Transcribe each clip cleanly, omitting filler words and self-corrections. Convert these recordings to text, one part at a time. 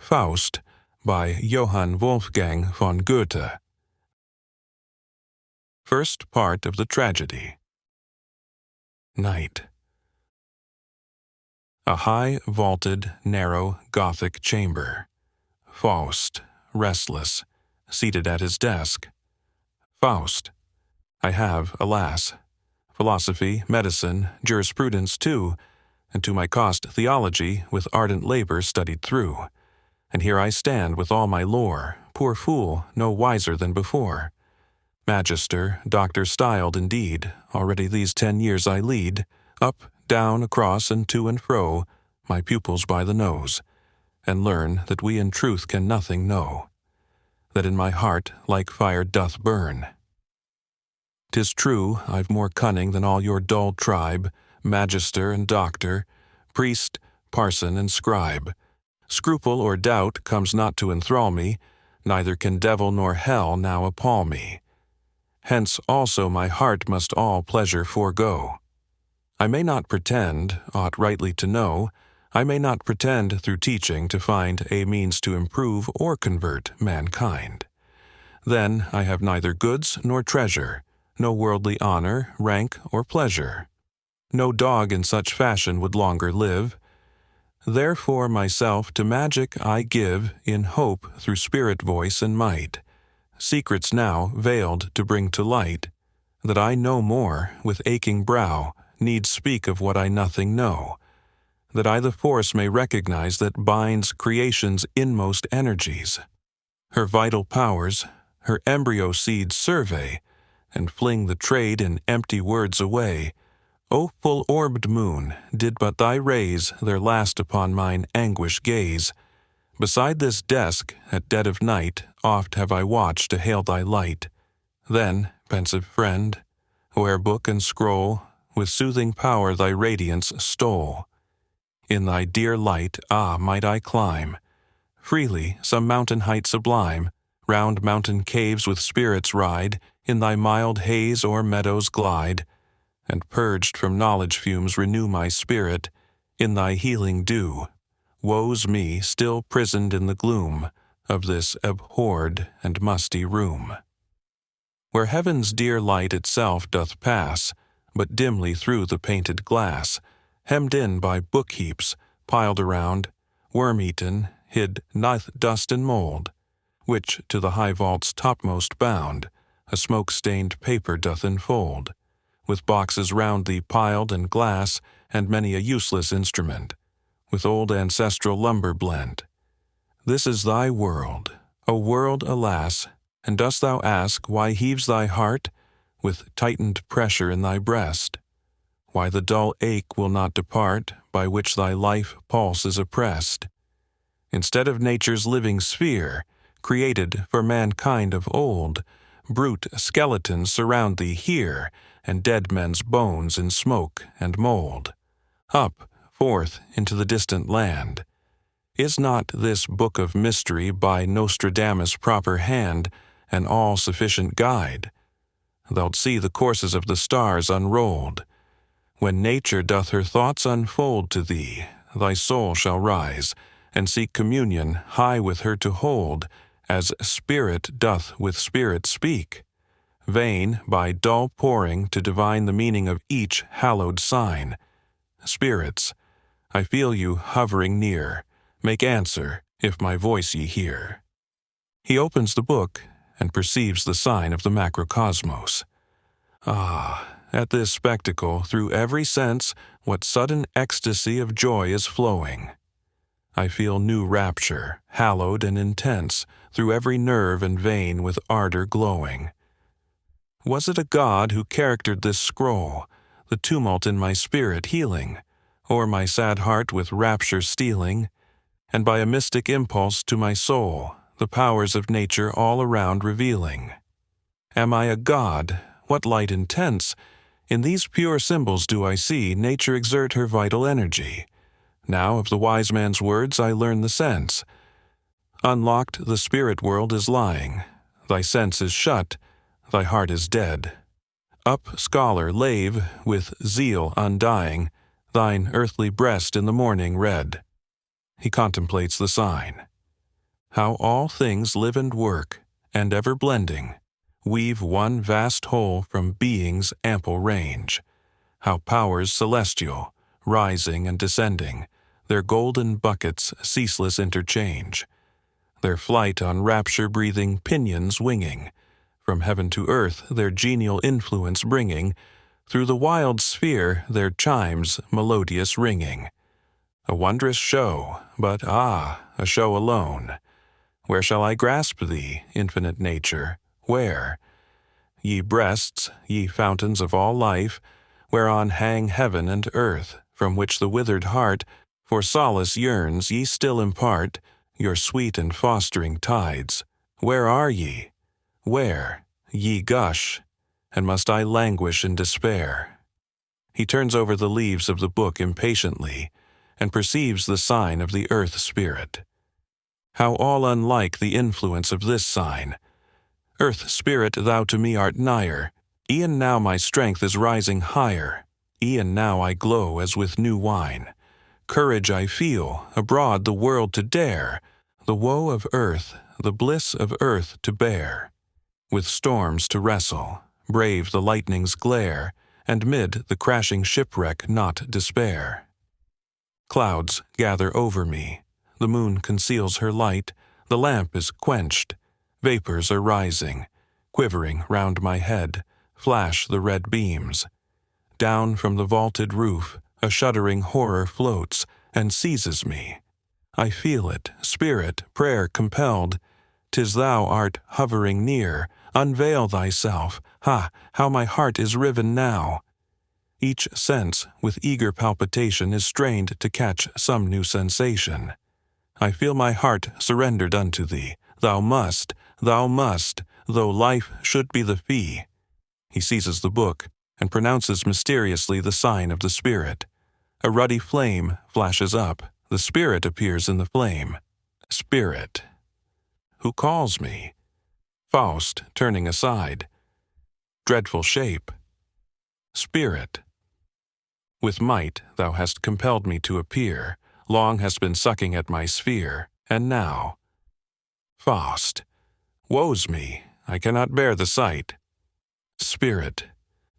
Faust by Johann Wolfgang von Goethe. First part of the tragedy. Night. A high, vaulted, narrow, Gothic chamber. Faust, restless, seated at his desk. Faust. I have, alas, philosophy, medicine, jurisprudence too, and to my cost theology with ardent labor studied through. And here I stand with all my lore, poor fool, no wiser than before. Magister, doctor styled indeed, already these 10 years I lead, up, down, across, and to and fro, my pupils by the nose, and learn that we in truth can nothing know, that in my heart like fire doth burn. 'Tis true, I've more cunning than all your dull tribe, magister and doctor, priest, parson, and scribe. Scruple or doubt comes not to enthrall me, neither can devil nor hell now appall me. Hence also my heart must all pleasure forego. I may not pretend, ought rightly to know, I may not pretend through teaching to find a means to improve or convert mankind. Then I have neither goods nor treasure, no worldly honor, rank, or pleasure. No dog in such fashion would longer live. Therefore myself to magic I give, in hope through spirit voice and might, secrets now veiled to bring to light, that I no more, with aching brow, need speak of what I nothing know, that I the force may recognize that binds creation's inmost energies, her vital powers, her embryo seeds survey, and fling the trade in empty words away. O full-orbed moon, did but thy rays their last upon mine anguish gaze, beside this desk, at dead of night, oft have I watched to hail thy light. Then, pensive friend, where book and scroll, with soothing power thy radiance stole. In thy dear light, might I climb freely some mountain height sublime, round mountain caves with spirits ride, in thy mild haze o'er meadows glide, and purged from knowledge fumes renew my spirit, in thy healing dew. Woe's me, still prisoned in the gloom of this abhorred and musty room, where heaven's dear light itself doth pass, but dimly through the painted glass, hemmed in by book heaps, piled around, worm-eaten, hid neath dust and mold, which to the high vault's topmost bound, a smoke-stained paper doth enfold, with boxes round thee piled and glass, and many a useless instrument, with old ancestral lumber blent. This is thy world, O world, alas, and dost thou ask why heaves thy heart with tightened pressure in thy breast? Why the dull ache will not depart, by which thy life pulse is oppressed? Instead of nature's living sphere, created for mankind of old, brute skeletons surround thee here, and dead men's bones in smoke and mold. Up, forth into the distant land. Is not this book of mystery by Nostradamus' proper hand an all-sufficient guide? Thou'lt see the courses of the stars unrolled. When nature doth her thoughts unfold to thee, thy soul shall rise, and seek communion high with her to hold, as spirit doth with spirit speak. Vain, by dull poring, to divine the meaning of each hallowed sign. Spirits, I feel you hovering near. Make answer, if my voice ye hear. He opens the book, and perceives the sign of the macrocosmos. At this spectacle, through every sense, what sudden ecstasy of joy is flowing. I feel new rapture, hallowed and intense, through every nerve and vein with ardor glowing. Was it a God who charactered this scroll, the tumult in my spirit healing, o'er my sad heart with rapture stealing, and by a mystic impulse to my soul, the powers of nature all around revealing? Am I a God? What light intense! In these pure symbols do I see nature exert her vital energy. Now of the wise man's words I learn the sense. Unlocked the spirit world is lying, thy sense is shut, thy heart is dead. Up, scholar, lave, with zeal undying, thine earthly breast in the morning red. He contemplates the sign. how all things live and work, and ever blending, weave one vast whole from being's ample range. How powers celestial, rising and descending, their golden buckets ceaseless interchange, their flight on rapture-breathing pinions winging, from heaven to earth their genial influence bringing, through the wild sphere their chimes melodious ringing. A wondrous show, but a show alone. Where shall I grasp thee, infinite nature, where? Ye breasts, ye fountains of all life, whereon hang heaven and earth, from which the withered heart for solace yearns, ye still impart your sweet and fostering tides. Where are ye? Where? Ye gush, and must I languish in despair? He turns over the leaves of the book impatiently, and perceives the sign of the earth spirit. How all unlike the influence of this sign! Earth spirit, thou to me art nigher. E'en now my strength is rising higher. E'en now I glow as with new wine. Courage I feel, abroad the world to dare, the woe of earth, the bliss of earth to bear. With storms to wrestle, brave the lightning's glare, and mid the crashing shipwreck not despair. Clouds gather over me, the moon conceals her light, the lamp is quenched, vapors are rising, quivering round my head, flash the red beams. Down from the vaulted roof a shuddering horror floats, and seizes me. I feel it, spirit, prayer compelled. 'Tis thou art hovering near, unveil thyself. Ha, how my heart is riven now! Each sense with eager palpitation is strained to catch some new sensation. I feel my heart surrendered unto thee. Thou must, though life should be the fee. He seizes the book and pronounces mysteriously the sign of the Spirit. A ruddy flame flashes up. The Spirit appears in the flame. Spirit. Who calls me? Faust, turning aside. Dreadful shape. Spirit. With might thou hast compelled me to appear, long hast been sucking at my sphere, and now. Faust. Woe's me, I cannot bear the sight. Spirit.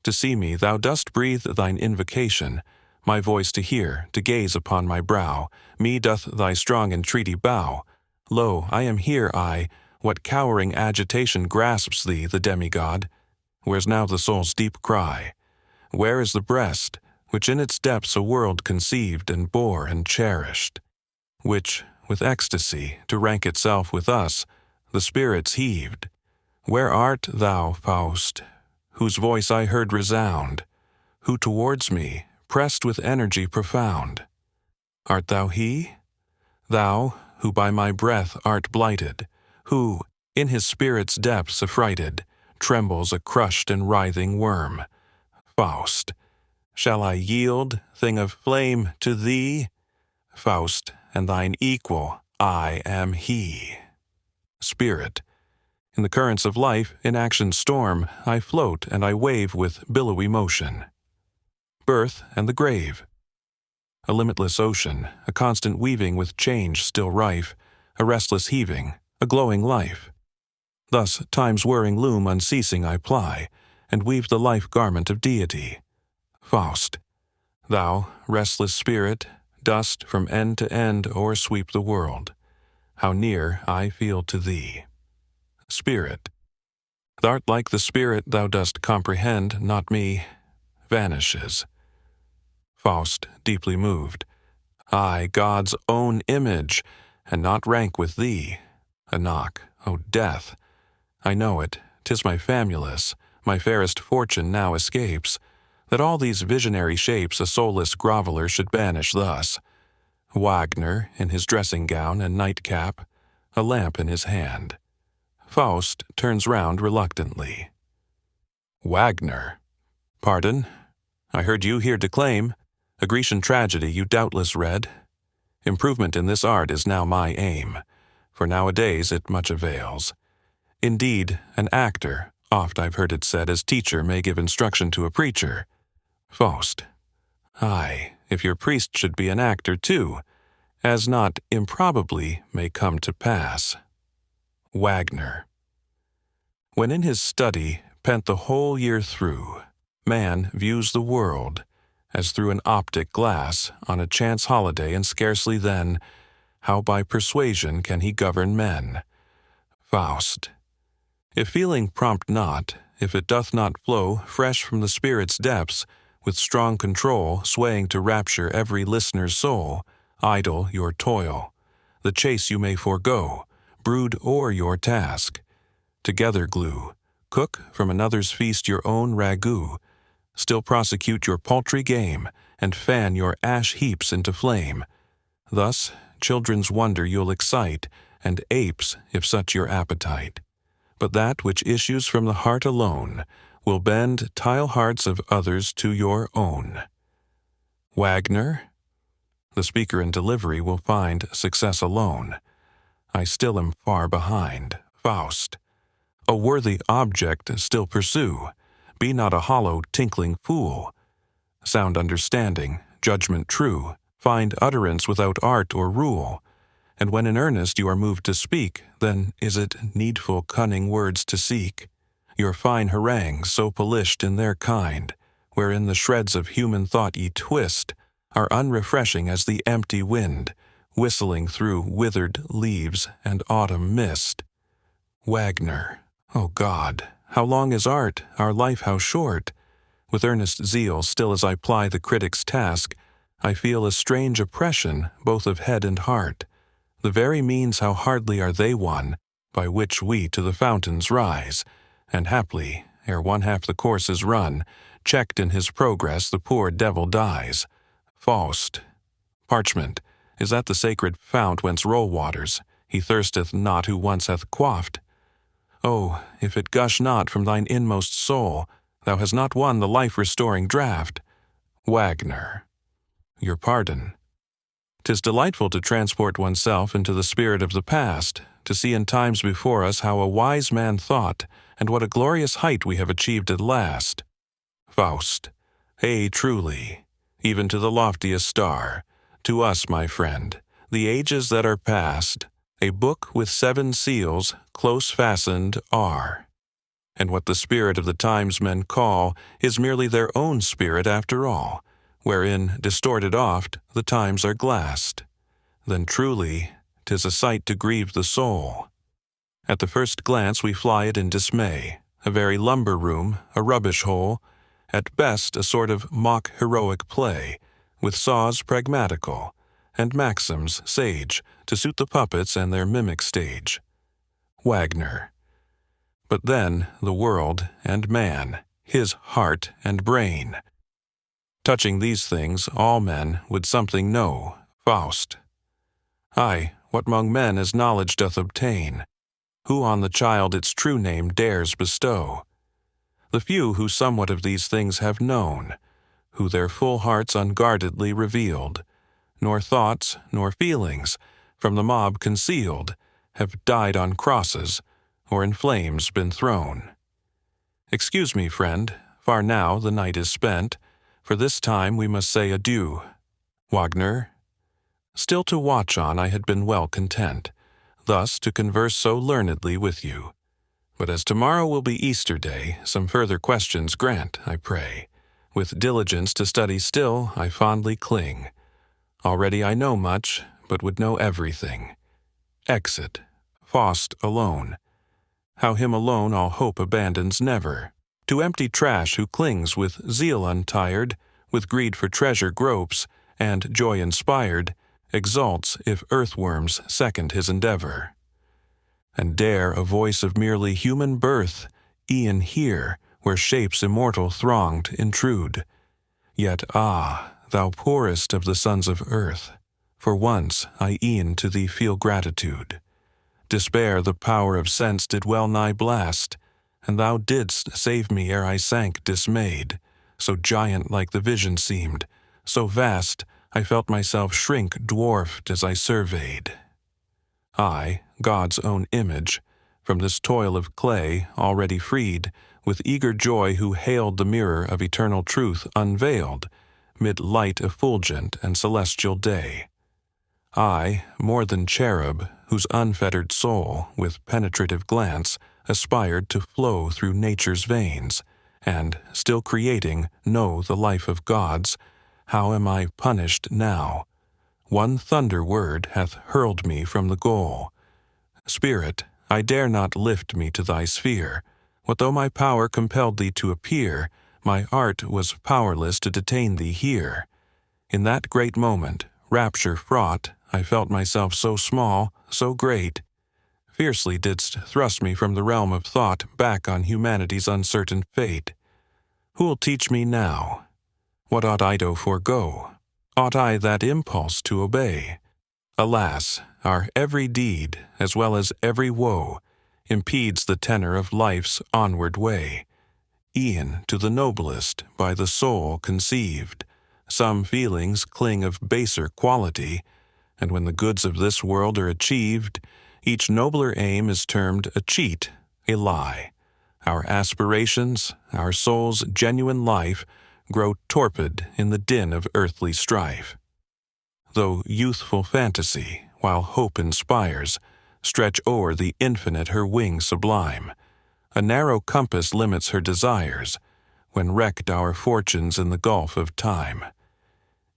To see me thou dost breathe thine invocation, my voice to hear, to gaze upon my brow, me doth thy strong entreaty bow. Lo, I am here, what cowering agitation grasps thee, the demigod? Where's now the soul's deep cry? Where is the breast, which in its depths a world conceived and bore and cherished? Which, with ecstasy, to rank itself with us, the spirits heaved? Where art thou, Faust, whose voice I heard resound, who towards me pressed with energy profound? Art thou he? Thou, who by my breath art blighted, who, in his spirit's depths affrighted, trembles a crushed and writhing worm. Faust, shall I yield, thing of flame, to thee? Faust, and thine equal, I am he. Spirit. In the currents of life, in action's storm, I float and I wave with billowy motion. Birth and the grave. A limitless ocean, a constant weaving with change still rife, a restless heaving, a glowing life. Thus time's whirring loom unceasing I ply, and weave the life garment of deity. Faust. Thou, restless spirit, dost from end to end o'ersweep the world. How near I feel to thee. Spirit. Thou'rt like the spirit thou dost comprehend, not me, vanishes. Faust, deeply moved. I, God's own image, and not rank with thee. A knock, O death! I know it, 'tis my famulus, my fairest fortune now escapes, that all these visionary shapes a soulless groveler should banish thus. Wagner, in his dressing gown and nightcap, a lamp in his hand. Faust turns round reluctantly. Wagner. Pardon? I heard you here declaim. A Grecian tragedy you doubtless read. Improvement in this art is now my aim, for nowadays it much avails. Indeed, an actor, oft I've heard it said, as teacher may give instruction to a preacher. Faust. Aye, if your priest should be an actor too, as not improbably may come to pass. Wagner. When in his study, pent the whole year through, man views the world as through an optic glass on a chance holiday, and scarcely then, how by persuasion can he govern men? Faust. If feeling prompt not, if it doth not flow fresh from the spirit's depths, with strong control swaying to rapture every listener's soul, idle your toil. The chase you may forego, brood o'er your task. Together glue, cook from another's feast your own ragout, still prosecute your paltry game, and fan your ash heaps into flame. Thus children's wonder you'll excite, and apes, if such your appetite. But that which issues from the heart alone will bend tile hearts of others to your own. Wagner? The speaker and delivery will find success alone. I still am far behind. Faust. A worthy object still pursue. Be not a hollow, tinkling fool. Sound understanding, judgment true, find utterance without art or rule. And when in earnest you are moved to speak, then is it needful cunning words to seek. Your fine harangues, so polished in their kind, wherein the shreds of human thought ye twist, are unrefreshing as the empty wind, whistling through withered leaves and autumn mist. Wagner. O God, how long is art, our life how short! With earnest zeal, still as I ply the critic's task, I feel a strange oppression, both of head and heart. The very means how hardly are they won, by which we to the fountains rise, and haply, ere one half the course is run, checked in his progress the poor devil dies. Faust. Parchment, is that the sacred fount whence roll waters? He thirsteth not who once hath quaffed. Oh, if it gush not from thine inmost soul, thou hast not won the life-restoring draught. Wagner. Your pardon. 'Tis delightful to transport oneself into the spirit of the past, to see in times before us how a wise man thought, and what a glorious height we have achieved at last. Faust. Ay, truly, even to the loftiest star, to us, my friend, the ages that are past, a book with 7 seals close fastened are. And what the spirit of the times men call is merely their own spirit after all, wherein, distorted oft, the times are glassed. Then truly, 'tis a sight to grieve the soul. At the first glance we fly it in dismay, a very lumber room, a rubbish hole, at best a sort of mock heroic play, with saws pragmatical, and maxims sage, to suit the puppets and their mimic stage. Wagner. But then the world and man, his heart and brain. Touching these things, all men would something know. Faust. Aye, what 'mong men as knowledge doth obtain? Who on the child its true name dares bestow? The few who somewhat of these things have known, who their full hearts unguardedly revealed, nor thoughts nor feelings, from the mob concealed, have died on crosses, or in flames been thrown. Excuse me, friend, far now the night is spent, for this time we must say adieu. Wagner. Still to watch on I had been well content, thus to converse so learnedly with you. But as tomorrow will be Easter day, some further questions grant, I pray. With diligence to study still I fondly cling. Already I know much, but would know everything. Exit. Faust alone. How him alone all hope abandons never. To empty trash who clings with zeal untired, with greed for treasure gropes, and, joy inspired, exalts if earthworms second his endeavor. And dare a voice of merely human birth, e'en here, where shapes immortal thronged intrude. Yet, ah, thou poorest of the sons of earth, for once I e'en to thee feel gratitude. Despair the power of sense did well nigh blast, and thou didst save me ere I sank dismayed. So giant-like the vision seemed, so vast I felt myself shrink dwarfed as I surveyed. I, God's own image, from this toil of clay already freed, with eager joy who hailed the mirror of eternal truth unveiled, mid light effulgent and celestial day. I, more than cherub, whose unfettered soul, with penetrative glance, aspired to flow through nature's veins, and, still creating, know the life of gods, how am I punished now? One thunder word hath hurled me from the goal. Spirit, I dare not lift me to thy sphere. What though my power compelled thee to appear, my art was powerless to detain thee here. In that great moment, rapture fraught, I felt myself so small, so great. Fiercely didst thrust me from the realm of thought back on humanity's uncertain fate. Who'll teach me now? What ought I to forego? Ought I that impulse to obey? Alas, our every deed, as well as every woe, impedes the tenor of life's onward way. E'en to the noblest, by the soul conceived, some feelings cling of baser quality, and when the goods of this world are achieved, each nobler aim is termed a cheat, a lie. Our aspirations, our soul's genuine life, grow torpid in the din of earthly strife. Though youthful fantasy, while hope inspires, stretch o'er the infinite her wing sublime, a narrow compass limits her desires, when wrecked our fortunes in the gulf of time.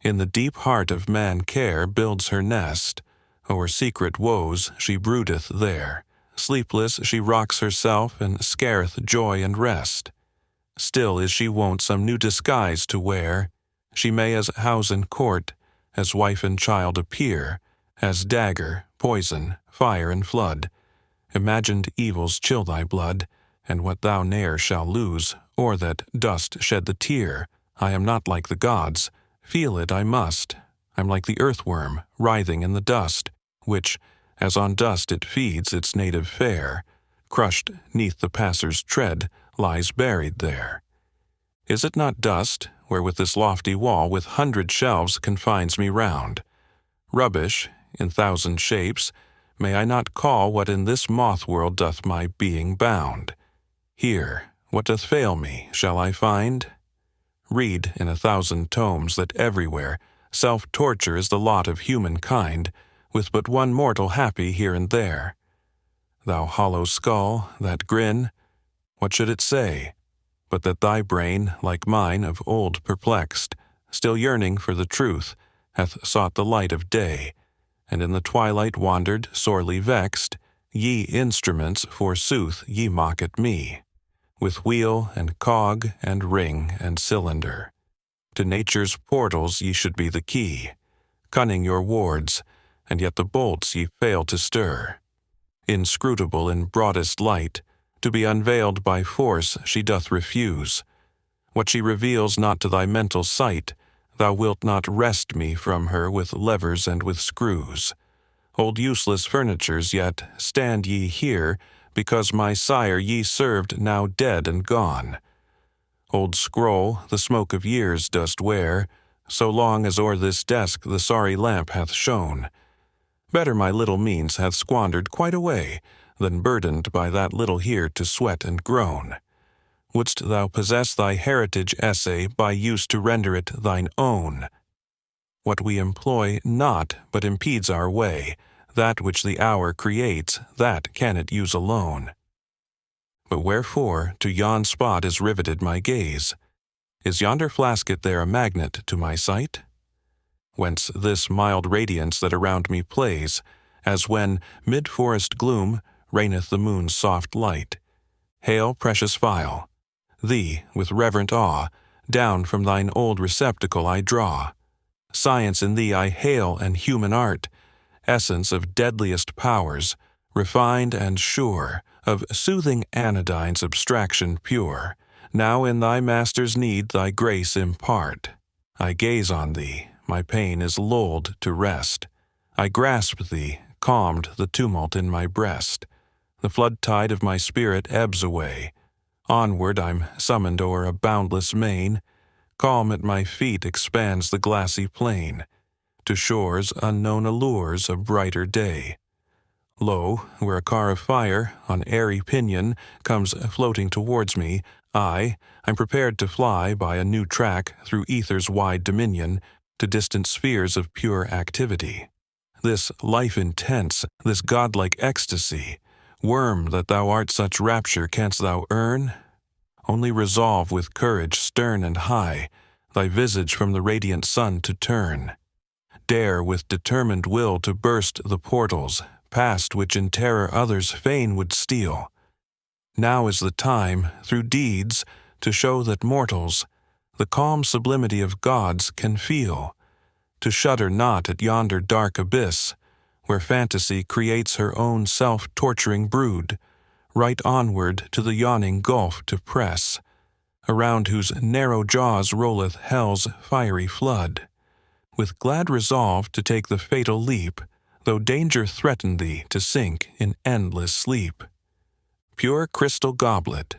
In the deep heart of man care builds her nest, o'er secret woes she broodeth there. Sleepless she rocks herself, and scareth joy and rest. Still is she wont some new disguise to wear. She may as house and court, as wife and child appear, as dagger, poison, fire and flood. Imagined evils chill thy blood, and what thou ne'er shall lose, or that dost shed the tear. I am not like the gods, feel it I must. I'm like the earthworm, writhing in the dust, which, as on dust it feeds its native fare, crushed 'neath the passer's tread, lies buried there. Is it not dust, wherewith this lofty wall with 100 shelves confines me round? Rubbish, in thousand shapes, may I not call what in this moth world doth my being bound? Here, what doth fail me, shall I find? Read in 1,000 tomes that everywhere self-torture is the lot of humankind, with but one mortal happy here and there. Thou hollow skull, that grin, what should it say? But that thy brain, like mine of old perplexed, still yearning for the truth, hath sought the light of day, and in the twilight wandered, sorely vexed. Ye instruments, forsooth, ye mock at me, with wheel and cog and ring and cylinder. To nature's portals ye should be the key, cunning your wards, and yet the bolts ye fail to stir. Inscrutable in broadest light, to be unveiled by force she doth refuse. What she reveals not to thy mental sight, thou wilt not wrest me from her with levers and with screws. Old useless furnitures yet stand ye here, because my sire ye served now dead and gone. Old scroll, the smoke of years dost wear, so long as o'er this desk the sorry lamp hath shone. Better my little means hath squandered quite away, than burdened by that little here to sweat and groan. Wouldst thou possess thy heritage essay by use to render it thine own? What we employ not, but impedes our way, that which the hour creates, that can it use alone. But wherefore to yon spot is riveted my gaze? Is yonder flasket there a magnet to my sight? Whence this mild radiance that around me plays, as when, mid-forest gloom, reigneth the moon's soft light? Hail, precious phial! Thee, with reverent awe, down from thine old receptacle I draw. Science in thee I hail, and human art, essence of deadliest powers, refined and sure, of soothing anodyne's abstraction pure. Now in thy master's need thy grace impart. I gaze on thee, my pain is lulled to rest. I grasp thee, calmed the tumult in my breast. The flood tide of my spirit ebbs away. Onward I'm summoned o'er a boundless main. Calm at my feet expands the glassy plain. To shores unknown allures a brighter day. Lo, where a car of fire, on airy pinion, comes floating towards me, I'm prepared to fly by a new track through ether's wide dominion to distant spheres of pure activity. this life intense, this godlike ecstasy, worm that thou art such rapture canst thou earn? Only resolve with courage stern and high, thy visage from the radiant sun to turn. Dare with determined will to burst the portals, past which in terror others fain would steal. Now is the time, through deeds, to show that mortals the calm sublimity of gods can feel, to shudder not at yonder dark abyss, where fantasy creates her own self-torturing brood, right onward to the yawning gulf to press, around whose narrow jaws rolleth hell's fiery flood, with glad resolve to take the fatal leap, though danger threaten thee to sink in endless sleep. Pure crystal goblet,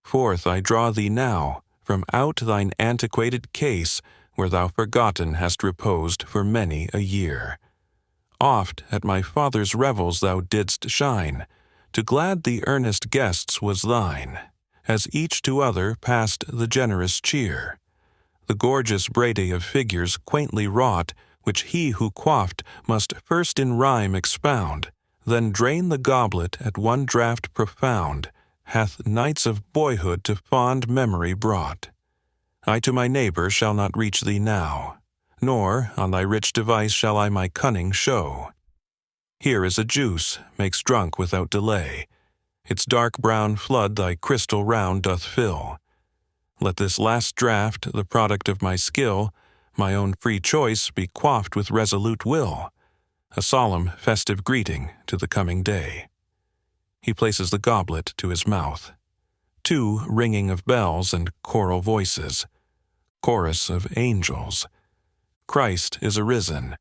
forth I draw thee now, from out thine antiquated case, where thou forgotten hast reposed for many a year. Oft at my father's revels thou didst shine, to glad the earnest guests was thine, as each to other passed the generous cheer. The gorgeous braiding of figures quaintly wrought, which he who quaffed must first in rhyme expound, then drain the goblet at one draught profound, hath nights of boyhood to fond memory brought. I to my neighbor shall not reach thee now, nor on thy rich device shall I my cunning show. Here is a juice, makes drunk without delay, its dark brown flood thy crystal round doth fill. Let this last draught, the product of my skill, my own free choice, be quaffed with resolute will, a solemn festive greeting to the coming day. He places the goblet to his mouth. Two ringing of bells and choral voices, chorus of angels. Christ is arisen.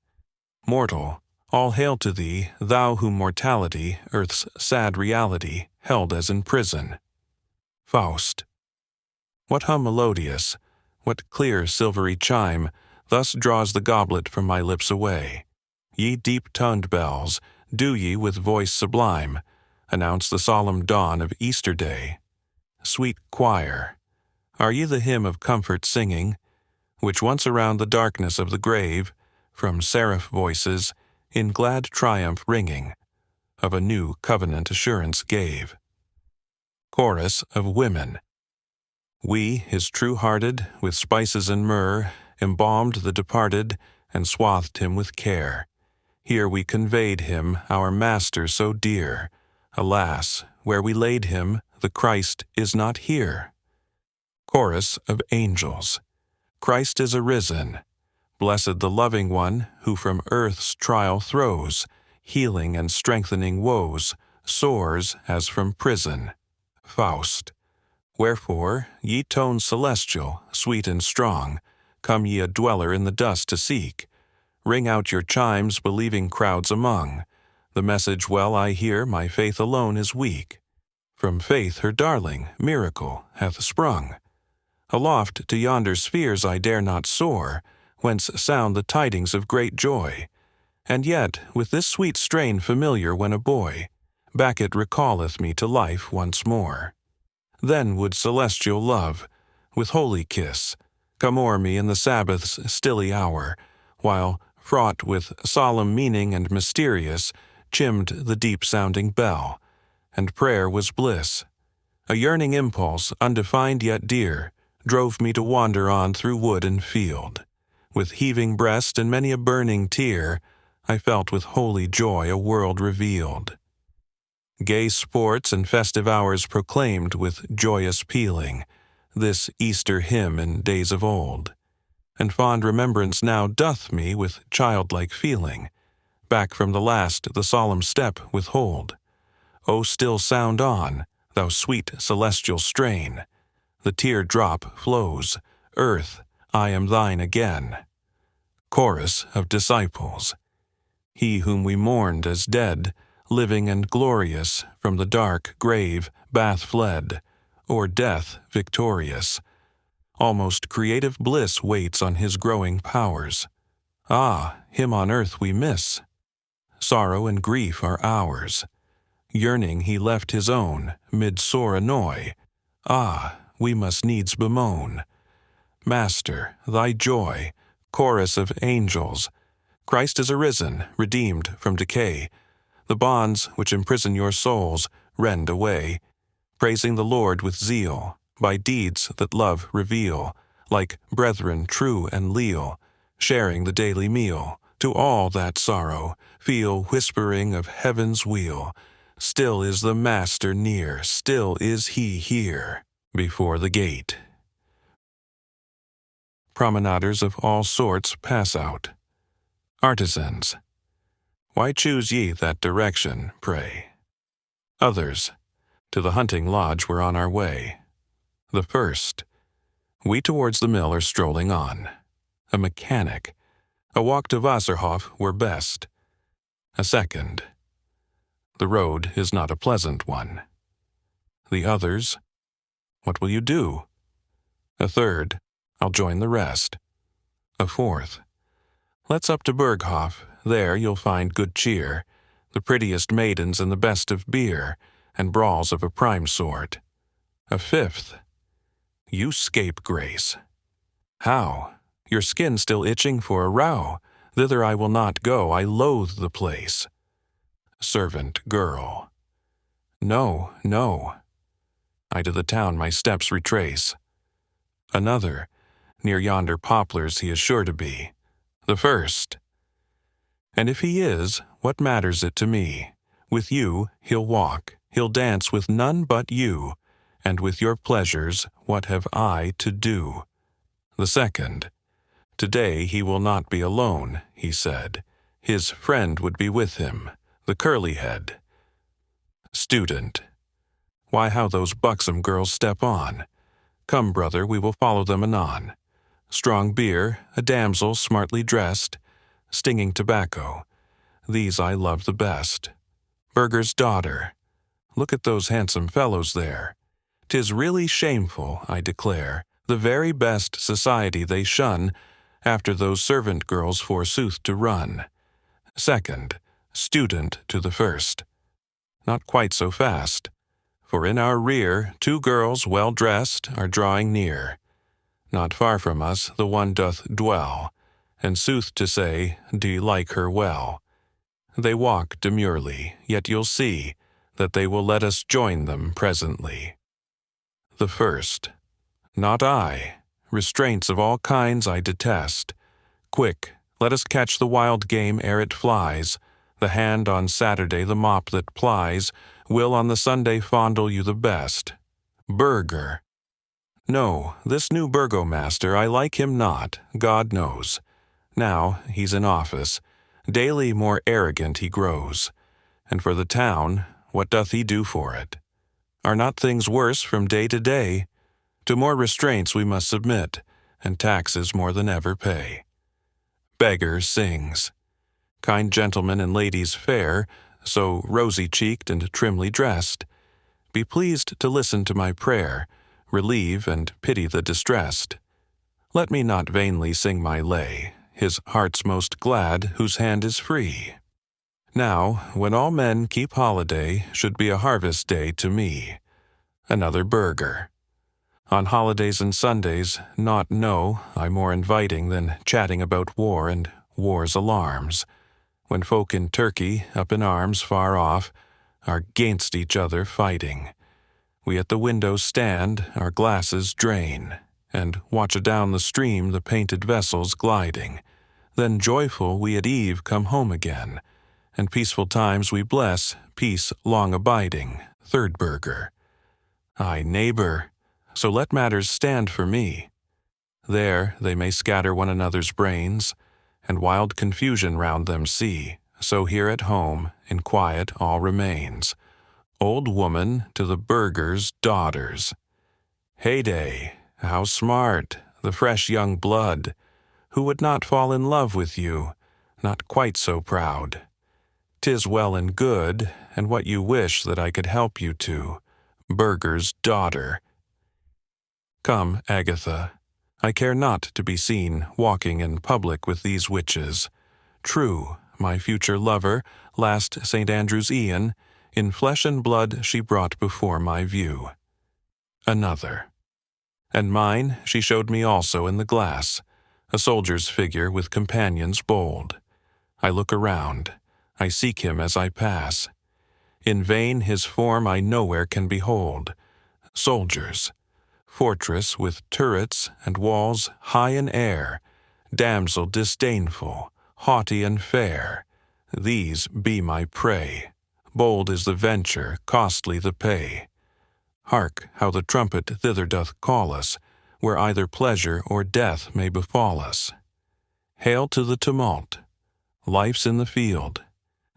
Mortal, all hail to thee, thou whom mortality, earth's sad reality, held as in prison. Faust. What hum melodious, what clear silvery chime, thus draws the goblet from my lips away? Ye deep-toned bells, do ye with voice sublime announce the solemn dawn of Easter Day? Sweet choir, are ye the hymn of comfort singing, which once around the darkness of the grave, from seraph voices, in glad triumph ringing, of a new covenant assurance gave? Chorus of women. We, his true-hearted, with spices and myrrh, embalmed the departed, and swathed him with care. Here we conveyed him, our master so dear. Alas, where we laid him, the Christ is not here. Chorus of angels. Christ is arisen. Blessed the loving one, who from earth's trial throws, healing and strengthening woes, soars as from prison. Faust. Wherefore, ye tones celestial, sweet and strong, come ye a dweller in the dust to seek. Ring out your chimes, believing crowds among. The message well I hear, my faith alone is weak. From faith her darling, miracle, hath sprung. Aloft to yonder spheres I dare not soar, whence sound the tidings of great joy. And yet, with this sweet strain familiar when a boy, back it recalleth me to life once more. Then would celestial love, with holy kiss, come o'er me in the Sabbath's stilly hour, while, fraught with solemn meaning and mysterious, chimmed the deep-sounding bell, and prayer was bliss. A yearning impulse, undefined yet dear, drove me to wander on through wood and field. With heaving breast and many a burning tear, I felt with holy joy a world revealed. Gay sports and festive hours proclaimed with joyous pealing this Easter hymn in days of old, and fond remembrance now doth me with childlike feeling back from the last the solemn step withhold. O still sound on, thou sweet celestial strain, the tear-drop flows, earth, I am thine again. Chorus of disciples. He whom we mourned as dead, living and glorious, from the dark grave bath fled, or death victorious. Almost creative bliss waits on his growing powers. Ah, him on earth we miss. Sorrow and grief are ours. Yearning he left his own, mid sore annoy. Ah, we must needs bemoan. Master, thy joy, chorus of angels, Christ is arisen, redeemed from decay. The bonds which imprison your souls rend away, praising the Lord with zeal, by deeds that love reveal, like brethren true and leal, sharing the daily meal. To all that sorrow, feel whispering of heaven's wheel. Still is the Master near, still is he here, before the gate. Promenaders of all sorts pass out. Artisans, why choose ye that direction, pray? Others, to the hunting lodge we're on our way. The first, we towards the mill are strolling on. A mechanic, a walk to Wasserhof were best. A second, the road is not a pleasant one. The others, what will you do? A third, I'll join the rest. A fourth, let's up to Berghof, there you'll find good cheer, the prettiest maidens and the best of beer, and brawls of a prime sort. A fifth, you scapegrace. How? Your skin still itching for a row? Thither I will not go, I loathe the place. Servant girl. No, no. I to the town my steps retrace. Another, near yonder poplars he is sure to be. The first. And if he is, what matters it to me? With you he'll walk, he'll dance with none but you, and with your pleasures what have I to do? The second. Today he will not be alone, he said. His friend would be with him, the curly-head. Student. Why, how those buxom girls step on! Come, brother, we will follow them anon. Strong beer, a damsel smartly dressed, stinging tobacco, these I love the best. Burgher's daughter, look at those handsome fellows there. 'Tis really shameful, I declare, the very best society they shun, after those servant girls forsooth to run. Second, student to the first. Not quite so fast, for in our rear 2 girls well dressed are drawing near. Not far from us the one doth dwell, and sooth to say, do you like her well? They walk demurely, yet you'll see that they will let us join them presently. The first. Not I. Restraints of all kinds I detest. Quick, let us catch the wild game ere it flies. The hand on Saturday the mop that plies will on the Sunday fondle you the best. Burgher. No, this new burgomaster, I like him not, God knows. Now he's in office, daily more arrogant he grows. And for the town, what doth he do for it? Are not things worse from day to day? To more restraints we must submit, and taxes more than ever pay. Beggar sings. Kind gentlemen and ladies fair, so rosy-cheeked and trimly dressed, be pleased to listen to my prayer, relieve and pity the distressed. Let me not vainly sing my lay, his heart's most glad whose hand is free. Now, when all men keep holiday, should be a harvest day to me. Another burgher. On holidays and Sundays, not know I more inviting than chatting about war and war's alarms. When folk in Turkey, up in arms far off, are 'gainst each other fighting. We at the window stand, our glasses drain, and watch adown the stream the painted vessels gliding. Then joyful we at eve come home again, and peaceful times we bless, peace long abiding. Third burgher. Aye, neighbor, so let matters stand for me. There they may scatter one another's brains, and wild confusion round them see, so here at home, in quiet all remains. Old woman to the burgher's daughters. Heyday, how smart, the fresh young blood! Who would not fall in love with you, not quite so proud? 'Tis well and good, and what you wish that I could help you to. Burgher's daughter. Come, Agatha, I care not to be seen walking in public with these witches. True, my future lover, last St. Andrew's E'en, in flesh and blood she brought before my view. Another. And mine she showed me also in the glass, a soldier's figure with companions bold. I look around, I seek him as I pass. In vain his form I nowhere can behold. Soldiers, fortress with turrets and walls high in air, damsel disdainful, haughty and fair, these be my prey. Bold is the venture, costly the pay. Hark, how the trumpet thither doth call us, where either pleasure or death may befall us. Hail to the tumult! Life's in the field.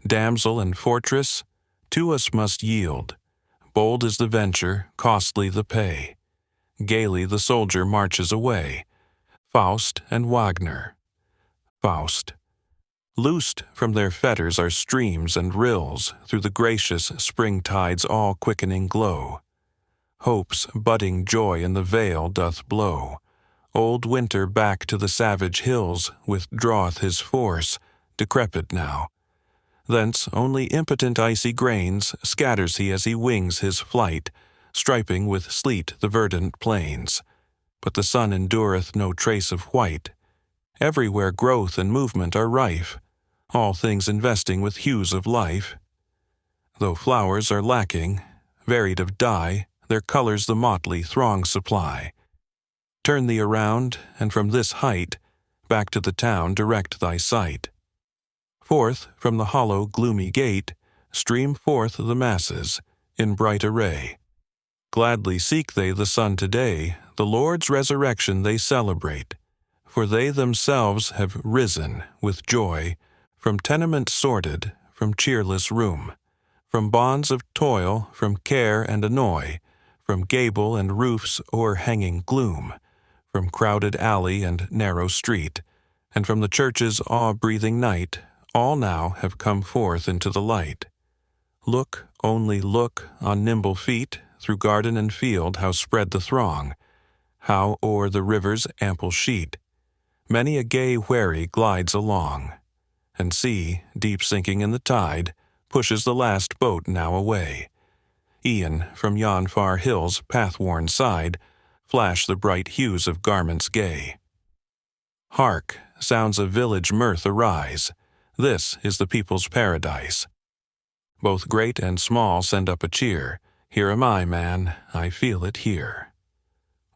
Damsel and fortress, to us must yield. Bold is the venture, costly the pay. Gaily the soldier marches away. Faust and Wagner. Faust. Loosed from their fetters are streams and rills, through the gracious springtide's all-quickening glow. Hope's budding joy in the vale doth blow. Old winter back to the savage hills withdraweth his force, decrepit now. Thence only impotent icy grains scatters he as he wings his flight, striping with sleet the verdant plains. But the sun endureth no trace of white. Everywhere growth and movement are rife, all things investing with hues of life. Though flowers are lacking, varied of dye, their colors the motley throng supply. Turn thee around, and from this height, back to the town direct thy sight. Forth from the hollow gloomy gate, stream forth the masses, in bright array. Gladly seek they the sun today, the Lord's resurrection they celebrate. For they themselves have risen, with joy, from tenement sordid, from cheerless room, from bonds of toil, from care and annoy, from gable and roof's o'erhanging gloom, from crowded alley and narrow street, and from the church's awe-breathing night, all now have come forth into the light. Look, only look, on nimble feet, through garden and field how spread the throng, how o'er the river's ample sheet many a gay wherry glides along, and see, deep sinking in the tide, pushes the last boat now away. E'en from yon far hill's path-worn side flash the bright hues of garments gay. Hark, sounds of village mirth arise, this is the people's paradise. Both great and small send up a cheer, here am I, man, I feel it here.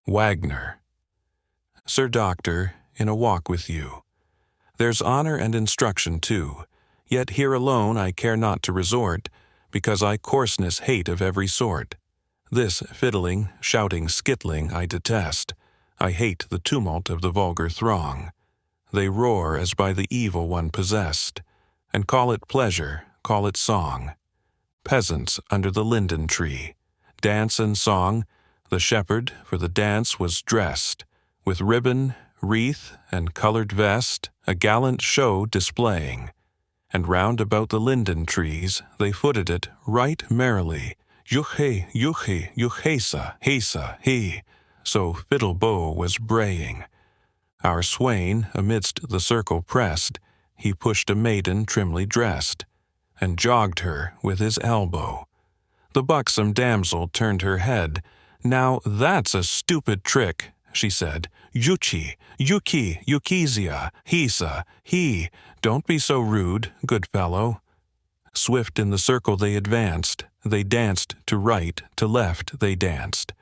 Wagner. Sir Doctor, in a walk with you. There's honor and instruction too, yet here alone I care not to resort, because I coarseness hate of every sort. This fiddling, shouting skittling I detest. I hate the tumult of the vulgar throng. They roar as by the evil one possessed, and call it pleasure, call it song. Peasants under the linden tree, dance and song, the shepherd for the dance was dressed, with ribbon, wreath, and colored vest, a gallant show displaying. And round about the linden trees they footed it right merrily, yuche, yuche, yuchesa, hesa, he, so fiddle bow was braying. Our swain amidst the circle pressed, he pushed a maiden trimly dressed, and jogged her with his elbow. The buxom damsel turned her head. Now that's a stupid trick, she said. Yuchi, yuki, yukizia, hisa, he, don't be so rude, good fellow. Swift in the circle they advanced, they danced to right, to left they danced,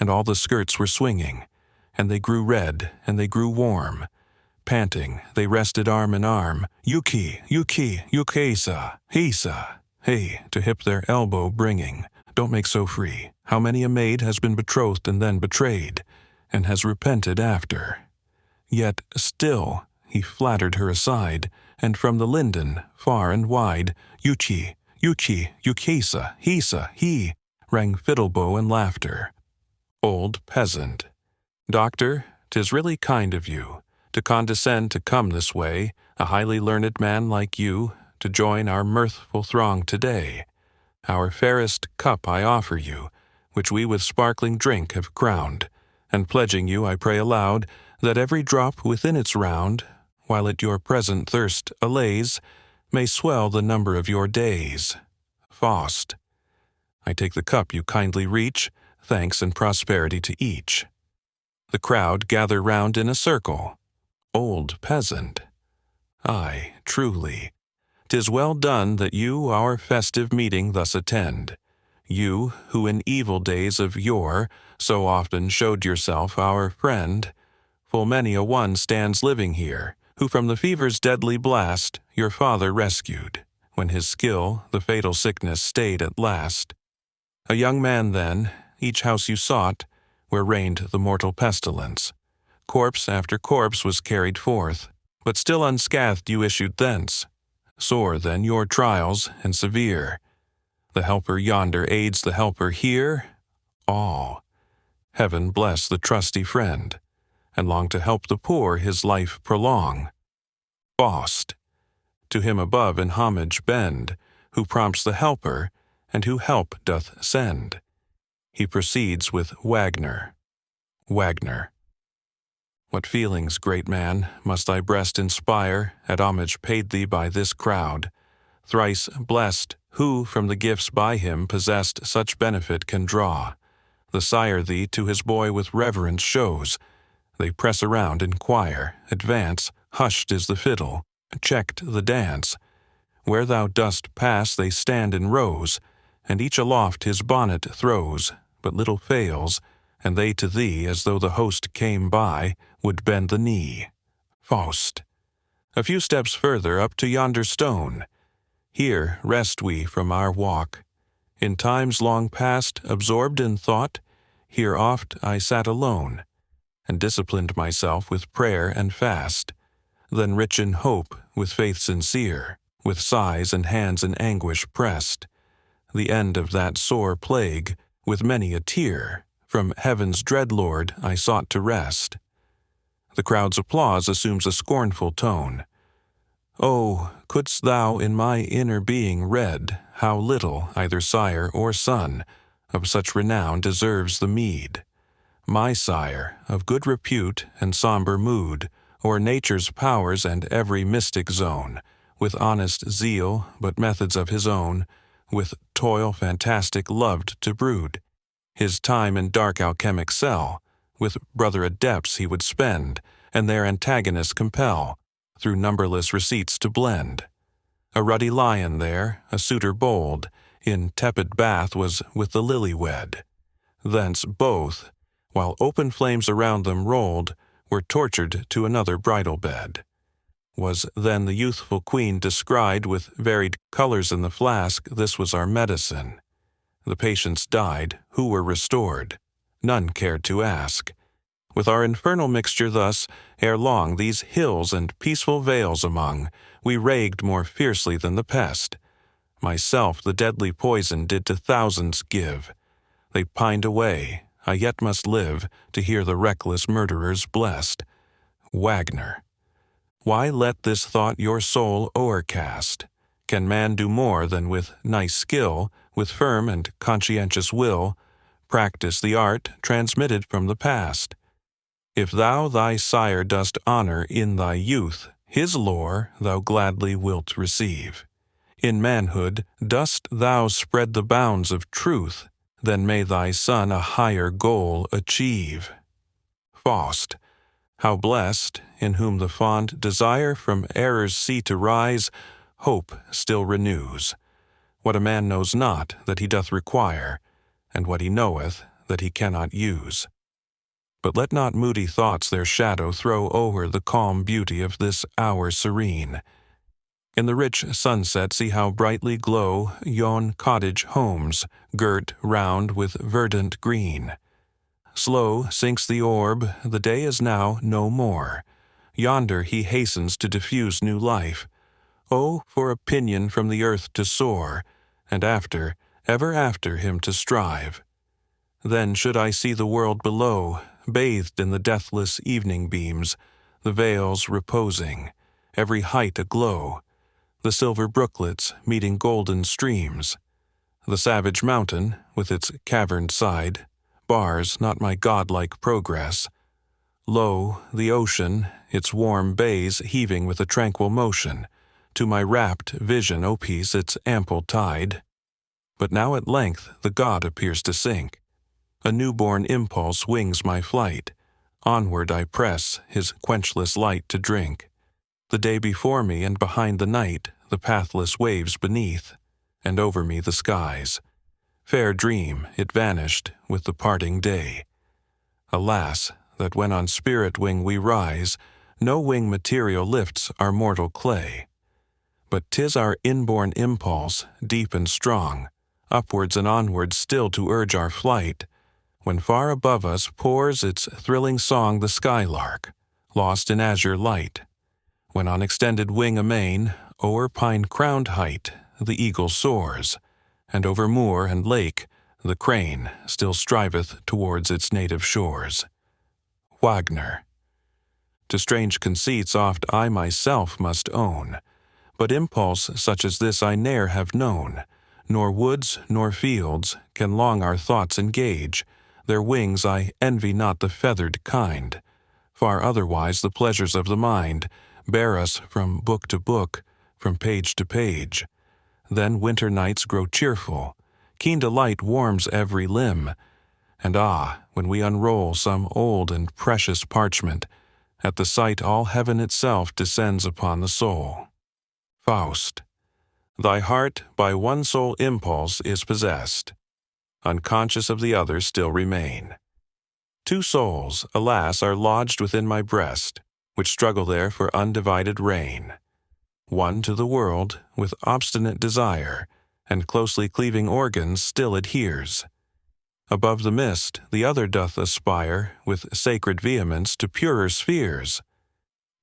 and all the skirts were swinging, and they grew red, and they grew warm. Panting, they rested arm in arm, yuki, yuki, yukesa, hisa, hey, to hip their elbow bringing. Don't make so free. How many a maid has been betrothed and then betrayed, and has repented after. Yet still he flattered her aside, and from the linden, far and wide, yuchi, yuchi, yukesa, hisa, he, rang fiddle-bow and laughter. Old peasant. Doctor, 'tis really kind of you, to condescend to come this way, a highly learned man like you, to join our mirthful throng today. Our fairest cup I offer you, which we with sparkling drink have crowned, and pledging you I pray aloud, that every drop within its round, while it your present thirst allays, may swell the number of your days. Faust. I take the cup you kindly reach, thanks and prosperity to each. The crowd gather round in a circle. Old peasant. Aye, truly. 'Tis well done that you our festive meeting thus attend. You, who in evil days of yore so often showed yourself our friend. Full many a one stands living here, who from the fever's deadly blast your father rescued, when his skill the fatal sickness stayed at last. A young man then, each house you sought, where reigned the mortal pestilence. Corpse after corpse was carried forth, but still unscathed you issued thence. Sore then your trials, and severe. The helper yonder aids the helper here. All. Heaven bless the trusty friend, and long to help the poor his life prolong. Faust. To him above in homage bend, who prompts the helper, and who help doth send. He proceeds with Wagner. Wagner. What feelings, great man, must thy breast inspire at homage paid thee by this crowd? Thrice blessed, who from the gifts by him possessed such benefit can draw. The sire thee to his boy with reverence shows. They press around, inquire, advance, hushed is the fiddle, checked the dance. Where thou dost pass they stand in rows, and each aloft his bonnet throws, but little fails, and they to thee, as though the host came by, would bend the knee. Faust. A few steps further up to yonder stone. Here rest we from our walk. In times long past, absorbed in thought, here oft I sat alone, and disciplined myself with prayer and fast, then rich in hope, with faith sincere, with sighs and hands in anguish pressed, the end of that sore plague, with many a tear, from heaven's dread Lord I sought to rest. The crowd's applause assumes a scornful tone. Oh, couldst thou in my inner being read how little either sire or son of such renown deserves the meed. My sire, of good repute and sombre mood, o'er nature's powers and every mystic zone, with honest zeal but methods of his own, with toil fantastic loved to brood. His time in dark alchemic cell, with brother adepts he would spend, and their antagonists compel, through numberless receipts to blend. A ruddy lion there, a suitor bold, in tepid bath was with the lily wed. Thence both, while open flames around them rolled, were tortured to another bridal bed. Was then the youthful queen descried with varied colors in the flask, this was our medicine. The patients died, who were restored. None cared to ask. With our infernal mixture thus, ere long these hills and peaceful vales among, we raged more fiercely than the pest. Myself the deadly poison did to thousands give. They pined away, I yet must live, to hear the reckless murderers blessed. Wagner. Why let this thought your soul o'ercast? Can man do more than with nice skill, with firm and conscientious will, practice the art transmitted from the past? If thou thy sire dost honor in thy youth, his lore thou gladly wilt receive. In manhood dost thou spread the bounds of truth, then may thy son a higher goal achieve. Faust. How blessed, in whom the fond desire from error's sea to rise, hope still renews. What a man knows not that he doth require, and what he knoweth that he cannot use. But let not moody thoughts their shadow throw o'er the calm beauty of this hour serene. In the rich sunset see how brightly glow yon cottage homes, girt round with verdant green. Slow sinks the orb, the day is now no more. Yonder he hastens to diffuse new life. Oh, for a pinion from the earth to soar, and after, ever after him to strive. Then should I see the world below, bathed in the deathless evening beams, the vales reposing, every height aglow, the silver brooklets meeting golden streams. The savage mountain, with its caverned side, bars not my godlike progress. Lo, the ocean, its warm bays heaving with a tranquil motion, to my rapt vision opes its ample tide. But now at length the god appears to sink. A newborn impulse wings my flight. Onward I press his quenchless light to drink. The day before me, and behind the night the pathless waves beneath, and over me the skies. Fair dream, it vanished with the parting day. Alas, that when on spirit wing we rise, no wing material lifts our mortal clay. But 'tis our inborn impulse, deep and strong, upwards and onwards still to urge our flight, when far above us pours its thrilling song the skylark, lost in azure light. When on extended wing amain, o'er pine-crowned height, the eagle soars, and over moor and lake the crane still striveth towards its native shores. Wagner. To strange conceits oft I myself must own, but impulse such as this I ne'er have known, nor woods nor fields can long our thoughts engage. Their wings I envy not the feathered kind. Far otherwise the pleasures of the mind bear us from book to book, from page to page. Then winter nights grow cheerful, keen delight warms every limb, and when we unroll some old and precious parchment, at the sight all heaven itself descends upon the soul. Faust. Thy heart by one sole impulse is possessed. Unconscious of the others still remain. Two souls, alas, are lodged within my breast, which struggle there for undivided reign. One to the world, with obstinate desire, and closely cleaving organs still adheres. Above the mist, the other doth aspire, with sacred vehemence, to purer spheres.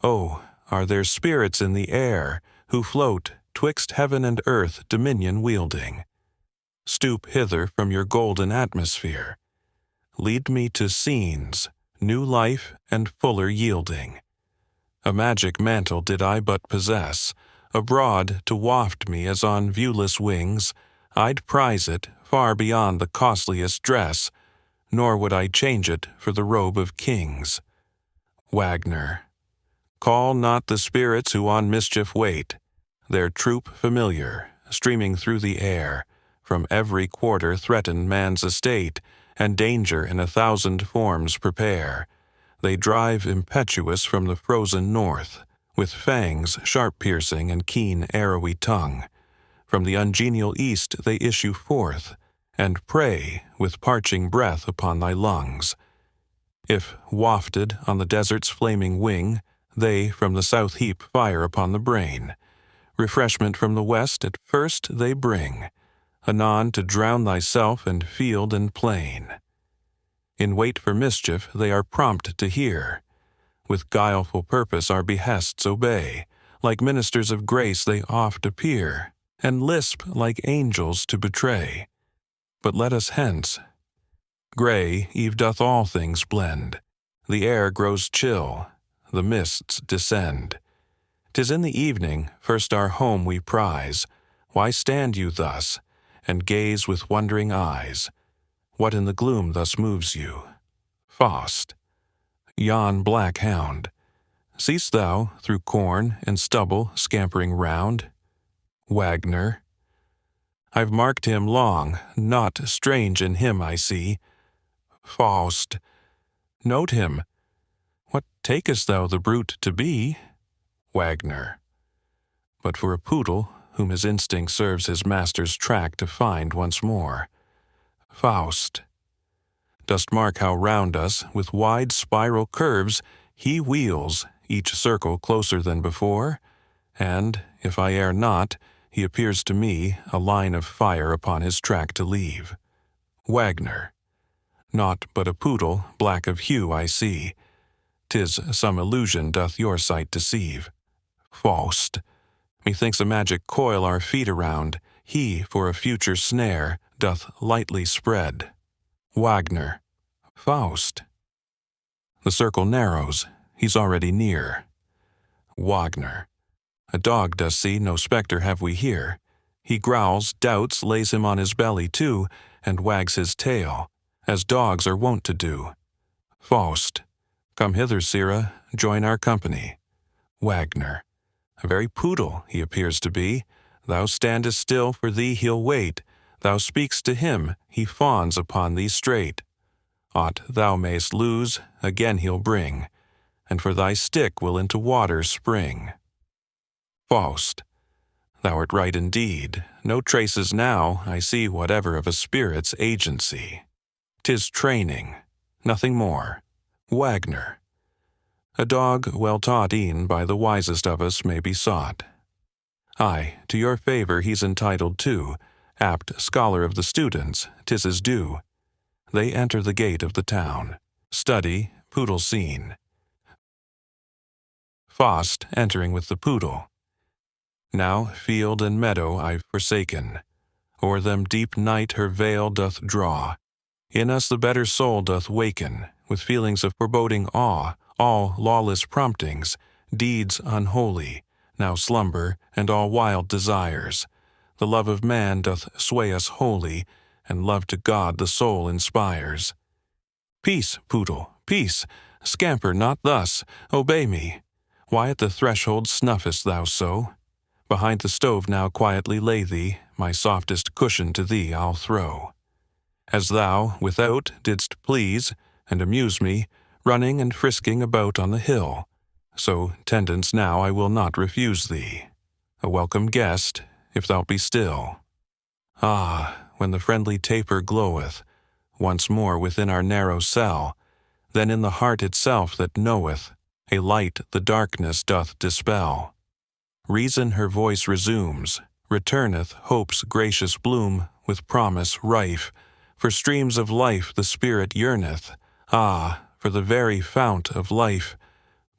Oh, are there spirits in the air, who float, twixt heaven and earth dominion wielding? Stoop hither from your golden atmosphere. Lead me to scenes, new life and fuller yielding. A magic mantle did I but possess, abroad to waft me as on viewless wings, I'd prize it far beyond the costliest dress, nor would I change it for the robe of kings. Wagner. Call not the spirits who on mischief wait, their troop familiar, streaming through the air, from every quarter threaten man's estate, and danger in 1,000 forms prepare. They drive impetuous from the frozen north, with fangs sharp-piercing and keen arrowy tongue. From the ungenial east they issue forth, and prey with parching breath upon thy lungs. If wafted on the desert's flaming wing, they from the south heap fire upon the brain. Refreshment from the west at first they bring, anon to drown thyself and field and plain. In wait for mischief they are prompt to hear. With guileful purpose our behests obey. Like ministers of grace they oft appear, and lisp like angels to betray. But let us hence. Gray eve doth all things blend. The air grows chill, the mists descend. 'Tis in the evening, first our home we prize. Why stand you thus, and gaze with wondering eyes? What in the gloom thus moves you? Faust. Yon black hound. Seest thou, through corn and stubble scampering round? Wagner. I've marked him long, naught strange in him I see. Faust. Note him. What takest thou the brute to be? Wagner. But for a poodle, whom his instinct serves his master's track to find once more. Faust. Dost mark how round us, with wide spiral curves, he wheels, each circle closer than before? And, if I err not, he appears to me a line of fire upon his track to leave. Wagner. Naught but a poodle, black of hue, I see. 'Tis some illusion doth your sight deceive. Faust. Methinks a magic coil our feet around, he, for a future snare, doth lightly spread. Wagner. Faust. The circle narrows, he's already near. Wagner. A dog does see, no spectre have we here. He growls, doubts, lays him on his belly too, and wags his tail, as dogs are wont to do. Faust. Come hither, Sirrah, join our company. Wagner. A very poodle he appears to be. Thou standest still, for thee he'll wait. Thou speak'st to him, he fawns upon thee straight. Aught thou mayst lose, again he'll bring, and for thy stick will into water spring. Faust. Thou art right indeed. No traces now I see whatever of a spirit's agency. 'Tis training, nothing more. Wagner. A dog well taught e'en by the wisest of us may be sought. Aye, to your favor he's entitled too. Apt scholar of the students, 'tis his due. They enter the gate of the town. Study, poodle seen. Faust entering with the poodle. Now field and meadow I've forsaken. O'er them deep night her veil doth draw. In us the better soul doth waken, with feelings of foreboding awe, all lawless promptings, deeds unholy, now slumber and all wild desires. The love of man doth sway us wholly, and love to God the soul inspires. Peace, poodle, peace! Scamper not thus, obey me. Why at the threshold snuffest thou so? Behind the stove now quietly lay thee, my softest cushion to thee I'll throw. As thou, without, didst please and amuse me, running and frisking about on the hill, so tendance now I will not refuse thee. A welcome guest, if thou be still. Ah, when the friendly taper gloweth, once more within our narrow cell, then in the heart itself that knoweth, a light the darkness doth dispel. Reason her voice resumes, returneth hope's gracious bloom with promise rife. For streams of life the spirit yearneth, ah, for the very fount of life.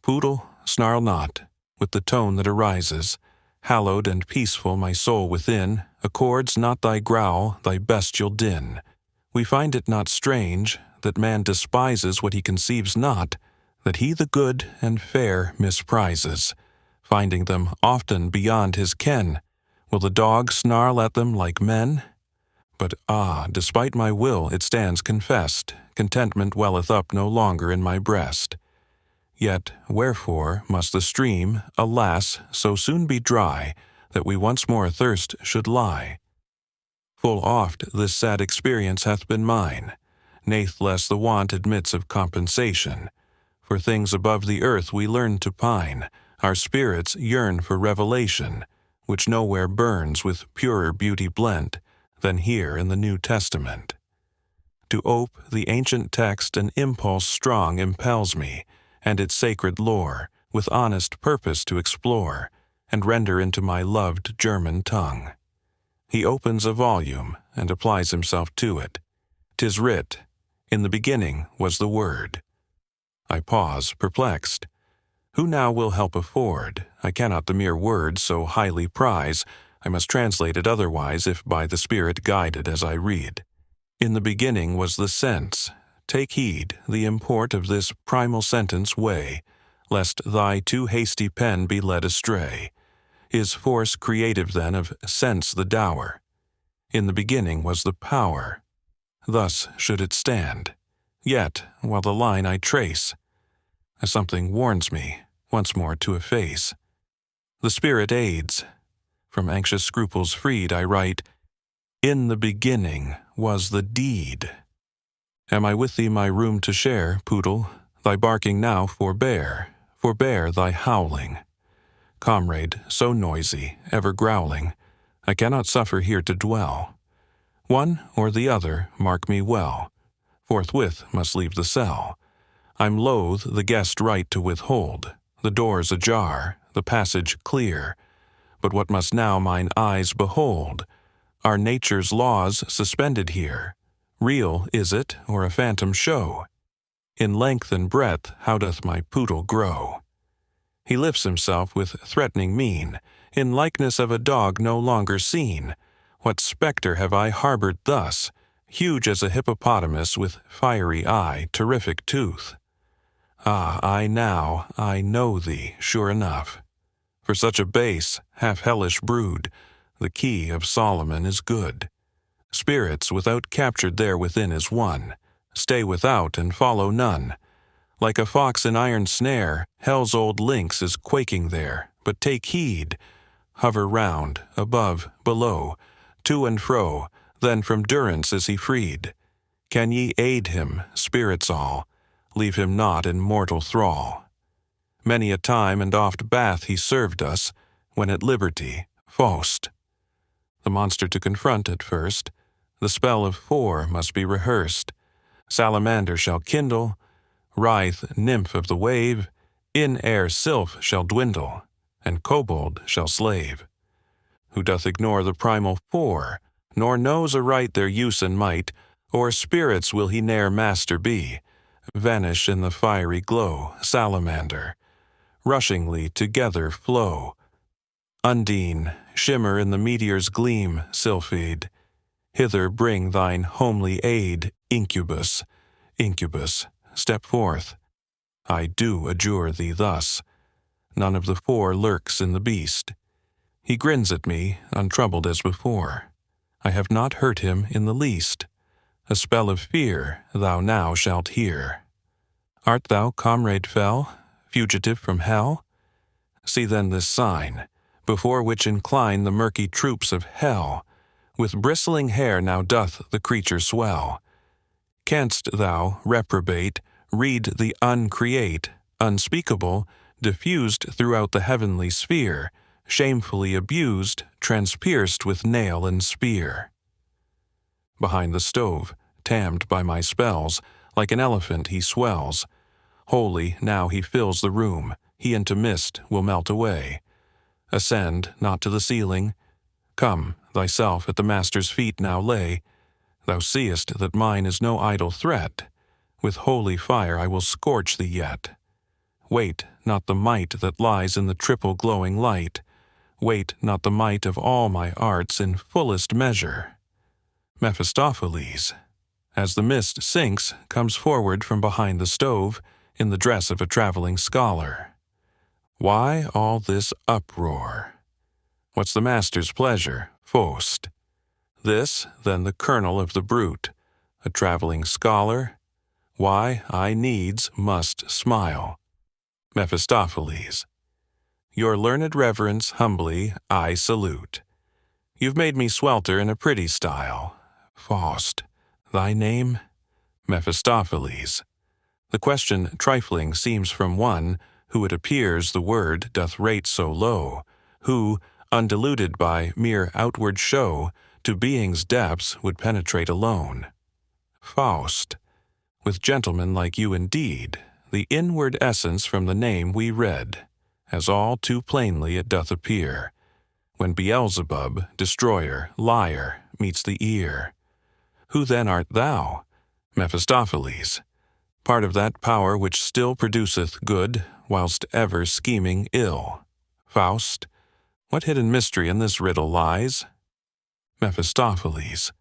Poodle, snarl not, with the tone that arises. Hallowed and peaceful my soul within accords not thy growl, thy bestial din. We find it not strange that man despises what he conceives not, that he the good and fair misprizes, finding them often beyond his ken. Will the dog snarl at them like men? But despite my will it stands confessed, contentment welleth up no longer in my breast. Yet wherefore must the stream, alas, so soon be dry, that we once more athirst should lie? Full oft this sad experience hath been mine, nathless the want admits of compensation. For things above the earth we learn to pine, our spirits yearn for revelation, which nowhere burns with purer beauty blent than here in the New Testament. To ope the ancient text an impulse strong impels me, and its sacred lore, with honest purpose to explore, and render into my loved German tongue. He opens a volume, and applies himself to it. 'Tis writ, in the beginning was the Word. I pause, perplexed. Who now will help afford? I cannot the mere word so highly prize. I must translate it otherwise, if by the Spirit guided as I read. In the beginning was the sense. Take heed, the import of this primal sentence weigh, lest thy too hasty pen be led astray. Is force creative then of sense the dower? In the beginning was the power. Thus should it stand. Yet, while the line I trace, something warns me, once more to efface. The Spirit aids. From anxious scruples freed I write, in the beginning was the deed. Am I with thee my room to share, poodle? Thy barking now forbear, forbear thy howling. Comrade, so noisy, ever growling, I cannot suffer here to dwell. One or the other, mark me well, forthwith must leave the cell. I'm loath the guest right to withhold, the doors ajar, the passage clear. But what must now mine eyes behold? Are nature's laws suspended here? Real is it, or a phantom show? In length and breadth how doth my poodle grow? He lifts himself with threatening mien, in likeness of a dog no longer seen. What spectre have I harbored thus, huge as a hippopotamus with fiery eye, terrific tooth? I know thee, sure enough. For such a base, half-hellish brood, the key of Solomon is good. Spirits without captured there within is one. Stay without and follow none. Like a fox in iron snare, hell's old lynx is quaking there. But take heed. Hover round, above, below, to and fro, then from durance is he freed. Can ye aid him, spirits all? Leave him not in mortal thrall. Many a time and oft bath he served us. when at liberty, Faust. The monster to confront at first, the spell of 4 must be rehearsed. Salamander shall kindle, writhe nymph of the wave, in air sylph shall dwindle, and kobold shall slave. Who doth ignore the primal 4, nor knows aright their use and might, or spirits will he ne'er master be, vanish in the fiery glow, salamander, rushingly together flow. Undine, shimmer in the meteor's gleam, sylphide, hither bring thine homely aid, incubus, incubus, step forth. I do adjure thee thus. None of the 4 lurks in the beast. He grins at me, untroubled as before. I have not hurt him in the least. A spell of fear thou now shalt hear. Art thou comrade fell, fugitive from hell? See then this sign, before which incline the murky troops of hell. With bristling hair now doth the creature swell. Canst thou, reprobate, read the uncreate, unspeakable, diffused throughout the heavenly sphere, shamefully abused, transpierced with nail and spear? Behind the stove, tamed by my spells, like an elephant he swells. Wholly now he fills the room, he into mist will melt away. Ascend not to the ceiling. Come, thyself at the master's feet now lay. Thou seest that mine is no idle threat. With holy fire I will scorch thee yet. Wait not the might that lies in the triple glowing light. Wait not the might of all my arts in fullest measure. Mephistopheles, as the mist sinks, comes forward from behind the stove in the dress of a traveling scholar. Why all this uproar? What's the master's pleasure, Faust? This, then, the kernel of the brute, a traveling scholar? Why, I needs must smile. Mephistopheles, your learned reverence humbly I salute. You've made me swelter in a pretty style. Faust, thy name? Mephistopheles. The question trifling seems from one who it appears the word doth rate so low, who, undiluted by mere outward show, to being's depths would penetrate alone. Faust, with gentlemen like you indeed, the inward essence from the name we read, as all too plainly it doth appear, when Beelzebub, destroyer, liar, meets the ear. Who then art thou? Mephistopheles, part of that power which still produceth good, whilst ever scheming ill. Faust, what hidden mystery in this riddle lies? Mephistopheles,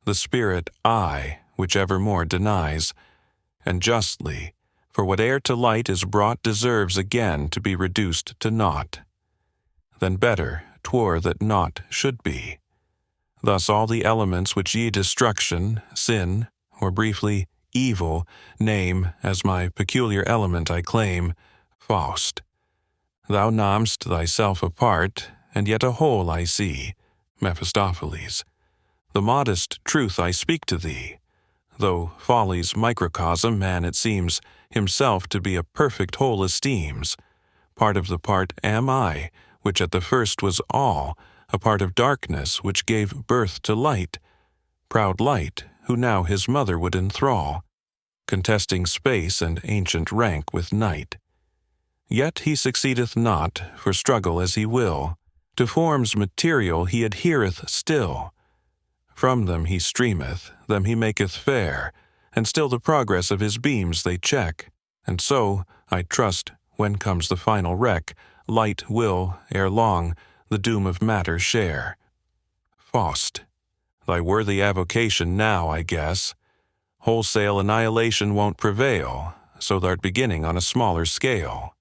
the spirit I, which evermore denies, and justly, for whate'er to light is brought deserves again to be reduced to naught. Then better 'twere that naught should be. Thus all the elements which ye destruction, sin, or briefly evil, name as my peculiar element I claim, Faust. Thou nam'st thyself apart, and yet a whole I see, Mephistopheles. The modest truth I speak to thee, though folly's microcosm man it seems himself to be a perfect whole esteems. Part of the part am I, which at the first was all, a part of darkness which gave birth to light, proud light, who now his mother would enthrall, contesting space and ancient rank with night. Yet he succeedeth not, for struggle as he will, to forms material he adhereth still. From them he streameth, them he maketh fair, and still the progress of his beams they check, and so, I trust, when comes the final wreck, light will, ere long, the doom of matter share. Faust, thy worthy avocation now, I guess. Wholesale annihilation won't prevail, so thou'rt beginning on a smaller scale.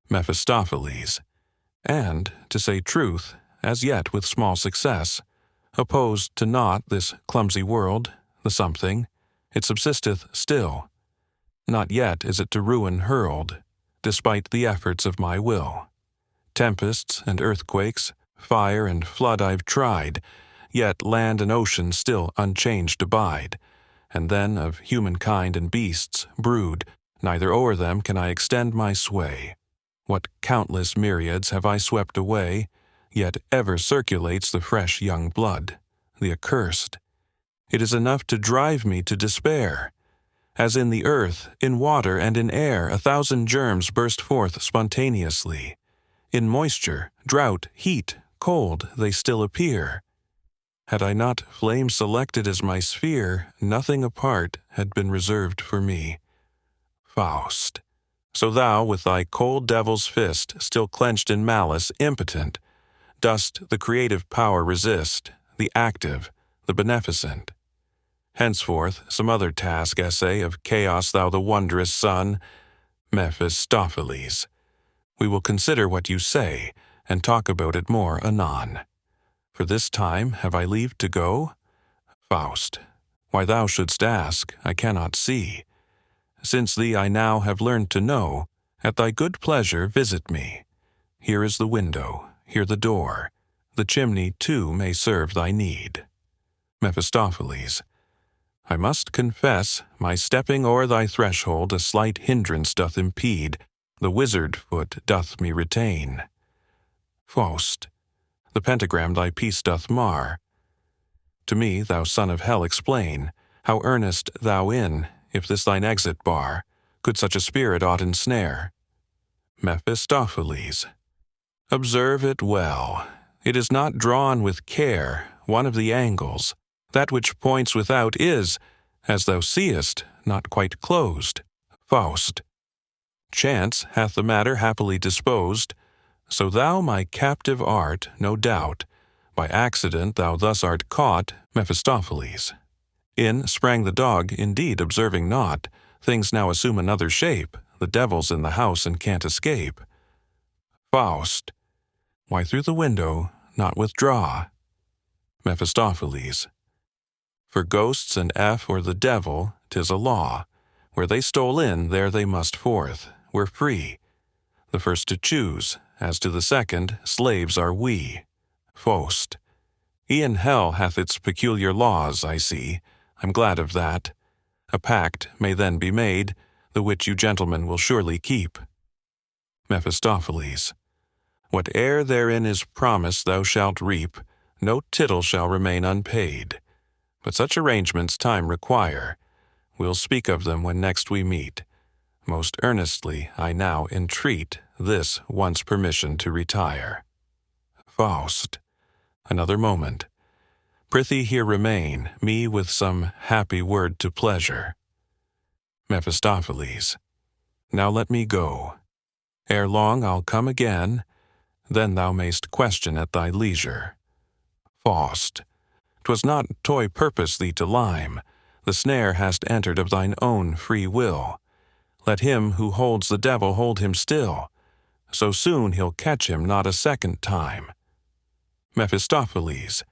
Mephistopheles, and, to say truth, as yet with small success, opposed to naught this clumsy world, the something, it subsisteth still. Not yet is it to ruin hurled, despite the efforts of my will. Tempests and earthquakes, fire and flood I've tried, yet land and ocean still unchanged abide, and then of humankind and beasts, brood, neither o'er them can I extend my sway. What countless myriads have I swept away, yet ever circulates the fresh young blood, the accursed. It is enough to drive me to despair. As in the earth, in water, and in air, 1,000 germs burst forth spontaneously. In moisture, drought, heat, cold, they still appear. Had I not flame selected as my sphere, nothing apart had been reserved for me. Faust. So thou, with thy cold devil's fist, still clenched in malice, impotent, dost the creative power resist, the active, the beneficent. Henceforth, some other task essay of chaos, thou the wondrous son, Mephistopheles. We will consider what you say, and talk about it more anon. For this time have I leave to go? Faust. Why thou shouldst ask, I cannot see. Since thee I now have learned to know, at thy good pleasure visit me. Here is the window, here the door. The chimney, too, may serve thy need. Mephistopheles. I must confess, my stepping o'er thy threshold a slight hindrance doth impede, the wizard foot doth me retain. Faust. The pentagram thy peace doth mar. To me, thou son of hell, explain, how earnest thou in, if this thine exit bar, could such a spirit aught ensnare? Mephistopheles. Observe it well. It is not drawn with care, one of the angles. That which points without is, as thou seest, not quite closed. Faust. Chance hath the matter happily disposed. So thou, my captive art, no doubt, by accident thou thus art caught, Mephistopheles. In sprang the dog, indeed observing naught. Things now assume another shape. The devil's in the house and can't escape. Faust. Why through the window not withdraw? Mephistopheles. For ghosts and or the devil, 'tis a law. Where they stole in, there they must forth. We're free. The first to choose, as to the second, slaves are we. Faust. E'en hell hath its peculiar laws, I see. I'm glad of that. A pact may then be made, the which you gentlemen will surely keep. Mephistopheles. Whate'er therein is promised thou shalt reap, no tittle shall remain unpaid. But such arrangements time require. We'll speak of them when next we meet. Most earnestly I now entreat this once permission to retire. Faust. Another moment. Prithee here remain, me with some happy word to pleasure. Mephistopheles. Now let me go. Ere long I'll come again, then thou mayst question at thy leisure. Faust. 'Twas not toy purpose thee to lime. The snare hast entered of thine own free will. Let him who holds the devil hold him still. So soon he'll catch him not a second time. Mephistopheles.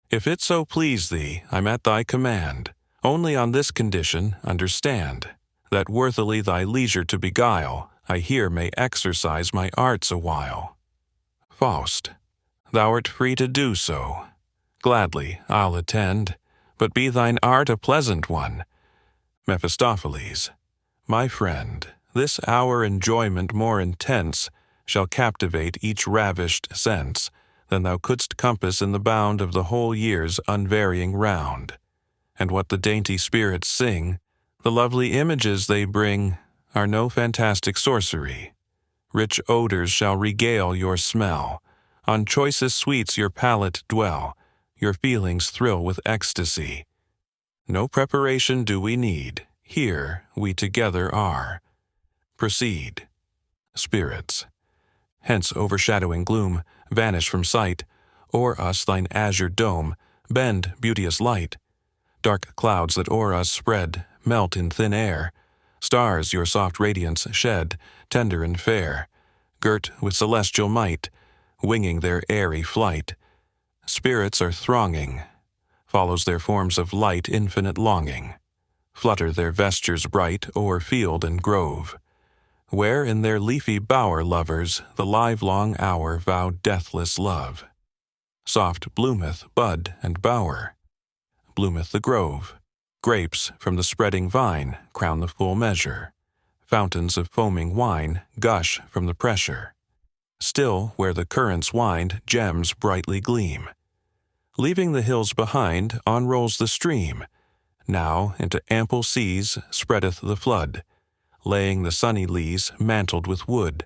If it so please thee, I'm at thy command. Only on this condition, understand, that worthily thy leisure to beguile, I here may exercise my arts awhile. Faust. Thou'rt free to do so. Gladly I'll attend, but be thine art a pleasant one. Mephistopheles. My friend, this hour enjoyment more intense shall captivate each ravished sense than thou couldst compass in the bound of the whole year's unvarying round. And what the dainty spirits sing, the lovely images they bring, are no fantastic sorcery. Rich odors shall regale your smell, on choicest sweets your palate dwell, your feelings thrill with ecstasy. No preparation do we need, here we together are. Proceed. Spirits. Hence overshadowing gloom, vanish from sight. O'er us thine azure dome, bend beauteous light. Dark clouds that o'er us spread, melt in thin air. Stars your soft radiance shed, tender and fair, girt with celestial might, winging their airy flight. Spirits are thronging, follows their forms of light infinite longing. Flutter their vestures bright o'er field and grove, where in their leafy bower lovers the livelong hour vow deathless love. Soft bloometh bud and bower, bloometh the grove. Grapes from the spreading vine crown the full measure. fountains of foaming wine gush from the pressure. Still, where the currents wind, gems brightly gleam. Leaving the hills behind, on rolls the stream. Now into ample seas spreadeth the flood, laying the sunny leas mantled with wood.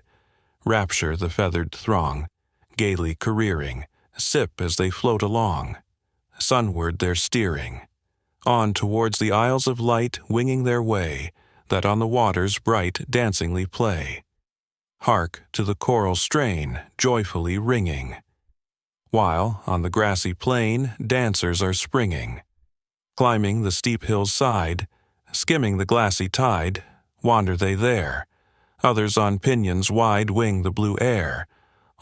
Rapture the feathered throng, gaily careering, sip as they float along. Sunward they're steering, on towards the isles of light winging their way, that on the waters bright dancingly play. Hark to the choral strain joyfully ringing, while on the grassy plain dancers are springing. Climbing the steep hill's side, skimming the glassy tide, wander they there. Others on pinions wide wing the blue air,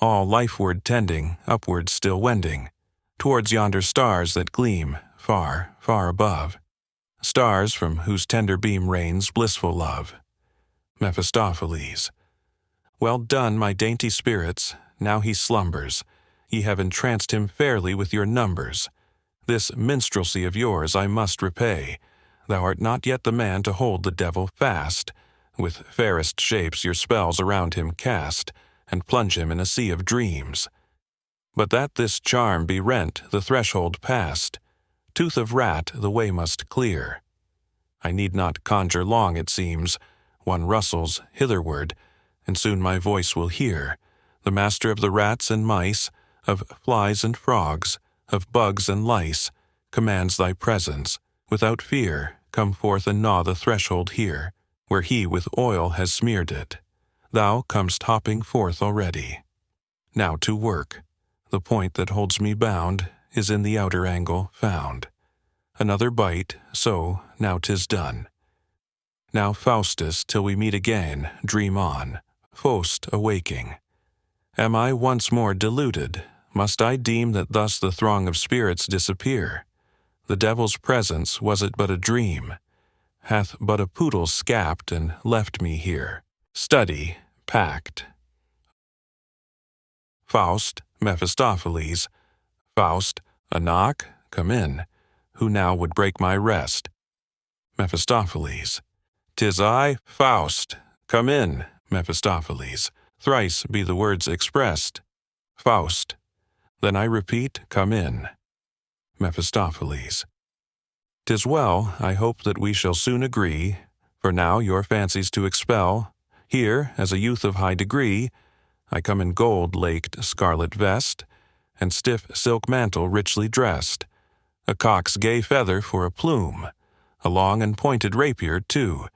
all lifeward tending, upward still wending, towards yonder stars that gleam far, far above. Stars from whose tender beam reigns blissful love. Mephistopheles. Well done, my dainty spirits, now he slumbers. Ye have entranced him fairly with your numbers. This minstrelsy of yours I must repay. Thou art not yet the man to hold the devil fast. With fairest shapes your spells around him cast, and plunge him in a sea of dreams. But that this charm be rent, the threshold past, tooth of rat the way must clear. I need not conjure long, it seems. One rustles hitherward, and soon my voice will hear. The master of the rats and mice, of flies and frogs, of bugs and lice, commands thy presence. Without fear, come forth and gnaw the threshold here, where he with oil has smeared it. Thou comest hopping forth already. Now to work. The point that holds me bound is in the outer angle found. Another bite, so now 'tis done. Now, Faustus, till we meet again, dream on, Faust awaking. Am I once more deluded? Must I deem that thus the throng of spirits disappear? The devil's presence, was it but a dream? Hath but a poodle scapt and left me here. Study, pact. Faust, Mephistopheles. Faust, a knock? Come in. Who now would break my rest? Mephistopheles. 'Tis I, Faust. Come in, Mephistopheles. Thrice be the words expressed. Faust. Then I repeat, come in. Mephistopheles. 'Tis well, I hope that we shall soon agree, for now your fancies to expel. Here, as a youth of high degree, I come in gold-laked scarlet vest, and stiff silk mantle richly dressed, a cock's gay feather for a plume, a long and pointed rapier too,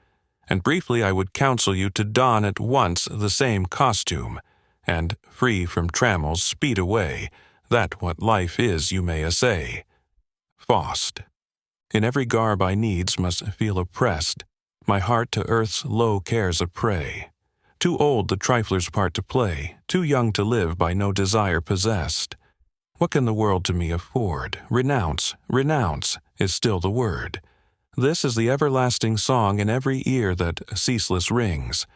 and briefly I would counsel you to don at once the same costume, and, free from trammels, speed away, that what life is you may essay. Faust. In every garb I needs must feel oppressed, my heart to earth's low cares a prey. Too old the trifler's part to play, too young to live by no desire possessed. What can the world to me afford? Renounce, renounce, is still the word. This is the everlasting song in every ear that ceaseless rings,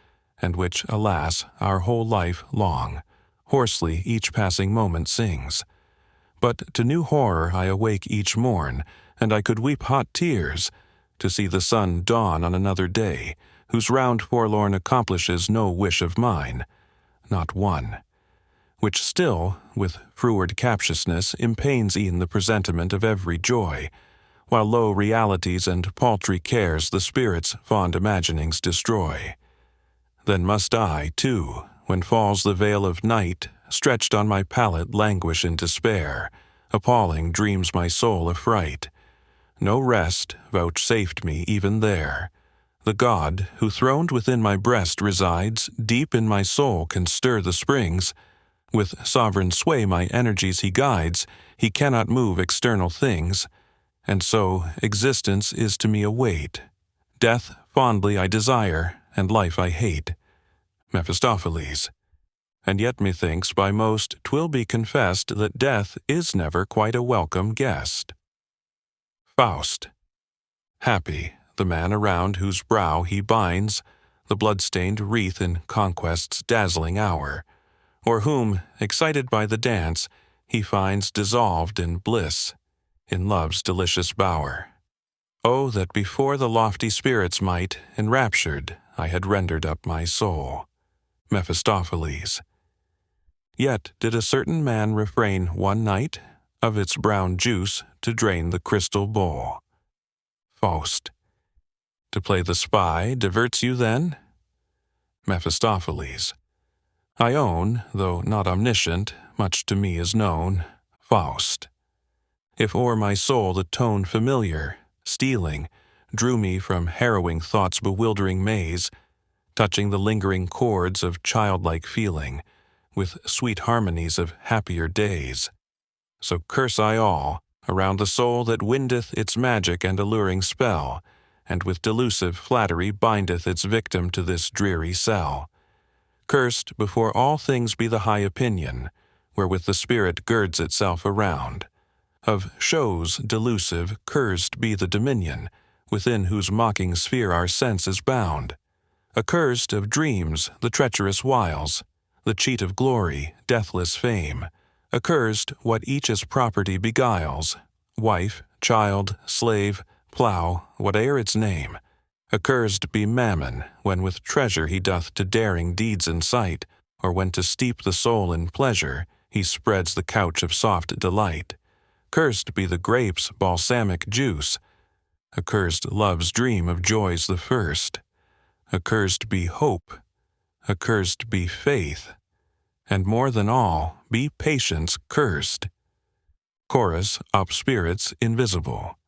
and which, alas, our whole life long, hoarsely each passing moment sings. But to new horror I awake each morn, and I could weep hot tears to see the sun dawn on another day, whose round forlorn accomplishes no wish of mine, not one, which still, with freward captiousness, impains e'en the presentiment of every joy, while low realities and paltry cares the spirit's fond imaginings destroy. Then must I, too, when falls the veil of night, stretched on my pallet languish in despair, appalling dreams my soul affright. No rest vouchsafed me even there. The God, who throned within my breast resides, deep in my soul can stir the springs. With sovereign sway my energies he guides, he cannot move external things. And so existence is to me a weight. Death fondly I desire, and life I hate. Mephistopheles. And yet methinks by most 'twill be confessed that death is never quite a welcome guest. Faust. Happy the man around whose brow he binds the blood-stained wreath in conquest's dazzling hour, or whom, excited by the dance, he finds dissolved in bliss, in love's delicious bower. Oh, that before the lofty spirit's might, enraptured, I had rendered up my soul. Mephistopheles. Yet did a certain man refrain one night of its brown juice to drain the crystal bowl. Faust. To play the spy diverts you then? Mephistopheles. I own, though not omniscient, much to me is known. Faust. If o'er my soul the tone familiar, stealing, drew me from harrowing thought's bewildering maze, touching the lingering chords of childlike feeling, with sweet harmonies of happier days. So curse I all, around the soul that windeth its magic and alluring spell, and with delusive flattery bindeth its victim to this dreary cell. Cursed before all things be the high opinion, wherewith the spirit girds itself around. Of shows delusive cursed be the dominion, within whose mocking sphere our sense is bound. Accursed of dreams the treacherous wiles, the cheat of glory, deathless fame. Accursed what each as property beguiles, wife, child, slave, plough, whate'er its name. Accursed be mammon, when with treasure he doth to daring deeds incite, or when to steep the soul in pleasure, he spreads the couch of soft delight. Cursed be the grape's balsamic juice. Accursed love's dream of joys the first. Accursed be hope. Accursed be faith. And more than all, be patience cursed. Chorus op spirits invisible.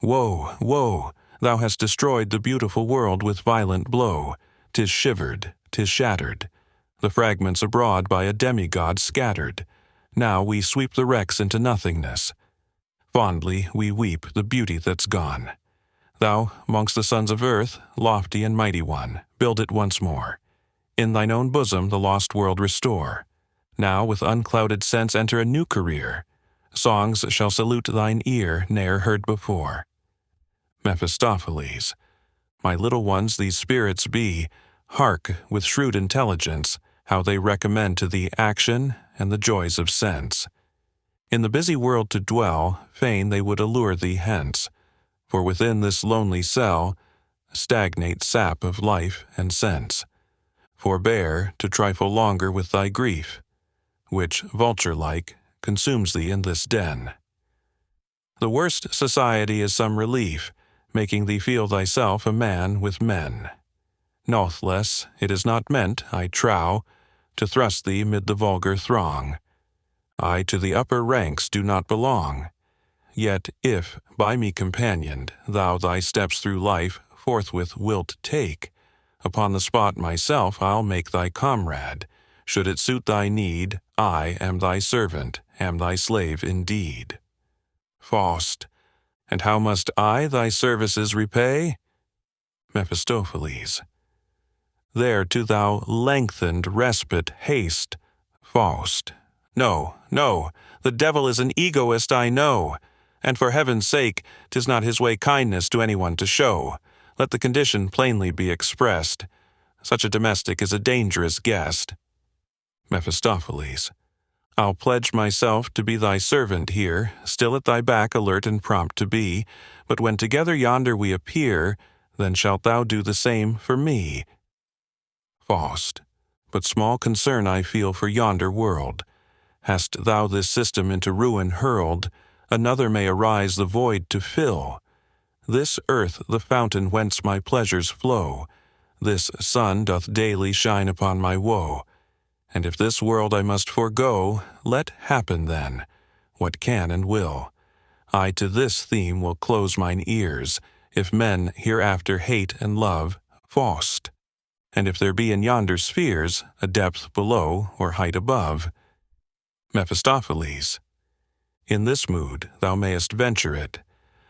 Woe, woe! Thou hast destroyed the beautiful world with violent blow. 'Tis shivered, 'tis shattered, the fragments abroad by a demigod scattered. Now we sweep the wrecks into nothingness. Fondly we weep the beauty that's gone. Thou, mongst the sons of earth, lofty and mighty one, build it once more. In thine own bosom the lost world restore. Now with unclouded sense enter a new career. Songs shall salute thine ear ne'er heard before. Mephistopheles. My little ones these spirits be, hark with shrewd intelligence, how they recommend to thee action and the joys of sense. In the busy world to dwell, fain they would allure thee hence, for within this lonely cell stagnate sap of life and sense. Forbear to trifle longer with thy grief, which, vulture-like, consumes thee in this den. The worst society is some relief, making thee feel thyself a man with men. Nathless, it is not meant, I trow, to thrust thee mid the vulgar throng. I to the upper ranks do not belong. Yet if, by me companioned, thou thy steps through life forthwith wilt take, upon the spot myself I'll make thy comrade. Should it suit thy need, I am thy servant, am thy slave indeed. Faust. And how must I thy services repay? Mephistopheles. There to thou lengthened respite haste. Faust. No, no, the devil is an egoist I know, and for heaven's sake, 'tis not his way kindness to anyone to show. Let the condition plainly be expressed. Such a domestic is a dangerous guest. Mephistopheles. I'll pledge myself to be thy servant here, still at thy back alert and prompt to be, but when together yonder we appear, then shalt thou do the same for me. Faust. But small concern I feel for yonder world. Hast thou this system into ruin hurled, another may arise the void to fill. This earth the fountain whence my pleasures flow, this sun doth daily shine upon my woe. And if this world I must forego, let happen then, what can and will. I to this theme will close mine ears, if men hereafter hate and love, Faust. And if there be in yonder spheres a depth below or height above. Mephistopheles. In this mood thou mayest venture it,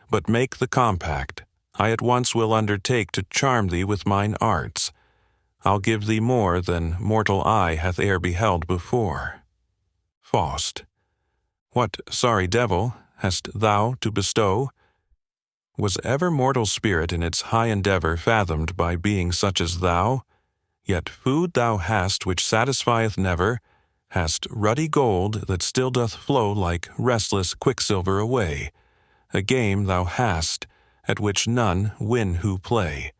but make the compact. I at once will undertake to charm thee with mine arts. I'll give thee more than mortal eye hath e'er beheld before. Faust. What, sorry devil, hast thou to bestow? Was ever mortal spirit in its high endeavor fathomed by being such as thou? Yet food thou hast which satisfieth never, hast ruddy gold that still doth flow like restless quicksilver away. A game thou hast, at which none win who play.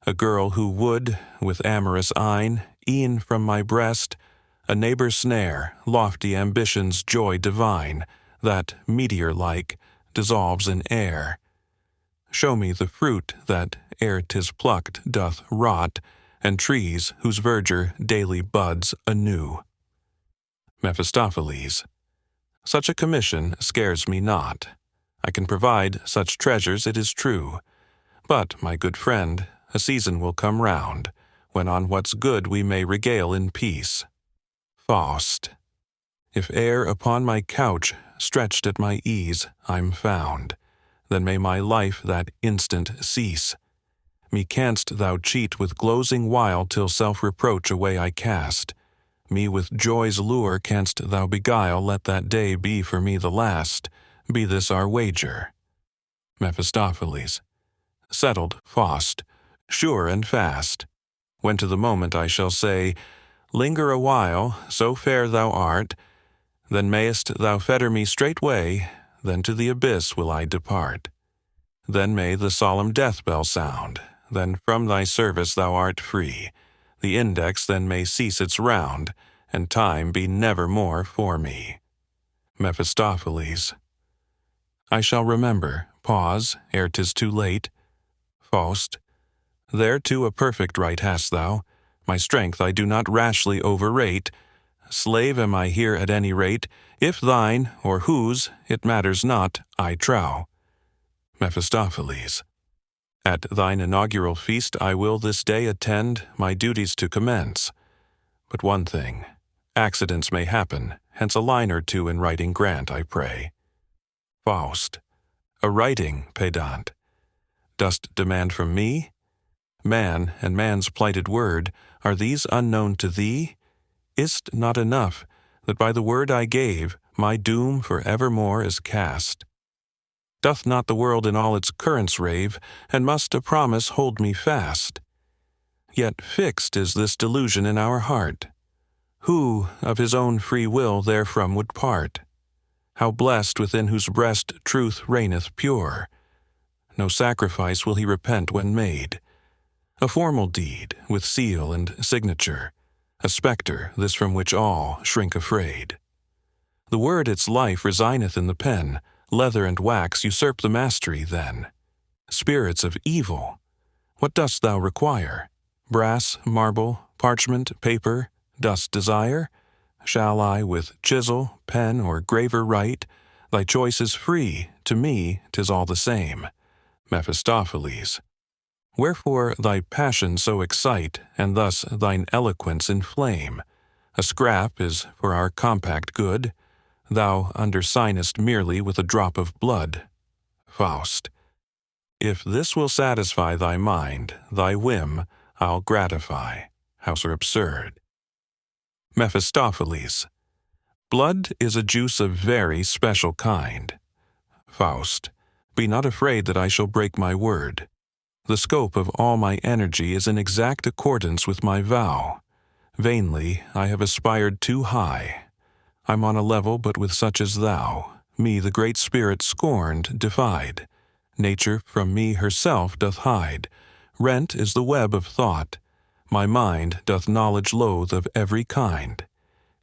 A girl who would, with amorous eyne, e'en from my breast, a neighbour snare, lofty ambition's joy divine, that, meteor-like, dissolves in air. Show me the fruit that, ere 'tis plucked, doth rot, and trees whose verdure daily buds anew. Mephistopheles. Such a commission scares me not. I can provide such treasures, it is true. But, my good friend, a season will come round, when on what's good we may regale in peace. Faust. If e'er upon my couch, stretched at my ease, I'm found, then may my life that instant cease. Me canst thou cheat with glozing wile till self-reproach away I cast. Me with joy's lure canst thou beguile, let that day be for me the last. Be this our wager. Mephistopheles. Settled, Faust, sure and fast. When to the moment I shall say, linger a while, so fair thou art, then mayest thou fetter me straightway, then to the abyss will I depart. Then may the solemn death bell sound, then from thy service thou art free. The index then may cease its round, and time be never more for me. Mephistopheles. I shall remember, pause, ere 'tis too late. Faust. There too a perfect right hast thou. My strength I do not rashly overrate. Slave am I here at any rate. If thine, or whose, it matters not, I trow. Mephistopheles. At thine inaugural feast I will this day attend, my duties to commence. But one thing, accidents may happen, hence a line or two in writing grant, I pray. Faust. A writing, pedant. Dost demand from me? Man and man's plighted word, are these unknown to thee? Is't not enough that by the word I gave, my doom for evermore is cast? Doth not the world in all its currents rave, and must a promise hold me fast? Yet fixed is this delusion in our heart. Who of his own free will therefrom would part? How blessed within whose breast truth reigneth pure! No sacrifice will he repent when made. A formal deed, with seal and signature, a spectre, this from which all shrink afraid. The word its life resigneth in the pen, leather and wax usurp the mastery then. Spirits of evil, what dost thou require? Brass, marble, parchment, paper, dost desire? Shall I with chisel, pen, or graver write? Thy choice is free, to me 'tis all the same. Mephistopheles. Wherefore thy passion so excite, and thus thine eloquence inflame? A scrap is for our compact good. Thou undersignest merely with a drop of blood. Faust. If this will satisfy thy mind, thy whim, I'll gratify. Howsoever absurd. Mephistopheles. Blood is a juice of very special kind. Faust. Be not afraid that I shall break my word. The scope of all my energy is in exact accordance with my vow. Vainly I have aspired too high. I'm on a level but with such as thou. Me the Great Spirit scorned, defied. Nature from me herself doth hide. Rent is the web of thought. My mind doth knowledge loathe of every kind.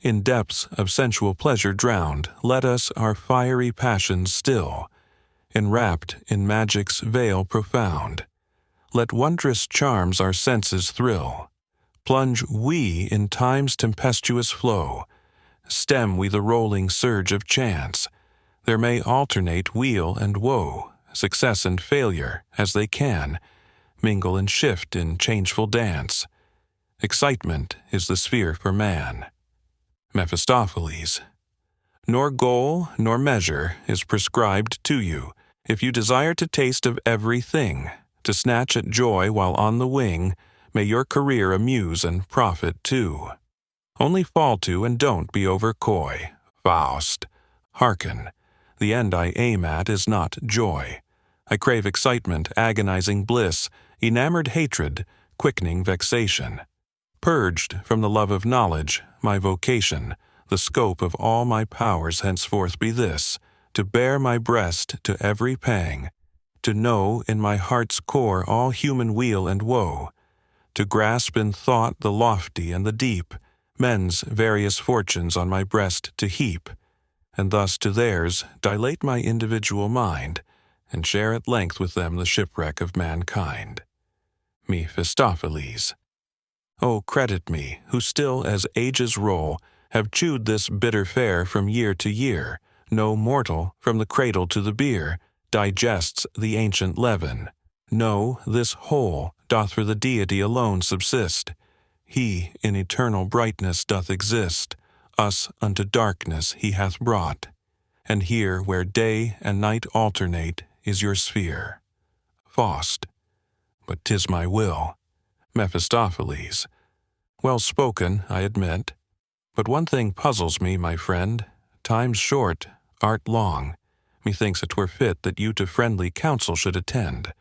In depths of sensual pleasure drowned, let us our fiery passions still. Enwrapped in magic's veil profound, let wondrous charms our senses thrill. Plunge we in time's tempestuous flow. Stem we the rolling surge of chance. There may alternate weal and woe, success and failure, as they can, mingle and shift in changeful dance. Excitement is the sphere for man. Mephistopheles. Nor goal nor measure is prescribed to you, if you desire to taste of everything. To snatch at joy while on the wing, may your career amuse and profit too. Only fall to and don't be over coy. Faust. Hearken, the end I aim at is not joy. I crave excitement, agonizing bliss, enamored hatred, quickening vexation. Purged from the love of knowledge, my vocation, the scope of all my powers henceforth be this, to bear my breast to every pang, to know in my heart's core all human weal and woe, to grasp in thought the lofty and the deep, men's various fortunes on my breast to heap, and thus to theirs dilate my individual mind, and share at length with them the shipwreck of mankind. Mephistopheles. Oh, credit me, who still, as ages roll, have chewed this bitter fare from year to year. No mortal, from the cradle to the bier, digests the ancient leaven. No, this whole doth for the deity alone subsist. He in eternal brightness doth exist. Us unto darkness he hath brought. And here, where day and night alternate, is your sphere. Faust. But 'tis my will. Mephistopheles. Well spoken, I admit. But one thing puzzles me, my friend. Time's short, art long. Methinks it were fit that you to friendly counsel should attend.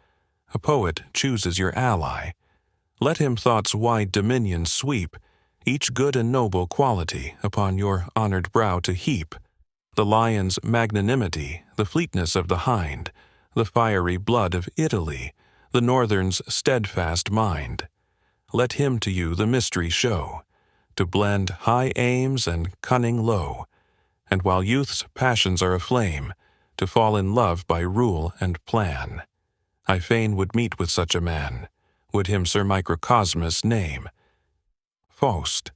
A poet chooses your ally. Let him thought's wide dominion sweep, each good and noble quality upon your honored brow to heap. The lion's magnanimity, the fleetness of the hind, the fiery blood of Italy, the northern's steadfast mind. Let him to you the mystery show, to blend high aims and cunning low, and while youth's passions are aflame, to fall in love by rule and plan. I fain would meet with such a man, would him Sir Microcosmus name. Faust.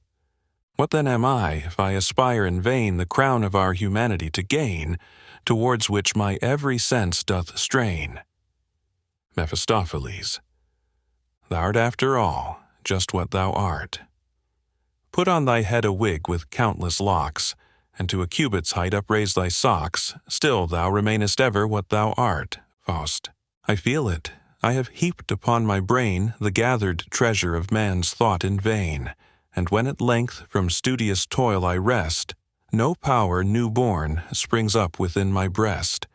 What then am I, if I aspire in vain the crown of our humanity to gain, towards which my every sense doth strain? Mephistopheles. Thou'rt after all just what thou art. Put on thy head a wig with countless locks, and to a cubit's height upraise thy socks, still thou remainest ever what thou art, Faust. I feel it. I have heaped upon my brain the gathered treasure of man's thought in vain, and when at length from studious toil I rest, no power new-born springs up within my breast.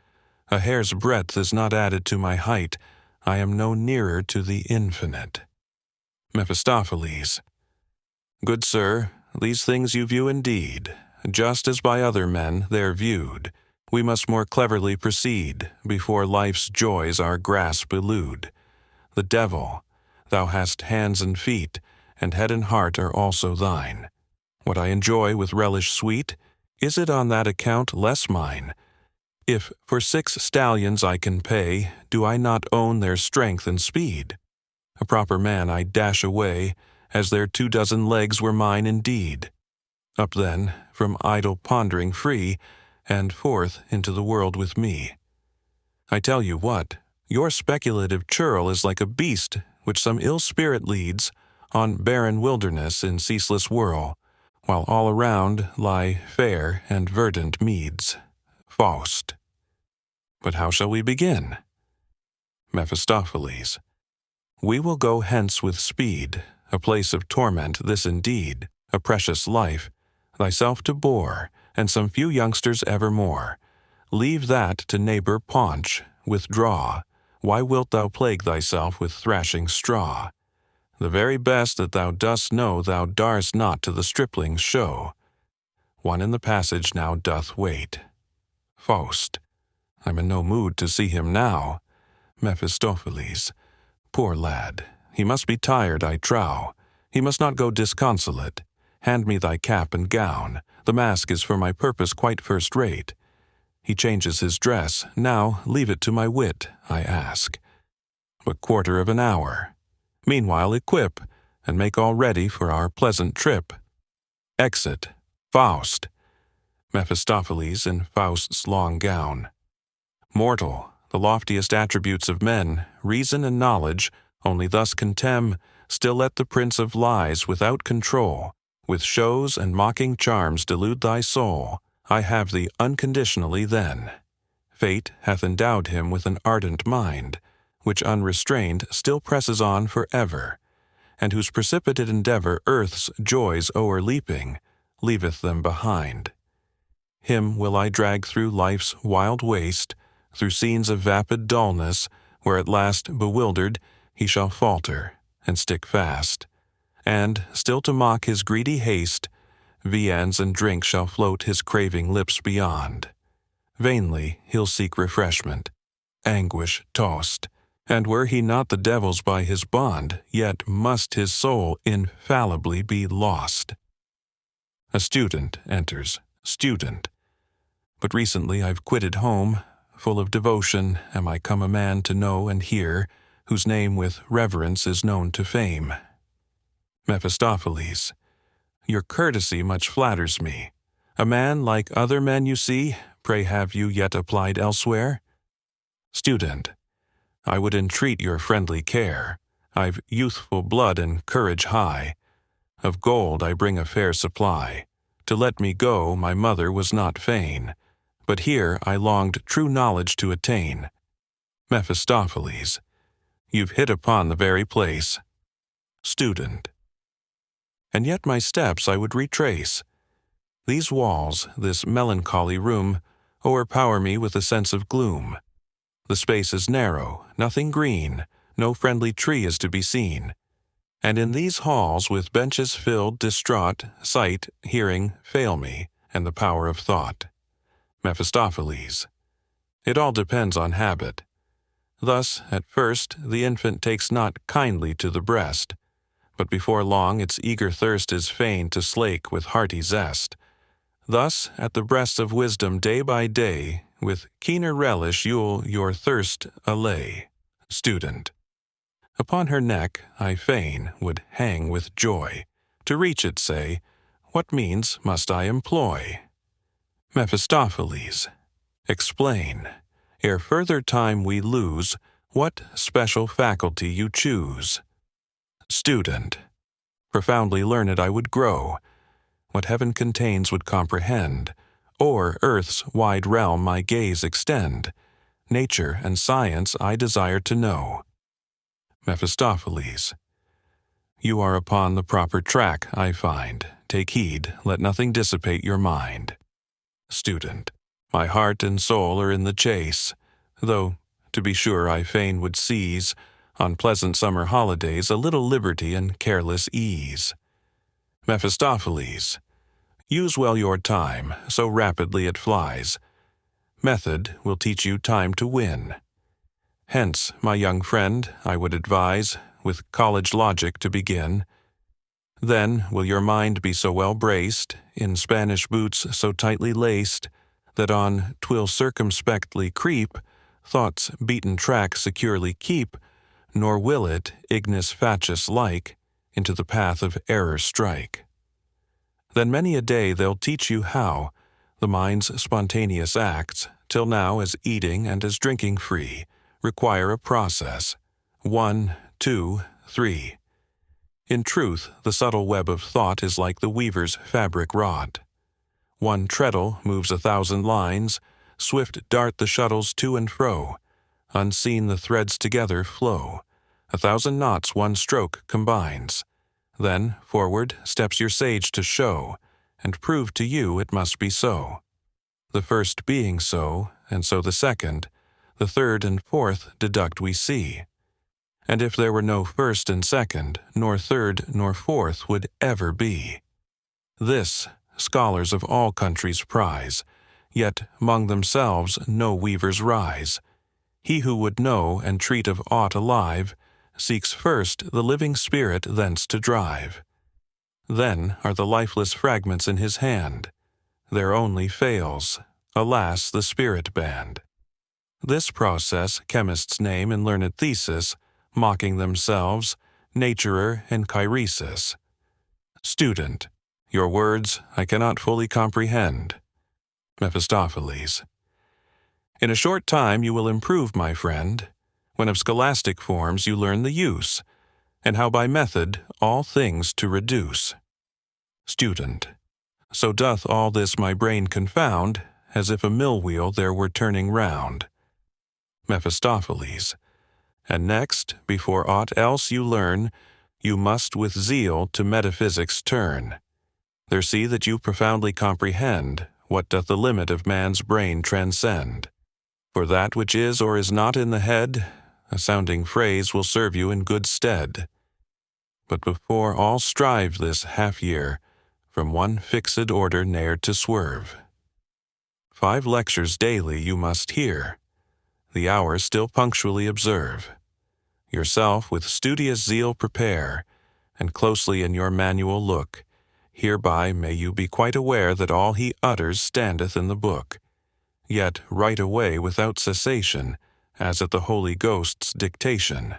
A hair's breadth is not added to my height. I am no nearer to the infinite. Mephistopheles. Good sir, these things you view indeed, just as by other men they're viewed. We must more cleverly proceed, before life's joys our grasp elude. The devil, thou hast hands and feet, and head and heart are also thine. What I enjoy with relish sweet, is it on that account less mine? If for 6 stallions I can pay, do I not own their strength and speed? A proper man I'd dash away, as their 24 legs were mine indeed. Up then, from idle pondering free, and forth into the world with me. I tell you what, your speculative churl is like a beast which some ill spirit leads on barren wilderness in ceaseless whirl, while all around lie fair and verdant meads. Faust. But how shall we begin? Mephistopheles. We will go hence with speed, a place of torment this indeed, a precious life, thyself to bore, and some few youngsters evermore. Leave that to neighbor Paunch, withdraw. Why wilt thou plague thyself with thrashing straw? The very best that thou dost know thou darst not to the striplings show. One in the passage now doth wait. Faust. I'm in no mood to see him now. Mephistopheles. Poor lad, he must be tired, I trow. He must not go disconsolate. Hand me thy cap and gown. The mask is for my purpose quite first rate. He changes his dress. Now leave it to my wit, I ask. But 1/4 of an hour. Meanwhile equip, and make all ready for our pleasant trip. Exit. Faust. Mephistopheles in Faust's long gown. Mortal, the loftiest attributes of men, reason and knowledge, only thus contemn, still let the prince of lies without control, with shows and mocking charms delude thy soul. I have thee unconditionally then. Fate hath endowed him with an ardent mind, which unrestrained still presses on forever, and whose precipitate endeavor earth's joys o'erleaping, leaveth them behind. Him will I drag through life's wild waste, through scenes of vapid dullness, where at last, bewildered, he shall falter and stick fast. And, still to mock his greedy haste, viands and drink shall float his craving lips beyond. Vainly he'll seek refreshment. anguish tossed. And were he not the devil's by his bond, yet must his soul infallibly be lost. A student enters. Student. But recently I've quitted home. Full of devotion am I come a man to know and hear, whose name with reverence is known to fame. Mephistopheles. Your courtesy much flatters me. A man like other men you see, pray have you yet applied elsewhere? Student. I would entreat your friendly care. I've youthful blood and courage high. Of gold I bring a fair supply. To let me go my mother was not fain, but here I longed true knowledge to attain. Mephistopheles. You've hit upon the very place. Student. And yet my steps I would retrace. These walls, this melancholy room, o'erpower me with a sense of gloom. The space is narrow, nothing green, no friendly tree is to be seen. And in these halls with benches filled, distraught, sight, hearing fail me, and the power of thought. Mephistopheles. It all depends on habit. Thus, at first, the infant takes not kindly to the breast, but before long its eager thirst is fain to slake with hearty zest. Thus, at the breast of wisdom day by day, with keener relish you'll your thirst allay. Student. Upon her neck I fain would hang with joy. To reach it, say, what means must I employ? Mephistopheles. Explain, ere further time we lose, what special faculty you choose. Student. Profoundly learned I would grow. What heaven contains would comprehend. O'er earth's wide realm my gaze extend. Nature and science I desire to know. Mephistopheles. You are upon the proper track, I find. Take heed, let nothing dissipate your mind. Student. My heart and soul are in the chase, though, to be sure, I fain would seize, on pleasant summer holidays, a little liberty and careless ease. Mephistopheles. Use well your time, so rapidly it flies. Method will teach you time to win. Hence, my young friend, I would advise, with college logic to begin. Then will your mind be so well braced, in Spanish boots so tightly laced, that on 'twill circumspectly creep, thought's beaten track securely keep, nor will it, ignis fatuus like, into the path of error strike. Then many a day they'll teach you how the mind's spontaneous acts, till now as eating and as drinking free, require a process. 1, 2, 3. In truth, the subtle web of thought is like the weaver's fabric wrought. One treadle moves 1,000 lines, swift dart the shuttles to and fro, unseen the threads together flow, 1,000 knots one stroke combines. Then, forward, steps your sage to show, and prove to you it must be so. The first being so, and so the second, the third and fourth deduct we see. And if there were no first and second, nor third nor fourth would ever be. This scholars of all countries prize, yet 'mong themselves no weavers rise. He who would know and treat of aught alive, seeks first the living spirit thence to drive. Then are the lifeless fragments in his hand. There only fails, alas, the spirit band. This process chemists name in learned thesis, mocking themselves, naturer and chiresis. Student. Your words I cannot fully comprehend. Mephistopheles. In a short time you will improve, my friend, when of scholastic forms you learn the use, and how by method all things to reduce. Student. So doth all this my brain confound, as if a mill-wheel there were turning round. Mephistopheles. And next, before aught else you learn, you must with zeal to metaphysics turn. There see that you profoundly comprehend what doth the limit of man's brain transcend. For that which is or is not in the head, a sounding phrase will serve you in good stead. But before all strive this half year, from one fixed order ne'er to swerve. 5 lectures daily you must hear. the hour still punctually observe. Yourself with studious zeal prepare, and closely in your manual look. Hereby may you be quite aware that all he utters standeth in the book. Yet write away without cessation, as at the Holy Ghost's dictation.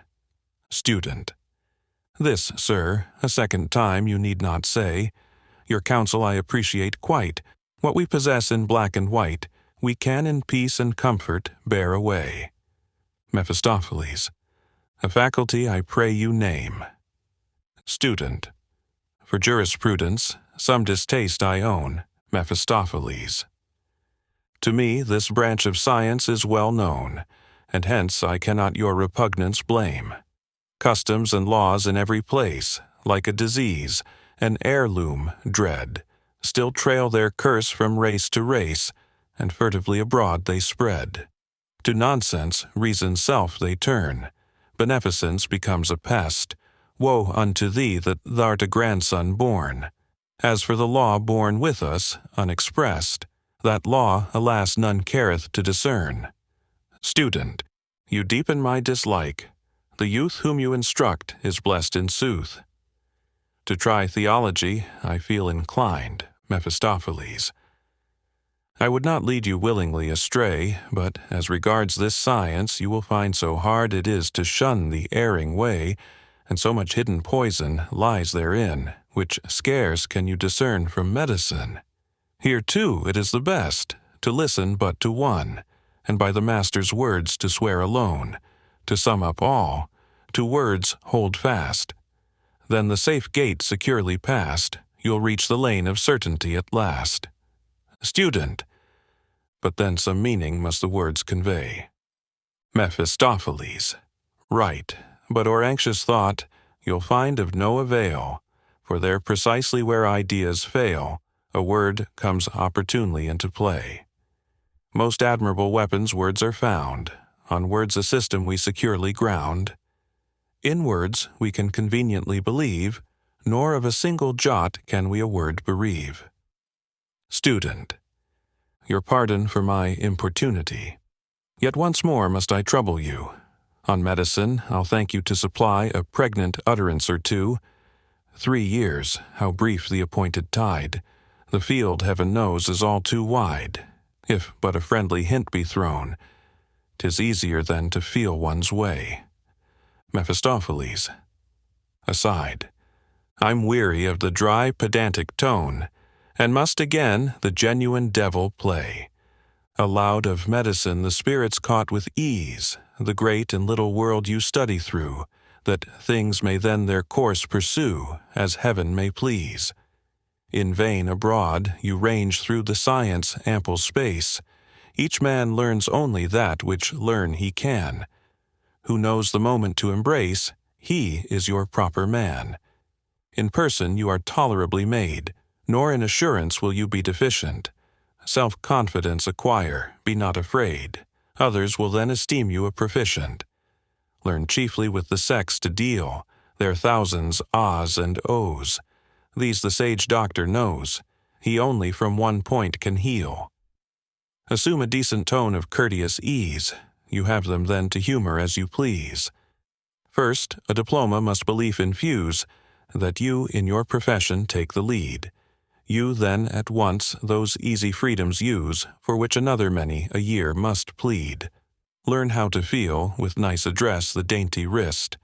Student. This, sir, a second time you need not say. Your counsel I appreciate quite. What we possess in black and white, we can in peace and comfort bear away. Mephistopheles. A faculty I pray you name. Student. For jurisprudence, some distaste I own. Mephistopheles. To me this branch of science is well known, and hence I cannot your repugnance blame. Customs and laws in every place, like a disease, an heirloom dread, still trail their curse from race to race, and furtively abroad they spread. To nonsense, reason's self they turn. Beneficence becomes a pest. Woe unto thee that thou'rt a grandson born. As for the law born with us, unexpressed, that law, alas, none careth to discern. Student, you deepen my dislike. The youth whom you instruct is blessed in sooth. To try theology I feel inclined, Mephistopheles. I would not lead you willingly astray, but as regards this science you will find so hard it is to shun the erring way, and so much hidden poison lies therein, which scarce can you discern from medicine. Here too it is the best, to listen but to one, and by the Master's words to swear alone, to sum up all, to words hold fast. Then the safe gate securely passed, you'll reach the lane of certainty at last. Student. But then some meaning must the words convey. Mephistopheles. Right, but o'er anxious thought you'll find of no avail, for there precisely where ideas fail, a word comes opportunely into play. Most admirable weapons words are found, on words a system we securely ground. In words we can conveniently believe, nor of a single jot can we a word bereave. Student. Your pardon for my importunity. Yet once more must I trouble you. On medicine I'll thank you to supply a pregnant utterance or two. 3 years, how brief the appointed tide. The field, heaven knows, is all too wide. If but a friendly hint be thrown, 'tis easier than to feel one's way. Mephistopheles. Aside. I'm weary of the dry pedantic tone, and must again the genuine devil play. Aloud of medicine the spirit's caught with ease, the great and little world you study through, that things may then their course pursue, as heaven may please. In vain abroad you range through the science ample space. Each man learns only that which learn he can. Who knows the moment to embrace, he is your proper man. In person you are tolerably made, nor in assurance will you be deficient. Self-confidence acquire, be not afraid. Others will then esteem you a proficient. Learn chiefly with the sex to deal, their thousands ahs and ohs. These the sage doctor knows, he only from one point can heal. Assume a decent tone of courteous ease, you have them then to humor as you please. First, a diploma must belief infuse, that you in your profession take the lead. You then at once those easy freedoms use, for which another many a year must plead. Learn how to feel, with nice address, the dainty wrist,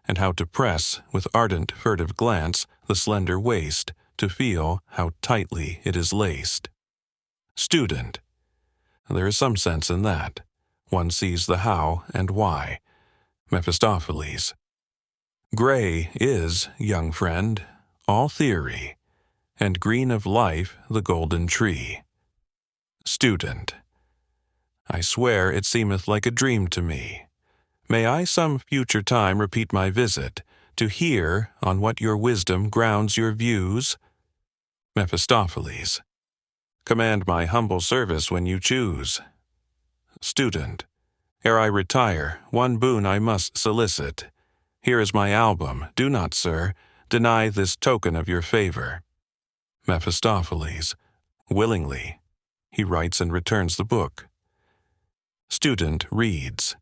and how to press, with ardent furtive glance, the slender waist, to feel how tightly it is laced. Student. There is some sense in that. One sees the how and why. Mephistopheles. Gray is, young friend, all theory, and green of life the golden tree. Student. I swear it seemeth like a dream to me. May I some future time repeat my visit, to hear on what your wisdom grounds your views? Mephistopheles. Command my humble service when you choose. Student. Ere I retire, one boon I must solicit. Here is my album. Do not, sir, deny this token of your favor. Mephistopheles. Willingly. He writes and returns the book. Student reads.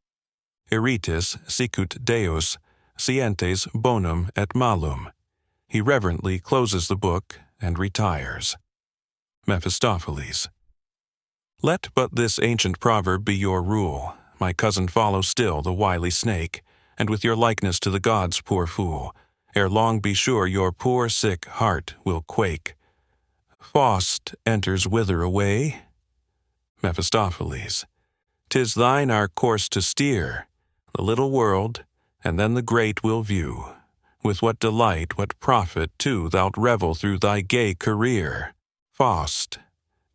Iritis sicut Deus, scientes bonum et malum. He reverently closes the book and retires. Mephistopheles. Let but this ancient proverb be your rule. My cousin, follow still the wily snake, and with your likeness to the gods, poor fool, ere long be sure your poor sick heart will quake. Faust enters whither away? Mephistopheles. 'Tis thine our course to steer, the little world, and then the great we'll view. With what delight, what profit, too, thou'lt revel through thy gay career. Faust.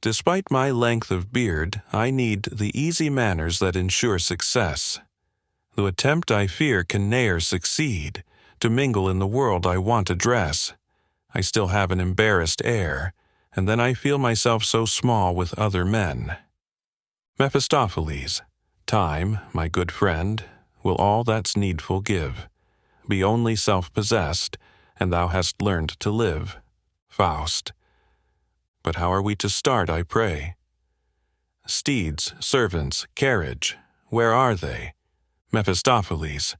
Despite my length of beard, I need the easy manners that ensure success. Though attempt I fear can ne'er succeed, to mingle in the world I want address. I still have an embarrassed air, and then I feel myself so small with other men. Mephistopheles. Time, my good friend, will all that's needful give. Be only self-possessed, and thou hast learned to live. Faust. But how are we to start, I pray? Steeds, servants, carriage, where are they? Mephistopheles.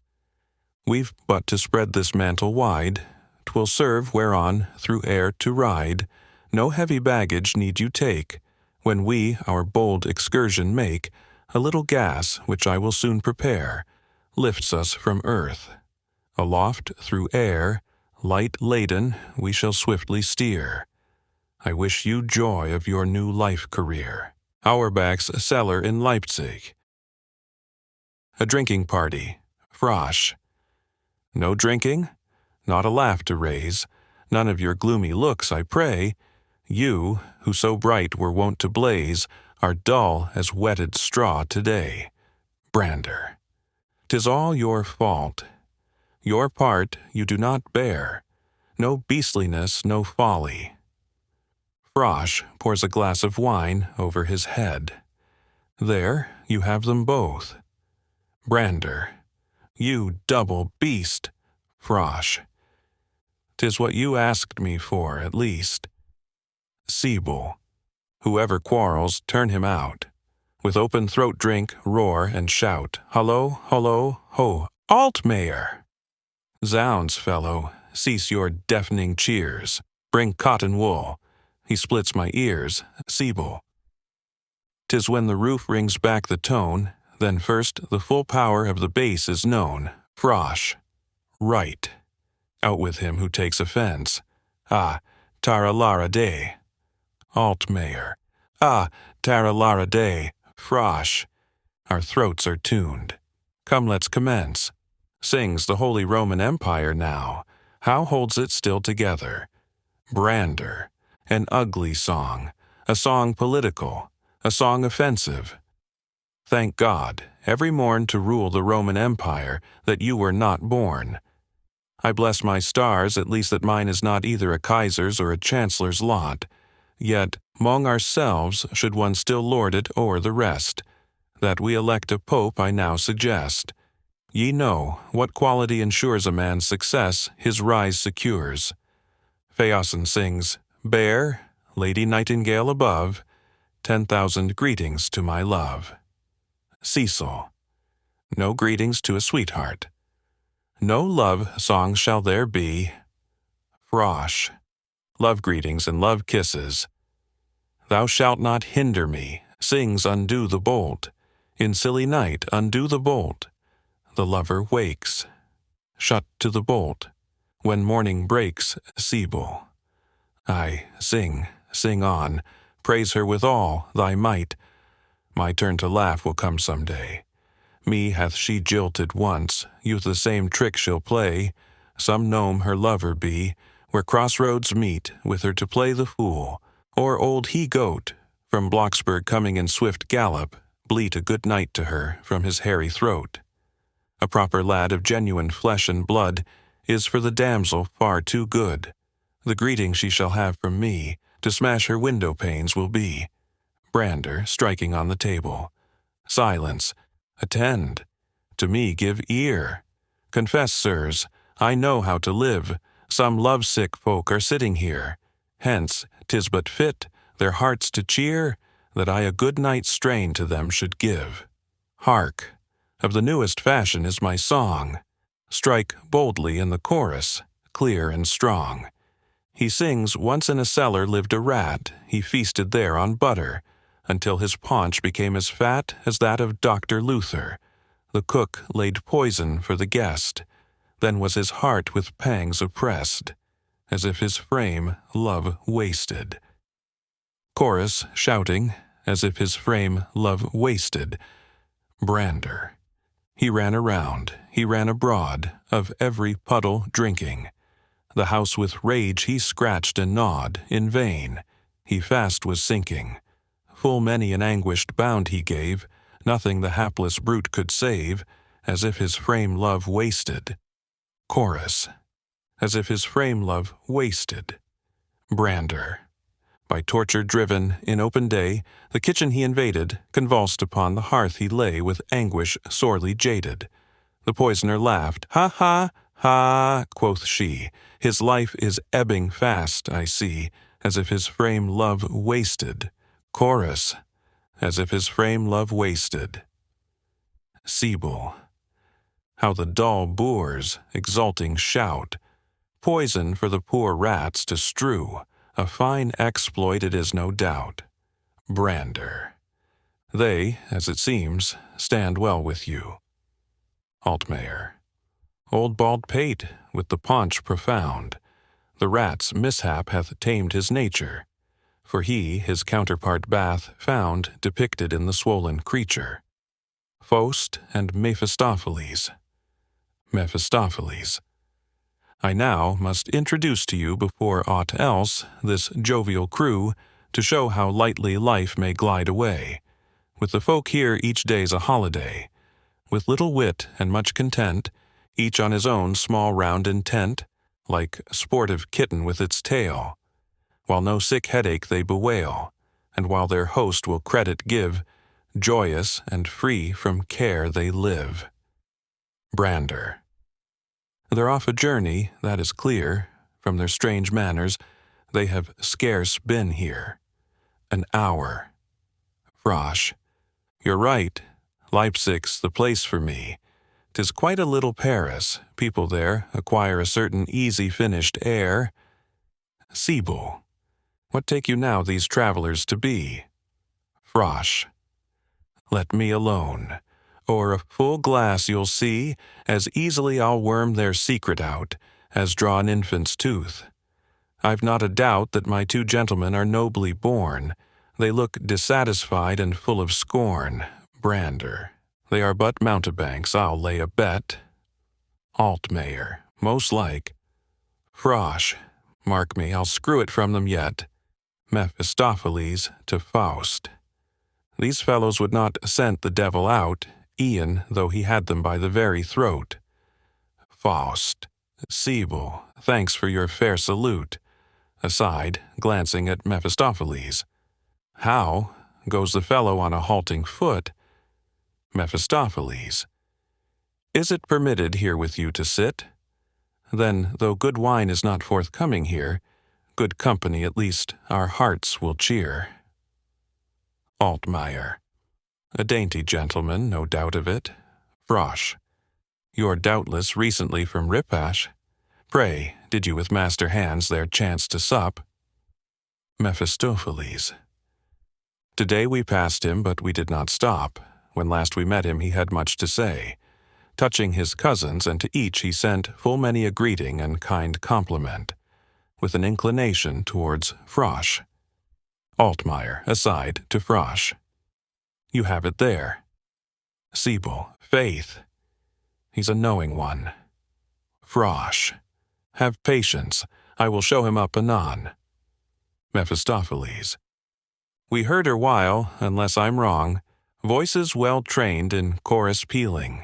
We've but to spread this mantle wide, 'twill serve whereon through air to ride. No heavy baggage need you take. When we our bold excursion make, a little gas, which I will soon prepare, lifts us from earth. Aloft through air, light laden, we shall swiftly steer. I wish you joy of your new life career. Auerbach's cellar in Leipzig. A drinking party. Frosch. No drinking? Not a laugh to raise. None of your gloomy looks, I pray. You, who so bright were wont to blaze, are dull as wetted straw today. Brander. 'Tis all your fault. Your part you do not bear. No beastliness, no folly. Frosch pours a glass of wine over his head. There you have them both. Brander. You double beast. Frosch. 'Tis what you asked me for, at least. Sibyl. Whoever quarrels, turn him out. With open throat drink, roar, and shout, Hullo, hullo, ho, Altmayer! Zounds, fellow, cease your deafening cheers. Bring cotton wool. He splits my ears. Sibyl. 'Tis when the roof rings back the tone, then first the full power of the bass is known. Frosch. Right. Out with him who takes offense. Ah, tara lara day. Altmayer. Ah, tara lara day. Frosch. Our throats are tuned. Come, let's commence. Sings the Holy Roman Empire now. How holds it still together? Brander. An ugly song. A song political. A song offensive. Thank God, every morn to rule the Roman Empire, that you were not born. I bless my stars, at least that mine is not either a Kaiser's or a Chancellor's lot. Yet, 'mong ourselves should one still lord it o'er the rest. That we elect a pope I now suggest. Ye know, what quality ensures a man's success, his rise secures. Phaeson sings, Bear, Lady Nightingale above, 10,000 greetings to my love. Cecil. No greetings to a sweetheart. No love songs shall there be. Frosch. Love greetings and love kisses. Thou shalt not hinder me, sings undo the bolt. In silly night undo the bolt. The lover wakes. Shut to the bolt. When morning breaks, Sibyl. Aye, sing, sing on, praise her with all thy might. My turn to laugh will come some day. Me hath she jilted once, youth the same trick she'll play. Some gnome her lover be, where crossroads meet, with her to play the fool. Or old he-goat, from Blocksberg coming in swift gallop, bleat a good night to her from his hairy throat. A proper lad of genuine flesh and blood is for the damsel far too good. The greeting she shall have from me, to smash her window panes will be. Brander, striking on the table. Silence. Attend. To me give ear. Confess, sirs, I know how to live. Some love-sick folk are sitting here. Hence, 'tis but fit, their hearts to cheer, that I a good night's strain to them should give. Hark! Of the newest fashion is my song. Strike boldly in the chorus, clear and strong. He sings, once in a cellar lived a rat, he feasted there on butter, until his paunch became as fat as that of Dr. Luther. The cook laid poison for the guest, then was his heart with pangs oppressed, as if his frame love wasted. Chorus shouting, as if his frame love wasted. Brander. He ran around, he ran abroad, of every puddle drinking. The house with rage he scratched and gnawed, in vain. He fast was sinking. Full many an anguished bound he gave, nothing the hapless brute could save, as if his frame love wasted. Chorus. As if his frame love wasted. Brander. By torture driven, in open day, the kitchen he invaded, convulsed upon the hearth he lay with anguish sorely jaded. The poisoner laughed, "Ha, ha, ha," quoth she, "his life is ebbing fast, I see, as if his frame love wasted." Chorus. As if his frame love wasted. Sibyl. How the dull boors, exulting, shout, poison for the poor rats to strew, a fine exploit it is no doubt. Brander. They, as it seems, stand well with you. Altmayer. Old bald pate, with the paunch profound, the rat's mishap hath tamed his nature, for he his counterpart bath found depicted in the swollen creature. Faust and Mephistopheles. Mephistopheles. I now must introduce to you before aught else this jovial crew, to show how lightly life may glide away. With the folk here each day's a holiday. With little wit and much content, each on his own small round intent, like sportive kitten with its tail. While no sick headache they bewail, and while their host will credit give, joyous and free from care they live. Brander. They're off a journey, that is clear. From their strange manners, they have scarce been here. An hour. Frosch. You're right. Leipzig's the place for me. 'Tis quite a little Paris. People there acquire a certain easy finished air. Sibyl. What take you now these travelers to be? Frosch. Let me alone. O'er a full glass you'll see, as easily I'll worm their secret out, as draw an infant's tooth. I've not a doubt that my two gentlemen are nobly born. They look dissatisfied and full of scorn. Brander. They are but mountebanks, I'll lay a bet. Altmayer. Most like. Frosch. Mark me, I'll screw it from them yet. Mephistopheles to Faust. These fellows would not scent the devil out, e'en though he had them by the very throat. Faust. Sibyl, thanks for your fair salute. Aside, glancing at Mephistopheles. How? Goes the fellow on a halting foot? Mephistopheles. Is it permitted here with you to sit? Then, though good wine is not forthcoming here, good company at least our hearts will cheer. Altmayer. A dainty gentleman, no doubt of it. Frosch. You're doubtless recently from Ripash. Pray, did you with master hands there chance to sup? Mephistopheles. Today we passed him, but we did not stop. When last we met him he had much to say, touching his cousins, and to each he sent full many a greeting and kind compliment, with an inclination towards Frosch. Altmayer, aside to Frosch. You have it there. Sibyl, faith. He's a knowing one. Frosch. Have patience, I will show him up anon. Mephistopheles. We heard erewhile, unless I'm wrong, voices well trained in chorus pealing.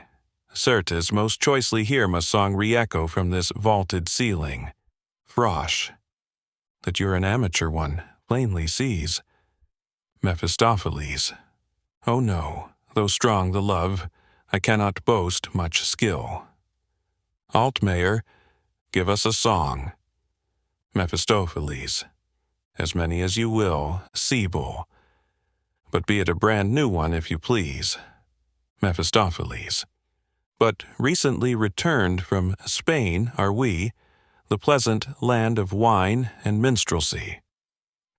Certes, most choicely here must song re-echo from this vaulted ceiling. Frosch. That you're an amateur one, plainly sees. Mephistopheles. Oh no, though strong the love, I cannot boast much skill. Altmayer, give us a song. Mephistopheles. As many as you will, Sibyl. But be it a brand new one if you please. Mephistopheles. But recently returned from Spain are we, the pleasant land of wine and minstrelsy.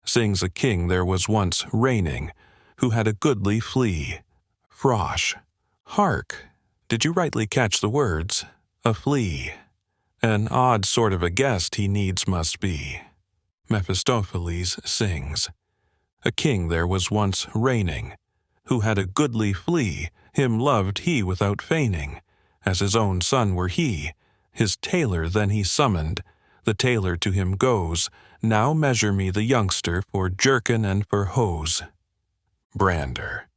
Sings a king there was once reigning, who had a goodly flea. Frosh. Hark! Did you rightly catch the words? A flea. An odd sort of a guest he needs must be. Mephistopheles sings. A king there was once reigning, who had a goodly flea, him loved he without feigning. As his own son were he, his tailor then he summoned, the tailor to him goes, now measure me the youngster for jerkin and for hose. Brander.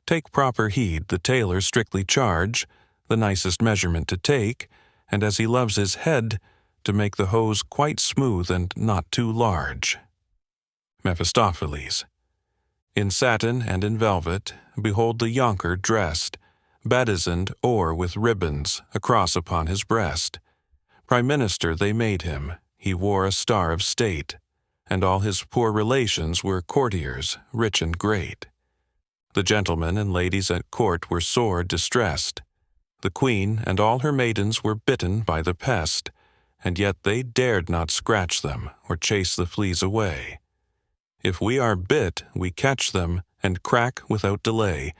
Take proper heed, the tailor strictly charge, the nicest measurement to take, and as he loves his head, to make the hose quite smooth and not too large. Mephistopheles. In satin and in velvet, behold the yonker dressed, bedizened o'er with ribbons, a cross upon his breast. Prime Minister they made him, he wore a star of state, and all his poor relations were courtiers, rich and great. The gentlemen and ladies at court were sore distressed. The queen and all her maidens were bitten by the pest, and yet they dared not scratch them or chase the fleas away. If we are bit, we catch them and crack without delay,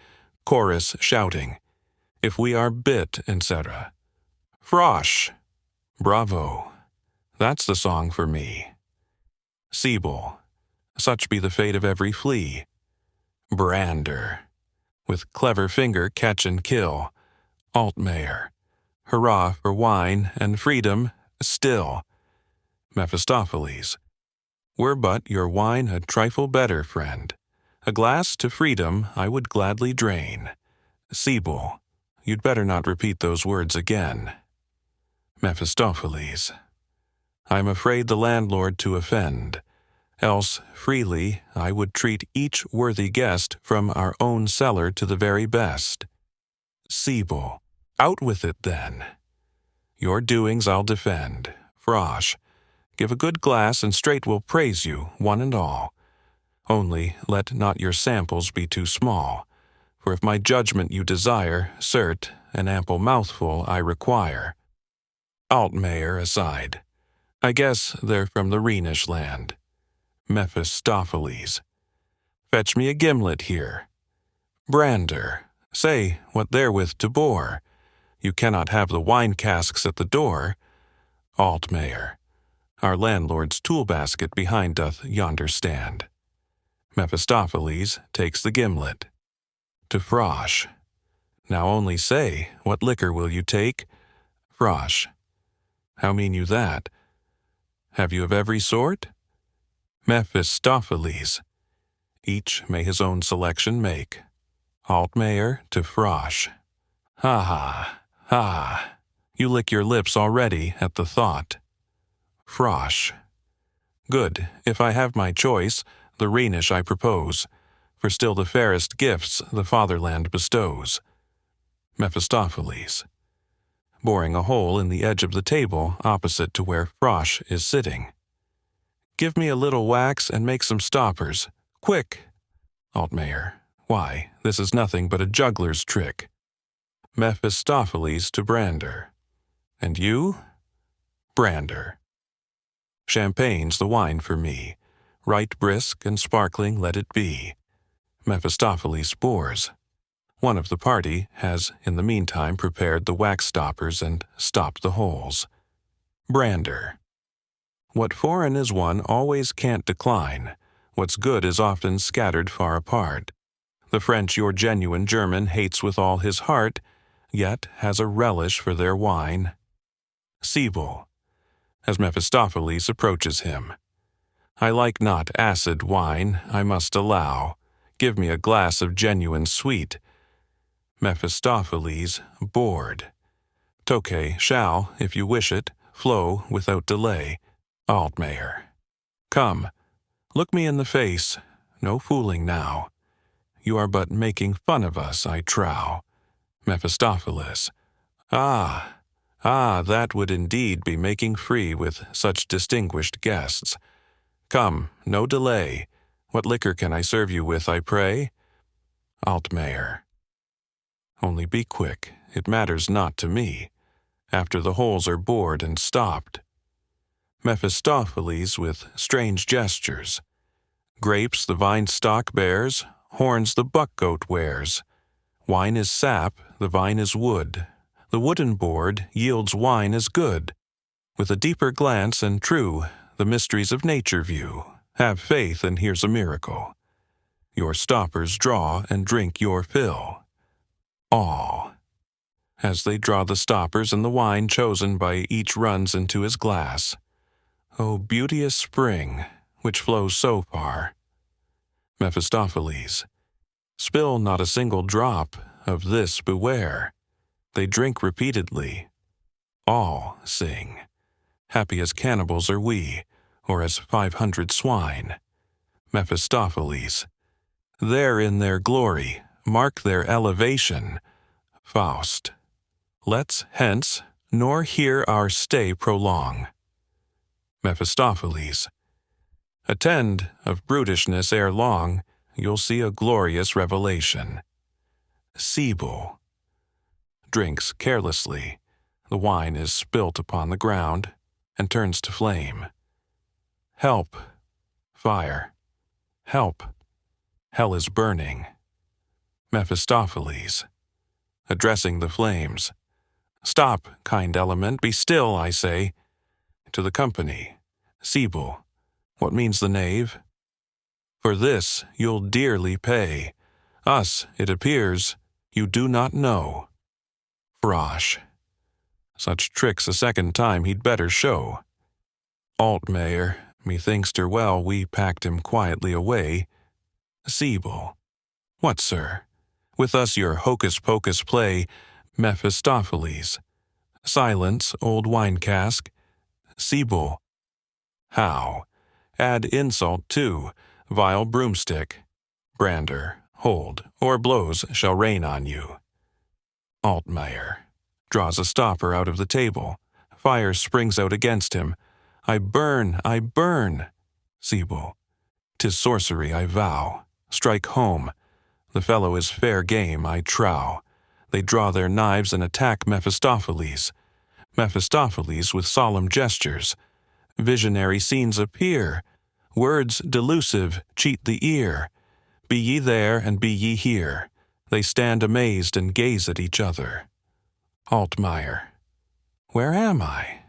chorus shouting, if we are bit, etc. Frosh! Bravo! That's the song for me. Sibyl. Such be the fate of every flea. Brander. With clever finger catch and kill. Altmayer. Hurrah for wine and freedom still. Mephistopheles. Were but your wine a trifle better, friend. A glass to freedom I would gladly drain. Sibyl. You'd better not repeat those words again. Mephistopheles. I'm afraid the landlord to offend, else freely I would treat each worthy guest from our own cellar to the very best. Sibyl. Out with it then. Your doings I'll defend. Frosh. Give a good glass and straight we'll praise you, one and all. Only let not your samples be too small, for if my judgment you desire, cert, an ample mouthful I require. Altmayer aside. I guess they're from the Rhenish land. Mephistopheles. Fetch me a gimlet here. Brander. Say what therewith to bore. You cannot have the wine casks at the door. Altmayer. Our landlord's tool basket behind doth yonder stand. Mephistopheles takes the gimlet. To Frosh. Now only say, what liquor will you take? Frosh. How mean you that? Have you of every sort? Mephistopheles. Each may his own selection make. Altmayer to Frosh. Ha ha, ha. You lick your lips already at the thought. Frosh. Good, if I have my choice, the Rhenish I propose, for still the fairest gifts the fatherland bestows. Mephistopheles. Boring a hole in the edge of the table opposite to where Frosh is sitting. Give me a little wax and make some stoppers. Quick! Altmayer. Why, this is nothing but a juggler's trick. Mephistopheles to Brander. And you? Brander. Champagne's the wine for me. Right brisk and sparkling let it be. Mephistopheles bores. One of the party has in the meantime prepared the wax stoppers and stopped the holes. Brander. What foreign is one always can't decline. What's good is often scattered far apart. The French your genuine German hates with all his heart, yet has a relish for their wine. Sibyl. As Mephistopheles approaches him. I like not acid wine, I must allow. Give me a glass of genuine sweet. Mephistopheles, bored. Tokay shall, if you wish it, flow without delay. Altmayer. Come, look me in the face, no fooling now. You are but making fun of us, I trow. Mephistopheles. Ah, that would indeed be making free with such distinguished guests. Come, no delay. What liquor can I serve you with, I pray? Altmayer. Only be quick, it matters not to me, after the holes are bored and stopped. Mephistopheles with strange gestures. Grapes the vine stalk bears, horns the buck-goat wears. Wine is sap, the vine is wood. The wooden board yields wine as good. With a deeper glance and true, the mysteries of nature view. Have faith and here's a miracle. Your stoppers draw and drink your fill. All. As they draw the stoppers and the wine chosen by each runs into his glass. O beauteous spring, which flows so far. Mephistopheles. Spill not a single drop, of this beware. They drink repeatedly. All sing. Happy as cannibals are we, or as 500 swine. Mephistopheles. There in their glory, mark their elevation. Faust. Let's hence, nor here our stay prolong. Mephistopheles. Attend, of brutishness ere long, you'll see a glorious revelation. Sibyl. Drinks carelessly. The wine is spilt upon the ground, and turns to flame. Help. Fire. Help. Hell is burning. Mephistopheles. Addressing the flames. Stop, kind element, be still, I say. To the company. Sibyl. What means the knave? For this you'll dearly pay. Us, it appears, you do not know. Frosh. Such tricks a second time he'd better show. Altmayer, methinks ter well we packed him quietly away. Sibyl. What, sir? With us your hocus-pocus play. Mephistopheles. Silence, old wine cask. Sibyl. How? Add insult too, vile broomstick. Brander, hold, or blows shall rain on you. Altmayer. Draws a stopper out of the table. Fire springs out against him. I burn, I burn. Sibyl. 'Tis sorcery, I vow. Strike home. The fellow is fair game, I trow. They draw their knives and attack Mephistopheles. Mephistopheles with solemn gestures. Visionary scenes appear. Words delusive cheat the ear. Be ye there and be ye here. They stand amazed and gaze at each other. Altmayer. Where am I?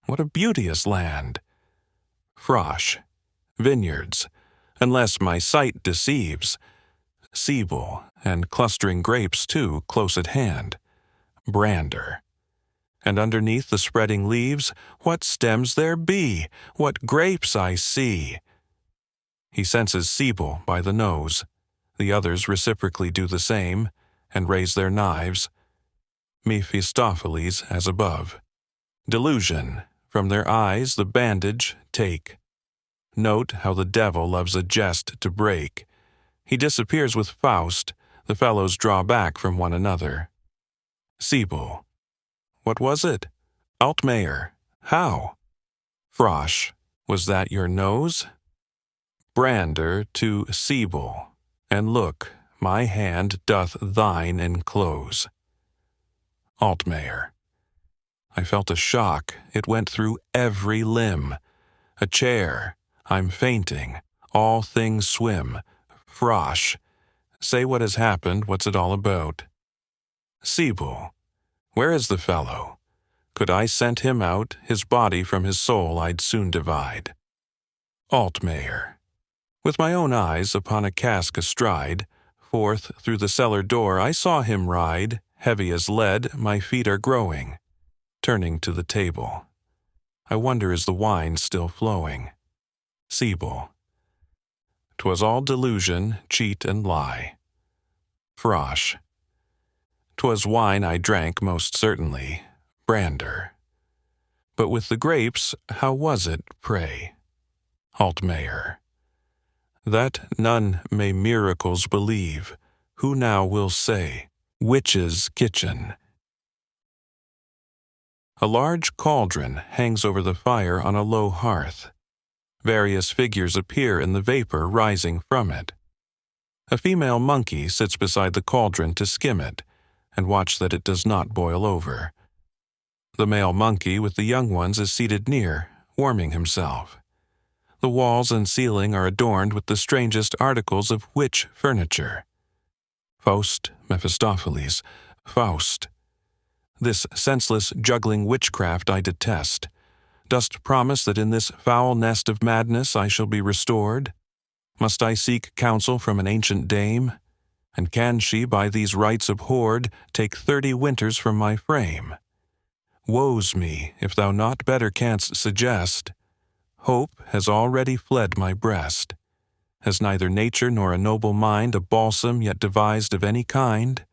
What a beauteous land. Frosh. Vineyards, unless my sight deceives. Sibyl, and clustering grapes too, close at hand. Brander. And underneath the spreading leaves, what stems there be, what grapes I see. He senses Sibyl by the nose. The others reciprocally do the same, and raise their knives. Mephistopheles as above. Delusion, from their eyes the bandage take. Note how the devil loves a jest to break. He disappears with Faust, the fellows draw back from one another. Sibyl. What was it? Altmayer. How? Frosh. Was that your nose? Brander to Sibyl. And look, my hand doth thine enclose. Altmayer. I felt a shock, it went through every limb. A chair, I'm fainting, all things swim. Frosh. Say what has happened, what's it all about? Sibyl. Where is the fellow? Could I send him out, his body from his soul I'd soon divide. Altmayer. With my own eyes upon a cask astride, forth through the cellar door I saw him ride, heavy as lead, my feet are growing. Turning to the table. I wonder is the wine still flowing. Sibyl. 'Twas all delusion, cheat and lie. Frosh. 'Twas wine I drank most certainly. Brander. But with the grapes, how was it, pray? Altmayer. That none may miracles believe, who now will say, Witch's kitchen. A large cauldron hangs over the fire on a low hearth. Various figures appear in the vapor rising from it. A female monkey sits beside the cauldron to skim it. and watch that it does not boil over. The male monkey with the young ones is seated near, warming himself. The walls and ceiling are adorned with the strangest articles of witch furniture. Faust, Mephistopheles, Faust. This senseless juggling witchcraft I detest. Dost promise that in this foul nest of madness I shall be restored? Must I seek counsel from an ancient dame? And can she by these rites abhorred take 30 winters from my frame? Woe's me, if thou naught better canst suggest. Hope has already fled my breast. Has neither nature nor a noble mind a balsam yet devised of any kind?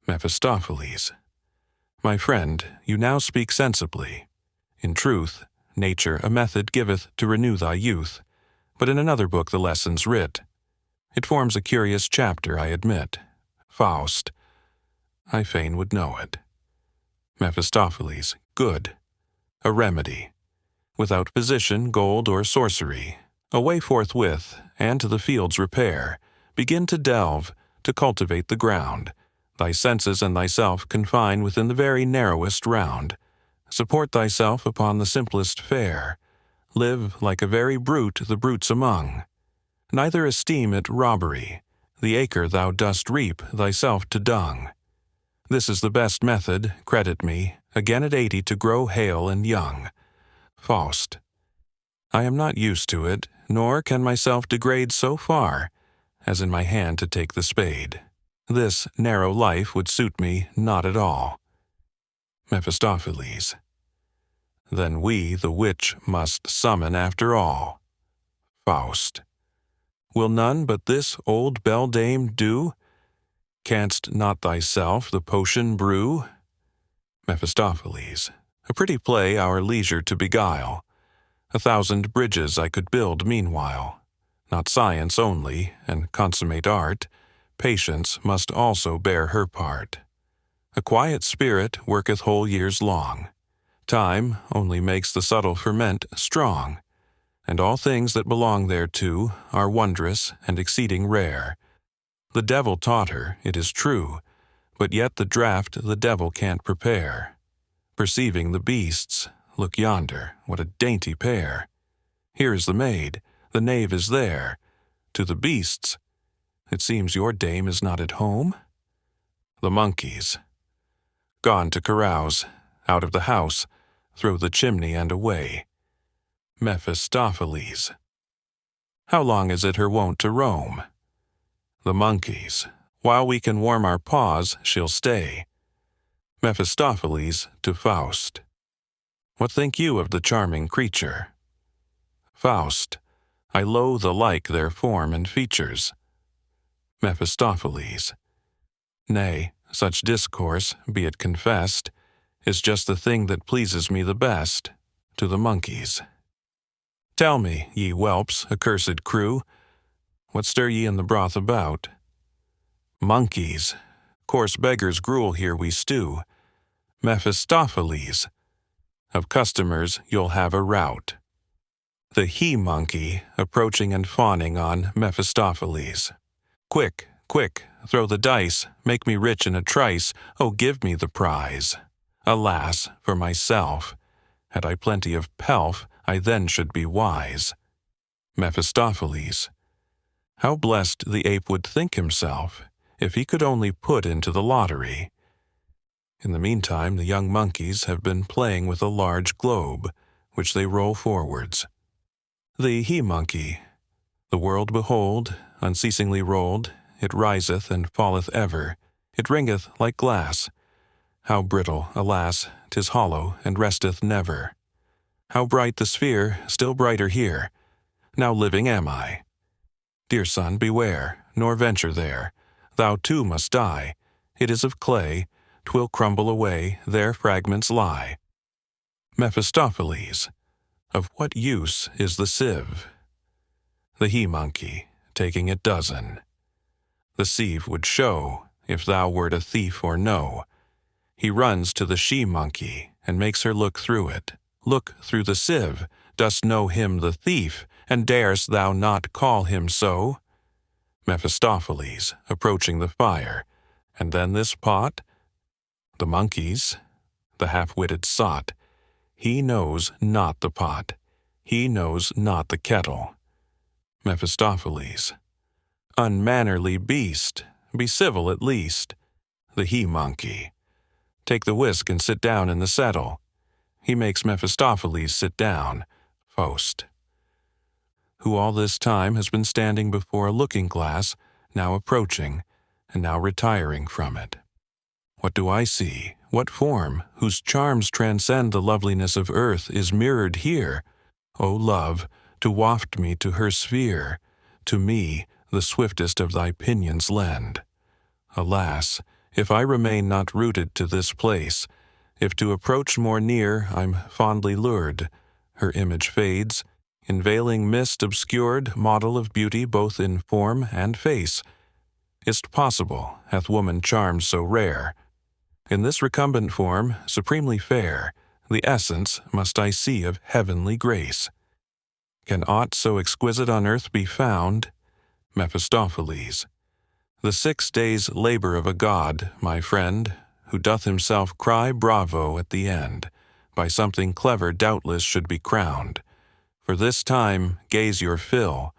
Mephistopheles. My friend, you now speak sensibly. In truth, nature a method giveth to renew thy youth, but in another book the lesson's writ. It forms a curious chapter, I admit. Faust. I fain would know it. Mephistopheles. Good. A remedy. Without physician, gold, or sorcery. Away forthwith, and to the fields repair. Begin to delve, to cultivate the ground. Thy senses and thyself confine within the very narrowest round. Support thyself upon the simplest fare. Live like a very brute the brutes among. Neither esteem it robbery. The acre thou dost reap thyself to dung. This is the best method, credit me, again at 80 to grow hale and young. Faust. I am not used to it, nor can myself degrade so far as in my hand to take the spade. This narrow life would suit me not at all. Mephistopheles. Then we the witch must summon after all. Faust. Will none but this old beldame do? Canst not thyself the potion brew? Mephistopheles. A pretty play our leisure to beguile. 1,000 bridges I could build meanwhile. Not science only, and consummate art, patience must also bear her part. A quiet spirit worketh whole years long. Time only makes the subtle ferment strong, and all things that belong thereto are wondrous and exceeding rare. The devil taught her, it is true, but yet the draught the devil can't prepare. Perceiving the beasts, look yonder, what a dainty pair. Here is the maid, the knave is there. To the beasts, it seems your dame is not at home? The monkeys. Gone to carouse, out of the house, through the chimney and away. Mephistopheles. How long is it her wont to roam? The monkeys. While we can warm our paws, she'll stay. Mephistopheles to Faust. What think you of the charming creature? Faust. I loathe alike their form and features. Mephistopheles. Nay, such discourse, be it confessed, is just the thing that pleases me the best. To the monkeys. Tell me, ye whelps, accursed crew, what stir ye in the broth about? Monkeys. Coarse beggars' gruel here we stew. Mephistopheles. Of customers you'll have a rout. The he-monkey approaching and fawning on Mephistopheles. Quick, quick, throw the dice, make me rich in a trice, oh give me the prize. Alas, for myself, had I plenty of pelf, I then should be wise. Mephistopheles. How blessed the ape would think himself, if he could only put into the lottery. In the meantime the young monkeys have been playing with a large globe, which they roll forwards. The he-monkey. The world behold, unceasingly rolled, it riseth and falleth ever, it ringeth like glass. How brittle, alas, 'tis hollow, and resteth never. How bright the sphere, still brighter here. Now living am I. Dear son, beware, nor venture there. Thou too must die. It is of clay, 'twill crumble away, there fragments lie. Mephistopheles. Of what use is the sieve? The he-monkey, taking it dozen. The sieve would show, if thou wert a thief or no. He runs to the she-monkey, and makes her look through it. Look through the sieve, dost know him the thief, and darest thou not call him so? Mephistopheles, approaching the fire, And then this pot? The monkeys, the half-witted sot. He knows not the pot. He knows not the kettle. Mephistopheles. Unmannerly beast, be civil at least. The he-monkey. Take the whisk and sit down in the settle. He makes Mephistopheles sit down. Faust. Who all this time has been standing before a looking-glass, now approaching, and now retiring from it. What do I see? What form, whose charms transcend the loveliness of earth, is mirrored here? O love, to waft me to her sphere, to me the swiftest of thy pinions lend. Alas, if I remain not rooted to this place, if to approach more near I'm fondly lured, her image fades, in veiling mist obscured, model of beauty both in form and face. Is't possible, hath woman charms so rare? In this recumbent form, supremely fair, the essence must I see of heavenly grace. Can aught so exquisite on earth be found? Mephistopheles. The 6 days' labor of a god, my friend, who doth himself cry bravo at the end, by something clever doubtless should be crowned. For this time gaze your fill,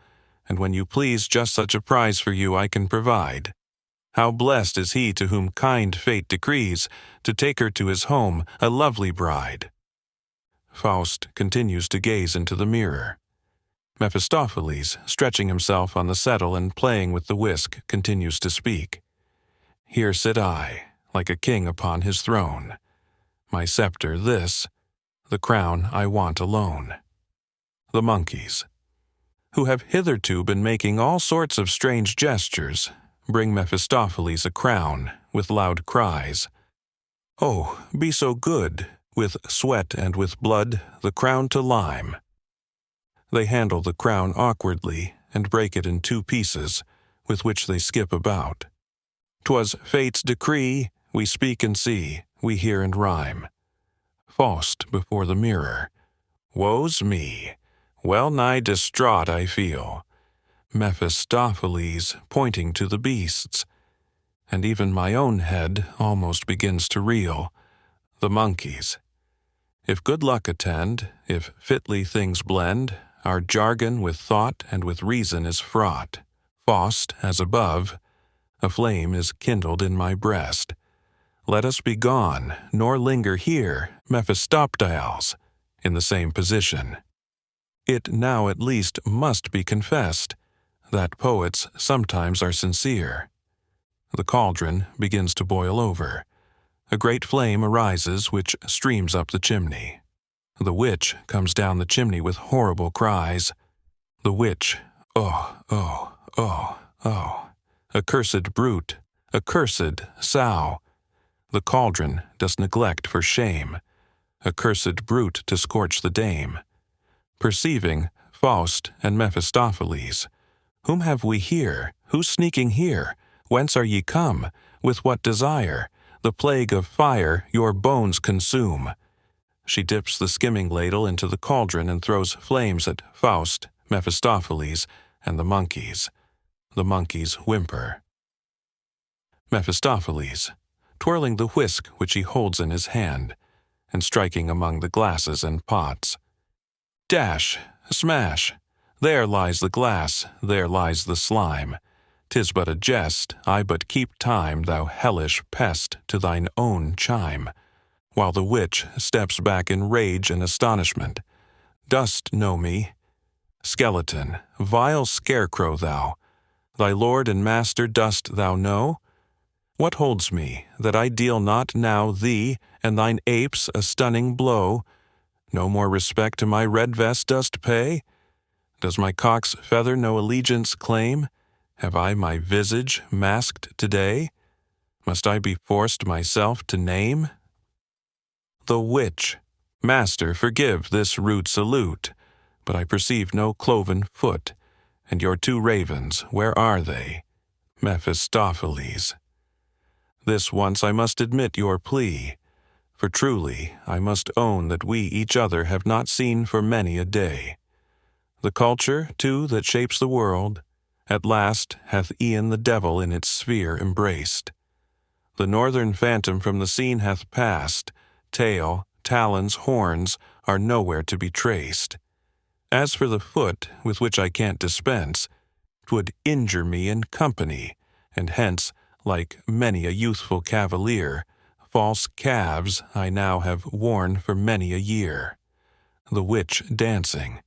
and when you please just such a prize for you I can provide. How blessed is he to whom kind fate decrees to take her to his home, a lovely bride. Faust continues to gaze into the mirror. Mephistopheles, stretching himself on the settle and playing with the whisk, continues to speak. Here sit I, like a king upon his throne. My scepter this, the crown I want alone. The monkeys, who have hitherto been making all sorts of strange gestures, bring Mephistopheles a crown with loud cries. Oh, be so good, with sweat and with blood, the crown to lime. They handle the crown awkwardly and break it in 2 pieces, with which they skip about. 'Twas fate's decree, we speak and see, we hear and rhyme. Faust before the mirror. Woe's me, well nigh distraught I feel. Mephistopheles pointing to the beasts, and even my own head almost begins to reel. The monkeys. If good luck attend, if fitly things blend, our jargon with thought and with reason is fraught. Faust, as above, a flame is kindled in my breast. Let us be gone, nor linger here, Mephistopheles, in the same position. It now at least must be confessed that poets sometimes are sincere. The cauldron begins to boil over. A great flame arises which streams up the chimney. The witch comes down the chimney with horrible cries. The witch, oh, oh, oh, oh, accursed brute, accursed sow. The cauldron does neglect for shame, accursed brute to scorch the dame. Perceiving Faust and Mephistopheles, whom have we here? Who's sneaking here? Whence are ye come? With what desire? The plague of fire your bones consume. She dips the skimming ladle into the cauldron and throws flames at Faust, Mephistopheles, and the monkeys. The monkeys whimper. Mephistopheles, twirling the whisk which he holds in his hand, and striking among the glasses and pots. Dash! Smash! There lies the glass, there lies the slime. 'Tis but a jest, I but keep time, thou hellish pest, to thine own chime. While the witch steps back in rage and astonishment. Dost know me? Skeleton, vile scarecrow thou, thy lord and master dost thou know? What holds me, that I deal not now thee and thine apes a stunning blow? No more respect to my red vest dost pay? Does my cock's feather no allegiance claim? Have I my visage masked today? Must I be forced myself to name? The witch. Master, forgive this rude salute, but I perceive no cloven foot. And your 2 ravens, where are they? Mephistopheles. This once I must admit your plea, for truly I must own that we each other have not seen for many a day. The culture, too, that shapes the world, at last hath e'en the devil in its sphere embraced. The northern phantom from the scene hath passed. Tail, talons, horns are nowhere to be traced. As for the foot, with which I can't dispense, 'twould injure me in company, and hence, like many a youthful cavalier, false calves I now have worn for many a year. The witch dancing.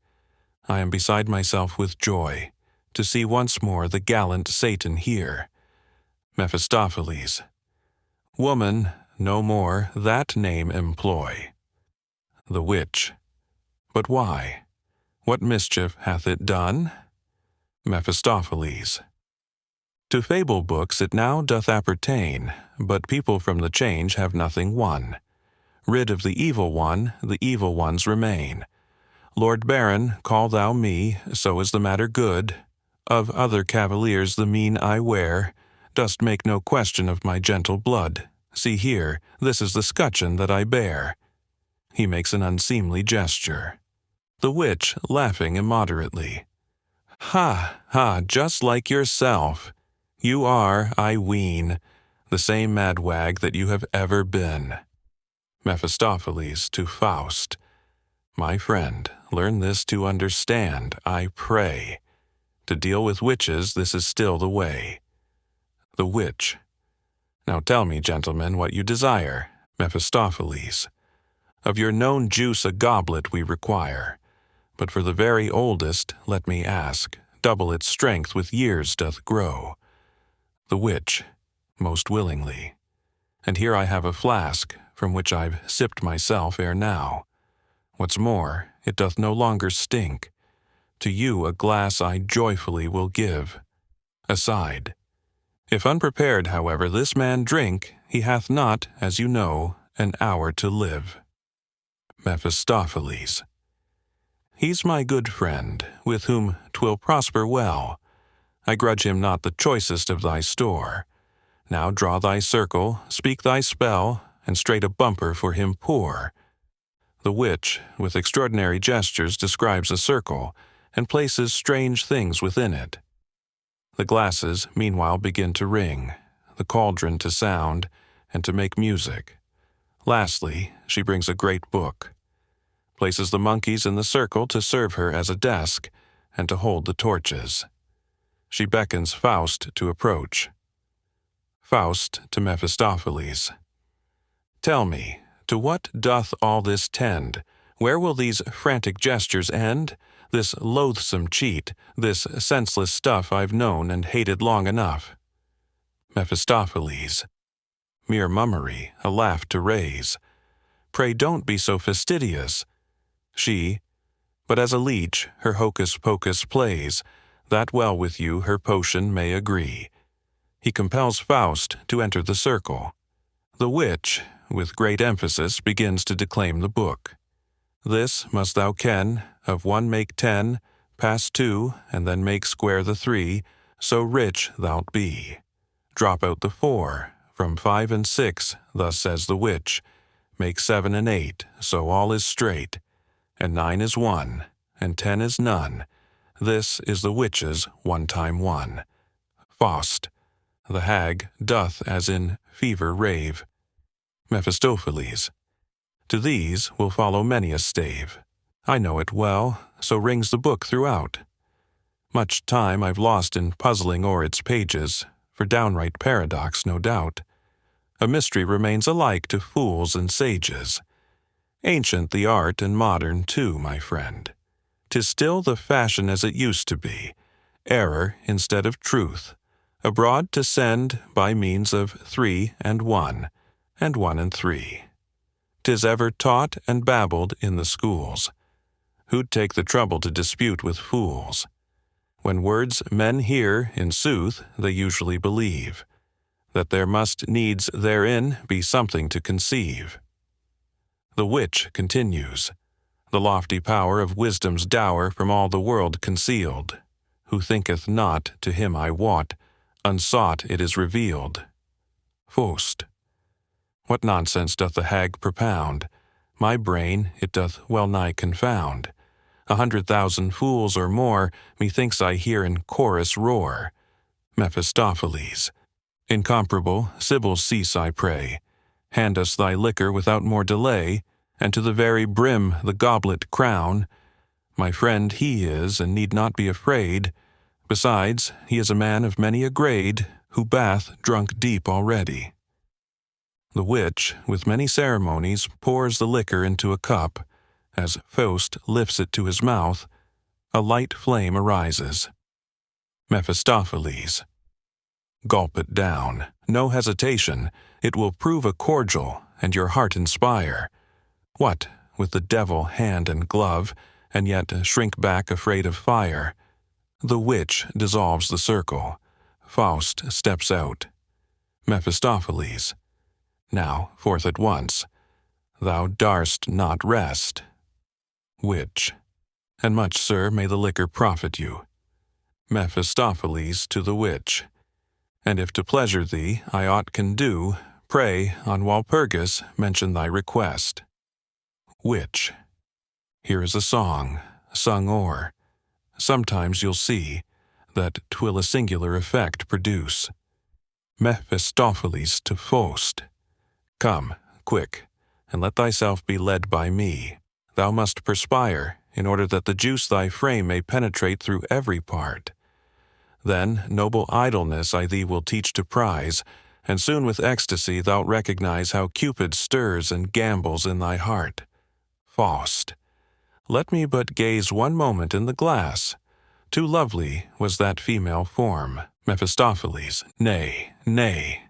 I am beside myself with joy, to see once more the gallant Satan here. Mephistopheles. Woman, no more that name employ. The witch. But why? What mischief hath it done? Mephistopheles. To fable books it now doth appertain, but people from the change have nothing won. Rid of the evil one, the evil ones remain. Lord Baron, call thou me, so is the matter good. Of other cavaliers the mien I wear, dost make no question of my gentle blood. See here, this is the scutcheon that I bear. He makes an unseemly gesture. The witch, laughing immoderately. Ha, ha, just like yourself. You are, I ween, the same mad wag that you have ever been. Mephistopheles to Faust. My friend, learn this to understand, I pray. To deal with witches, this is still the way. The witch. Now tell me, gentlemen, what you desire. Mephistopheles. Of your known juice a goblet we require. But for the very oldest, let me ask, double its strength with years doth grow. The witch. Most willingly. And here I have a flask, from which I've sipped myself ere now. What's more, it doth no longer stink. To you a glass I joyfully will give. Aside. If unprepared, however, this man drink, he hath not, as you know, an hour to live. Mephistopheles. He's my good friend, with whom 'twill prosper well. I grudge him not the choicest of thy store. Now draw thy circle, speak thy spell, and straight a bumper for him pour. The witch, with extraordinary gestures, describes a circle, and places strange things within it. The glasses, meanwhile, begin to ring, the cauldron to sound, and to make music. Lastly, she brings a great book, places the monkeys in the circle to serve her as a desk, and to hold the torches. She beckons Faust to approach. Faust to Mephistopheles. Tell me, to what doth all this tend? Where will these frantic gestures end? This loathsome cheat, this senseless stuff I've known and hated long enough. Mephistopheles. Mere mummery, a laugh to raise. Pray don't be so fastidious. She. But as a leech her hocus-pocus plays, that well with you her potion may agree. He compels Faust to enter the circle. The witch, with great emphasis, begins to declaim the book. This must thou ken, of 1 make 10, pass 2, and then make square the 3, so rich thou'lt be. Drop out the 4, from 5 and 6, thus says the witch, make 7 and 8, so all is straight, and 9 is 1, and 10 is none. This is the witch's 1 time 1. Faust. The hag doth as in fever rave. Mephistopheles. To these will follow many a stave. I know it well, so rings the book throughout. Much time I've lost in puzzling o'er its pages, for downright paradox, no doubt. A mystery remains alike to fools and sages. Ancient the art and modern too, my friend. 'Tis still the fashion as it used to be, error instead of truth, abroad to send by means of 3 and 1, and 1 and 3. 'Tis ever taught and babbled in the schools. Who'd take the trouble to dispute with fools? When words men hear, in sooth, they usually believe, that there must needs therein be something to conceive. The witch continues, the lofty power of wisdom's dower from all the world concealed. Who thinketh not, to him I wot, unsought it is revealed. Faust. What nonsense doth the hag propound? My brain it doth well nigh confound. 100,000 fools or more, methinks I hear in chorus roar. Mephistopheles. Incomparable Sybil's cease, I pray. Hand us thy liquor without more delay, and to the very brim the goblet crown. My friend he is, and need not be afraid. Besides, he is a man of many a grade, who bath drunk deep already. The witch, with many ceremonies, pours the liquor into a cup. As Faust lifts it to his mouth, a light flame arises. Mephistopheles. Gulp it down, no hesitation. It will prove a cordial, and your heart inspire. What, with the devil hand and glove, and yet shrink back afraid of fire? The witch dissolves the circle. Faust steps out. Mephistopheles. Now, forth at once. Thou darst not rest. Witch. And much, sir, may the liquor profit you. Mephistopheles to the witch. And if to pleasure thee I aught can do, pray, on Walpurgis, mention thy request. Witch. Here is a song, sung o'er. Sometimes you'll see that 'twill a singular effect produce. Mephistopheles to Faust. Come, quick, and let thyself be led by me. Thou must perspire, in order that the juice thy frame may penetrate through every part. Then noble idleness I thee will teach to prize, and soon with ecstasy thou'lt recognize how Cupid stirs and gambols in thy heart. Faust. Let me but gaze one moment in the glass. Too lovely was that female form. Mephistopheles. Nay, nay.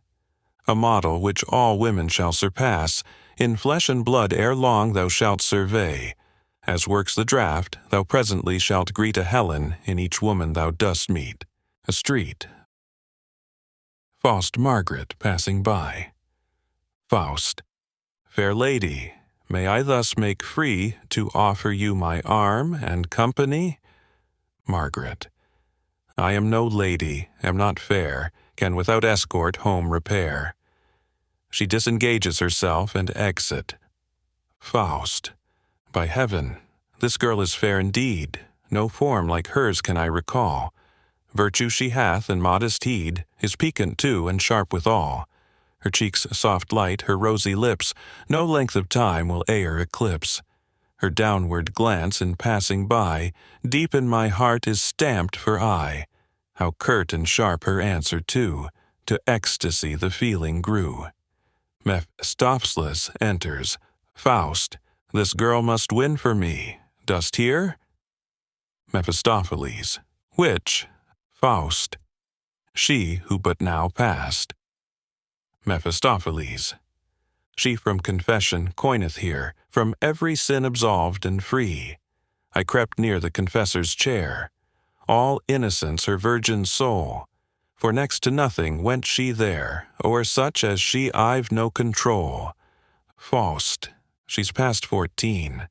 A model which all women shall surpass. In flesh and blood ere long thou shalt survey. As works the draught, thou presently shalt greet a Helen in each woman thou dost meet. A street. Faust Margaret passing by. Faust. Fair lady, may I thus make free to offer you my arm and company? Margaret. I am no lady, am not fair, can without escort home repair. She disengages herself and exit. Faust. By heaven, this girl is fair indeed. No form like hers can I recall. Virtue she hath and modest heed, is piquant too and sharp withal. Her cheeks soft light, her rosy lips, no length of time will e'er eclipse. Her downward glance in passing by, deep in my heart is stamped for aye. How curt and sharp her answer too, to ecstasy the feeling grew. Mephistopheles enters. Faust, this girl must win for me. Dost hear? Mephistopheles. Which? Faust. She who but now passed. Mephistopheles. She from confession coineth here, from every sin absolved and free. I crept near the confessor's chair. All innocence her virgin soul, for next to nothing went she there, o'er such as she I've no control. Faust. She's past 14.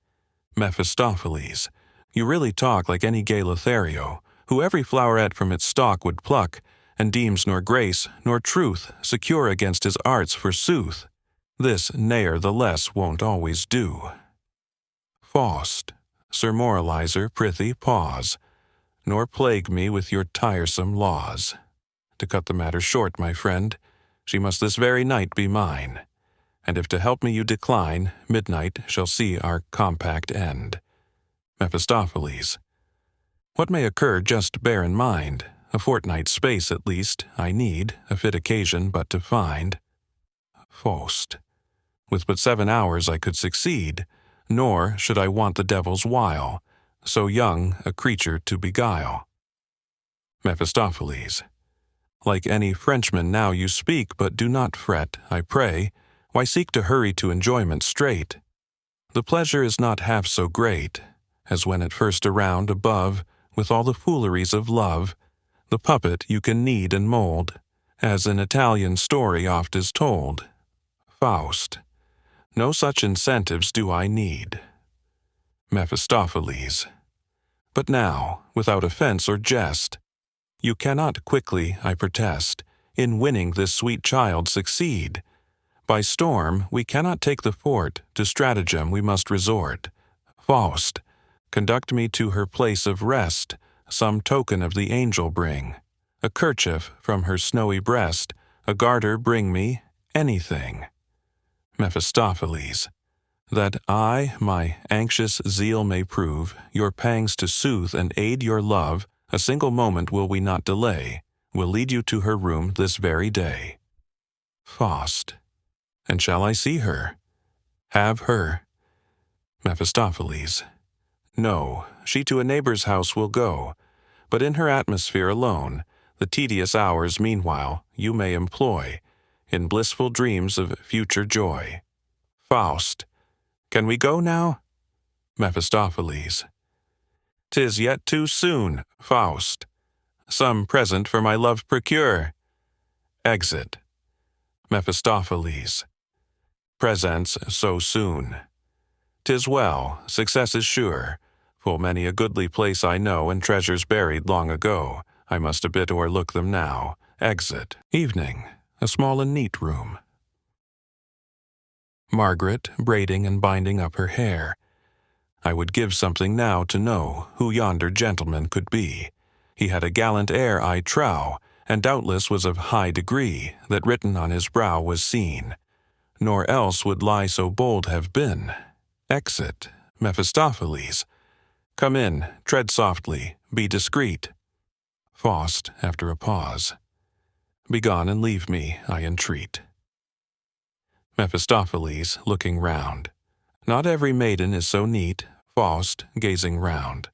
Mephistopheles. You really talk like any gay Lothario, who every floweret from its stalk would pluck, and deems nor grace nor truth secure against his arts forsooth. This ne'er the less won't always do. Faust. Sir Moralizer, prithee pause, nor plague me with your tiresome laws. To cut the matter short, my friend, she must this very night be mine, and if to help me you decline, midnight shall see our compact end. Mephistopheles. What may occur just bear in mind. A fortnight's space at least I need, a fit occasion but to find. Faust. With but 7 hours I could succeed, nor should I want the devil's wile, so young a creature to beguile. Mephistopheles. Like any Frenchman now you speak, but do not fret, I pray. Why seek to hurry to enjoyment straight? The pleasure is not half so great, as when at first around above, with all the fooleries of love, the puppet you can knead and mold, as an Italian story oft is told. Faust. No such incentives do I need. Mephistopheles. But now, without offense or jest, you cannot quickly, I protest, in winning this sweet child succeed. By storm we cannot take the fort, to stratagem we must resort. Faust. Conduct me to her place of rest, some token of the angel bring. A kerchief from her snowy breast, a garter bring me, anything. Mephistopheles, that I my anxious zeal may prove, your pangs to soothe and aid your love, a single moment will we not delay, will lead you to her room this very day. Faust, and shall I see her? Have her? Mephistopheles, no, she to a neighbor's house will go, but in her atmosphere alone, the tedious hours meanwhile you may employ, in blissful dreams of future joy. Faust, can we go now? Mephistopheles, 'tis yet too soon, Faust. Some present for my love procure. Exit. Mephistopheles, presents so soon. 'Tis well, success is sure. Full many a goodly place I know, and treasures buried long ago. I must a bit o'erlook them now. Exit. Evening. A small and neat room. Margaret braiding and binding up her hair. I would give something now to know who yonder gentleman could be. He had a gallant air, I trow, and doubtless was of high degree, that written on his brow was seen. Nor else would lie so bold have been. Exit. Mephistopheles, come in, tread softly, be discreet. Faust, after a pause, begone and leave me, I entreat. Mephistopheles, looking round. Not every maiden is so neat. Faust, gazing round.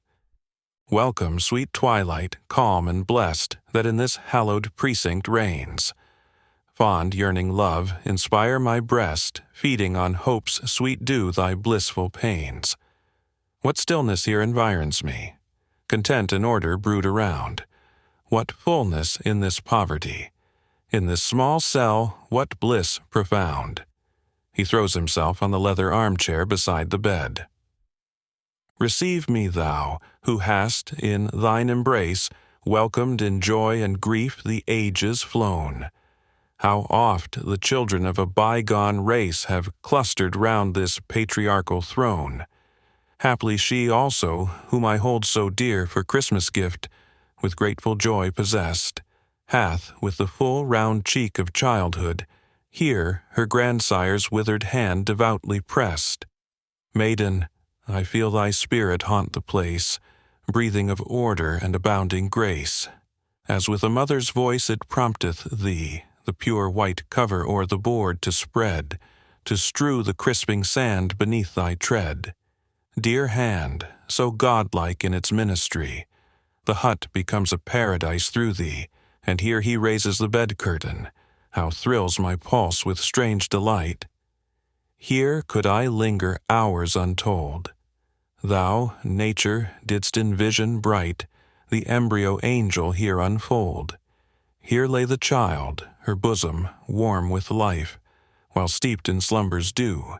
Welcome, sweet twilight, calm and blest, that in this hallowed precinct reigns. Fond yearning love, inspire my breast, feeding on hope's sweet dew thy blissful pains. What stillness here environs me? Content and order brood around. What fullness in this poverty? In this small cell, what bliss profound? He throws himself on the leather armchair beside the bed. Receive me, thou, who hast, in thine embrace, welcomed in joy and grief the ages flown. How oft the children of a bygone race have clustered round this patriarchal throne. Haply she also, whom I hold so dear for Christmas gift, with grateful joy possessed, hath, with the full round cheek of childhood, here her grandsire's withered hand devoutly pressed. Maiden, I feel thy spirit haunt the place, breathing of order and abounding grace. As with a mother's voice it prompteth thee, the pure white cover o'er the board to spread, to strew the crisping sand beneath thy tread. Dear hand, so godlike in its ministry, the hut becomes a paradise through thee, and here he raises the bed curtain. How thrills my pulse with strange delight! Here could I linger hours untold. Thou, nature, didst in vision bright the embryo angel here unfold. Here lay the child, her bosom warm with life, while steeped in slumber's dew.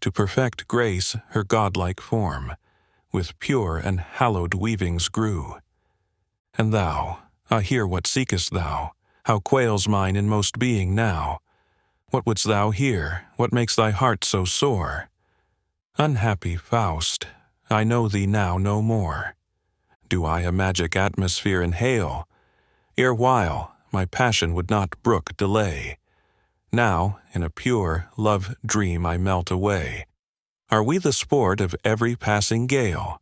To perfect grace her godlike form, with pure and hallowed weavings grew. And thou, here what seekest thou? How quails mine inmost being now? What wouldst thou here? What makes thy heart so sore? Unhappy Faust, I know thee now no more. Do I a magic atmosphere inhale? Erewhile, my passion would not brook delay. Now, in a pure love dream I melt away. Are we the sport of every passing gale?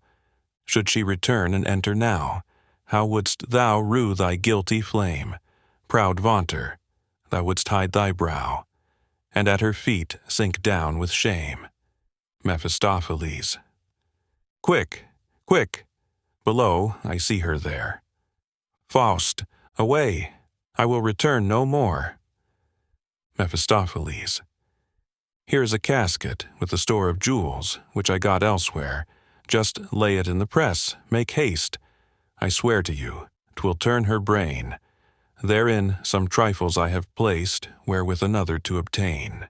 Should she return and enter now, how wouldst thou rue thy guilty flame? Proud vaunter, thou wouldst hide thy brow, and at her feet sink down with shame. Mephistopheles, quick, quick! Below, I see her there. Faust, away! I will return no more. Mephistopheles, here is a casket with a store of jewels, which I got elsewhere. Just lay it in the press, make haste. I swear to you, 'twill turn her brain. Therein some trifles I have placed, wherewith another to obtain.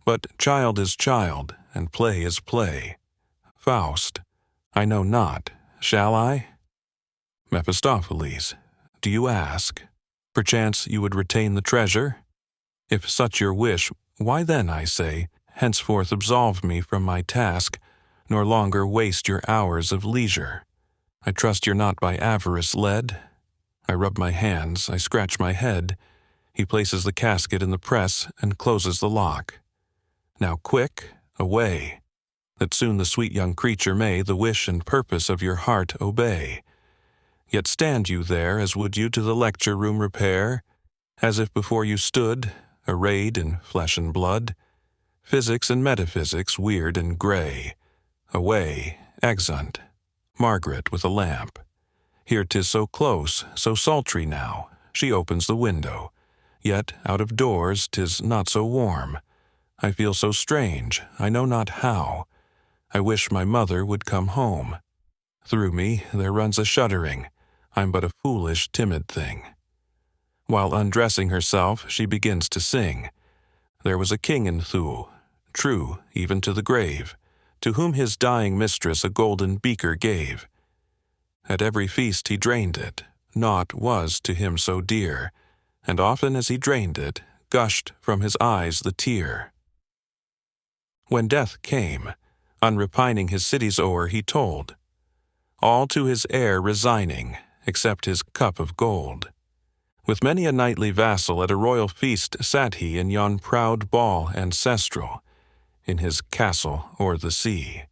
But child is child, and play is play. Faust, I know not, shall I? Mephistopheles, do you ask? Perchance you would retain the treasure? If such your wish, why then, I say, henceforth absolve me from my task, nor longer waste your hours of leisure. I trust you're not by avarice led. I rub my hands, I scratch my head. He places the casket in the press and closes the lock. Now quick, away, that soon the sweet young creature may the wish and purpose of your heart obey. Yet stand you there as would you to the lecture room repair, as if before you stood, arrayed in flesh and blood, physics and metaphysics weird and gray. Away, exeunt, Margaret with a lamp. Here 'tis so close, so sultry now, she opens the window. Yet out of doors 'tis not so warm. I feel so strange, I know not how. I wish my mother would come home. Through me there runs a shuddering. I'm but a foolish, timid thing. While undressing herself, she begins to sing. There was a king in Thule, true even to the grave, to whom his dying mistress a golden beaker gave. At every feast he drained it, naught was to him so dear, and often as he drained it, gushed from his eyes the tear. When death came, unrepining his cities o'er he told, all to his heir resigning, except his cup of gold. With many a knightly vassal at a royal feast sat he in yon proud ball ancestral, in his castle o'er the sea.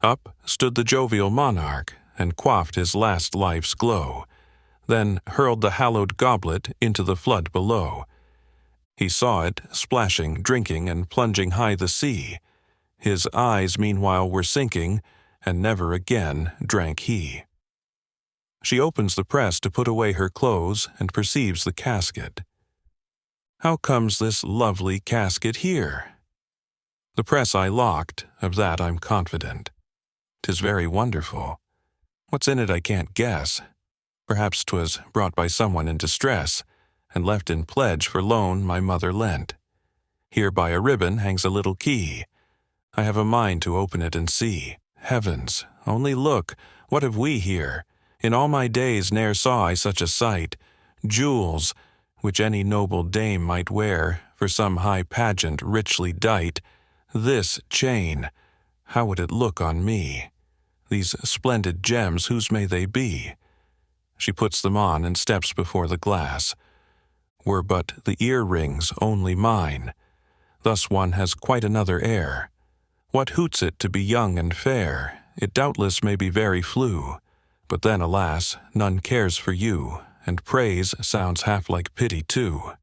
Up stood the jovial monarch, and quaffed his last life's glow, then hurled the hallowed goblet into the flood below. He saw it, splashing, drinking, and plunging high the sea. His eyes meanwhile were sinking, and never again drank he. She opens the press to put away her clothes, and perceives the casket. How comes this lovely casket here? The press I locked, of that I'm confident. 'Tis very wonderful. What's in it I can't guess. Perhaps 'twas brought by someone in distress, and left in pledge for loan my mother lent. Here by a ribbon hangs a little key. I have a mind to open it and see. Heavens, only look, what have we here? In all my days ne'er saw I such a sight. Jewels, which any noble dame might wear, for some high pageant richly dight. This chain, how would it look on me? These splendid gems, whose may they be? She puts them on and steps before the glass. Were but the ear-rings only mine. Thus one has quite another air. What hoots it to be young and fair? It doubtless may be very flue. But then, alas, none cares for you, and praise sounds half like pity too.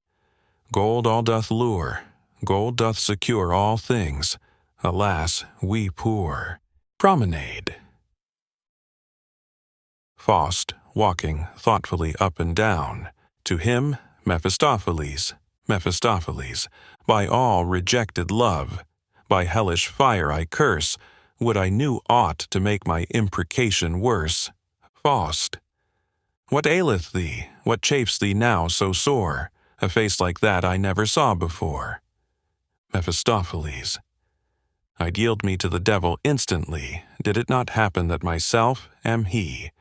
Gold all doth lure, gold doth secure all things. Alas, we poor. Promenade. Faust, walking thoughtfully up and down. To him, Mephistopheles, Mephistopheles, by all rejected love, by hellish fire I curse, would I knew aught to make my imprecation worse. Faust, what aileth thee? What chafes thee now so sore? A face like that I never saw before. Mephistopheles, I'd yield me to the devil instantly, did it not happen that myself am he.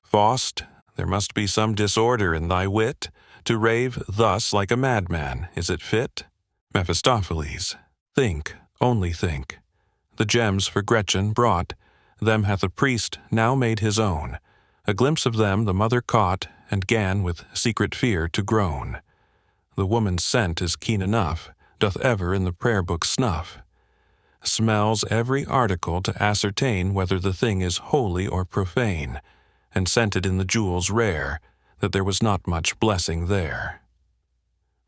Faust, there must be some disorder in thy wit. To rave thus like a madman, is it fit? Mephistopheles, think, only think. The gems for Gretchen brought, them hath a priest now made his own. A glimpse of them the mother caught, and 'gan with secret fear to groan. The woman's scent is keen enough, doth ever in the prayer book snuff. Smells every article to ascertain whether the thing is holy or profane, and scented in the jewels rare, that there was not much blessing there.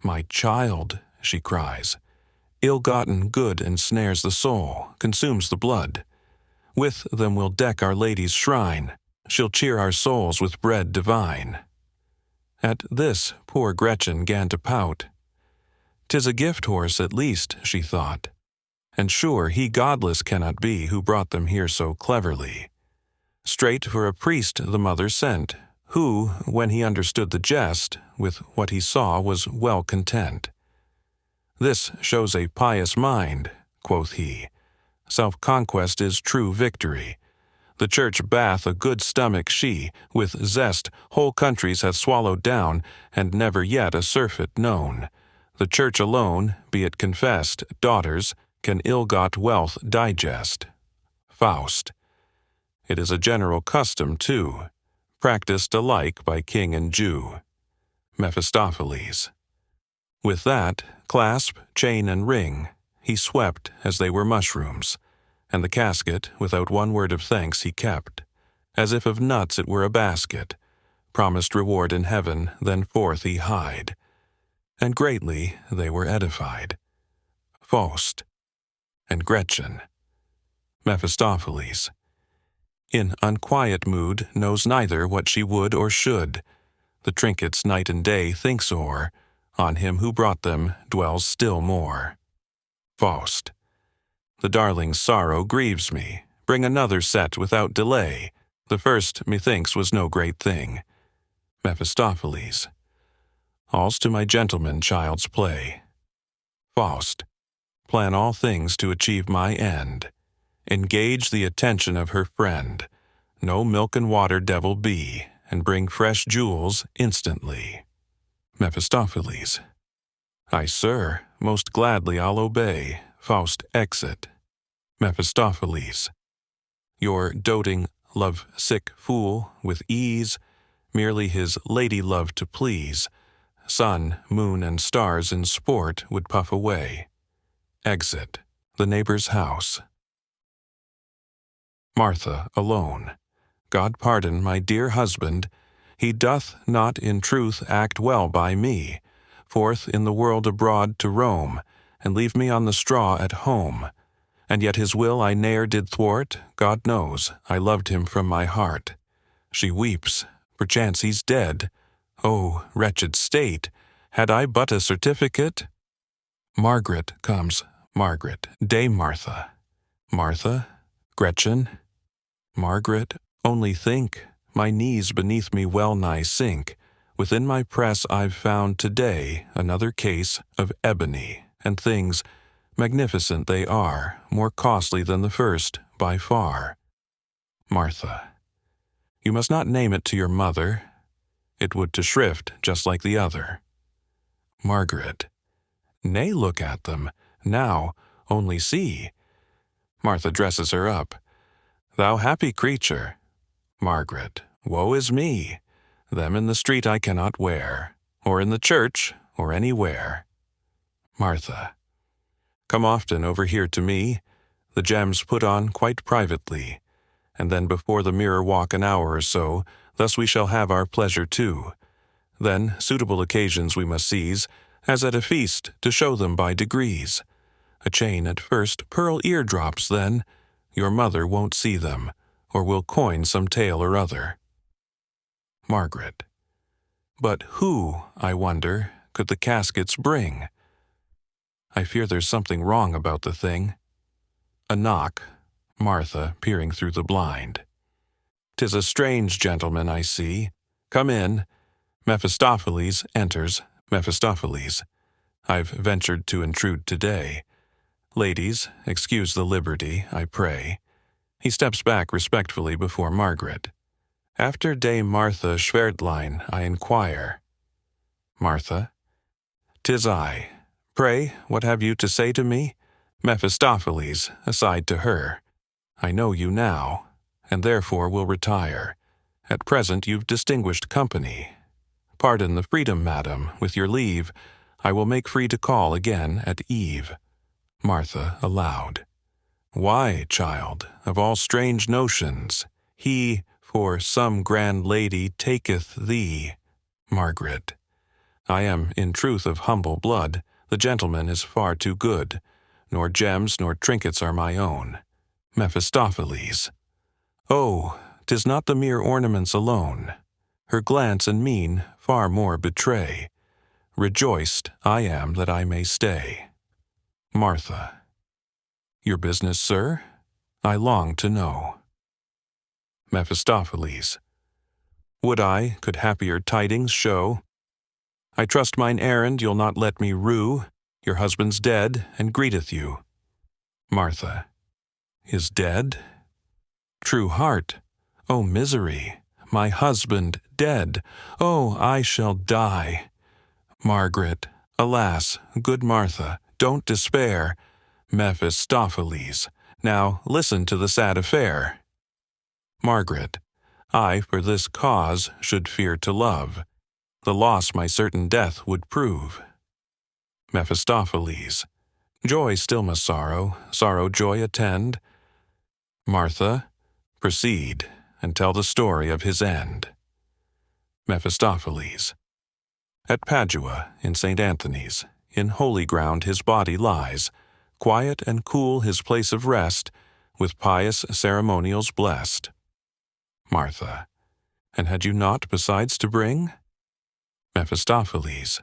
My child, she cries, ill-gotten good ensnares the soul, consumes the blood. With them we'll deck Our Lady's shrine, she'll cheer our souls with bread divine. At this poor Gretchen 'gan to pout. 'Tis a gift horse at least, she thought, and sure he godless cannot be who brought them here so cleverly. Straight for a priest the mother sent, who, when he understood the jest, with what he saw was well content. This shows a pious mind, quoth he. Self-conquest is true victory. The church bath a good stomach she, with zest, whole countries hath swallowed down, and never yet a surfeit known. The church alone, be it confessed, daughters, can ill-got wealth digest. Faust. It is a general custom, too, practiced alike by king and Jew. Mephistopheles. With that, clasp, chain, and ring, he swept as they were mushrooms, and the casket, without one word of thanks, he kept, as if of nuts it were a basket, promised reward in heaven, then forth he hied. And greatly they were edified. Faust and Gretchen. Mephistopheles. In unquiet mood knows neither what she would or should. The trinkets night and day thinks o'er, on him who brought them dwells still more. Faust. The darling's sorrow grieves me. Bring another set without delay. The first, methinks, was no great thing. Mephistopheles. All's to my gentleman child's play. Faust. Plan all things to achieve my end. Engage the attention of her friend. No milk and water devil be, and bring fresh jewels instantly. Mephistopheles. Aye, sir, most gladly I'll obey. Faust exit. Mephistopheles. Your doting, love-sick fool, with ease, merely his lady love to please, sun, moon, and stars in sport would puff away. Exit. The neighbor's house. Martha alone. God pardon my dear husband, he doth not in truth act well by me, forth in the world abroad to roam, and leave me on the straw at home. And yet his will I ne'er did thwart, God knows, I loved him from my heart. She weeps, perchance he's dead. Oh, wretched state, had I but a certificate? Margaret comes, Margaret, Dame Martha. Martha, Gretchen, Margaret, only think, my knees beneath me well nigh sink. Within my press I've found today another case of ebony, and things, magnificent they are, more costly than the first, by far. Martha. You must not name it to your mother. It would to shrift, just like the other. Margaret. Nay, look at them. Now, only see. Martha dresses her up. Thou happy creature. Margaret. Woe is me. Them in the street I cannot wear, or in the church, or anywhere. Martha. Come often over here to me. The gems put on quite privately, and then before the mirror walk an hour or so, thus we shall have our pleasure too. Then suitable occasions we must seize, as at a feast, to show them by degrees. A chain at first, pearl eardrops then. Your mother won't see them, or will coin some tale or other. Margaret. But who, I wonder, could the caskets bring? I fear there's something wrong about the thing. A knock. Martha peering through the blind. 'Tis a strange gentleman I see. Come in. Mephistopheles enters. Mephistopheles. I've ventured to intrude today. Ladies, excuse the liberty, I pray. He steps back respectfully before Margaret. After Dame Martha Schwertlein, I inquire. Martha. 'Tis I. Pray, what have you to say to me? Mephistopheles, aside to her. I know you now, and therefore will retire. At present you've distinguished company. Pardon the freedom, madam, with your leave. I will make free to call again at eve. Martha aloud. Why, child, of all strange notions, he for some grand lady taketh thee. Margaret. I am in truth of humble blood. The gentleman is far too good. Nor gems nor trinkets are my own. Mephistopheles. Oh, 'tis not the mere ornaments alone. Her glance and mien far more betray. Rejoiced I am that I may stay. Martha. Your business, sir? I long to know. Mephistopheles. Would I could happier tidings show. I trust mine errand you'll not let me rue. Your husband's dead, and greeteth you. Martha. Is dead? True heart. O misery! My husband dead! Oh, I shall die! Margaret. Alas, good Martha, don't despair. Mephistopheles. Now listen to the sad affair. Margaret. I for this cause should fear to love. The loss my certain death would prove. Mephistopheles. Joy still must sorrow, sorrow joy attend. Martha, proceed, and tell the story of his end. Mephistopheles. At Padua, in St. Anthony's, in holy ground his body lies, quiet and cool his place of rest, with pious ceremonials blessed. Martha. And had you naught besides to bring? Mephistopheles.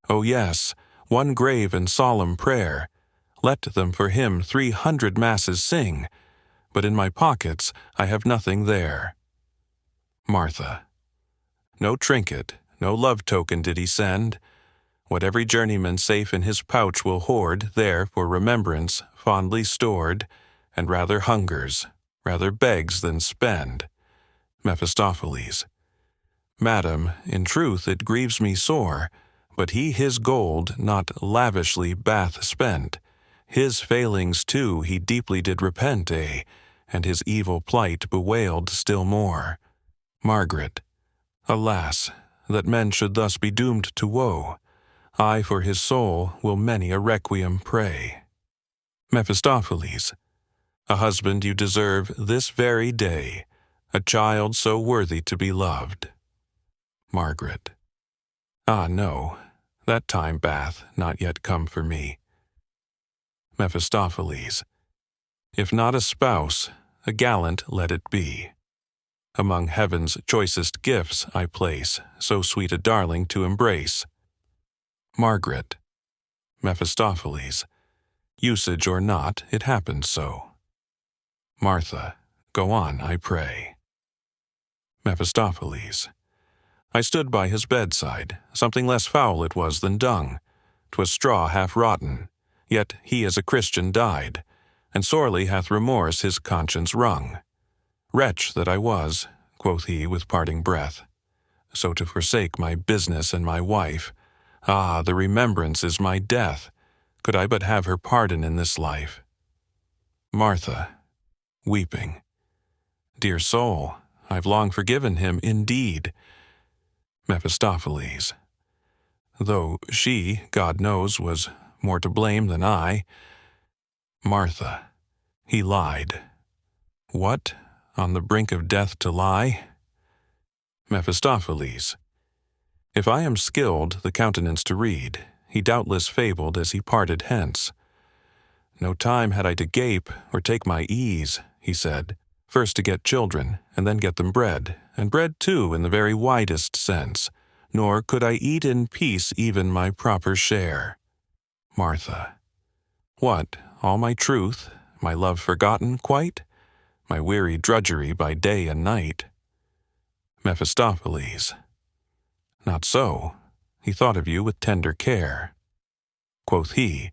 Oh yes, one grave and solemn prayer. Let them for him 300 masses sing, but in my pockets I have nothing there. Martha. No trinket, no love token did he send. What every journeyman safe in his pouch will hoard, there for remembrance fondly stored, and rather hungers, rather begs than spend. Mephistopheles. Madam, in truth it grieves me sore, but he his gold not lavishly bath spent. His failings too he deeply did repent, and his evil plight bewailed still more. Margaret. Alas, that men should thus be doomed to woe. I for his soul will many a requiem pray. Mephistopheles. A husband you deserve this very day, a child so worthy to be loved. Margaret. Ah, no, that time bath not yet come for me. Mephistopheles. If not a spouse, a gallant let it be. Among heaven's choicest gifts I place so sweet a darling to embrace. Margaret. Mephistopheles. Usage or not, it happened so. Martha. Go on, I pray. Mephistopheles. I stood by his bedside, something less foul it was than dung. 'Twas straw half rotten, yet he as a Christian died, and sorely hath remorse his conscience wrung. Wretch that I was, quoth he with parting breath, so to forsake my business and my wife. Ah, the remembrance is my death, could I but have her pardon in this life. Martha, weeping. Dear soul, I've long forgiven him indeed. Mephistopheles. Though she, God knows, was more to blame than I. Martha. He lied. What? On the brink of death to lie? Mephistopheles. If I am skilled the countenance to read, he doubtless fabled as he parted hence. No time had I to gape or take my ease, he said, first to get children, and then get them bred, and bred too in the very widest sense, nor could I eat in peace even my proper share. Martha. What, all my truth, my love forgotten quite? My weary drudgery by day and night? Mephistopheles. Not so. He thought of you with tender care. Quoth he,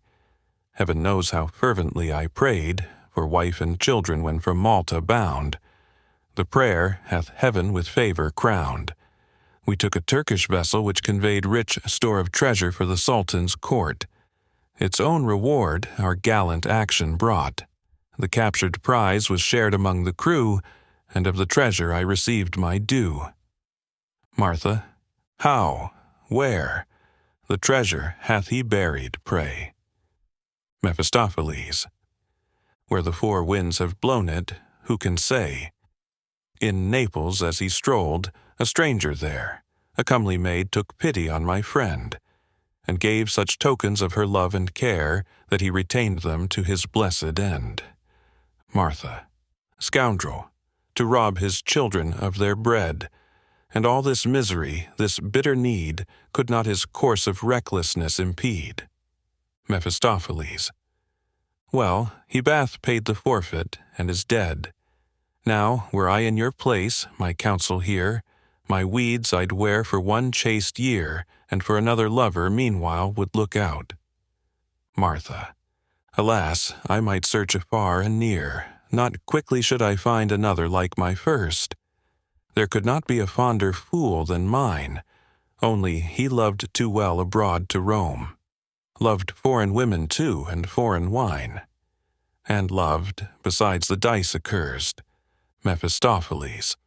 Heaven knows how fervently I prayed for wife and children when from Malta bound. The prayer hath heaven with favor crowned. We took a Turkish vessel which conveyed rich store of treasure for the Sultan's court. Its own reward our gallant action brought. The captured prize was shared among the crew, and of the treasure I received my due. Martha. How? Where? The treasure hath he buried, pray? Mephistopheles. Where the four winds have blown it, who can say? In Naples as he strolled, a stranger there, a comely maid took pity on my friend, and gave such tokens of her love and care that he retained them to his blessed end. Martha. Scoundrel, to rob his children of their bread, and all this misery, this bitter need, could not his course of recklessness impede. Mephistopheles. Well, he bath paid the forfeit, and is dead. Now, were I in your place, my counsel here, my weeds I'd wear for one chaste year, and for another lover meanwhile would look out. Martha. Alas, I might search afar and near, not quickly should I find another like my first. There could not be a fonder fool than mine, only he loved too well abroad to roam. Loved foreign women too, and foreign wine. And loved, besides the dice accursed, Mephistopheles.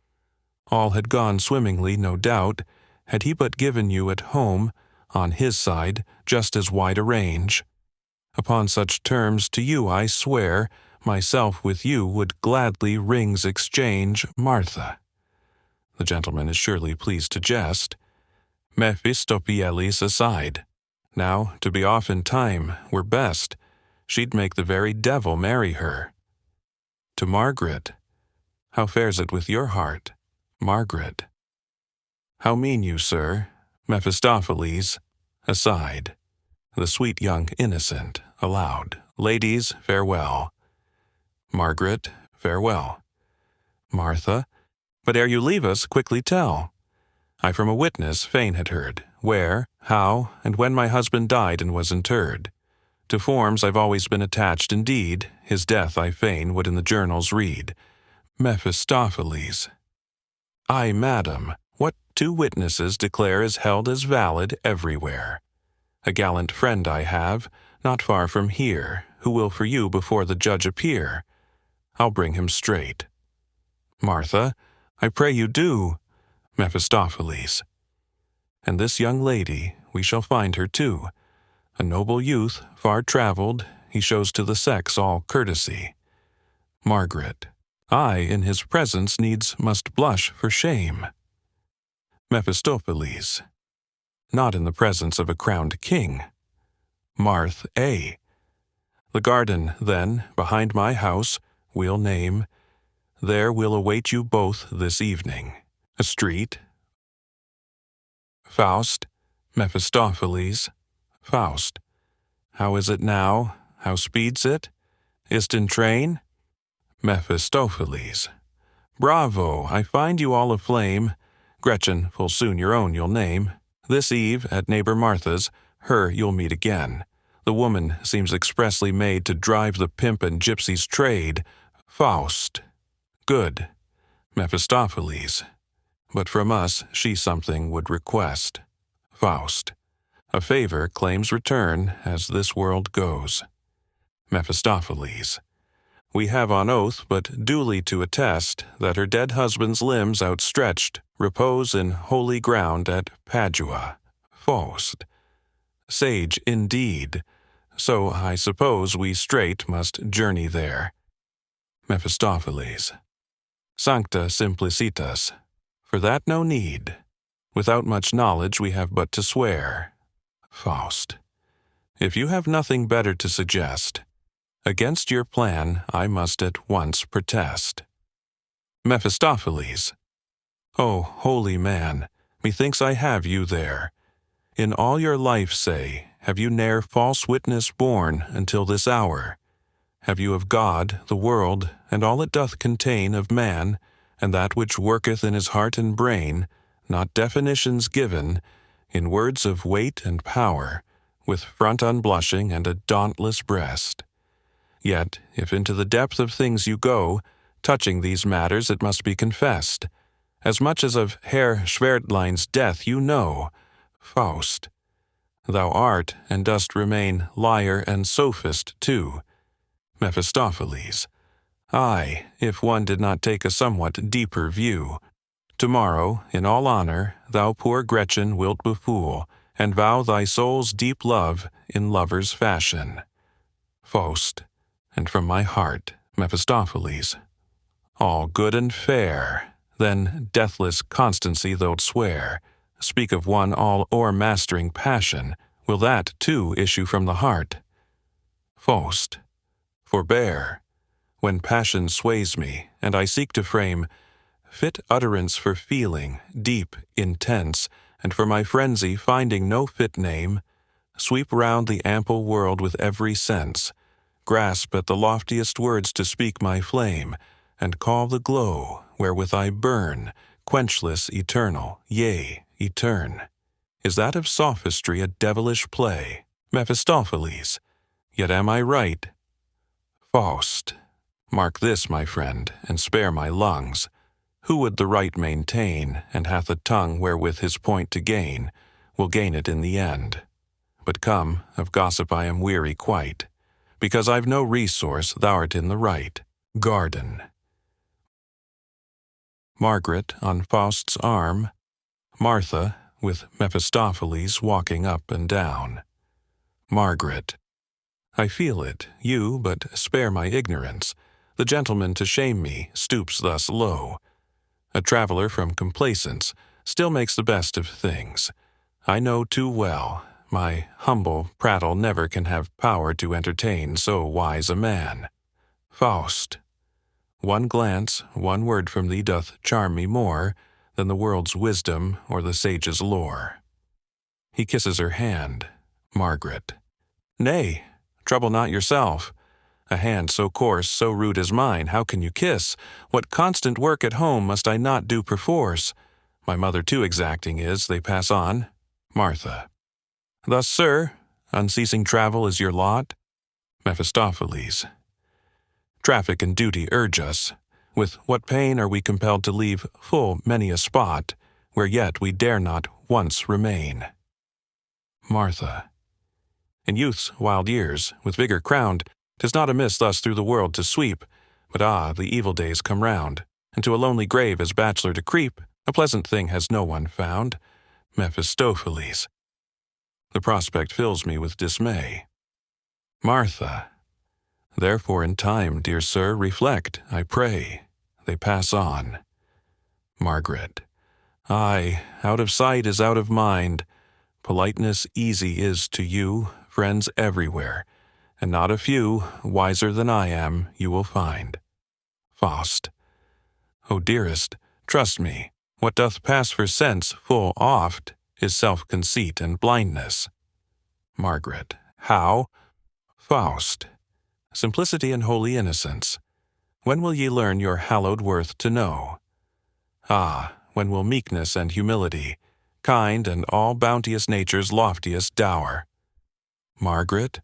All had gone swimmingly, no doubt, had he but given you at home on his side just as wide a range. Upon such terms to you I swear, myself with you would gladly rings exchange, Martha. The gentleman is surely pleased to jest. Mephistopheles aside. Now, to be off in time were best. She'd make the very devil marry her. To Margaret. How fares it with your heart, Margaret? How mean you, sir? Mephistopheles, aside. The sweet young innocent, aloud. Ladies, farewell. Margaret, farewell. Martha, but ere you leave us, quickly tell. I from a witness fain had heard, where, how, and when my husband died and was interred. To forms I've always been attached indeed, his death I fain would in the journals read. Mephistopheles. Ay, madam, what 2 witnesses declare is held as valid everywhere. A gallant friend I have, not far from here, who will for you before the judge appear. I'll bring him straight. Martha, I pray you do. Mephistopheles. And this young lady, we shall find her too. A noble youth, far travelled, he shows to the sex all courtesy. Margaret. I, in his presence, needs must blush for shame. Mephistopheles. Not in the presence of a crowned king. Marth A. The garden, then, behind my house, we'll name. There we'll await you both this evening. A street. Faust. Mephistopheles. Faust. How is it now? How speeds it? Is't in train? Mephistopheles. Bravo, I find you all aflame. Gretchen, full soon your own you'll name. This eve, at neighbor Martha's, her you'll meet again. The woman seems expressly made to drive the pimp and gypsy's trade. Faust. Good. Mephistopheles. But from us she something would request. Faust. A favor claims return as this world goes. Mephistopheles. We have on oath but duly to attest that her dead husband's limbs outstretched repose in holy ground at Padua. Faust. Sage indeed. So I suppose we straight must journey there. Mephistopheles. Sancta simplicitas. For that no need. Without much knowledge we have but to swear. Faust. If you have nothing better to suggest, against your plan I must at once protest. Mephistopheles. O holy man, methinks I have you there. In all your life, say, have you ne'er false witness borne until this hour? Have you of God, the world, and all it doth contain of man, and that which worketh in his heart and brain, not definitions given, in words of weight and power, with front unblushing and a dauntless breast? Yet, if into the depth of things you go, touching these matters it must be confessed, as much as of Herr Schwertlein's death you know, Faust. Thou art, and dost remain, liar and sophist too. Mephistopheles. Aye, if one did not take a somewhat deeper view. Tomorrow, in all honor, thou poor Gretchen wilt befool, and vow thy soul's deep love in lover's fashion. Faust. And from my heart, Mephistopheles. All good and fair, then deathless constancy thou'lt swear. Speak of one all o'ermastering passion, will that, too, issue from the heart? Faust. Forbear. When passion sways me, and I seek to frame fit utterance for feeling, deep, intense, and for my frenzy finding no fit name, sweep round the ample world with every sense, grasp at the loftiest words to speak my flame, and call the glow wherewith I burn, quenchless, eternal, yea, etern. Is that of sophistry a devilish play? Mephistopheles. Yet am I right? Faust. Mark this, my friend, and spare my lungs. Who would the right maintain, and hath a tongue wherewith his point to gain, will gain it in the end. But come, of gossip I am weary quite. Because I've no resource, thou'rt in the right. Garden. Margaret on Faust's arm. Martha, with Mephistopheles walking up and down. Margaret. I feel it, you, but spare my ignorance. The gentleman to shame me stoops thus low. A traveler from complacence still makes the best of things. I know too well, my humble prattle never can have power to entertain so wise a man. Faust. One glance, one word from thee doth charm me more than the world's wisdom or the sage's lore. He kisses her hand. Margaret. Nay, trouble not yourself. A hand so coarse, so rude as mine, how can you kiss? What constant work at home must I not do perforce? My mother too exacting is, they pass on. Martha. Thus, sir, unceasing travel is your lot? Mephistopheles. Traffic and duty urge us. With what pain are we compelled to leave full many a spot, where yet we dare not once remain. Martha. In youth's wild years, with vigor crowned, 'tis not amiss thus through the world to sweep, but the evil days come round, and to a lonely grave as bachelor to creep, a pleasant thing has no one found. Mephistopheles. The prospect fills me with dismay. Martha. Therefore in time, dear sir, reflect, I pray. They pass on. Margaret. Aye, out of sight is out of mind. Politeness easy is to you, friends everywhere, and not a few, wiser than I am, you will find. Faust. O dearest, trust me, what doth pass for sense full oft is self-conceit and blindness. Margaret. How? Faust. Simplicity and holy innocence. When will ye learn your hallowed worth to know? When will meekness and humility, kind and all bounteous nature's loftiest dower? Margaret.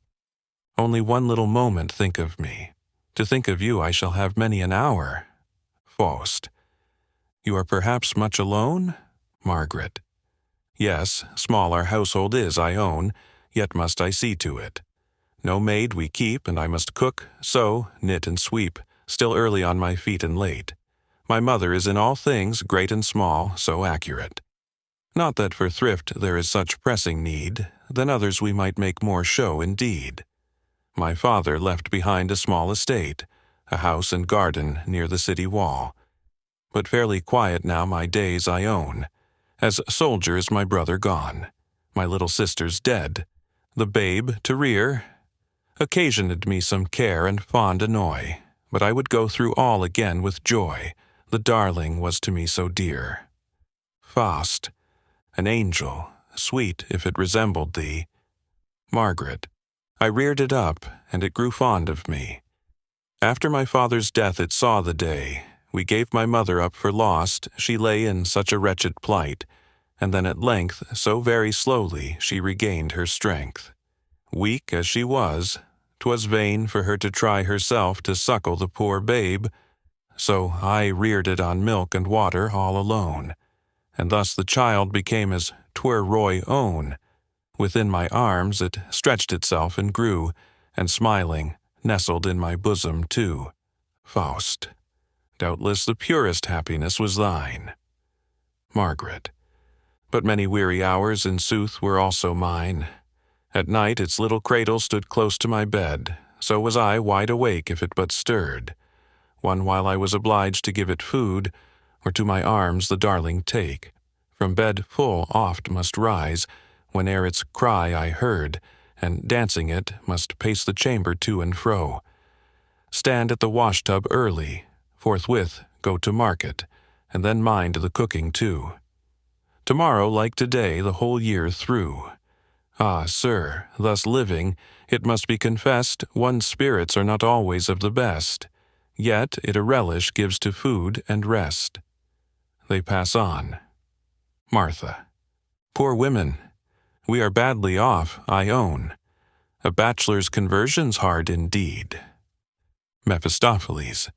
Only one little moment think of me. To think of you I shall have many an hour. Faust. You are perhaps much alone? Margaret. Yes, small our household is, I own, yet must I see to it. No maid we keep, and I must cook, sew, knit, and sweep, still early on my feet and late. My mother is in all things, great and small, so accurate. Not that for thrift there is such pressing need, than others we might make more show indeed. My father left behind a small estate, a house and garden near the city wall. But fairly quiet now my days I own. As soldier is my brother gone, my little sister's dead, the babe to rear occasioned me some care and fond annoy, but I would go through all again with joy, the darling was to me so dear. Faust. An angel, sweet if it resembled thee. Margaret. I reared it up, and it grew fond of me. After my father's death it saw the day. We gave my mother up for lost, she lay in such a wretched plight, and then at length, so very slowly, she regained her strength. Weak as she was, 'twas vain for her to try herself to suckle the poor babe, so I reared it on milk and water all alone, and thus the child became as 'twere Roy own. Within my arms it stretched itself and grew, and smiling, nestled in my bosom too. Faust. Doubtless the purest happiness was thine. Margaret. But many weary hours in sooth were also mine. At night its little cradle stood close to my bed, so was I wide awake if it but stirred. One while I was obliged to give it food, or to my arms the darling take. From bed full oft must rise, whene'er its cry I heard, and dancing it must pace the chamber to and fro. Stand at the wash-tub early, forthwith go to market, and then mind the cooking too. Tomorrow like today the whole year through. Sir, thus living, it must be confessed one's spirits are not always of the best, yet it a relish gives to food and rest. They pass on. Martha. Poor women, we are badly off, I own. A bachelor's conversion's hard indeed. Mephistopheles.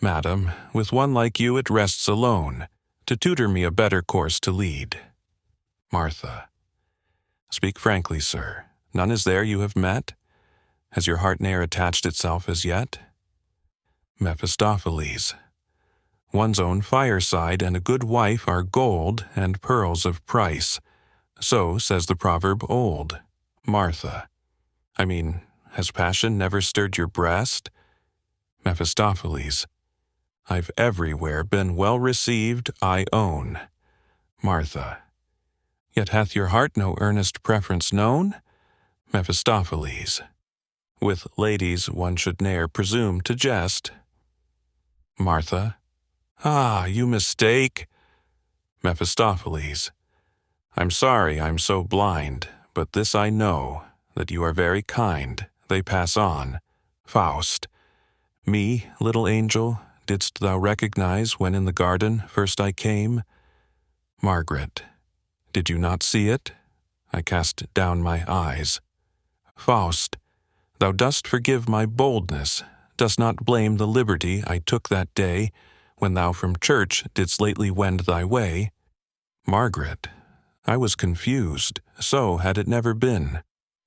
Madam, with one like you it rests alone, to tutor me a better course to lead. Martha. Speak frankly, sir, none is there you have met? Has your heart ne'er attached itself as yet? Mephistopheles. One's own fireside and a good wife are gold and pearls of price. So says the proverb old. Martha. I mean, has passion never stirred your breast? Mephistopheles. I've everywhere been well received, I own. Martha. Yet hath your heart no earnest preference known? Mephistopheles. With ladies one should ne'er presume to jest. Martha. Ah, you mistake. Mephistopheles. I'm sorry I'm so blind, but this I know, that you are very kind. They pass on. Faust. Me, little angel, didst thou recognize when in the garden first I came? Margaret. Did you not see it? I cast down my eyes. Faust. Thou dost forgive my boldness, dost not blame the liberty I took that day, when thou from church didst lately wend thy way. Margaret. I was confused, so had it never been.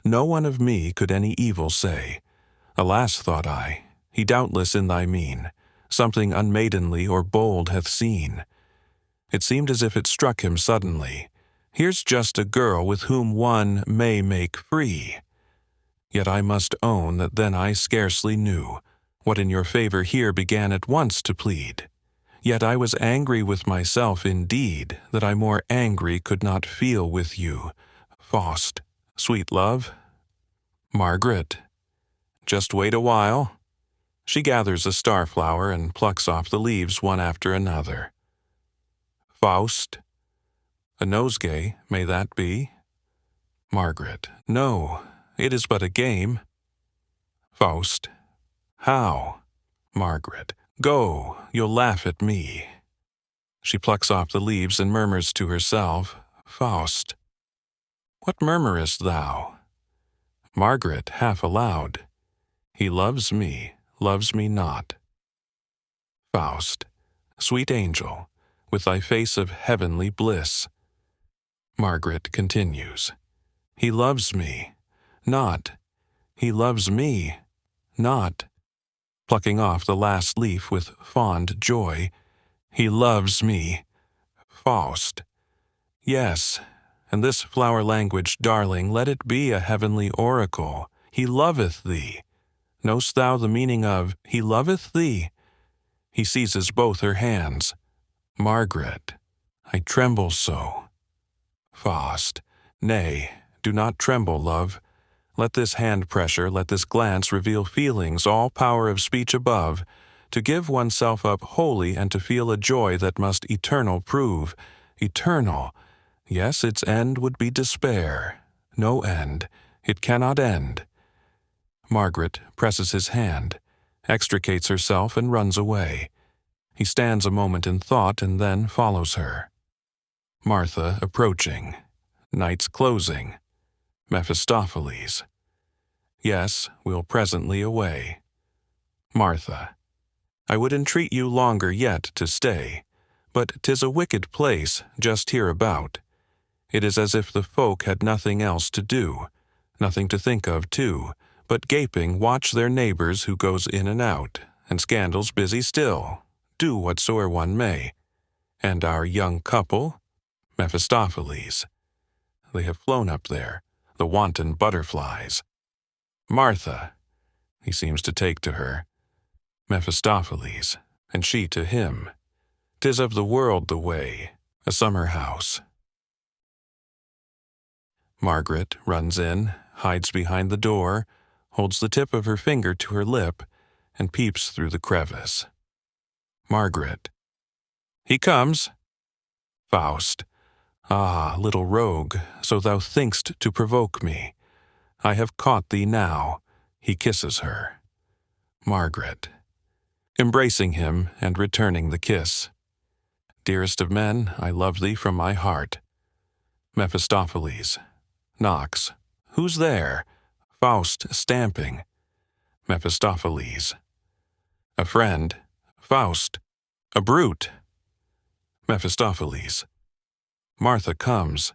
No one of me could any evil say. Alas, thought I, he doubtless in thy mien something unmaidenly or bold hath seen. It seemed as if it struck him suddenly. Here's just a girl with whom one may make free. Yet I must own that then I scarcely knew what in your favor here began at once to plead. Yet I was angry with myself indeed, that I more angry could not feel with you. Faust. Sweet love. Margaret. Just wait a while. She gathers a starflower and plucks off the leaves one after another. Faust. A nosegay, may that be? Margaret. No, it is but a game. Faust. How? Margaret. Go, you'll laugh at me. She plucks off the leaves and murmurs to herself, Faust. What murmurest thou? Margaret, half aloud. He loves me not. Faust. Sweet angel, with thy face of heavenly bliss. Margaret continues. He loves me not. He loves me not. Plucking off the last leaf with fond joy. He loves me. Faust. Yes, and this flower language, darling, let it be a heavenly oracle. He loveth thee. Knowst thou the meaning of he loveth thee? He seizes both her hands. Margaret. I tremble so. Faust. Nay, do not tremble, love. Let this hand pressure, let this glance reveal feelings all power of speech above, to give oneself up wholly and to feel a joy that must eternal prove. Eternal. Yes, its end would be despair. No end. It cannot end. Margaret presses his hand, extricates herself and runs away. He stands a moment in thought and then follows her. Martha approaching. Night's closing. Mephistopheles. Yes, we'll presently away. Martha. I would entreat you longer yet to stay, but 'tis a wicked place just hereabout. It is as if the folk had nothing else to do, nothing to think of too, but gaping watch their neighbors who goes in and out, and scandals busy still, do whatsoe'er one may. And our young couple, Mephistopheles. They have flown up there, the wanton butterflies. Martha. He seems to take to her. Mephistopheles, and she to him. 'Tis of the world the way, a summer house. Margaret runs in, hides behind the door, holds the tip of her finger to her lip, and peeps through the crevice. Margaret. He comes. Faust. Ah, little rogue, so thou think'st to provoke me. I have caught thee now. He kisses her. Margaret. Embracing him and returning the kiss. Dearest of men, I love thee from my heart. Mephistopheles. Knocks. Who's there? Faust stamping. Mephistopheles. A friend. Faust. A brute. Mephistopheles. Martha comes.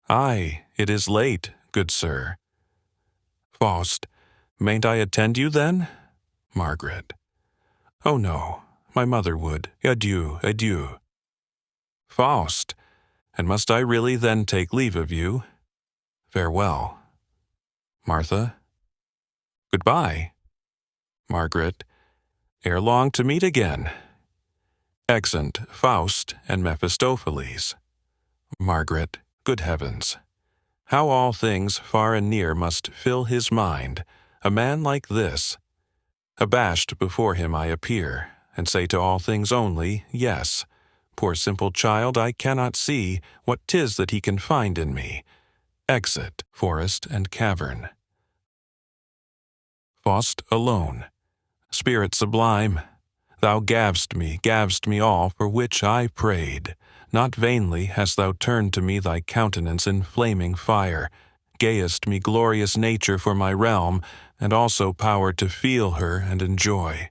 Aye, it is late, good sir. Faust. Mayn't I attend you then? Margaret. Oh no, my mother would. Adieu, adieu. Faust, and must I really then take leave of you? Farewell. Martha. Goodbye. Margaret. Ere long to meet again. Exeunt Faust and Mephistopheles. Margaret. Good heavens! How all things far and near must fill his mind, a man like this. Abashed before him I appear, and say to all things only, yes. Poor simple child, I cannot see what 'tis that he can find in me. Exit forest and cavern. Faust alone. Spirit sublime, thou gav'st me all for which I prayed. Not vainly hast thou turned to me thy countenance in flaming fire, gayest me glorious nature for my realm, and also power to feel her and enjoy.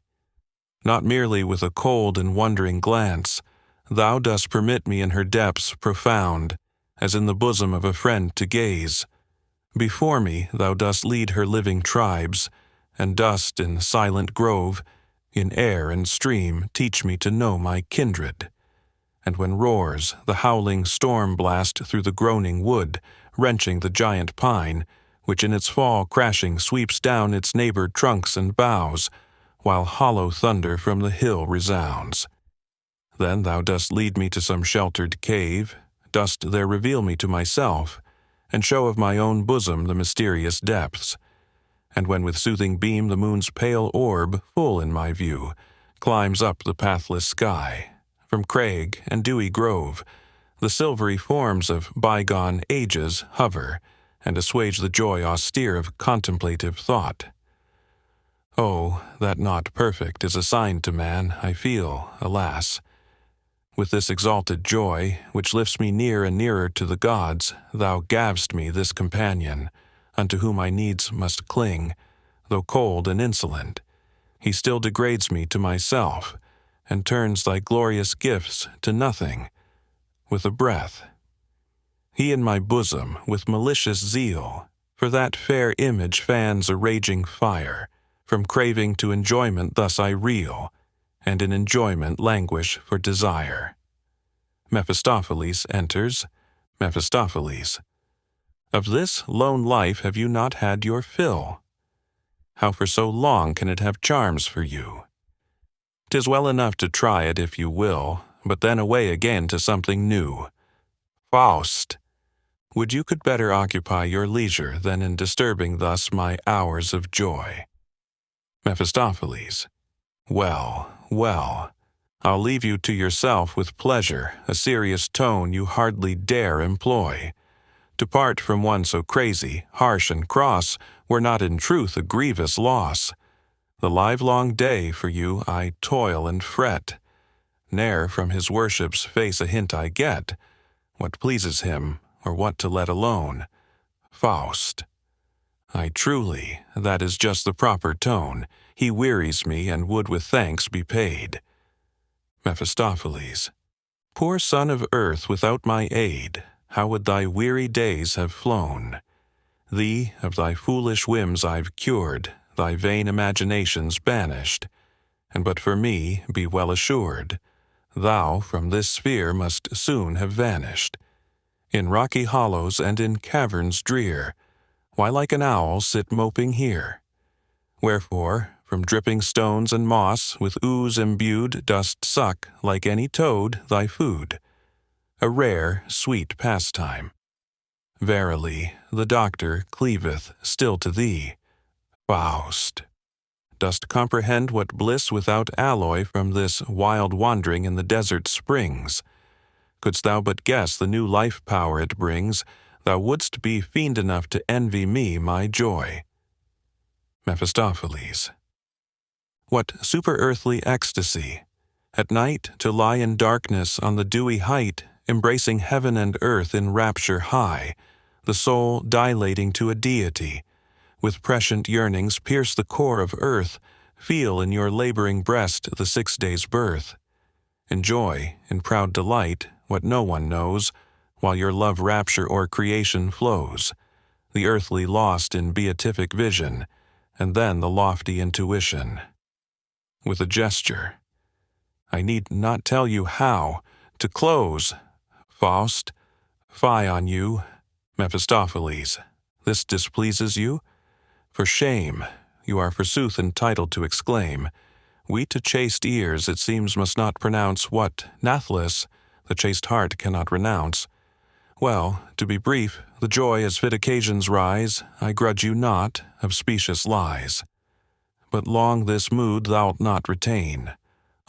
Not merely with a cold and wondering glance, thou dost permit me in her depths profound, as in the bosom of a friend to gaze. Before me thou dost lead her living tribes, and dost in silent grove, in air and stream, teach me to know my kindred. And when roars the howling storm blast through the groaning wood, wrenching the giant pine, which in its fall crashing sweeps down its neighbored trunks and boughs, while hollow thunder from the hill resounds. Then thou dost lead me to some sheltered cave, dost there reveal me to myself, and show of my own bosom the mysterious depths. And when with soothing beam the moon's pale orb, full in my view, climbs up the pathless sky, from crag and dewy grove, the silvery forms of bygone ages hover, and assuage the joy austere of contemplative thought. Oh, that not perfect is assigned to man, I feel, alas. With this exalted joy, which lifts me near and nearer to the gods, thou gav'st me this companion, unto whom I needs must cling, though cold and insolent. He still degrades me to myself, and turns thy glorious gifts to nothing, with a breath. He in my bosom, with malicious zeal, for that fair image fans a raging fire. From craving to enjoyment thus I reel, and in enjoyment languish for desire. Mephistopheles enters. Mephistopheles. Of this lone life have you not had your fill? How for so long can it have charms for you? 'Tis well enough to try it if you will, but then away again to something new. Faust! Would you could better occupy your leisure than in disturbing thus my hours of joy. Mephistopheles. Well, well, I'll leave you to yourself with pleasure, a serious tone you hardly dare employ. To part from one so crazy, harsh and cross, were not in truth a grievous loss. The livelong day for you I toil and fret. Ne'er from his worship's face a hint I get, what pleases him, or what to let alone. Faust. Ay, truly, that is just the proper tone. He wearies me, and would with thanks be paid. Mephistopheles. Poor son of earth, without my aid, how would thy weary days have flown? Thee of thy foolish whims I've cured, thy vain imaginations banished, and but for me, be well assured, thou from this sphere must soon have vanished. In rocky hollows and in caverns drear, why like an owl sit moping here? Wherefore, from dripping stones and moss, with ooze imbued, dost suck, like any toad, thy food. A rare, sweet pastime. Verily, the doctor cleaveth still to thee. Faust. Dost comprehend what bliss without alloy from this wild wandering in the desert springs? Couldst thou but guess the new life power it brings, thou wouldst be fiend enough to envy me my joy. Mephistopheles. What super-earthly ecstasy! At night to lie in darkness on the dewy height, embracing heaven and earth in rapture high, the soul dilating to a deity, with prescient yearnings pierce the core of earth, feel in your laboring breast the 6 days' birth. Enjoy, in proud delight, what no one knows, while your love rapture o'er creation flows, the earthly lost in beatific vision, and then the lofty intuition. With a gesture. I need not tell you how. To close, Faust, fie on you, Mephistopheles. This displeases you? For shame, you are forsooth entitled to exclaim. We to chaste ears, it seems, must not pronounce what, nathless, the chaste heart cannot renounce. Well, to be brief, the joy as fit occasions rise, I grudge you not, of specious lies. But long this mood thou'lt not retain.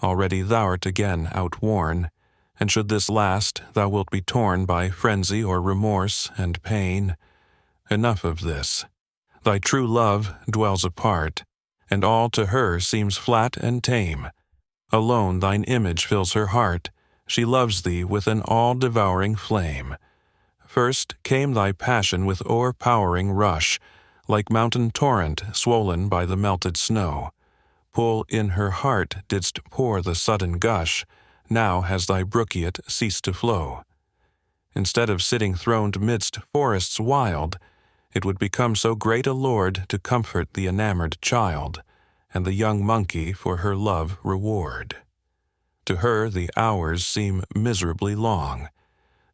Already thou'rt again outworn, and should this last, thou wilt be torn by frenzy or remorse and pain. Enough of this. Thy true love dwells apart, and all to her seems flat and tame. Alone thine image fills her heart, she loves thee with an all-devouring flame. First came thy passion with o'erpowering rush, like mountain torrent swollen by the melted snow. Full in her heart didst pour the sudden gush, now has thy brookiet ceased to flow. Instead of sitting throned midst forests wild, it would become so great a lord to comfort the enamored child, and the young monkey for her love reward. To her the hours seem miserably long.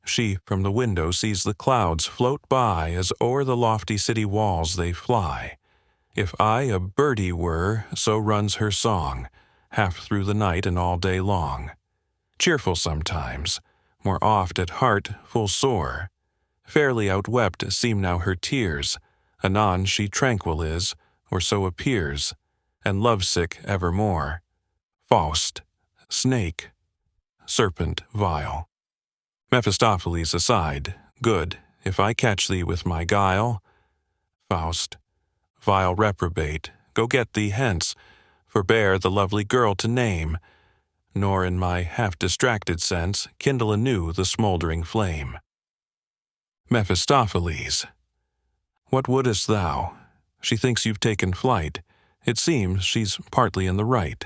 She from the window sees the clouds float by as o'er the lofty city walls they fly. If I a birdie were, so runs her song, half through the night and all day long. Cheerful sometimes, more oft at heart full sore. Fairly outwept seem now her tears, anon she tranquil is, or so appears, and lovesick evermore. Faust, snake, serpent vile. Mephistopheles aside, good, if I catch thee with my guile. Faust, vile reprobate, go get thee hence, forbear the lovely girl to name, nor in my half-distracted sense kindle anew the smouldering flame. Mephistopheles, what wouldest thou? She thinks you've taken flight. It seems she's partly in the right.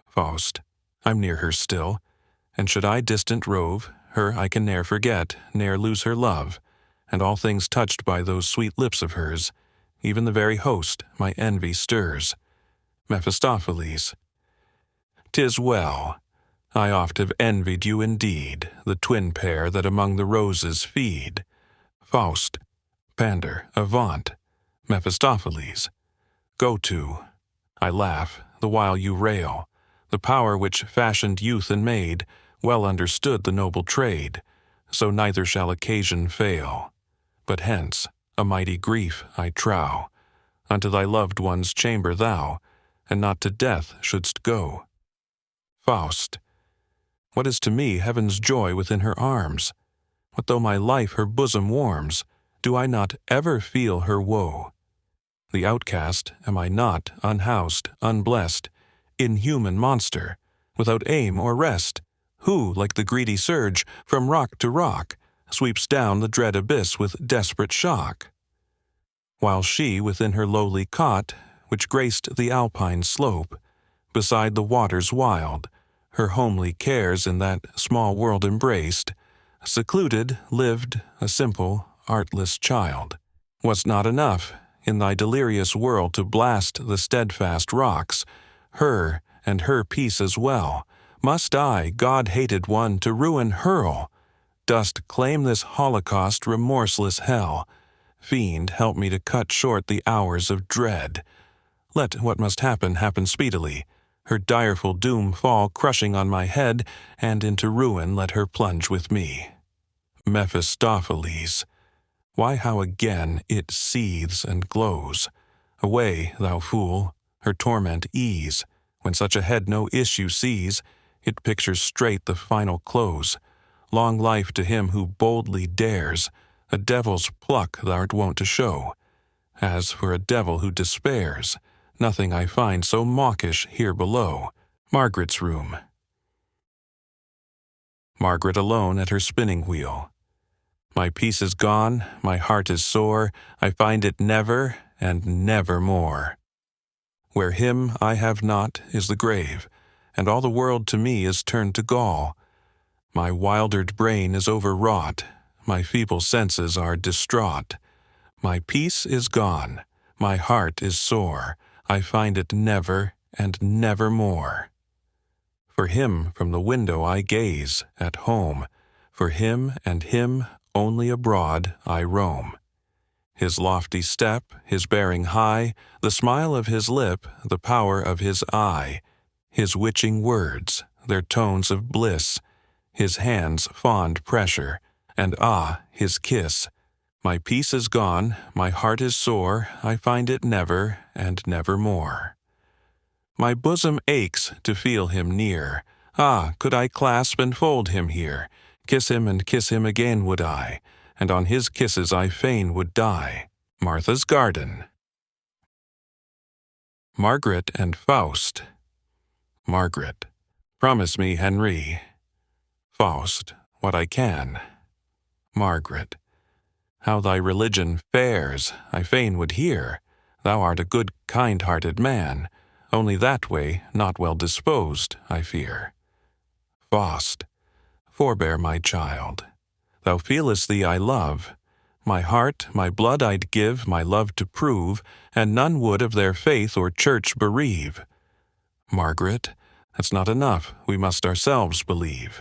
Faust, I'm near her still, and should I distant rove, her I can ne'er forget, ne'er lose her love, and all things touched by those sweet lips of hers, even the very host my envy stirs. Mephistopheles, 'tis well. I oft have envied you indeed, the twin pair that among the roses feed. Faust, pander, avaunt. Mephistopheles, go to. I laugh, the while you rail. The power which fashioned youth and maid well understood the noble trade, so neither shall occasion fail. But hence, a mighty grief, I trow, unto thy loved one's chamber thou, and not to death shouldst go. Faust, what is to me heaven's joy within her arms? What though my life her bosom warms, do I not ever feel her woe? The outcast, am I not, unhoused, unblessed, inhuman monster, without aim or rest, who, like the greedy surge, from rock to rock, sweeps down the dread abyss with desperate shock? While she within her lowly cot, which graced the alpine slope, beside the waters wild, her homely cares in that small world embraced, secluded, lived, a simple, artless child. Was not enough, in thy delirious whirl to blast the steadfast rocks, her and her peace as well, must I, God-hated one, to ruin hurl? Dost claim this holocaust remorseless hell? Fiend, help me to cut short the hours of dread. Let what must happen happen speedily, her direful doom fall crushing on my head, and into ruin let her plunge with me. Mephistopheles, why how again it seethes and glows? Away, thou fool, her torment ease. When such a head no issue sees, it pictures straight the final close. Long life to him who boldly dares, a devil's pluck thou'rt wont to show. As for a devil who despairs, nothing I find so mawkish here below. Margaret's room. Margaret alone at her spinning wheel. My peace is gone, my heart is sore, I find it never and never more. Where him I have not is the grave, and all the world to me is turned to gall. My wildered brain is overwrought, my feeble senses are distraught. My peace is gone, my heart is sore, I find it never and never more. For him from the window I gaze, at home, for him and him only abroad I roam. His lofty step, his bearing high, the smile of his lip, the power of his eye, his witching words, their tones of bliss, his hand's fond pressure, and his kiss. My peace is gone, my heart is sore, I find it never and nevermore. My bosom aches to feel him near. Could I clasp and fold him here? Kiss him and kiss him again would I, and on his kisses I fain would die. Martha's Garden. Margaret and Faust. Margaret. Promise me, Henry. Faust. What I can. Margaret. How thy religion fares, I fain would hear. Thou art a good, kind-hearted man, only that way not well disposed, I fear. Faust. Forbear, my child. Thou feelest thee I love. My heart, my blood I'd give, my love to prove, and none would of their faith or church bereave. Margaret. That's not enough, we must ourselves believe.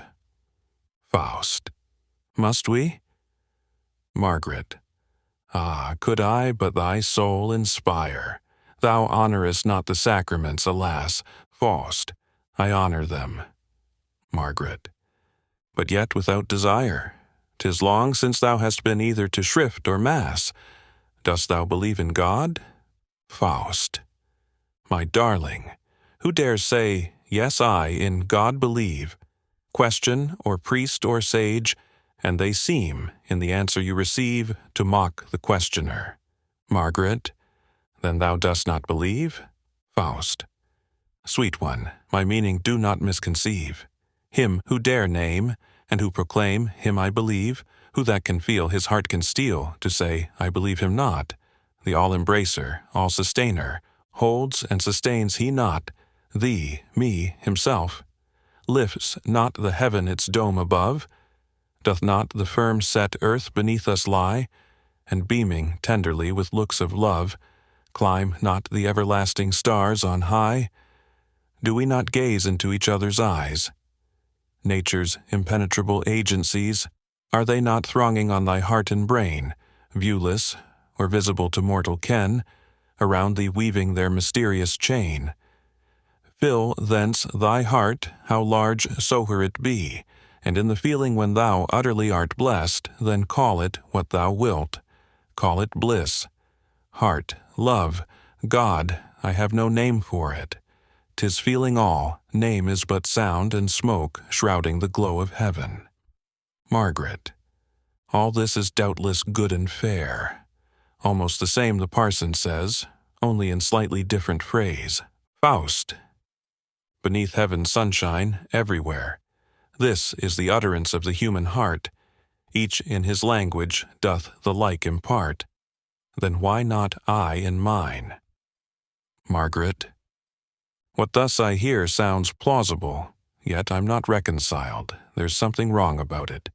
Faust. Must we? Margaret. Could I but thy soul inspire. Thou honorest not the sacraments, alas. Faust. I honor them. Margaret. But yet without desire. 'Tis long since thou hast been either to shrift or mass. Dost thou believe in God? Faust. My darling, who dares say, yes, I in God believe? Question, or priest or sage, and they seem, in the answer you receive, to mock the questioner. Margaret. Then thou dost not believe? Faust. Sweet one, my meaning do not misconceive. Him who dare name, and who proclaim, him I believe, who that can feel his heart can steel, to say, I believe him not, the all-embracer, all-sustainer, holds and sustains he not, thee, me, himself, lifts not the heaven its dome above, doth not the firm set earth beneath us lie, and beaming tenderly with looks of love, climb not the everlasting stars on high? Do we not gaze into each other's eyes? Nature's impenetrable agencies, are they not thronging on thy heart and brain, viewless, or visible to mortal ken, around thee weaving their mysterious chain? Fill thence thy heart, how large soever it be, and in the feeling when thou utterly art blessed, then call it what thou wilt. Call it bliss. Heart, love, God, I have no name for it. 'Tis feeling all, name is but sound and smoke shrouding the glow of heaven. Margaret. All this is doubtless good and fair. Almost the same the parson says, only in slightly different phrase. Faust. Beneath heaven's sunshine, everywhere. This is the utterance of the human heart. Each in his language doth the like impart. Then why not I in mine? Margaret. What thus I hear sounds plausible, yet I'm not reconciled. There's something wrong about it.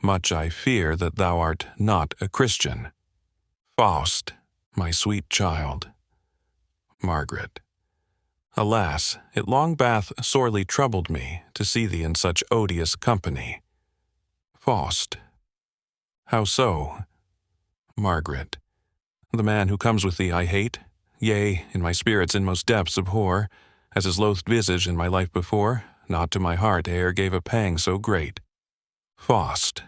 Much I fear that thou art not a Christian. Faust, my sweet child. Margaret. Alas, it long bath sorely troubled me to see thee in such odious company. Faust. How so? Margaret. The man who comes with thee I hate, yea, in my spirit's inmost depths abhor, as his loathed visage in my life before, not to my heart e'er gave a pang so great. Faust.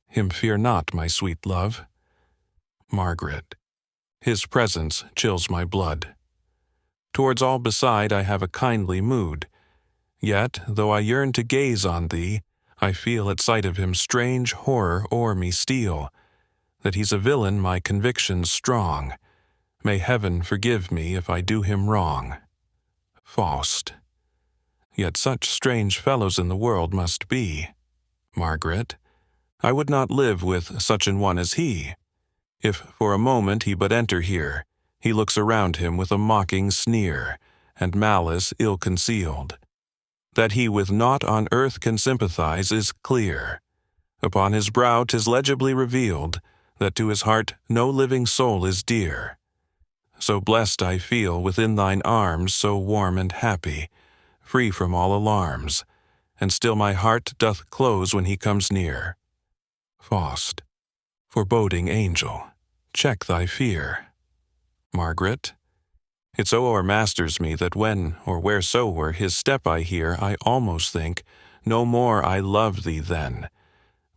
Him fear not, my sweet love. Margaret. His presence chills my blood. Towards all beside I have a kindly mood. Yet, though I yearn to gaze on thee, I feel at sight of him strange horror o'er me steal. That he's a villain my conviction's strong. May heaven forgive me if I do him wrong. Faust. Yet such strange fellows in the world must be. Margaret. I would not live with such an one as he. If for a moment he but enter here, he looks around him with a mocking sneer, and malice ill-concealed. That he with naught on earth can sympathize is clear. Upon his brow 'tis legibly revealed, that to his heart no living soul is dear. So blessed I feel within thine arms so warm and happy, free from all alarms, and still my heart doth close when he comes near. Faust. Foreboding angel, check thy fear. Margaret. It so o'ermasters me that when or wheresoe'er his step I hear, I almost think, no more I loved thee then.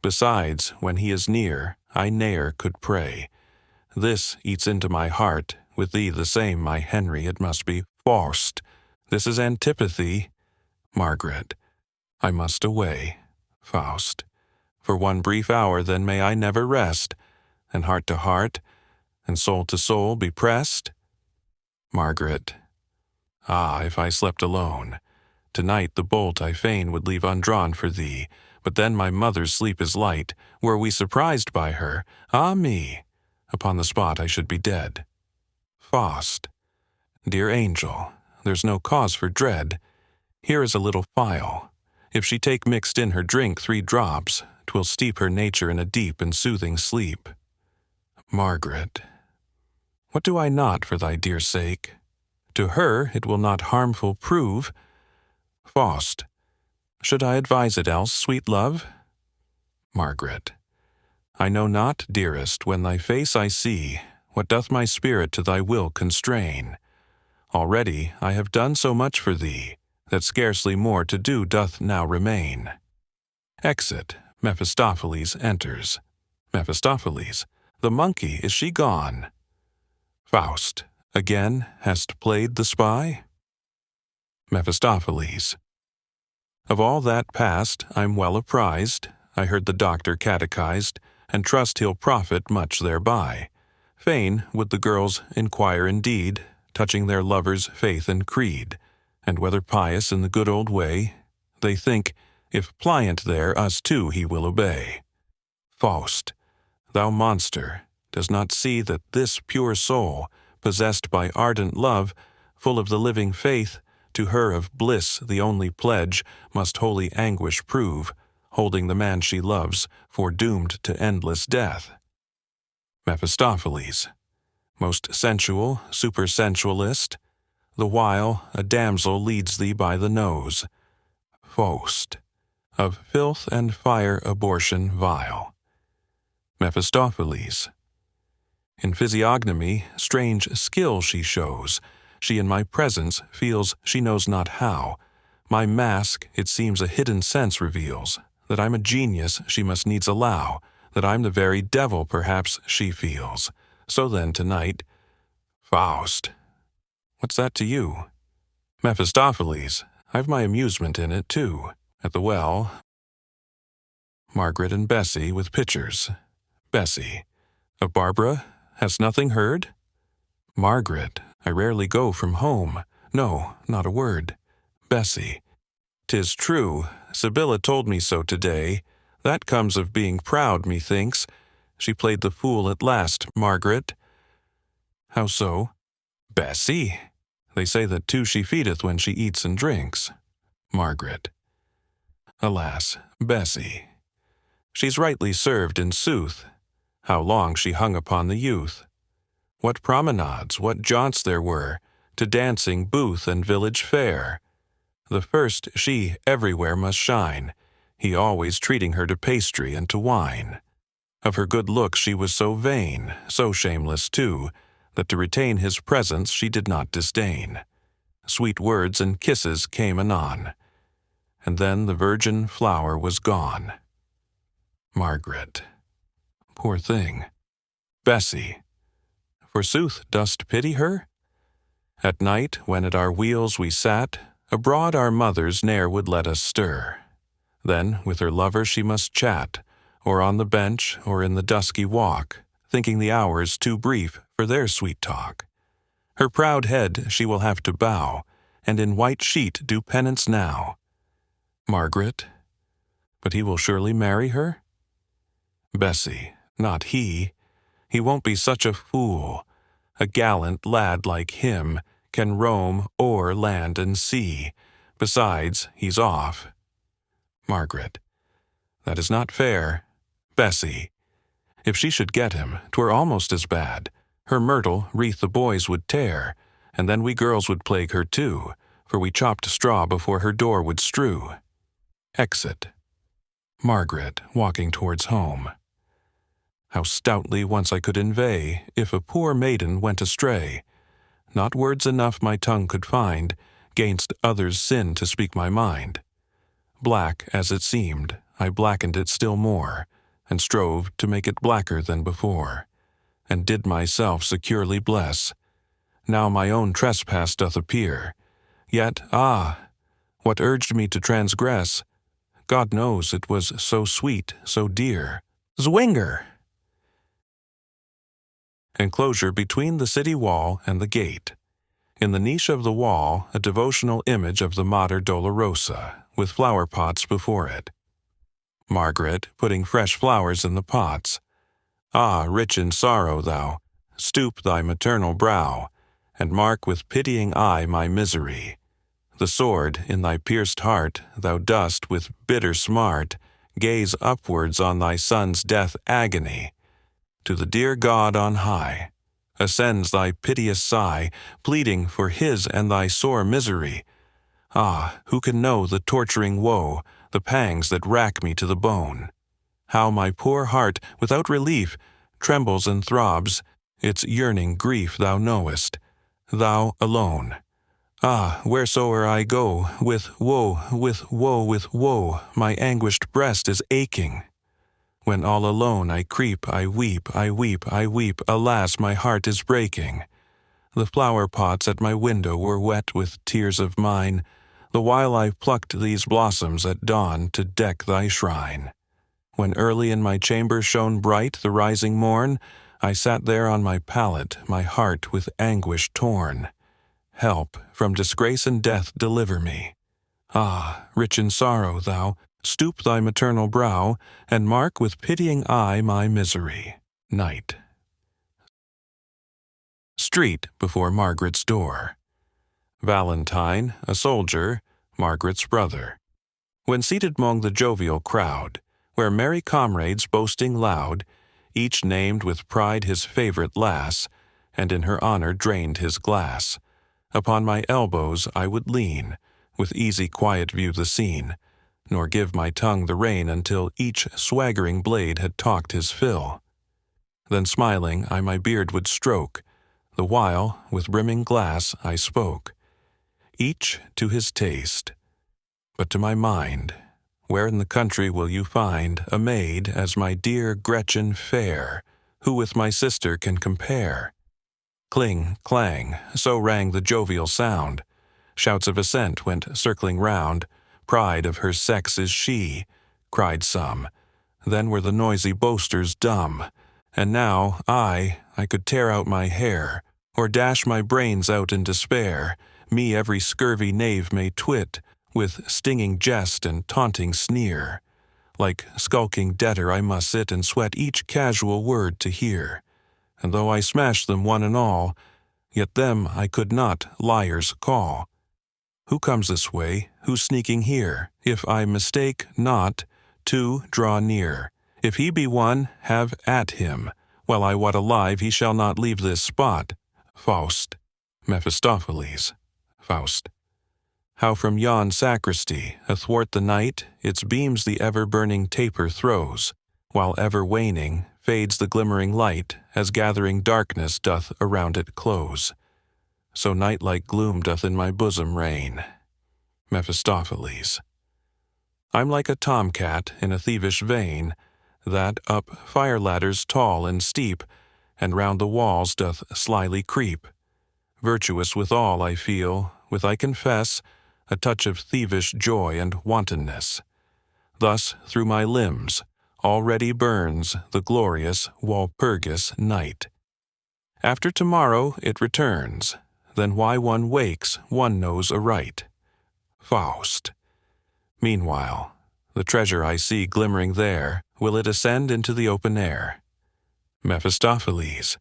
Besides, when he is near, I ne'er could pray. This eats into my heart, with thee the same, my Henry, it must be. Faust. This is antipathy. Margaret. I must away. Faust. For one brief hour then may I never rest, and heart to heart, and soul to soul be pressed? Margaret. Ah, if I slept alone. Tonight the bolt I fain would leave undrawn for thee, but then my mother's sleep is light. Were we surprised by her, ah me! Upon the spot I should be dead. Faust. Dear angel, there's no cause for dread. Here is a little phial. If she take mixed in her drink 3 drops, 'twill steep her nature in a deep and soothing sleep. Margaret. What do I not for thy dear sake? To her it will not harmful prove. Faust. Should I advise it else, sweet love? Margaret. I know not, dearest, when thy face I see, what doth my spirit to thy will constrain. Already I have done so much for thee, that scarcely more to do doth now remain. Exit. Mephistopheles enters. Mephistopheles. The monkey, is she gone? Faust. Again hast played the spy? Mephistopheles. Of all that passed I'm well apprised. I heard the doctor catechized, and trust he'll profit much thereby. Fain would the girls inquire indeed, touching their lovers' faith and creed, and whether pious in the good old way. They think, if pliant there, us too he will obey. Faust. Thou monster, does not see that this pure soul, possessed by ardent love, full of the living faith, to her of bliss the only pledge, must holy anguish prove, holding the man she loves foredoomed to endless death. Mephistopheles. Most sensual, supersensualist, the while a damsel leads thee by the nose. Faust. Of filth and fire abortion vile. Mephistopheles. In physiognomy strange skill she shows. She in my presence feels she knows not how. My mask, it seems, a hidden sense reveals. That I'm a genius she must needs allow. That I'm the very devil perhaps she feels. So then tonight, Faust. What's that to you? Mephistopheles. I've my amusement in it too. At the well. Margaret and Bessie with pitchers. Bessie. Of Barbara? Hast nothing heard? Margaret. I rarely go from home. No, not a word. Bessie. 'Tis true. Sibylla told me so today. That comes of being proud, methinks. She played the fool at last, Margaret. How so? Bessie. They say that too she feedeth when she eats and drinks. Margaret. Alas, Bessie. She's rightly served in sooth. How long she hung upon the youth. What promenades, what jaunts there were, to dancing booth and village fair. The first she everywhere must shine, he always treating her to pastry and to wine. Of her good looks she was so vain, so shameless too, that to retain his presence she did not disdain. Sweet words and kisses came anon, and then the virgin flower was gone. Margaret. Poor thing. Bessie. Forsooth, dost pity her? At night, when at our wheels we sat, abroad our mothers ne'er would let us stir. Then with her lover she must chat, or on the bench, or in the dusky walk, thinking the hours too brief for their sweet talk. Her proud head she will have to bow, and in white sheet do penance now. Margaret. But he will surely marry her? Bessie. Not he. He won't be such a fool. A gallant lad like him can roam o'er land and sea. Besides, he's off. Margaret. That is not fair. Bessie. If she should get him, 'twere almost as bad. Her myrtle wreath the boys would tear, and then we girls would plague her too, for we chopped straw before her door would strew. Exit. Margaret walking towards home. How stoutly once I could inveigh, if a poor maiden went astray. Not words enough my tongue could find, 'gainst others' sin to speak my mind. Black as it seemed, I blackened it still more, and strove to make it blacker than before, and did myself securely bless. Now my own trespass doth appear, yet, what urged me to transgress? God knows it was so sweet, so dear. Zwinger! Enclosure between the city wall and the gate. In the niche of the wall, a devotional image of the Mater Dolorosa, with flower pots before it. Margaret putting fresh flowers in the pots. Ah, rich in sorrow thou, stoop thy maternal brow, and mark with pitying eye my misery. The sword in thy pierced heart thou dost with bitter smart gaze upwards on thy son's death agony. To the dear God on high ascends thy piteous sigh, pleading for his and thy sore misery. Ah, who can know the torturing woe, the pangs that rack me to the bone? How my poor heart, without relief, trembles and throbs, its yearning grief thou knowest, thou alone. Ah, wheresoe'er I go, with woe, with woe, with woe, my anguished breast is aching. When all alone I creep, I weep, I weep, I weep, alas, my heart is breaking. The flower pots at my window were wet with tears of mine, the while I plucked these blossoms at dawn to deck thy shrine. When early in my chamber shone bright the rising morn, I sat there on my pallet, my heart with anguish torn. Help, from disgrace and death deliver me. Ah, rich in sorrow thou, stoop thy maternal brow, and mark with pitying eye my misery. Night. Street before Margaret's door. Valentine, a soldier, Margaret's brother. When seated 'mong the jovial crowd, where merry comrades boasting loud, each named with pride his favorite lass, and in her honor drained his glass, upon my elbows I would lean, with easy quiet view the scene, nor give my tongue the rein until each swaggering blade had talked his fill. Then smiling I my beard would stroke, the while with brimming glass I spoke, each to his taste. But to my mind, where in the country will you find a maid as my dear Gretchen fair, who with my sister can compare? Cling, clang, so rang the jovial sound. Shouts of assent went circling round. Pride of her sex is she, cried some. Then were the noisy boasters dumb. And now I could tear out my hair, or dash my brains out in despair. Me every scurvy knave may twit, with stinging jest and taunting sneer. Like skulking debtor I must sit and sweat each casual word to hear. And though I smashed them one and all, yet them I could not liars call. Who comes this way? Who's sneaking here? If I mistake not, two draw near. If he be one, have at him. While I wot alive he shall not leave this spot. Faust. Mephistopheles. Faust. How from yon sacristy, athwart the night, its beams the ever-burning taper throws, while ever waning fades the glimmering light, as gathering darkness doth around it close. So night-like gloom doth in my bosom reign. Mephistopheles. I'm like a tomcat in a thievish vein, that up fire ladders tall and steep, and round the walls doth slyly creep. Virtuous withal I feel, with I confess, a touch of thievish joy and wantonness. Thus through my limbs already burns the glorious Walpurgis night. After tomorrow it returns, then why one wakes one knows aright. Faust. Meanwhile, the treasure I see glimmering there, will it ascend into the open air? Mephistopheles.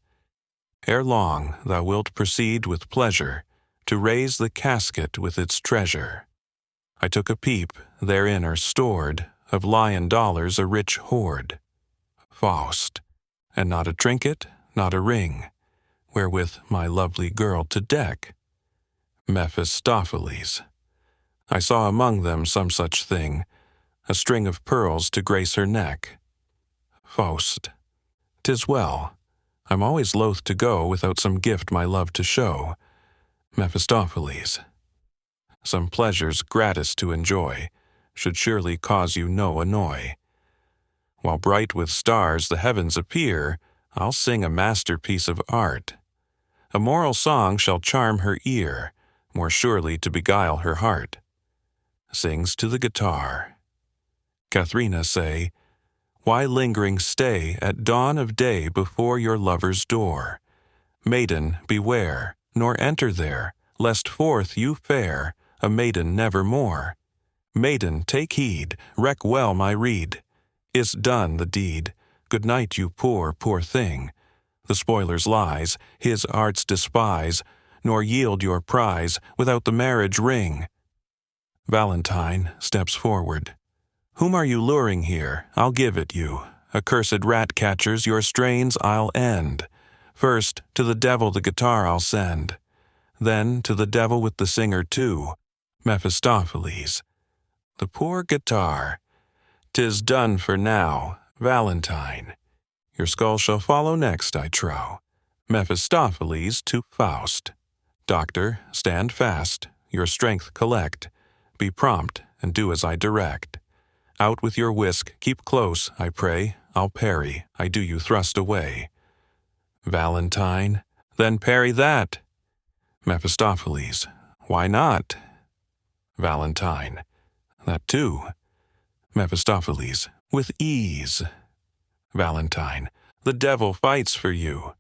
Ere long thou wilt proceed with pleasure to raise the casket with its treasure. I took a peep, therein are stored of lion dollars a rich hoard. Faust. And not a trinket, not a ring, wherewith my lovely girl to deck. Mephistopheles. I saw among them some such thing, a string of pearls to grace her neck. Faust. 'Tis well. I'm always loath to go without some gift my love to show. Mephistopheles. Some pleasures gratis to enjoy should surely cause you no annoy. While bright with stars the heavens appear, I'll sing a masterpiece of art. A moral song shall charm her ear, more surely to beguile her heart. Sings to the guitar. Katharina say, why lingering stay at dawn of day before your lover's door? Maiden, beware, nor enter there, lest forth you fare, a maiden nevermore. Maiden, take heed, reck well my rede. Is done the deed. Good night, you poor, poor thing. The spoiler's lies, his arts despise, nor yield your prize without the marriage ring. Valentine steps forward. Whom are you luring here? I'll give it you. Accursed rat catchers, your strains I'll end. First, to the devil the guitar I'll send. Then to the devil with the singer too. Mephistopheles. The poor guitar. 'Tis done for now, Valentine. Your skull shall follow next, I trow. Mephistopheles to Faust. Doctor, stand fast, your strength collect. Be prompt, and do as I direct. Out with your whisk, keep close, I pray. I'll parry, I do you thrust away. Valentine, then parry that. Mephistopheles, why not? Valentine, that too. Mephistopheles, with ease. Valentine, the devil fights for you.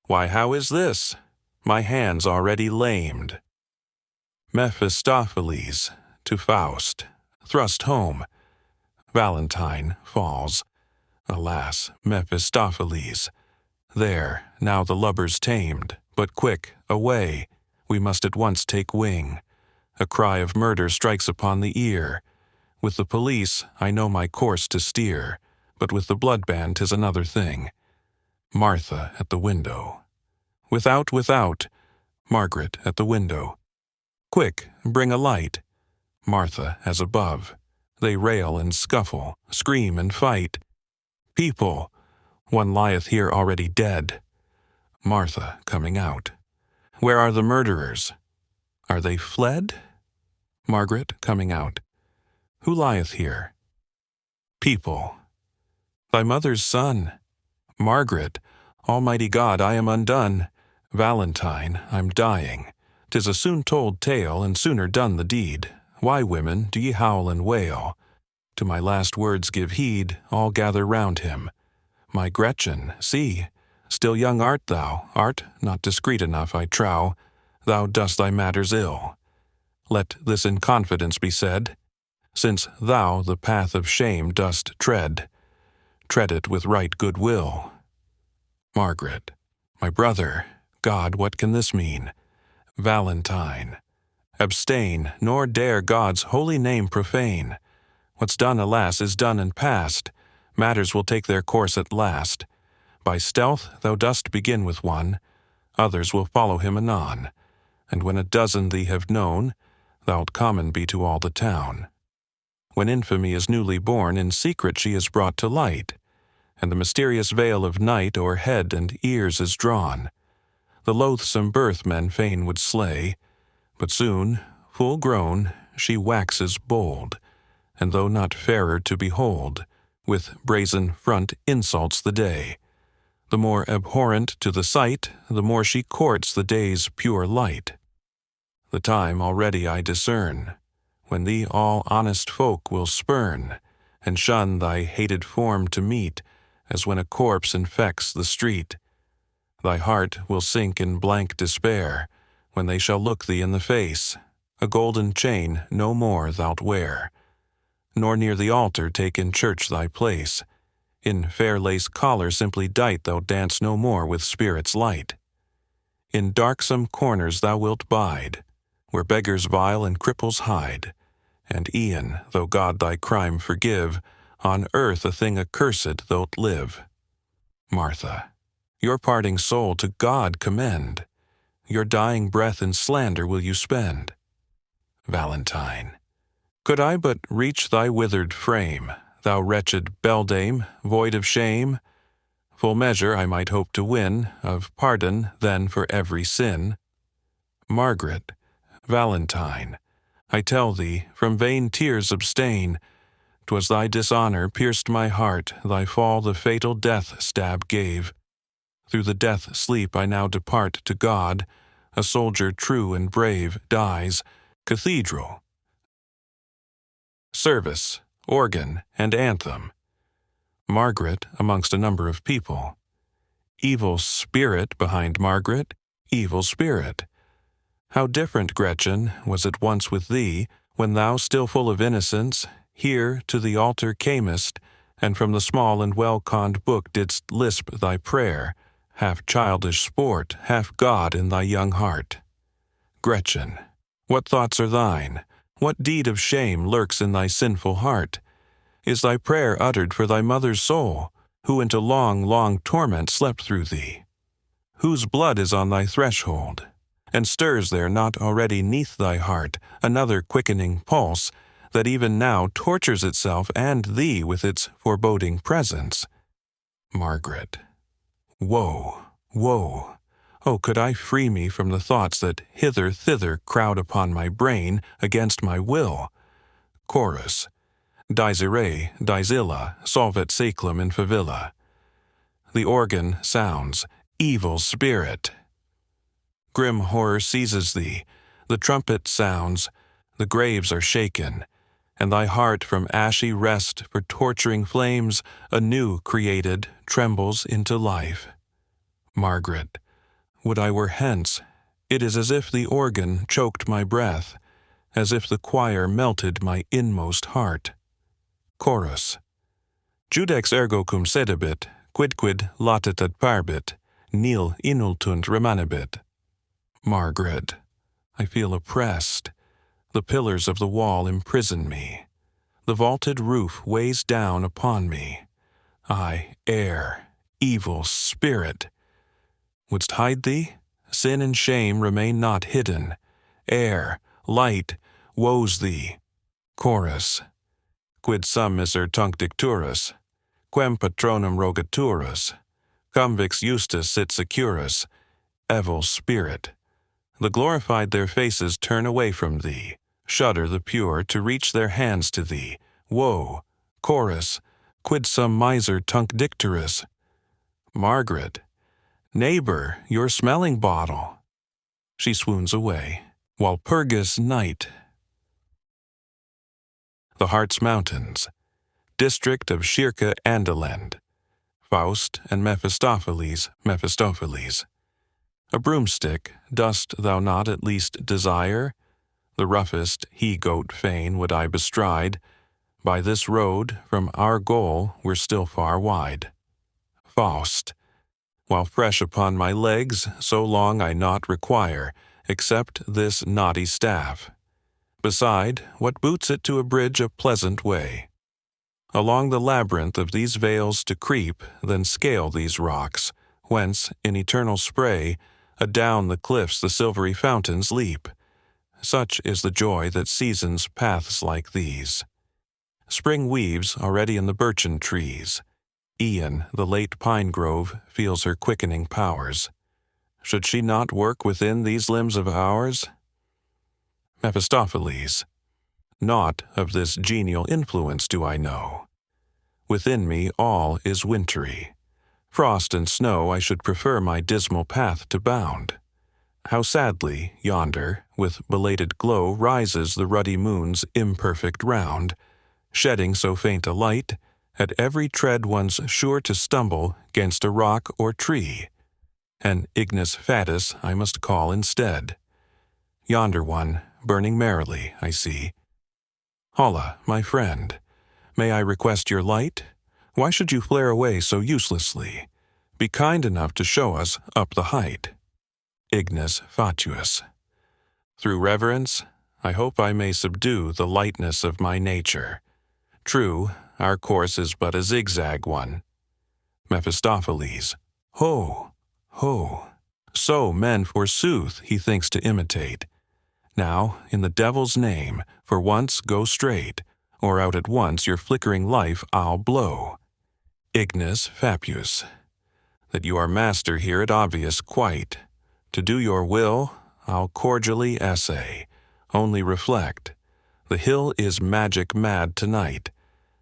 Why, how is this? My hand's already lamed. Mephistopheles to Faust, thrust home. Valentine falls. Alas, Mephistopheles. There, now the lubber's tamed, but quick, away, we must at once take wing. A cry of murder strikes upon the ear. With the police I know my course to steer, but with the blood-band 'tis another thing. Martha at the window. Without, without. Margaret at the window. Quick, bring a light. Martha as above. They rail and scuffle, scream and fight. People, one lieth here already dead. Martha coming out. Where are the murderers? Are they fled? Margaret coming out. Who lieth here? People. Thy mother's son. Margaret, Almighty God, I am undone. Valentine, I'm dying. 'Tis a soon told tale, and sooner done the deed. Why, women, do ye howl and wail? To my last words give heed, all gather round him. My Gretchen, see, still young art thou, art not discreet enough, I trow. Thou dost thy matters ill. Let this in confidence be said, since thou the path of shame dost tread. Tread it with right good will. Margaret, my brother, God, what can this mean? Valentine, abstain, nor dare God's holy name profane. What's done, alas, is done and past. Matters will take their course at last. By stealth thou dost begin with one, others will follow him anon. And when a dozen thee have known, thou'lt common be to all the town. When infamy is newly born, in secret she is brought to light, and the mysterious veil of night o'er head and ears is drawn. The loathsome birth men fain would slay, but soon, full grown, she waxes bold, and though not fairer to behold, with brazen front insults the day. The more abhorrent to the sight, the more she courts the day's pure light. The time already I discern, when thee all honest folk will spurn, and shun thy hated form to meet, as when a corpse infects the street. Thy heart will sink in blank despair, when they shall look thee in the face. A golden chain no more thou'lt wear, nor near the altar take in church thy place. In fair lace collar simply dight thou dance no more with spirit's light. In darksome corners thou wilt bide, where beggars vile and cripples hide, and e'en, though God thy crime forgive, on earth a thing accursed thou'lt live. Martha, your parting soul to God commend. your dying breath in slander will you spend. Valentine. Could I but reach thy withered frame, thou wretched beldame, void of shame, full measure I might hope to win of pardon then for every sin. Margaret, Valentine, I tell thee, from vain tears abstain. 'Twas thy dishonor pierced my heart, thy fall the fatal death stab gave. Through the death sleep I now depart to God, a soldier true and brave dies. Cathedral, service, organ, and anthem. Margaret amongst a number of people. Evil spirit behind Margaret, evil spirit. How different, Gretchen, was it once with thee, when thou, still full of innocence, here to the altar camest, and from the small and well-conned book didst lisp thy prayer, half childish sport, half God in thy young heart. Gretchen, what thoughts are thine? What deed of shame lurks in thy sinful heart? Is thy prayer uttered for thy mother's soul, who into long, long torment slept through thee? Whose blood is on thy threshold? And stirs there not already neath thy heart another quickening pulse that even now tortures itself and thee with its foreboding presence? Margaret. Woe, woe! Oh, could I free me from the thoughts that hither-thither crowd upon my brain against my will? Chorus. Disere, disilla, solvet seclum in favilla. The organ sounds, evil spirit. Grim horror seizes thee, the trumpet sounds, the graves are shaken, and thy heart from ashy rest for torturing flames, anew created, trembles into life. Margaret, would I were hence, it is as if the organ choked my breath, as if the choir melted my inmost heart. Chorus. Judex ergo cum sedebit, quidquid latet ad parbit, nil inultunt remanebit. Margaret, I feel oppressed. The pillars of the wall imprison me. The vaulted roof weighs down upon me. I, air, evil spirit. Wouldst hide thee? Sin and shame remain not hidden. Air, light, woes thee. Chorus. Quid sum miser tunc dicturus, quem patronum rogaturus, convix justus sit securus, evil spirit. The glorified their faces turn away from thee, shudder the pure to reach their hands to thee. Woe! Chorus. Quid sum miser tunc dicturus. Margaret. Neighbor, your smelling bottle. She swoons away. Walpurgis night. The Harz Mountains, district of Schirke Anderland. Faust and Mephistopheles, Mephistopheles. A broomstick, dost thou not at least desire? The roughest he-goat fain would I bestride. By this road, from our goal, we're still far wide. Faust. While fresh upon my legs, so long I naught require, except this knotty staff. Beside, what boots it to abridge a pleasant way? Along the labyrinth of these vales to creep, then scale these rocks, whence, in eternal spray, adown the cliffs the silvery fountains leap. Such is the joy that seasons paths like these. Spring weaves already in the birchen trees. E'en, the late pine grove, feels her quickening powers. Should she not work within these limbs of ours? Mephistopheles. Naught of this genial influence do I know. Within me all is wintry. Frost and snow I should prefer my dismal path to bound. How sadly, yonder, with belated glow rises the ruddy moon's imperfect round, shedding so faint a light, at every tread one's sure to stumble 'gainst a rock or tree. An ignis fatuus I must call instead. Yonder one, burning merrily, I see. Holla, my friend, may I request your light? Why should you flare away so uselessly? Be kind enough to show us up the height. Ignis fatuus. Through reverence, I hope I may subdue the lightness of my nature. True, our course is but a zigzag one. Mephistopheles. Ho, ho. So men forsooth he thinks to imitate. Now, in the devil's name, for once go straight, or out at once your flickering life I'll blow. Ignis fatuus. That you are master here it obvious quite. To do your will, I'll cordially essay. Only reflect. The hill is magic mad tonight,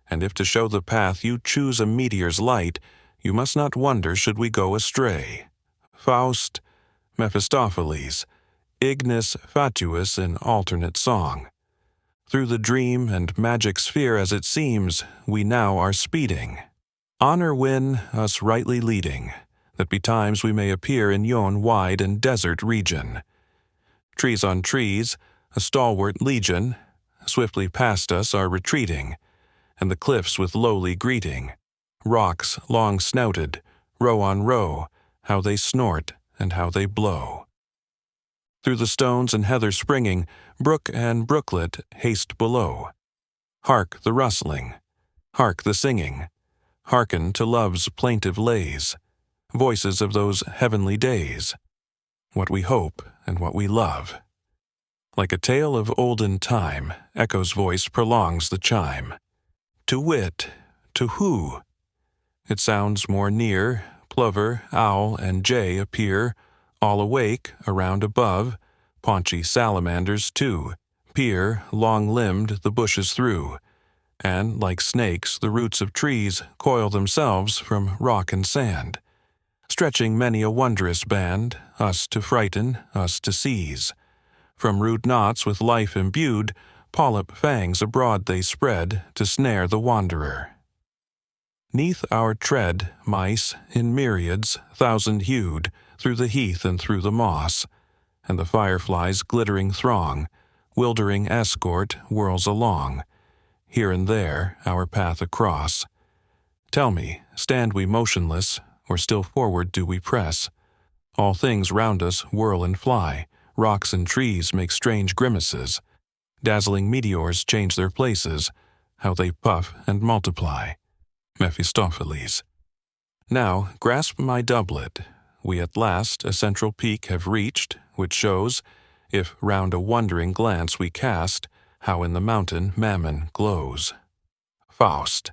and if to show the path you choose a meteor's light, you must not wonder should we go astray. Faust, Mephistopheles, ignis fatuus in alternate song. Through the dream and magic sphere as it seems, we now are speeding. Honor win, us rightly leading, that betimes we may appear in yon wide and desert region. Trees on trees, a stalwart legion, swiftly past us are retreating, and the cliffs with lowly greeting. Rocks long-snouted, row on row, how they snort and how they blow. Through the stones and heather springing, brook and brooklet haste below. Hark the rustling, hark the singing, hearken to love's plaintive lays, voices of those heavenly days, what we hope and what we love. Like a tale of olden time, echo's voice prolongs the chime. To wit, to who? It sounds more near, plover, owl, and jay appear, all awake, around above, paunchy salamanders too, peer, long-limbed, the bushes through, and, like snakes, the roots of trees coil themselves from rock and sand, stretching many a wondrous band, us to frighten, us to seize. From rude knots with life imbued, polyp fangs abroad they spread to snare the wanderer. Neath our tread, mice, in myriads, thousand-hued, through the heath and through the moss, and the fireflies' glittering throng, wildering escort, whirls along, here and there our path across. Tell me, stand we motionless, or still forward do we press? All things round us whirl and fly, rocks and trees make strange grimaces, dazzling meteors change their places, how they puff and multiply. Mephistopheles. Now grasp my doublet. We at last a central peak have reached, which shows, if round a wondering glance we cast, how in the mountain Mammon glows. Faust.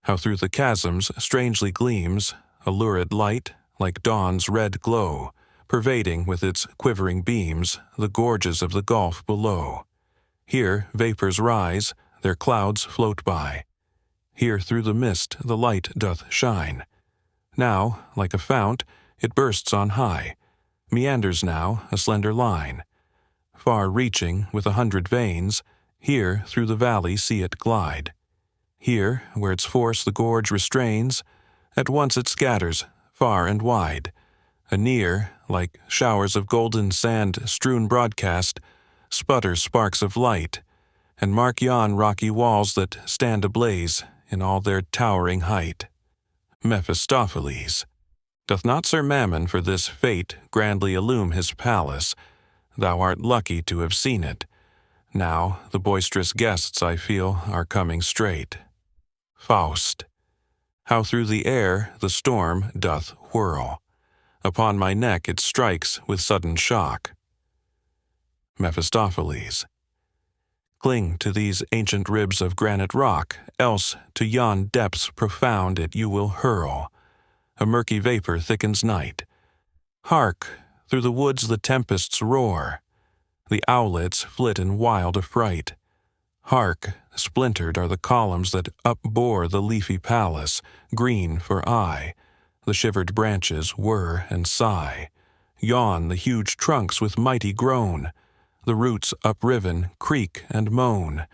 How through the chasms strangely gleams a lurid light, like dawn's red glow, pervading with its quivering beams the gorges of the gulf below. Here vapors rise, their clouds float by. Here through the mist the light doth shine. Now, like a fount, it bursts on high, meanders now a slender line. Far-reaching with 100 veins, here through the valley see it glide. Here, where its force the gorge restrains, at once it scatters, far and wide. Anear, like showers of golden sand strewn broadcast, sputter sparks of light, and mark yon rocky walls that stand ablaze in all their towering height. Mephistopheles. Doth not Sir Mammon for this fate grandly illume his palace? Thou art lucky to have seen it. Now the boisterous guests, I feel, are coming straight. Faust. How through the air the storm doth whirl. Upon my neck it strikes with sudden shock. Mephistopheles. Cling to these ancient ribs of granite rock, else to yon depths profound it you will hurl. A murky vapor thickens night. Hark! Through the woods the tempests roar. The owlets flit in wild affright. Hark! Splintered are the columns that upbore the leafy palace, green for eye. The shivered branches whir and sigh. Yawn the huge trunks with mighty groan. The roots upriven creak and moan.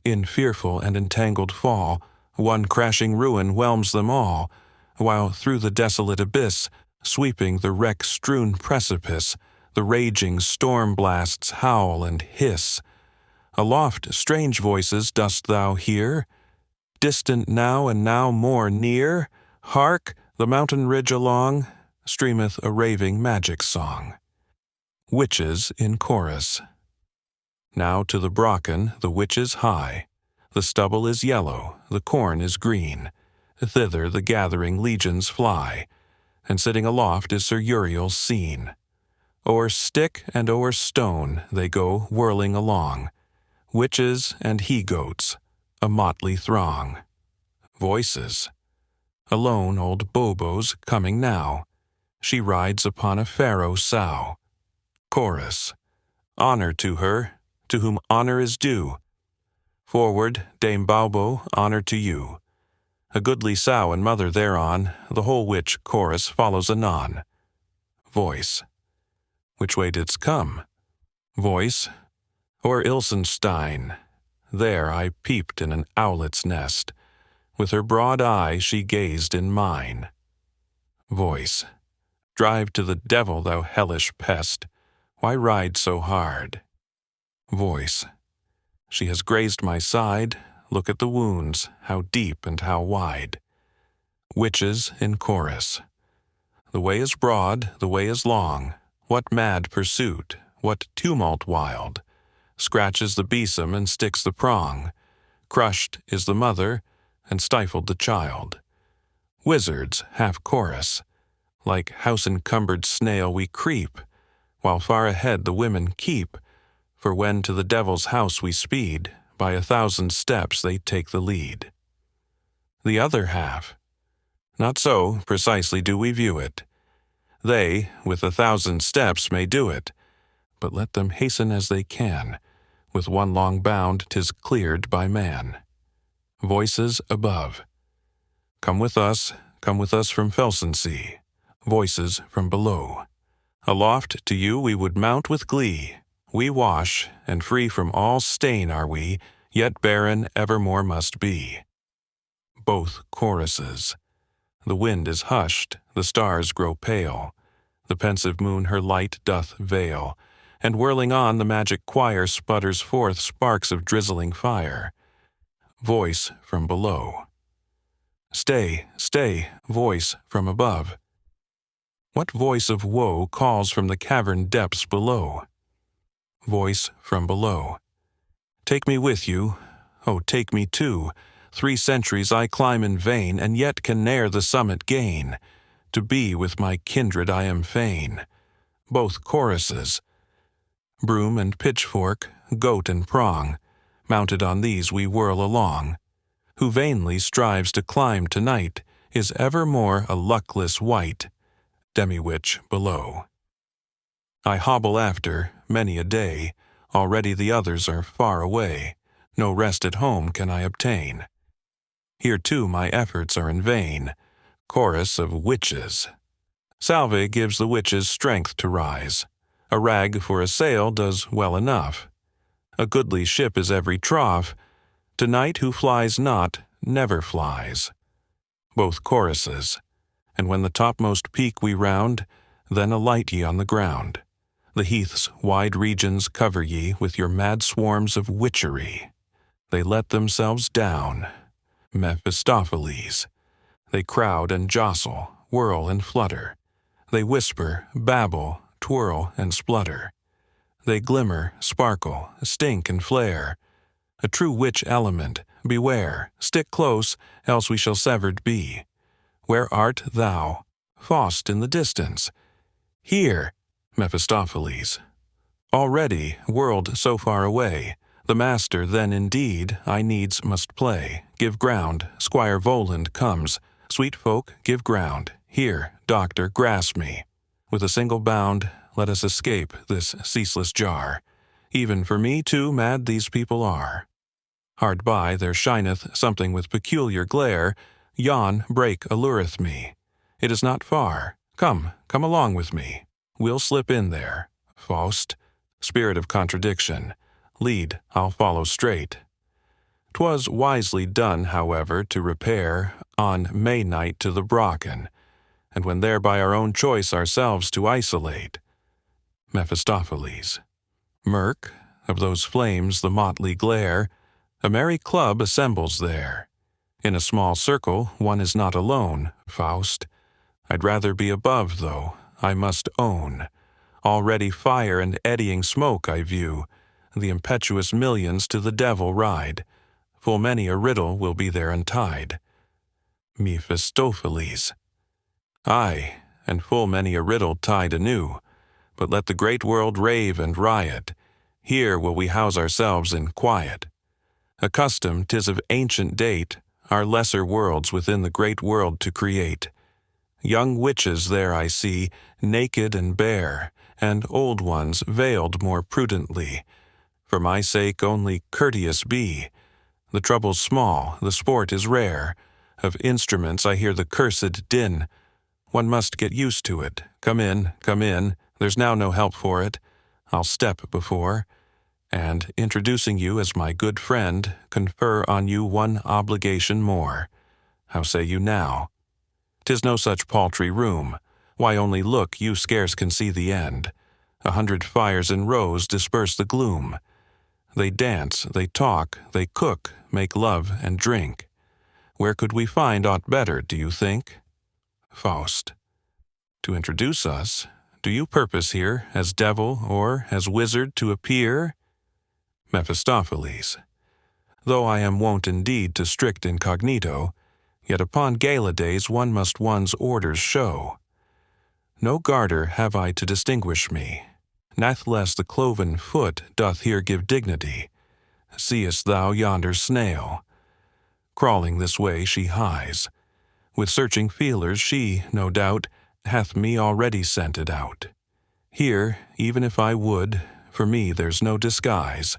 In fearful and entangled fall, one crashing ruin whelms them all, while through the desolate abyss, sweeping the wreck-strewn precipice, the raging storm blasts howl and hiss. Aloft strange voices dost thou hear? Distant now and now more near? Hark! The mountain ridge along streameth a raving magic song. Witches in chorus. Now to the Brocken the witches hie. The stubble is yellow, the corn is green. Thither the gathering legions fly, and sitting aloft is Sir Uriel's seen. O'er stick and o'er stone they go whirling along, witches and he-goats, a motley throng. Voices. Alone old Bobo's coming now. She rides upon a pharaoh sow. Chorus. Honor to her, to whom honor is due. Forward, Dame Baubo, honor to you. A goodly sow and mother thereon, the whole which chorus follows anon. Voice. Which way didst come? Voice. O'er Ilsenstein. There I peeped in an owlet's nest. With her broad eye she gazed in mine. Voice. Drive to the devil, thou hellish pest. Why ride so hard? Voice. She has grazed my side. Look at the wounds, how deep and how wide. Witches in chorus. The way is broad, the way is long. What mad pursuit, what tumult wild. Scratches the besom and sticks the prong. Crushed is the mother, and stifled the child. Wizards, half chorus. Like house-encumbered snail we creep, while far ahead the women keep, for when to the devil's house we speed, by 1,000 steps they take the lead. The other half. Not so precisely do we view it. They, with 1,000 steps, may do it, but let them hasten as they can. With one long bound 'tis cleared by man. Voices above. Come with us from Felsensee. Voices from below. Aloft to you we would mount with glee. We wash, and free from all stain are we, yet barren evermore must be. Both choruses. The wind is hushed, the stars grow pale. The pensive moon her light doth veil, and whirling on the magic choir sputters forth sparks of drizzling fire. Voice from below. Stay, stay, voice from above. What voice of woe calls from the cavern depths below? Voice from below. Take me with you, oh, take me too. 3 centuries I climb in vain, and yet can ne'er the summit gain. To be with my kindred I am fain. Both choruses. Broom and pitchfork, goat and prong, mounted on these we whirl along. Who vainly strives to climb tonight is evermore a luckless wight, demi-witch below. I hobble after, many a day, already the others are far away, no rest at home can I obtain. Here too my efforts are in vain, chorus of witches. Salve gives the witches strength to rise. A rag for a sail does well enough. A goodly ship is every trough. Tonight who flies not, never flies. Both choruses. And when the topmost peak we round, then alight ye on the ground. The heath's wide regions cover ye with your mad swarms of witchery. They let themselves down. Mephistopheles. They crowd and jostle, whirl and flutter. They whisper, babble, twirl and splutter. They glimmer, sparkle, stink and flare. A true witch element, beware, stick close, else we shall severed be. Where art thou? Faust in the distance. Here, Mephistopheles. Already, whirled so far away, the master then indeed I needs must play. Give ground, Squire Voland comes. Sweet folk, give ground. Here, doctor, grasp me. With a single bound, let us escape this ceaseless jar. Even for me too mad these people are. Hard by there shineth something with peculiar glare. Yon break allureth me. It is not far. Come along with me. We'll slip in there. Faust, spirit of contradiction. Lead, I'll follow straight. 'Twas wisely done, however, to repair on May night to the Brocken, and when there by our own choice ourselves to isolate. Mephistopheles. Murk, of those flames the motley glare, a merry club assembles there. In a small circle one is not alone, Faust. I'd rather be above, though, I must own. Already fire and eddying smoke I view. The impetuous millions to the devil ride. Full many a riddle will be there untied. Mephistopheles. Aye, and full many a riddle tied anew. but let the great world rave and riot. Here will we house ourselves in quiet. Accustomed 'tis of ancient date, our lesser worlds within the great world to create. Young witches there I see, naked and bare, and old ones veiled more prudently. For my sake only courteous be. The trouble's small, the sport is rare. Of instruments I hear the cursed din. One must get used to it. Come in, there's now no help for it. I'll step before, and, introducing you as my good friend, confer on you one obligation more. How say you now? 'Tis no such paltry room. Why only look, you scarce can see the end. 100 fires in rows disperse the gloom. They dance, they talk, they cook, make love and drink. Where could we find aught better, do you think? Faust. To introduce us, do you purpose here as devil or as wizard to appear? Mephistopheles. Though I am wont indeed to strict incognito, yet upon gala days one must one's orders show. No garter have I to distinguish me, nathless the cloven foot doth here give dignity. Seest thou yonder snail? Crawling this way she hies. With searching feelers she, no doubt, hath me already scented out. Here, even if I would, for me there's no disguise.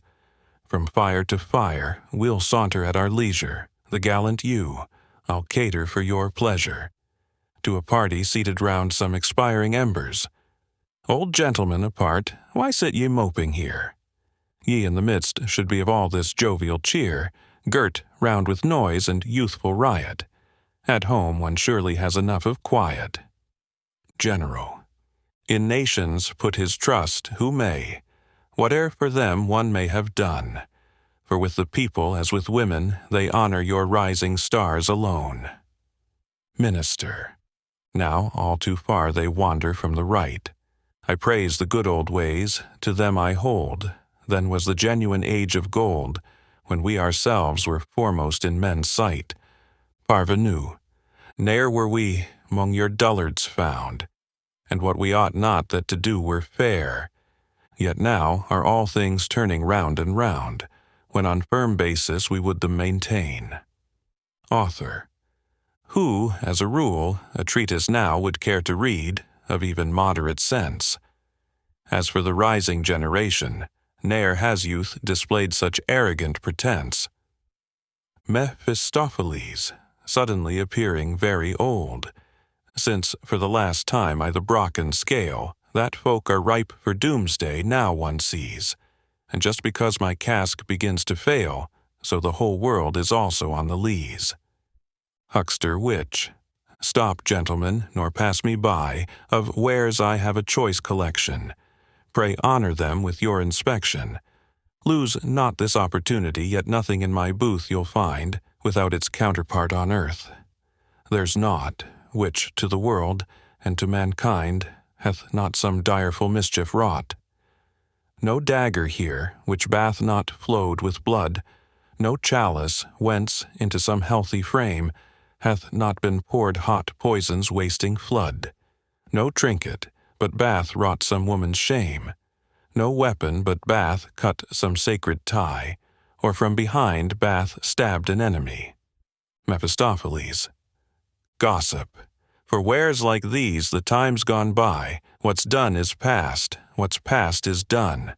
From fire to fire we'll saunter at our leisure, the gallant you, I'll cater for your pleasure. To a party seated round some expiring embers. Old gentlemen apart, why sit ye moping here? Ye in the midst should be of all this jovial cheer, girt round with noise and youthful riot. At home one surely has enough of quiet. General. In nations put his trust who may, whate'er for them one may have done. For with the people as with women, they honor your rising stars alone. Minister. Now all too far they wander from the right. I praise the good old ways, to them I hold. Then was the genuine age of gold, when we ourselves were foremost in men's sight. Parvenu. Ne'er were we 'mong your dullards found, and what we ought not that to do were fair. Yet now are all things turning round and round, when on firm basis we would them maintain. Author. Who, as a rule, a treatise now would care to read, of even moderate sense. As for the rising generation, ne'er has youth displayed such arrogant pretense. Mephistopheles, suddenly appearing very old, since for the last time I the Brocken scale, that folk are ripe for doomsday now one sees, and just because my cask begins to fail, so the whole world is also on the lees. Huckster Witch. Stop, gentlemen, nor pass me by, of wares I have a choice collection. Pray honor them with your inspection. Lose not this opportunity, yet nothing in my booth you'll find, without its counterpart on earth. There's naught, which to the world, and to mankind, hath not some direful mischief wrought. No dagger here, which bath not flowed with blood, no chalice, whence, into some healthy frame, hath not been poured hot poison's wasting flood. No trinket, but bath wrought some woman's shame. No weapon but bath cut some sacred tie, or from behind bath stabbed an enemy. Mephistopheles. Gossip. For wares like these the time's gone by, what's done is past, what's past is done.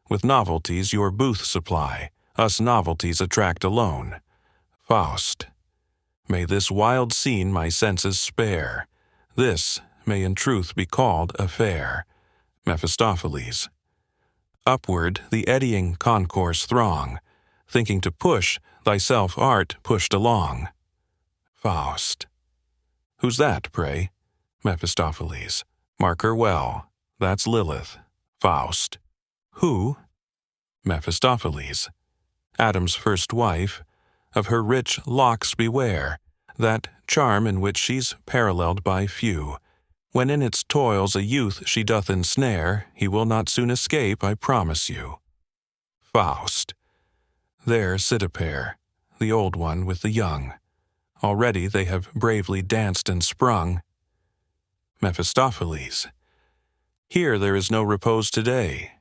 With novelties your booth supply, us novelties attract alone. Faust. May this wild scene my senses spare. This may in truth be called a fair. Mephistopheles. Upward the eddying concourse throng, thinking to push, thyself art pushed along. Faust. Who's that, pray? Mephistopheles. Mark her well. That's Lilith. Faust. Who? Mephistopheles. Adam's first wife. Of her rich locks beware, that charm in which she's paralleled by few. When in its toils a youth she doth ensnare, he will not soon escape, I promise you. Faust. There sit a pair, the old one with the young. Already they have bravely danced and sprung. Mephistopheles. Here there is no repose today.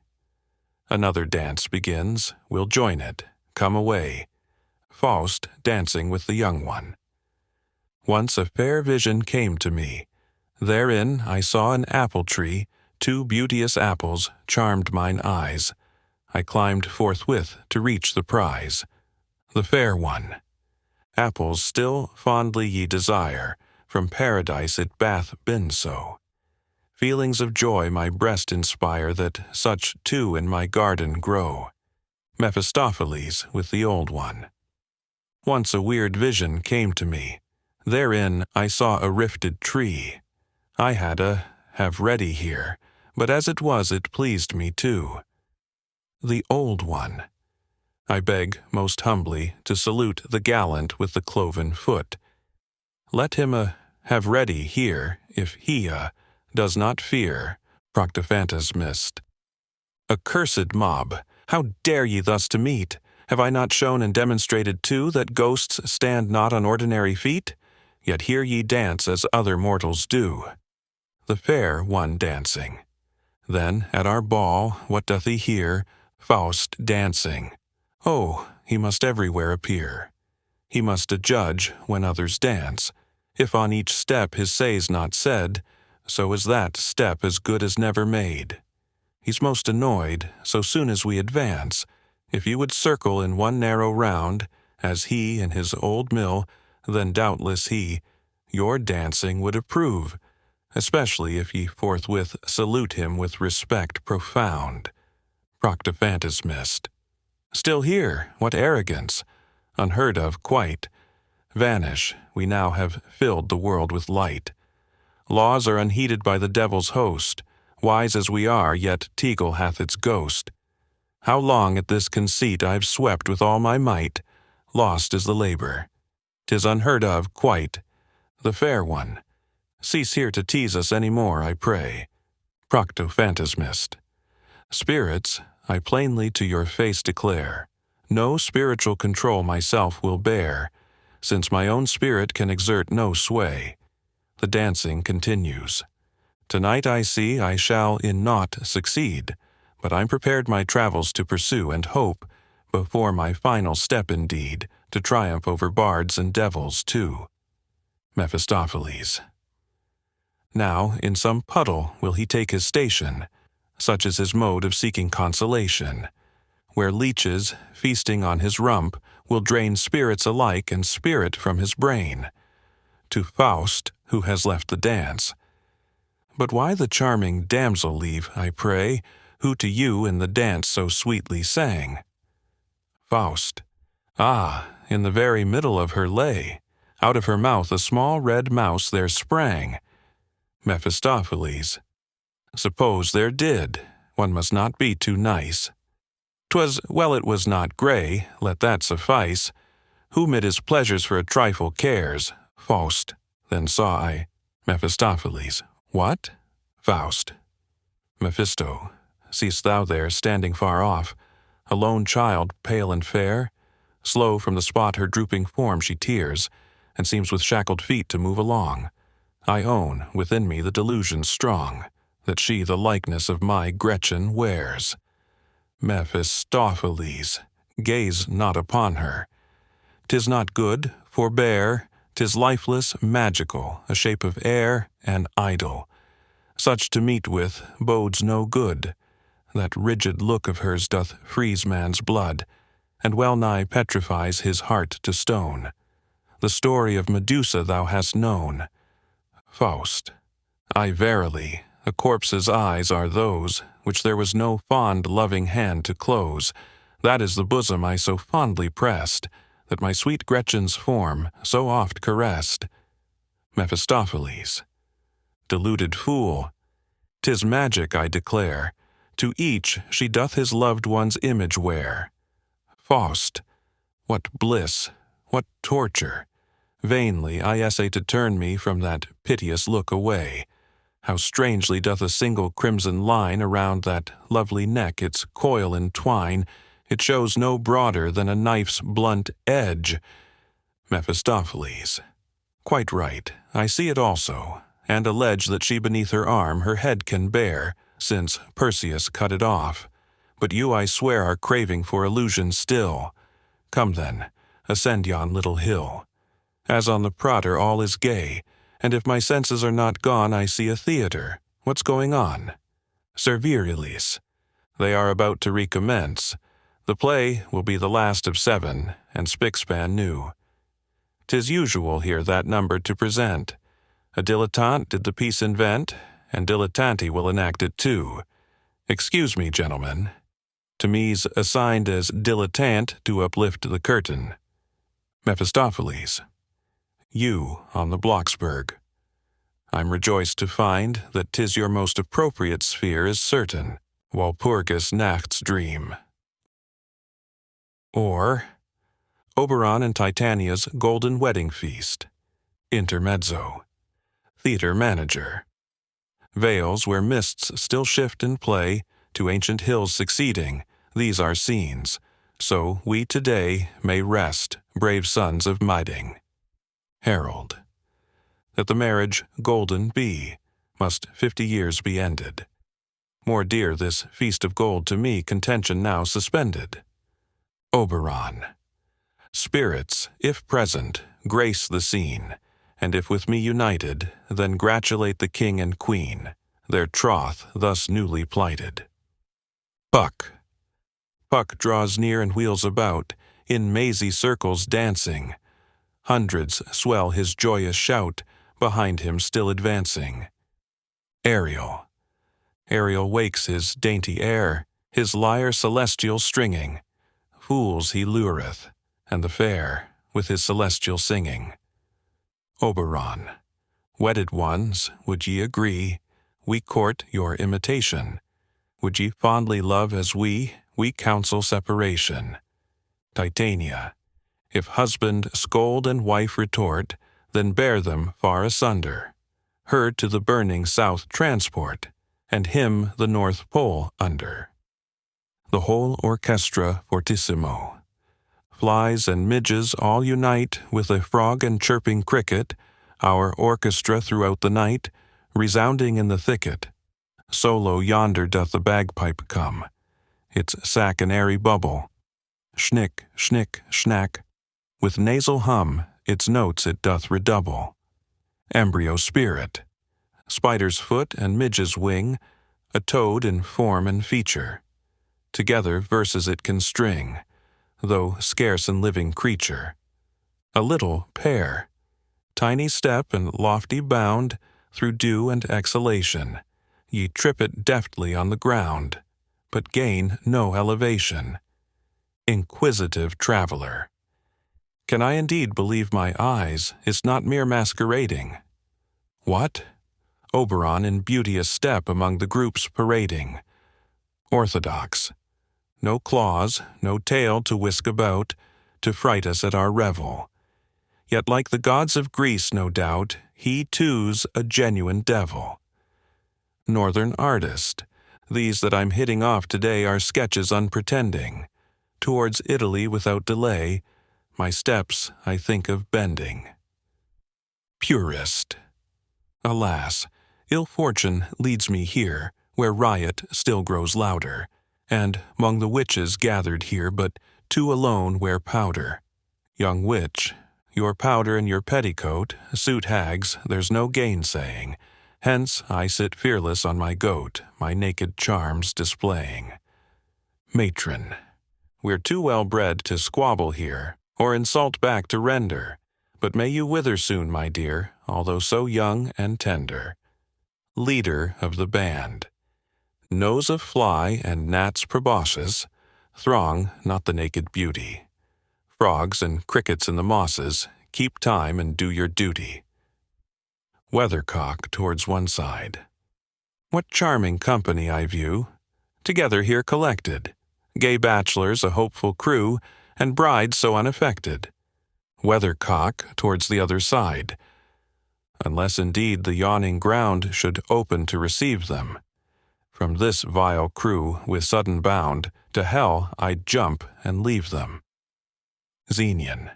Another dance begins, we'll join it, come away. Faust dancing with the young one. Once a fair vision came to me. Therein I saw an apple tree, 2 beauteous apples charmed mine eyes. I climbed forthwith to reach the prize, the fair one. Apples still fondly ye desire, from paradise it bath been so. Feelings of joy my breast inspire that such too in my garden grow. Mephistopheles with the old one. Once a weird vision came to me. Therein I saw a rifted tree. I had a have ready here, but as it was it pleased me too. The old one. I beg most humbly to salute the gallant with the cloven foot. Let him have ready here, if he does not fear, Proctophantus missed. Accursed mob, how dare ye thus to meet? Have I not shown and demonstrated too that ghosts stand not on ordinary feet? Yet here ye dance as other mortals do. The fair one dancing. Then at our ball, what doth he hear? Faust dancing. Oh, he must everywhere appear. He must adjudge when others dance. If on each step his say's not said, so is that step as good as never made. He's most annoyed, so soon as we advance. If you would circle in one narrow round, as he in his old mill, then doubtless he your dancing would approve, especially if ye forthwith salute him with respect profound. Proctophantus missed. Still here, what arrogance! Unheard of quite. Vanish, we now have filled the world with light. Laws are unheeded by the devil's host. Wise as we are, yet Tegel hath its ghost. How long at this conceit I've swept with all my might, lost is the labor. 'Tis unheard of quite. The fair one. Cease here to tease us any more, I pray. Proctophantus missed. Spirits, I plainly to your face declare, no spiritual control myself will bear, since my own spirit can exert no sway. The dancing continues. Tonight I see I shall in naught succeed, but I'm prepared my travels to pursue and hope, before my final step indeed, to triumph over bards and devils too. Mephistopheles. Now in some puddle will he take his station, such is his mode of seeking consolation, where leeches, feasting on his rump, will drain spirits alike and spirit from his brain. To Faust, who has left the dance. But why the charming damsel leave, I pray, who to you in the dance so sweetly sang? Faust. Ah, in the very middle of her lay, out of her mouth a small red mouse there sprang. Mephistopheles. Suppose there did, one must not be too nice. 'Twas well it was not grey, let that suffice. Who mid his pleasures for a trifle cares? Faust. Then saw I. Mephistopheles. What? Faust. Mephisto. Seest thou there, standing far off, a lone child, pale and fair? Slow from the spot her drooping form she tears, and seems with shackled feet to move along. I own, within me the delusion strong, that she the likeness of my Gretchen wears. Mephistopheles, gaze not upon her. 'Tis not good, forbear, 'tis lifeless, magical, a shape of air and idle. Such to meet with bodes no good. That rigid look of hers doth freeze man's blood, and well nigh petrifies his heart to stone. The story of Medusa thou hast known. Faust. Ay, verily, a corpse's eyes are those which there was no fond loving hand to close. That is the bosom I so fondly pressed, that my sweet Gretchen's form so oft caressed. Mephistopheles. Deluded fool, 'tis magic, I declare. To each she doth his loved one's image wear. Faust. What bliss, what torture! Vainly I essay to turn me from that piteous look away. How strangely doth a single crimson line around that lovely neck its coil entwine. It shows no broader than a knife's blunt edge. Mephistopheles. Quite right, I see it also, and allege that she beneath her arm her head can bear, since Perseus cut it off, but you I swear are craving for illusion still. Come then, ascend yon little hill. As on the Prater all is gay, and if my senses are not gone I see a theatre. What's going on? Servirilis. They are about to recommence. The play will be the last of 7, and spick-span new. 'Tis usual here that number to present. A dilettante did the piece invent, and dilettanti will enact it too. Excuse me, gentlemen. To me's assigned as dilettante to uplift the curtain. Mephistopheles. You on the Blocksberg. I'm rejoiced to find that 'tis your most appropriate sphere is certain, Walpurgis Nacht's dream. Or Oberon and Titania's Golden Wedding Feast. Intermezzo. Theater manager. Vales where mists still shift and play, to ancient hills succeeding, these are scenes. So we today may rest, brave sons of Miding. Herald. That the marriage golden be, must 50 years be ended. More dear this feast of gold to me, contention now suspended. Oberon. Spirits, if present, grace the scene, and if with me united, then gratulate the king and queen, their troth thus newly plighted. Puck. Puck draws near and wheels about, in mazy circles dancing. Hundreds swell his joyous shout, behind him still advancing. Ariel. Ariel wakes his dainty air, his lyre celestial stringing. Fools he lureth, and the fair, with his celestial singing. Oberon. Wedded ones, would ye agree, we court your imitation? Would ye fondly love as we counsel separation? Titania. If husband scold and wife retort, then bear them far asunder. Her to the burning south transport, and him the North Pole under. The whole orchestra fortissimo. Flies and midges all unite with a frog and chirping cricket, our orchestra throughout the night, resounding in the thicket. Solo yonder doth the bagpipe come, its sack an airy bubble. Schnick, schnick, schnack, with nasal hum, its notes it doth redouble. Embryo spirit. Spider's foot and midge's wing, a toad in form and feature. Together verses it can string, though scarce in living creature. A little pair. Tiny step and lofty bound, through dew and exhalation. Ye trip it deftly on the ground, but gain no elevation. Inquisitive traveler. Can I indeed believe my eyes is not mere masquerading? What? Oberon in beauteous step among the groups parading. Orthodox. No claws, no tail to whisk about, to fright us at our revel. Yet like the gods of Greece, no doubt, he too's a genuine devil. Northern artist. These that I'm hitting off today are sketches unpretending. Towards Italy without delay, my steps I think of bending. Purist. Alas, ill fortune leads me here, where riot still grows louder, and 'mong the witches gathered here but 2 alone wear powder. Young witch, your powder and your petticoat suit hags, there's no gainsaying. Hence I sit fearless on my goat, my naked charms displaying. Matron. We're too well bred to squabble here, or insult back to render. But may you wither soon, my dear, although so young and tender. Leader of the band. Nose of fly and gnats proboscis, throng not the naked beauty. Frogs and crickets in the mosses, keep time and do your duty. Weathercock towards one side. What charming company I view, together here collected, gay bachelors a hopeful crew, and brides so unaffected. Weathercock towards the other side, unless indeed the yawning ground should open to receive them. From this vile crew, with sudden bound, to hell I'd jump and leave them. Xenian.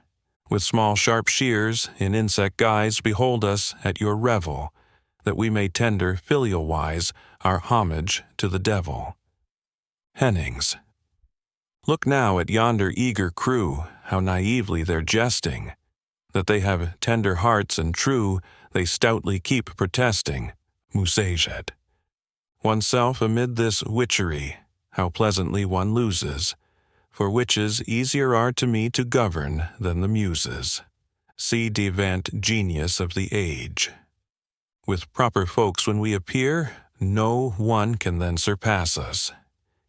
With small sharp shears, in insect guise, behold us at your revel. that we may tender filial-wise our homage to the devil. Hennings. Look now at yonder eager crew, how naively they're jesting. That they have tender hearts and true, they stoutly keep protesting. Musajet. Oneself amid this witchery, how pleasantly one loses, for witches easier are to me to govern than the muses. See devant genius of the age. With proper folks when we appear, no one can then surpass us.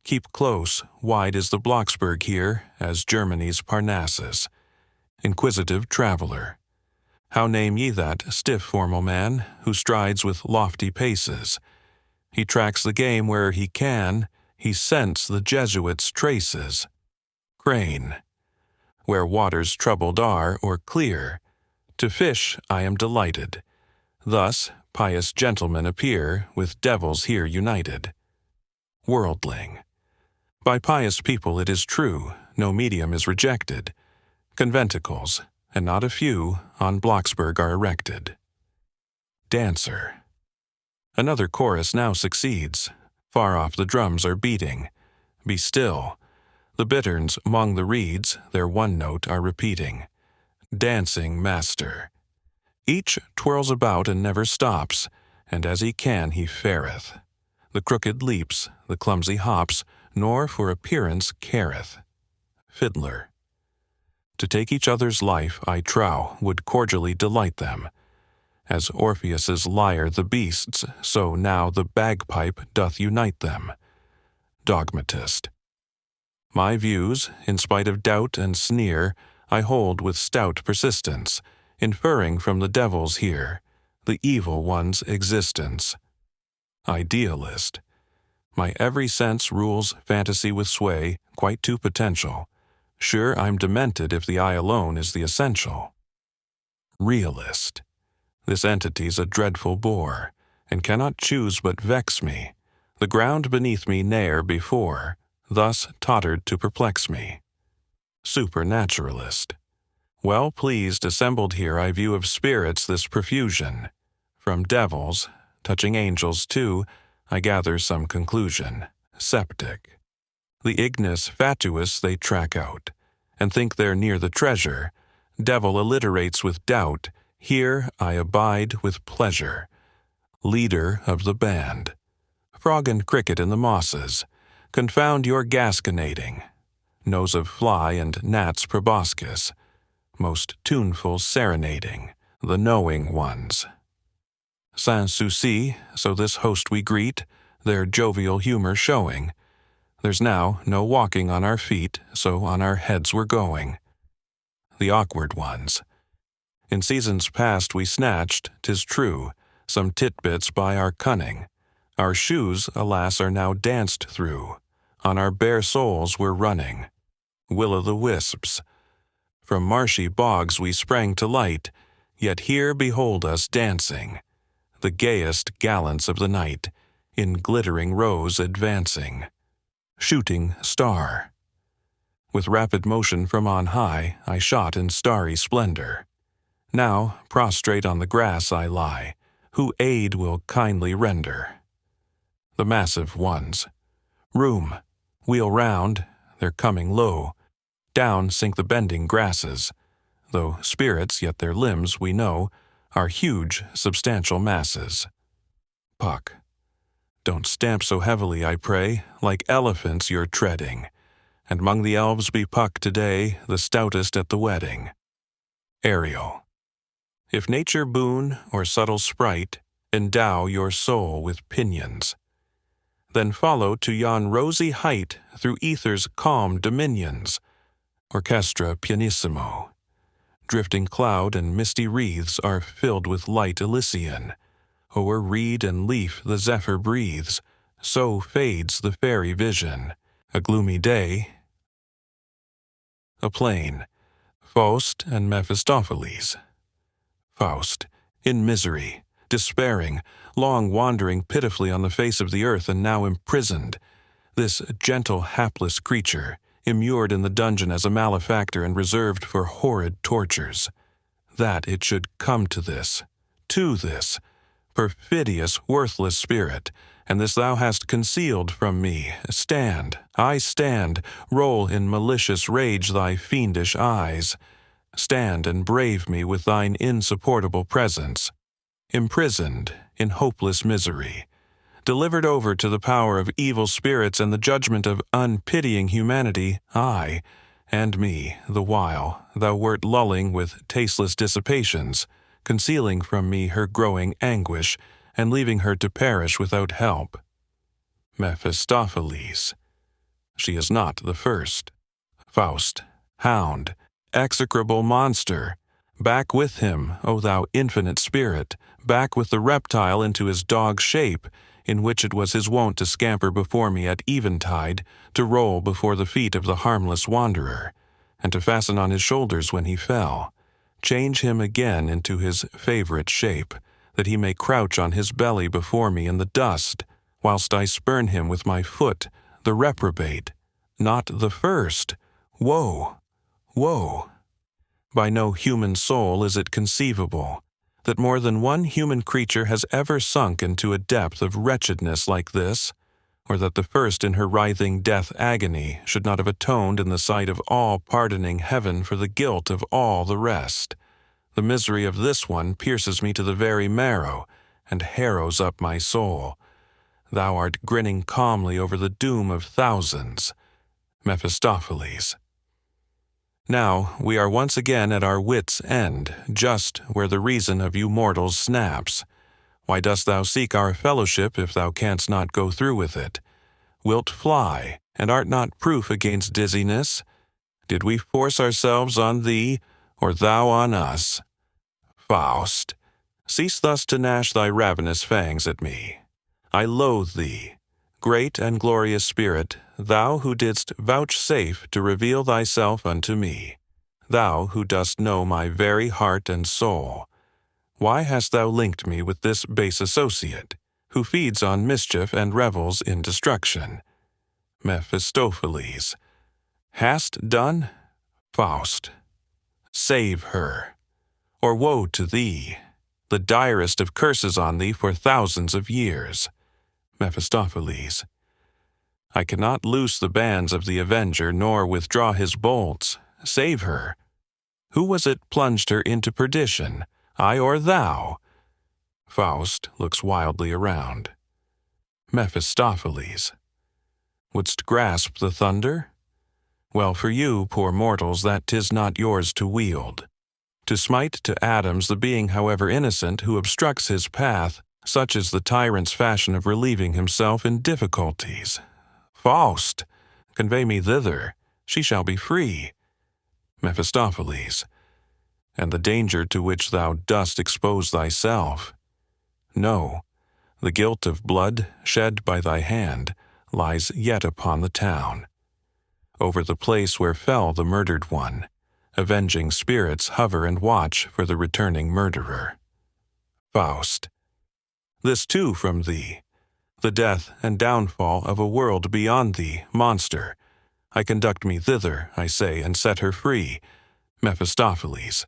Keep close, wide is the Blocksberg here, as Germany's Parnassus. Inquisitive traveler. How name ye that stiff formal man, who strides with lofty paces? He tracks the game where he can, he scents the Jesuits' traces. Crane. Where waters troubled are, or clear, to fish I am delighted. Thus pious gentlemen appear, with devils here united. Worldling. By pious people it is true, no medium is rejected. Conventicles, and not a few, on Blocksberg are erected. Dancer. Another chorus now succeeds. Far off the drums are beating. Be still. The bitterns 'mong the reeds their one note are repeating. Dancing master. Each twirls about and never stops, and as he can he fareth. The crooked leaps, the clumsy hops, nor for appearance careth. Fiddler. To take each other's life, I trow, would cordially delight them. As Orpheus's lyre the beasts, so now the bagpipe doth unite them. Dogmatist. My views, in spite of doubt and sneer, I hold with stout persistence, inferring from the devils here, the evil one's existence. Idealist. My every sense rules fantasy with sway, quite too potential. Sure, I'm demented if the eye alone is the essential. Realist. This entity's a dreadful bore, and cannot choose but vex me. The ground beneath me ne'er before, thus tottered to perplex me. Supernaturalist. Well pleased assembled here I view of spirits this profusion. From devils, touching angels too, I gather some conclusion. Septic. The ignis fatuus they track out, and think they're near the treasure. Devil alliterates with doubt, here I abide with pleasure. Leader of the band. Frog and cricket in the mosses, confound your gasconading. Nose of fly and gnat's proboscis, most tuneful serenading, the knowing ones. Sans souci, so this host we greet, their jovial humor showing. There's now no walking on our feet, so on our heads we're going. The awkward ones. In seasons past we snatched, 'tis true, some titbits by our cunning. Our shoes, alas, are now danced through. On our bare soles we're running. Will-o'-the-wisps. From marshy bogs we sprang to light, yet here behold us dancing. The gayest gallants of the night, in glittering rows advancing. Shooting star. With rapid motion from on high, I shot in starry splendor. Now, prostrate on the grass I lie, who aid will kindly render. The massive ones. Room. Wheel round, they're coming low. Down sink the bending grasses. Though spirits, yet their limbs, we know, are huge, substantial masses. Puck. Don't stamp so heavily, I pray, like elephants you're treading. And 'mong the elves be Puck today, the stoutest at the wedding. Ariel. If nature boon, or subtle sprite, endow your soul with pinions, then follow to yon rosy height through ether's calm dominions. Orchestra pianissimo. Drifting cloud and misty wreaths are filled with light Elysian. O'er reed and leaf the zephyr breathes, so fades the fairy vision. A gloomy day. A plain. Faust and Mephistopheles. Faust, in misery, despairing, long wandering pitifully on the face of the earth and now imprisoned. This gentle hapless creature, immured in the dungeon as a malefactor and reserved for horrid tortures. That it should come to this, perfidious, worthless spirit, and this thou hast concealed from me. Stand, I stand, roll in malicious rage thy fiendish eyes. Stand and brave me with thine insupportable presence. Imprisoned in hopeless misery, delivered over to the power of evil spirits and the judgment of unpitying humanity, I, and me, the while thou wert lulling with tasteless dissipations, concealing from me her growing anguish, and leaving her to perish without help. Mephistopheles. She is not the first. Faust, hound, execrable monster, back with him, O thou infinite spirit, back with the reptile into his dog shape, in which it was his wont to scamper before me at eventide, to roll before the feet of the harmless wanderer, and to fasten on his shoulders when he fell. Change him again into his favorite shape, that he may crouch on his belly before me in the dust, whilst I spurn him with my foot, the reprobate, not the first. Woe! Woe! By no human soul is it conceivable that more than one human creature has ever sunk into a depth of wretchedness like this, or that the first in her writhing death agony should not have atoned in the sight of all pardoning heaven for the guilt of all the rest. The misery of this one pierces me to the very marrow, and harrows up my soul. Thou art grinning calmly over the doom of thousands. Mephistopheles. Now we are once again at our wits' end, just where the reason of you mortals snaps. Why dost thou seek our fellowship if thou canst not go through with it? Wilt fly, and art not proof against dizziness? Did we force ourselves on thee, or thou on us? Faust, cease thus to gnash thy ravenous fangs at me. I loathe thee. Great and glorious spirit, thou who didst vouchsafe to reveal thyself unto me, thou who dost know my very heart and soul, why hast thou linked me with this base associate, who feeds on mischief and revels in destruction? Mephistopheles. Hast done? Faust. Save her, or woe to thee, the direst of curses on thee for thousands of years. Mephistopheles. I cannot loose the bands of the avenger nor withdraw his bolts. Save her. Who was it plunged her into perdition, I or thou? Faust looks wildly around. Mephistopheles. Wouldst grasp the thunder? Well for you, poor mortals, that 'tis not yours to wield. To smite to atoms the being, however innocent, who obstructs his path, such is the tyrant's fashion of relieving himself in difficulties. Faust, convey me thither, she shall be free. Mephistopheles. And the danger to which thou dost expose thyself. No, the guilt of blood shed by thy hand lies yet upon the town. Over the place where fell the murdered one, avenging spirits hover and watch for the returning murderer. Faust. This too from thee, the death and downfall of a world beyond thee, monster. I conduct me thither, I say, and set her free. Mephistopheles.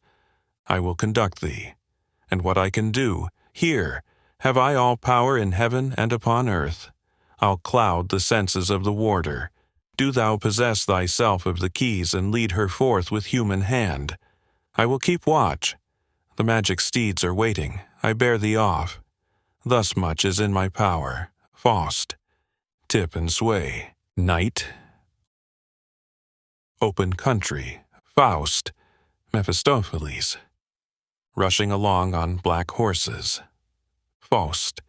I will conduct thee, and what I can do, here, have I all power in heaven and upon earth. I'll cloud the senses of the warder. Do thou possess thyself of the keys and lead her forth with human hand. I will keep watch. The magic steeds are waiting. I bear thee off. Thus much is in my power. Faust. Tip and sway. Night. Open country. Faust. Mephistopheles. Rushing along on black horses. Faust.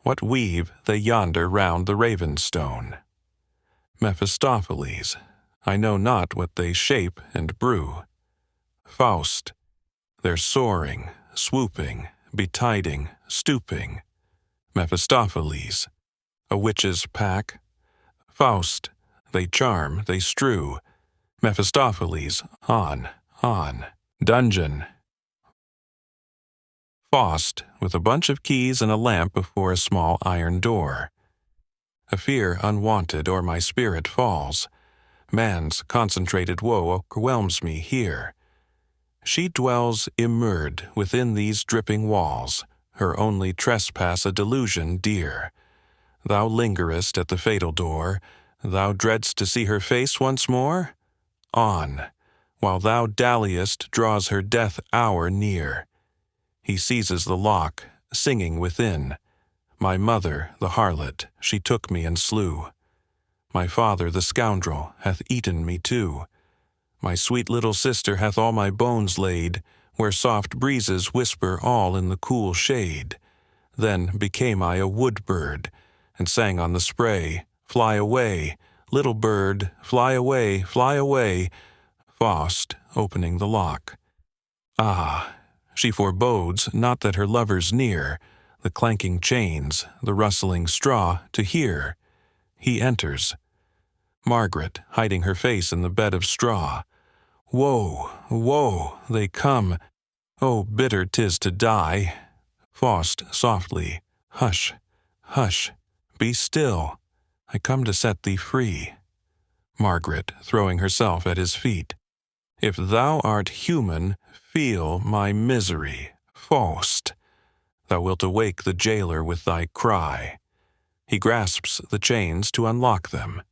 What weave they yonder round the Ravenstone? Mephistopheles. I know not what they shape and brew. Faust. They're soaring, swooping, betiding, stooping. Mephistopheles. A witch's pack. Faust. They charm, they strew. Mephistopheles. On. Dungeon. Faust, with a bunch of keys and a lamp before a small iron door. A fear unwonted, or my spirit falls. Man's concentrated woe overwhelms me here. She dwells immured within these dripping walls. her only trespass a delusion dear. Thou lingerest at the fatal door, thou dread'st to see her face once more? On, while thou dalliest draws her death hour near. He seizes the lock, singing within, my mother, the harlot, she took me and slew. My father, the scoundrel, hath eaten me too. My sweet little sister hath all my bones laid, where soft breezes whisper all in the cool shade. Then became I a wood bird, and sang on the spray, fly away, little bird, fly away, fly away. Faust, opening the lock. Ah, she forebodes not that her lover's near, the clanking chains, the rustling straw, to hear. He enters. Margaret, hiding her face in the bed of straw. Woe, woe, they come. Oh, bitter 'tis to die. Faust, softly, hush, hush, be still. I come to set thee free. Margaret, throwing herself at his feet. If thou art human, feel my misery, Faust. Thou wilt awake the jailer with thy cry. He grasps the chains to unlock them.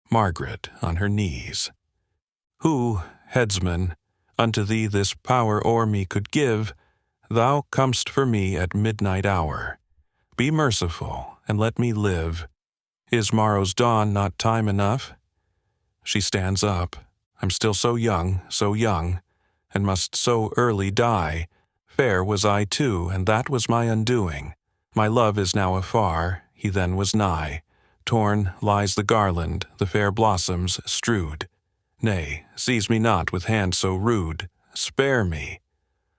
Margaret on her knees. Who, headsman, unto thee this power o'er me could give? Thou comest for me at midnight hour. Be merciful, and let me live. Is morrow's dawn not time enough? She stands up. I'm still so young, and must so early die. Fair was I too, and that was my undoing. My love is now afar, he then was nigh. Torn lies the garland, the fair blossoms strewed. Nay, seize me not with hand so rude. Spare me.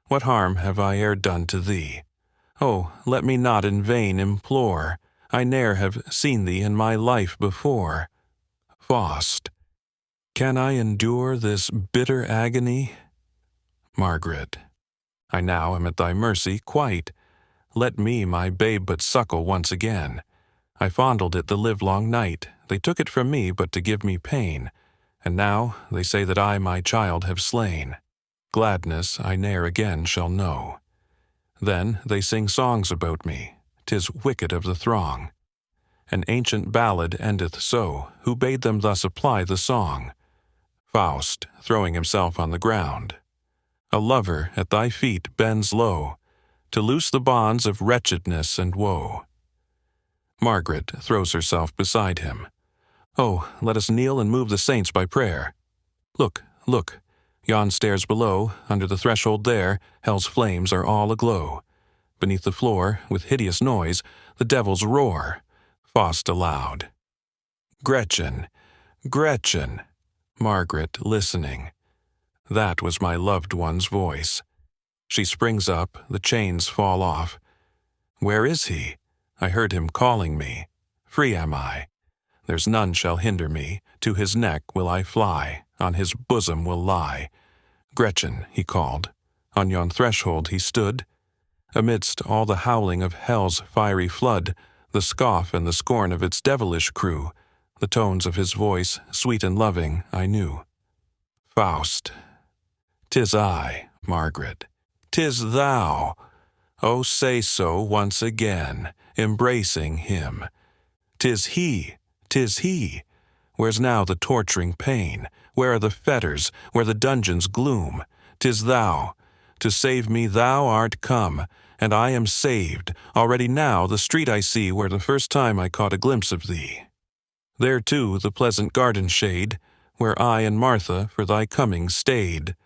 What harm have I e'er done to thee? Oh, let me not in vain implore. I ne'er have seen thee in my life before. Faust. Can I endure this bitter agony? Margaret. I now am at thy mercy quite. Let me my babe but suckle once again. I fondled it the livelong night. They took it from me but to give me pain. And now they say that I my child have slain. Gladness I ne'er again shall know. Then they sing songs about me. 'Tis wicked of the throng. An ancient ballad endeth so. Who bade them thus apply the song? Faust, throwing himself on the ground. A lover at thy feet bends low, to loose the bonds of wretchedness and woe. Margaret throws herself beside him. Oh, let us kneel and move the saints by prayer. Look, look, yon stairs below, under the threshold there, hell's flames are all aglow. Beneath the floor, with hideous noise, the devils roar. Faust aloud. Gretchen, Gretchen. Margaret listening. That was my loved one's voice. She springs up, the chains fall off. Where is he? I heard him calling me. Free am I. There's none shall hinder me. To his neck will I fly, on his bosom will lie. Gretchen, he called. On yon threshold he stood. Amidst all the howling of hell's fiery flood, the scoff and the scorn of its devilish crew, the tones of his voice, sweet and loving, I knew. Faust. 'Tis I, Margaret. 'Tis thou. Oh, say so once again, embracing him. 'Tis he, 'tis he. Where's now the torturing pain? Where are the fetters? Where the dungeon's gloom? 'Tis thou. To save me thou art come, and I am saved. Already now the street I see where the first time I caught a glimpse of thee. There too the pleasant garden shade, where I and Martha for thy coming stayed.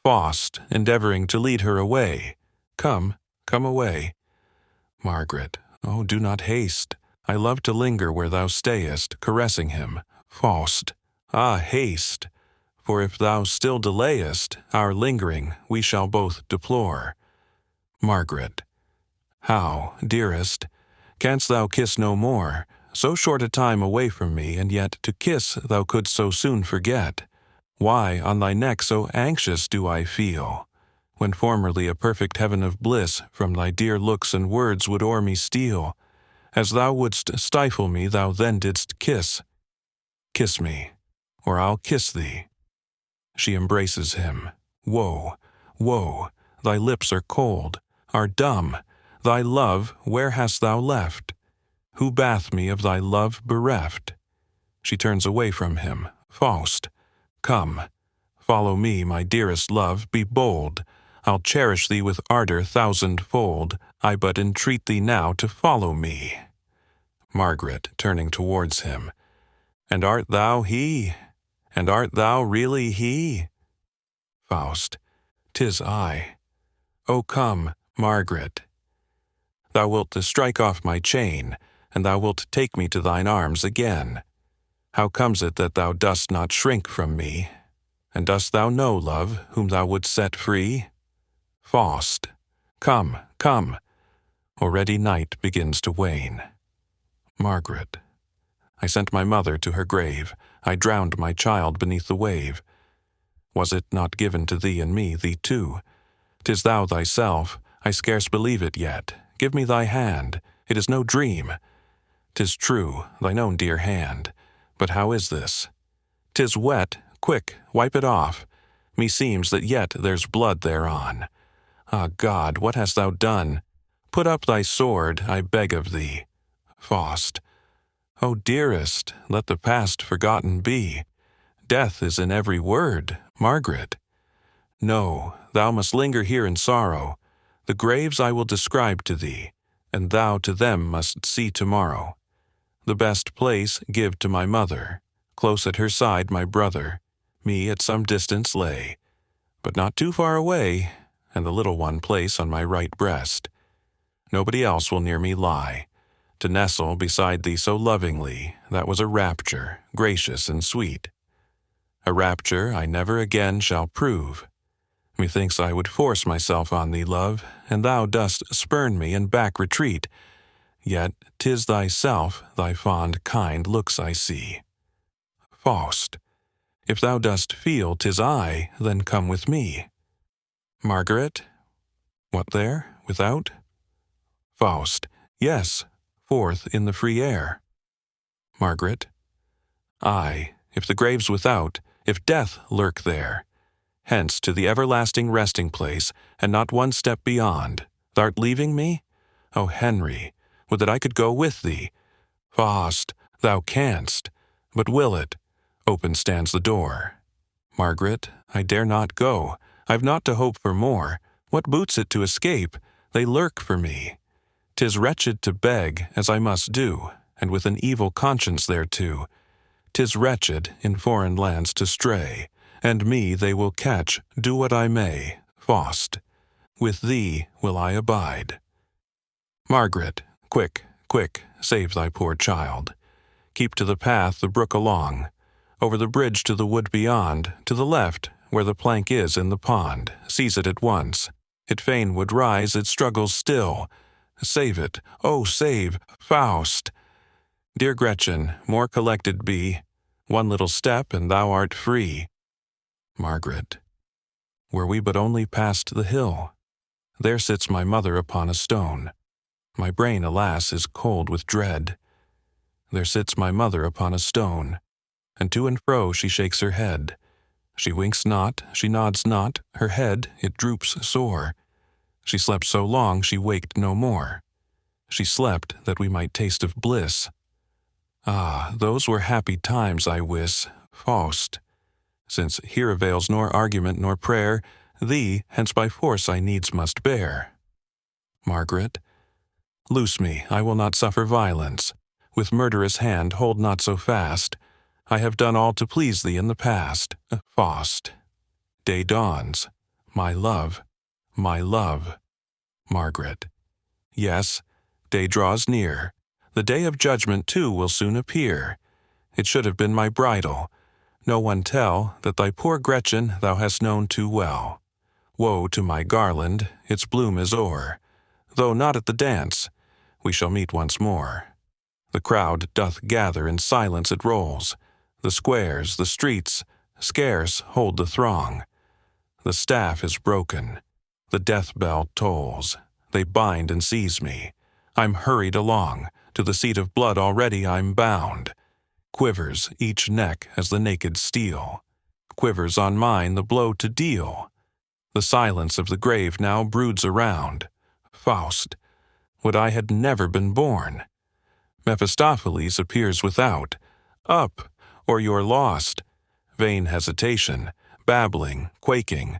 Faust, endeavoring to lead her away. Come, come away. Margaret, oh, do not haste. I love to linger where thou stayest, caressing him. Faust, ah, haste. For if thou still delayest, our lingering we shall both deplore. Margaret, how, dearest, canst thou kiss no more? So short a time away from me, and yet to kiss thou couldst so soon forget. Why on thy neck so anxious do I feel, when formerly a perfect heaven of bliss from thy dear looks and words would o'er me steal? As thou wouldst stifle me, thou then didst kiss. Kiss me, or I'll kiss thee. She embraces him. Woe, woe, thy lips are cold, are dumb, Thy love where hast thou left? Who bath me of thy love bereft? She turns away from him. Faust, come, follow me, my dearest love, be bold. I'll cherish thee with ardor thousandfold. I but entreat thee now to follow me. Margaret, turning towards him. And art thou he? And art thou really he? Faust, 'tis I. O come, Margaret. Thou wilt strike off my chain, and thou wilt take me to thine arms again. How comes it that thou dost not shrink from me? And dost thou know, love, whom thou wouldst set free? Faust, come, come. Already night begins to wane. Margaret, I sent my mother to her grave. I drowned my child beneath the wave. Was it not given to thee and me, thee too? 'Tis thou thyself, I scarce believe it yet. Give me thy hand, it is no dream. 'Tis true, thine own dear hand. But how is this? 'Tis wet, quick, wipe it off. Meseems that yet there's blood thereon. Ah, God, what hast thou done? Put up thy sword, I beg of thee. Faust, O dearest, let the past forgotten be. Death is in every word, Margaret. No, thou must linger here in sorrow. The graves I will describe to thee, and thou to them must see tomorrow. The best place give to my mother. Close at her side my brother. Me at some distance lay, but not too far away, and the little one place on my right breast. Nobody else will near me lie. To nestle beside thee so lovingly, that was a rapture, gracious and sweet. A rapture I never again shall prove. Methinks I would force myself on thee, love, and thou dost spurn me and back retreat. Yet 'tis thyself, thy fond, kind looks I see. Faust, if thou dost feel 'tis I, then come with me. Margaret, what there, without? Faust, yes, forth in the free air. Margaret, aye, if the grave's without, if death lurk there, hence to the everlasting resting place, and not one step beyond. Thou'rt leaving me? O Henry, would that I could go with thee. Faust, thou canst, but will it? Open stands the door. Margaret, I dare not go. I've naught to hope for more. What boots it to escape? They lurk for me. 'Tis wretched to beg, as I must do, and with an evil conscience thereto. 'Tis wretched in foreign lands to stray, and me they will catch, do what I may. Faust, with thee will I abide. Margaret, quick, quick, save thy poor child. Keep to the path the brook along, over the bridge to the wood beyond, to the left, where the plank is in the pond. Seize it at once. It fain would rise, it struggles still. Save it, oh save, Faust! Dear Gretchen, more collected be. One little step, and thou art free. Margaret, were we but only past the hill. There sits my mother upon a stone. My brain, alas, is cold with dread. There sits my mother upon a stone, and to and fro she shakes her head. She winks not, she nods not, her head, it droops sore. She slept so long she waked no more. She slept that we might taste of bliss. Ah, those were happy times, I wis, Faust. Since here avails nor argument nor prayer, thee hence by force I needs must bear. Margaret, loose me, I will not suffer violence. With murderous hand hold not so fast. I have done all to please thee in the past. Faust. Day dawns. My love, my love. Margaret. Yes, day draws near. The day of judgment, too, will soon appear. It should have been my bridal. No one tell that thy poor Gretchen thou hast known too well. Woe to my garland, its bloom is o'er. Though not at the dance, we shall meet once more. The crowd doth gather, in silence it rolls. The squares, the streets, scarce hold the throng. The staff is broken. The death bell tolls. They bind and seize me. I'm hurried along. To the seat of blood already I'm bound. Quivers each neck as the naked steel. Quivers on mine the blow to deal. The silence of the grave now broods around. Faust, would I had never been born. Mephistopheles appears without. Up, or you're lost. Vain hesitation, babbling, quaking.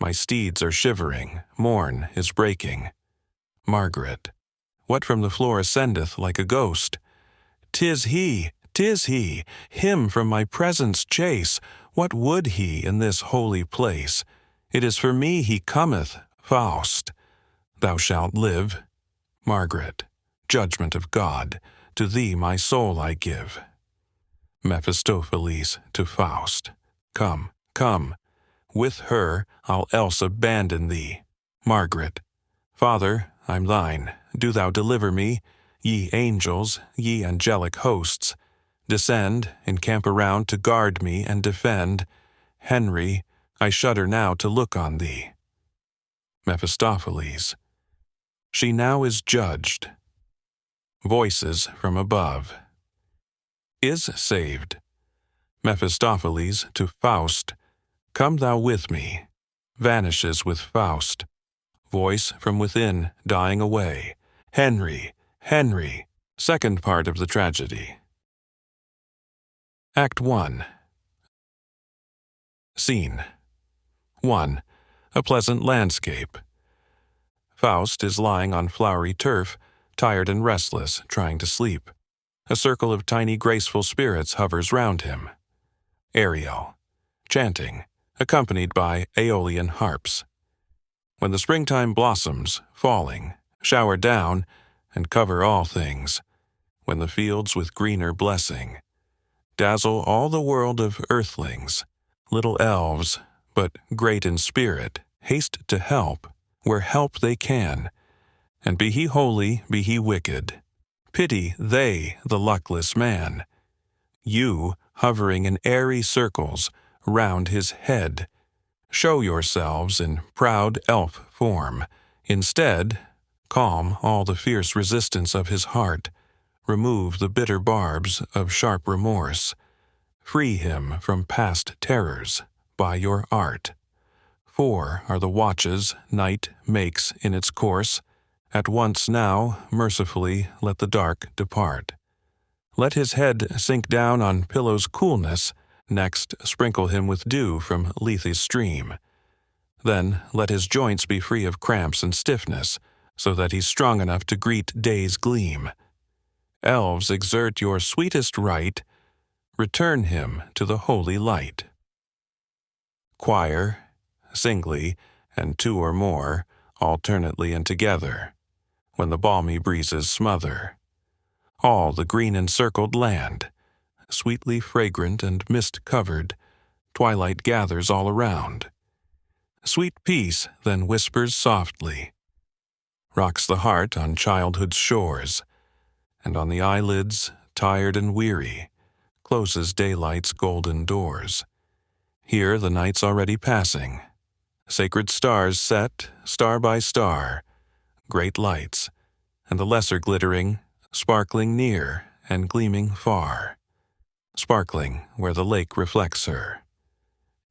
My steeds are shivering, morn is breaking. Margaret, what from the floor ascendeth like a ghost? 'Tis he, 'tis he, him from my presence chase. What would he in this holy place? It is for me he cometh, Faust. Thou shalt live. Margaret, judgment of God, to thee my soul I give. Mephistopheles to Faust. Come, come, with her I'll else abandon thee. Margaret, Father, I'm thine, do thou deliver me. Ye angels, ye angelic hosts, descend, encamp around to guard me and defend. Henry, I shudder now to look on thee. Mephistopheles. She now is judged. Voices from above. Is saved. Mephistopheles to Faust. Come thou with me. Vanishes with Faust. Voice from within dying away. Henry, Henry. Second part of the tragedy. Act 1. Scene 1. A pleasant landscape. Faust is lying on flowery turf, tired and restless, trying to sleep. A circle of tiny graceful spirits hovers round him. Ariel, chanting, accompanied by Aeolian harps. When the springtime blossoms, falling, shower down, and cover all things, when the fields with greener blessing dazzle all the world of earthlings, little elves, but great in spirit, haste to help where help they can, and be he holy, be he wicked, pity they the luckless man. You, hovering in airy circles round his head, show yourselves in proud elf form. Instead, calm all the fierce resistance of his heart, remove the bitter barbs of sharp remorse, free him from past terrors by your art. 4 are the watches night makes in its course. At once now, mercifully, let the dark depart. Let his head sink down on pillow's coolness, next sprinkle him with dew from Lethe's stream. Then let his joints be free of cramps and stiffness, so that he's strong enough to greet day's gleam. Elves, exert your sweetest right, return him to the holy light. Choir, singly, and 2 or more, alternately and together, when the balmy breezes smother all the green-encircled land, sweetly fragrant and mist-covered, twilight gathers all around. Sweet peace then whispers softly, rocks the heart on childhood's shores, and on the eyelids, tired and weary, closes daylight's golden doors. Here the night's already passing, sacred stars set, star by star, great lights, and the lesser glittering, sparkling near and gleaming far, sparkling where the lake reflects her,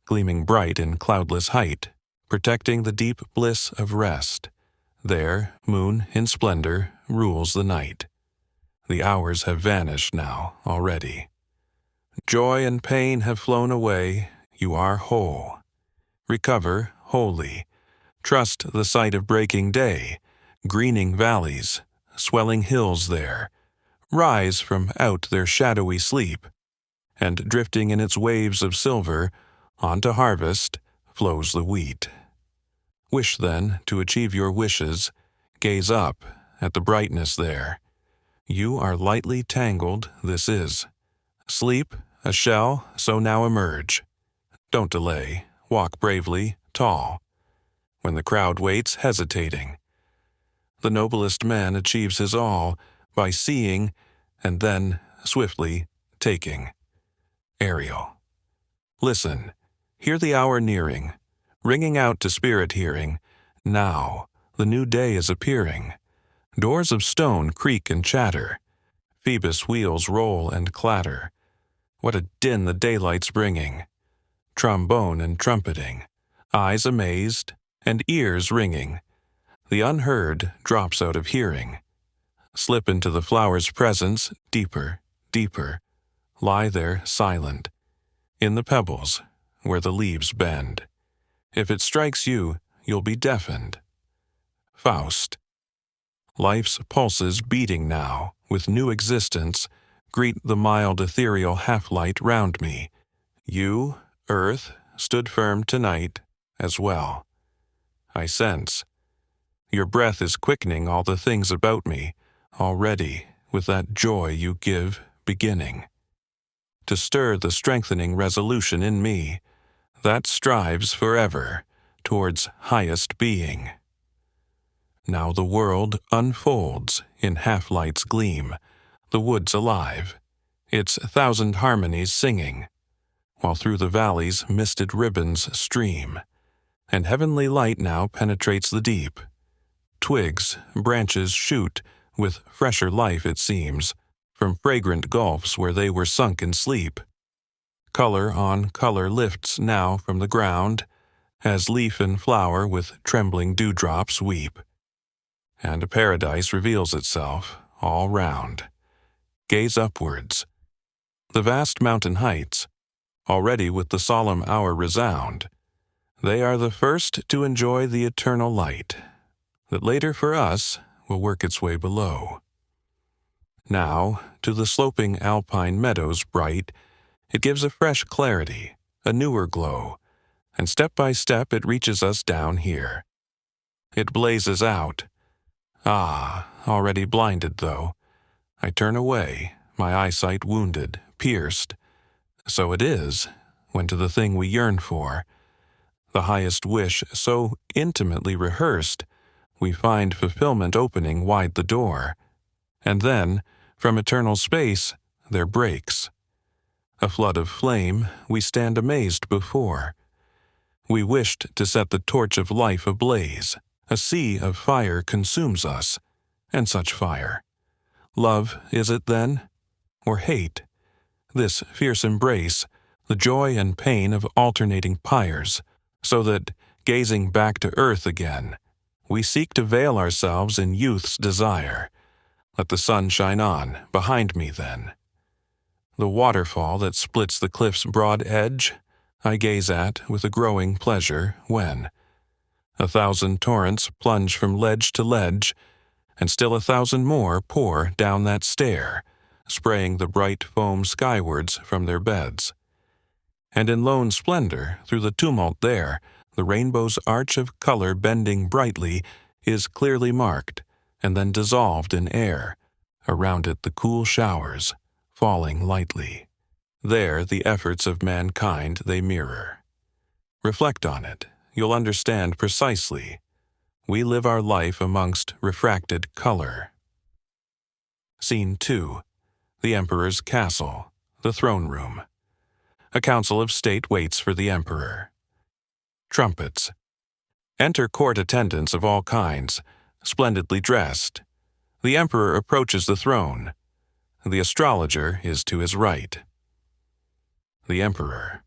gleaming bright in cloudless height, protecting the deep bliss of rest. There, moon in splendor rules the night. The hours have vanished now already. Joy and pain have flown away, you are whole. Recover wholly. Trust the sight of breaking day, greening valleys, swelling hills there. Rise from out their shadowy sleep, and drifting in its waves of silver, on to harvest flows the wheat. Wish then to achieve your wishes, gaze up at the brightness there. You are lightly tangled, this is. Sleep, a shell, so now emerge. Don't delay, walk bravely, tall. When the crowd waits, hesitating. The noblest man achieves his all by seeing and then swiftly taking. Ariel. Listen, hear the hour nearing, ringing out to spirit hearing. Now, the new day is appearing. Doors of stone creak and chatter. Phoebus' wheels roll and clatter. What a din the daylight's bringing. Trombone and trumpeting, eyes amazed and ears ringing. The unheard drops out of hearing. Slip into the flower's presence, deeper, deeper. Lie there silent, in the pebbles, where the leaves bend. If it strikes you, you'll be deafened. Faust. Life's pulses beating now, with new existence, greet the mild ethereal half-light round me. You, earth, stood firm tonight, as well. I sense. Your breath is quickening all the things about me, already, with that joy you give, beginning. To stir the strengthening resolution in me, that strives forever, towards highest being. Now the world unfolds in half-light's gleam, the woods alive, its thousand harmonies singing, while through the valleys misted ribbons stream, and heavenly light now penetrates the deep. Twigs, branches shoot, with fresher life it seems, from fragrant gulfs where they were sunk in sleep. Color on color lifts now from the ground, as leaf and flower with trembling dewdrops weep. And a paradise reveals itself all round. Gaze upwards. The vast mountain heights, already with the solemn hour resound, they are the first to enjoy the eternal light, that later for us will work its way below. Now, to the sloping alpine meadows bright, it gives a fresh clarity, a newer glow, and step by step it reaches us down here. It blazes out. Ah, already blinded though, I turn away, my eyesight wounded, pierced. So it is, when to the thing we yearn for, the highest wish so intimately rehearsed, we find fulfillment opening wide the door, and then, from eternal space, there breaks a flood of flame we stand amazed before. We wished to set the torch of life ablaze, a sea of fire consumes us, and such fire. Love, is it then? Or hate? This fierce embrace, the joy and pain of alternating pyres, so that, gazing back to earth again, we seek to veil ourselves in youth's desire. Let the sun shine on, behind me then. The waterfall that splits the cliff's broad edge, I gaze at with a growing pleasure when 1,000 torrents plunge from ledge to ledge, and still 1,000 more pour down that stair, spraying the bright foam skywards from their beds. And in lone splendor, through the tumult there, the rainbow's arch of color bending brightly is clearly marked, and then dissolved in air, around it the cool showers, falling lightly. There the efforts of mankind they mirror. Reflect on it, you'll understand precisely. We live our life amongst refracted color. Scene 2. The Emperor's Castle, the throne room. A council of state waits for the Emperor. Trumpets. Enter court attendants of all kinds, splendidly dressed. The Emperor approaches the throne. The astrologer is to his right. The Emperor.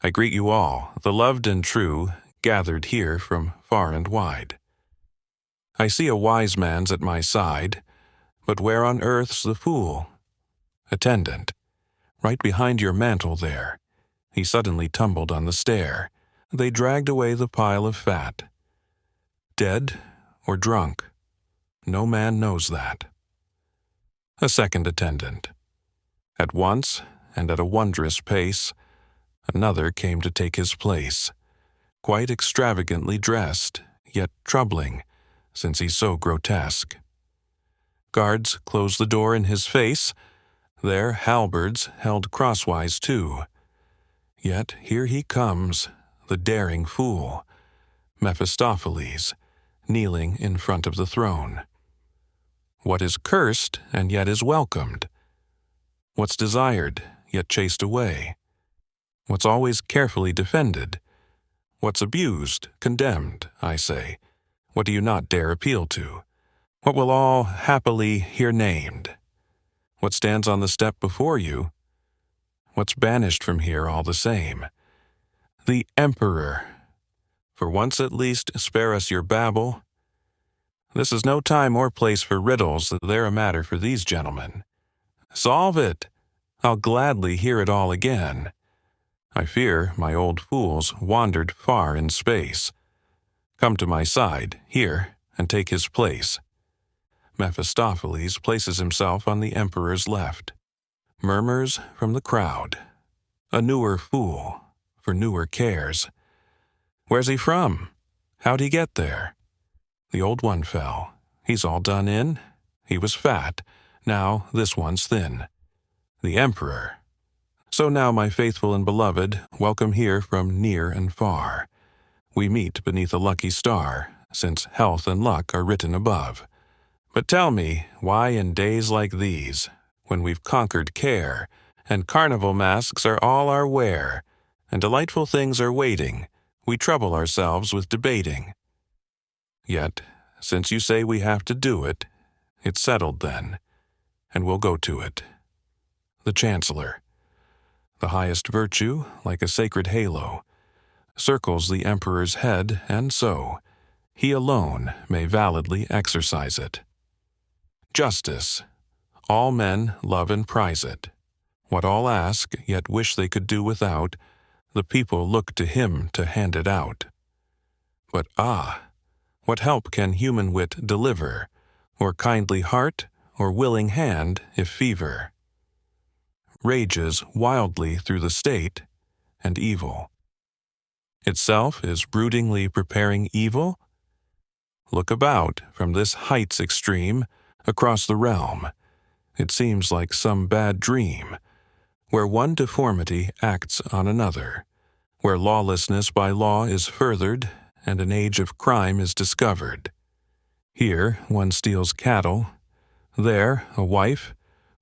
I greet you all, the loved and true, gathered here from far and wide. I see a wise man's at my side, but where on earth's the fool? Attendant, right behind your mantle there. He suddenly tumbled on the stair. They dragged away the pile of fat. Dead or drunk? No man knows that. A second attendant. At once, and at a wondrous pace, another came to take his place, quite extravagantly dressed, yet troubling, since he's so grotesque. Guards closed the door in his face, their halberds held crosswise too. Yet here he comes, the daring fool, Mephistopheles, kneeling in front of the throne. What is cursed and yet is welcomed? What's desired yet chased away? What's always carefully defended? What's abused, condemned, I say? What do you not dare appeal to? What will all happily hear named? What stands on the step before you? What's banished from here all the same? The Emperor. For once at least spare us your babble. This is no time or place for riddles, they're a matter for these gentlemen. Solve it! I'll gladly hear it all again. I fear my old fool's wandered far in space. Come to my side, here, and take his place. Mephistopheles places himself on the emperor's left. Murmurs from the crowd. A newer fool, for newer cares. Where's he from? How'd he get there? The old one fell. He's all done in. He was fat. Now this one's thin. The emperor. So now, my faithful and beloved, welcome here from near and far. We meet beneath a lucky star, since health and luck are written above. But tell me, why in days like these, when we've conquered care, and carnival masks are all our wear, and delightful things are waiting, we trouble ourselves with debating? Yet, since you say we have to do it, it's settled then, and we'll go to it. The Chancellor. The highest virtue, like a sacred halo, circles the emperor's head, and so he alone may validly exercise it. Justice. All men love and prize it. What all ask, yet wish they could do without, the people look to him to hand it out. But what help can human wit deliver, or kindly heart, or willing hand if fever rages wildly through the state, and evil itself is broodingly preparing evil? Look about from this height's extreme, across the realm. It seems like some bad dream, where one deformity acts on another, where lawlessness by law is furthered, and an age of crime is discovered. Here one steals cattle, there a wife,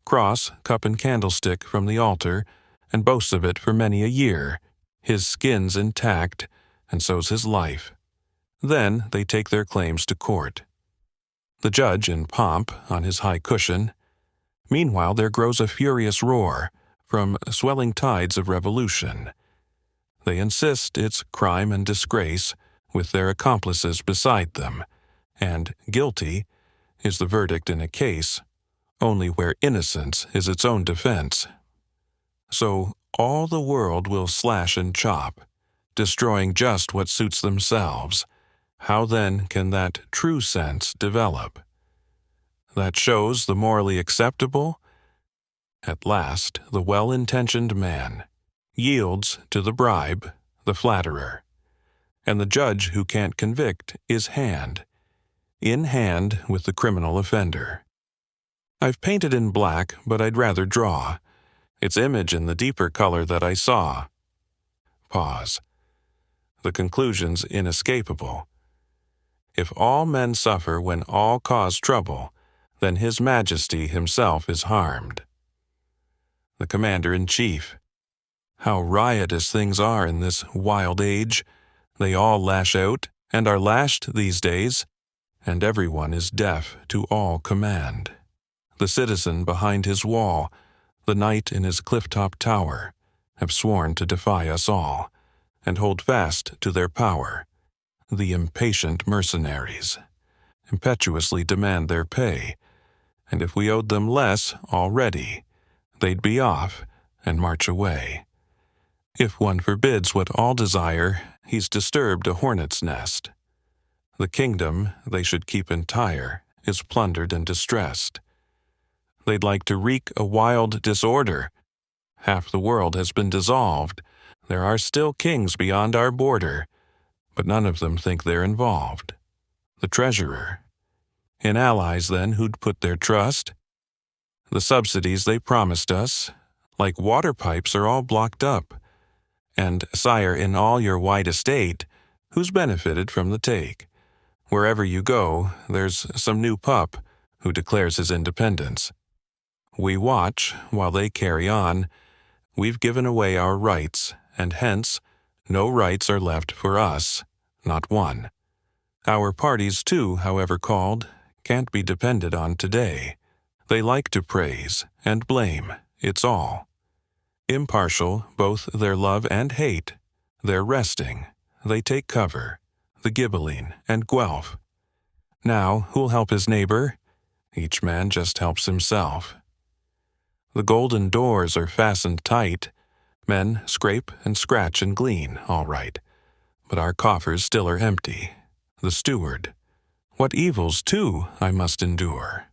cross, cup and candlestick from the altar, and boasts of it for many a year. His skin's intact, and so's his life. Then they take their claims to court. The judge in pomp on his high cushion. Meanwhile there grows a furious roar from swelling tides of revolution. They insist it's crime and disgrace, with their accomplices beside them, and guilty is the verdict in a case, only where innocence is its own defense. So all the world will slash and chop, destroying just what suits themselves. How then can that true sense develop? That shows the morally acceptable? At last, the well-intentioned man yields to the bribe, the flatterer, and the judge who can't convict is hand in hand with the criminal offender. I've painted in black, but I'd rather draw its image in the deeper color that I saw. Pause. The conclusion's inescapable. If all men suffer when all cause trouble, then His Majesty himself is harmed. The Commander-in-Chief. How riotous things are in this wild age. They all lash out, and are lashed these days, and everyone is deaf to all command. The citizen behind his wall, the knight in his cliff-top tower, have sworn to defy us all, and hold fast to their power. The impatient mercenaries impetuously demand their pay, and if we owed them less already, they'd be off and march away. If one forbids what all desire, he's disturbed a hornet's nest. The kingdom they should keep entire is plundered and distressed. They'd like to wreak a wild disorder. Half the world has been dissolved. There are still kings beyond our border, but none of them think they're involved. The treasurer. In allies, then, who'd put their trust? The subsidies they promised us, like water pipes, are all blocked up. And, sire, in all your wide estate, who's benefited from the take? Wherever you go, there's some new pup who declares his independence. We watch while they carry on. We've given away our rights, and hence, no rights are left for us, not one. Our parties, too, however called, can't be depended on today. They like to praise and blame, it's all. Impartial, both their love and hate, they're resting, they take cover, the Ghibelline and Guelph. Now, who'll help his neighbor? Each man just helps himself. The golden doors are fastened tight. Men scrape and scratch and glean, all right. But our coffers still are empty. The steward. What evils, too, I must endure.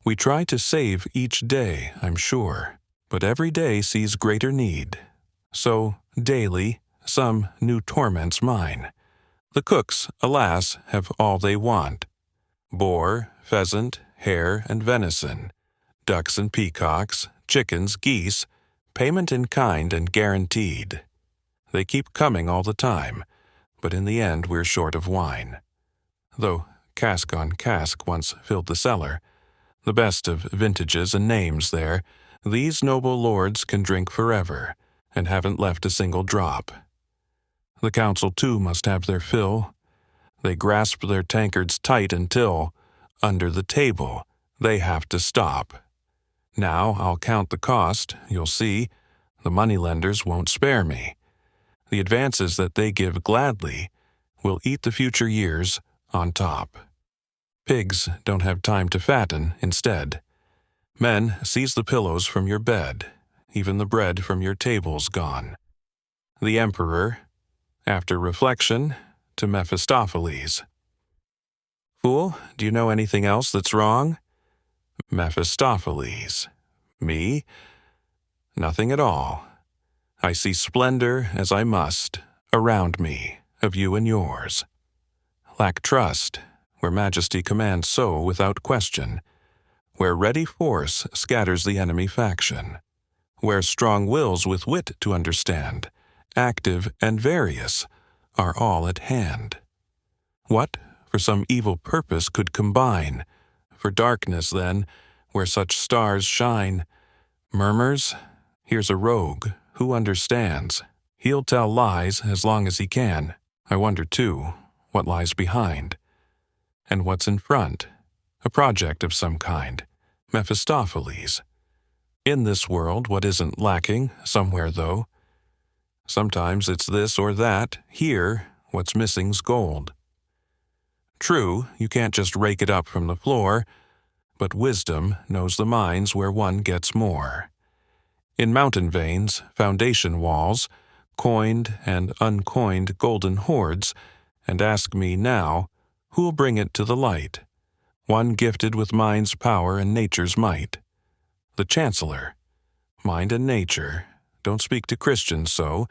We try to save each day, I'm sure, but every day sees greater need. So, daily, some new torment's mine. The cooks, alas, have all they want. Boar, pheasant, hare, and venison, ducks and peacocks, chickens, geese, payment in kind and guaranteed. They keep coming all the time, but in the end we're short of wine. Though cask on cask once filled the cellar, the best of vintages and names there, these noble lords can drink forever, and haven't left a single drop. The council too must have their fill. They grasp their tankards tight until, under the table, they have to stop. Now I'll count the cost, you'll see. The moneylenders won't spare me. The advances that they give gladly will eat the future years on top. Pigs don't have time to fatten, instead. Men seize the pillows from your bed, even the bread from your table's gone. The emperor, after reflection, to Mephistopheles. Fool, do you know anything else that's wrong? Mephistopheles. Me? Nothing at all. I see splendor, as I must, around me, of you and yours. Lack trust, where majesty commands so without question, where ready force scatters the enemy faction, where strong wills with wit to understand, active and various, are all at hand. What, for some evil purpose, could combine? For darkness, then, where such stars shine, murmurs, here's a rogue, who understands? He'll tell lies as long as he can. I wonder, too, what lies behind. And what's in front? A project of some kind. Mephistopheles. In this world, what isn't lacking, somewhere though? Sometimes it's this or that. Here, what's missing's gold. True, you can't just rake it up from the floor, but wisdom knows the mines where one gets more. In mountain veins, foundation walls, coined and uncoined golden hoards, and ask me now, who'll bring it to the light? One gifted with mind's power and nature's might. The Chancellor. Mind and nature. Don't speak to Christians so.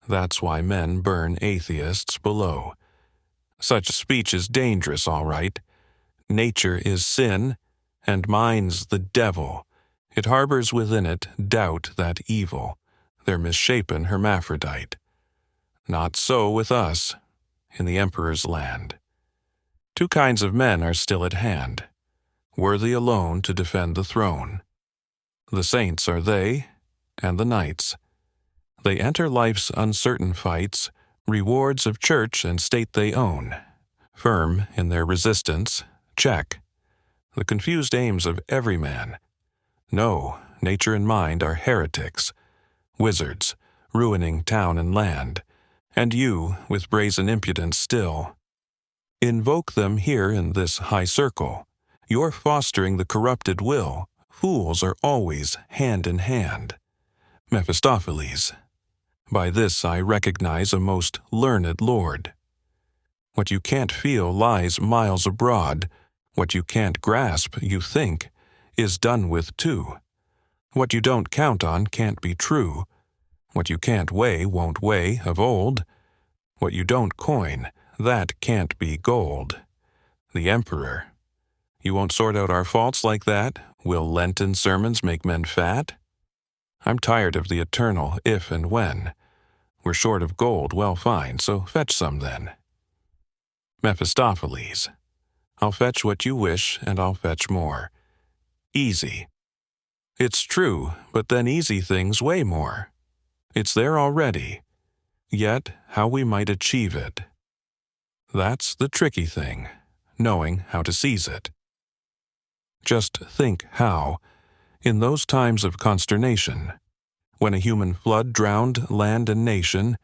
That's why men burn atheists below. Such speech is dangerous, all right. Nature is sin, and mind's the devil. It harbors within it doubt that evil, their misshapen hermaphrodite. Not so with us, in the Emperor's land. Two kinds of men are still at hand, worthy alone to defend the throne. The saints are they, and the knights. They enter life's uncertain fights, rewards of church and state they own. Firm in their resistance, check the confused aims of every man. No, nature and mind are heretics, wizards, ruining town and land, and you, with brazen impudence still. Invoke them here in this high circle. You're fostering the corrupted will. Fools are always hand in hand. Mephistopheles. By this I recognize a most learned lord. What you can't feel lies miles abroad. What you can't grasp, you think, is done with too. What you don't count on can't be true. What you can't weigh won't weigh of old. What you don't coin, that can't be gold. The Emperor. You won't sort out our faults like that? Will Lenten sermons make men fat? I'm tired of the eternal if and when. We're short of gold, well fine, so fetch some then. Mephistopheles. I'll fetch what you wish, and I'll fetch more. Easy. It's true, but then easy things weigh more. It's there already. Yet, how we might achieve it. That's the tricky thing, knowing how to seize it. Just think how, in those times of consternation, when a human flood drowned land and nation,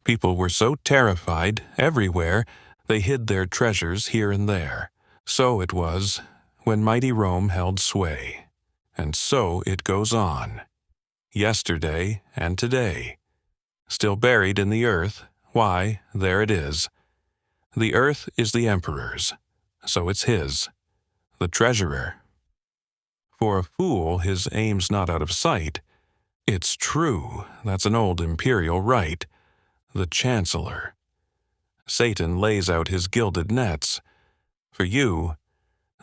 people were so terrified everywhere They hid their treasures here and there. So it was when mighty Rome held sway. And so it goes on. Yesterday and today. Still buried in the earth, why, there it is. The earth is the emperor's, so it's his, the treasurer. For a fool his aim's not out of sight. It's true, that's an old imperial right. The chancellor. Satan lays out his gilded nets. For you,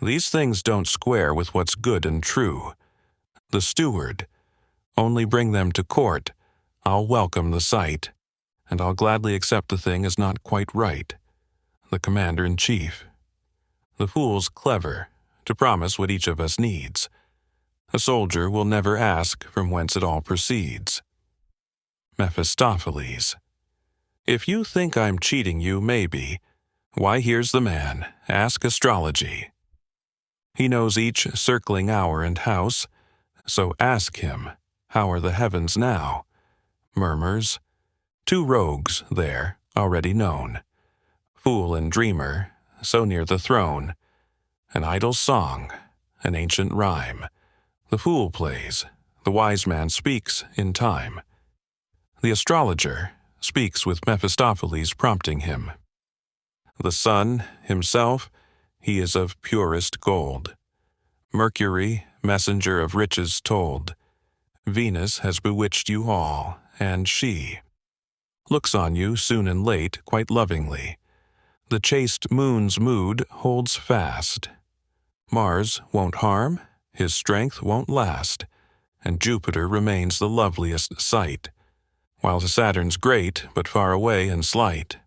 these things don't square with what's good and true. The steward, only bring them to court. I'll welcome the sight, and I'll gladly accept the thing as not quite right. The commander-in-chief. The fool's clever, to promise what each of us needs. A soldier will never ask from whence it all proceeds. Mephistopheles. If you think I'm cheating you, maybe. Why, here's the man. Ask astrology. He knows each circling hour and house, so ask him, how are the heavens now? Murmurs. Two rogues there, already known. Fool and dreamer, so near the throne. An idle song, an ancient rhyme. The fool plays, the wise man speaks in time. The astrologer speaks with Mephistopheles prompting him. The sun, himself, he is of purest gold. Mercury, messenger of riches told. Venus has bewitched you all, and she looks on you soon and late quite lovingly. The chaste moon's mood holds fast. Mars won't harm, his strength won't last, and Jupiter remains the loveliest sight, while Saturn's great but far away and slight.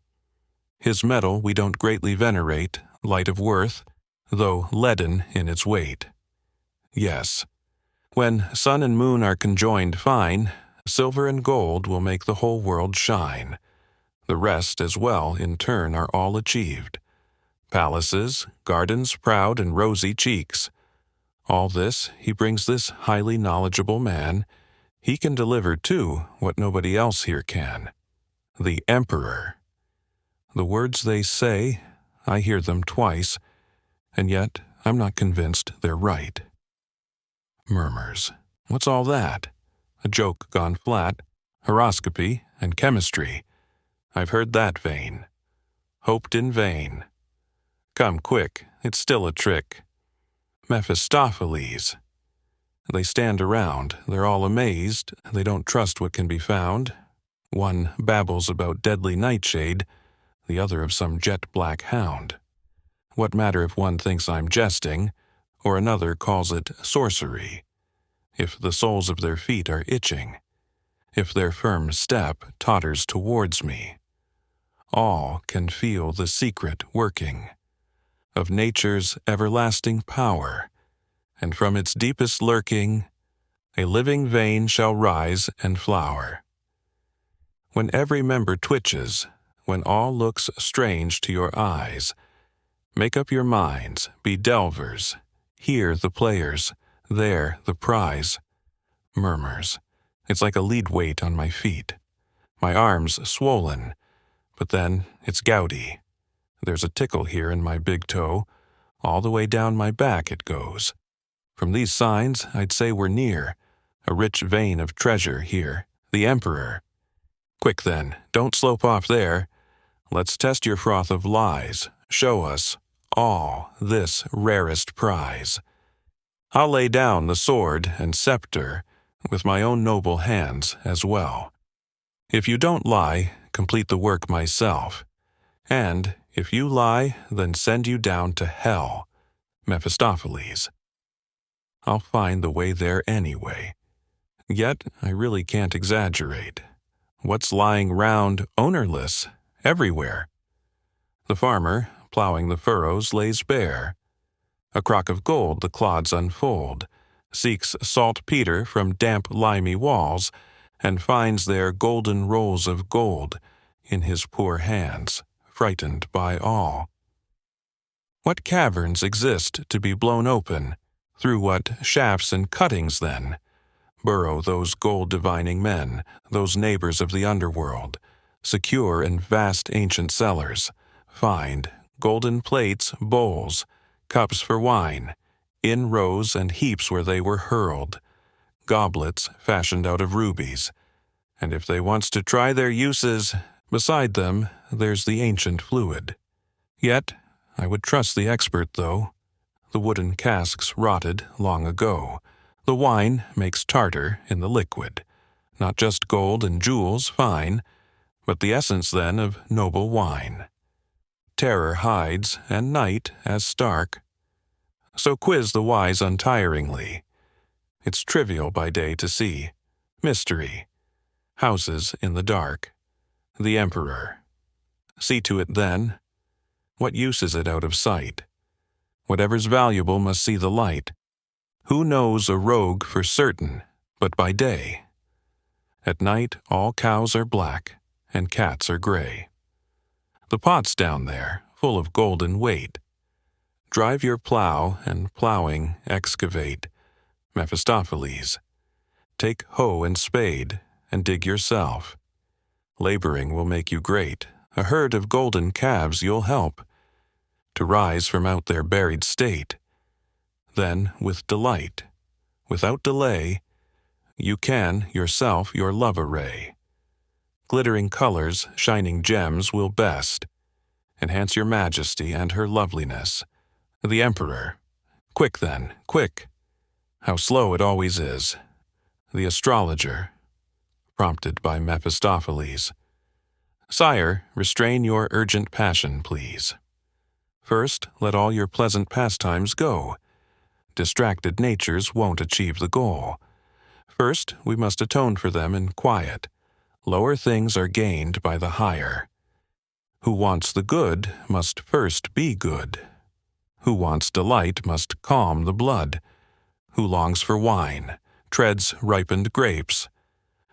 His metal we don't greatly venerate, light of worth, though leaden in its weight. Yes, when sun and moon are conjoined fine, silver and gold will make the whole world shine. The rest as well in turn are all achieved. Palaces, gardens proud and rosy cheeks. All this he brings this highly knowledgeable man. He can deliver, too, what nobody else here can. The emperor. The words they say, I hear them twice, and yet I'm not convinced they're right. Murmurs. What's all that? A joke gone flat, horoscopy and chemistry. I've heard that vein. Hoped in vain. Come quick, it's still a trick. Mephistopheles. They stand around, they're all amazed, they don't trust what can be found. One babbles about deadly nightshade, the other of some jet-black hound. What matter if one thinks I'm jesting, or another calls it sorcery? If the soles of their feet are itching, if their firm step totters towards me, all can feel the secret working of nature's everlasting power, and from its deepest lurking, a living vein shall rise and flower. When every member twitches, when all looks strange to your eyes, make up your minds, be delvers, here the players, there the prize. Murmurs. It's like a lead weight on my feet. My arms swollen, but then it's gouty. There's a tickle here in my big toe. All the way down my back it goes. From these signs, I'd say we're near. A rich vein of treasure here, the emperor. Quick then, don't slope off there. Let's test your froth of lies. Show us all this rarest prize. I'll lay down the sword and scepter with my own noble hands as well. If you don't lie, complete the work myself. And if you lie, then send you down to hell, Mephistopheles. I'll find the way there anyway. Yet I really can't exaggerate. What's lying round ownerless everywhere? The farmer, plowing the furrows, lays bare. A crock of gold the clods unfold, seeks saltpeter from damp limy walls, and finds there golden rolls of gold in his poor hands, frightened by all. What caverns exist to be blown open? Through what shafts and cuttings, then, burrow those gold-divining men, those neighbors of the underworld, secure in vast ancient cellars, find golden plates, bowls, cups for wine, in rows and heaps where they were hurled, goblets fashioned out of rubies. And if they wants to try their uses, beside them there's the ancient fluid. Yet I would trust the expert, though. The wooden casks rotted long ago. The wine makes tartar in the liquid. Not just gold and jewels fine, but the essence then of noble wine. Terror hides, and night as stark. So quiz the wise untiringly. It's trivial by day to see. Mystery. Houses in the dark. The emperor. See to it then. What use is it out of sight? Whatever's valuable must see the light. Who knows a rogue for certain, but by day? At night all cows are black, and cats are gray. The pot's down there, full of golden weight. Drive your plow, and plowing excavate. Mephistopheles. Take hoe and spade, and dig yourself. Laboring will make you great. A herd of golden calves you'll help to rise from out their buried state. Then, with delight, without delay, you can yourself your love array. Glittering colors, shining gems will best enhance your majesty and her loveliness. The emperor. Quick then, quick. How slow it always is. The astrologer. Prompted by Mephistopheles. Sire, restrain your urgent passion, please. First, let all your pleasant pastimes go. Distracted natures won't achieve the goal. First, we must atone for them in quiet. Lower things are gained by the higher. Who wants the good must first be good. Who wants delight must calm the blood. Who longs for wine, treads ripened grapes.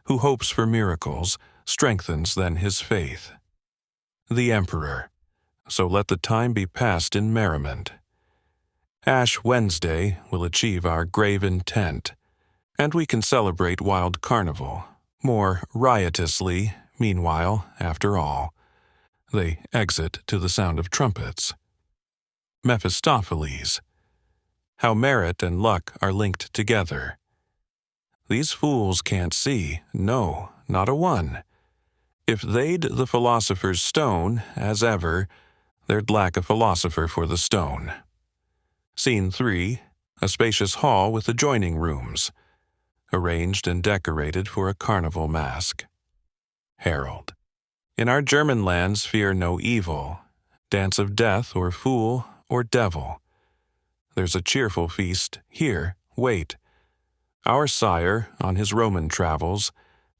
Who hopes for miracles, strengthens then his faith. The emperor. So let the time be passed in merriment. Ash Wednesday will achieve our grave intent, and we can celebrate wild carnival, more riotously, meanwhile, after all. They exit to the sound of trumpets. Mephistopheles. How merit and luck are linked together. These fools can't see, no, not a one. If they'd the philosopher's stone, as ever, there'd lack a philosopher for the stone. Scene 3, a spacious hall with adjoining rooms, arranged and decorated for a carnival masque. Herald. In our German lands fear no evil, dance of death or fool or devil. There's a cheerful feast, here, wait. Our sire, on his Roman travels,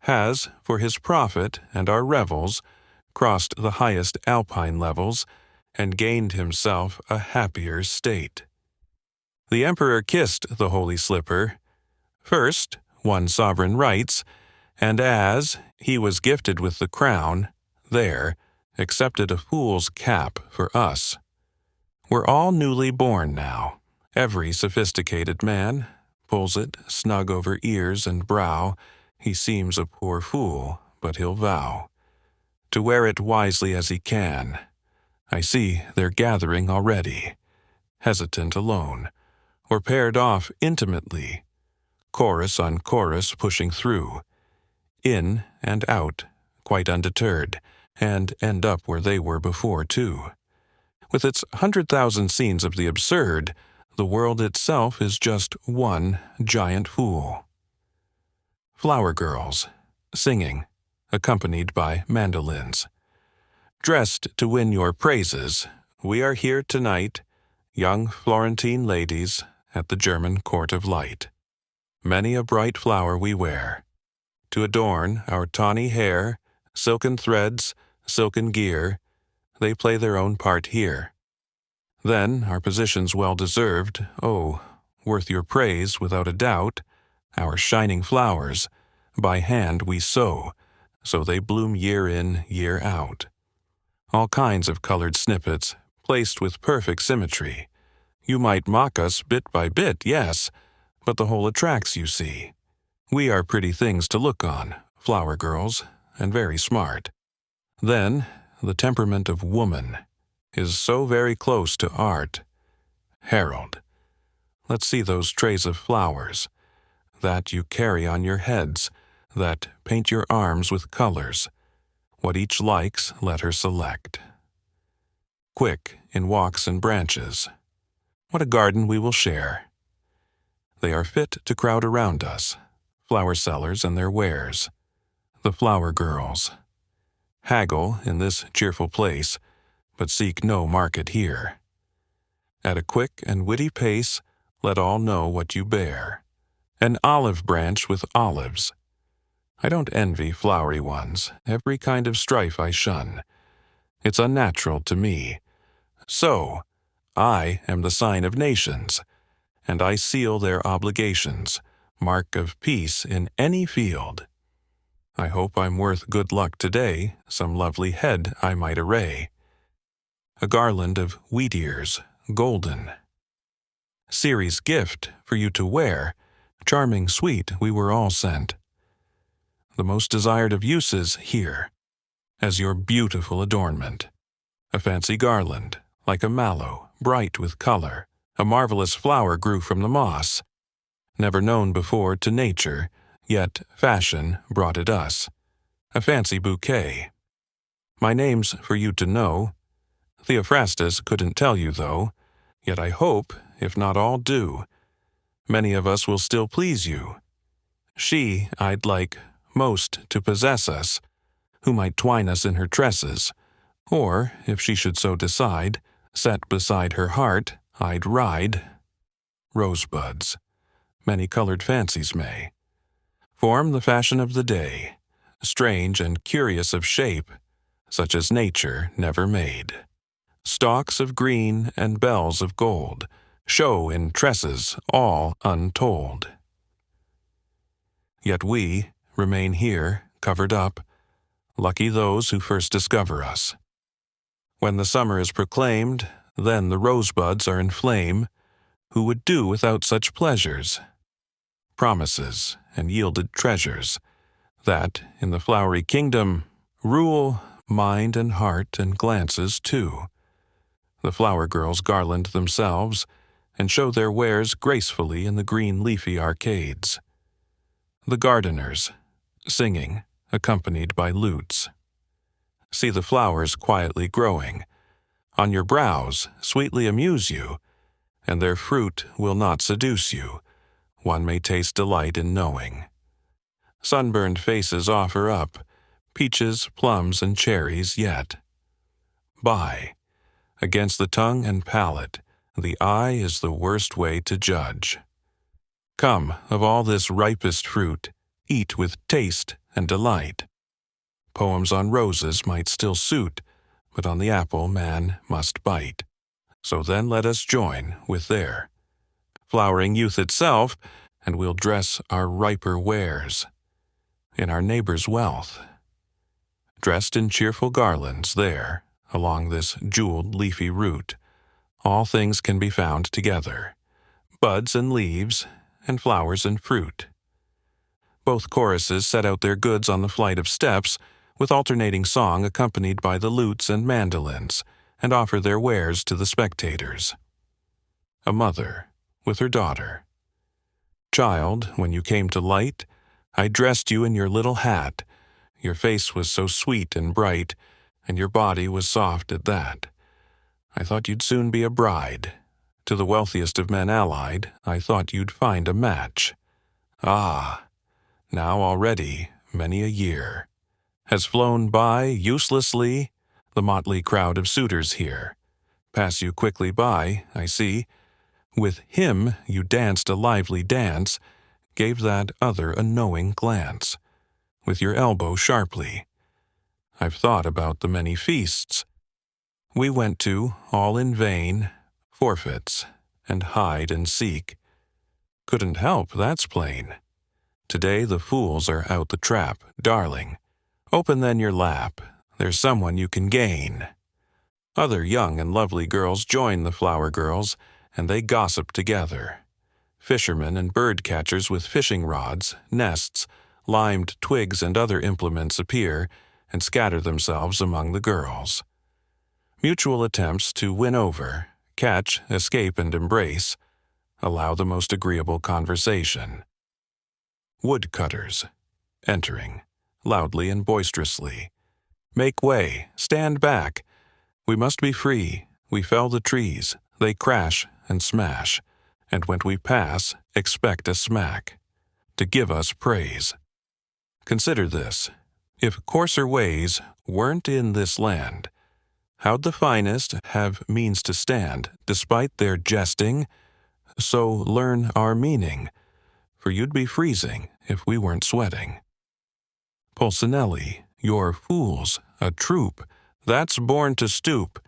has, for his profit and our revels, crossed the highest alpine levels, and gained himself a happier state. The emperor kissed the holy slipper. First, won sovereign rights, and as he was gifted with the crown, there, accepted a fool's cap for us. We're all newly born now. Every sophisticated man pulls it snug over ears and brow. He seems a poor fool, but he'll vow to wear it wisely as he can. I see they're gathering already, hesitant alone, or paired off intimately, chorus on chorus pushing through, in and out, quite undeterred, and end up where they were before, too. With its 100,000 scenes of the absurd, the world itself is just one giant fool. Flower girls, singing, accompanied by mandolins. Dressed to win your praises, we are here tonight, young Florentine ladies at the German court of light. Many a bright flower we wear, to adorn our tawny hair, silken threads, silken gear. They play their own part here. Then, our positions well deserved, oh, worth your praise without a doubt, our shining flowers, by hand we sow, so they bloom year in, year out. All kinds of colored snippets, placed with perfect symmetry. You might mock us bit by bit, yes, but the whole attracts, you see. We are pretty things to look on, flower girls, and very smart. Then, the temperament of woman, is so very close to art. Harold, let's see those trays of flowers that you carry on your heads, that paint your arms with colors. What each likes, let her select. Quick in walks and branches, what a garden we will share. They are fit to crowd around us, flower sellers and their wares, the flower girls. Haggle in this cheerful place, but seek no market here. At a quick and witty pace, let all know what you bear. An olive branch with olives. I don't envy flowery ones, every kind of strife I shun. It's unnatural to me. So, I am the sign of nations, and I seal their obligations, mark of peace in any field. I hope I'm worth good luck today, some lovely head I might array. A garland of wheat ears, golden. Ceres' gift for you to wear, charming sweet we were all sent. The most desired of uses here, as your beautiful adornment. A fancy garland, like a mallow, bright with color, a marvelous flower grew from the moss. Never known before to nature, yet fashion brought it us. A fancy bouquet. My name's for you to know. Theophrastus couldn't tell you though, yet I hope, if not all do, many of us will still please you. She I'd like most to possess us, who might twine us in her tresses, or, if she should so decide, set beside her heart, I'd ride. Rosebuds, many-colored fancies may form the fashion of the day, strange and curious of shape, such as nature never made. Stalks of green and bells of gold show in tresses all untold. Yet we remain here, covered up, lucky those who first discover us. When the summer is proclaimed, then the rosebuds are in flame. Who would do without such pleasures? Promises and yielded treasures, that, in the flowery kingdom, rule mind and heart and glances too. The flower girls garland themselves, and show their wares gracefully in the green leafy arcades. The gardeners, singing, accompanied by lutes. See the flowers quietly growing. On your brows sweetly amuse you, and their fruit will not seduce you. One may taste delight in knowing. Sunburned faces offer up peaches, plums, and cherries yet. Buy. Against the tongue and palate, the eye is the worst way to judge. Come, of all this ripest fruit, eat with taste and delight. Poems on roses might still suit, but on the apple man must bite. So then let us join with their flowering youth itself, and we'll dress our riper wares in our neighbor's wealth. Dressed in cheerful garlands there, along this jeweled leafy route, all things can be found together, buds and leaves, and flowers and fruit. Both choruses set out their goods on the flight of steps, with alternating song accompanied by the lutes and mandolins, and offer their wares to the spectators. A mother, with her daughter. Child, when you came to light, I dressed you in your little hat. Your face was so sweet and bright, and your body was soft at that. I thought you'd soon be a bride. To the wealthiest of men allied, I thought you'd find a match. Ah, now already, many a year has flown by uselessly, the motley crowd of suitors here. Pass you quickly by, I see. With him you danced a lively dance, gave that other a knowing glance, with your elbow sharply. I've thought about the many feasts we went to, all in vain, forfeits, and hide and seek. Couldn't help, that's plain. Today the fools are out the trap, darling. Open then your lap, there's someone you can gain. Other young and lovely girls join the flower girls, and they gossip together. Fishermen and bird catchers with fishing rods, nests, limed twigs and other implements appear, and scatter themselves among the girls. Mutual attempts to win over, catch, escape, and embrace, allow the most agreeable conversation. Woodcutters, entering, loudly and boisterously. Make way, stand back. We must be free. We fell the trees, they crash and smash, and when we pass, expect a smack, to give us praise. Consider this. If coarser ways weren't in this land, how'd the finest have means to stand, despite their jesting? So learn our meaning, for you'd be freezing if we weren't sweating. Pulcinelli, you're fools, a troop, that's born to stoop.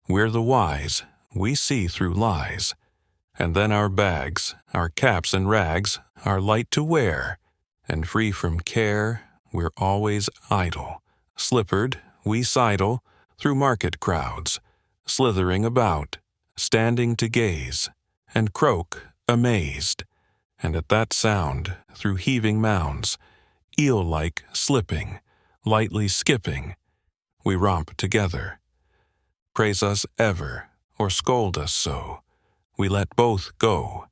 We're the wise, we see through lies. And then our bags, our caps and rags, are light to wear, and free from care, we're always idle. Slippered, we sidle through market crowds, slithering about, standing to gaze, and croak, amazed. And at that sound, through heaving mounds, eel-like slipping, lightly skipping, we romp together. Praise us ever, or scold us so, we let both go,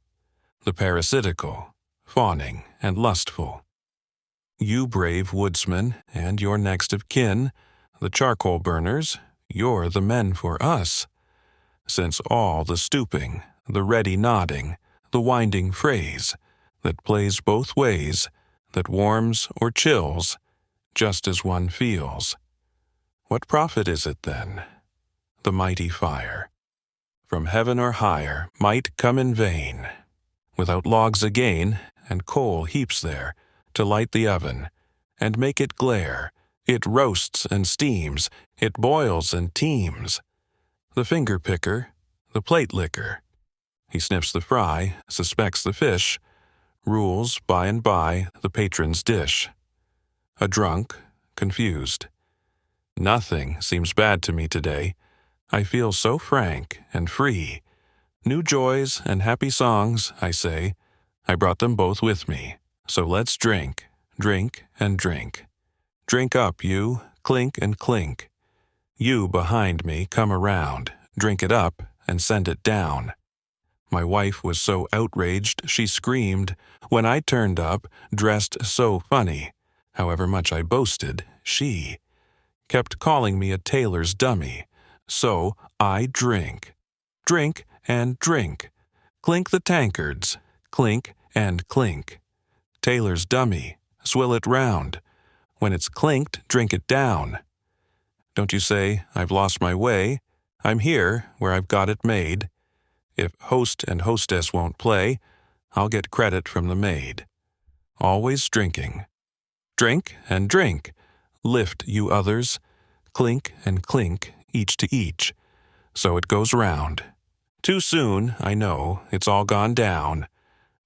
the parasitical, fawning and lustful. You brave woodsman, and your next of kin, the charcoal burners, you're the men for us, since all the stooping, the ready nodding, the winding phrase, that plays both ways, that warms or chills, just as one feels. What profit is it then? The mighty fire, from heaven or higher, might come in vain, without logs again, and coal heaps there, to light the oven, and make it glare. It roasts and steams, it boils and teems. The finger picker, the plate licker, he sniffs the fry, suspects the fish, rules by and by the patron's dish. A drunk, confused. Nothing seems bad to me today. I feel so frank and free. New joys and happy songs, I say. I brought them both with me. So let's drink, drink and drink. Drink up, you, clink and clink. You behind me come around, drink it up and send it down. My wife was so outraged she screamed when I turned up, dressed so funny. However much I boasted, she kept calling me a tailor's dummy. So I drink, drink and drink. Clink the tankards, clink and clink. Tailor's dummy, swill it round. When it's clinked, drink it down. Don't you say, I've lost my way? I'm here where I've got it made. If host and hostess won't play, I'll get credit from the maid. Always drinking. Drink and drink. Lift, you others. Clink and clink, each to each. So it goes round. Too soon, I know, it's all gone down.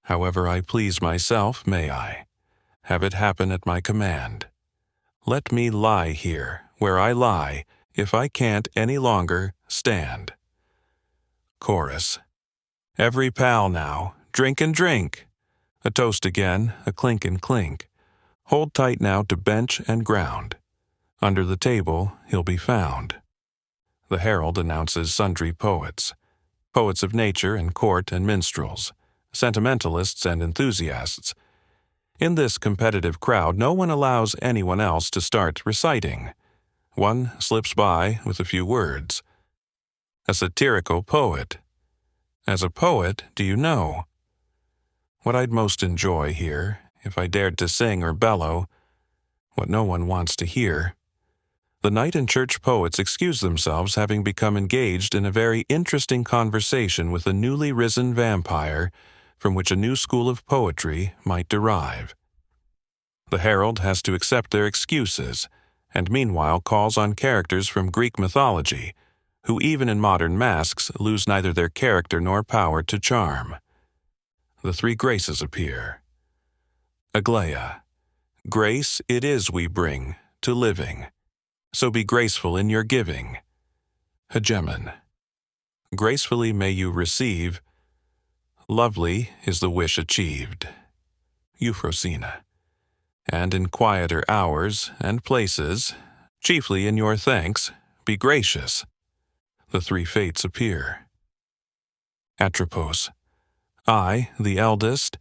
However I please myself, may I have it happen at my command. Let me lie here, where I lie, if I can't any longer stand. Chorus. Every pal now, drink and drink. A toast again, a clink and clink. Hold tight now to bench and ground. Under the table he'll be found. The herald announces sundry poets. Poets of nature and court and minstrels. Sentimentalists and enthusiasts. In this competitive crowd, no one allows anyone else to start reciting. One slips by with a few words. A satirical poet. As a poet, do you know what I'd most enjoy here, if I dared to sing or bellow, what no one wants to hear? The night and church poets excuse themselves having become engaged in a very interesting conversation with a newly risen vampire, from which a new school of poetry might derive. The herald has to accept their excuses, and meanwhile calls on characters from Greek mythology, who even in modern masks lose neither their character nor power to charm. The three graces appear. Aglaia. Grace it is we bring to living, so be graceful in your giving. Hegemon. Gracefully may you receive. Lovely is the wish achieved. Euphrosyne. And in quieter hours and places, chiefly in your thanks, be gracious. the three fates appear. Atropos. I, the eldest,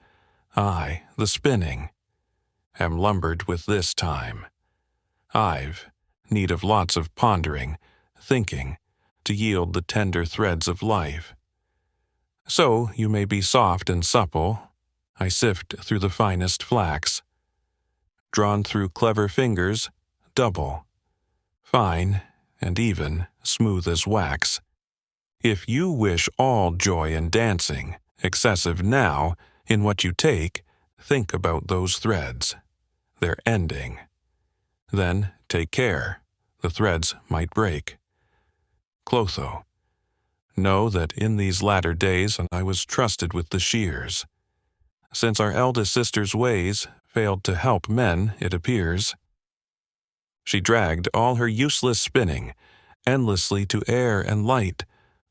I, the spinning, am lumbered with this time. I've need of lots of pondering, thinking, to yield the tender threads of life. So you may be soft and supple, I sift through the finest flax, drawn through clever fingers, double, fine and even, smooth as wax. If you wish all joy and dancing, excessive now, in what you take, think about those threads. They're ending. Then take care, the threads might break. Clotho. Know that in these latter days I was trusted with the shears. Since our eldest sister's ways failed to help men, it appears, she dragged all her useless spinning, endlessly to air and light,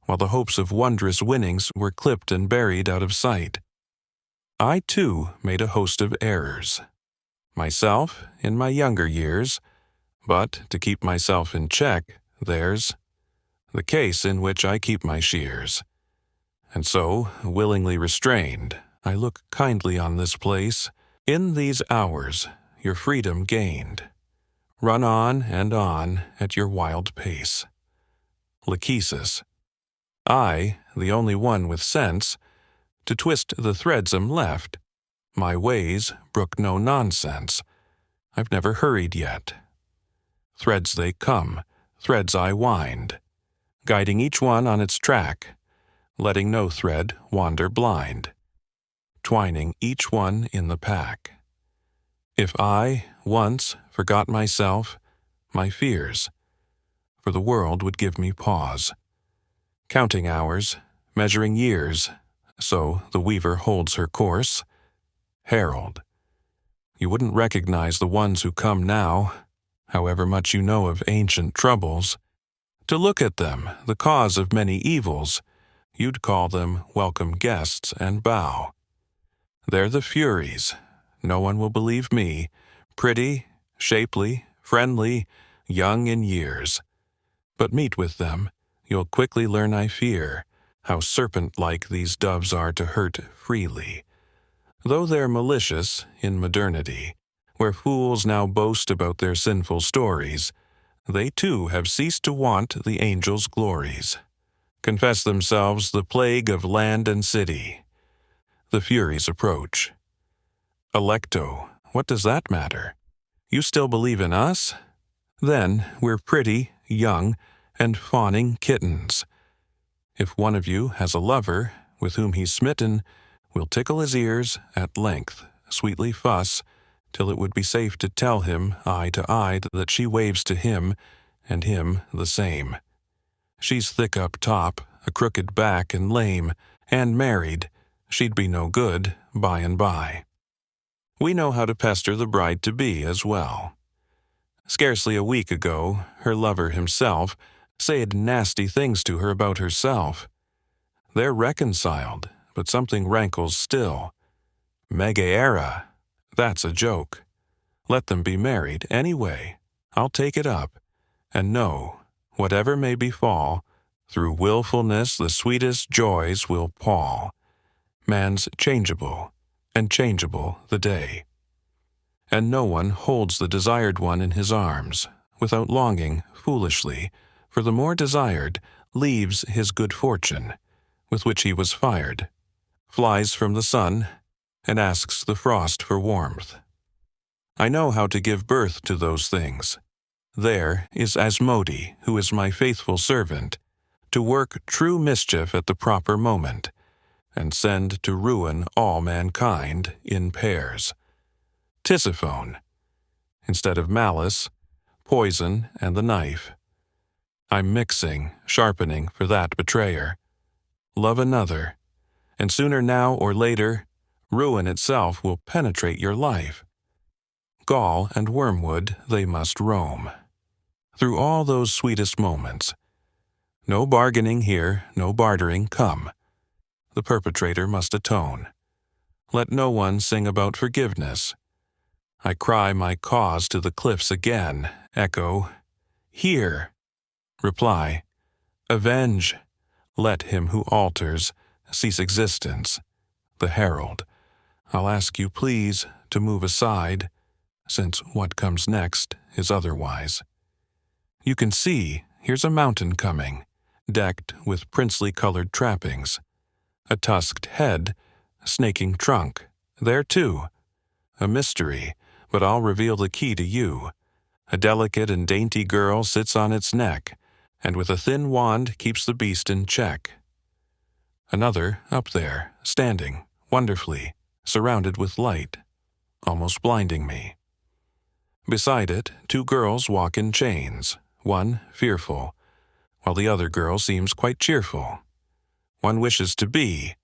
while the hopes of wondrous winnings were clipped and buried out of sight. I, too, made a host of errors. Myself, in my younger years, but to keep myself in check, there's the case in which I keep my shears. And so, willingly restrained, I look kindly on this place. In these hours, your freedom gained. Run on and on at your wild pace. Lachesis. I, the only one with sense, to twist the threads am left. My ways brook no nonsense. I've never hurried yet. Threads they come, threads I wind, guiding each one on its track, letting no thread wander blind, twining each one in the pack. If I, once, forgot myself, my fears, for the world would give me pause. Counting hours, measuring years, so the weaver holds her course. Herald. You wouldn't recognize the ones who come now, however much you know of ancient troubles. To look at them, the cause of many evils, you'd call them welcome guests and bow. They're the Furies, no one will believe me, pretty, shapely, friendly, young in years. But meet with them, you'll quickly learn I fear, how serpent-like these doves are to hurt freely. Though they're malicious in modernity, where fools now boast about their sinful stories, they too have ceased to want the angels' glories. Confess themselves the plague of land and city. The Furies approach. Electo, what does that matter? You still believe in us? Then we're pretty, young, and fawning kittens. If one of you has a lover with whom he's smitten, we'll tickle his ears at length, sweetly fuss, till it would be safe to tell him, eye to eye, that she waves to him, and him the same. She's thick up top, a crooked back and lame, and married. She'd be no good by and by. We know how to pester the bride-to-be as well. Scarcely a week ago, her lover himself said nasty things to her about herself. They're reconciled, but something rankles still. Megaera, that's a joke. Let them be married anyway. I'll take it up, and know, whatever may befall, through willfulness the sweetest joys will pall. Man's changeable, and changeable the day. And no one holds the desired one in his arms, without longing, foolishly, for the more desired leaves his good fortune, with which he was fired, flies from the sun, and asks the frost for warmth. I know how to give birth to those things. There is Asmodi, who is my faithful servant, to work true mischief at the proper moment, and send to ruin all mankind in pairs. Tisiphone, instead of malice, poison and the knife. I'm mixing, sharpening for that betrayer. Love another, and sooner now or later, ruin itself will penetrate your life. Gall and wormwood they must roam. Through all those sweetest moments. No bargaining here, no bartering, come. The perpetrator must atone. Let no one sing about forgiveness. I cry my cause to the cliffs again, echo, hear. Reply, Avenge! Let him who alters cease existence. The herald, I'll ask you please to move aside, since what comes next is otherwise. You can see here's a mountain coming, decked with princely colored trappings. A tusked head, snaking trunk, there too. A mystery, but I'll reveal the key to you. A delicate and dainty girl sits on its neck, and with a thin wand keeps the beast in check. Another up there, standing, wonderfully, surrounded with light, almost blinding me. Beside it, two girls walk in chains, one fearful, while the other girl seems quite cheerful. One wishes to be,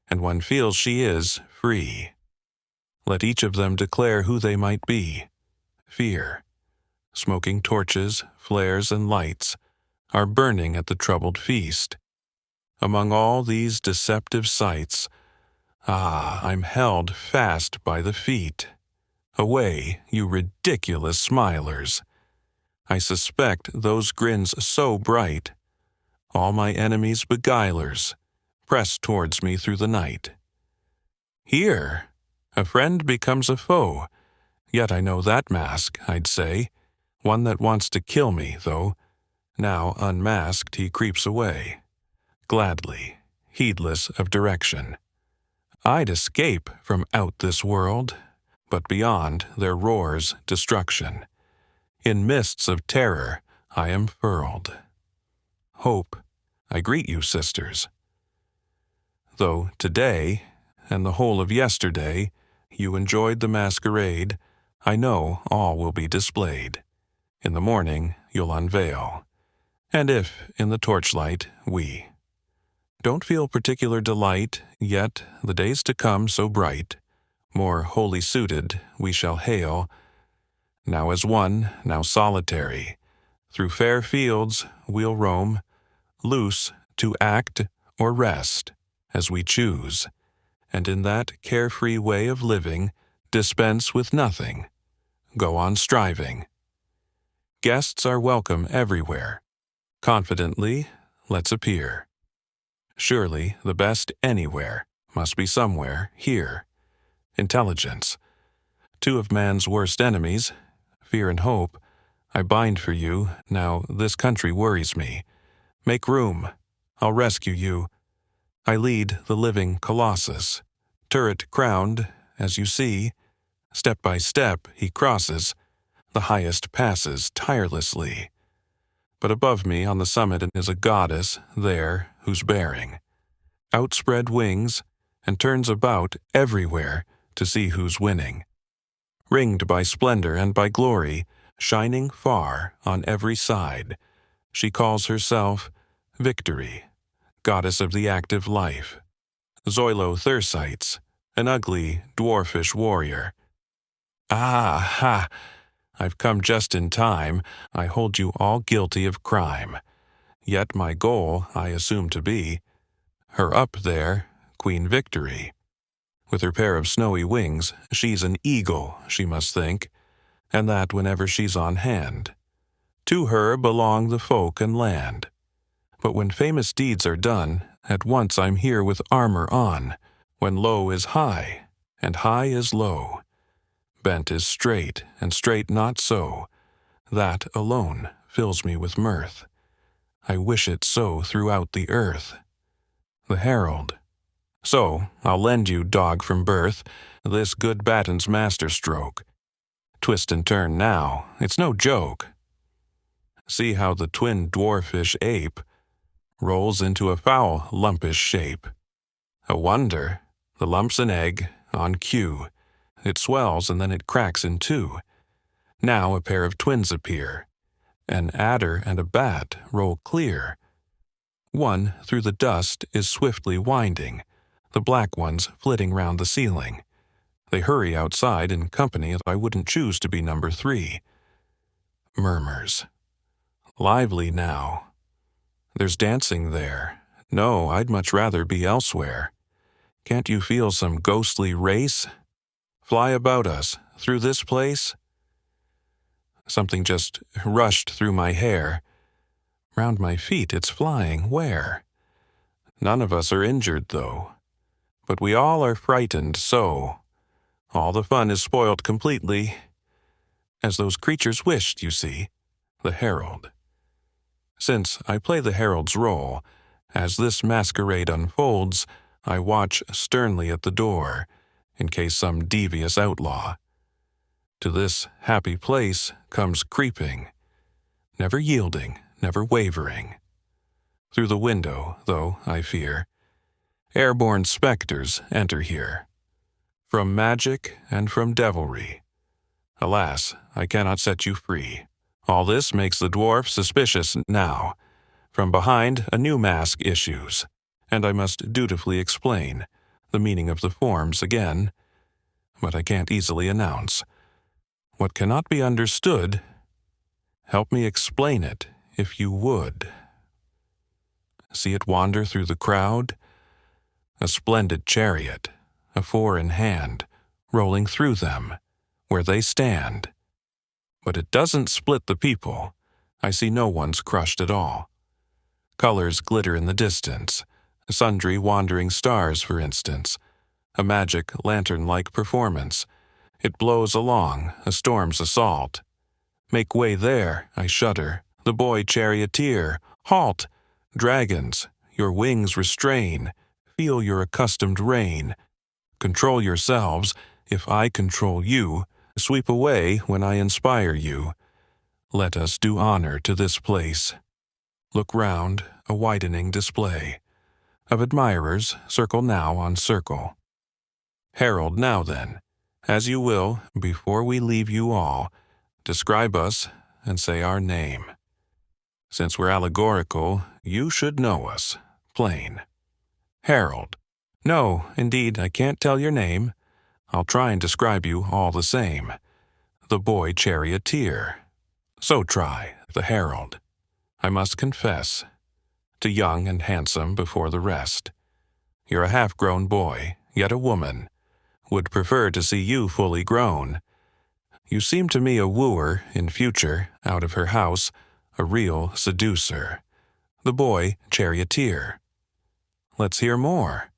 and one feels she is free. Let each of them declare who they might be. Fear. Smoking torches, flares, and lights are burning at the troubled feast. Among all these deceptive sights, I'm held fast by the feet. Away, you ridiculous smilers. I suspect those grins so bright, all my enemies' beguilers, press towards me through the night. Here, a friend becomes a foe, yet I know that mask, I'd say, one that wants to kill me, though. Now unmasked he creeps away, gladly, heedless of direction. I'd escape from out this world, but beyond there roars destruction. In mists of terror I am furled. Hope, I greet you, sisters. Though today, and the whole of yesterday, you enjoyed the masquerade, I know all will be displayed. In the morning you'll unveil, and if, in the torchlight, we don't feel particular delight, yet the days to come so bright, more wholly suited, we shall hail, now as one, now solitary. Through fair fields we'll roam, loose to act or rest, as we choose, and in that carefree way of living, dispense with nothing, go on striving. Guests are welcome everywhere. Confidently, let's appear. Surely the best anywhere must be somewhere here. Intelligence. Two of man's worst enemies, fear and hope, I bind for you, now this country worries me. Make room, I'll rescue you. I lead the living colossus, turret crowned, as you see. Step by step he crosses, the highest passes tirelessly. But above me on the summit is a goddess there who's bearing outspread wings and turns about everywhere to see who's winning. Ringed by splendor and by glory, shining far on every side, she calls herself Victory, goddess of the active life. Zoilothersites, an ugly, dwarfish warrior. Ah, ha! I've come just in time, I hold you all guilty of crime. Yet my goal I assume to be her up there, Queen Victory. With her pair of snowy wings, she's an eagle, she must think, and that whenever she's on hand. To her belong the folk and land. But when famous deeds are done, at once I'm here with armor on, when low is high, and high is low. Bent is straight, and straight not so. That alone fills me with mirth. I wish it so throughout the earth. The herald. So, I'll lend you, dog from birth, this good batten's masterstroke. Twist and turn now, it's no joke. See how the twin dwarfish ape rolls into a foul, lumpish shape. A wonder, the lump's an egg, on cue. It swells and then it cracks in two. Now a pair of twins appear. An adder and a bat roll clear. One through the dust is swiftly winding, the black ones flitting round the ceiling. They hurry outside in company I wouldn't choose to be number 3. Murmurs. Lively now. There's dancing there. No, I'd much rather be elsewhere. Can't you feel some ghostly race fly about us through this place? Something just rushed through my hair. Round my feet it's flying, where? None of us are injured, though. But we all are frightened so. All the fun is spoilt completely. As those creatures wished, you see, the herald. Since I play the herald's role, as this masquerade unfolds, I watch sternly at the door, in case some devious outlaw to this happy place comes creeping, never yielding, never wavering. Through the window, though, I fear, airborne spectres enter here, from magic and from devilry. Alas, I cannot set you free. All this makes the dwarf suspicious now. From behind a new mask issues, and I must dutifully explain the meaning of the forms again, but I can't easily announce. What cannot be understood, help me explain it, if you would. See it wander through the crowd? A splendid chariot, a four in hand, rolling through them, where they stand. But it doesn't split the people. I see no one's crushed at all. Colors glitter in the distance, sundry wandering stars, for instance, a magic lantern-like performance. It blows along, a storm's assault. Make way there, I shudder, the boy charioteer. Halt! Dragons, your wings restrain. Feel your accustomed reign. Control yourselves, if I control you. Sweep away when I inspire you. Let us do honor to this place. Look round, a widening display of admirers circle now on circle. Herald, now then, as you will, before we leave you all, describe us and say our name. Since we're allegorical, you should know us, plain. Herald. No, indeed, I can't tell your name. I'll try and describe you all the same. The boy charioteer. So try, the herald. I must confess, to young and handsome before the rest. You're a half-grown boy, yet a woman. Would prefer to see you fully grown. You seem to me a wooer, in future, out of her house, a real seducer. The boy charioteer. Let's hear more.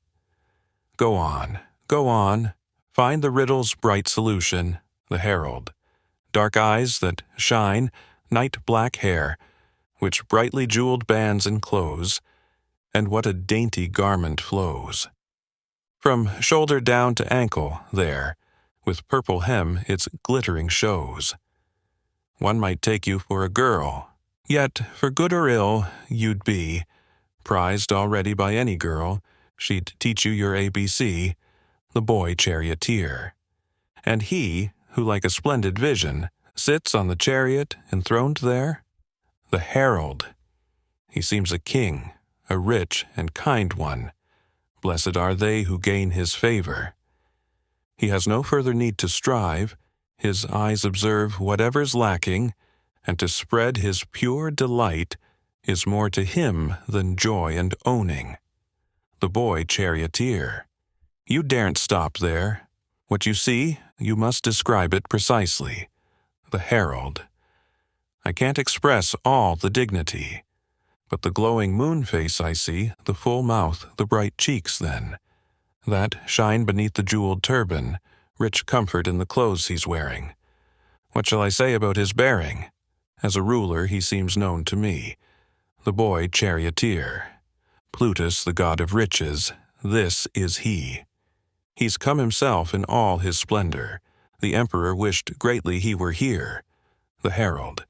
Go on, find the riddle's bright solution, the herald. Dark eyes that shine, night-black hair, which brightly jeweled bands enclose, and what a dainty garment flows. From shoulder down to ankle, there, with purple hem its glittering shows. One might take you for a girl, yet, for good or ill, you'd be prized already by any girl. She'd teach you your ABC, the boy charioteer. And he, who like a splendid vision, sits on the chariot enthroned there, the herald. He seems a king, a rich and kind one. Blessed are they who gain his favor. He has no further need to strive. His eyes observe whatever's lacking, and to spread his pure delight is more to him than joy and owning. The boy charioteer. You daren't stop there. What you see, you must describe it precisely. The herald. I can't express all the dignity, but the glowing moon face I see, the full mouth, the bright cheeks then, that shine beneath the jeweled turban, rich comfort in the clothes he's wearing. What shall I say about his bearing? As a ruler he seems known to me, the boy charioteer. Plutus, the god of riches, this is he. He's come himself in all his splendor. The emperor wished greatly he were here. The herald.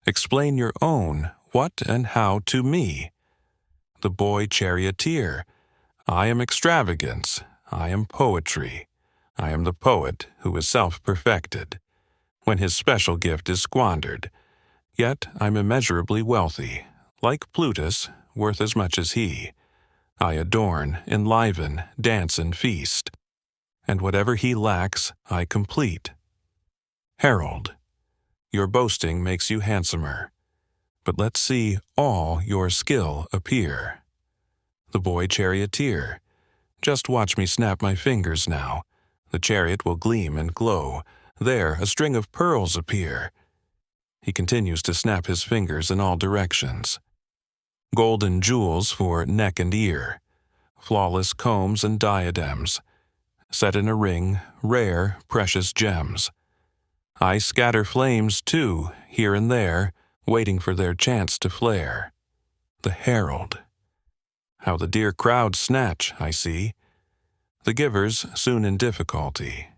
Explain your own what and how to me. The boy charioteer. I am extravagance. I am poetry. I am the poet who is self-perfected, when his special gift is squandered. Yet I'm immeasurably wealthy, like Plutus, worth as much as he. I adorn, enliven, dance and feast, and whatever he lacks, I complete. Herald. Your boasting makes you handsomer, but let's see all your skill appear. The boy charioteer. Just watch me snap my fingers now. The chariot will gleam and glow. There a string of pearls appear. He continues to snap his fingers in all directions. Golden jewels for neck and ear, flawless combs and diadems, set in a ring, rare, precious gems. I scatter flames, too, here and there, waiting for their chance to flare. The herald. How the dear crowds snatch, I see. The givers soon in difficulty.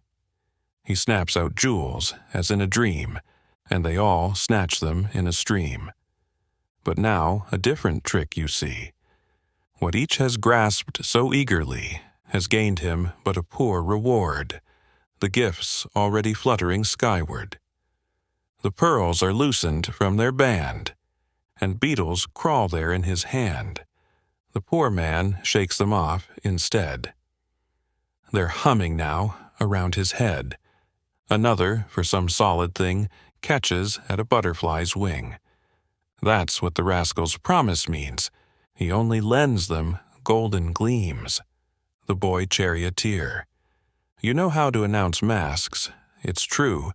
He snaps out jewels, as in a dream, and they all snatch them in a stream. But now a different trick you see. What each has grasped so eagerly has gained him but a poor reward, the gifts already fluttering skyward. The pearls are loosened from their band, and beetles crawl there in his hand. The poor man shakes them off instead. They're humming now around his head. Another, for some solid thing, catches at a butterfly's wing. That's what the rascal's promise means. He only lends them golden gleams. The boy charioteer. You know how to announce masks. It's true,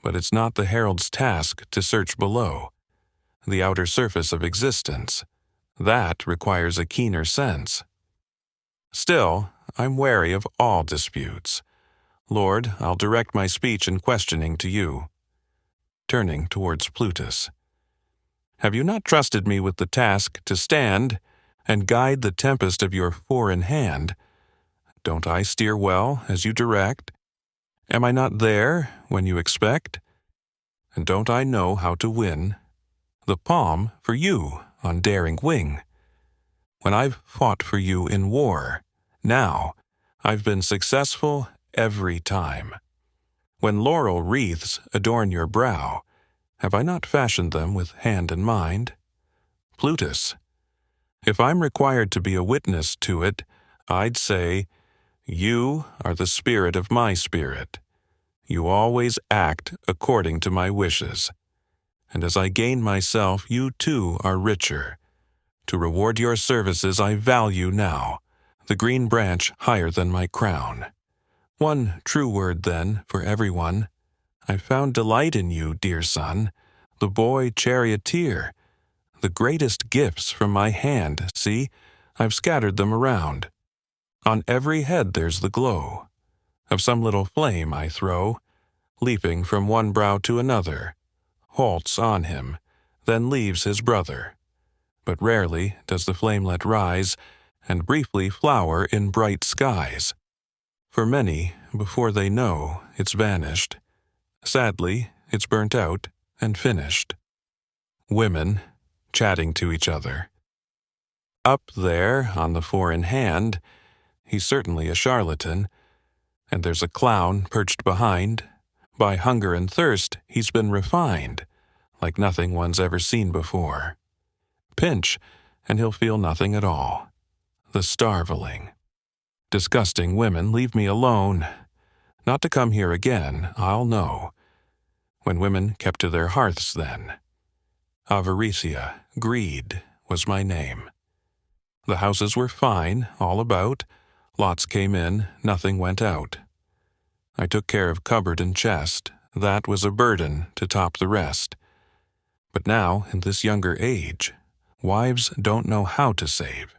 but it's not the herald's task to search below the outer surface of existence. That requires a keener sense. Still, I'm wary of all disputes. Lord, I'll direct my speech and questioning to you. Turning towards Plutus. Have you not trusted me with the task to stand and guide the tempest of your four in hand? Don't I steer well as you direct? Am I not there when you expect? And don't I know how to win the palm for you on daring wing? When I've fought for you in war, now I've been successful every time. When laurel wreaths adorn your brow, have I not fashioned them with hand and mind? Plutus, if I'm required to be a witness to it, I'd say, you are the spirit of my spirit. You always act according to my wishes. And as I gain myself, you too are richer. To reward your services I value now the green branch higher than my crown. One true word, then, for everyone. I've found delight in you, dear son, the boy charioteer. The greatest gifts from my hand, see, I've scattered them around. On every head there's the glow of some little flame I throw, leaping from one brow to another, halts on him, then leaves his brother. But rarely does the flamelet rise and briefly flower in bright skies. For many, before they know, it's vanished. Sadly, it's burnt out and finished. Women, chatting to each other. Up there, on the four in hand, he's certainly a charlatan, and there's a clown perched behind. By hunger and thirst, he's been refined, like nothing one's ever seen before. Pinch, and he'll feel nothing at all. The starveling. Disgusting women, leave me alone. Not to come here again, I'll know. When women kept to their hearths then. Avaritia, greed, was my name. The houses were fine, all about. Lots came in, nothing went out. I took care of cupboard and chest. That was a burden to top the rest. But now, in this younger age, wives don't know how to save.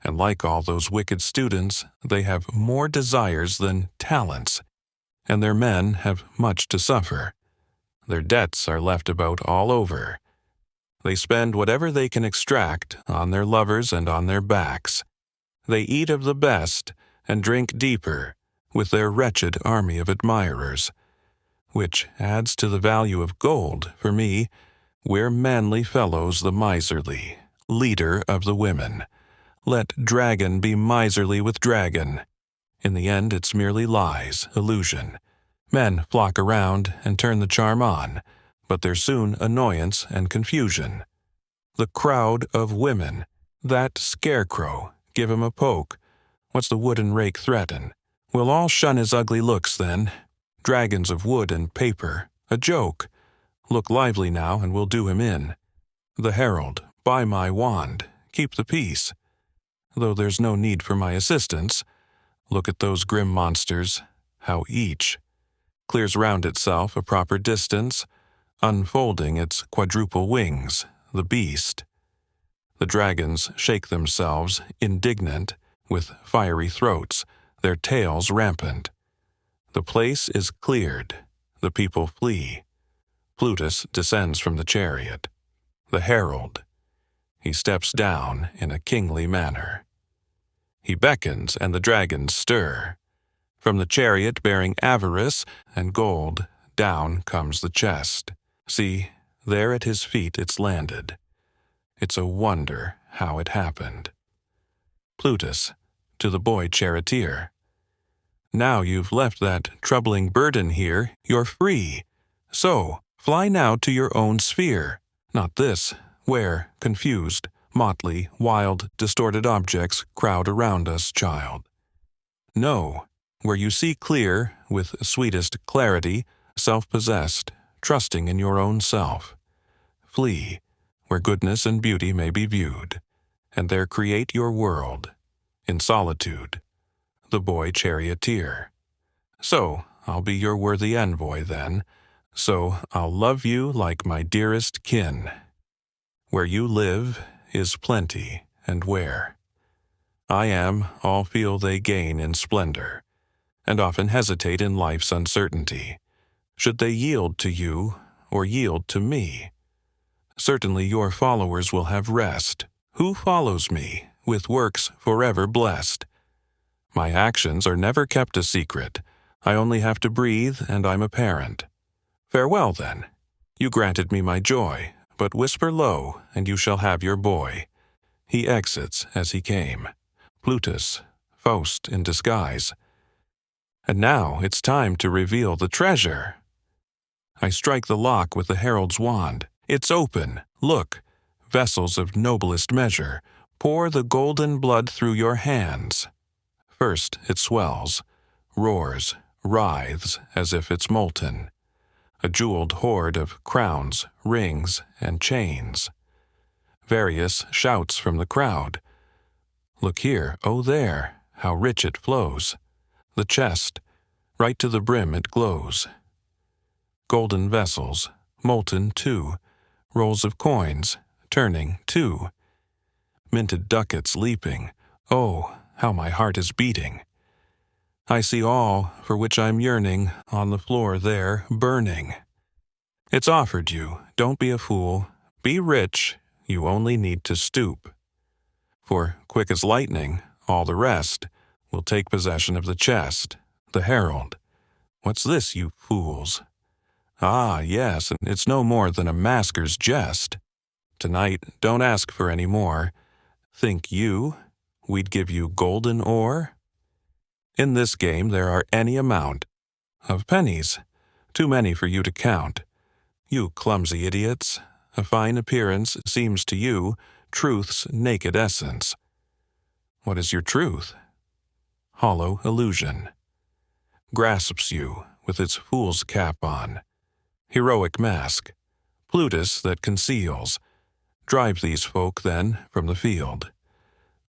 And like all those wicked students, they have more desires than talents, and their men have much to suffer. Their debts are left about all over. They spend whatever they can extract on their lovers and on their backs. They eat of the best and drink deeper with their wretched army of admirers, which adds to the value of gold for me. We're manly fellows, the miserly, leader of the women. Let dragon be miserly with dragon. In the end, it's merely lies, illusion. Men flock around and turn the charm on, but there's soon annoyance and confusion. The crowd of women, that scarecrow, give him a poke. What's the wooden rake threaten? We'll all shun his ugly looks then. Dragons of wood and paper, a joke. Look lively now and we'll do him in. The herald, by my wand, keep the peace. Though there's no need for my assistance, look at those grim monsters, how each clears round itself a proper distance, unfolding its quadruple wings, the beast. The dragons shake themselves, indignant, with fiery throats, their tails rampant. The place is cleared, the people flee. Plutus descends from the chariot. The herald. He steps down in a kingly manner. He beckons, and the dragons stir. From the chariot bearing avarice and gold, down comes the chest. See, there at his feet it's landed. It's a wonder how it happened. Plutus, to the boy charioteer. Now you've left that troubling burden here, you're free. So, fly now to your own sphere. Not this, where, confused, motley, wild, distorted objects crowd around us, child. No, where you see clear, with sweetest clarity, self-possessed, trusting in your own self. Flee, where goodness and beauty may be viewed, and there create your world, in solitude. The boy charioteer. So, I'll be your worthy envoy then, so I'll love you like my dearest kin. Where you live is plenty, and where I am, all feel they gain in splendor, and often hesitate in life's uncertainty. Should they yield to you, or yield to me? Certainly your followers will have rest. Who follows me, with works forever blessed? My actions are never kept a secret. I only have to breathe, and I'm a parent. Farewell, then. You granted me my joy, but whisper low, and you shall have your boy. He exits as he came. Plutus, Faust in disguise. And now it's time to reveal the treasure. I strike the lock with the herald's wand. It's open. Look, vessels of noblest measure, pour the golden blood through your hands. First it swells, roars, writhes as if it's molten. A jeweled hoard of crowns, rings, and chains. Various shouts from the crowd. Look here, oh there, how rich it flows. The chest, right to the brim it glows. Golden vessels, molten too, rolls of coins, turning too. Minted ducats leaping, oh, how my heart is beating. I see all for which I'm yearning on the floor there, burning. It's offered you, don't be a fool, be rich, you only need to stoop. For, quick as lightning, all the rest will take possession of the chest, the herald. What's this, you fools? Ah, yes, it's no more than a masker's jest. Tonight, don't ask for any more. Think you we'd give you golden ore? In this game there are any amount of pennies, too many for you to count. You clumsy idiots, a fine appearance seems to you truth's naked essence. What is your truth? Hollow illusion. Grasps you with its fool's cap on. Heroic mask, Plutus that conceals. Drive these folk, then, from the field.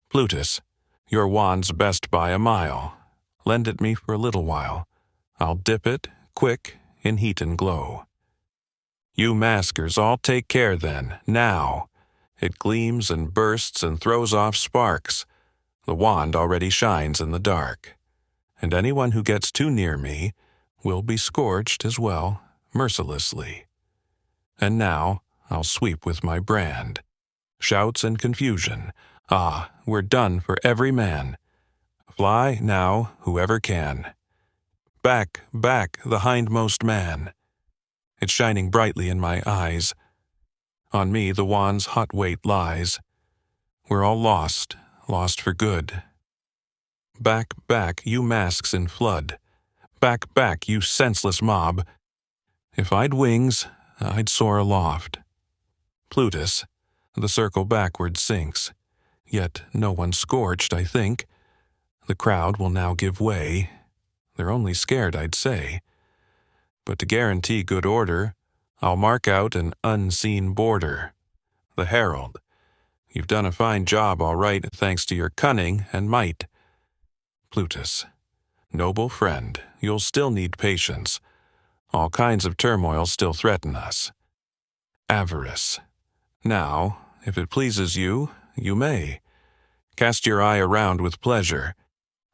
Plutus, your wand's best by a mile. Lend it me for a little while. I'll dip it, quick, in heat and glow. You maskers all take care then, now. It gleams and bursts and throws off sparks. The wand already shines in the dark. And anyone who gets too near me will be scorched as well, mercilessly. And now I'll sweep with my brand. Shouts and confusion. Ah, we're done for every man. Fly now, whoever can. Back, back, the hindmost man. It's shining brightly in my eyes. On me the wand's hot weight lies. We're all lost, lost for good. Back, back, you masks in flood. Back, back, you senseless mob. If I'd wings, I'd soar aloft. Plutus, the circle backward sinks. Yet no one scorched, I think. The crowd will now give way. They're only scared, I'd say. But to guarantee good order, I'll mark out an unseen border. The herald. You've done a fine job, all right, thanks to your cunning and might. Plutus. Noble friend, you'll still need patience. All kinds of turmoil still threaten us. avarice. Now, if it pleases you, you may. Cast your eye around with pleasure.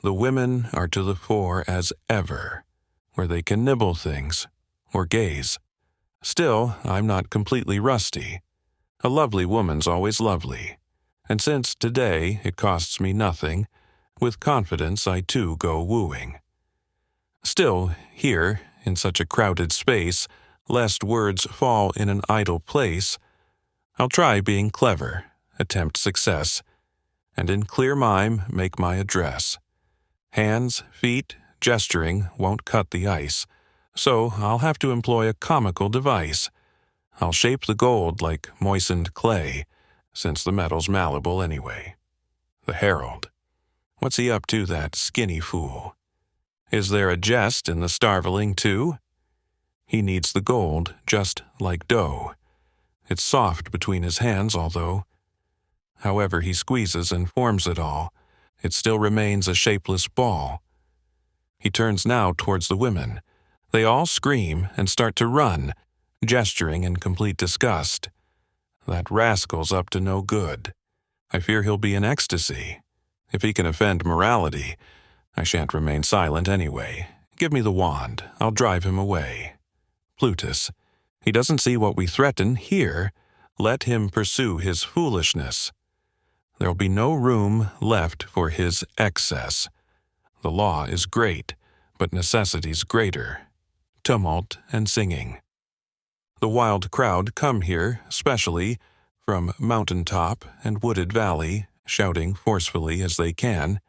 The women are to the fore as ever, where they can nibble things, or gaze. Still, I'm not completely rusty. A lovely woman's always lovely, and since today it costs me nothing, with confidence I too go wooing. Still, here, in such a crowded space, lest words fall in an idle place, I'll try being clever, attempt success, and in clear mime make my address. Hands, feet, gesturing won't cut the ice, so I'll have to employ a comical device. I'll shape the gold like moistened clay, since the metal's malleable anyway. The herald. What's he up to, that skinny fool? Is there a jest in the starveling, too? He needs the gold, just like dough. It's soft between his hands, although, however he squeezes and forms it all, it still remains a shapeless ball. He turns now towards the women. They all scream and start to run, gesturing in complete disgust. That rascal's up to no good. I fear he'll be in ecstasy. If he can offend morality, I shan't remain silent anyway. Give me the wand. I'll drive him away. Plutus. He doesn't see what we threaten here. Let him pursue his foolishness. There'll be no room left for his excess. The law is great, but necessity's greater. Tumult and singing. The wild crowd come here, specially, from mountain top and wooded valley, shouting forcefully as they can.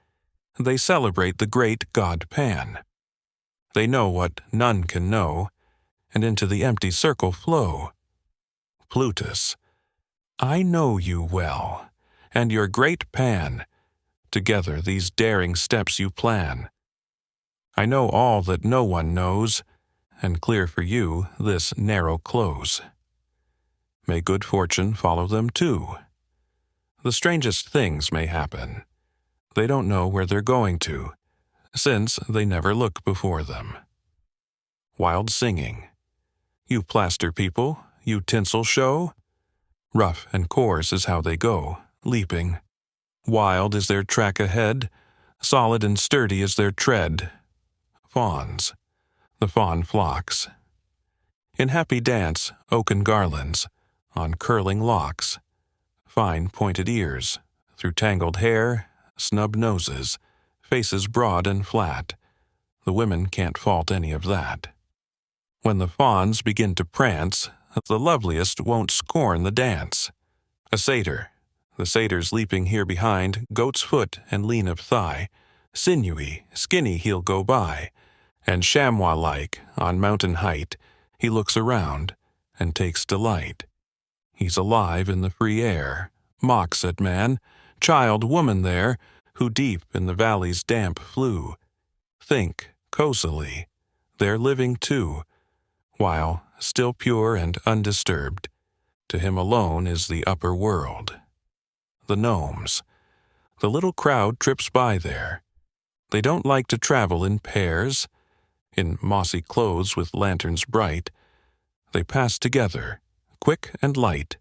They celebrate the great god Pan. They know what none can know, and into the empty circle flow. Plutus. I know you well, and your great Pan. Together these daring steps you plan. I know all that no one knows, and clear for you this narrow close. May good fortune follow them too. The strangest things may happen. They don't know where they're going to, since they never look before them. Wild singing. You plaster people, you tinsel show. Rough and coarse is how they go, leaping. Wild is their track ahead, solid and sturdy is their tread. Fawns. The fawn flocks. In happy dance, oaken garlands, on curling locks, fine pointed ears, through tangled hair, snub noses, faces broad and flat. The women can't fault any of that. When the fawns begin to prance, the loveliest won't scorn the dance. A satyr. The satyr's leaping here behind, goat's foot and lean of thigh, sinewy, skinny he'll go by, and chamois-like, on mountain height, he looks around and takes delight. He's alive in the free air, mocks at man, child, woman there, who deep in the valley's damp flew. Think, cosily, they're living too, while, still pure and undisturbed, to him alone is the upper world. The gnomes. The little crowd trips by there. They don't like to travel in pairs. In mossy clothes with lanterns bright, they pass together, quick and light,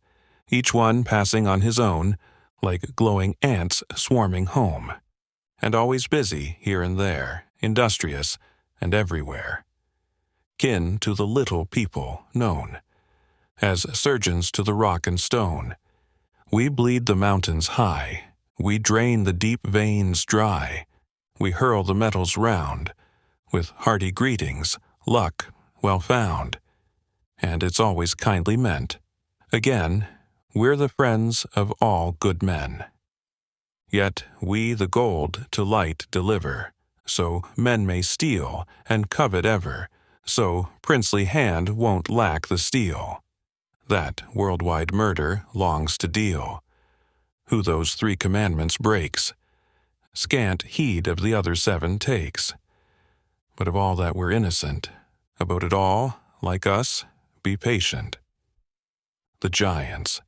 each one passing on his own, like glowing ants swarming home, and always busy here and there, industrious and everywhere. Kin to the little people known, as surgeons to the rock and stone. We bleed the mountains high, we drain the deep veins dry, we hurl the metals round, with hearty greetings, luck well found, and it's always kindly meant. Again, we're the friends of all good men. Yet we the gold to light deliver, so men may steal and covet ever, so princely hand won't lack the steel. That worldwide murder longs to deal. Who those 3 commandments breaks, scant heed of the other 7 takes. But of all that we're innocent, about it all, like us, be patient. The giants.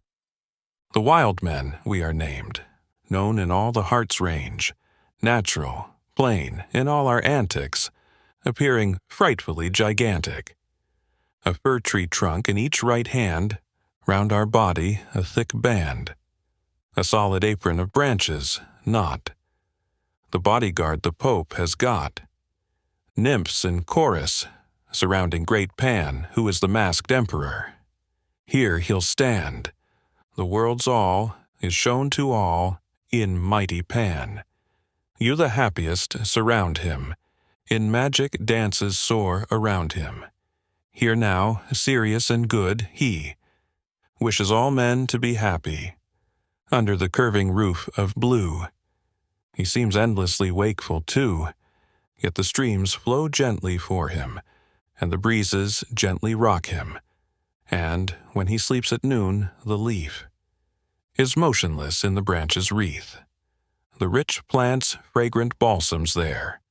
The wild men we are named, known in all the heart's range, natural, plain, in all our antics, appearing frightfully gigantic. A fir tree trunk in each right hand, round our body a thick band, a solid apron of branches, not. The bodyguard the Pope has got. Nymphs in chorus, surrounding great Pan, who is the masked emperor. Here he'll stand. The world's all is shown to all in mighty Pan. You the happiest surround him. In magic dances soar around him. Here now, serious and good, he wishes all men to be happy. Under the curving roof of blue, he seems endlessly wakeful too, yet the streams flow gently for him, and the breezes gently rock him, and, when he sleeps at noon, the leaf is motionless in the branch's wreath. The rich plant's fragrant balsams there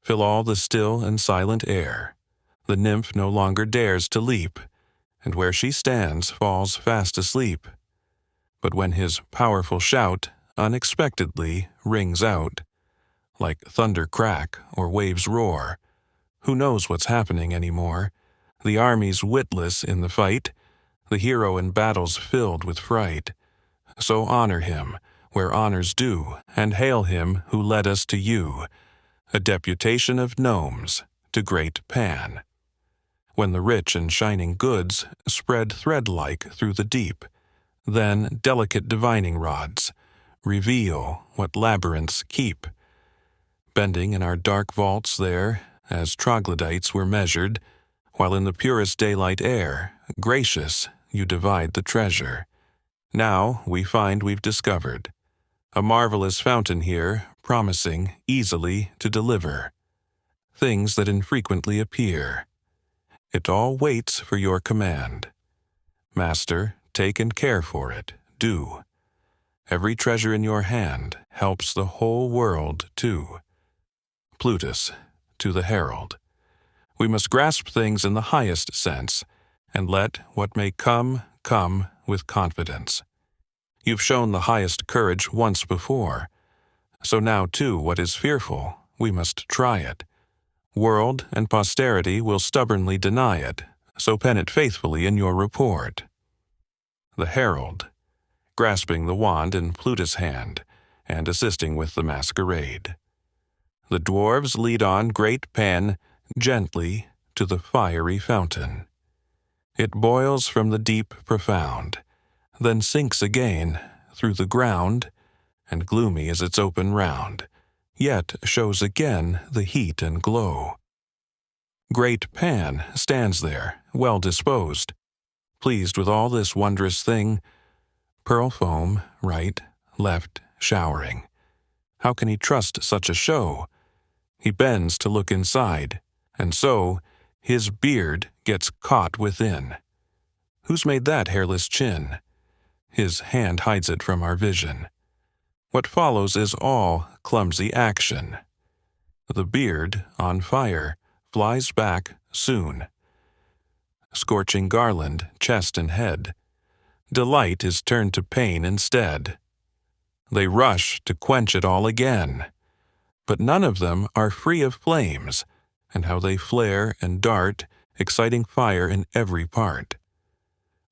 fill all the still and silent air. The nymph no longer dares to leap, and where she stands falls fast asleep. But when his powerful shout unexpectedly rings out, like thunder crack or waves roar, who knows what's happening anymore? The army's witless in the fight, the hero in battles filled with fright. So honor him where honor's due, and hail him who led us to you, a deputation of gnomes to great Pan. When the rich and shining goods spread thread-like through the deep, then delicate divining rods reveal what labyrinths keep. Bending in our dark vaults there, as troglodytes were measured, while in the purest daylight air, gracious, you divide the treasure. Now we find we've discovered a marvelous fountain here, promising easily to deliver things that infrequently appear. It all waits for your command. Master, take and care for it, do. Every treasure in your hand helps the whole world too. Plutus, to the herald. We must grasp things in the highest sense, and let what may come, come with confidence. You've shown the highest courage once before, so now too what is fearful, we must try it. World and posterity will stubbornly deny it, so pen it faithfully in your report. The herald, grasping the wand in Plutus' hand, and assisting with the masquerade. The dwarves lead on great Pan gently to the fiery fountain. It boils from the deep profound, then sinks again through the ground, and gloomy is its open round, yet shows again the heat and glow. Great Pan stands there, well disposed, pleased with all this wondrous thing, pearl foam, right, left, showering. How can he trust such a show? He bends to look inside, and so his beard gets caught within. Who's made that hairless chin? His hand hides it from our vision. What follows is all clumsy action. The beard, on fire, flies back soon. Scorching garland, chest and head. Delight is turned to pain instead. They rush to quench it all again. But none of them are free of flames, and how they flare and dart, exciting fire in every part.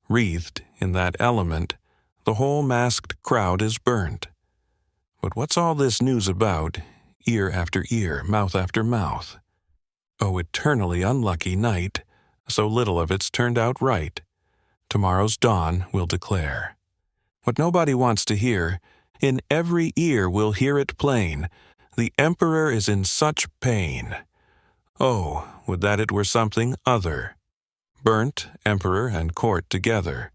Wreathed in that element, the whole masked crowd is burnt. But what's all this news about, ear after ear, mouth after mouth? Oh, eternally unlucky night, so little of it's turned out right. Tomorrow's dawn will declare. What nobody wants to hear, in every ear will hear it plain. The emperor is in such pain. Oh, would that it were something other. Burnt emperor and court together.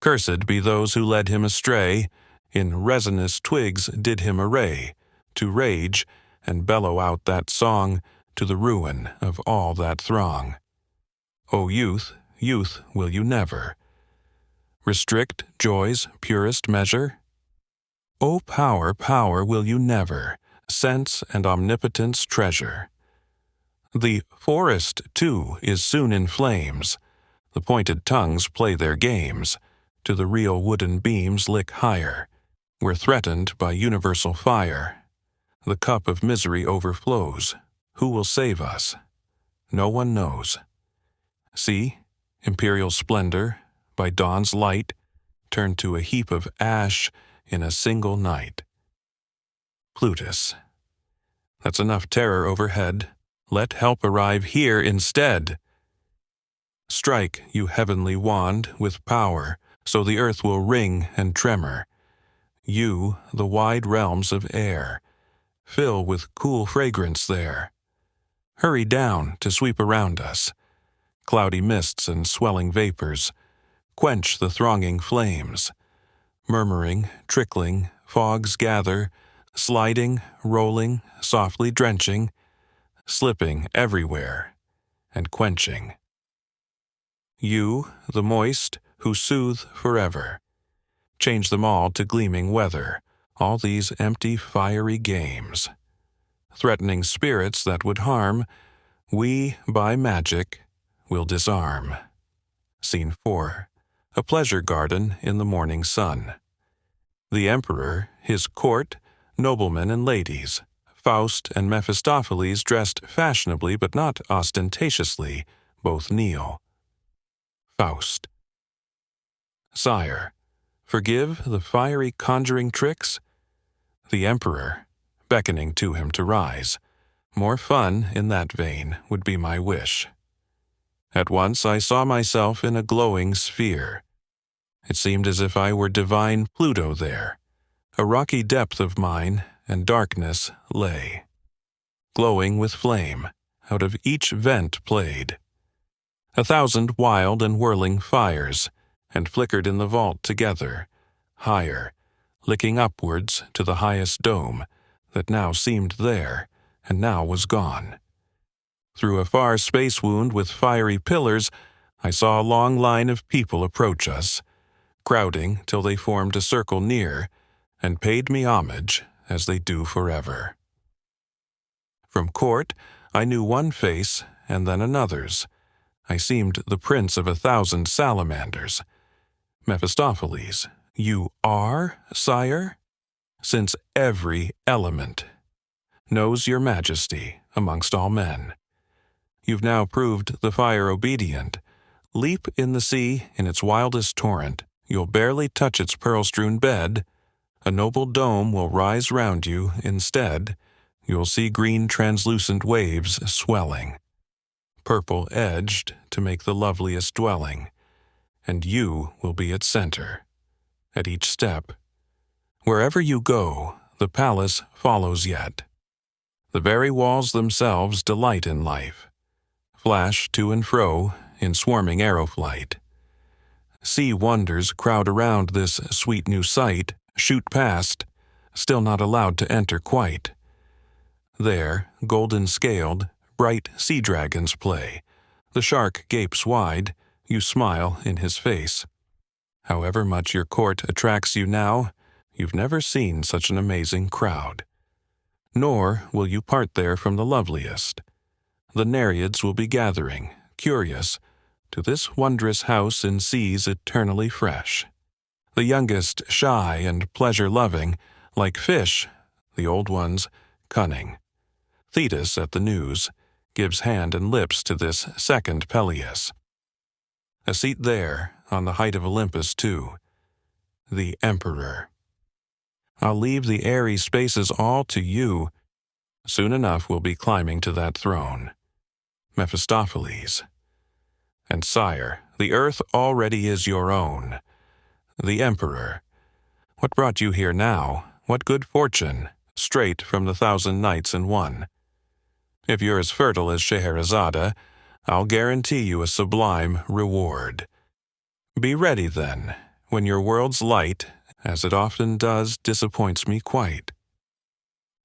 Cursed be those who led him astray, in resinous twigs did him array, to rage and bellow out that song, to the ruin of all that throng. O youth, youth, will you never restrict joy's purest measure? O power, power, will you never sense and omnipotence treasure? The forest, too, is soon in flames. The pointed tongues play their games. To the real wooden beams lick higher. We're threatened by universal fire. The cup of misery overflows. Who will save us? No one knows. See, imperial splendor, by dawn's light, turned to a heap of ash in a single night. Plutus. That's enough terror overhead. Let help arrive here instead. Strike, you heavenly wand, with power, so the earth will ring and tremor. You, the wide realms of air, fill with cool fragrance there. Hurry down to sweep around us. Cloudy mists and swelling vapors, quench the thronging flames. Murmuring, trickling, fogs gather, sliding, rolling, softly drenching, slipping everywhere, and quenching. You, the moist, who soothe forever, change them all to gleaming weather, all these empty fiery games. Threatening spirits that would harm, we, by magic, will disarm. Scene 4. A pleasure garden in the morning sun. The emperor, his court, noblemen and ladies, Faust and Mephistopheles dressed fashionably but not ostentatiously, both kneel. Faust. Sire, forgive the fiery conjuring tricks? The emperor, beckoning to him to rise. More fun in that vein would be my wish. At once I saw myself in a glowing sphere. It seemed as if I were divine Pluto there. A rocky depth of mine and darkness lay. Glowing with flame, out of each vent played 1,000 wild and whirling fires, and flickered in the vault together, higher, licking upwards to the highest dome that now seemed there and now was gone. Through a far space wound with fiery pillars, I saw a long line of people approach us, crowding till they formed a circle near, and paid me homage as they do forever. From court, I knew one face and then another's. I seemed the prince of 1,000 salamanders. Mephistopheles, you are, sire? Since every element knows your majesty amongst all men. You've now proved the fire obedient. Leap in the sea in its wildest torrent. You'll barely touch its pearl-strewn bed. A noble dome will rise round you instead. You'll see green translucent waves swelling, purple-edged to make the loveliest dwelling, and you will be its center. At each step, wherever you go, the palace follows yet. The very walls themselves delight in life, flash to and fro in swarming arrow flight. Sea wonders crowd around this sweet new sight, shoot past, still not allowed to enter quite. There, golden-scaled, bright sea dragons play. The shark gapes wide, you smile in his face. However much your court attracts you now, you've never seen such an amazing crowd. Nor will you part there from the loveliest. The Nereids will be gathering, curious, to this wondrous house in seas eternally fresh. The youngest shy and pleasure-loving, like fish, the old ones cunning. Thetis at the news gives hand and lips to this second Peleus. A seat there, on the height of Olympus too. The emperor. I'll leave the airy spaces all to you. Soon enough we'll be climbing to that throne. Mephistopheles. And sire, the earth already is your own. The emperor. What brought you here now? What good fortune? Straight from the 1,000 nights in one. If you're as fertile as Scheherazade, I'll guarantee you a sublime reward. Be ready, then, when your world's light, as it often does, disappoints me quite.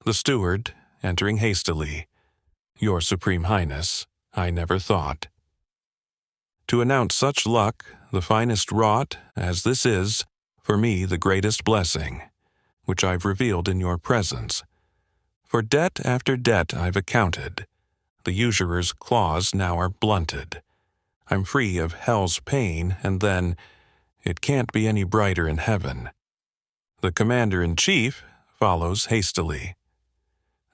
The steward, entering hastily, Your Supreme Highness, I never thought. To announce such luck, the finest wrought, as this is, for me the greatest blessing, which I've revealed in your presence. For debt after debt I've accounted. The usurer's claws now are blunted. I'm free of hell's pain, and then, it can't be any brighter in heaven. The commander-in-chief follows hastily.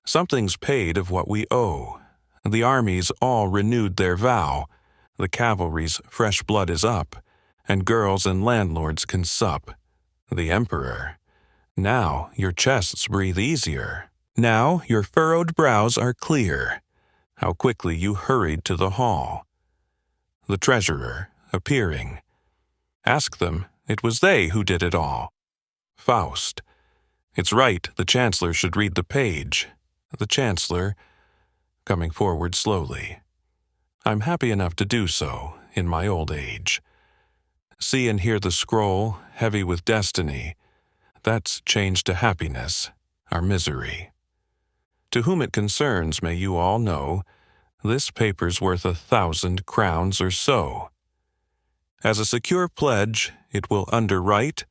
Something's paid of what we owe. The armies all renewed their vow. The cavalry's fresh blood is up, and girls and landlords can sup. The emperor. Now your chests breathe easier. Now your furrowed brows are clear. How quickly you hurried to the hall. The treasurer, appearing. Ask them, it was they who did it all. Faust. It's right the chancellor should read the page. The chancellor, coming forward slowly. I'm happy enough to do so in my old age. See and hear the scroll, heavy with destiny. That's changed to happiness, our misery. To whom it concerns, may you all know, this paper's worth 1,000 crowns or so. As a secure pledge, it will underwrite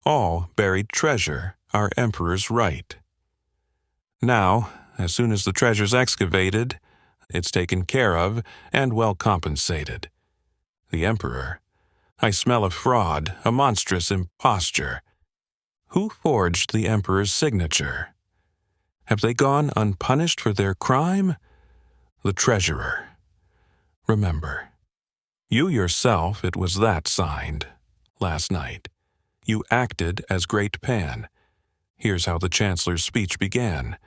all buried treasure, our emperor's right. Now, as soon as the treasure's excavated, it's taken care of and well compensated. The emperor. I smell a fraud, a monstrous imposture. Who forged the emperor's signature? Have they gone unpunished for their crime? The treasurer. Remember, you yourself, it was that signed, last night. You acted as Great Pan. Here's how the chancellor's speech began.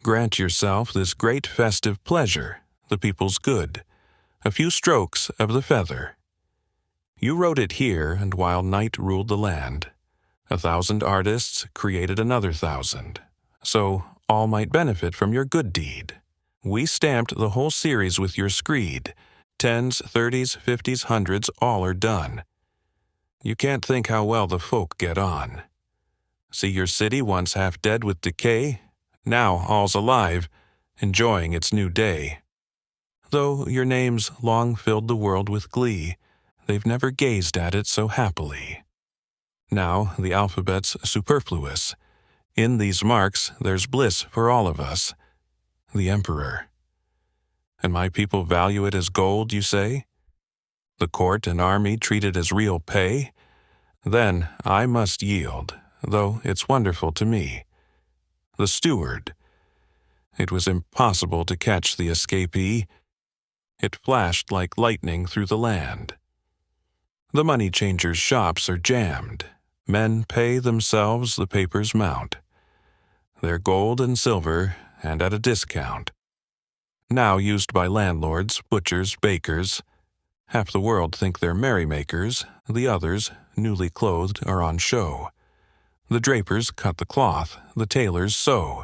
Grant yourself this great festive pleasure, the people's good, a few strokes of the feather. You wrote it here, and while night ruled the land, 1,000 artists created another 1,000, so all might benefit from your good deed. We stamped the whole series with your screed. 10s, 30s, 50s, 100s, all are done. You can't think how well the folk get on. See your city once half dead with decay? Now all's alive, enjoying its new day. Though your names long filled the world with glee, they've never gazed at it so happily. Now the alphabet's superfluous. In these marks there's bliss for all of us. The emperor. And my people value it as gold, you say? The court and army treat it as real pay? Then I must yield, though it's wonderful to me. The steward. It was impossible to catch the escapee. It flashed like lightning through the land. The money changers' shops are jammed. Men pay themselves the paper's mount. They're gold and silver, and at a discount. Now used by landlords, butchers, bakers. Half the world think they're merrymakers, the others, newly clothed, are on show. The drapers cut the cloth, the tailors sew.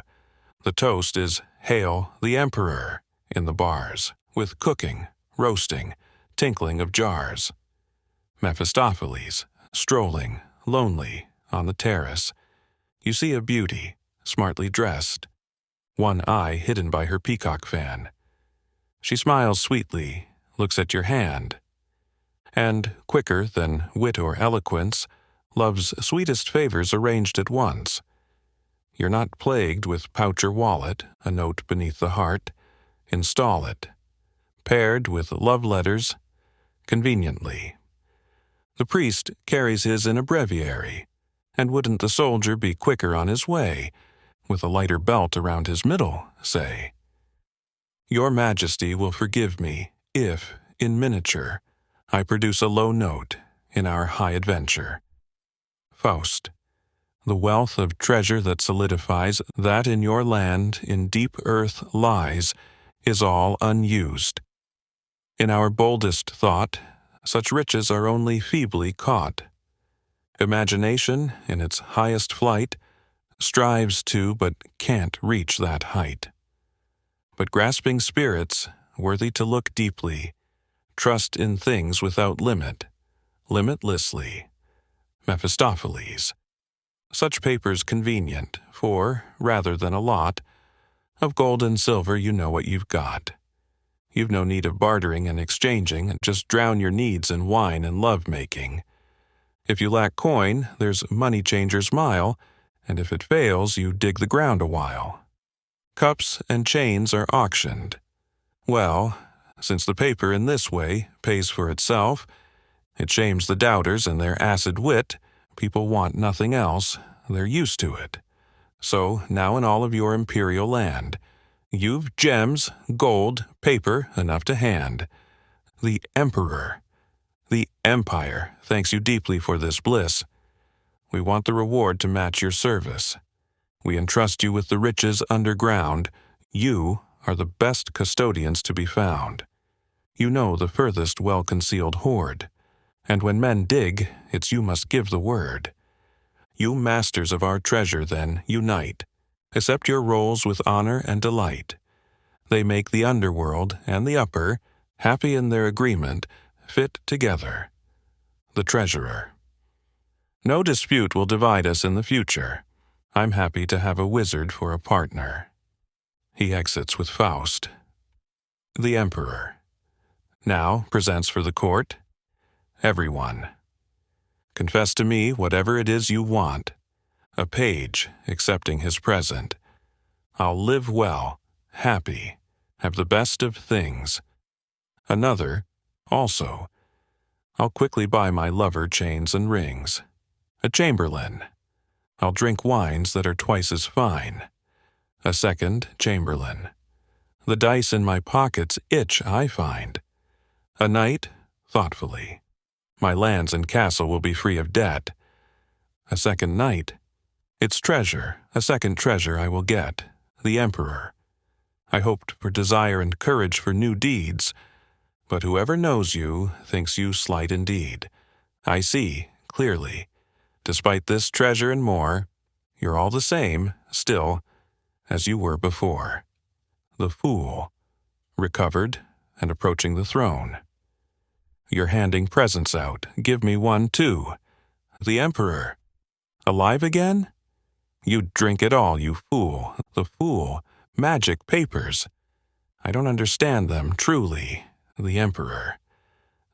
The toast is, Hail the Emperor, in the bars, with cooking, roasting, tinkling of jars. Mephistopheles, strolling, lonely, on the terrace. You see a beauty, smartly dressed, one eye hidden by her peacock fan. She smiles sweetly, looks at your hand, and, quicker than wit or eloquence, love's sweetest favors arranged at once. You're not plagued with pouch or wallet, a note beneath the heart. Install it, paired with love letters, conveniently. The priest carries his in a breviary, and wouldn't the soldier be quicker on his way, with a lighter belt around his middle, say? Your Majesty will forgive me if, in miniature, I produce a low note in our high adventure. Faust. The wealth of treasure that solidifies that in your land in deep earth lies is all unused. In our boldest thought, such riches are only feebly caught. Imagination, in its highest flight, strives to but can't reach that height. But grasping spirits, worthy to look deeply, trust in things without limit, limitlessly. Mephistopheles. Such paper's convenient, for, rather than a lot, of gold and silver you know what you've got. You've no need of bartering and exchanging, just drown your needs in wine and love-making. If you lack coin, there's money changer's mile, and if it fails, you dig the ground a while. Cups and chains are auctioned. Well, since the paper in this way pays for itself, it shames the doubters and their acid wit. People want nothing else, they're used to it. So now in all of your imperial land, you've gems, gold, paper enough to hand. The emperor. The Empire thanks you deeply for this bliss. We want the reward to match your service. We entrust you with the riches underground. You are the best custodians to be found. You know the furthest well-concealed hoard, and when men dig, it's you must give the word. You masters of our treasure, then, unite. Accept your roles with honor and delight. They make the underworld and the upper, happy in their agreement, fit together. The Treasurer. No dispute will divide us in the future. I'm happy to have a wizard for a partner. He exits with Faust. The Emperor. Now presents for the court. Everyone. Confess to me whatever it is you want. A page accepting his present. I'll live well, happy, have the best of things. Another, also. I'll quickly buy my lover chains and rings. A chamberlain. I'll drink wines that are twice as fine. A second chamberlain. The dice in my pockets itch, I find. A knight, thoughtfully. My lands and castle will be free of debt. A second knight. Its treasure, a second treasure I will get. The Emperor. I hoped for desire and courage for new deeds, but whoever knows you thinks you slight indeed. I see, clearly, despite this treasure and more, you're all the same, still, as you were before. The Fool. Recovered and approaching the throne. You're handing presents out. Give me one, too. The Emperor. Alive again? You drink it all, you fool. The Fool. Magic papers. I don't understand them, truly. The Emperor.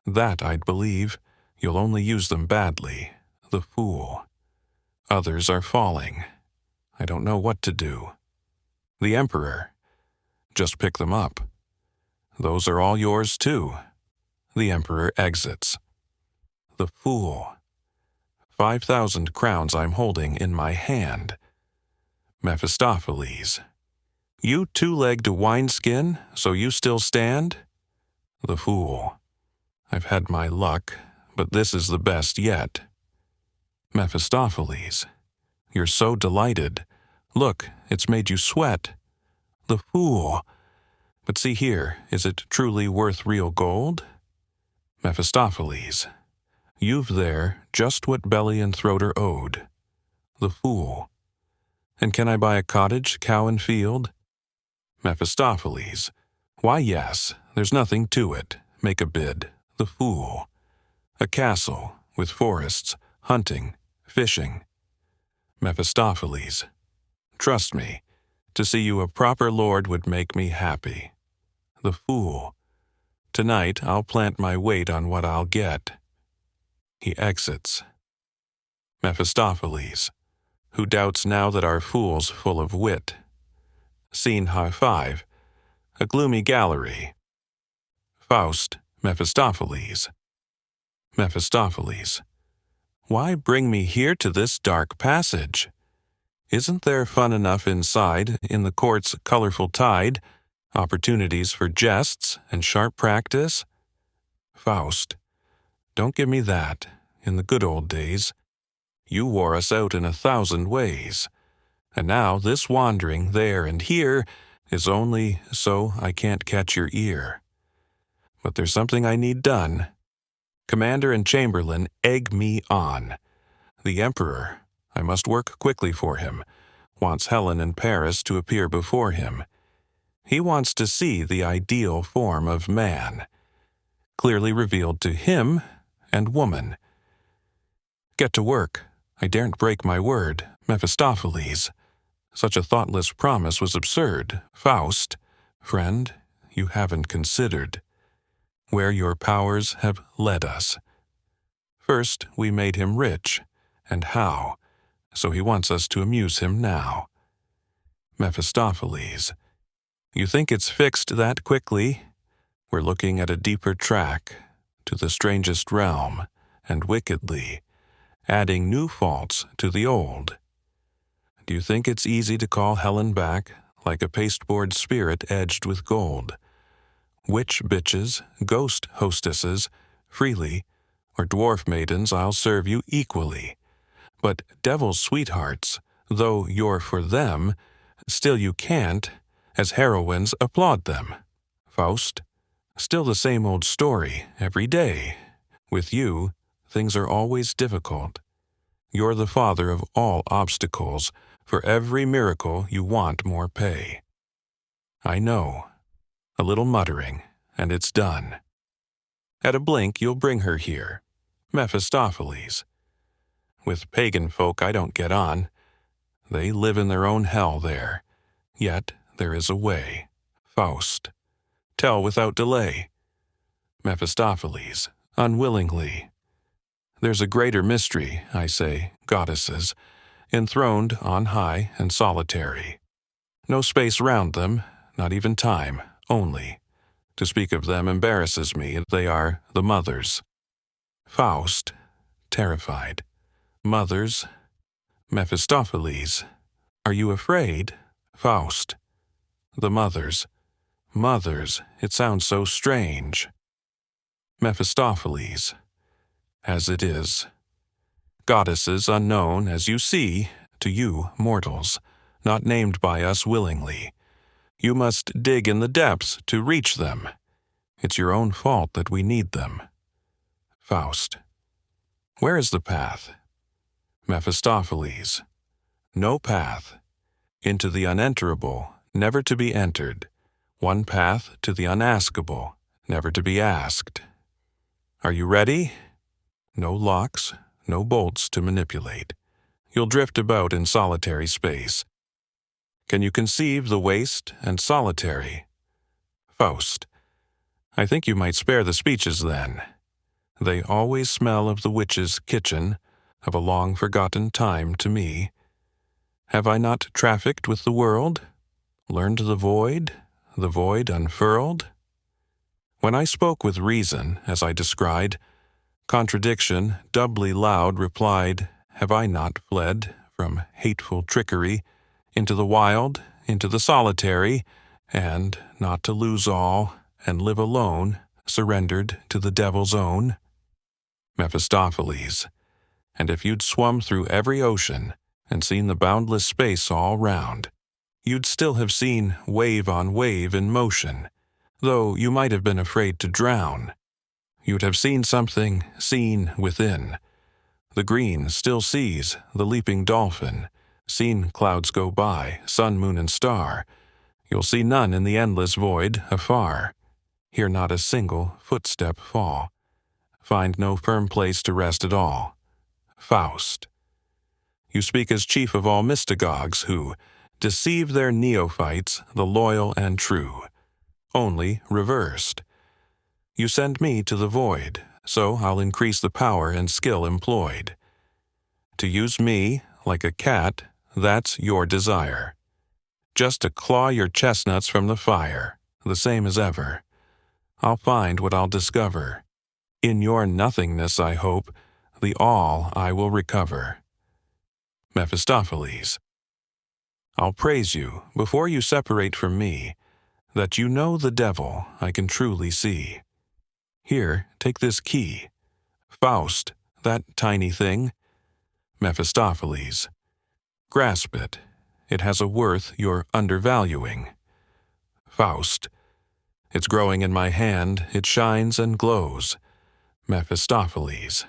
That I'd believe. You'll only use them badly. The Fool. Others are falling. I don't know what to do. The Emperor. Just pick them up. Those are all yours, too. The Emperor exits. The Fool. 5,000 crowns I'm holding in my hand. Mephistopheles. You two-legged wineskin, so you still stand? The Fool. I've had my luck, but this is the best yet. Mephistopheles. You're so delighted. Look, it's made you sweat. The Fool. But see here, is it truly worth real gold? Mephistopheles. You've there just what belly and throat are owed. The Fool. And can I buy a cottage, cow and field? Mephistopheles. Why, yes, there's nothing to it. Make a bid. The Fool. A castle, with forests, hunting, fishing. Mephistopheles. Trust me, to see you a proper lord would make me happy. The Fool. Tonight I'll plant my weight on what I'll get. He exits. Mephistopheles. Who doubts now that our fool's full of wit? Scene high five. A gloomy gallery. Faust, Mephistopheles. Mephistopheles. Why bring me here to this dark passage? Isn't there fun enough inside, in the court's colorful tide, opportunities for jests and sharp practice? Faust. Don't give me that. In the good old days, you wore us out in 1,000 ways. And now this wandering there and here is only so I can't catch your ear. But there's something I need done. Commander and Chamberlain egg me on. The Emperor, I must work quickly for him, wants Helen in Paris to appear before him. He wants to see the ideal form of man, clearly revealed to him and woman. Get to work. I daren't break my word, Mephistopheles. Such a thoughtless promise was absurd. Faust, friend, you haven't considered where your powers have led us. First, we made him rich, and how? So he wants us to amuse him now. Mephistopheles. You think it's fixed that quickly? We're looking at a deeper track, to the strangest realm, and wickedly, adding new faults to the old. Do you think it's easy to call Helen back, like a pasteboard spirit edged with gold? Witch bitches, ghost hostesses, freely, or dwarf maidens, I'll serve you equally. But devil sweethearts, though you're for them, still you can't, as heroines, applaud them. Faust, still the same old story, every day. With you, things are always difficult. You're the father of all obstacles. For every miracle you want more pay. I know. A little muttering, and it's done. At a blink you'll bring her here. Mephistopheles. With pagan folk I don't get on. They live in their own hell there. Yet there is a way. Faust. Tell without delay. Mephistopheles. Unwillingly. There's a greater mystery, I say, goddesses, enthroned on high and solitary. No space round them, not even time, only. To speak of them embarrasses me. They are the mothers. Faust, terrified. Mothers. Mephistopheles. Are you afraid? Faust. The mothers. Mothers, it sounds so strange. Mephistopheles. As it is. Goddesses unknown, as you see, to you, mortals, not named by us willingly. You must dig in the depths to reach them. It's your own fault that we need them. Faust. Where is the path? Mephistopheles. No path. Into the unenterable, never to be entered. One path to the unaskable, never to be asked. Are you ready? No locks, no bolts to manipulate. You'll drift about in solitary space. Can you conceive the waste and solitary? Faust. I think you might spare the speeches then. They always smell of the witch's kitchen, of a long-forgotten time to me. Have I not trafficked with the world? Learned the void unfurled? When I spoke with reason, as I descried, contradiction, doubly loud, replied, have I not fled from hateful trickery into the wild, into the solitary, and, not to lose all, and live alone, surrendered to the devil's own? Mephistopheles. And if you'd swum through every ocean, and seen the boundless space all round, you'd still have seen wave on wave in motion, though you might have been afraid to drown. You'd have seen something seen within. The green still sees the leaping dolphin, seen clouds go by, sun, moon, and star. You'll see none in the endless void afar. Hear not a single footstep fall. Find no firm place to rest at all. Faust. You speak as chief of all mystagogues who deceive their neophytes, the loyal and true, only reversed. You send me to the void, so I'll increase the power and skill employed. To use me, like a cat, that's your desire. Just to claw your chestnuts from the fire, the same as ever. I'll find what I'll discover. In your nothingness, I hope, the all I will recover. Mephistopheles. I'll praise you, before you separate from me, that you know the devil I can truly see. Here, take this key. Faust, that tiny thing. Mephistopheles. Grasp it. It has a worth you're undervaluing. Faust. It's growing in my hand, it shines and glows. Mephistopheles.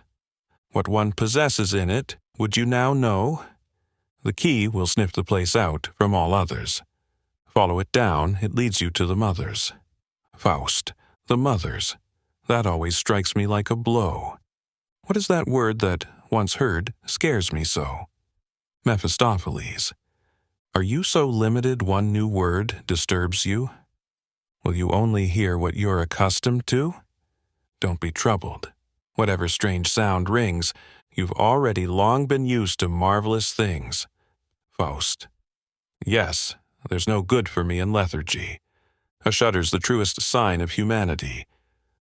What one possesses in it, would you now know? The key will sniff the place out from all others. Follow it down, it leads you to the mothers. Faust. The mothers. That always strikes me like a blow. What is that word that, once heard, scares me so? Mephistopheles. Are you so limited one new word disturbs you? Will you only hear what you're accustomed to? Don't be troubled. Whatever strange sound rings, you've already long been used to marvelous things. Faust. Yes, there's no good for me in lethargy. A shudder's the truest sign of humanity.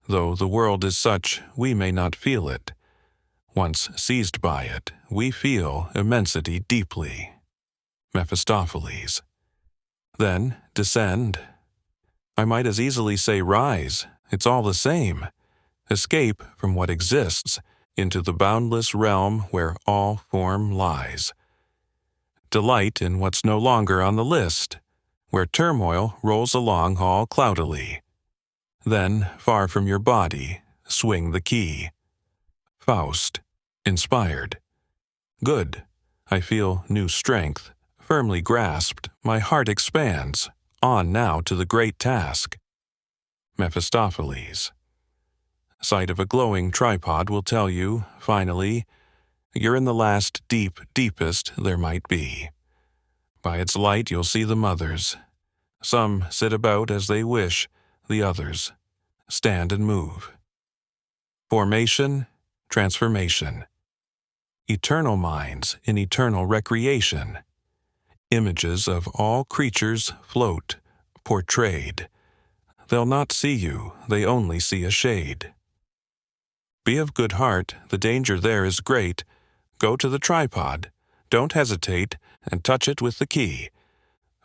Though the world is such, we may not feel it. Once seized by it, we feel immensity deeply. Mephistopheles. Then descend. I might as easily say rise, it's all the same. Escape from what exists, into the boundless realm where all form lies. Delight in what's no longer on the list, where turmoil rolls along all cloudily. Then, far from your body, swing the key. Faust, inspired. Good. I feel new strength, firmly grasped, my heart expands, on now to the great task. Mephistopheles. Sight of a glowing tripod will tell you, finally, you're in the last deepest there might be. By its light you'll see the mothers. Some sit about as they wish, the others stand and move. Formation, transformation. Eternal minds in eternal recreation. Images of all creatures float, portrayed. They'll not see you, they only see a shade. Be of good heart, the danger there is great. Go to the tripod, don't hesitate, and touch it with the key.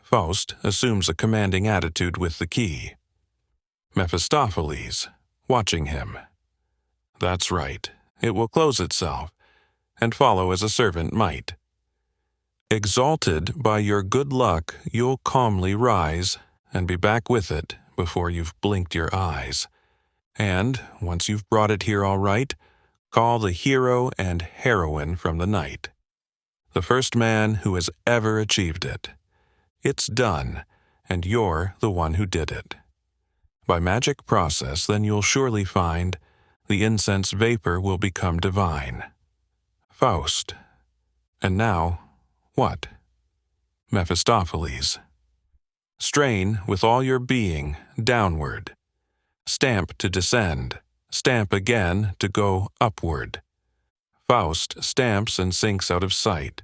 Faust assumes a commanding attitude with the key. Mephistopheles, watching him. That's right, it will close itself, and follow as a servant might. Exalted by your good luck, you'll calmly rise, and be back with it before you've blinked your eyes. And, once you've brought it here all right, call the hero and heroine from the night. The first man who has ever achieved it. It's done, and you're the one who did it. By magic process, then you'll surely find the incense vapor will become divine. Faust. And now, what? Mephistopheles. Strain with all your being, downward. Stamp to descend, stamp again to go upward. Faust stamps and sinks out of sight.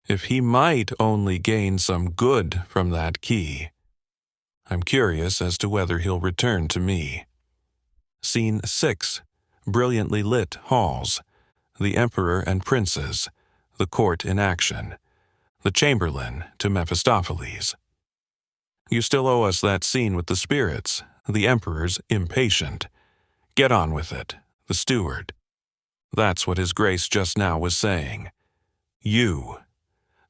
If he might only gain some good from that key, I'm curious as to whether he'll return to me. Scene 6. Brilliantly lit halls. The emperor and princes. The court in action. The chamberlain to Mephistopheles. You still owe us that scene with the spirits. The emperor's impatient. Get on with it. The steward. That's what his grace just now was saying. You.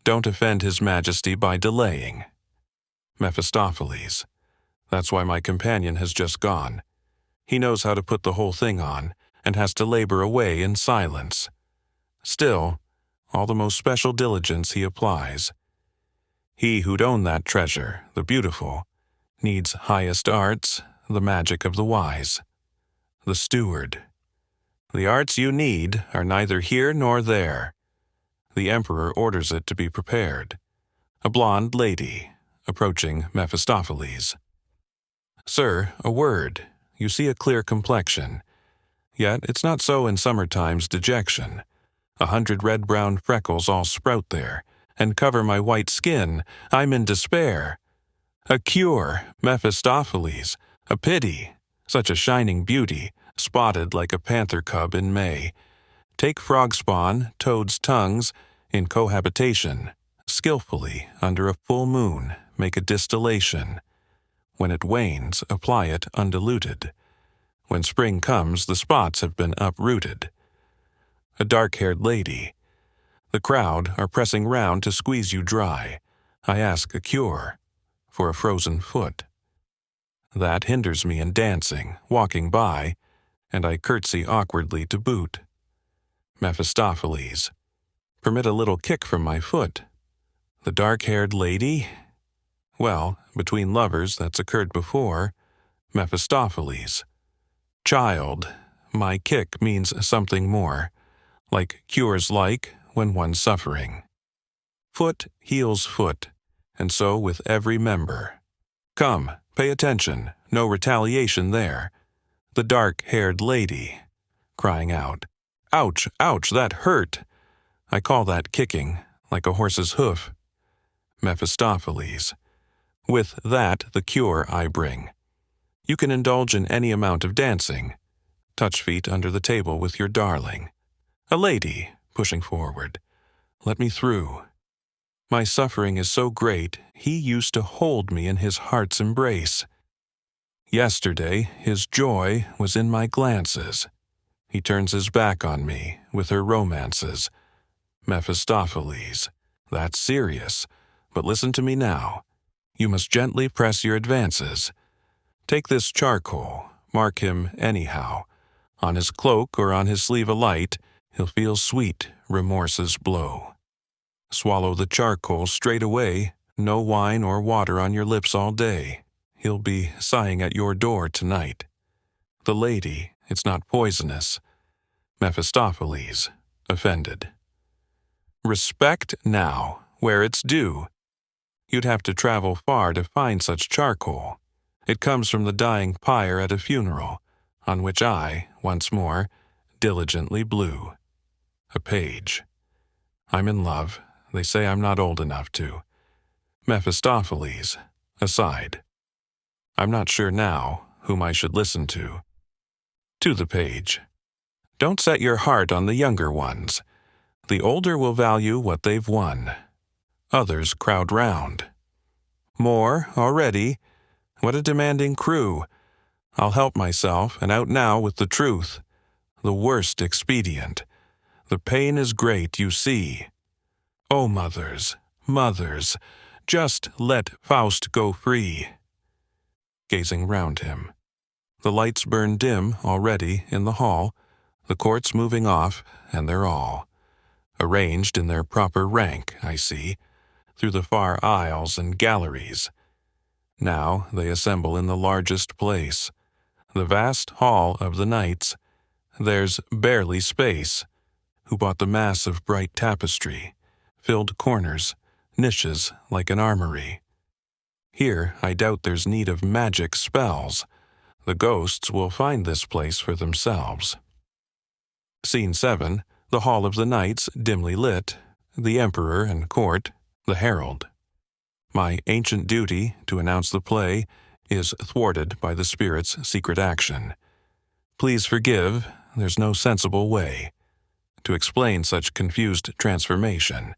Don't offend his majesty by delaying. Mephistopheles. That's why my companion has just gone. He knows how to put the whole thing on, and has to labor away in silence. Still, all the most special diligence he applies. He who'd own that treasure, the beautiful, needs highest arts, the magic of the wise. The steward. The arts you need are neither here nor there. The emperor orders it to be prepared. A blonde lady, approaching Mephistopheles. Sir, a word. You see a clear complexion. Yet it's not so in summertime's dejection. 100 red-brown freckles all sprout there, and cover my white skin. I'm in despair. A cure, Mephistopheles. A pity. Such a shining beauty, spotted like a panther cub in May. Take frog spawn, toads' tongues, in cohabitation. Skillfully, under a full moon, make a distillation. When it wanes, apply it undiluted. When spring comes, the spots have been uprooted. A dark-haired lady. The crowd are pressing round to squeeze you dry. I ask a cure for a frozen foot. That hinders me in dancing, walking by, and I curtsy awkwardly to boot. Mephistopheles. Permit a little kick from my foot. The dark-haired lady? Well, between lovers that's occurred before. Mephistopheles. Child. My kick means something more. Like cures like when one's suffering. Foot heals foot, and so with every member. Come, pay attention, no retaliation there. The dark-haired lady, crying out, ouch, ouch, that hurt. I call that kicking, like a horse's hoof. Mephistopheles. With that the cure I bring. You can indulge in any amount of dancing. Touch feet under the table with your darling. A lady, pushing forward. Let me through. My suffering is so great, he used to hold me in his heart's embrace. Yesterday, his joy was in my glances. He turns his back on me with her romances. Mephistopheles, that's serious, but listen to me now. You must gently press your advances. Take this charcoal, mark him anyhow. On his cloak or on his sleeve alight, he'll feel sweet remorse's blow. Swallow the charcoal straight away, no wine or water on your lips all day. He'll be sighing at your door tonight. The lady, it's not poisonous. Mephistopheles, offended. Respect now, where it's due. You'd have to travel far to find such charcoal. It comes from the dying pyre at a funeral, on which I, once more, diligently blew. A page. I'm in love. They say I'm not old enough to. Mephistopheles, aside. I'm not sure now whom I should listen to. To the page. Don't set your heart on the younger ones. The older will value what they've won. Others crowd round. More already? What a demanding crew. I'll help myself and out now with the truth. The worst expedient. The pain is great, you see. Oh, mothers, mothers, just let Faust go free. Gazing round him. The lights burn dim already in the hall, the court's moving off, and they're all arranged in their proper rank, I see, through the far aisles and galleries. Now they assemble in the largest place, the vast hall of the knights. There's barely space. Who bought the mass of bright tapestry, filled corners, niches like an armory. Here I doubt there's need of magic spells. The ghosts will find this place for themselves. Scene 7, the hall of the knights dimly lit, the emperor and court, the herald. My ancient duty to announce the play is thwarted by the spirit's secret action. Please forgive, there's no sensible way to explain such confused transformation.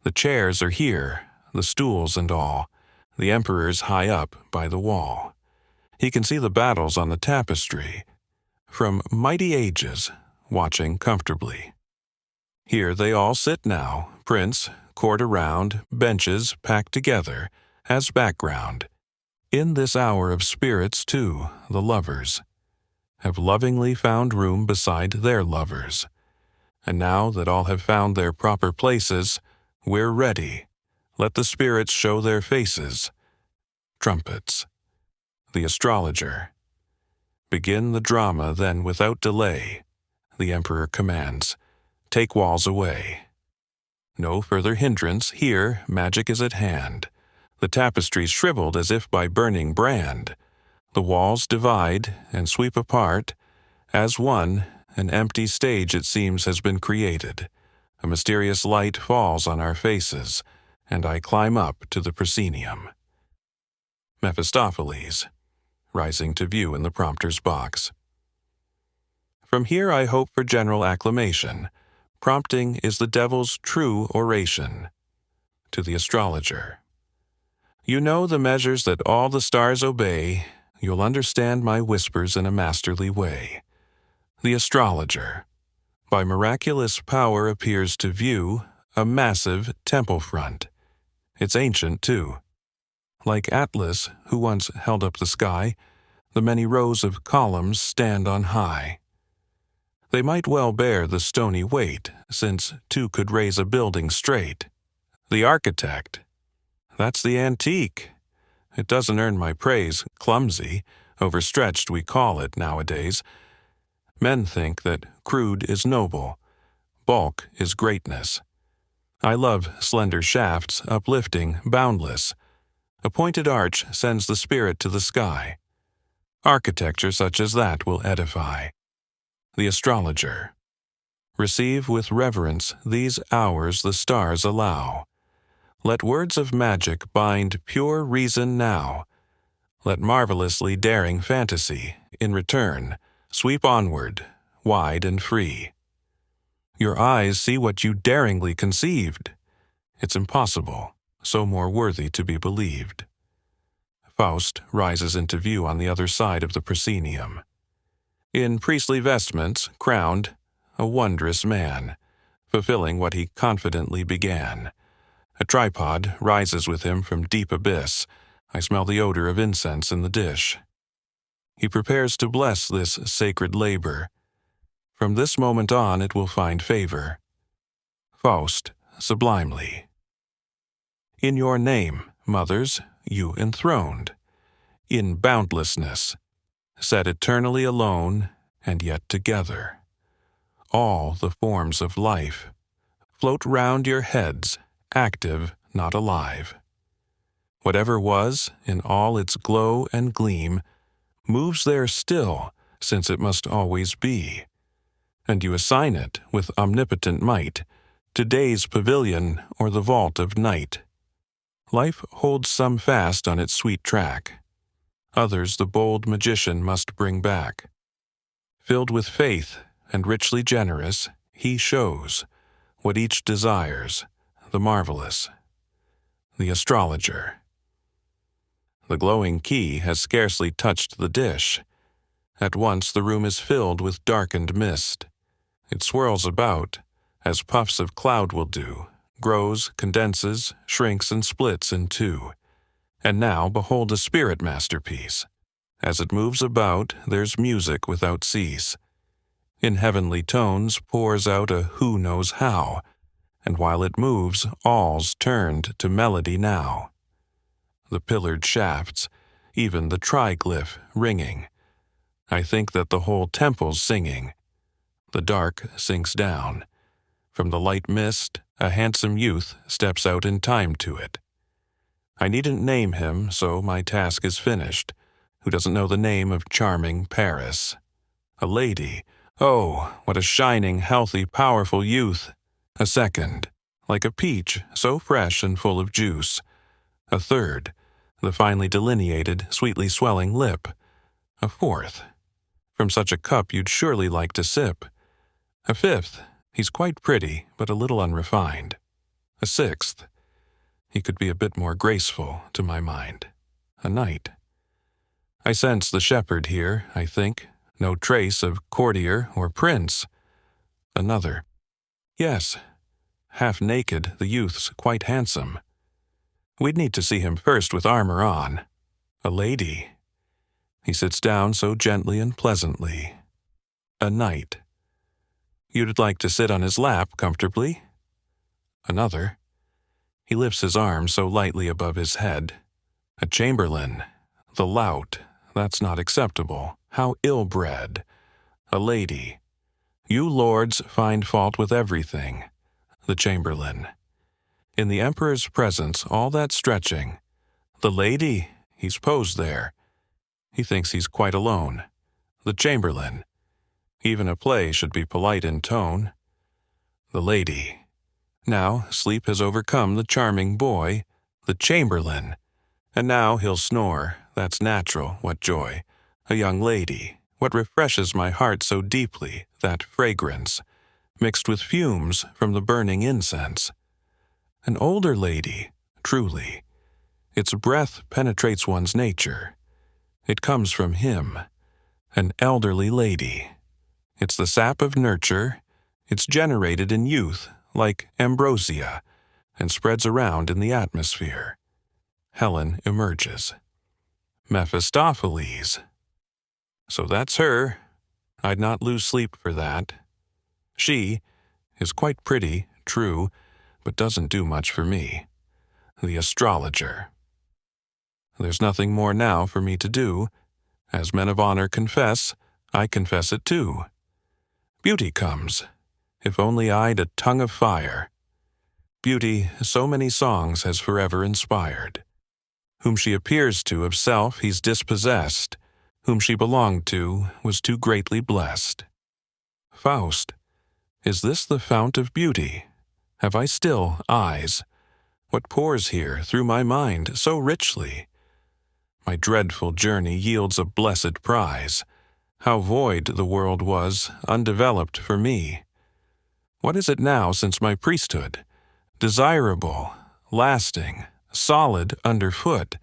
The chairs are here, the stools and all. The emperor's high up by the wall. He can see the battles on the tapestry, from mighty ages, watching comfortably. Here they all sit now, prince, court around, benches packed together, as background. In this hour of spirits, too, the lovers have lovingly found room beside their lovers. And now that all have found their proper places, we're ready. Let the spirits show their faces. Trumpets. The astrologer. Begin the drama then without delay. The emperor commands. Take walls away. No further hindrance, here magic is at hand. The tapestries shriveled as if by burning brand. The walls divide and sweep apart. As one, an empty stage it seems has been created. A mysterious light falls on our faces, and I climb up to the proscenium. Mephistopheles, rising to view in the prompter's box. From here I hope for general acclamation. Prompting is the devil's true oration. To the astrologer. You know the measures that all the stars obey. You'll understand my whispers in a masterly way. The astrologer. By miraculous power appears to view a massive temple front. It's ancient, too. Like Atlas, who once held up the sky, the many rows of columns stand on high. They might well bear the stony weight, since two could raise a building straight. The architect. That's the antique. It doesn't earn my praise, clumsy, overstretched we call it nowadays. Men think that crude is noble, bulk is greatness. I love slender shafts, uplifting, boundless. A pointed arch sends the spirit to the sky. Architecture such as that will edify. The astrologer. Receive with reverence these hours the stars allow. Let words of magic bind pure reason now. Let marvelously daring fantasy, in return, sweep onward, wide and free. Your eyes see what you daringly conceived. It's impossible, so more worthy to be believed. Faust rises into view on the other side of the proscenium. in priestly vestments, crowned, a wondrous man, fulfilling what he confidently began. A tripod rises with him from deep abyss. I smell the odor of incense in the dish. He prepares to bless this sacred labor. From this moment on it will find favor. Faust, sublimely. In your name, mothers, you enthroned. In boundlessness, set eternally alone and yet together. All the forms of life float round your heads, active, not alive. Whatever was, in all its glow and gleam, moves there still, since it must always be. And you assign it, with omnipotent might, to day's pavilion or the vault of night. Life holds some fast on its sweet track. Others the bold magician must bring back. Filled with faith and richly generous, he shows what each desires, the marvelous. The astrologer. The glowing key has scarcely touched the dish. At once the room is filled with darkened mist. It swirls about, as puffs of cloud will do, grows, condenses, shrinks, and splits in two. And now behold a spirit masterpiece. As it moves about, there's music without cease. In heavenly tones pours out a who knows how, and while it moves, all's turned to melody now. The pillared shafts, even the triglyph, ringing. I think that the whole temple's singing. The dark sinks down. From the light mist, a handsome youth steps out in time to it. I needn't name him, so my task is finished. Who doesn't know the name of charming Paris? A lady. Oh, what a shining, healthy, powerful youth. A second, like a peach, so fresh and full of juice. A third, the finely delineated, sweetly swelling lip. A fourth, from such a cup you'd surely like to sip. A fifth, he's quite pretty, but a little unrefined. A sixth, he could be a bit more graceful, to my mind. A knight. I sense the shepherd here, I think. No trace of courtier or prince. Another. Yes, half naked, the youth's quite handsome. We'd need to see him first with armor on. A lady. He sits down so gently and pleasantly. A knight. You'd like to sit on his lap comfortably? Another. He lifts his arm so lightly above his head. A chamberlain. The lout. That's not acceptable. How ill-bred. A lady. You lords find fault with everything. The chamberlain. In the emperor's presence, all that stretching. The lady, he's posed there. He thinks he's quite alone. The chamberlain. Even a play should be polite in tone. The lady. Now sleep has overcome the charming boy, the chamberlain. And now he'll snore. That's natural, what joy. A young lady. What refreshes my heart so deeply, that fragrance, mixed with fumes from the burning incense. An older lady, truly. Its breath penetrates one's nature. It comes from him. An elderly lady. It's the sap of nurture. It's generated in youth, like ambrosia, and spreads around in the atmosphere. Helen emerges. Mephistopheles. So that's her. I'd not lose sleep for that. She is quite pretty, true, but doesn't do much for me. The astrologer. There's nothing more now for me to do. As men of honor confess, I confess it too. Beauty comes. If only I'd a tongue of fire. Beauty so many songs has forever inspired. Whom she appears to of self he's dispossessed. Whom she belonged to was too greatly blessed. Faust, is this the fount of beauty? Have I still eyes? What pours here through my mind so richly? My dreadful journey yields a blessed prize. How void the world was, undeveloped for me. What is it now since my priesthood? Desirable, lasting, solid underfoot.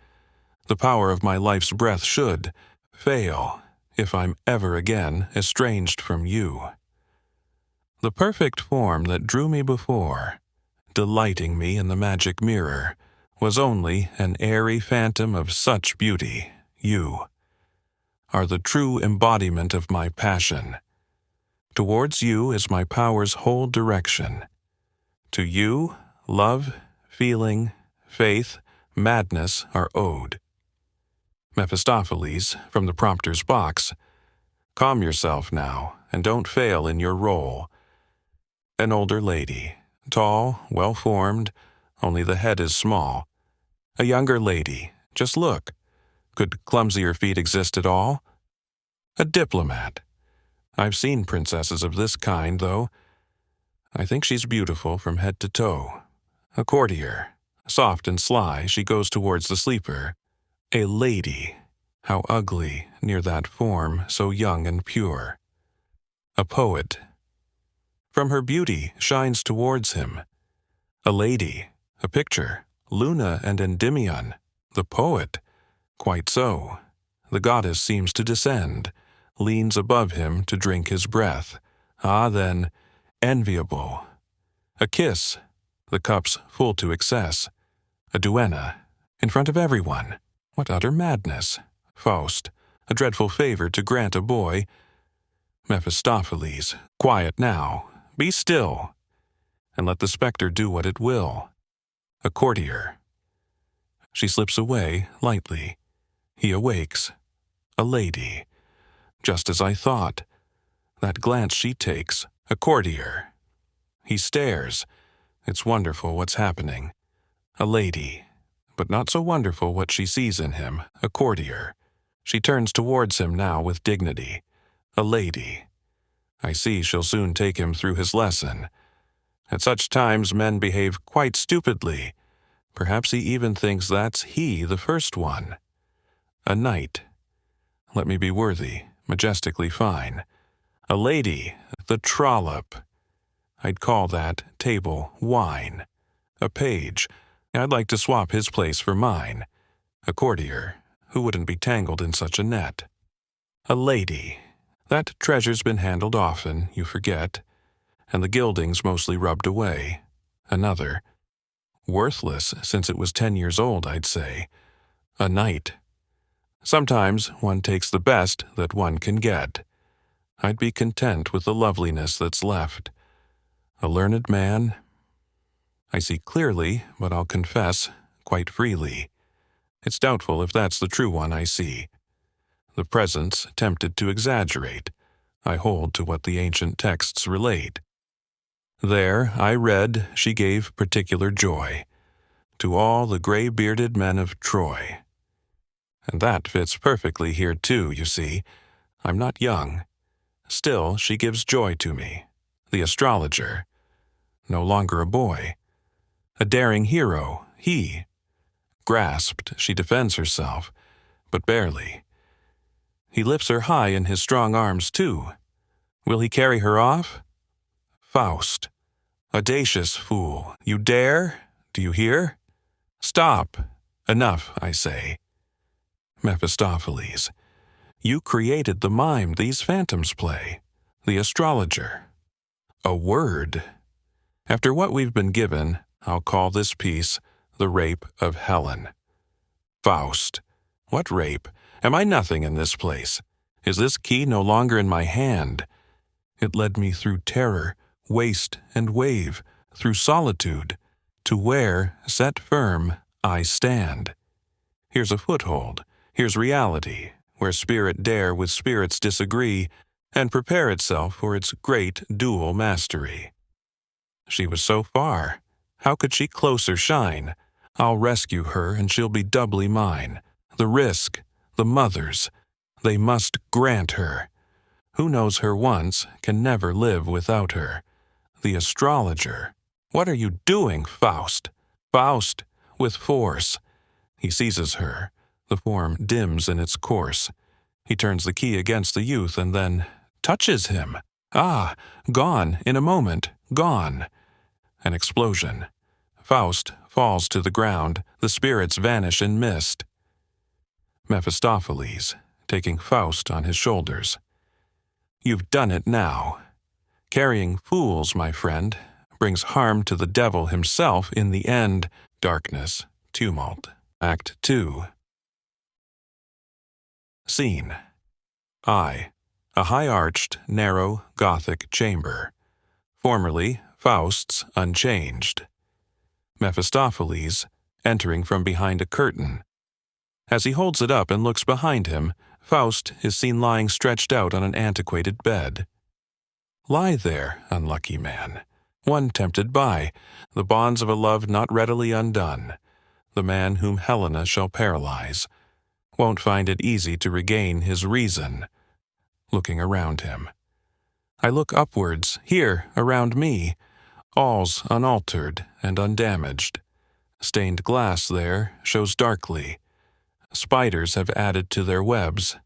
The power of my life's breath should fail, if I'm ever again estranged from you. The perfect form that drew me before, delighting me in the magic mirror, was only an airy phantom of such beauty. You are the true embodiment of my passion. Towards you is my power's whole direction. To you, love, feeling, faith, madness are owed. Mephistopheles, from the prompter's box. Calm yourself now, and don't fail in your role. An older lady, tall, well-formed, only the head is small. A younger lady, just look. Could clumsier feet exist at all? A diplomat. I've seen princesses of this kind, though. I think she's beautiful from head to toe. A courtier. Soft and sly, she goes towards the sleeper. A lady. How ugly, near that form, so young and pure. A poet. From her beauty shines towards him. A lady. A picture. Luna and Endymion. The poet. Quite so. The goddess seems to descend, leans above him to drink his breath. Ah, then, enviable. A kiss. The cups full to excess. A duenna. In front of everyone. What utter madness. Faust. A dreadful favor to grant a boy. Mephistopheles. Quiet now. Be still. And let the spectre do what it will. A courtier. She slips away lightly. He awakes. A lady. Just as I thought. That glance she takes. A courtier. He stares. It's wonderful what's happening. A lady. But not so wonderful what she sees in him. A courtier. She turns towards him now with dignity. A lady. I see she'll soon take him through his lesson. At such times men behave quite stupidly. Perhaps he even thinks that's he, the first one. A knight. Let me be worthy, majestically fine. A lady, the trollop. I'd call that table wine. A page. I'd like to swap his place for mine. A courtier. Who wouldn't be tangled in such a net? A lady. That treasure's been handled often, you forget, and the gilding's mostly rubbed away. Another. Worthless since it was 10 years old, I'd say. A knight. Sometimes one takes the best that one can get. I'd be content with the loveliness that's left. A learned man. I see clearly, but I'll confess, quite freely. It's doubtful if that's the true one I see. The presence tempted to exaggerate. I hold to what the ancient texts relate. There I read she gave particular joy to all the gray-bearded men of Troy. And that fits perfectly here too, you see. I'm not young. Still, she gives joy to me. The astrologer. No longer a boy. A daring hero, he. Grasped, she defends herself, but barely. He lifts her high in his strong arms, too. Will he carry her off? Faust. Audacious fool, you dare? Do you hear? Stop. Enough, I say. Mephistopheles. You created the mime these phantoms play. The astrologer. A word. After what we've been given, I'll call this piece The Rape of Helen. Faust. What rape? Am I nothing in this place? Is this key no longer in my hand? It led me through terror, waste and wave, through solitude, to where, set firm, I stand. Here's a foothold, here's reality, where spirit dare with spirits disagree, and prepare itself for its great dual mastery. She was so far. How could she closer shine? I'll rescue her, and she'll be doubly mine. The risk, the mother's, they must grant her. Who knows her once can never live without her. The astrologer. What are you doing, Faust? Faust, with force. He seizes her. The form dims in its course. He turns the key against the youth and then touches him. Ah, gone in a moment, gone. An explosion. Faust falls to the ground. The spirits vanish in mist. Mephistopheles, taking Faust on his shoulders. "You've done it now. Carrying fools, my friend, brings harm to the devil himself in the end." Darkness, tumult. Act 2. Scene. I. A high-arched, narrow, Gothic chamber. Formerly Faust's unchanged. Mephistopheles, entering from behind a curtain. As he holds it up and looks behind him, Faust is seen lying stretched out on an antiquated bed. "Lie there, unlucky man, one tempted by the bonds of a love not readily undone. The man whom Helena shall paralyze won't find it easy to regain his reason." Looking around him. I look upwards, here, around me. All's unaltered and undamaged. Stained glass there shows darkly. Spiders have added to their webs.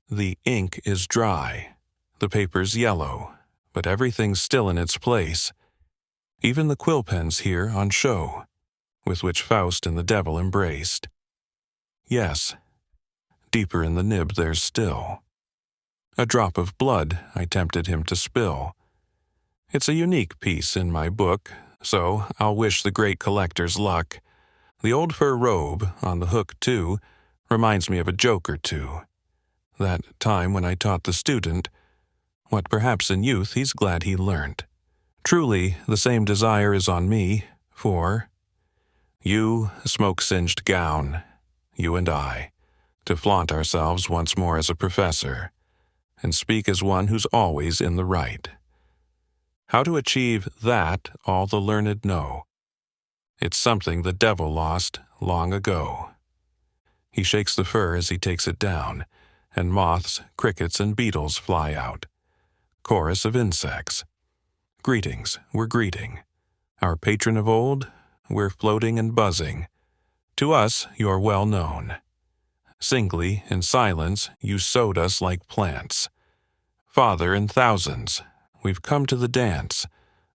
The ink is dry, the paper's yellow, but everything's still in its place. Even the quill pens here on show, with which Faust and the devil embraced. Yes, deeper in the nib there's still a drop of blood I tempted him to spill. It's a unique piece in my book, so I'll wish the great collector's luck. The old fur robe, on the hook too, reminds me of a joke or two. That time when I taught the student what perhaps in youth he's glad he learnt. Truly, the same desire is on me, for you, smoke-singed gown, you and I, to flaunt ourselves once more as a professor, and speak as one who's always in the right. How to achieve that all the learned know. It's something the devil lost long ago. He shakes the fur as he takes it down, and moths, crickets, and beetles fly out. Chorus of insects. Greetings, we're greeting. Our patron of old, we're floating and buzzing. To us, you're well known. Singly, in silence, you sowed us like plants. Father in thousands, we've come to the dance.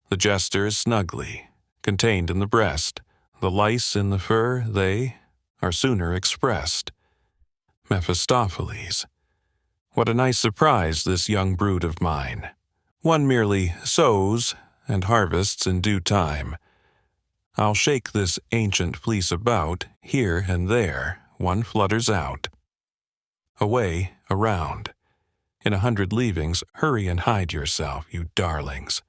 The jester is snugly contained in the breast. The lice in the fur, they are sooner expressed. Mephistopheles. What a nice surprise, this young brood of mine. One merely sows and harvests in due time. I'll shake this ancient fleece about, here and there, one flutters out. Away, around. In 100 leavings, hurry and hide yourself, you darlings.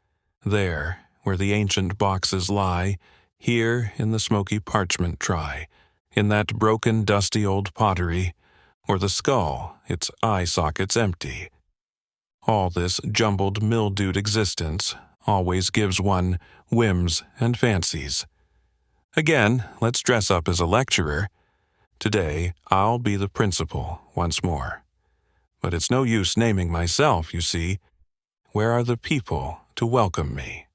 There, where the ancient boxes lie, here in the smoky parchment try, in that broken, dusty old pottery, or the skull, its eye sockets empty. All this jumbled, mildewed existence always gives one whims and fancies. Again, let's dress up as a lecturer. Today, I'll be the principal once more. But it's no use naming myself, you see. Where are the people to welcome me?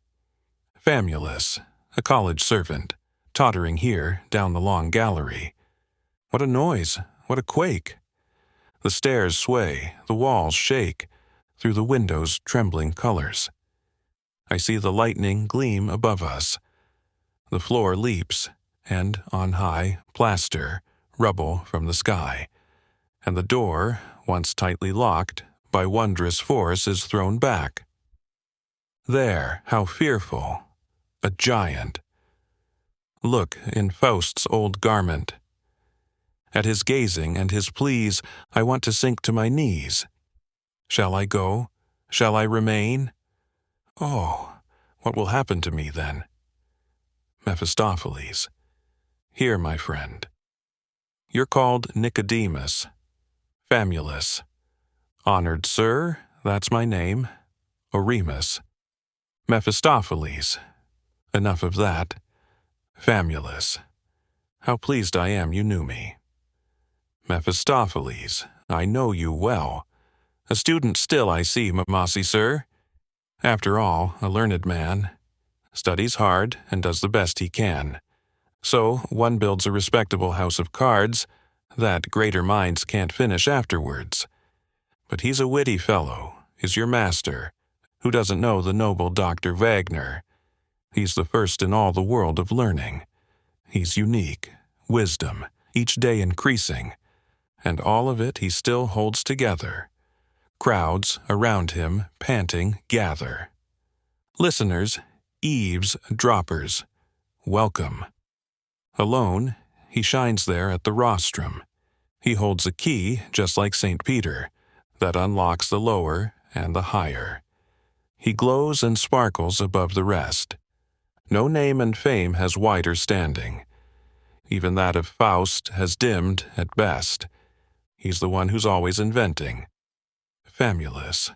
Famulus, a college servant, tottering here down the long gallery. What a noise, what a quake! The stairs sway, the walls shake, through the windows trembling colors. I see the lightning gleam above us. The floor leaps, and on high, plaster, rubble from the sky, and the door, once tightly locked, by wondrous force is thrown back. There, how fearful! A giant. Look in Faust's old garment. At his gazing and his pleas, I want to sink to my knees. Shall I go? Shall I remain? Oh, what will happen to me then? Mephistopheles. Here, my friend. You're called Nicodemus. Famulus. Honored sir, that's my name. Oremus. Mephistopheles. Enough of that. Famulus. How pleased I am you knew me. Mephistopheles, I know you well. A student still I see, Mamasi, sir. After all, a learned man. Studies hard and does the best he can. So one builds a respectable house of cards that greater minds can't finish afterwards. But he's a witty fellow, is your master, who doesn't know the noble Dr. Wagner. He's the first in all the world of learning. He's unique, wisdom, each day increasing. and all of it he still holds together. Crowds around him, panting, gather. Listeners, eavesdroppers, welcome. Alone, he shines there at the rostrum. He holds a key, just like St. Peter, that unlocks the lower and the higher. He glows and sparkles above the rest. No name and fame has wider standing. Even that of Faust has dimmed at best. He's the one who's always inventing. Famulus.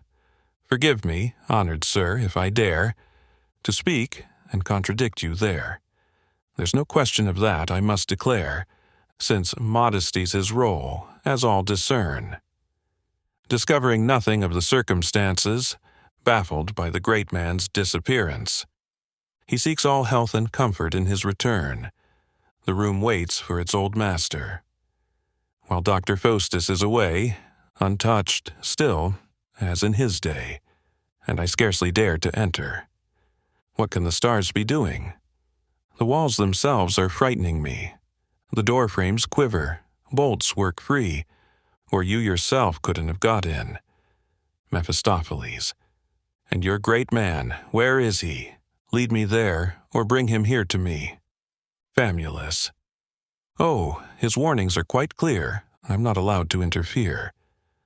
Forgive me, honored sir, if I dare to speak and contradict you there. There's no question of that, I must declare, since modesty's his role, as all discern. Discovering nothing of the circumstances, baffled by the great man's disappearance, he seeks all health and comfort in his return. The room waits for its old master. While Dr. Faustus is away, untouched still, as in his day, and I scarcely dare to enter. What can the stars be doing? The walls themselves are frightening me. The door frames quiver, bolts work free, or you yourself couldn't have got in. Mephistopheles. And your great man, where is he? Lead me there, or bring him here to me. Famulus. Oh, his warnings are quite clear. I'm not allowed to interfere.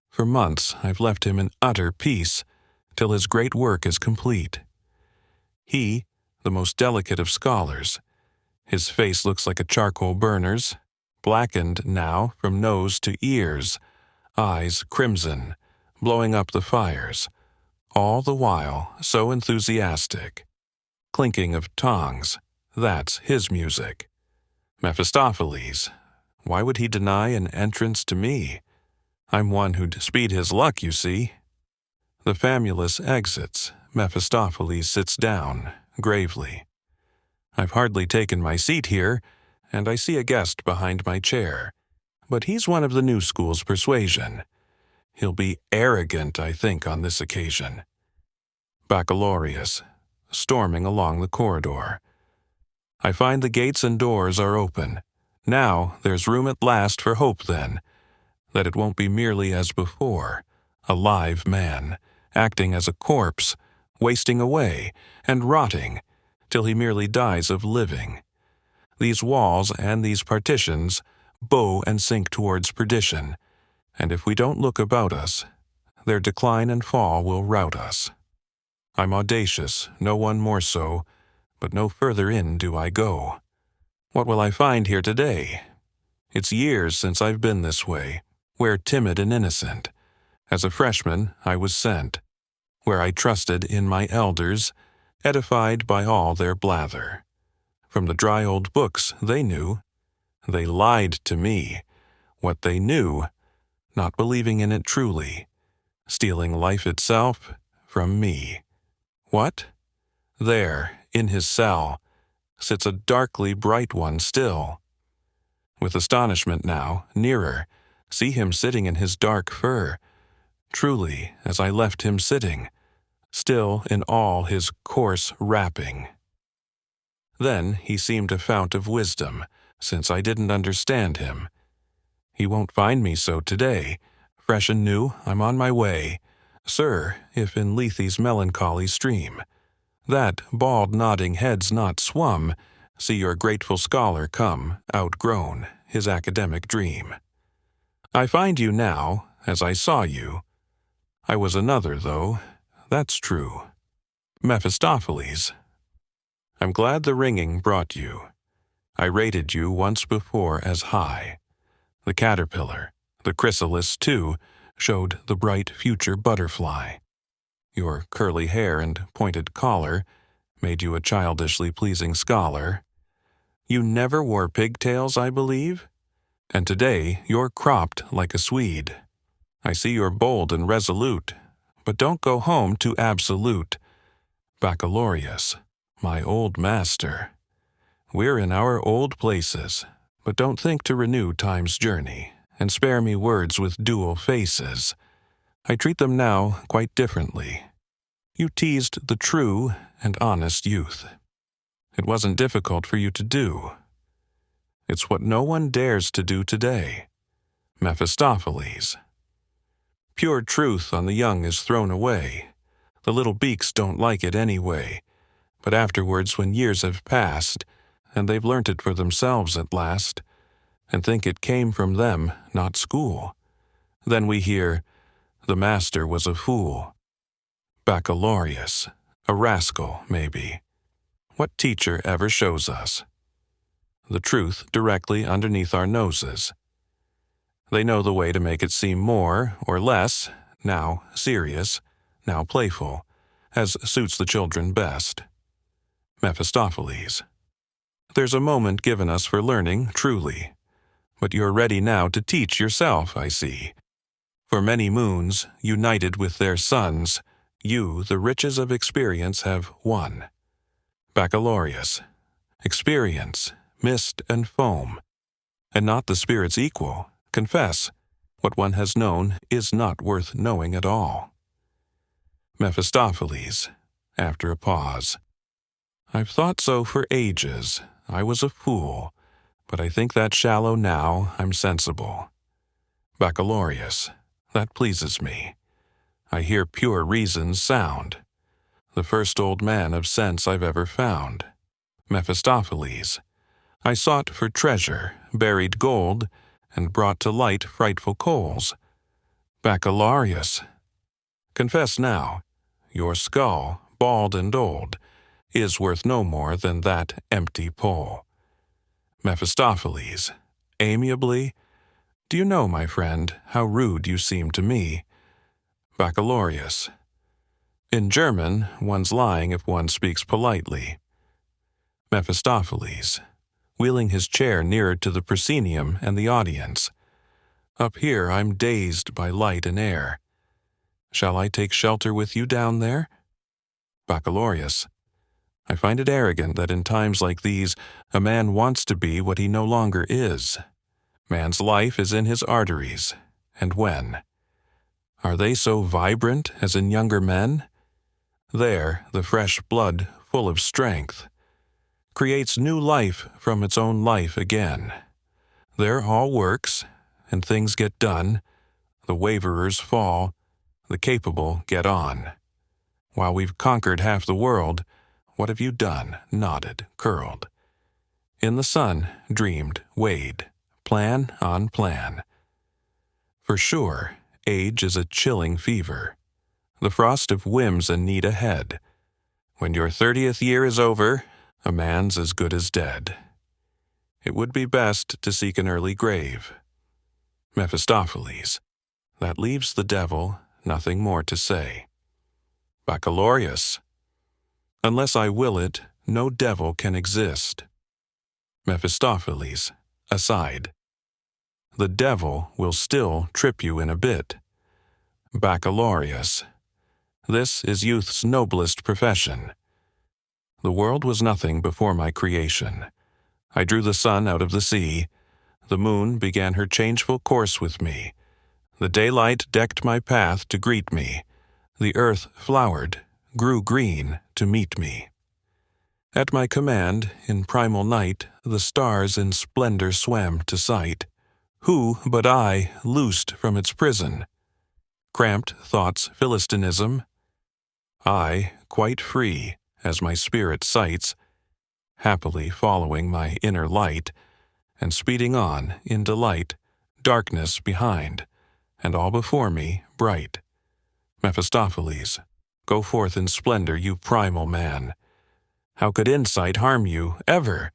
For months I've left him in utter peace, till his great work is complete. He, the most delicate of scholars, his face looks like a charcoal burner's, blackened now from nose to ears, eyes crimson, blowing up the fires, all the while so enthusiastic. Clinking of tongs, that's his music. Mephistopheles, why would he deny an entrance to me? I'm one who'd speed his luck, you see. The Famulus exits. Mephistopheles sits down, gravely. I've hardly taken my seat here, and I see a guest behind my chair. But he's one of the new school's persuasion. He'll be arrogant, I think, on this occasion. Baccalaureus, storming along the corridor. I find the gates and doors are open. Now there's room at last for hope, then, that it won't be merely as before, a live man, acting as a corpse, wasting away and rotting, till he merely dies of living. These walls and these partitions bow and sink towards perdition, and if we don't look about us, their decline and fall will rout us. I'm audacious, no one more so, but no further in do I go. What will I find here today? It's years since I've been this way, where timid and innocent. As a freshman I was sent, where I trusted in my elders, edified by all their blather. From the dry old books they knew. They lied to me. What they knew, not believing in it truly, stealing life itself from me. What? There, in his cell, sits a darkly bright one still. With astonishment now, nearer, see him sitting in his dark fur, truly as I left him sitting, still in all his coarse wrapping. Then he seemed a fount of wisdom, since I didn't understand him. He won't find me so today. Fresh and new, I'm on my way. Sir, if in Lethe's melancholy stream that bald nodding head's not swum, see your grateful scholar come, outgrown his academic dream. I find you now, as I saw you. I was another, though, that's true. Mephistopheles. I'm glad the ringing brought you. I rated you once before as high. The caterpillar, the chrysalis, too, showed the bright future butterfly. Your curly hair and pointed collar made you a childishly pleasing scholar. You never wore pigtails, I believe? And today you're cropped like a Swede. I see you're bold and resolute, but don't go home too absolute. Baccalaureus, my old master. We're in our old places, but don't think to renew time's journey, and spare me words with dual faces. I treat them now quite differently. You teased the true and honest youth. It wasn't difficult for you to do. It's what no one dares to do today. Mephistopheles. Pure truth on the young is thrown away. The little beaks don't like it anyway. But afterwards, when years have passed, and they've learnt it for themselves at last, and think it came from them, not school, then we hear, the master was a fool. Baccalaureus, a rascal, maybe. What teacher ever shows us the truth directly underneath our noses? They know the way to make it seem more or less, now serious, now playful, as suits the children best. Mephistopheles. There's a moment given us for learning, truly. But you're ready now to teach yourself, I see. For many moons, united with their suns, you, the riches of experience, have won. Baccalaureus. Experience, mist and foam. And not the spirit's equal. Confess, what one has known is not worth knowing at all. Mephistopheles, after a pause. I've thought so for ages. I was a fool, but I think that shallow now I'm sensible. Baccalaureus, that pleases me. I hear pure reason's sound. The first old man of sense I've ever found. Mephistopheles, I sought for treasure, buried gold, and brought to light frightful coals. Baccalaureus, confess now, your skull, bald and old, is worth no more than that empty pole. Mephistopheles, amiably, do you know, my friend, how rude you seem to me? Baccalaureus, in German, one's lying if one speaks politely. Mephistopheles, wheeling his chair nearer to the proscenium and the audience. Up here I'm dazed by light and air. Shall I take shelter with you down there? Baccalaureus, I find it arrogant that in times like these a man wants to be what he no longer is. Man's life is in his arteries, and when? Are they so vibrant as in younger men? There, the fresh blood, full of strength, creates new life from its own life again. There all works, and things get done, the waverers fall, the capable get on. While we've conquered half the world, what have you done? Nodded, curled. In the sun, dreamed, weighed, plan on plan. For sure, age is a chilling fever, the frost of whims and need ahead. When your 30th year is over, a man's as good as dead. It would be best to seek an early grave. Mephistopheles, that leaves the devil, nothing more to say. Baccalaureus, unless I will it, no devil can exist. Mephistopheles, aside. The devil will still trip you in a bit. Baccalaureus, this is youth's noblest profession. The world was nothing before my creation. I drew the sun out of the sea. The moon began her changeful course with me. The daylight decked my path to greet me. The earth flowered, grew green to meet me. At my command, in primal night, the stars in splendor swam to sight. Who but I loosed from its prison? Cramped thought's Philistinism? I, quite free, as my spirit sights, happily following my inner light, and speeding on in delight, darkness behind, and all before me bright. Mephistopheles, go forth in splendor, you primal man. How could insight harm you, ever?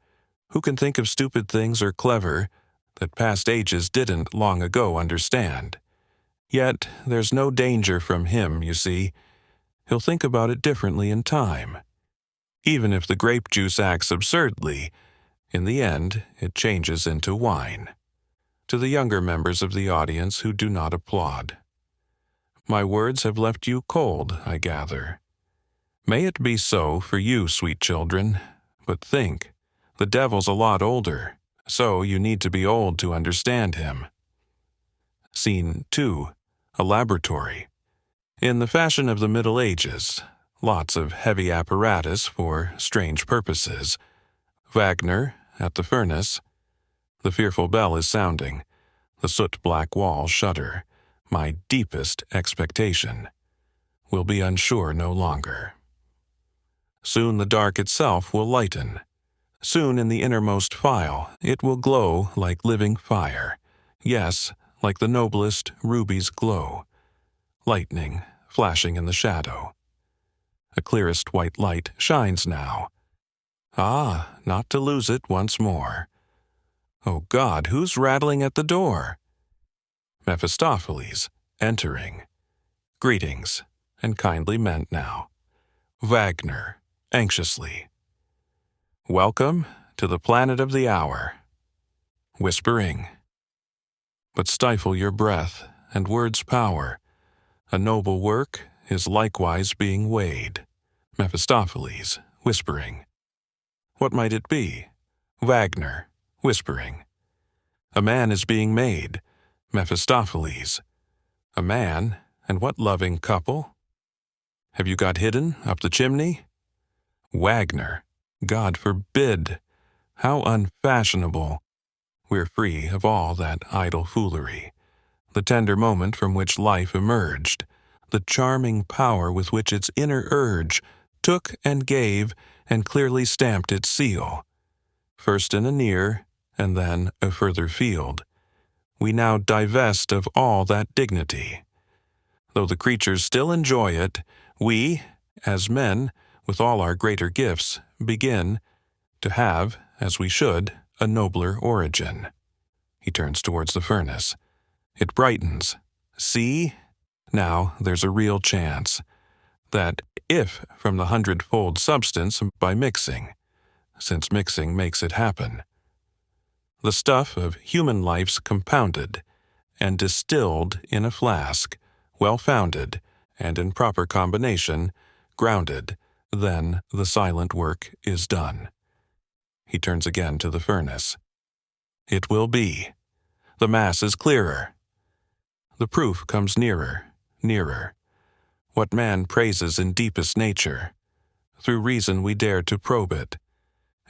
Who can think of stupid things or clever that past ages didn't long ago understand? Yet there's no danger from him, you see. He'll think about it differently in time. Even if the grape juice acts absurdly, in the end it changes into wine. To the younger members of the audience who do not applaud. My words have left you cold, I gather. May it be so for you, sweet children, but think, the devil's a lot older, so you need to be old to understand him. Scene 2. A laboratory. In the fashion of the Middle Ages, lots of heavy apparatus for strange purposes. Wagner, at the furnace. The fearful bell is sounding. The soot-black walls shudder. My deepest expectation will be unsure no longer. Soon the dark itself will lighten. Soon in the innermost file it will glow like living fire. Yes, like the noblest rubies glow. Lightning flashing in the shadow. The clearest white light shines now. Ah, not to lose it once more. Oh God, who's rattling at the door? Mephistopheles, entering. Greetings, and kindly meant now. Wagner, anxiously. Welcome to the planet of the hour. Whispering. But stifle your breath and word's power. A noble work is likewise being weighed. Mephistopheles, whispering. What might it be? Wagner, whispering. A man is being made. Mephistopheles. A man, and what loving couple? Have you got hidden up the chimney? Wagner, God forbid! How unfashionable! We're free of all that idle foolery. The tender moment from which life emerged, the charming power with which its inner urge took and gave and clearly stamped its seal, first in a near and then a further field, we now divest of all that dignity. Though the creatures still enjoy it, we, as men, with all our greater gifts, begin to have, as we should, a nobler origin. He turns towards the furnace. It brightens. See? Now there's a real chance that if from the hundredfold substance by mixing, since mixing makes it happen, the stuff of human life's compounded and distilled in a flask, well-founded and in proper combination, grounded, then the silent work is done. He turns again to the furnace. It will be. The mass is clearer. The proof comes nearer, nearer. What man praises in deepest nature, through reason we dare to probe it,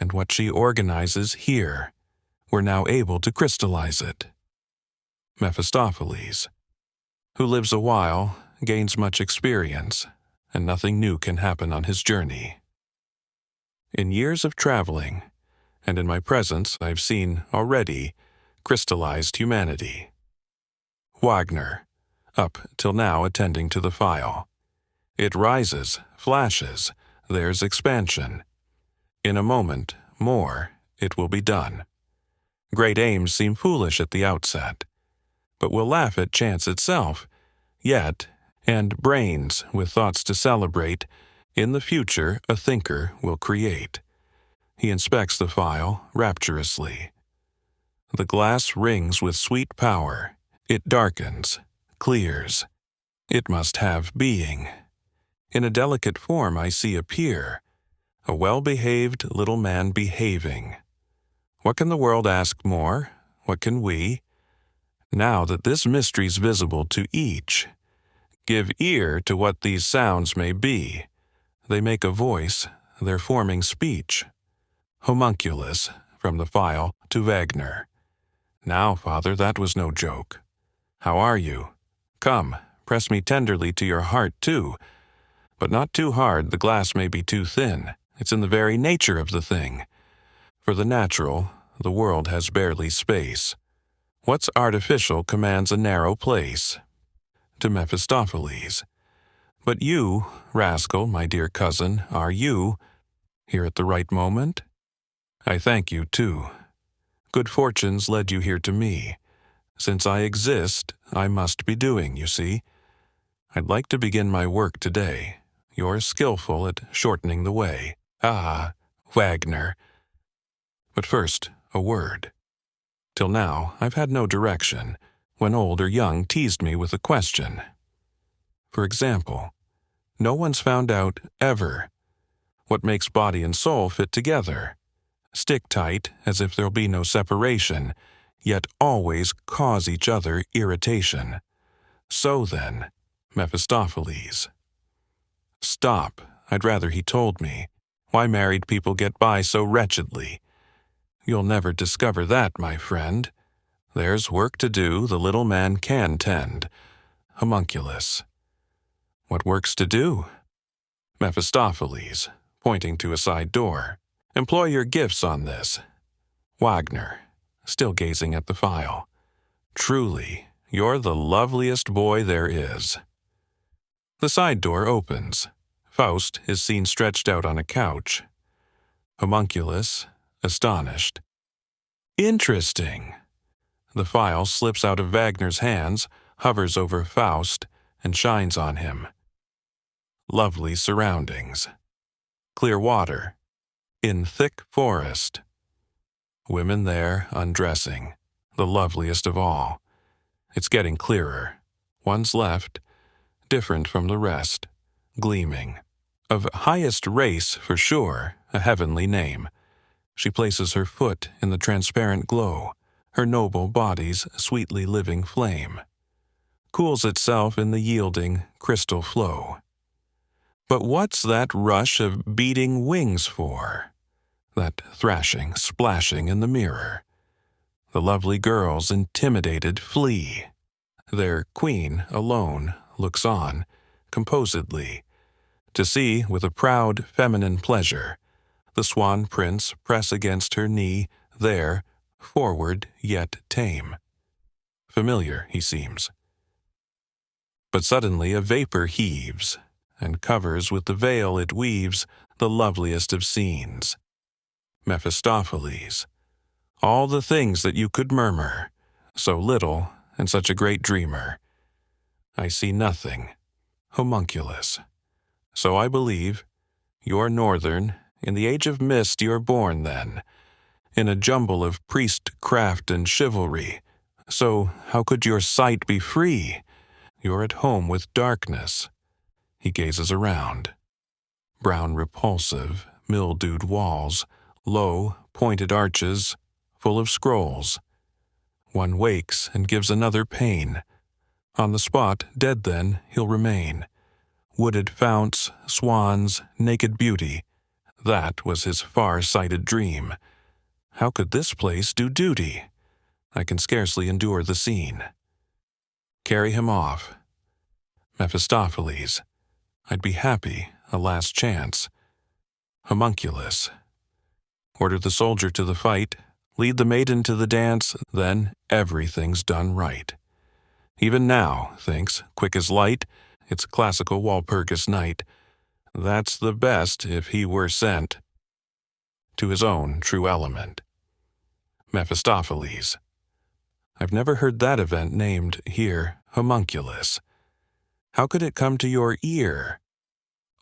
and what she organizes here, we're now able to crystallize it. Mephistopheles, who lives a while, gains much experience, and nothing new can happen on his journey. In years of traveling, and in my presence I've seen already crystallized humanity. Wagner, up till now attending to the file. It rises, flashes, there's expansion. In a moment, more, it will be done. Great aims seem foolish at the outset, but we'll laugh at chance itself, yet, and brains with thoughts to celebrate, in the future a thinker will create. He inspects the file rapturously. The glass rings with sweet power. It darkens, clears. It must have being. In a delicate form I see appear, a well-behaved little man behaving. What can the world ask more? What can we? Now that this mystery's visible to each, give ear to what these sounds may be. They make a voice, they're forming speech. Homunculus, from the file to Wagner. Now, Father, that was no joke. How are you? Come, press me tenderly to your heart, too. But not too hard, the glass may be too thin. It's in the very nature of the thing. For the natural, the world has barely space. What's artificial commands a narrow place. To Mephistopheles. But you, rascal, my dear cousin, are you here at the right moment? I thank you, too. Good fortunes led you here to me. Since I exist, I must be doing, you see. I'd like to begin my work today. You're skillful at shortening the way. Ah, Wagner. But first, a word. Till now, I've had no direction, when old or young teased me with a question. For example, no one's found out, ever, what makes body and soul fit together, stick tight as if there'll be no separation, yet always cause each other irritation. So then, Mephistopheles. Stop, I'd rather he told me, why married people get by so wretchedly. You'll never discover that, my friend. There's work to do the little man can tend. Homunculus. What work's to do? Mephistopheles, pointing to a side door. Employ your gifts on this. Wagner, still gazing at the file. Truly, you're the loveliest boy there is. The side door opens. Faust is seen stretched out on a couch. Homunculus, astonished. Interesting. The file slips out of Wagner's hands, hovers over Faust, and shines on him. Lovely surroundings. Clear water. In thick forest. Women there undressing, the loveliest of all. It's getting clearer. One's left, different from the rest, gleaming. Of highest race, for sure, a heavenly name. She places her foot in the transparent glow, her noble body's sweetly living flame. Cools itself in the yielding crystal flow. But what's that rush of beating wings for? That thrashing, splashing in the mirror. The lovely girls, intimidated, flee. Their queen, alone, looks on, composedly, to see, with a proud, feminine pleasure, the swan prince press against her knee, there, forward yet tame. Familiar, he seems. But suddenly a vapor heaves, and covers with the veil it weaves the loveliest of scenes. Mephistopheles. All the things that you could murmur, so little and such a great dreamer. I see nothing. Homunculus. So I believe, you're northern, in the age of mist you're born then, in a jumble of priestcraft and chivalry. So how could your sight be free? You're at home with darkness. He gazes around. Brown repulsive, mildewed walls, low, pointed arches, full of scrolls. One wakes and gives another pain. On the spot, dead then, he'll remain. Wooded founts, swans, naked beauty. That was his far-sighted dream. How could this place do duty? I can scarcely endure the scene. Carry him off. Mephistopheles. I'd be happy, a last chance. Homunculus. Order the soldier to the fight, lead the maiden to the dance, then everything's done right. Even now, thinks, quick as light, it's classical Walpurgis night. That's the best if he were sent to his own true element. Mephistopheles. I've never heard that event named here homunculus. How could it come to your ear?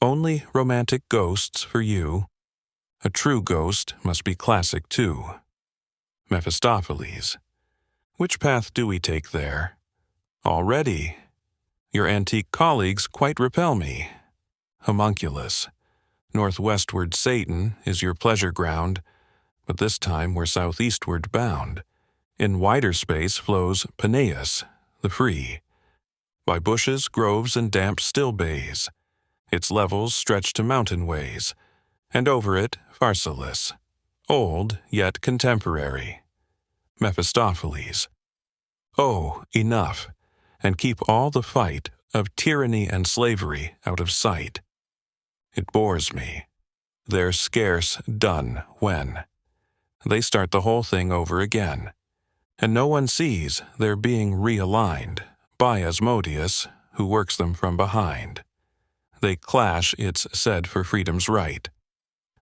Only romantic ghosts for you. A true ghost must be classic too. Mephistopheles. Which path do we take there? Already. Your antique colleagues quite repel me. Homunculus. Northwestward Satan is your pleasure ground, but this time we're southeastward bound. In wider space flows Peneus, the free. By bushes, groves, and damp still bays. Its levels stretch to mountain ways, and over it Pharsalus, old yet contemporary. Mephistopheles. Oh, enough, and keep all the fight of tyranny and slavery out of sight. It bores me. They're scarce done when. They start the whole thing over again, and no one sees they're being realigned by Asmodeus, who works them from behind. They clash, it's said, for freedom's right.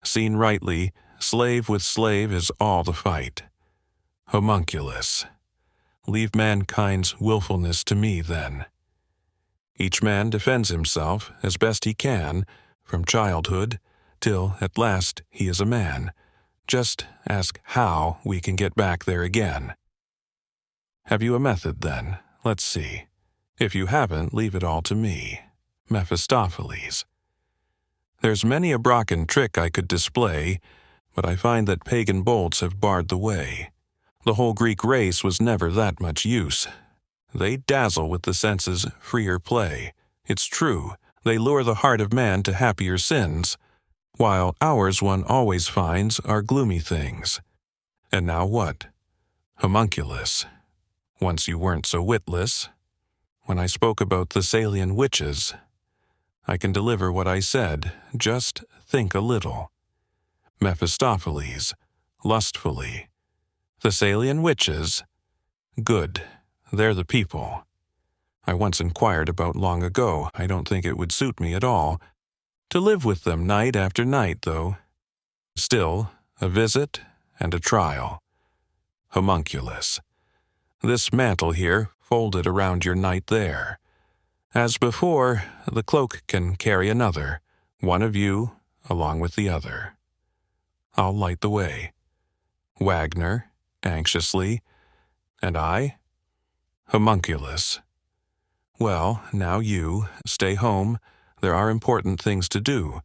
Seen rightly, slave with slave is all the fight. Homunculus. Leave mankind's willfulness to me, then. Each man defends himself as best he can, from childhood till at last he is a man. Just ask how we can get back there again. Have you a method, then? Let's see. If you haven't, leave it all to me. Mephistopheles. There's many a Brocken trick I could display, but I find that pagan bolts have barred the way. The whole Greek race was never that much use. They dazzle with the senses' freer play. It's true, they lure the heart of man to happier sins, while ours one always finds are gloomy things. And now what? Homunculus. Once you weren't so witless. When I spoke about Thessalian witches, I can deliver what I said, just think a little. Mephistopheles, lustfully. Thessalian witches? Good, they're the people. I once inquired about long ago. I don't think it would suit me at all. To live with them night after night, though. Still, a visit and a trial. Homunculus. This mantle here, folded around your night there. As before, the cloak can carry another, one of you along with the other. I'll light the way. Wagner, anxiously, and I? Homunculus. Well, now you, stay home, there are important things to do.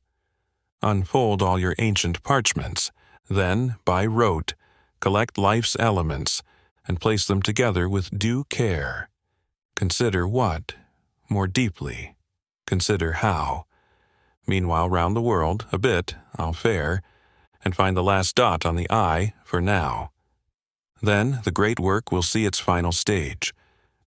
Unfold all your ancient parchments, then, by rote, collect life's elements, and place them together with due care. Consider what? More deeply. Consider how. Meanwhile, round the world, a bit, I'll fare, and find the last dot on the I for now. Then the great work will see its final stage.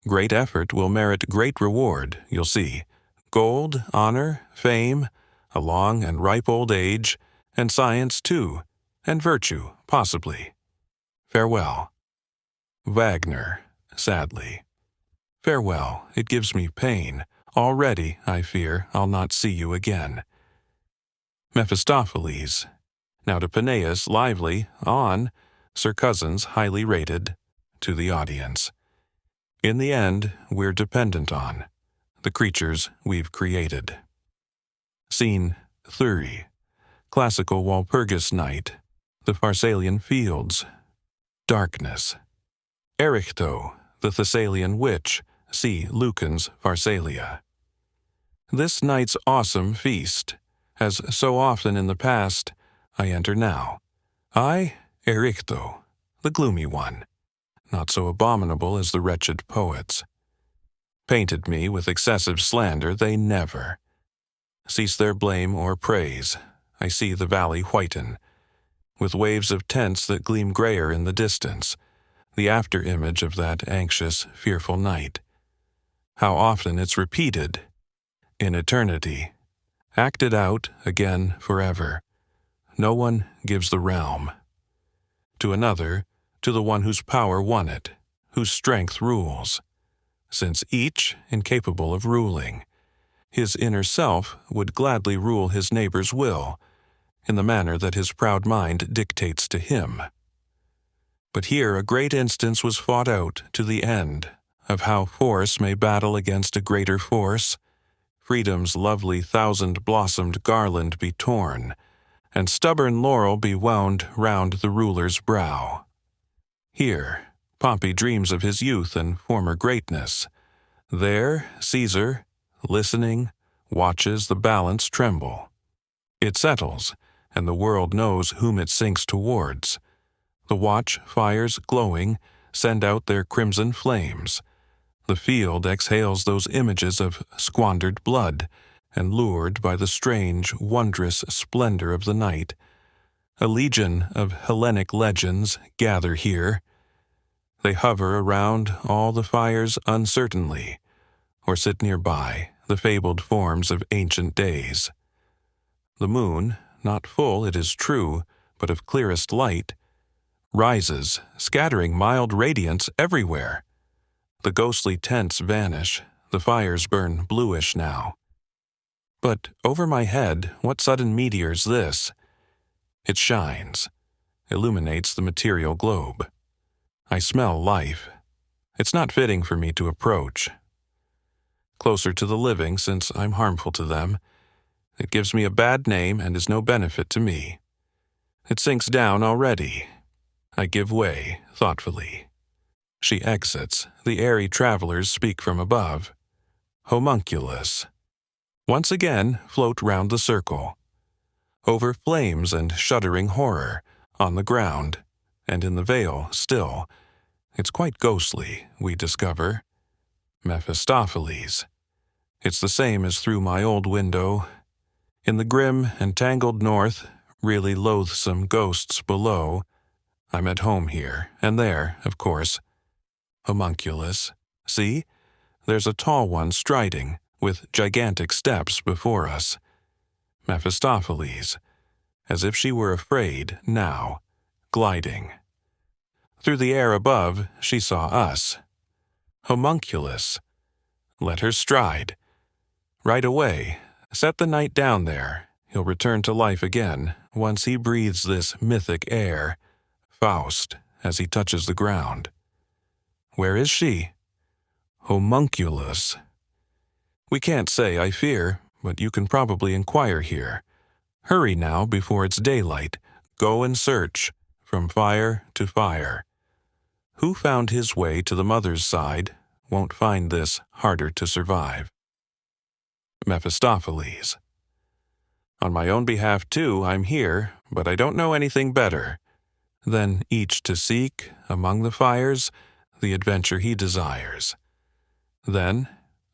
Great effort will merit great reward, you'll see. Gold, honor, fame, a long and ripe old age, and science too, and virtue, possibly. Farewell. Wagner, sadly. Farewell, it gives me pain. Already, I fear, I'll not see you again. Mephistopheles. Now to Peneus, lively, on, Sir Cousins, highly rated, to the audience. In the end, we're dependent on the creatures we've created. Scene 3. Classical Walpurgis night. The Pharsalian fields. Darkness. Erichtho, the Thessalian witch. See Lucan's Pharsalia. This night's awesome feast, as so often in the past, I enter now. I, Erichtho, the gloomy one, not so abominable as the wretched poets. Painted me with excessive slander, they never cease their blame or praise. I see the valley whiten, with waves of tents that gleam grayer in the distance, the after-image of that anxious, fearful night. How often it's repeated, in eternity, acted out again forever. No one gives the realm. To another, to the one whose power won it, whose strength rules. Since each incapable of ruling, his inner self would gladly rule his neighbor's will, in the manner that his proud mind dictates to him. But here a great instance was fought out to the end, of how force may battle against a greater force, freedom's lovely thousand-blossomed garland be torn, and stubborn laurel be wound round the ruler's brow. Here, Pompey dreams of his youth and former greatness. There, Caesar, listening, watches the balance tremble. It settles, and the world knows whom it sinks towards. The watch fires glowing send out their crimson flames. The field exhales those images of squandered blood, and lured by the strange, wondrous splendor of the night, a legion of Hellenic legends gather here. They hover around all the fires uncertainly, or sit nearby, the fabled forms of ancient days. The moon, not full, it is true, but of clearest light, rises, scattering mild radiance everywhere. The ghostly tents vanish, the fires burn bluish now. But over my head, what sudden meteor's this? It shines, illuminates the material globe. I smell life. It's not fitting for me to approach. Closer to the living, since I'm harmful to them. It gives me a bad name and is no benefit to me. It sinks down already. I give way, thoughtfully. She exits. The airy travelers speak from above. Homunculus. Once again, float round the circle. Over flames and shuddering horror, on the ground, and in the veil still. It's quite ghostly, we discover. Mephistopheles. It's the same as through my old window. In the grim and tangled north, really loathsome ghosts below. I'm at home here, and there, of course. Homunculus. See, there's a tall one striding, with gigantic steps before us. Mephistopheles, as if she were afraid now, gliding. Through the air above, she saw us. Homunculus. Let her stride. Right away, set the knight down there. He'll return to life again once he breathes this mythic air. Faust, as he touches the ground. Where is she? Homunculus. We can't say, I fear, but you can probably inquire here. Hurry now before it's daylight. Go and search, from fire to fire. Who found his way to the mother's side won't find this harder to survive. Mephistopheles. On my own behalf, too, I'm here, but I don't know anything better than each to seek, among the fires, the adventure he desires. Then,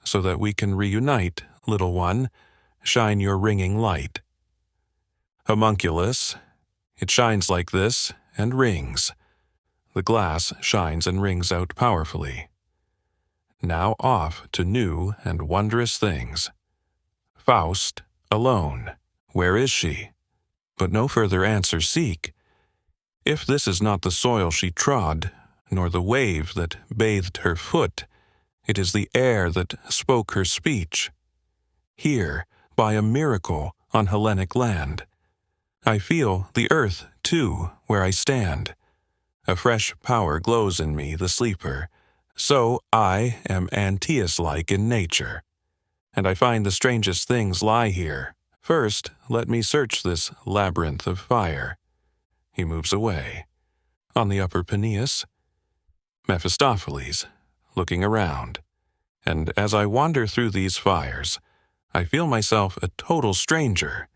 so that we can reunite, little one, shine your ringing light. Homunculus, it shines like this, and rings. The glass shines and rings out powerfully. Now off to new and wondrous things. Faust, alone, where is she? But no further answer seek. If this is not the soil she trod, nor the wave that bathed her foot, it is the air that spoke her speech. Here, by a miracle on Hellenic land, I feel the earth, too, where I stand. A fresh power glows in me, the sleeper. So I am Antaeus-like in nature. And I find the strangest things lie here. First, let me search this labyrinth of fire. He moves away. On the upper Peneus, Mephistopheles, looking around. And as I wander through these fires, I feel myself a total stranger.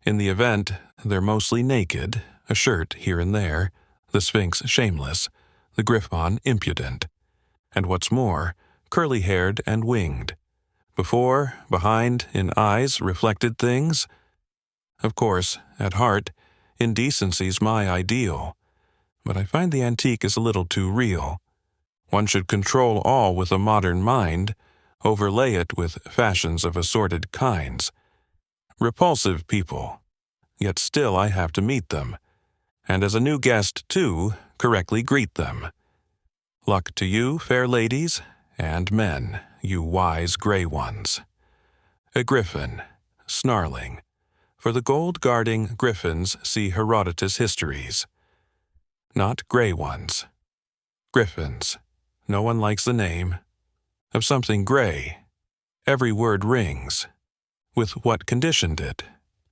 In the event, they're mostly naked, a shirt here and there, the Sphinx shameless, the Griffon impudent, and what's more, curly-haired and winged. Before, behind, in eyes, reflected things. Of course, at heart, indecency's my ideal, but I find the antique is a little too real. One should control all with a modern mind, overlay it with fashions of assorted kinds. Repulsive people, yet still I have to meet them, and as a new guest, too, correctly greet them. Luck to you, fair ladies, and men, you wise gray ones. A griffin, snarling. For the gold-guarding griffins see Herodotus' histories. Not gray ones. Griffins. No one likes the name. Of something gray. Every word rings. With what conditioned it?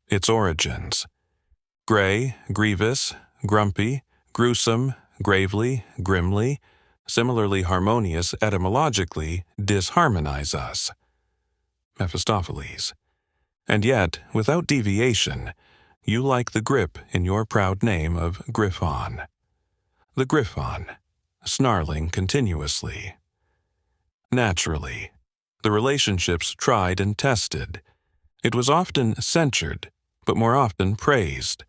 Its origins. Gray, grievous, grumpy, gruesome, gravely, grimly, similarly harmonious etymologically, disharmonize us. Mephistopheles. And yet, without deviation, you like the grip in your proud name of Griffon. The Griffon, snarling continuously. Naturally, the relationships tried and tested. It was often censured, but more often praised.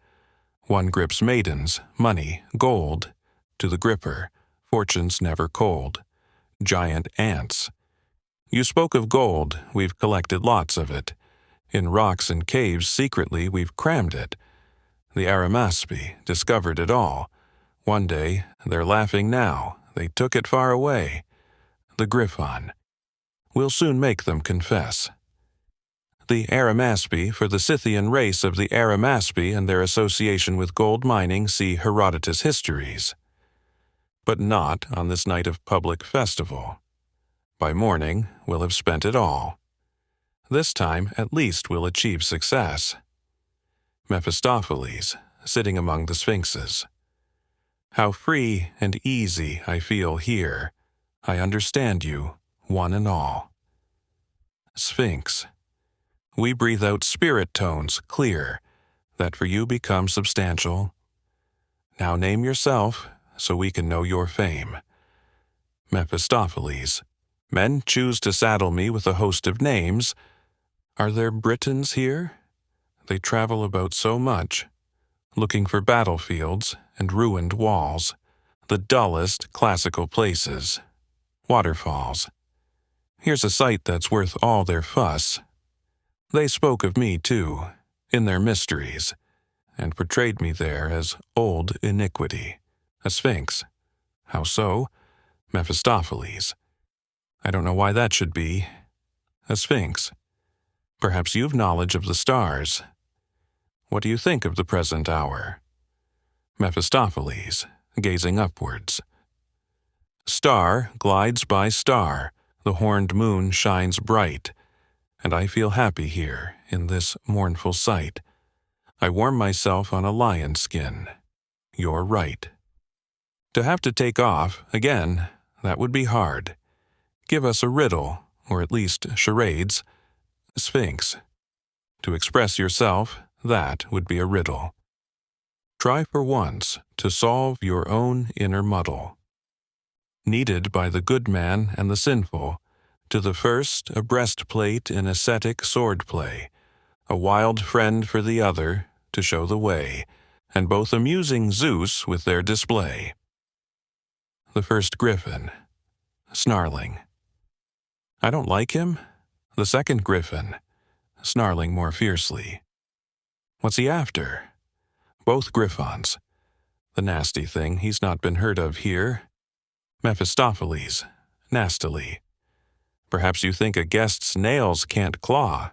One grips maidens, money, gold. To the gripper, fortune's never cold. Giant ants. You spoke of gold, we've collected lots of it. In rocks and caves secretly we've crammed it. The Arimaspi discovered it all. One day, they're laughing now, they took it far away. The Griffon. We'll soon make them confess. The Arimaspi, for the Scythian race of the Arimaspi and their association with gold mining, see Herodotus' histories. But not on this night of public festival. By morning, we'll have spent it all. This time, at least, we'll achieve success. Mephistopheles, sitting among the sphinxes. How free and easy I feel here. I understand you, one and all. Sphinx. We breathe out spirit tones clear, that for you become substantial. Now name yourself, so we can know your fame. Mephistopheles. Men choose to saddle me with a host of names. Are there Britons here? They travel about so much, looking for battlefields and ruined walls, the dullest classical places, Waterfalls. Here's a sight that's worth all their fuss. They spoke of me, too, in their mysteries, and portrayed me there as old iniquity, a sphinx. How so? Mephistopheles. I don't know why that should be. A sphinx. Perhaps you've knowledge of the stars. What do you think of the present hour? Mephistopheles, gazing upwards. Star glides by star, the horned moon shines bright, and I feel happy here in this mournful sight. I warm myself on a lion skin. You're right. To have to take off, again, that would be hard. Give us a riddle, or at least charades. Sphinx. To express yourself, that would be a riddle. Try for once to solve your own inner muddle. Needed by the good man and the sinful, to the first a breastplate in ascetic sword-play, a wild friend for the other to show the way, and both amusing Zeus with their display. The first griffin, snarling. I don't like him. The second griffin, snarling more fiercely. What's he after? Both griffons. The nasty thing, he's not been heard of here. Mephistopheles, nastily. Perhaps you think a guest's nails can't claw.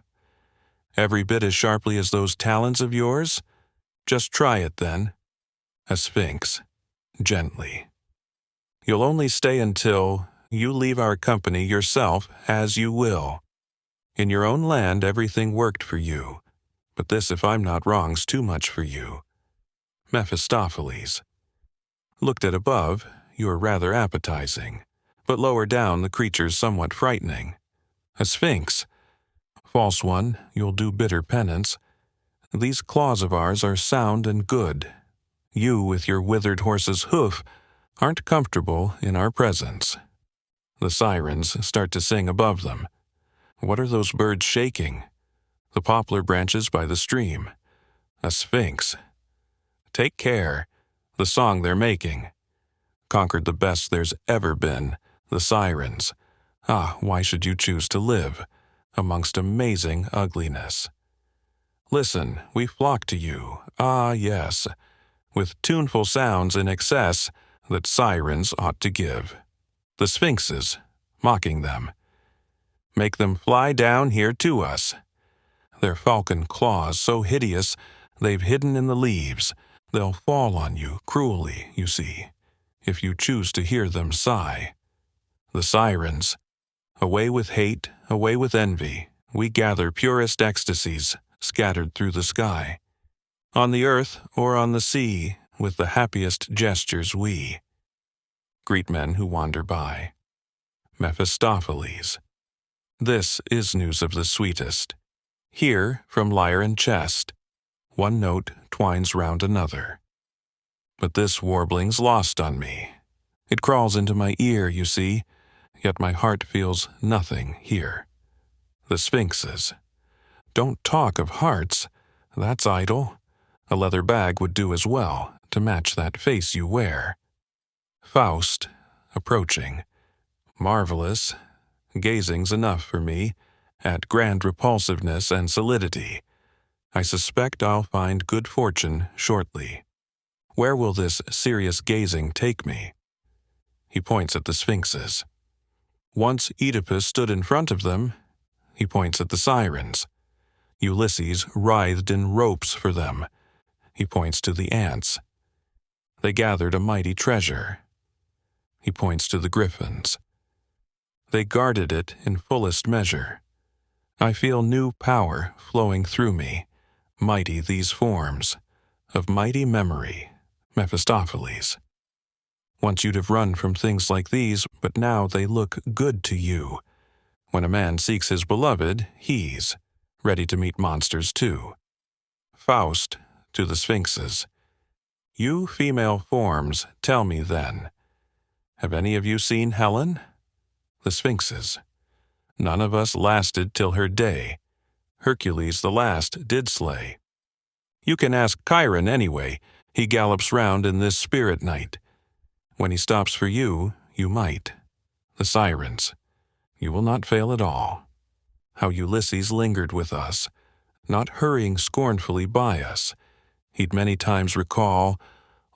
Every bit as sharply as those talons of yours? Just try it then. A sphinx, gently. You'll only stay until you leave our company yourself as you will. In your own land everything worked for you, but this, if I'm not wrong's too much for you. Mephistopheles. Looked at above, you're rather appetizing, but lower down the creature's somewhat frightening. A sphinx. False one, you'll do bitter penance. These claws of ours are sound and good. You, with your withered horse's hoof, aren't comfortable in our presence. The sirens start to sing above them. What are those birds shaking? The poplar branches by the stream. A sphinx. Take care. The song they're making. Conquered the best there's ever been, the sirens. Ah, why should you choose to live amongst amazing ugliness? Listen, we flock to you, ah yes, with tuneful sounds in excess that sirens ought to give. The sphinxes, mocking them. Make them fly down here to us. Their falcon claws so hideous, they've hidden in the leaves. They'll fall on you cruelly, you see, if you choose to hear them sigh. The sirens, away with hate, away with envy, we gather purest ecstasies scattered through the sky. On the earth or on the sea, with the happiest gestures we greet men who wander by. Mephistopheles. This is news of the sweetest. Here, from lyre and chest, one note twines round another. But this warbling's lost on me. It crawls into my ear, you see, yet my heart feels nothing here. The sphinxes. Don't talk of hearts, that's idle. A leather bag would do as well to match that face you wear. Faust, approaching. Marvelous. Gazing's enough for me, at grand repulsiveness and solidity. I suspect I'll find good fortune shortly. Where will this serious gazing take me? He points at the sphinxes. Once Oedipus stood in front of them, he points at the sirens. Ulysses writhed in ropes for them. He points to the ants. They gathered a mighty treasure. He points to the griffins. They guarded it in fullest measure. I feel new power flowing through me, mighty these forms, of mighty memory, Mephistopheles. Once you'd have run from things like these, but now they look good to you. When a man seeks his beloved, he's ready to meet monsters too. Faust, to the sphinxes. You female forms, tell me then, have any of you seen Helen? The sphinxes. None of us lasted till her day. Hercules the last did slay. You can ask Chiron anyway, he gallops round in this spirit night. When he stops for you, you might. the sirens. You will not fail at all. How Ulysses lingered with us, not hurrying scornfully by us. He'd many times recall,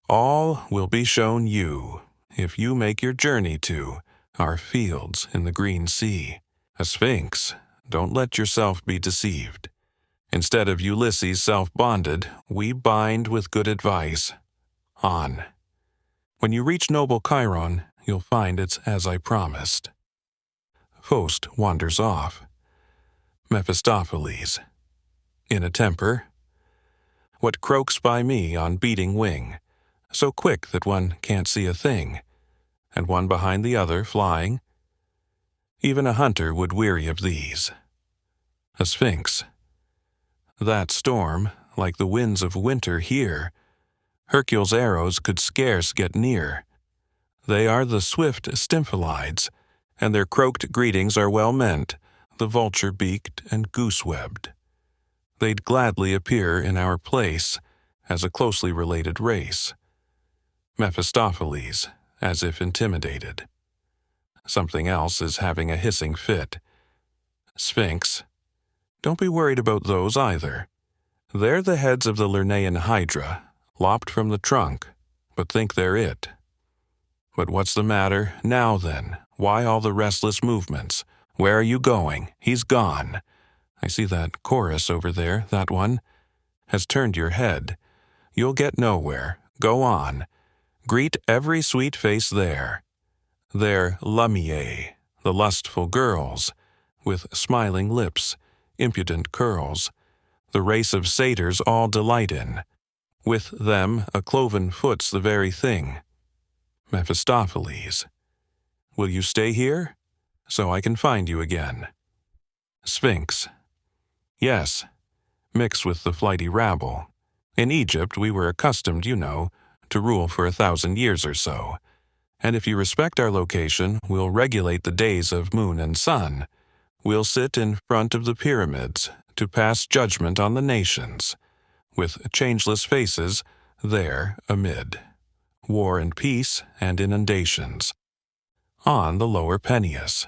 all will be shown you, if you make your journey to our fields in the green sea. A sphinx, don't let yourself be deceived. Instead of Ulysses self-bonded, we bind with good advice. On. When you reach noble Chiron, you'll find it's as I promised. Faust wanders off. Mephistopheles. In a temper. What croaks by me on beating wing, so quick that one can't see a thing, and one behind the other flying? Even a hunter would weary of these. A sphinx. That storm, like the winds of winter here, Hercule's arrows could scarce get near. They are the swift stymphalides, and their croaked greetings are well meant, the vulture-beaked and goose-webbed. They'd gladly appear in our place as a closely related race. Mephistopheles, as if intimidated. Something else is having a hissing fit. Sphinx. Don't be worried about those either. They're the heads of the Lernaean hydra, lopped from the trunk, but think they're it. But what's the matter now then? Why all the restless movements? Where are you going? He's gone. I see that chorus over there, that one, has turned your head. You'll get nowhere. Go on. Greet every sweet face there. They're Lamia, the lustful girls, with smiling lips, impudent curls, the race of satyrs all delight in. With them a cloven foot's the very thing. Mephistopheles. Will you stay here? So I can find you again. Sphinx. Yes, mix with the flighty rabble. In Egypt we were accustomed, you know, to rule for 1,000 years or so. And if you respect our location, we'll regulate the days of moon and sun. We'll sit in front of the pyramids to pass judgment on the nations, with changeless faces there amid war and peace and inundations. On the lower Peneus,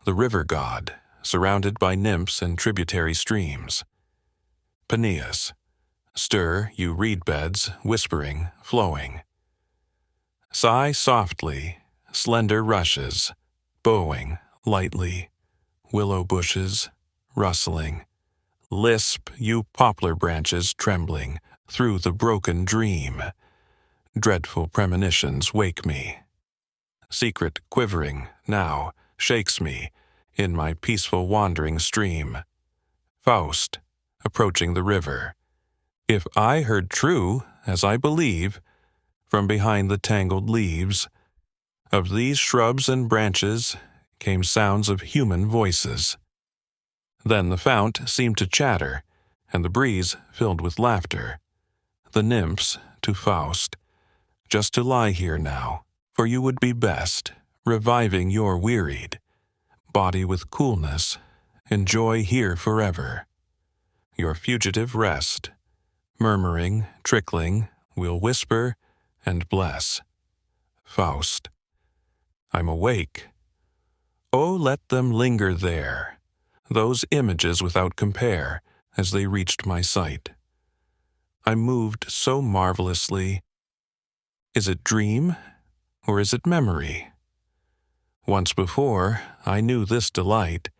the river god, surrounded by nymphs and tributary streams. Peneus, stir, you reed beds, whispering, flowing. Sigh softly, slender rushes, bowing lightly, willow bushes, rustling. Lisp, you poplar branches trembling, through the broken dream. Dreadful premonitions wake me. Secret quivering, now, shakes me, in my peaceful wandering stream. Faust, approaching the river. If I heard true, as I believe, from behind the tangled leaves of these shrubs and branches came sounds of human voices. Then the fount seemed to chatter, and the breeze filled with laughter. The nymphs to Faust, just to lie here now, for you would be best, reviving your wearied body with coolness, enjoy here forever. Your fugitive rest, murmuring, trickling, we'll whisper and bless. Faust. I'm awake. Oh, let them linger there, those images without compare, as they reached my sight. I moved so marvelously. Is it dream, or is it memory? Once before, I knew this delight.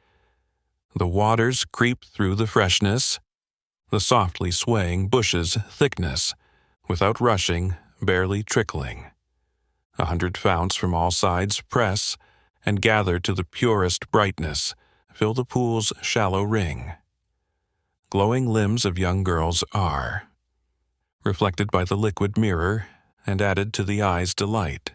The waters creep through the freshness, the softly swaying bushes' thickness, without rushing, barely trickling. 100 founts from all sides press, and gather to the purest brightness, fill the pool's shallow ring. Glowing limbs of young girls are reflected by the liquid mirror, and added to the eye's delight.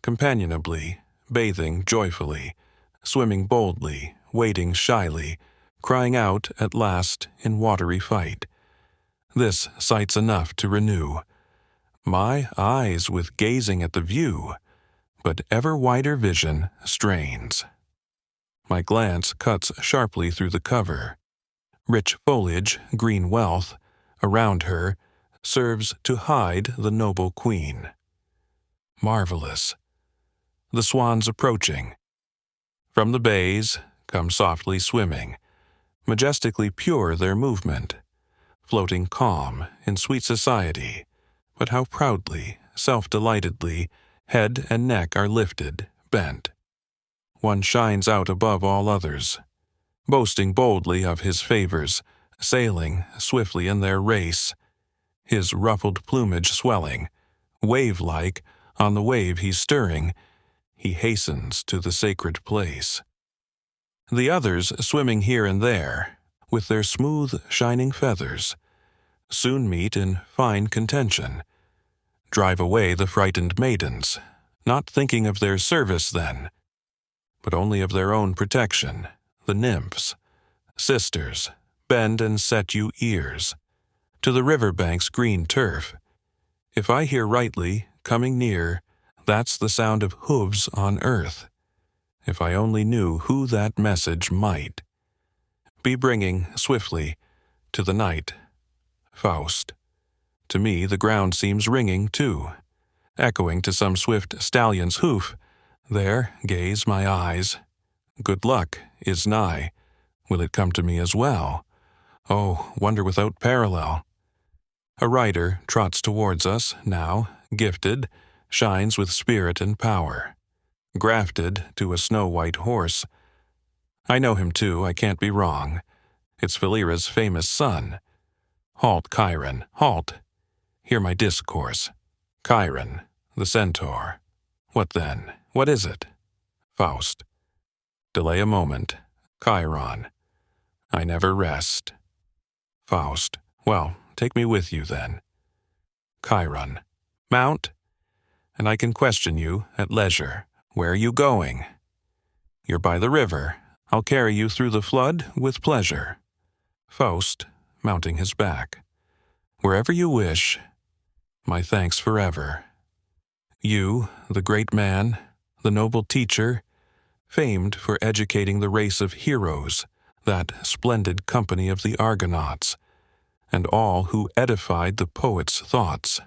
Companionably, bathing joyfully, swimming boldly, wading shyly, crying out at last in watery fight. This sight's enough to renew my eyes with gazing at the view, but ever wider vision strains. My glance cuts sharply through the cover. Rich foliage, green wealth, around her, serves to hide the noble queen. Marvelous. the swans approaching. From the bays come softly swimming, majestically pure their movement, floating calm in sweet society, but how proudly, self-delightedly, head and neck are lifted, bent. One shines out above all others, boasting boldly of his favors, sailing swiftly in their race, his ruffled plumage swelling, wave-like, on the wave he's stirring, he hastens to the sacred place. The others, swimming here and there, with their smooth, shining feathers, soon meet in fine contention, drive away the frightened maidens, not thinking of their service then, but only of their own protection. The nymphs, sisters, bend and set you ears to the riverbank's green turf. If I hear rightly, coming near, that's the sound of hooves on earth. If I only knew who that message might be bringing swiftly to the night. Faust. To me the ground seems ringing too, echoing to some swift stallion's hoof. There gaze my eyes. Good luck is nigh. Will it come to me as well? Oh, wonder without parallel. A rider trots towards us, now, gifted, shines with spirit and power, grafted to a snow-white horse. I know him too, I can't be wrong. It's Philyra's famous son. Halt, Chiron, halt. Hear my discourse. Chiron, the centaur. What then? What is it? Faust. Delay a moment. Chiron. I never rest. Faust. Well, take me with you then. Chiron. Mount, and I can question you at leisure. Where are you going? You're by the river. I'll carry you through the flood with pleasure. Faust, mounting his back. Wherever you wish. My thanks forever. You, the great man, the noble teacher, famed for educating the race of heroes, that splendid company of the Argonauts, and all who edified the poet's thoughts.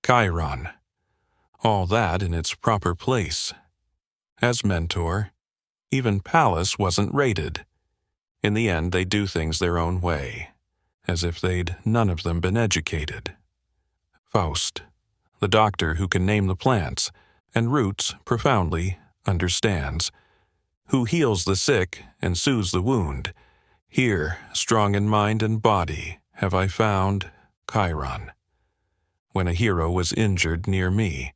Chiron. All that in its proper place. As mentor, even Pallas wasn't rated. In the end, they do things their own way, as if they'd none of them been educated. Faust, the doctor who can name the plants, and roots profoundly understands, who heals the sick and soothes the wound. Here, strong in mind and body, have I found Chiron. When a hero was injured near me,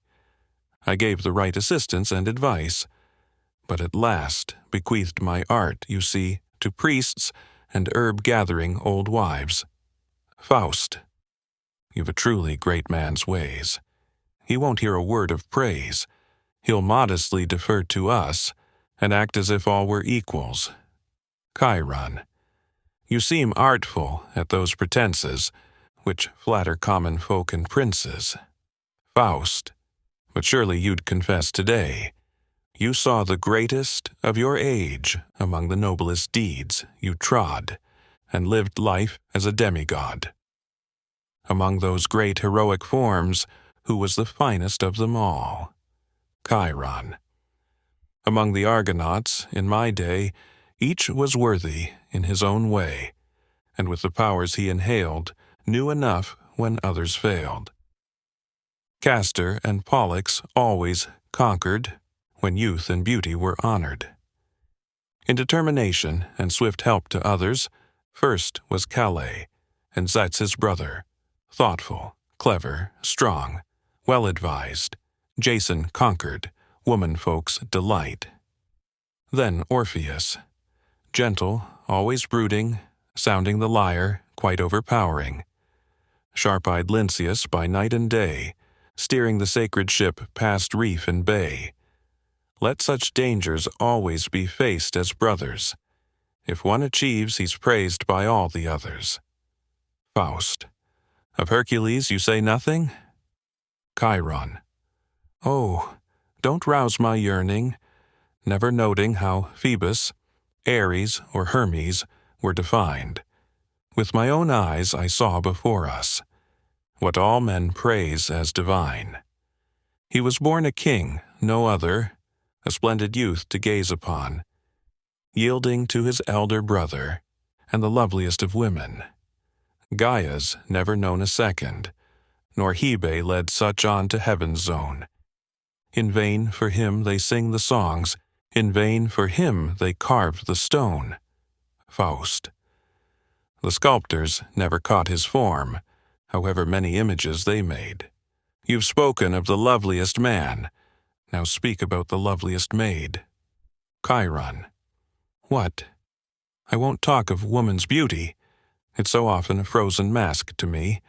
I gave the right assistance and advice, but at last bequeathed my art, you see, to priests and herb-gathering old wives. Faust, you've a truly great man's ways. He won't hear a word of praise. He'll modestly defer to us, and act as if all were equals. Chiron, you seem artful at those pretenses, which flatter common folk and princes. Faust, but surely you'd confess today, you saw the greatest of your age among the noblest deeds you trod, and lived life as a demigod. Among those great heroic forms, who was the finest of them all? Chiron. Among the Argonauts, in my day, each was worthy in his own way, and with the powers he inhaled, knew enough when others failed. Castor and Pollux always conquered when youth and beauty were honored. In determination and swift help to others, first was Calais, and Zetes his brother, thoughtful, clever, strong, well-advised. Jason conquered, woman-folk's delight. Then Orpheus, gentle, always brooding, sounding the lyre, quite overpowering. Sharp-eyed Lynceus by night and day, steering the sacred ship past reef and bay. Let such dangers always be faced as brothers. If one achieves, he's praised by all the others. Faust. Of Hercules you say nothing? Chiron. Oh, don't rouse my yearning, never noting how Phoebus, Ares, or Hermes were defined. With my own eyes I saw before us what all men praise as divine. He was born a king, no other, a splendid youth to gaze upon, yielding to his elder brother, and the loveliest of women. Gaia's never known a second, nor Hebe led such on to heaven's zone. In vain for him they sing the songs, in vain for him they carve the stone. Faust. The sculptors never caught his form, however many images they made. You've spoken of the loveliest man, now speak about the loveliest maid. Chiron. What? I won't talk of woman's beauty. It's so often a frozen mask to me.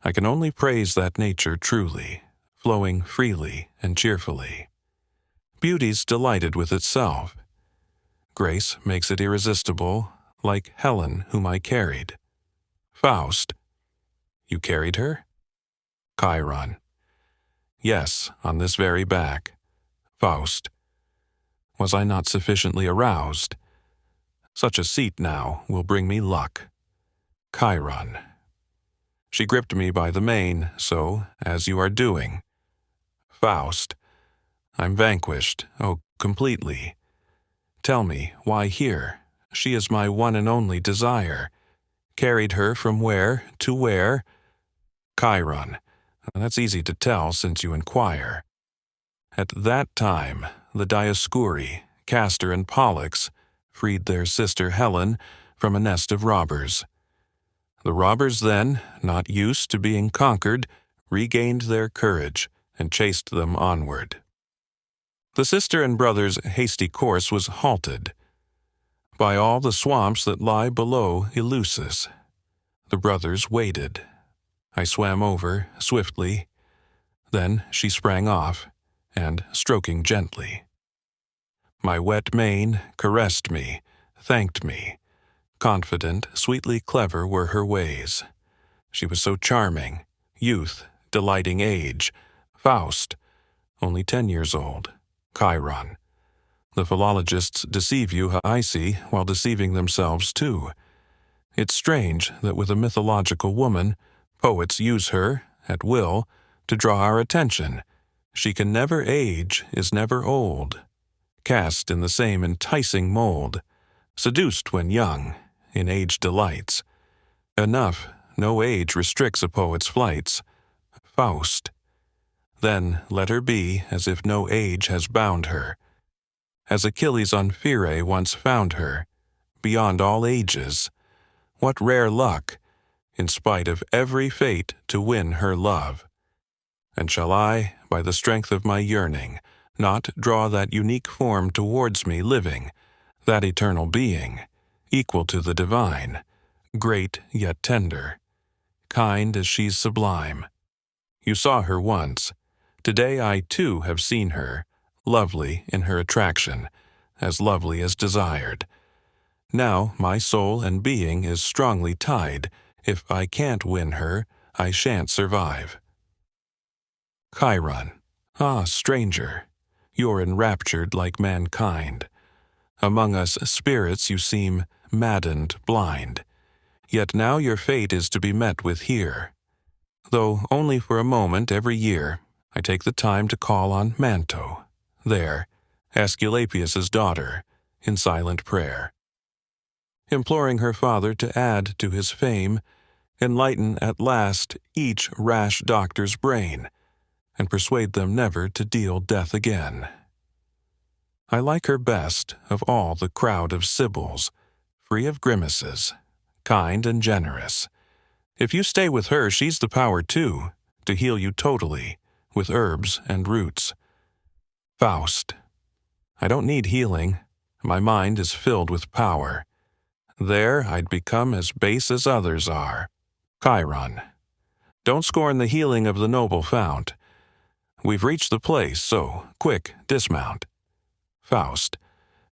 I can only praise that nature truly, flowing freely and cheerfully. Beauty's delighted with itself. Grace makes it irresistible, like Helen whom I carried. Faust. You carried her? Chiron. Yes, on this very back. Faust. Was I not sufficiently aroused? Such a seat now will bring me luck. Chiron. She gripped me by the mane, so, as you are doing. Faust. I'm vanquished, oh, completely. Tell me, why here? She is my one and only desire. Carried her from where to where? Chiron. That's easy to tell since you inquire. At that time, the Dioscuri, Castor and Pollux, freed their sister Helen from a nest of robbers. The robbers then, not used to being conquered, regained their courage and chased them onward. The sister and brother's hasty course was halted by all the swamps that lie below Eleusis. The brothers waited. I swam over swiftly. Then she sprang off, and stroking gently. My wet mane caressed me, thanked me. Confident, sweetly clever were her ways. She was so charming, youth, delighting age. Faust, only 10 years old. Chiron. The philologists deceive you, I see, while deceiving themselves too. It's strange that with a mythological woman, poets use her, at will, to draw our attention. She can never age, is never old. Cast in the same enticing mold. Seduced when young, in age delights. Enough, no age restricts a poet's flights. Faust. Then let her be as if no age has bound her. As Achilles on Phyrae once found her, beyond all ages. What rare luck, in spite of every fate, to win her love. And shall I, by the strength of my yearning, not draw that unique form towards me living, that eternal being, equal to the divine, great yet tender, kind as she's sublime. You saw her once. Today I too have seen her, lovely in her attraction, as lovely as desired. Now my soul and being is strongly tied. If I can't win her, I shan't survive. Chiron. Ah, stranger, you're enraptured like mankind. Among us spirits you seem maddened, blind. Yet now your fate is to be met with here. Though only for a moment every year, I take the time to call on Manto, there, Aesculapius's daughter, in silent prayer. Imploring her father to add to his fame, enlighten at last each rash doctor's brain, and persuade them never to deal death again. I like her best of all the crowd of Sibyls, free of grimaces, kind and generous. If you stay with her, she's the power too, to heal you totally, with herbs and roots. Faust. I don't need healing. My mind is filled with power. There I'd become as base as others are. Chiron. Don't scorn the healing of the noble fount. We've reached the place, so, quick, dismount. Faust.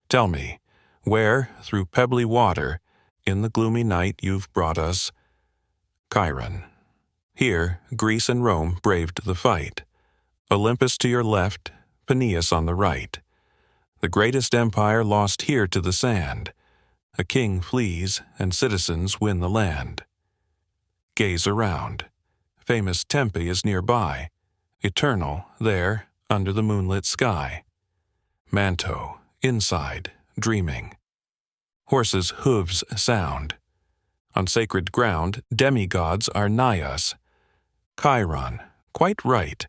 Tell me, where, through pebbly water, in the gloomy night you've brought us? Chiron. Here, Greece and Rome braved the fight. Olympus to your left, Peneus on the right. The greatest empire lost here to the sand. A king flees, and citizens win the land. Gaze around. Famous Tempe is nearby, eternal, there, under the moonlit sky. Manto, inside, dreaming. Horses' hooves sound. On sacred ground, demigods are nigh us. Chiron, quite right.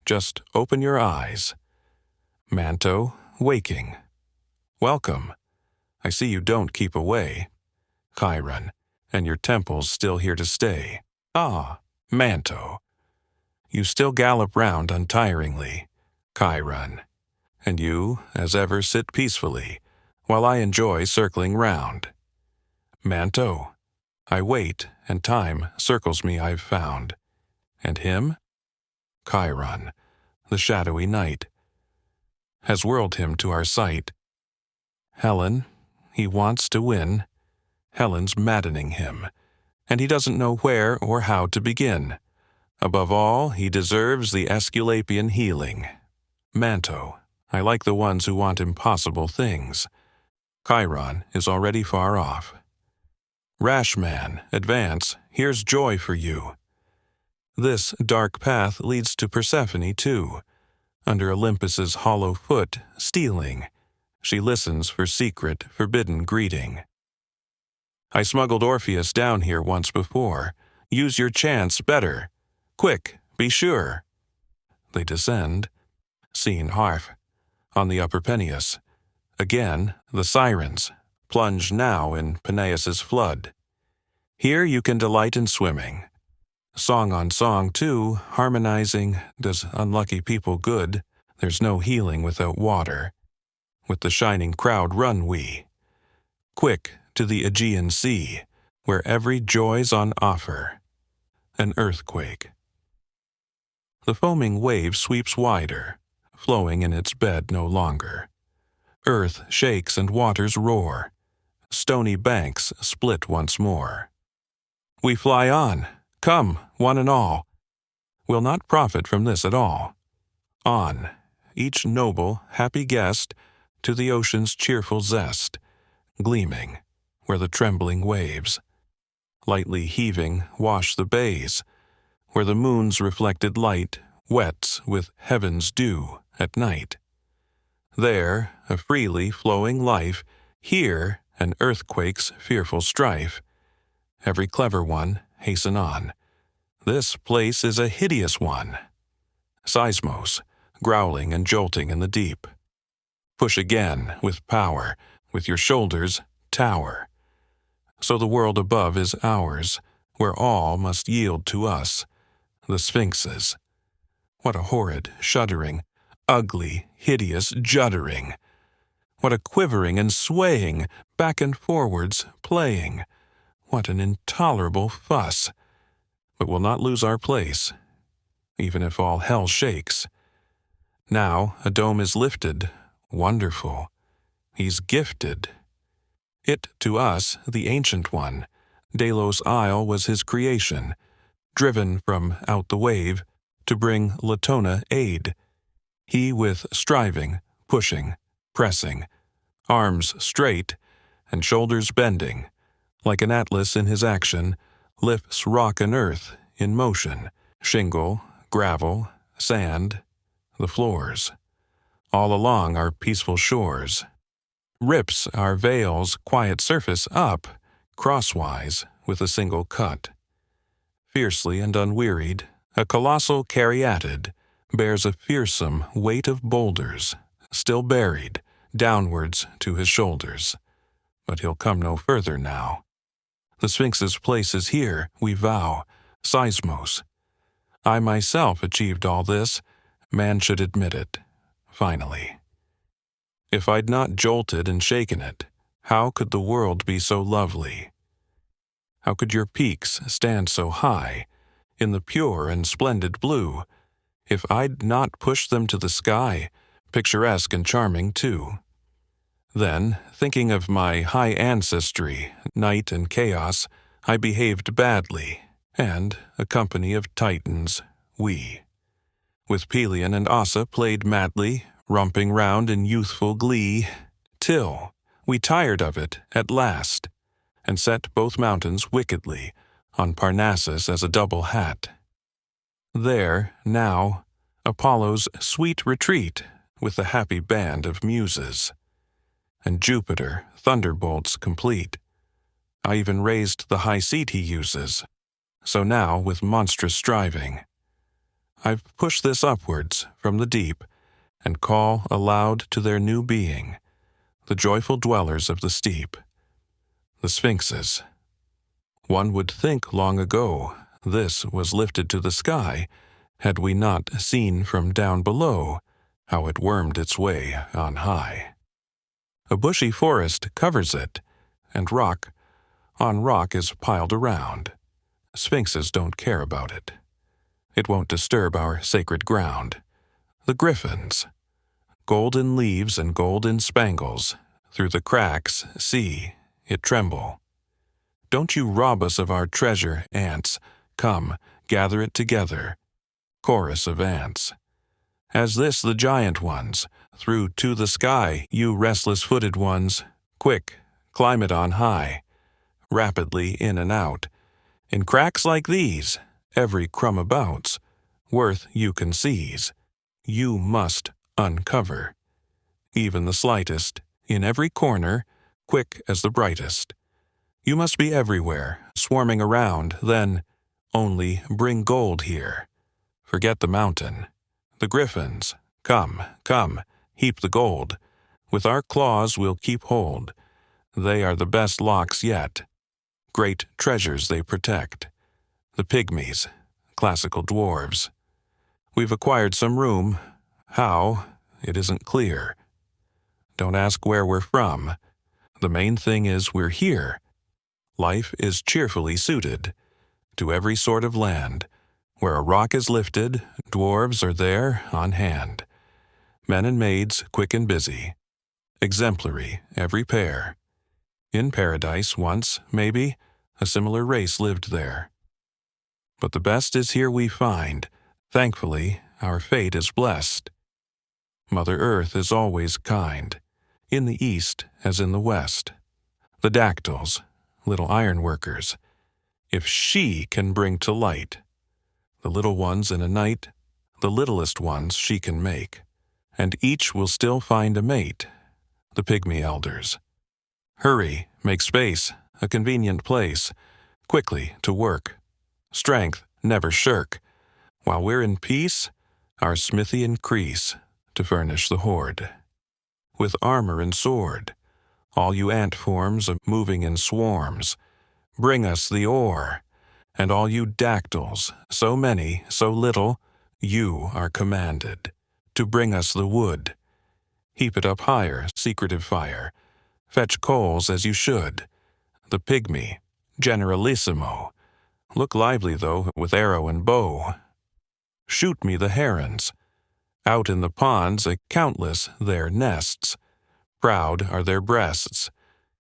Just open your eyes. Manto, waking. Welcome. I see you don't keep away. Chiron, and your temple's still here to stay. Ah, Manto. You still gallop round untiringly. Chiron. And you, as ever, sit peacefully, while I enjoy circling round. Manto. I wait, and time circles me I've found. And him? Chiron, the shadowy night, has whirled him to our sight. Helen, he wants to win. Helen's maddening him, and he doesn't know where or how to begin. Above all, he deserves the Aesculapian healing. Manto, I like the ones who want impossible things. Chiron is already far off. Rash man, advance, here's joy for you. This dark path leads to Persephone too. Under Olympus's hollow foot, stealing, she listens for secret, forbidden greeting. I smuggled Orpheus down here once before. Use your chance better. Quick, be sure. They descend. Scene half. On the upper Peneus. Again, the sirens, plunge now in Peneus's flood. Here you can delight in swimming. Song on song, too, harmonizing, does unlucky people good. There's no healing without water. With the shining crowd run we. Quick to the Aegean Sea, where every joy's on offer. An earthquake. The foaming wave sweeps wider, flowing in its bed no longer. Earth shakes and waters roar. Stony banks split once more. We fly on. Come, one and all. We'll not profit from this at all. On, each noble, happy guest, to the ocean's cheerful zest, gleaming, where the trembling waves, lightly heaving, wash the bays, where the moon's reflected light wets with heaven's dew at night. There, a freely flowing life, here, an earthquake's fearful strife. Every clever one, hasten on. This place is a hideous one. Seismos, growling and jolting in the deep. Push again, with power, with your shoulders, tower. So the world above is ours, where all must yield to us, the sphinxes. What a horrid, shuddering, ugly, hideous juddering! What a quivering and swaying, back and forwards, playing! What an intolerable fuss! But we'll not lose our place, even if all hell shakes. Now a dome is lifted, wonderful. He's gifted. It, to us, the Ancient One, Delos Isle was his creation, driven from out the wave to bring Latona aid. He with striving, pushing, pressing, arms straight and shoulders bending, like an atlas in his action, lifts rock and earth in motion, shingle, gravel, sand, the floors. All along our peaceful shores, rips our vale's quiet surface up, crosswise with a single cut. Fiercely and unwearied, a colossal caryatid bears a fearsome weight of boulders, still buried, downwards to his shoulders. But he'll come no further now. The Sphinx's place is here, we vow, Seismos. I myself achieved all this, man should admit it, finally. If I'd not jolted and shaken it, how could the world be so lovely? How could your peaks stand so high, in the pure and splendid blue, if I'd not pushed them to the sky, picturesque and charming too? Then, thinking of my high ancestry, night and chaos, I behaved badly, and, a company of Titans, we, with Pelion and Ossa played madly, romping round in youthful glee, till we tired of it at last, and set both mountains wickedly on Parnassus as a double hat. There, now, Apollo's sweet retreat, with the happy band of muses. And Jupiter, thunderbolts complete. I even raised the high seat he uses, so now with monstrous striving, I've pushed this upwards from the deep, and call aloud to their new being, the joyful dwellers of the steep, the sphinxes. One would think long ago this was lifted to the sky, had we not seen from down below how it wormed its way on high. A bushy forest covers it, and rock on rock is piled around. Sphinxes don't care about it. It won't disturb our sacred ground. The griffins, golden leaves and golden spangles, through the cracks, see, it tremble. Don't you rob us of our treasure, ants. Come, gather it together. Chorus of ants. As this the giant ones, through to the sky, you restless-footed ones, quick, climb it on high, rapidly in and out. In cracks like these, every crumb about's worth you can seize. You must uncover. Even the slightest, in every corner, quick as the brightest. You must be everywhere, swarming around, then only bring gold here. Forget the mountain. The griffins, come, come, heap the gold. With our claws we'll keep hold. They are the best locks yet. Great treasures they protect. The pygmies, classical dwarves. We've acquired some room. How? It isn't clear. Don't ask where we're from. The main thing is we're here. Life is cheerfully suited to every sort of land. Where a rock is lifted, dwarves are there on hand. Men and maids quick and busy. Exemplary, every pair. In paradise once, maybe, a similar race lived there. But the best is here we find. Thankfully, our fate is blessed. Mother Earth is always kind, in the east as in the west. The dactyls, little ironworkers, if she can bring to light the little ones in a night, the littlest ones she can make, and each will still find a mate, the pygmy elders. Hurry, make space, a convenient place, quickly to work. Strength, never shirk. While we're in peace, our smithy increase to furnish the hoard. With armor and sword, all you ant forms moving in swarms, bring us the ore. And all you dactyls, so many, so little, you are commanded to bring us the wood. Heap it up higher, secretive fire. Fetch coals as you should. The pygmy, generalissimo. Look lively, though, with arrow and bow. Shoot me the herons. Out in the ponds, countless their nests. Proud are their breasts.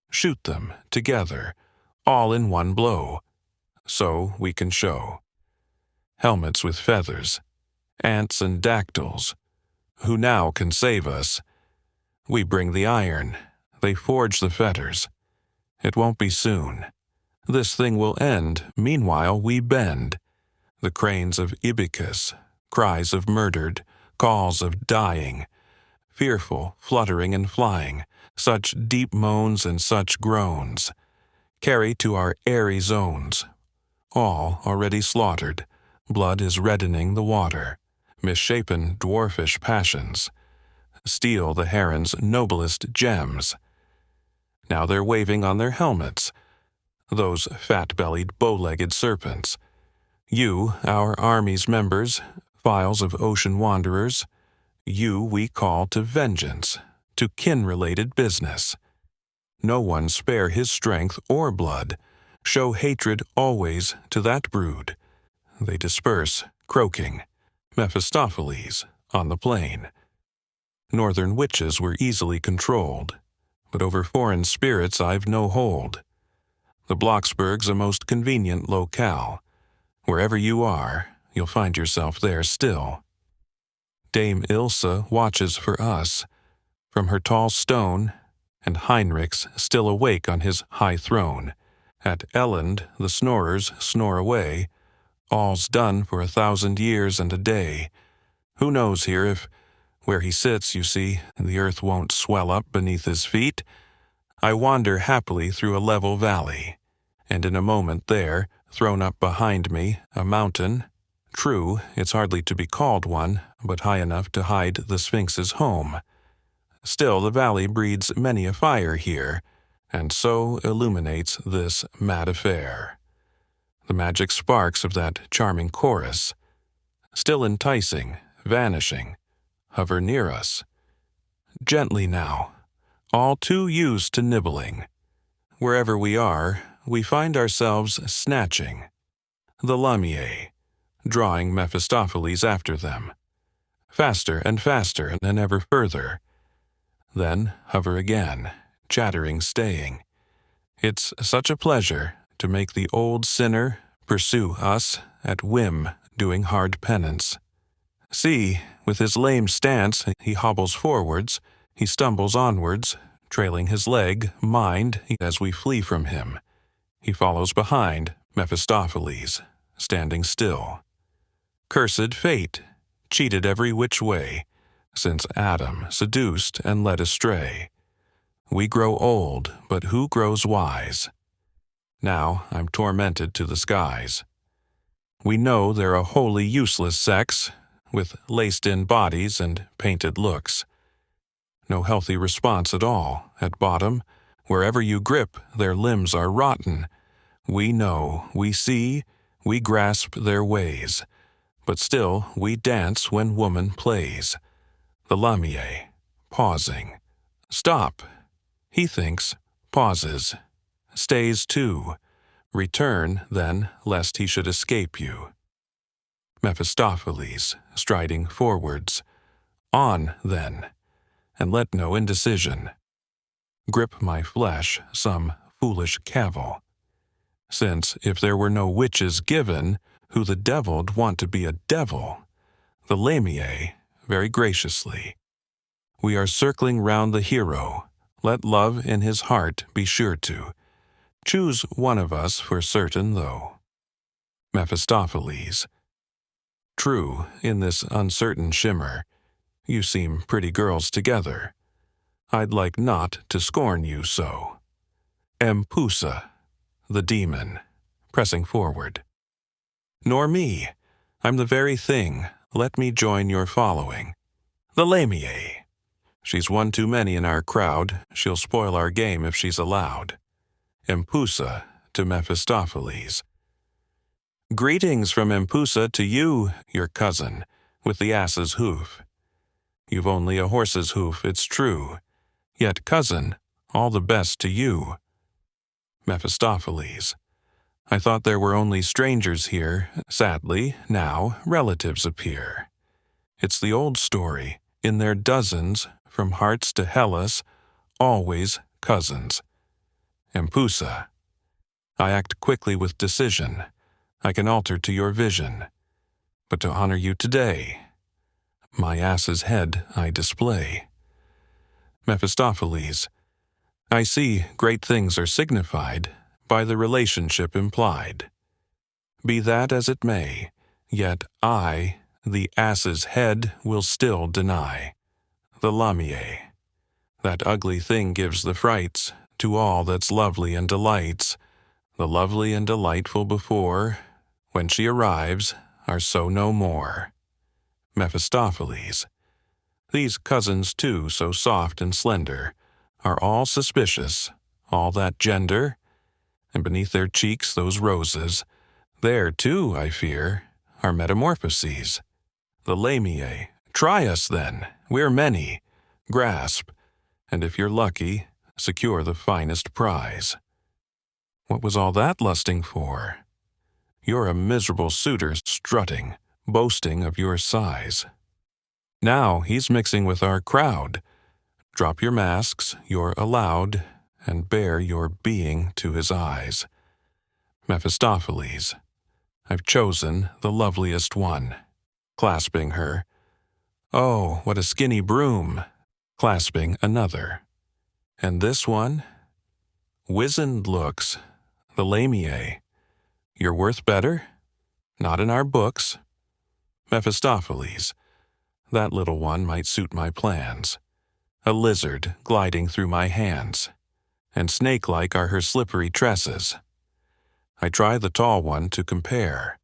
Shoot them together, all in one blow. So we can show. Helmets with feathers, ants and dactyls. Who now can save us? We bring the iron, they forge the fetters. It won't be soon. This thing will end, meanwhile we bend. The cranes of Ibycus, cries of murdered, calls of dying, fearful, fluttering and flying, such deep moans and such groans, carry to our airy zones. All already slaughtered, blood is reddening the water, misshapen dwarfish passions, steal the heron's noblest gems. Now they're waving on their helmets, those fat-bellied, bow-legged serpents. You, our army's members, files of ocean wanderers, you we call to vengeance, to kin-related business. No one spare his strength or blood. Show hatred always to that brood. They disperse, croaking, Mephistopheles on the plain. Northern witches were easily controlled, but over foreign spirits I've no hold. The Blocksberg's a most convenient locale. Wherever you are, you'll find yourself there still. Dame Ilse watches for us from her tall stone, and Heinrich's still awake on his high throne. At Elland the snorers snore away. All's done for 1,000 years and a day. Who knows here if Where he sits, you see, the earth won't swell up beneath his feet. I wander happily through a level valley, and in a moment there, thrown up behind me, a mountain. True, it's hardly to be called one, but high enough to hide the Sphinx's home. Still, the valley breeds many a fire here, and so illuminates this mad affair. The magic sparks of that charming chorus, still enticing, vanishing, hover near us. Gently now, all too used to nibbling. Wherever we are, we find ourselves snatching. The lamier, drawing Mephistopheles after them. Faster and faster and ever further. Then hover again, chattering, staying. It's such a pleasure to make the old sinner pursue us at whim, doing hard penance. See, with his lame stance, he hobbles forwards, he stumbles onwards, trailing his leg, mind, as we flee from him. He follows behind, Mephistopheles, standing still. Cursed fate, cheated every which way, since Adam seduced and led astray. We grow old, but who grows wise? Now I'm tormented to the skies. We know they're a wholly useless sex, with laced-in bodies and painted looks. No healthy response at all. At bottom, wherever you grip, their limbs are rotten. We know, we see, we grasp their ways, but still we dance when woman plays. The lamier, pausing. Stop. He thinks, pauses, stays too. Return, then, lest he should escape you. Mephistopheles, striding forwards. On, then, and let no indecision grip my flesh some foolish cavil. Since, if there were no witches given, who the devil'd want to be a devil, the lamier, very graciously. We are circling round the hero. Let love in his heart be sure to. Choose one of us for certain, though. Mephistopheles. True, in this uncertain shimmer, you seem pretty girls together. I'd like not to scorn you so. Empusa, the demon, pressing forward. Nor me. I'm the very thing. Let me join your following. The lamier. She's one too many in our crowd. She'll spoil our game if she's allowed. Empusa to Mephistopheles. Greetings from Empusa to you, your cousin, with the ass's hoof. You've only a horse's hoof, it's true. Yet, cousin, all the best to you. Mephistopheles. I thought there were only strangers here. Sadly, now, relatives appear. It's the old story. In their dozens, from Hearts to Hellas, always cousins. Empusa. I act quickly with decision. I can alter to your vision. But to honor you today, my ass's head I display. Mephistopheles. I see great things are signified by the relationship implied. Be that as it may, yet I, the ass's head, will still deny. The lamier. That ugly thing gives the frights to all that's lovely and delights. The lovely and delightful before, when she arrives, are so no more. Mephistopheles. These cousins too, so soft and slender, are all suspicious, all that gender, and beneath their cheeks those roses, there too, I fear, are metamorphoses. The lamier. Try us then, we're many. Grasp, and if you're lucky, secure the finest prize. What was all that lusting for? You're a miserable suitor strutting, boasting of your size. Now he's mixing with our crowd. Drop your masks, you're allowed, and bare your being to his eyes. Mephistopheles. I've chosen the loveliest one. Clasping her. Oh, what a skinny broom. Clasping another. And this one? Wizened looks. The lamier. You're worth better? Not in our books. Mephistopheles. That little one might suit my plans. A lizard gliding through my hands, and snake-like are her slippery tresses. I try the tall one to compare.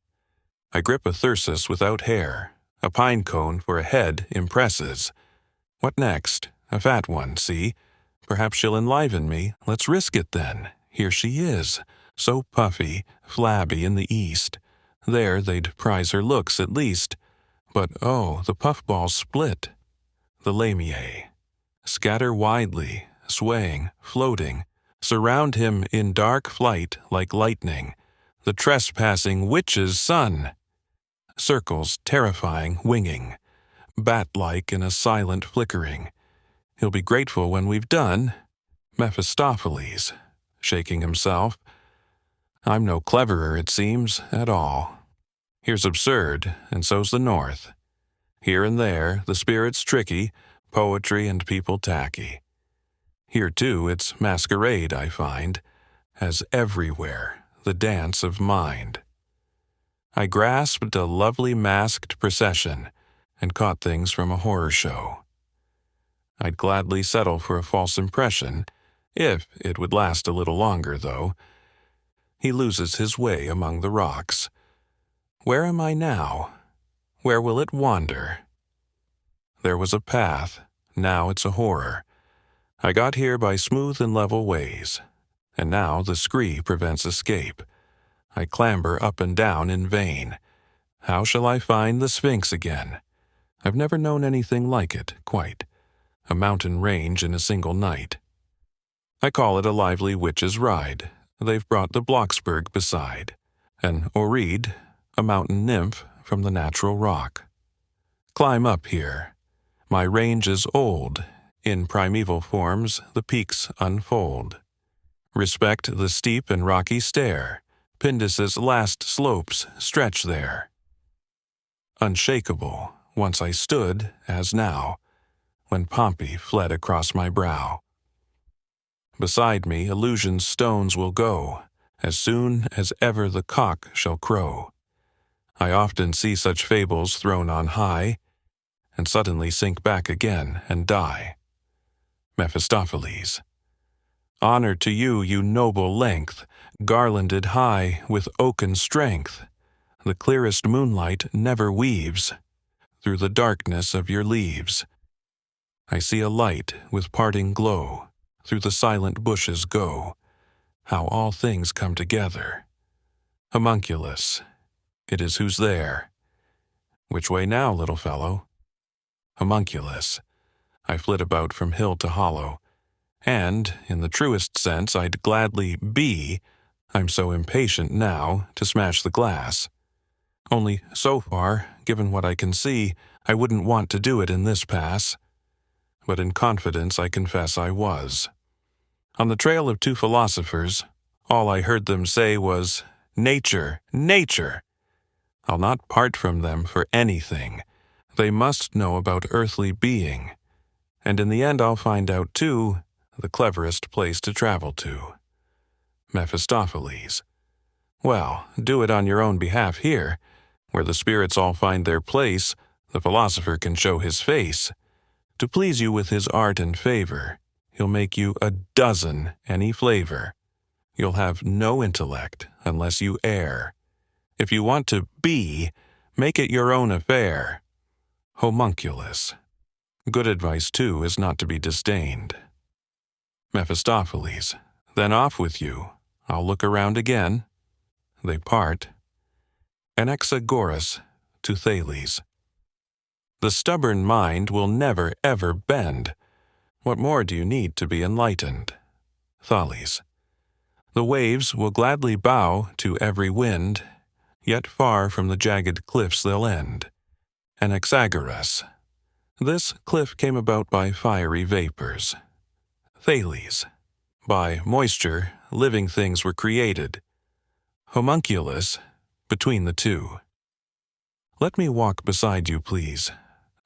I grip a thyrsus without hair, a pine cone for a head impresses. What next? A fat one, see? Perhaps she'll enliven me. Let's risk it then. Here she is, so puffy, flabby in the east. There they'd prize her looks at least. But oh, the puffballs split. The lamiae scatter widely, swaying, floating, surround him in dark flight like lightning, the trespassing witch's son. Circles terrifying, winging, bat-like in a silent flickering. He'll be grateful when we've done. Mephistopheles, shaking himself. I'm no cleverer, it seems, at all. Here's absurd, and so's the North. Here and there, the spirit's tricky, poetry and people tacky. Here, too, it's masquerade, I find, as everywhere, the dance of mind. I grasped a lovely masked procession and caught things from a horror show. I'd gladly settle for a false impression, if it would last a little longer, though. He loses his way among the rocks. Where am I now? Where will it wander? There was a path, now it's a horror. I got here by smooth and level ways, and now the scree prevents escape. I clamber up and down in vain. How shall I find the Sphinx again? I've never known anything like it, quite. A mountain range in a single night. I call it a lively witch's ride. They've brought the Blocksberg beside. An Oread, a mountain nymph from the natural rock. Climb up here. My range is old. In primeval forms the peaks unfold. Respect the steep and rocky stair. Pindus's last slopes stretch there. Unshakable, once I stood, as now, when Pompey fled across my brow. Beside me illusion's stones will go, as soon as ever the cock shall crow. I often see such fables thrown on high, and suddenly sink back again and die. Mephistopheles. Honor to you, you noble length, garlanded high with oaken strength. The clearest moonlight never weaves through the darkness of your leaves. I see a light with parting glow through the silent bushes go. How all things come together. Homunculus, it is who's there. Which way now, little fellow? Homunculus. I flit about from hill to hollow, and, in the truest sense, I'd gladly be. I'm so impatient now to smash the glass. Only, so far, given what I can see, I wouldn't want to do it in this pass. But in confidence I confess I was. On the trail of two philosophers, all I heard them say was, "Nature, nature!" I'll not part from them for anything. They must know about earthly being. And in the end I'll find out, too, the cleverest place to travel to. Mephistopheles. Well, do it on your own behalf here. Where the spirits all find their place, the philosopher can show his face. To please you with his art and favor, he'll make you a dozen any flavor. You'll have no intellect unless you err. If you want to be, make it your own affair. Homunculus. Good advice, too, is not to be disdained. Mephistopheles. Then off with you. I'll look around again. They part. Anaxagoras to Thales. The stubborn mind will never, ever bend. What more do you need to be enlightened? Thales. The waves will gladly bow to every wind, yet far from the jagged cliffs they'll end. Anaxagoras. This cliff came about by fiery vapors. Thales. By moisture, living things were created. Homunculus, between the two. Let me walk beside you, please.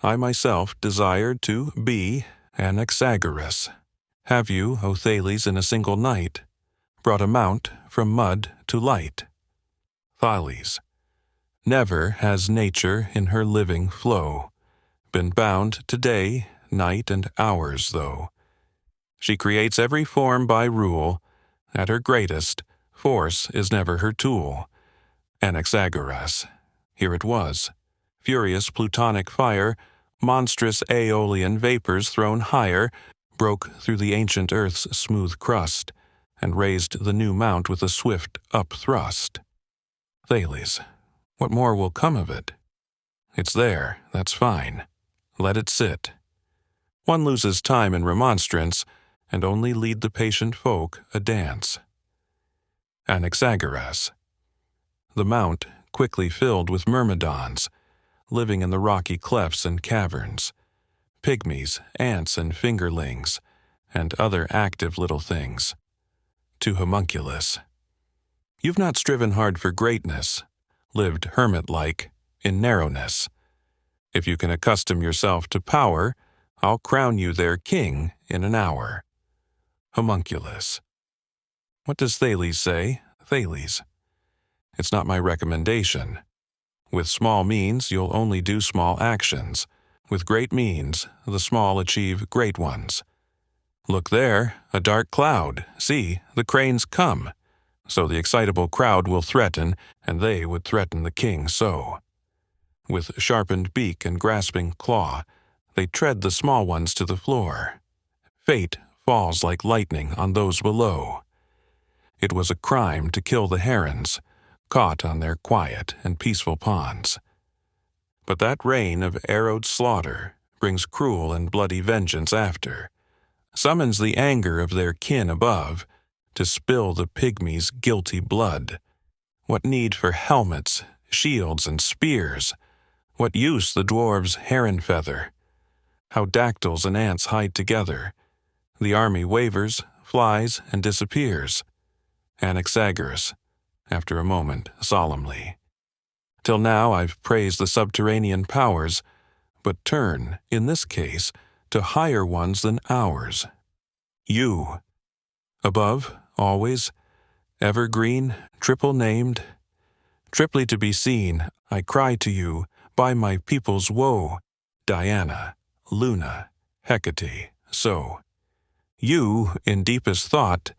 I myself desired to be Anaxagoras. Have you, O Thales, in a single night, brought a mount from mud to light? Thales. Never has nature in her living flow been bound to day, night, and hours, though. She creates every form by rule. At her greatest, force is never her tool. Anaxagoras. Here it was. Furious plutonic fire, monstrous aeolian vapors thrown higher, broke through the ancient earth's smooth crust, and raised the new mount with a swift up-thrust. Thales, what more will come of it? It's there, that's fine. Let it sit. One loses time in remonstrance, and only lead the patient folk a dance. Anaxagoras. The mount quickly filled with myrmidons, living in the rocky clefts and caverns, pygmies, ants, and fingerlings, and other active little things. To Homunculus. You've not striven hard for greatness, lived hermit-like, in narrowness. If you can accustom yourself to power, I'll crown you their king in an hour. Homunculus. What does Thales say, Thales? It's not my recommendation. With small means, you'll only do small actions. With great means, the small achieve great ones. Look there, a dark cloud. See, the cranes come. So the excitable crowd will threaten, and they would threaten the king so. With sharpened beak and grasping claw, they tread the small ones to the floor. Fate falls like lightning on those below. It was a crime to kill the herons, caught on their quiet and peaceful ponds. But that rain of arrowed slaughter brings cruel and bloody vengeance after, summons the anger of their kin above to spill the pygmies' guilty blood. What need for helmets, shields, and spears? What use the dwarves' heron feather? How dactyls and ants hide together. The army wavers, flies, and disappears. Anaxagoras, after a moment, solemnly. Till now I've praised the subterranean powers, but turn, in this case, to higher ones than ours. You. Above, always, evergreen, triple-named, triply to be seen, I cry to you, by my people's woe, Diana, Luna, Hecate, so. You, in deepest thought,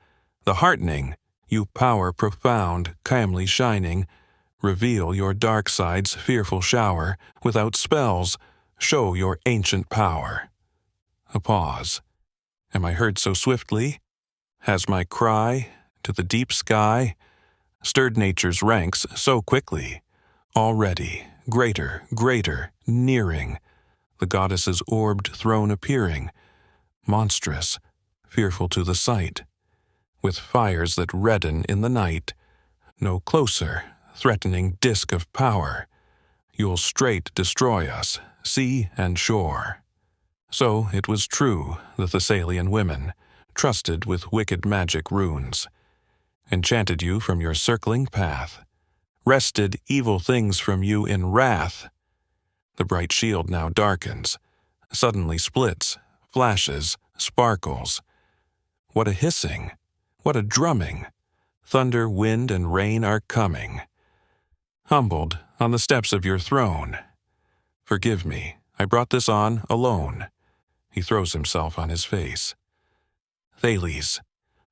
the heartening, you power profound, calmly shining, reveal your dark side's fearful shower, without spells, show your ancient power. A pause. Am I heard so swiftly? Has my cry, to the deep sky, stirred nature's ranks so quickly? Already, greater, greater, nearing, the goddess's orbed throne appearing, monstrous, fearful to the sight, with fires that redden in the night, no closer, threatening disk of power, you'll straight destroy us, sea and shore. So it was true, the Thessalian women, trusted with wicked magic runes, enchanted you from your circling path, wrested evil things from you in wrath. The bright shield now darkens, suddenly splits, flashes, sparkles. What a hissing! What a drumming! Thunder, wind, and rain are coming. Humbled on the steps of your throne. Forgive me, I brought this on alone. He throws himself on his face. Thales,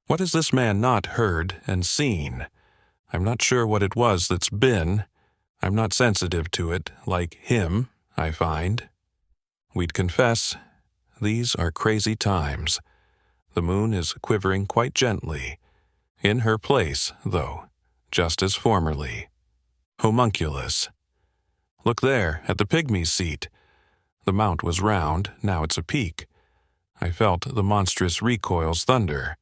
what has this man not heard and seen? I'm not sure what it was that's been. I'm not sensitive to it, like him, I find. We'd confess, these are crazy times. The moon is quivering quite gently. In her place, though, just as formerly. Homunculus. Look there, at the pygmy's seat. The mount was round, now it's a peak. I felt the monstrous recoil's thunder.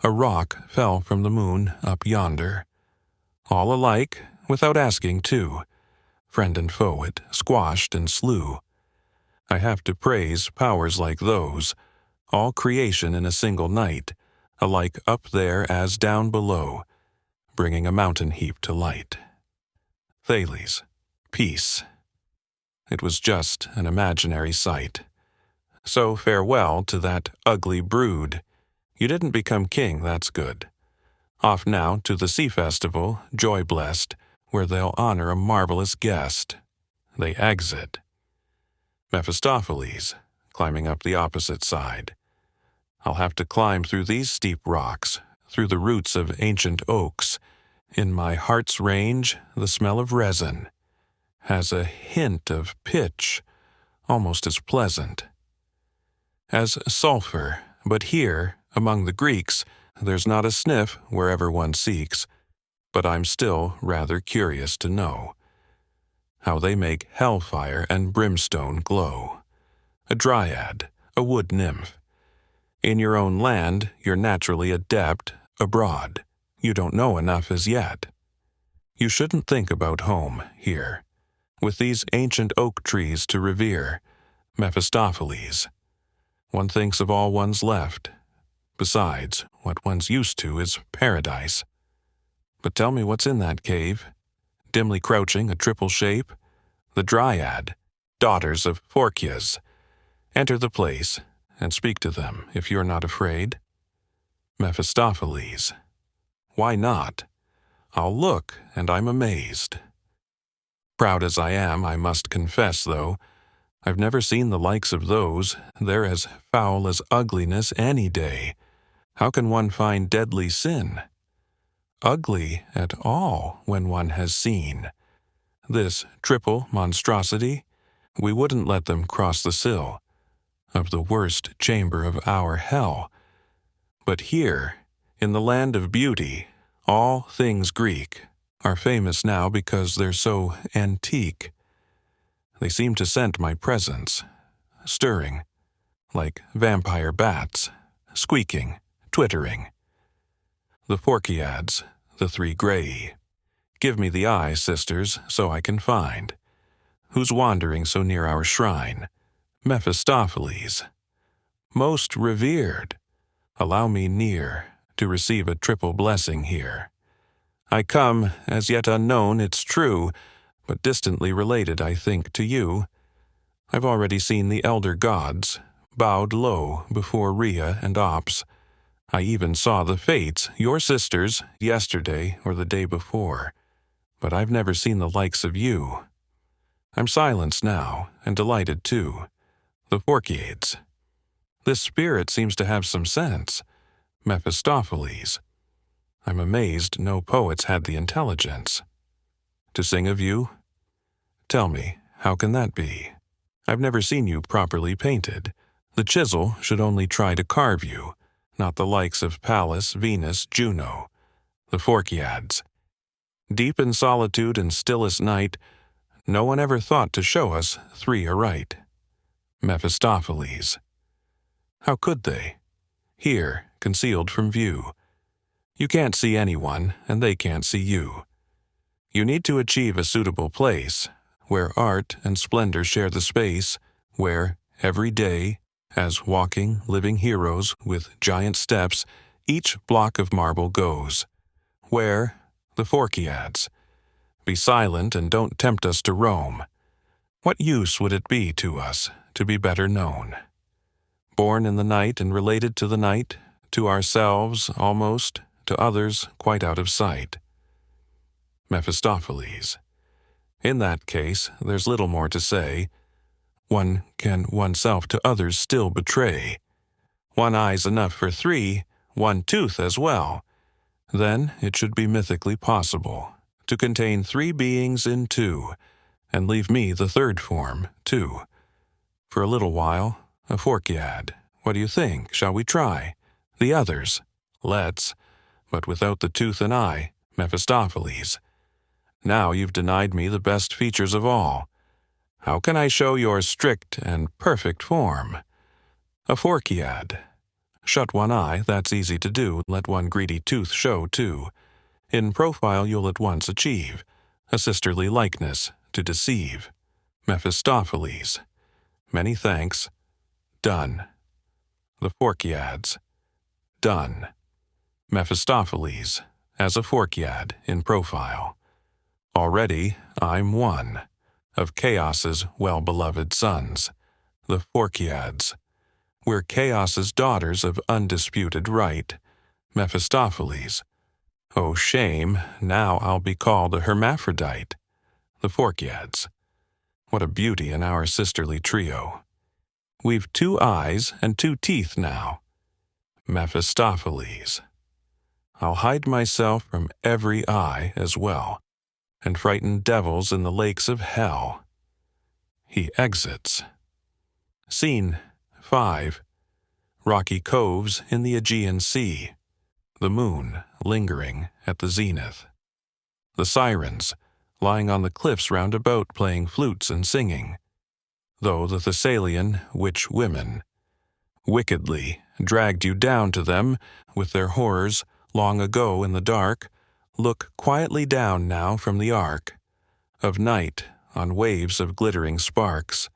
A rock fell from the moon up yonder. All alike, without asking, too. Friend and foe it squashed and slew. I have to praise powers like those, all creation in a single night, alike up there as down below, bringing a mountain heap to light. Thales, peace. It was just an imaginary sight. So farewell to that ugly brood. You didn't become king, that's good. Off now to the sea festival, joy-blessed, where they'll honor a marvelous guest. They exit. Mephistopheles, climbing up the opposite side. I'll have to climb through these steep rocks, through the roots of ancient oaks. In my heart's range, the smell of resin has a hint of pitch, almost as pleasant as sulfur, but here, among the Greeks, there's not a sniff wherever one seeks, but I'm still rather curious to know how they make hellfire and brimstone glow. A dryad, a wood nymph. In your own land, you're naturally adept. Abroad, you don't know enough as yet. You shouldn't think about home here, with these ancient oak trees to revere. Mephistopheles. One thinks of all one's left. Besides, what one's used to is paradise. But tell me what's in that cave, dimly crouching a triple shape? The dryad, daughters of Phorcys. Enter the place, and speak to them if you're not afraid. Mephistopheles. Why not? I'll look, and I'm amazed. Proud as I am, I must confess, though, I've never seen the likes of those. They're as foul as ugliness any day. How can one find deadly sin ugly at all when one has seen this triple monstrosity? We wouldn't let them cross the sill of the worst chamber of our hell. But here, in the land of beauty, all things Greek are famous now because they're so antique. They seem to scent my presence, stirring, like vampire bats, squeaking, twittering. The Phorcyads, the three grey. Give me the eye, sisters, so I can find who's wandering so near our shrine. Mephistopheles. Most revered, allow me near to receive a triple blessing here. I come, as yet unknown, it's true, but distantly related, I think, to you. I've already seen the elder gods, bowed low before Rhea and Ops. I even saw the Fates, your sisters, yesterday or the day before. But I've never seen the likes of you. I'm silenced now, and delighted too. The Phorcyads. This spirit seems to have some sense. Mephistopheles. I'm amazed no poets had the intelligence to sing of you. Tell me, how can that be? I've never seen you properly painted. The chisel should only try to carve you, not the likes of Pallas, Venus, Juno. The Phorcyads. Deep in solitude and stillest night, no one ever thought to show us three aright. Mephistopheles. How could they? Here, concealed from view. You can't see anyone, and they can't see you. You need to achieve a suitable place, where art and splendor share the space, where, every day, as walking, living heroes with giant steps, each block of marble goes. Where, the Phorcyads. Be silent and don't tempt us to roam. What use would it be to us to be better known? Born in the night and related to the night, to ourselves almost, to others quite out of sight. Mephistopheles. In that case, there's little more to say. One can oneself to others still betray. One eye's enough for three, one tooth as well. Then it should be mythically possible to contain three beings in two, and leave me the third form, too. For a little while, a Phorcyad. What do you think? Shall we try? The others? Let's. But without the tooth and eye, Mephistopheles. Now you've denied me the best features of all. How can I show your strict and perfect form? A Phorcyad. Shut one eye, that's easy to do, let one greedy tooth show too. In profile you'll at once achieve a sisterly likeness to deceive. Mephistopheles. Many thanks. Done. The Phorcyads. Done. Mephistopheles, as a Phorcyad in profile. Already I'm one of Chaos's well-beloved sons, the Phorcyads. We're Chaos's daughters of undisputed right. Mephistopheles. Oh shame, now I'll be called a hermaphrodite. The Phorcyads. What a beauty in our sisterly trio. We've 2 eyes and 2 teeth now. Mephistopheles. I'll hide myself from every eye as well, and frighten devils in the lakes of hell. He exits. Scene 5. Rocky coves in the Aegean Sea. The moon lingering at the zenith. The sirens lying on the cliffs round about playing flutes and singing, though the Thessalian witch women wickedly dragged you down to them with their horrors long ago in the dark, look quietly down now from the ark of night on waves of glittering sparks.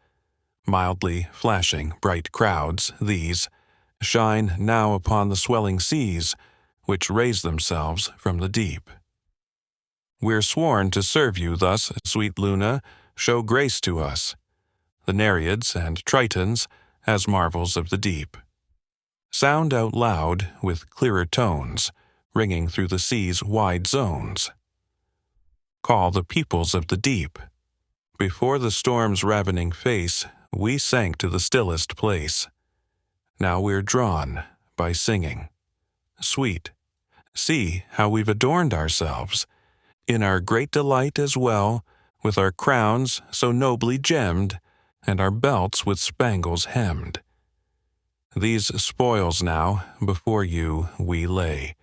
Mildly flashing bright crowds, these shine now upon the swelling seas, which raise themselves from the deep. We're sworn to serve you thus, sweet Luna, show grace to us, the Nereids and Tritons, as marvels of the deep. Sound out loud with clearer tones, ringing through the sea's wide zones. Call the peoples of the deep. Before the storm's ravening face, we sank to the stillest place. Now we're drawn by singing. Sweet, see how we've adorned ourselves, in our great delight as well, with our crowns so nobly gemmed, and our belts with spangles hemmed. These spoils now before you we lay,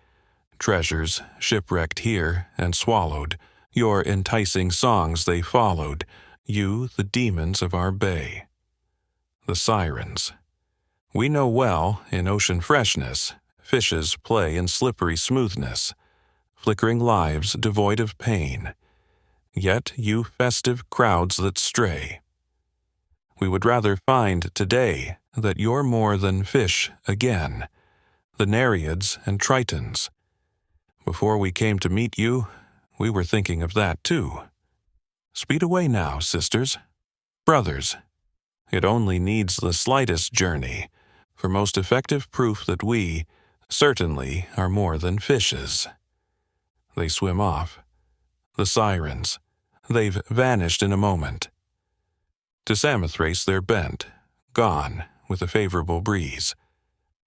treasures shipwrecked here and swallowed, your enticing songs they followed, you the demons of our bay. The sirens. We know well, in ocean freshness, fishes play in slippery smoothness, flickering lives devoid of pain, yet you festive crowds that stray. We would rather find today that you're more than fish again, the Nereids and Tritons. Before we came to meet you, we were thinking of that too. Speed away now, sisters, brothers. It only needs the slightest journey for most effective proof that we certainly are more than fishes. They swim off. The sirens. They've vanished in a moment. To Samothrace they're bent, gone with a favorable breeze.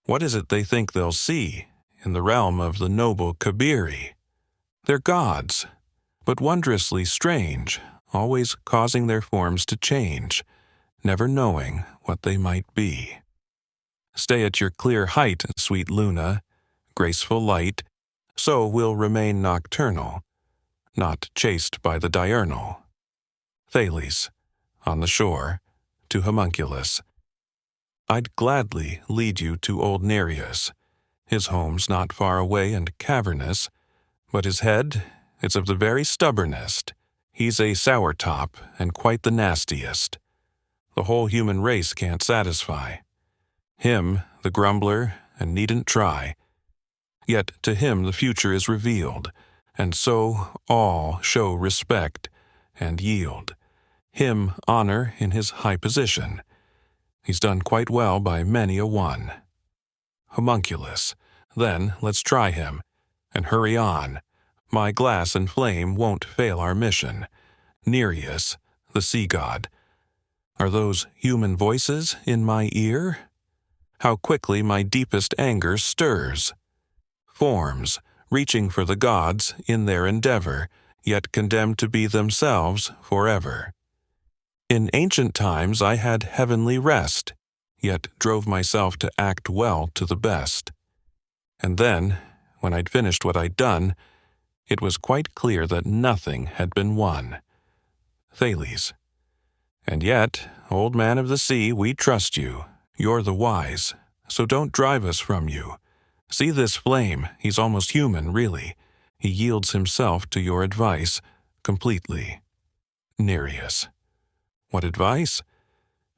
What is it they think they'll see in the realm of the noble Kabiri? They're gods, but wondrously strange, always causing their forms to change, never knowing what they might be. Stay at your clear height, sweet Luna, graceful light, so we'll remain nocturnal, not chased by the diurnal. Thales, on the shore, to Homunculus. I'd gladly lead you to old Nereus. His home's not far away and cavernous, but his head, it's of the very stubbornest. He's a sour top and quite the nastiest. The whole human race can't satisfy. Him, the grumbler, and needn't try. Yet to him the future is revealed, and so all show respect and yield. Him honor in his high position. He's done quite well by many a one. Homunculus, then let's try him, and hurry on. My glass and flame won't fail our mission. Nereus, the sea god. Are those human voices in my ear? How quickly my deepest anger stirs. Forms, reaching for the gods in their endeavor, yet condemned to be themselves forever. In ancient times I had heavenly rest, yet drove myself to act well to the best. And then, when I'd finished what I'd done, it was quite clear that nothing had been won. Thales. And yet, old man of the sea, we trust you. You're the wise, so don't drive us from you. See this flame, he's almost human, really. He yields himself to your advice completely. Nereus. What advice?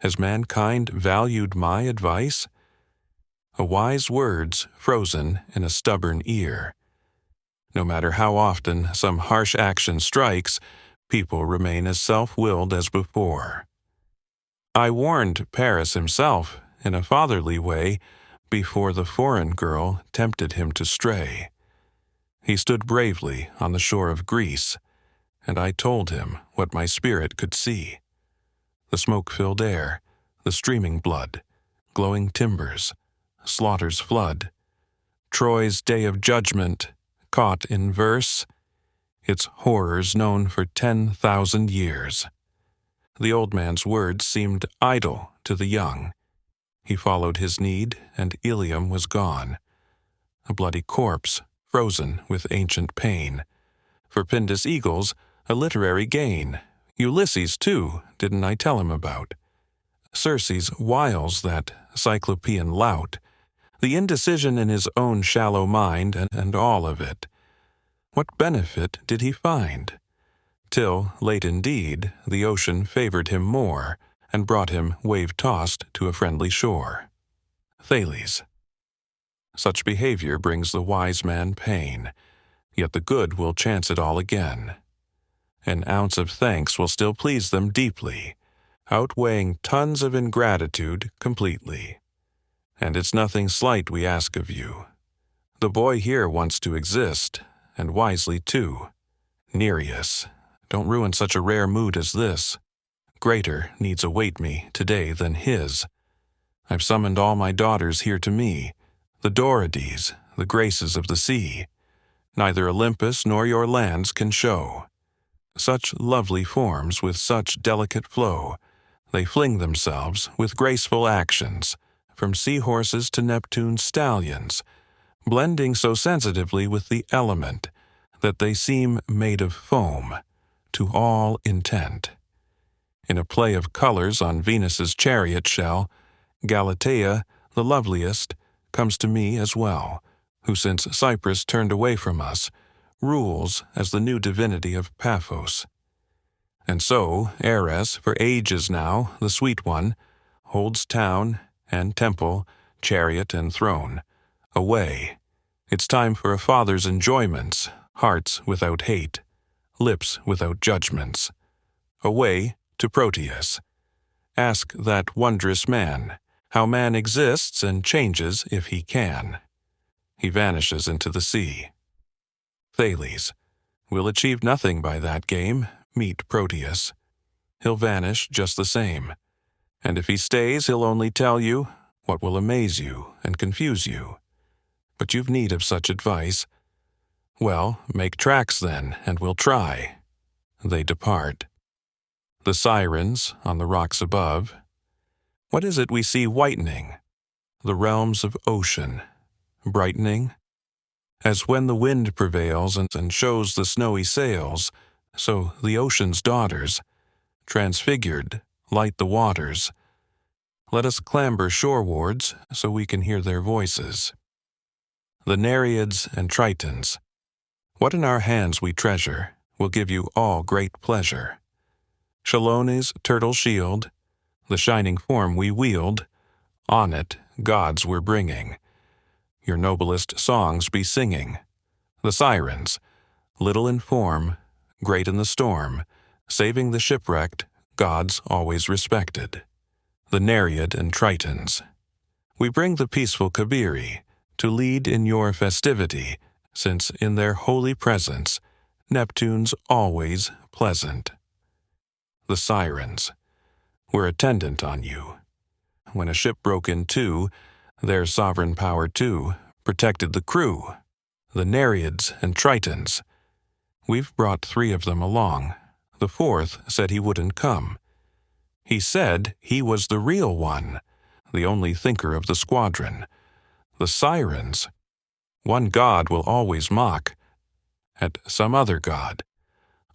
Has mankind valued my advice? A wise word's frozen in a stubborn ear. No matter how often some harsh action strikes, people remain as self-willed as before. I warned Paris himself, in a fatherly way, before the foreign girl tempted him to stray. He stood bravely on the shore of Greece, and I told him what my spirit could see. the smoke-filled air, the streaming blood, glowing timbers, slaughter's flood, Troy's day of judgment, caught in verse, its horrors known for 10,000 years. The old man's words seemed idle to the young. He followed his need, and Ilium was gone, a bloody corpse, frozen with ancient pain. For Pindus eagles, a literary gain. Ulysses, too, didn't I tell him about? Circe's wiles, that cyclopean lout, the indecision in his own shallow mind, and all of it. What benefit did he find? Till, late indeed, the ocean favored him more, and brought him wave-tossed to a friendly shore. Thales. Such behavior brings the wise man pain, yet the good will chance it all again. An ounce of thanks will still please them deeply, outweighing tons of ingratitude completely. And it's nothing slight we ask of you. The boy here wants to exist, and wisely too. Nereus, don't ruin such a rare mood as this. Greater needs await me today than his. I've summoned all my daughters here to me, the Dorides, the graces of the sea. Neither Olympus nor your lands can show such lovely forms with such delicate flow. They fling themselves with graceful actions from seahorses to Neptune's stallions, blending so sensitively with the element that they seem made of foam to all intent. In a play of colors on Venus's chariot shell, Galatea, the loveliest, comes to me as well, who since Cyprus turned away from us, rules as the new divinity of Paphos. And so Ares, for ages now, the sweet one, holds town and temple, chariot and throne. Away. It's time for a father's enjoyments, hearts without hate, lips without judgments. Away to Proteus. Ask that wondrous man, how man exists and changes if he can. He vanishes into the sea. Thales. We'll achieve nothing by that game. Meet Proteus. He'll vanish just the same. And if he stays, he'll only tell you what will amaze you and confuse you. But you've need of such advice. Well, make tracks then, and we'll try. They depart. The sirens on the rocks above. What is it we see whitening? The realms of ocean. Brightening? As when the wind prevails and shows the snowy sails, so the ocean's daughters, transfigured, light the waters. Let us clamber shorewards so we can hear their voices. The Nereids and Tritons. What in our hands we treasure will give you all great pleasure. Chelone's turtle shield, the shining form we wield, on it gods we're bringing. Your noblest songs be singing. The sirens, little in form, great in the storm, saving the shipwrecked, gods always respected. The Nereid and Tritons. We bring the peaceful Kabiri to lead in your festivity, since in their holy presence, Neptune's always pleasant. The sirens. We're attendant on you. When a ship broke in two, their sovereign power too protected the crew. The Nereids and Tritons. We've brought 3 of them along. The 4th said he wouldn't come. He said he was the real one, the only thinker of the squadron. The sirens. One god will always mock at some other god.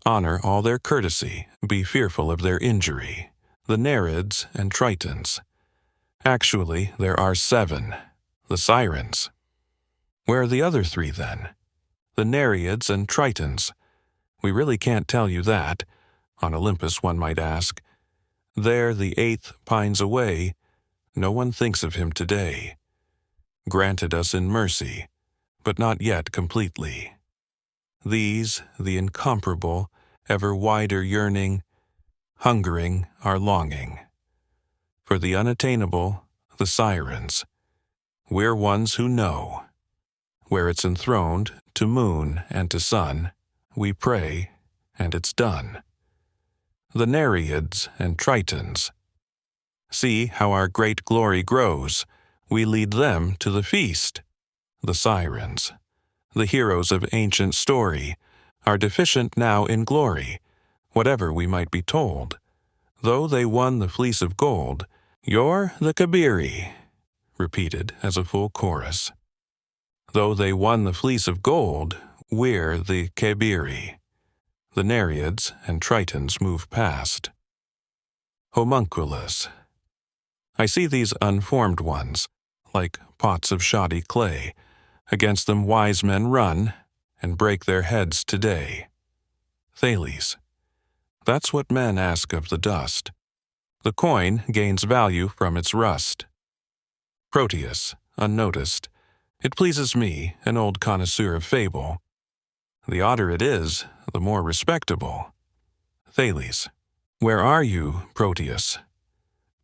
Honor all their courtesy, be fearful of their injury. The Nereids and Tritons. Actually, there are 7. The sirens. Where are the other 3 then? The Nereids and Tritons. We really can't tell you that. On Olympus, one might ask. There the 8th pines away. No one thinks of him today. Granted us in mercy, but not yet completely. These, the incomparable, ever wider yearning, hungering our longing. For the unattainable, the sirens. We're ones who know. Where it's enthroned, to moon and to sun, we pray, and it's done. the Nereids and Tritons. See how our great glory grows. We lead them to the feast. The sirens, the heroes of ancient story, are deficient now in glory, whatever we might be told. Though they won the fleece of gold, you're the Kabiri, repeated as a full chorus. Though they won the fleece of gold, we're the Kabiri. The Nereids and Tritons move past. Homunculus. I see these unformed ones, like pots of shoddy clay. Against them wise men run and break their heads today. Thales. That's what men ask of the dust. The coin gains value from its rust. Proteus, unnoticed. It pleases me, an old connoisseur of fable. The odder it is, the more respectable. Thales. Where are you, Proteus?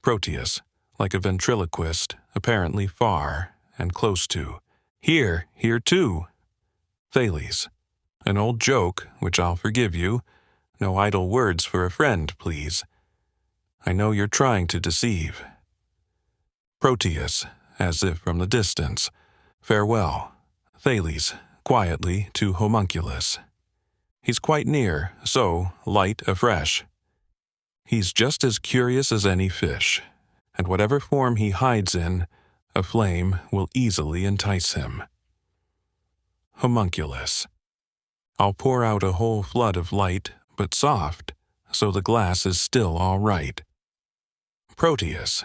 Proteus, like a ventriloquist, apparently far and close to. Here too. Thales. An old joke, which I'll forgive you. No idle words for a friend, please. I know you're trying to deceive. Proteus, as if from the distance. Farewell. Thales, quietly to Homunculus. He's quite near, so light afresh. He's just as curious as any fish, and whatever form he hides in, a flame will easily entice him. Homunculus. I'll pour out a whole flood of light, but soft, so the glass is still all right. Proteus,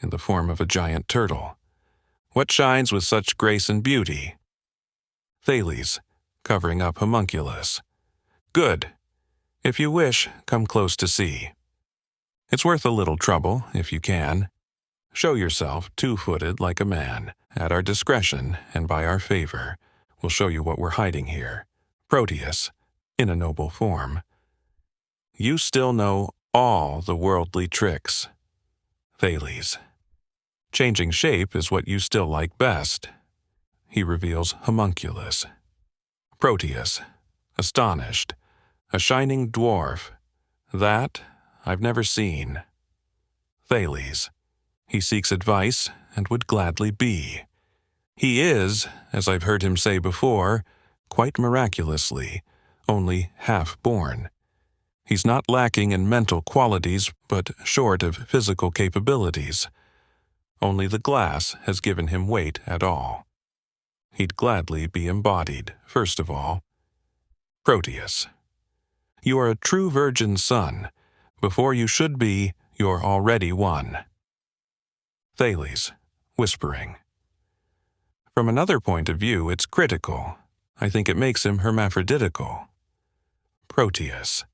in the form of a giant turtle. What shines with such grace and beauty? Thales, covering up Homunculus. Good. If you wish, come close to see. It's worth a little trouble, if you can. Show yourself two-footed like a man. At our discretion and by our favor, we'll show you what we're hiding here. Proteus, in a noble form. You still know all the worldly tricks. Thales. Changing shape is what you still like best. He reveals Homunculus. Proteus, astonished. A shining dwarf. That I've never seen. Thales. He seeks advice and would gladly be. He is, as I've heard him say before, quite miraculously, only half-born. He's not lacking in mental qualities, but short of physical capabilities. Only the glass has given him weight at all. He'd gladly be embodied, first of all. Proteus. You are a true virgin son. Before you should be, you're already one. Thales, whispering. From another point of view, it's critical. I think it makes him hermaphroditical. Proteus.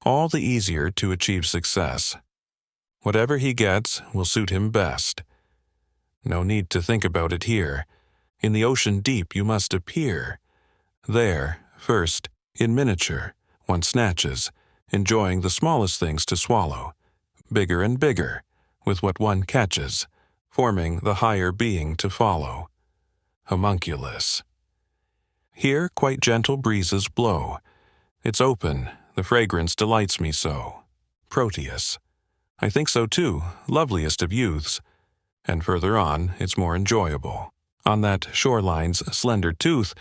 All the easier to achieve success. Whatever he gets will suit him best. No need to think about it here. In the ocean deep you must appear. There, first, in miniature, one snatches, enjoying the smallest things to swallow, bigger and bigger, with what one catches, forming the higher being to follow. Homunculus. Here quite gentle breezes blow. It's open, the fragrance delights me so. Proteus. I think so too, loveliest of youths. And further on, it's more enjoyable. On that shoreline's slender tooth,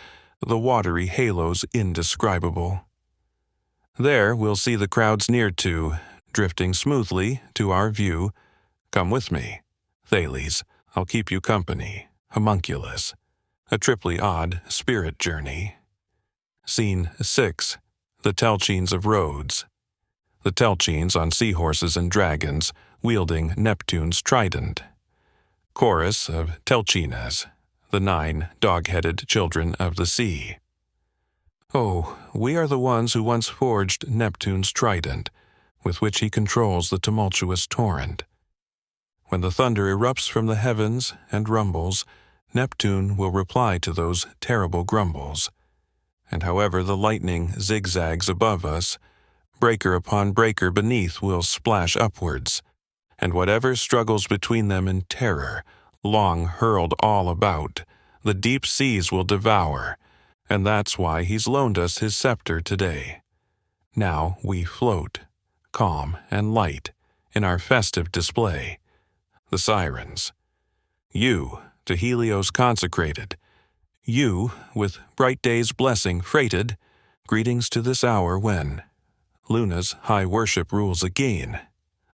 the watery halo's indescribable. There we'll see the crowds near to, drifting smoothly to our view. Come with me. Thales, I'll keep you company. Homunculus. A triply odd spirit journey. Scene 6. The Telchines of Rhodes. The Telchines on seahorses and dragons, wielding Neptune's trident. Chorus of Telchines, the 9 dog-headed children of the sea. Oh, we are the ones who once forged Neptune's trident, with which he controls the tumultuous torrent. When the thunder erupts from the heavens and rumbles, Neptune will reply to those terrible grumbles. And however the lightning zigzags above us, breaker upon breaker beneath will splash upwards, and whatever struggles between them in terror, long hurled all about, the deep seas will devour, and that's why he's loaned us his scepter today. Now we float, calm and light in our festive display. The sirens. You, to Helios consecrated, you, with bright day's blessing freighted, greetings to this hour when Luna's high worship rules again.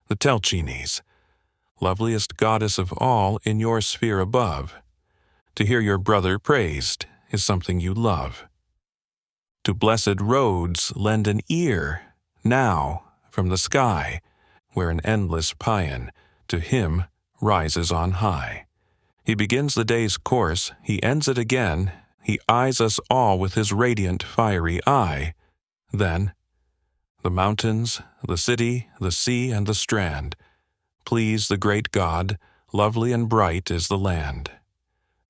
The Telchines, loveliest goddess of all in your sphere above, to hear your brother praised is something you love. To blessed Rhodes lend an ear, now, from the sky, where an endless paean to him rises on high. He begins the day's course, he ends it again, he eyes us all with his radiant, fiery eye. Then, the mountains, the city, the sea, and the strand, please the great God, lovely and bright is the land.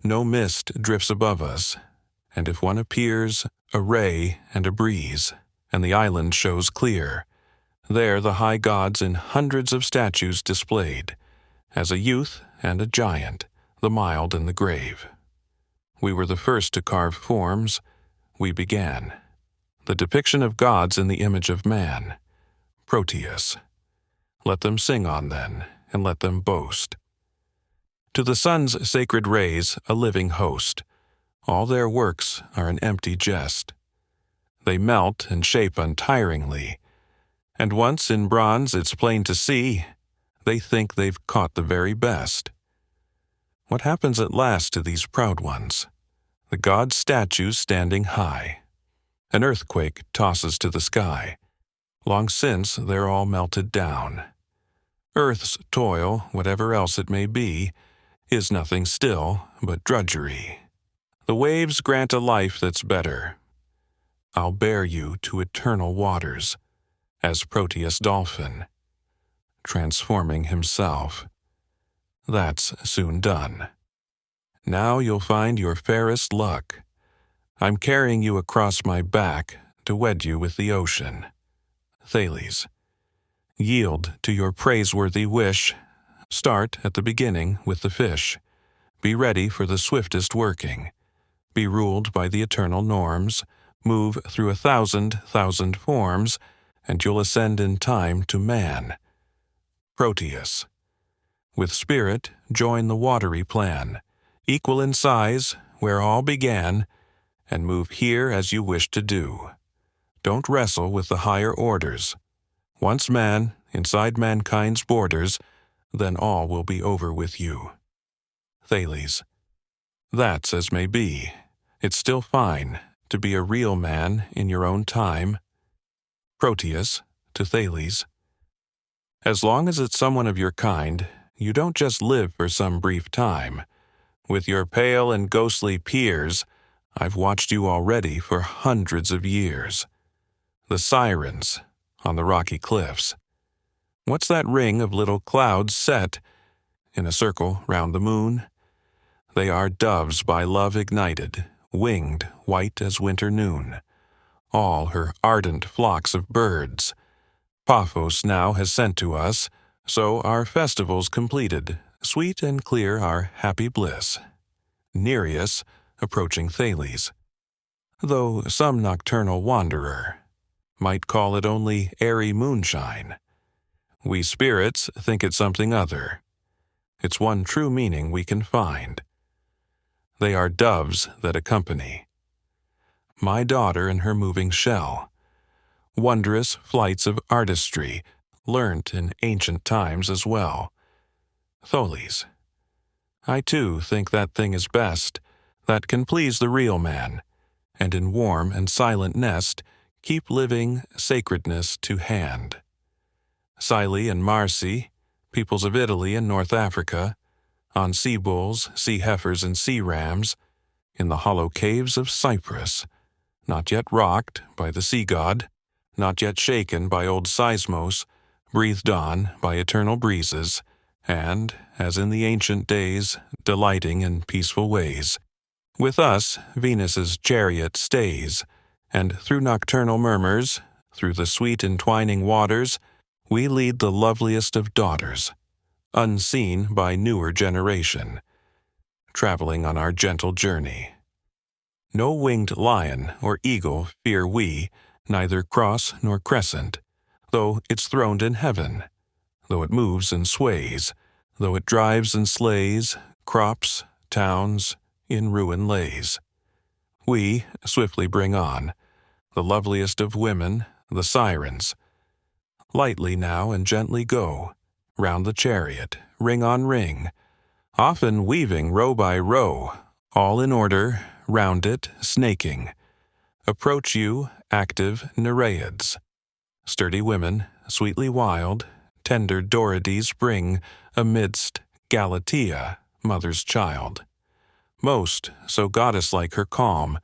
No mist drifts above us, and if one appears, a ray and a breeze, and the island shows clear, there the high gods in hundreds of statues displayed, as a youth and a giant, the mild and the grave. We were the first to carve forms, we began. The depiction of gods in the image of man. Proteus. Let them sing on then, and let them boast. To the sun's sacred rays a living host. All their works are an empty jest. They melt and shape untiringly, and once in bronze it's plain to see, they think they've caught the very best. What happens at last to these proud ones? The god statues standing high. An earthquake tosses to the sky. Long since they're all melted down. Earth's toil, whatever else it may be, is nothing still but drudgery. The waves grant a life that's better. I'll bear you to eternal waters, as Proteus dolphin, transforming himself. That's soon done. Now you'll find your fairest luck. I'm carrying you across my back to wed you with the ocean. Thales. Yield to your praiseworthy wish. Start at the beginning with the fish. Be ready for the swiftest working. Be ruled by the eternal norms. Move through 1,000 forms, and you'll ascend in time to man. Proteus. With spirit, join the watery plan, equal in size, where all began, and move here as you wish to do. Don't wrestle with the higher orders. Once man, inside mankind's borders, then all will be over with you. Thales. That's as may be. It's still fine to be a real man in your own time. Proteus, to Thales. As long as it's someone of your kind, you don't just live for some brief time. With your pale and ghostly peers, I've watched you already for hundreds of years. The sirens on the rocky cliffs. What's that ring of little clouds set in a circle round the moon? They are doves by love ignited, winged white as winter noon. All her ardent flocks of birds. Paphos now has sent to us, so our festivals completed, sweet and clear our happy bliss. Nereus approaching Thales, though some nocturnal wanderer might call it only airy moonshine. We spirits think it something other. It's one true meaning we can find. They are doves that accompany my daughter in her moving shell. Wondrous flights of artistry, learnt in ancient times as well. Tholes. I too think that thing is best, that can please the real man, and in warm and silent nest keep living sacredness to hand. Scilly and Marsi, peoples of Italy and North Africa, on sea bulls, sea heifers, and sea rams, in the hollow caves of Cyprus, not yet rocked by the sea god, not yet shaken by old seismos, breathed on by eternal breezes, and, as in the ancient days, delighting in peaceful ways. With us Venus's chariot stays, and through nocturnal murmurs, through the sweet entwining waters, we lead the loveliest of daughters, unseen by newer generation, traveling on our gentle journey. No winged lion or eagle fear we, neither cross nor crescent, though it's throned in heaven, though it moves and sways, though it drives and slays, crops, towns, in ruin lays. We swiftly bring on the loveliest of women, the sirens. Lightly now and gently go round the chariot, ring on ring, often weaving row by row, all in order, round it, snaking. Approach you, active Nereids. Sturdy women, sweetly wild, tender Dorides bring amidst Galatea, mother's child. Most so goddess-like her calm,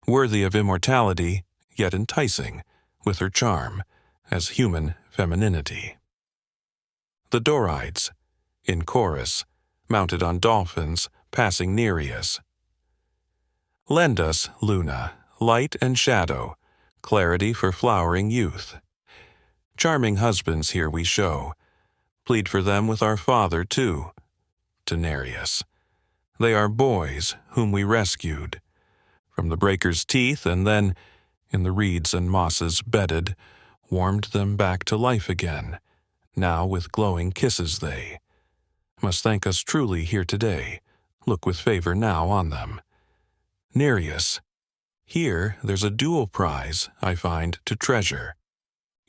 worthy of immortality, yet enticing, with her charm, as human femininity. The Dorides, in chorus, mounted on dolphins, passing Nereus. Lend us, Luna, light and shadow, clarity for flowering youth. Charming husbands here we show, plead for them with our father too. To Nereus. They are boys whom we rescued from the breaker's teeth, and then, in the reeds and mosses bedded, warmed them back to life again. Now with glowing kisses they must thank us truly here today. Look with favor now on them. Nereus, here there's a dual prize I find to treasure.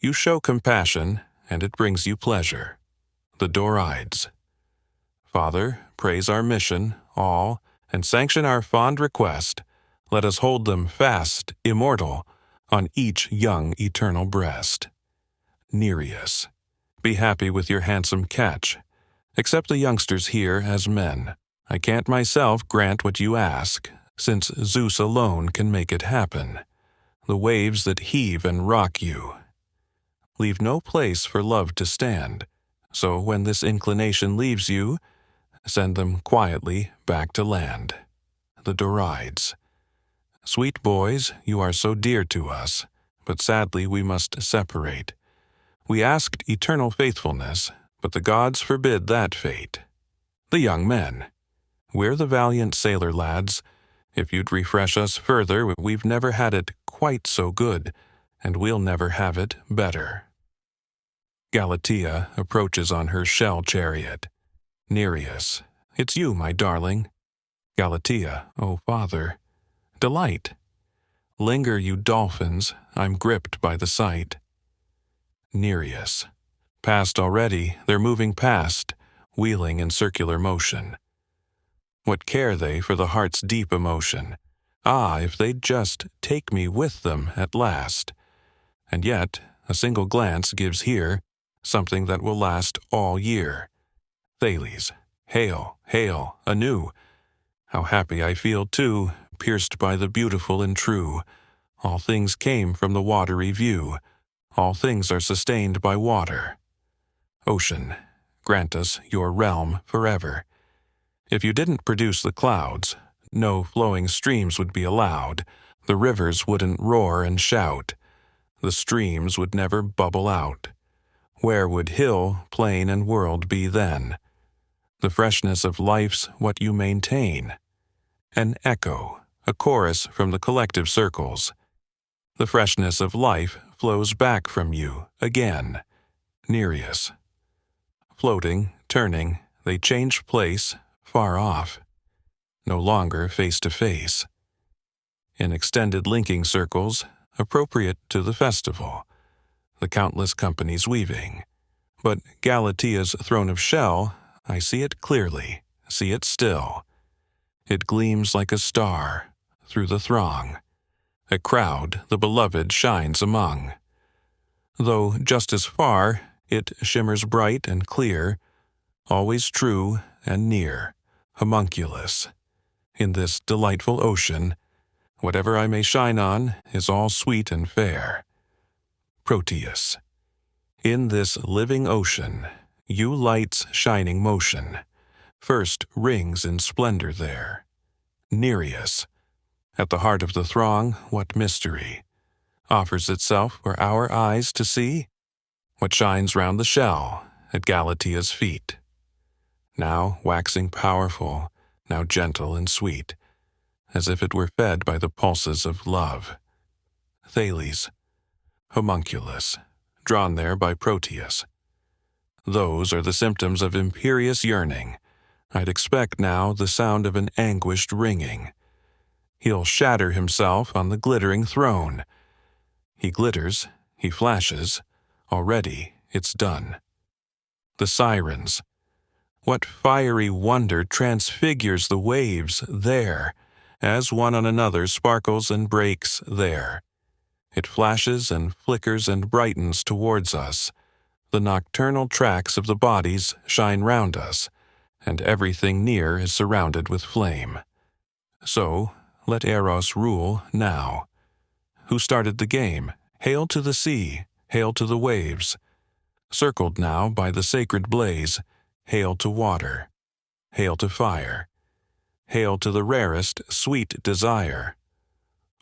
You show compassion, and it brings you pleasure. The Dorides. Father, praise our mission, all, and sanction our fond request. Let us hold them fast, immortal, on each young eternal breast. Nereus, be happy with your handsome catch. Accept the youngsters here as men. I can't myself grant what you ask, since Zeus alone can make it happen. The waves that heave and rock you leave no place for love to stand, so when this inclination leaves you, send them quietly back to land. The Dorides. Sweet boys, you are so dear to us, but sadly we must separate. We asked eternal faithfulness, but the gods forbid that fate. The young men. We're the valiant sailor lads. If you'd refresh us further, we've never had it quite so good, and we'll never have it better. Galatea approaches on her shell chariot. Nereus, it's you, my darling. Galatea, oh father, delight. Linger, you dolphins, I'm gripped by the sight. Nereus, past already, they're moving past, wheeling in circular motion. What care they for the heart's deep emotion? Ah, if they'd just take me with them at last. And yet, a single glance gives here something that will last all year. Thales, hail, hail, anew. How happy I feel, too, pierced by the beautiful and true. All things came from the watery view. All things are sustained by water. Ocean, grant us your realm forever. If you didn't produce the clouds, no flowing streams would be allowed. The rivers wouldn't roar and shout. The streams would never bubble out. Where would hill, plain, and world be then? The freshness of life's what you maintain. An echo, a chorus from the collective circles. The freshness of life flows back from you again. Nereus. Floating, turning, they change place, far off. No longer face to face. In extended linking circles, appropriate to the festival. The countless companies weaving. But Galatea's throne of shell, I see it clearly, see it still. It gleams like a star through the throng. A crowd the beloved shines among. Though just as far, it shimmers bright and clear, always true and near, homunculus. In this delightful ocean, whatever I may shine on is all sweet and fair. Proteus. In this living ocean, you light's shining motion, first rings in splendor there. Nereus. At the heart of the throng, what mystery offers itself for our eyes to see? What shines round the shell at Galatea's feet? Now waxing powerful, now gentle and sweet, as if it were fed by the pulses of love. Thales. Homunculus, drawn there by Proteus. Those are the symptoms of imperious yearning. I'd expect now the sound of an anguished ringing. He'll shatter himself on the glittering throne. He glitters, he flashes. Already it's done. The sirens. What fiery wonder transfigures the waves there, as one on another sparkles and breaks there. It flashes and flickers and brightens towards us. The nocturnal tracks of the bodies shine round us, and everything near is surrounded with flame. So, let Eros rule now. Who started the game? Hail to the sea, hail to the waves. Circled now by the sacred blaze, hail to water, hail to fire, hail to the rarest sweet desire.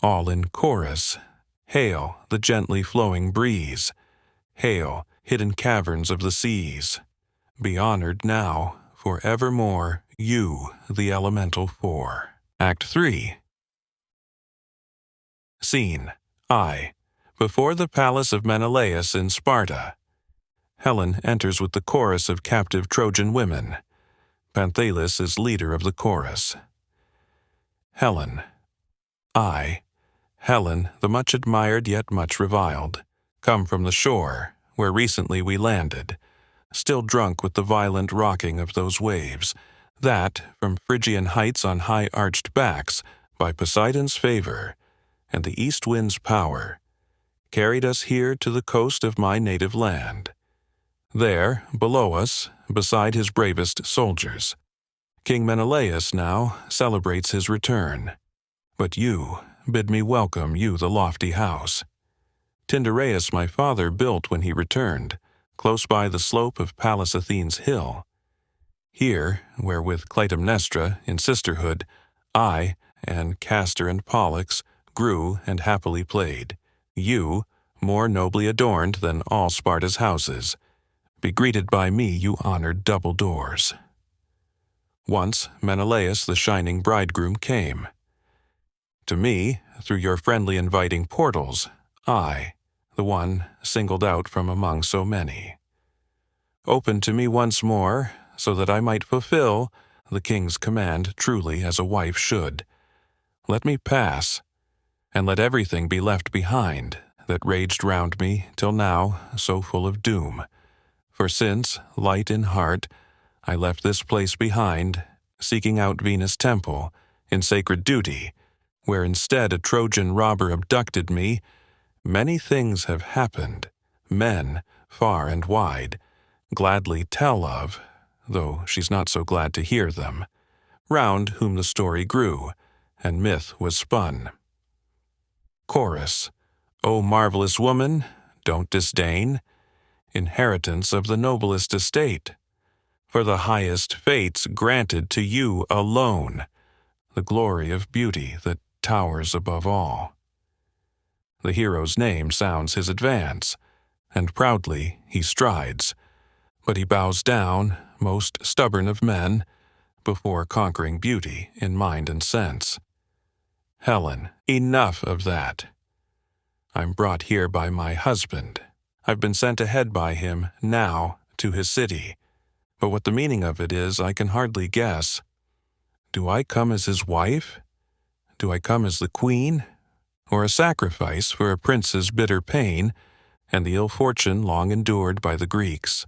All in chorus, hail the gently flowing breeze, hail hidden caverns of the seas. Be honored now, for evermore, you, the elemental four. Act 3. Scene: I. Before the palace of Menelaus in Sparta. Helen enters with the chorus of captive Trojan women. Pentheus is leader of the chorus. Helen. I, Helen, the much admired yet much reviled, come from the shore, where recently we landed, still drunk with the violent rocking of those waves, that, from Phrygian heights on high arched backs, by Poseidon's favor, and the east wind's power, carried us here to the coast of my native land. There, below us, beside his bravest soldiers, King Menelaus now celebrates his return. But you bid me welcome you the lofty house. Tyndareus my father built when he returned, close by the slope of Pallas Athene's hill. Here, where with Clytemnestra, in sisterhood, I, and Castor and Pollux, grew and happily played. You, more nobly adorned than all Sparta's houses, be greeted by me, you honored double doors. Once Menelaus the shining bridegroom came. To me, through your friendly inviting portals, I, the one singled out from among so many. Open to me once more, so that I might fulfill the king's command truly as a wife should. Let me pass, and let everything be left behind that raged round me till now so full of doom. For since, light in heart, I left this place behind, seeking out Venus' temple, in sacred duty, where instead a Trojan robber abducted me, many things have happened, men, far and wide, gladly tell of, though she's not so glad to hear them, round whom the story grew, and myth was spun. Chorus. O marvelous woman, don't disdain, inheritance of the noblest estate, for the highest fates granted to you alone, the glory of beauty that towers above all. The hero's name sounds his advance, and proudly he strides, but he bows down, most stubborn of men, before conquering beauty in mind and sense. Helen, enough of that. I'm brought here by my husband. I've been sent ahead by him, now, to his city. But what the meaning of it is, I can hardly guess. Do I come as his wife? Do I come as the queen? Or a sacrifice for a prince's bitter pain and the ill fortune long endured by the Greeks?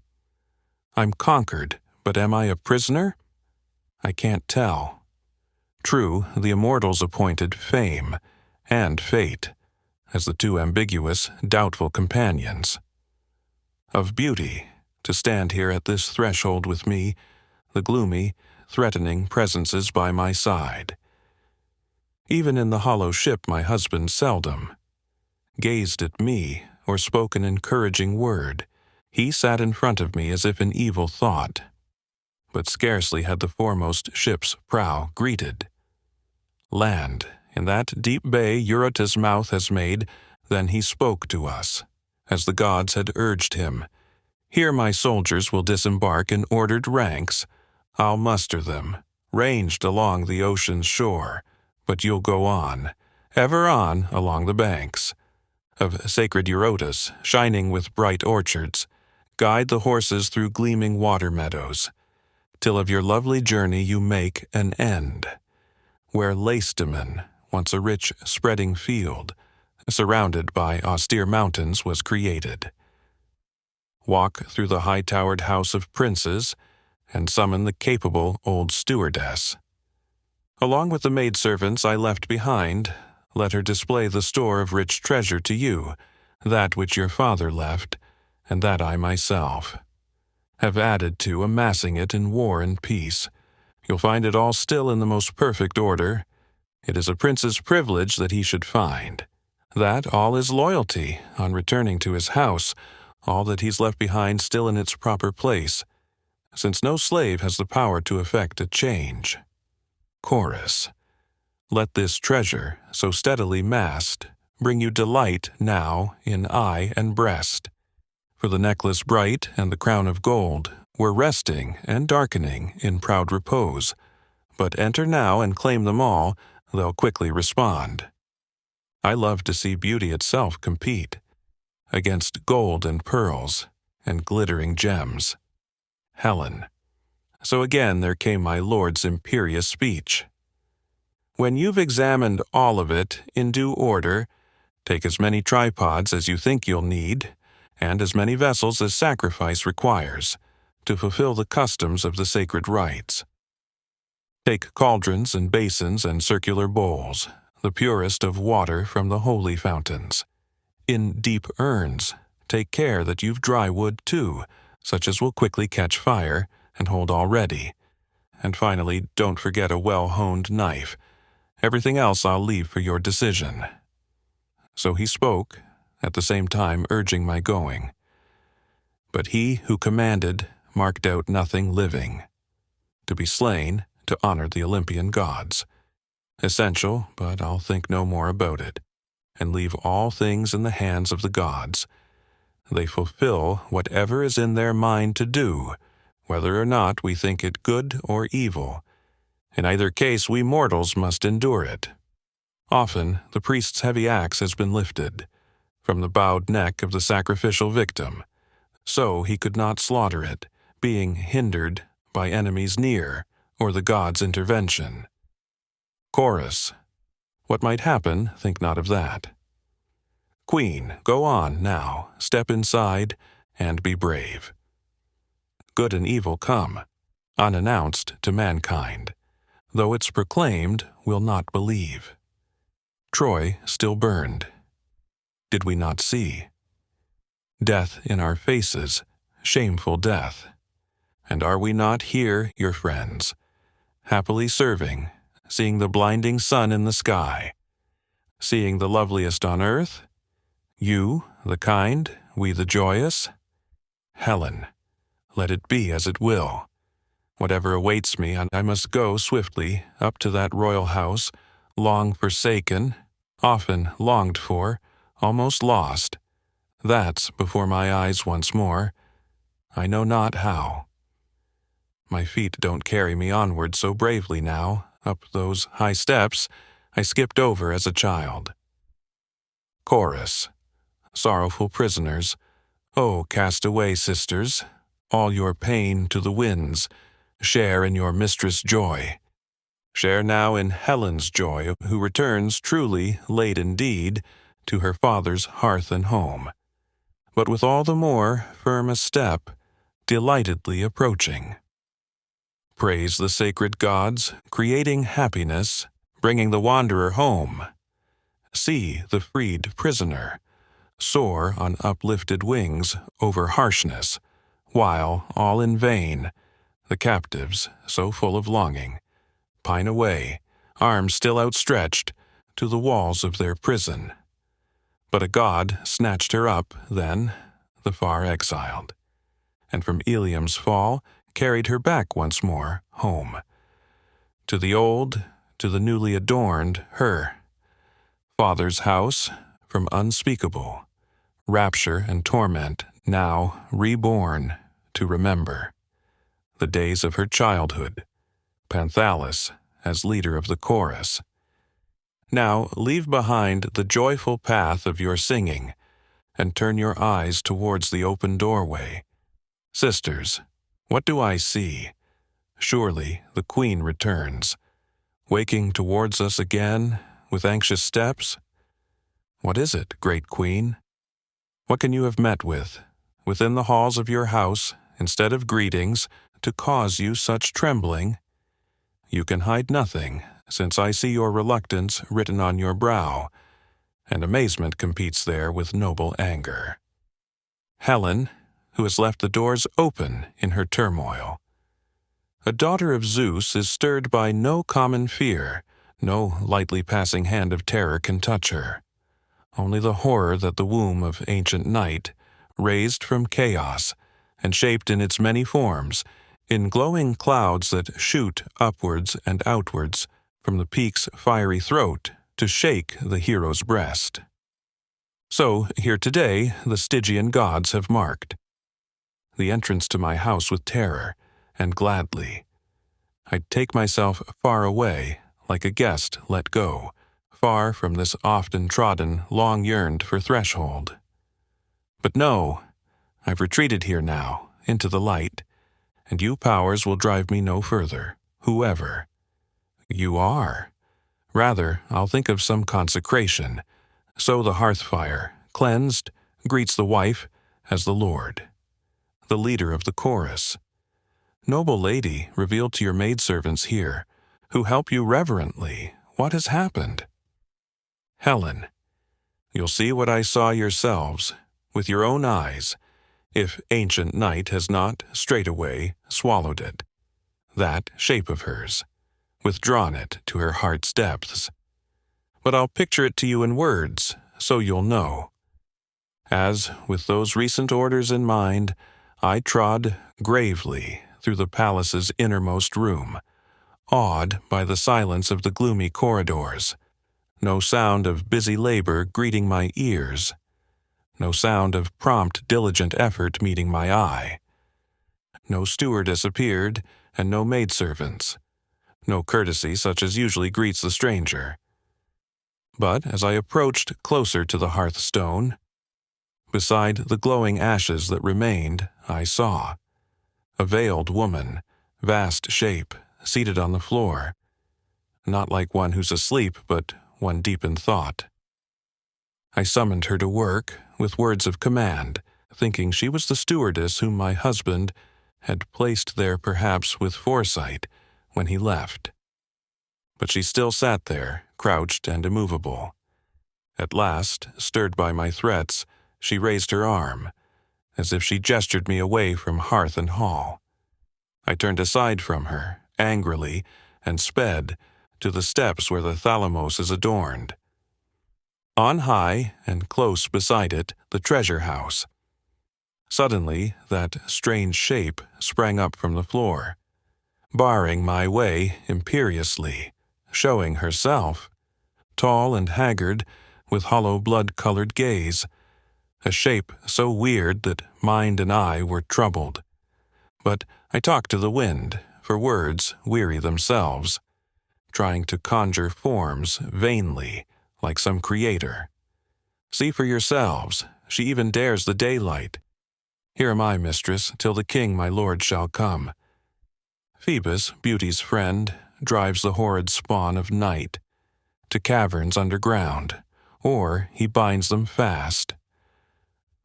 I'm conquered, but am I a prisoner? I can't tell. True, the immortals appointed fame and fate as the two ambiguous, doubtful companions. Of beauty, to stand here at this threshold with me, the gloomy, threatening presences by my side. Even in the hollow ship my husband seldom gazed at me or spoke an encouraging word. He sat in front of me as if in evil thought, but scarcely had the foremost ship's prow greeted. Land, in that deep bay Eurotas' mouth has made, then he spoke to us, as the gods had urged him. Here my soldiers will disembark in ordered ranks. I'll muster them, ranged along the ocean's shore, but you'll go on, ever on along the banks. of sacred Eurotas, shining with bright orchards, guide the horses through gleaming water meadows, till of your lovely journey you make an end, where Lacedaemon, once a rich, spreading field, surrounded by austere mountains, was created. Walk through the high-towered house of princes, and summon the capable old stewardess. Along with the maidservants I left behind, let her display the store of rich treasure to you, that which your father left, and that I myself have added to, amassing it in war and peace. You'll find it all still in the most perfect order. It is a prince's privilege that he should find. That all is loyalty, on returning to his house, all that he's left behind still in its proper place, since no slave has the power to effect a change. Chorus. Let this treasure, so steadily massed, bring you delight now in eye and breast. For the necklace bright and the crown of gold were resting and darkening in proud repose. But enter now and claim them all, they'll quickly respond. I love to see beauty itself compete against gold and pearls and glittering gems. Helen. So again there came my lord's imperious speech. When you've examined all of it in due order, take as many tripods as you think you'll need, and as many vessels as sacrifice requires, to fulfill the customs of the sacred rites. Take cauldrons and basins and circular bowls, the purest of water from the holy fountains. In deep urns, take care that you've dry wood too, such as will quickly catch fire and hold all ready. And finally, don't forget a well-honed knife. Everything else I'll leave for your decision. So he spoke, at the same time urging my going. But he who commanded marked out nothing living, to be slain to honor the Olympian gods. Essential, but I'll think no more about it, and leave all things in the hands of the gods. They fulfill whatever is in their mind to do, whether or not we think it good or evil. In either case, we mortals must endure it. Often, the priest's heavy axe has been lifted from the bowed neck of the sacrificial victim, so he could not slaughter it, being hindered by enemies near or the god's intervention. Chorus. What might happen, think not of that. Queen, go on now, step inside, and be brave. Good and evil come, unannounced to mankind. Though it's proclaimed, will not believe. Troy still burned. Did we not see? Death in our faces, shameful death. And are we not here, your friends, happily serving, seeing the blinding sun in the sky, seeing the loveliest on earth? You, the kind, we the joyous? Helen, let it be as it will. Whatever awaits me, I must go swiftly up to that royal house, long forsaken, often longed for, almost lost. That's before my eyes once more. I know not how. My feet don't carry me onward so bravely now, up those high steps I skipped over as a child. Chorus. Sorrowful prisoners, oh, cast away, sisters, all your pain to the winds. Share in your mistress' joy. Share now in Helen's joy, who returns truly late indeed to her father's hearth and home, but with all the more firm a step, delightedly approaching. Praise the sacred gods, creating happiness, bringing the wanderer home. See the freed prisoner soar on uplifted wings over harshness, while, all in vain, the captives, so full of longing, pine away, arms still outstretched, to the walls of their prison. But a god snatched her up, then, the far exiled, and from Ilium's fall carried her back once more home. To the old, to the newly adorned, her father's house, from unspeakable rapture and torment, now reborn to remember the days of her childhood, Panthalis as leader of the chorus. Now leave behind the joyful path of your singing, and turn your eyes towards the open doorway. Sisters, what do I see? Surely the Queen returns, waking towards us again with anxious steps. What is it, great Queen? What can you have met with, within the halls of your house, instead of greetings, to cause you such trembling? You can hide nothing, since I see your reluctance written on your brow, and amazement competes there with noble anger. Helen, who has left the doors open in her turmoil. A daughter of Zeus is stirred by no common fear, no lightly passing hand of terror can touch her. Only the horror that the womb of ancient night, raised from chaos, and shaped in its many forms, in glowing clouds that shoot upwards and outwards from the peak's fiery throat to shake the hero's breast. So, here today, the Stygian gods have marked the entrance to my house with terror, and gladly. I'd take myself far away, like a guest let go, far from this often trodden, long yearned for threshold. But no, I've retreated here now, into the light, and you powers will drive me no further, whoever you are. Rather, I'll think of some consecration, so the hearth fire, cleansed, greets the wife as the Lord, the leader of the chorus. Noble lady, reveal to your maidservants here, who help you reverently, what has happened. Helen, you'll see what I saw yourselves, with your own eyes, if ancient night has not straightway swallowed it, that shape of hers, withdrawn it to her heart's depths. But I'll picture it to you in words, so you'll know. As, with those recent orders in mind, I trod gravely through the palace's innermost room, awed by the silence of the gloomy corridors, no sound of busy labor greeting my ears, no sound of prompt, diligent effort meeting my eye. No stewardess appeared, and no maidservants, no courtesy such as usually greets the stranger. But as I approached closer to the hearthstone, beside the glowing ashes that remained, I saw a veiled woman, vast shape, seated on the floor, not like one who's asleep, but one deep in thought. I summoned her to work with words of command, thinking she was the stewardess whom my husband had placed there perhaps with foresight when he left. But she still sat there, crouched and immovable. At last, stirred by my threats, she raised her arm, as if she gestured me away from hearth and hall. I turned aside from her, angrily, and sped to the steps where the thalamus is adorned. On high, and close beside it, the treasure house. Suddenly, that strange shape sprang up from the floor, barring my way imperiously, showing herself, tall and haggard, with hollow blood-colored gaze, a shape so weird that mind and eye were troubled. But I talked to the wind, for words weary themselves, trying to conjure forms vainly, like some creator. See for yourselves, she even dares the daylight. Here am I, mistress, till the king my lord shall come. Phoebus, beauty's friend, drives the horrid spawn of night to caverns underground, or he binds them fast.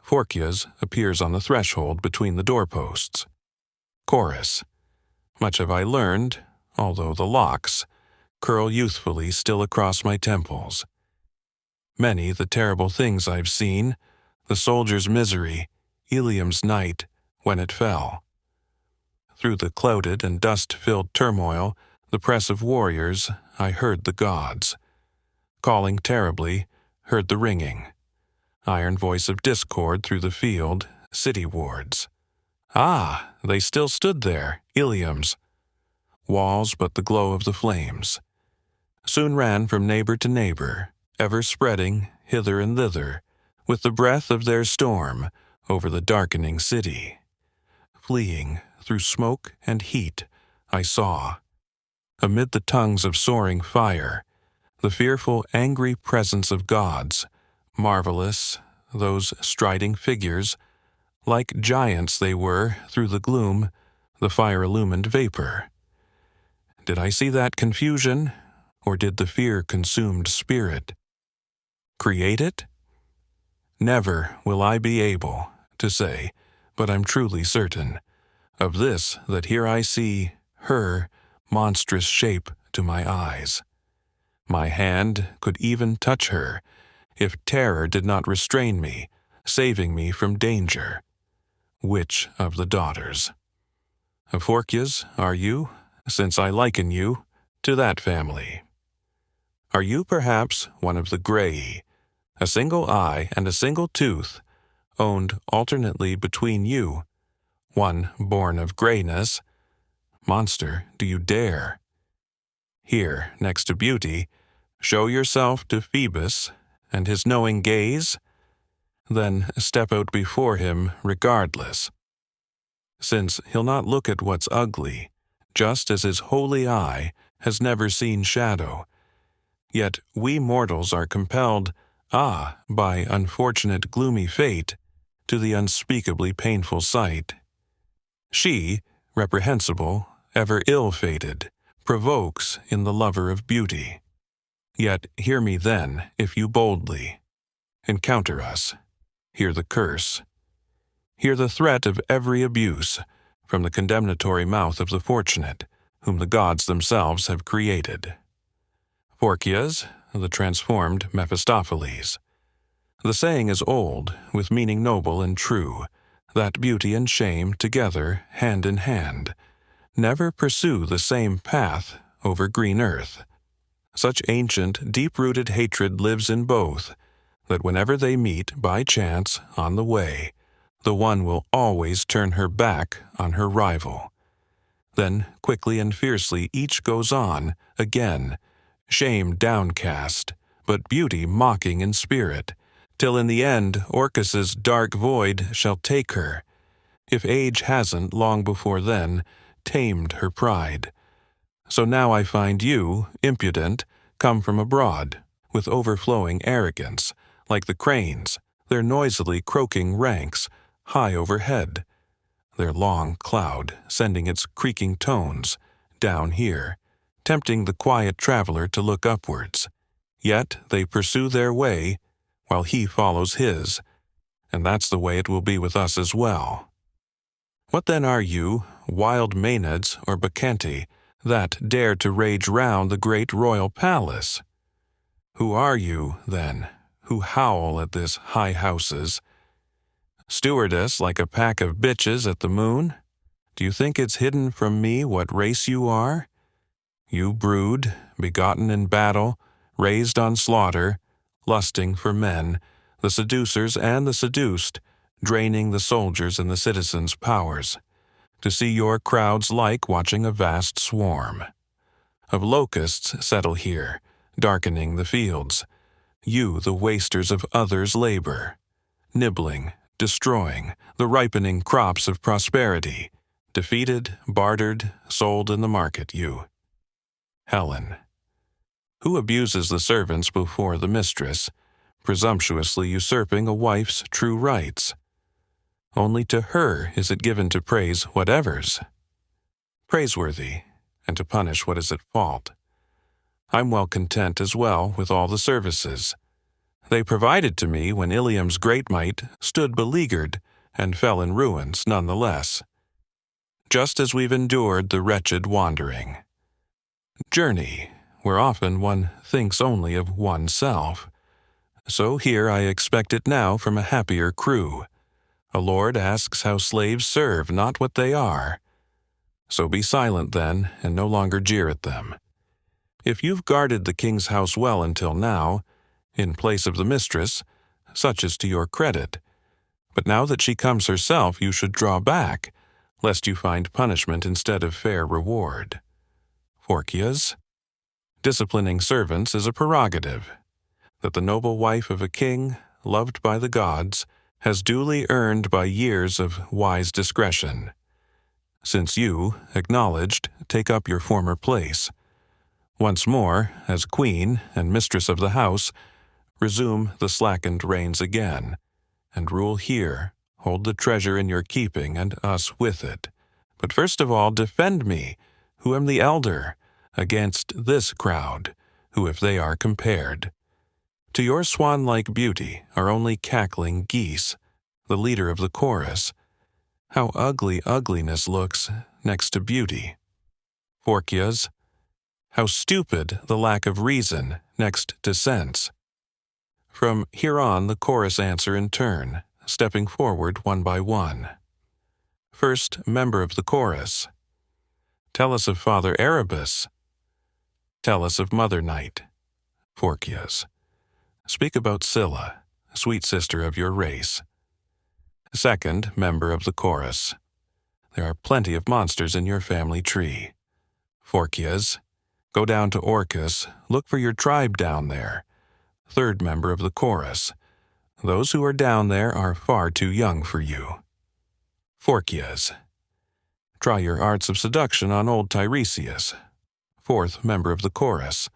Phorcys appears on the threshold between the doorposts. Chorus. Much have I learned, although the locks curl youthfully still across my temples. Many the terrible things I've seen, the soldier's misery, Ilium's night, when it fell. Through the clouded and dust-filled turmoil, the press of warriors, I heard the gods. Calling terribly, heard the ringing. Iron voice of discord through the field, city wards. Ah, they still stood there, Ilium's. Walls but the glow of the flames. Soon ran from neighbor to neighbor, ever spreading hither and thither, with the breath of their storm over the darkening city. Fleeing through smoke and heat, I saw, amid the tongues of soaring fire, the fearful, angry presence of gods, marvelous, those striding figures, like giants they were through the gloom, the fire-illumined vapor. Did I see that confusion, or did the fear-consumed spirit create it? Never will I be able to say, but I'm truly certain, of this that here I see her monstrous shape to my eyes. My hand could even touch her, if terror did not restrain me, saving me from danger. Which of the daughters? Phorcys, are you, since I liken you to that family? Are you perhaps one of the Graii, a single eye and a single tooth, owned alternately between you, one born of grayness? Monster, do you dare? Here, next to beauty, show yourself to Phoebus and his knowing gaze? Then step out before him regardless, since he'll not look at what's ugly, just as his holy eye has never seen shadow. Yet we mortals are compelled, by unfortunate gloomy fate, to the unspeakably painful sight. She, reprehensible, ever ill-fated, provokes in the lover of beauty. Yet hear me then, if you boldly encounter us. Hear the curse. Hear the threat of every abuse from the condemnatory mouth of the fortunate, whom the gods themselves have created. Phorcys, the transformed Mephistopheles. The saying is old, with meaning noble and true, that beauty and shame together, hand in hand, never pursue the same path over green earth. Such ancient, deep-rooted hatred lives in both, that whenever they meet by chance on the way, the one will always turn her back on her rival. Then quickly and fiercely each goes on, again, shame downcast, but beauty mocking in spirit, till in the end Orcus's dark void shall take her, if age hasn't, long before then, tamed her pride. So now I find you, impudent, come from abroad, with overflowing arrogance, like the cranes, their noisily croaking ranks, high overhead, their long cloud sending its creaking tones down here, tempting the quiet traveler to look upwards. Yet they pursue their way, while he follows his, and that's the way it will be with us as well. What then are you, wild Maenads or Bacchanti, that dare to rage round the great royal palace? Who are you, then, who howl at this high houses? Stewardess like a pack of bitches at the moon? Do you think it's hidden from me what race you are? You brood, begotten in battle, raised on slaughter, lusting for men, the seducers and the seduced, draining the soldiers and the citizens' powers, to see your crowds like watching a vast swarm of locusts settle here, darkening the fields, you the wasters of others' labor, nibbling, destroying the ripening crops of prosperity, defeated, bartered, sold in the market, you. Helen. Who abuses the servants before the mistress, presumptuously usurping a wife's true rights? Only to her is it given to praise whatever's praiseworthy, and to punish what is at fault. I'm well content as well with all the services they provided to me when Ilium's great might stood beleaguered and fell in ruins none the less, just as we've endured the wretched wandering journey, where often one thinks only of oneself. So here I expect it now from a happier crew. A lord asks how slaves serve, not what they are. So be silent then, and no longer jeer at them. If you've guarded the king's house well until now, in place of the mistress, such is to your credit. But now that she comes herself, you should draw back, lest you find punishment instead of fair reward. Phorcys. Disciplining servants is a prerogative that the noble wife of a king, loved by the gods, has duly earned by years of wise discretion. Since you, acknowledged, take up your former place, Once more, as queen and mistress of the house, resume the slackened reins again, and rule here, hold the treasure in your keeping and us with it. But first of all defend me, who am the elder, against this crowd, who if they are compared to your swan-like beauty are only cackling geese, the leader of the chorus. How ugly ugliness looks next to beauty. Phorkys, how stupid the lack of reason next to sense. From here on the chorus answer in turn, stepping forward one by one. First member of the chorus. Tell us of Father Erebus. Tell us of Mother Night. Phorkys. Speak about Scylla, sweet sister of your race. Second member of the chorus. There are plenty of monsters in your family tree. Phorkys. Go down to Orcus, look for your tribe down there. Third member of the chorus. Those who are down there are far too young for you. Phorkys. Try your arts of seduction on old Tiresias. Fourth member of the chorus.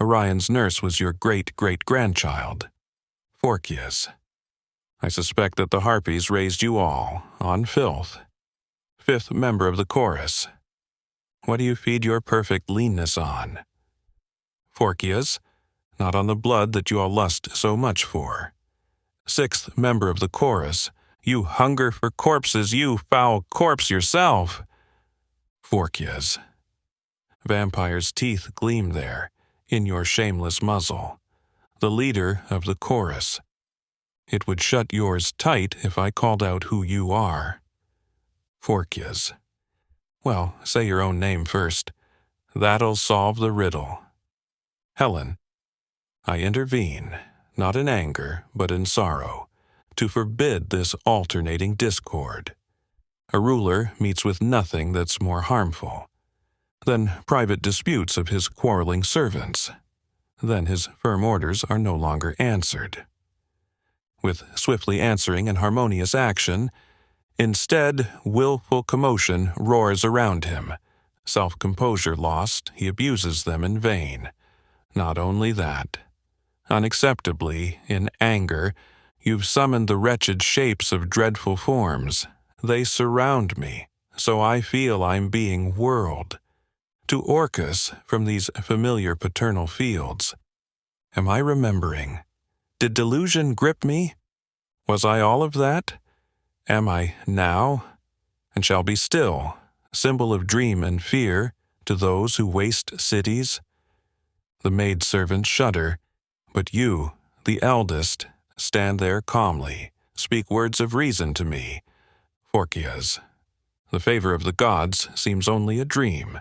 Orion's nurse was your great-great-grandchild. Phorkys. I suspect that the Harpies raised you all on filth. Fifth member of the chorus. What do you feed your perfect leanness on? Phorkys. Not on the blood that you all lust so much for. Sixth member of the chorus. You hunger for corpses, you foul corpse yourself. Phorkys. Vampire's teeth gleam there, in your shameless muzzle. The leader of the chorus. It would shut yours tight if I called out who you are. Phorkys. Well, say your own name first. That'll solve the riddle. Helen. I intervene, not in anger, but in sorrow, to forbid this alternating discord. A ruler meets with nothing that's more harmful than private disputes of his quarreling servants. Then his firm orders are no longer answered. With swiftly answering and harmonious action, instead, willful commotion roars around him. Self-composure lost, he abuses them in vain. Not only that. Unacceptably, in anger, you've summoned the wretched shapes of dreadful forms. They surround me, so I feel I'm being whirled. To Orcus from these familiar paternal fields. Am I remembering? Did delusion grip me? Was I all of that? Am I now? And shall be still, symbol of dream and fear to those who waste cities? The maidservants shudder, but you, the eldest, stand there calmly, speak words of reason to me. Phorkys. The favor of the gods seems only a dream,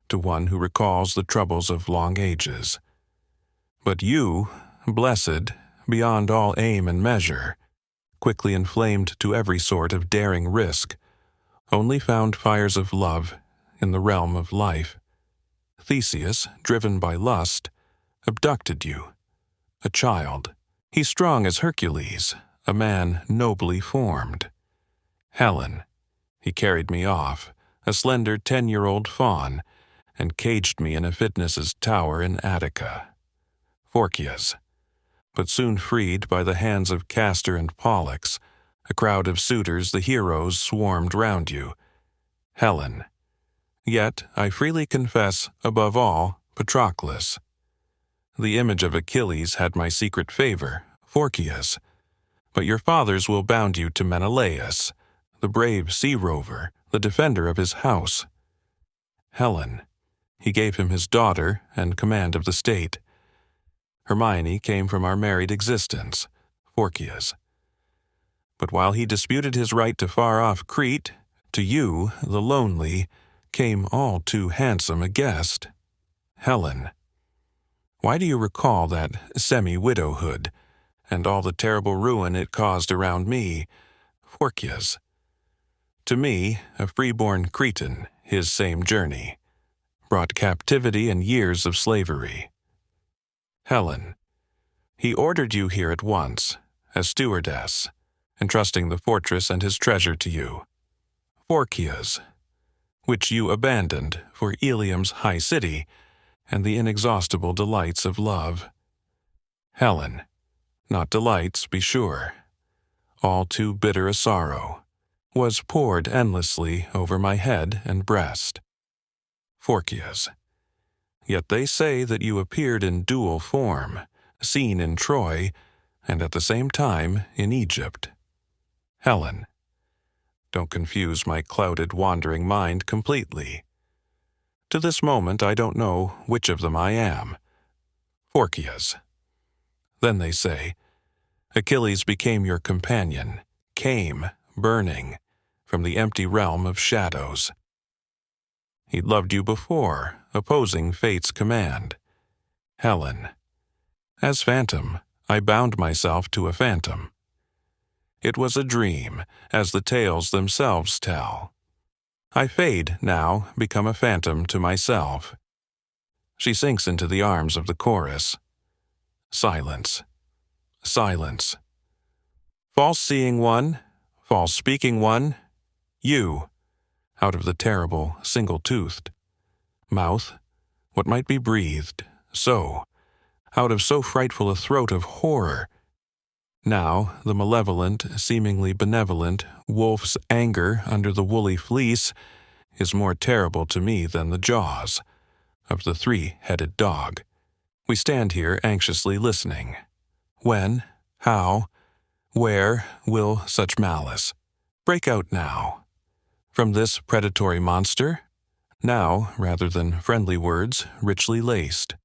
to one who recalls the troubles of long ages. But you, blessed, beyond all aim and measure, quickly inflamed to every sort of daring risk, only found fires of love in the realm of life. Theseus, driven by lust, abducted you. A child, he strong as Hercules, a man nobly formed. Helen, he carried me off, a slender 10-year-old fawn, and caged me in a Fitness's tower in Attica. Phorkys. But soon freed by the hands of Castor and Pollux, a crowd of suitors the heroes swarmed round you. Helen. Yet I freely confess, above all, Patroclus. The image of Achilles had my secret favor, Phorkys. But your fathers will bound you to Menelaus, the brave sea rover, the defender of his house. Helen. He gave him his daughter and command of the state. Hermione came from our married existence, Phorkys. But while he disputed his right to far-off Crete, to you, the lonely, came all too handsome a guest. Helen. Why do you recall that semi-widowhood, and all the terrible ruin it caused around me, Phorkys? To me, a freeborn Cretan, his same journey, brought captivity and years of slavery. Helen. He ordered you here at once, as stewardess, entrusting the fortress and his treasure to you. Phorkys, which you abandoned for Ilium's high city, and the inexhaustible delights of love. Helen, not delights, be sure, all too bitter a sorrow, was poured endlessly over my head and breast. Phorkys, yet they say that you appeared in dual form, seen in Troy, and at the same time in Egypt. Helen, don't confuse my clouded, wandering mind completely. To this moment I don't know which of them I am. Phorkys. Then they say, Achilles became your companion, came, burning, from the empty realm of shadows. He loved you before, opposing fate's command. Helen. As phantom, I bound myself to a phantom. It was a dream, as the tales themselves tell. I fade now, become a phantom to myself. She sinks into the arms of the chorus. Silence. Silence. False seeing one, false speaking one, you, out of the terrible, single-toothed. Mouth, what might be breathed, so, out of so frightful a throat of horror. Now the malevolent, seemingly benevolent, wolf's anger under the woolly fleece is more terrible to me than the jaws of the three-headed dog. We stand here anxiously listening. When, how, where will such malice break out now? From this predatory monster? Now, rather than friendly words, richly laced.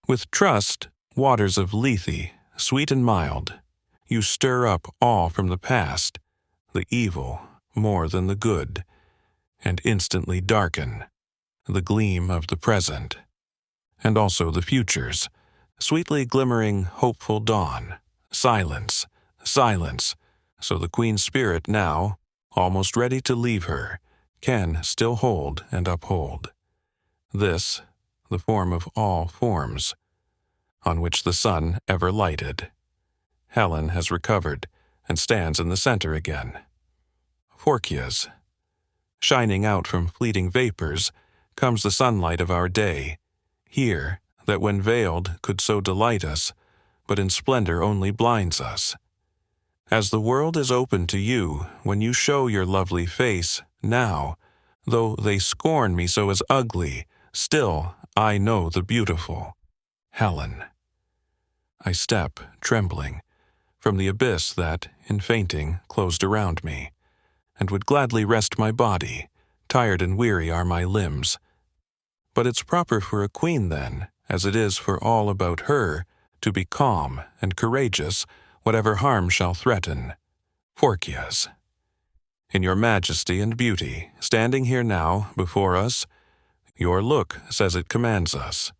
With trust, waters of Lethe, sweet and mild, you stir up all from the past, the evil more than the good, and instantly darken the gleam of the present, and also the future's sweetly glimmering, hopeful dawn. Silence, silence, so the queen's spirit now, almost ready to leave her, can still hold and uphold. This, the form of all forms, on which the sun ever lighted. Helen has recovered and stands in the center again. Phorkys. Shining out from fleeting vapors comes the sunlight of our day, here that when veiled could so delight us, but in splendor only blinds us. As the world is open to you when you show your lovely face, now, though they scorn me so as ugly, still I know the beautiful. Helen. I step, trembling, from the abyss that, in fainting, closed around me, and would gladly rest my body, tired and weary are my limbs. But it's proper for a queen then, as it is for all about her, to be calm and courageous, whatever harm shall threaten. Phorkys. In your majesty and beauty, standing here now before us, your look says it commands us.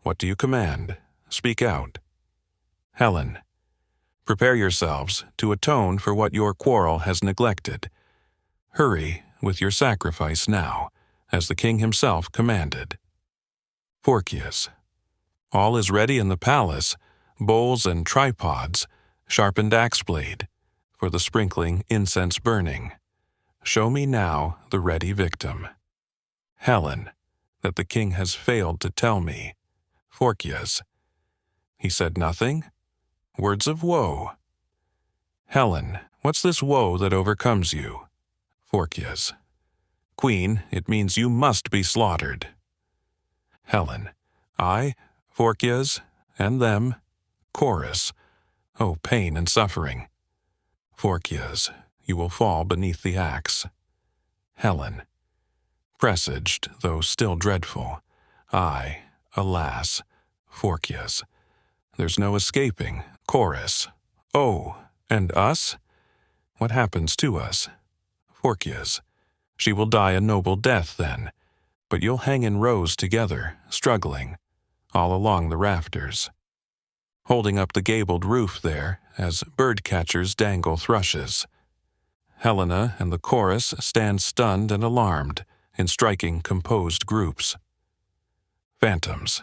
What do you command? Speak out. Helen. Prepare yourselves to atone for what your quarrel has neglected. Hurry with your sacrifice now, as the king himself commanded. Phorkys. All is ready in the palace, bowls and tripods, sharpened axe blade, for the sprinkling incense burning. Show me now the ready victim. Helen, that the king has failed to tell me. Phorkys. He said nothing? Words of woe. Helen, what's this woe that overcomes you? Phorkys. Queen, it means you must be slaughtered. Helen. I, Phorkys, and them. Chorus. Oh, pain and suffering. Phorkys, you will fall beneath the axe. Helen. Presaged, though still dreadful. I, alas. Phorkys. There's no escaping. Chorus. Oh, and us? What happens to us? Phorkys. She will die a noble death then, but you'll hang in rows together, struggling, all along the rafters, holding up the gabled roof there as bird-catchers dangle thrushes. Helena and the chorus stand stunned and alarmed in striking composed groups. Phantoms,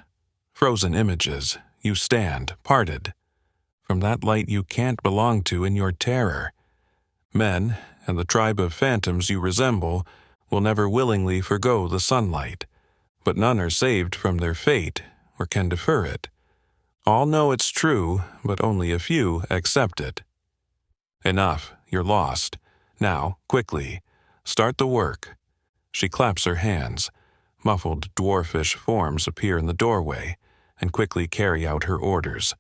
frozen images, you stand, parted, from that light you can't belong to in your terror. Men, and the tribe of phantoms you resemble, will never willingly forgo the sunlight, But none are saved from their fate, or can defer it. All know it's true, but only a few accept it. Enough, you're lost. Now, quickly, start the work. She claps her hands. Muffled dwarfish forms appear in the doorway, and quickly carry out her orders.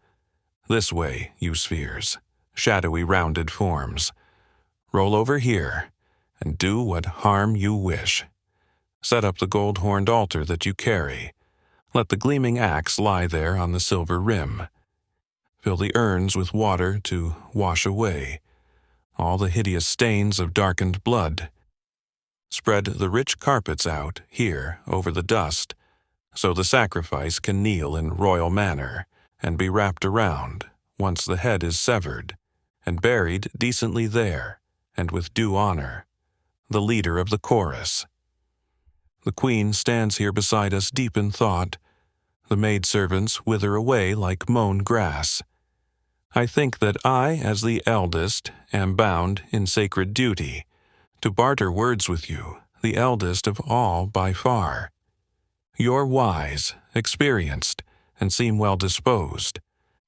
This way, you spheres, shadowy rounded forms. Roll over here, and do what harm you wish. Set up the gold-horned altar that you carry. Let the gleaming axe lie there on the silver rim. Fill the urns with water to wash away all the hideous stains of darkened blood. Spread the rich carpets out here over the dust, so the sacrifice can kneel in royal manner and be wrapped around once the head is severed, and buried decently there and with due honor. The leader of the chorus. The queen stands here beside us deep in thought. The maidservants wither away like mown grass. I think that I, as the eldest, am bound in sacred duty to barter words with you, the eldest of all by far. You're wise, experienced, and seem well disposed,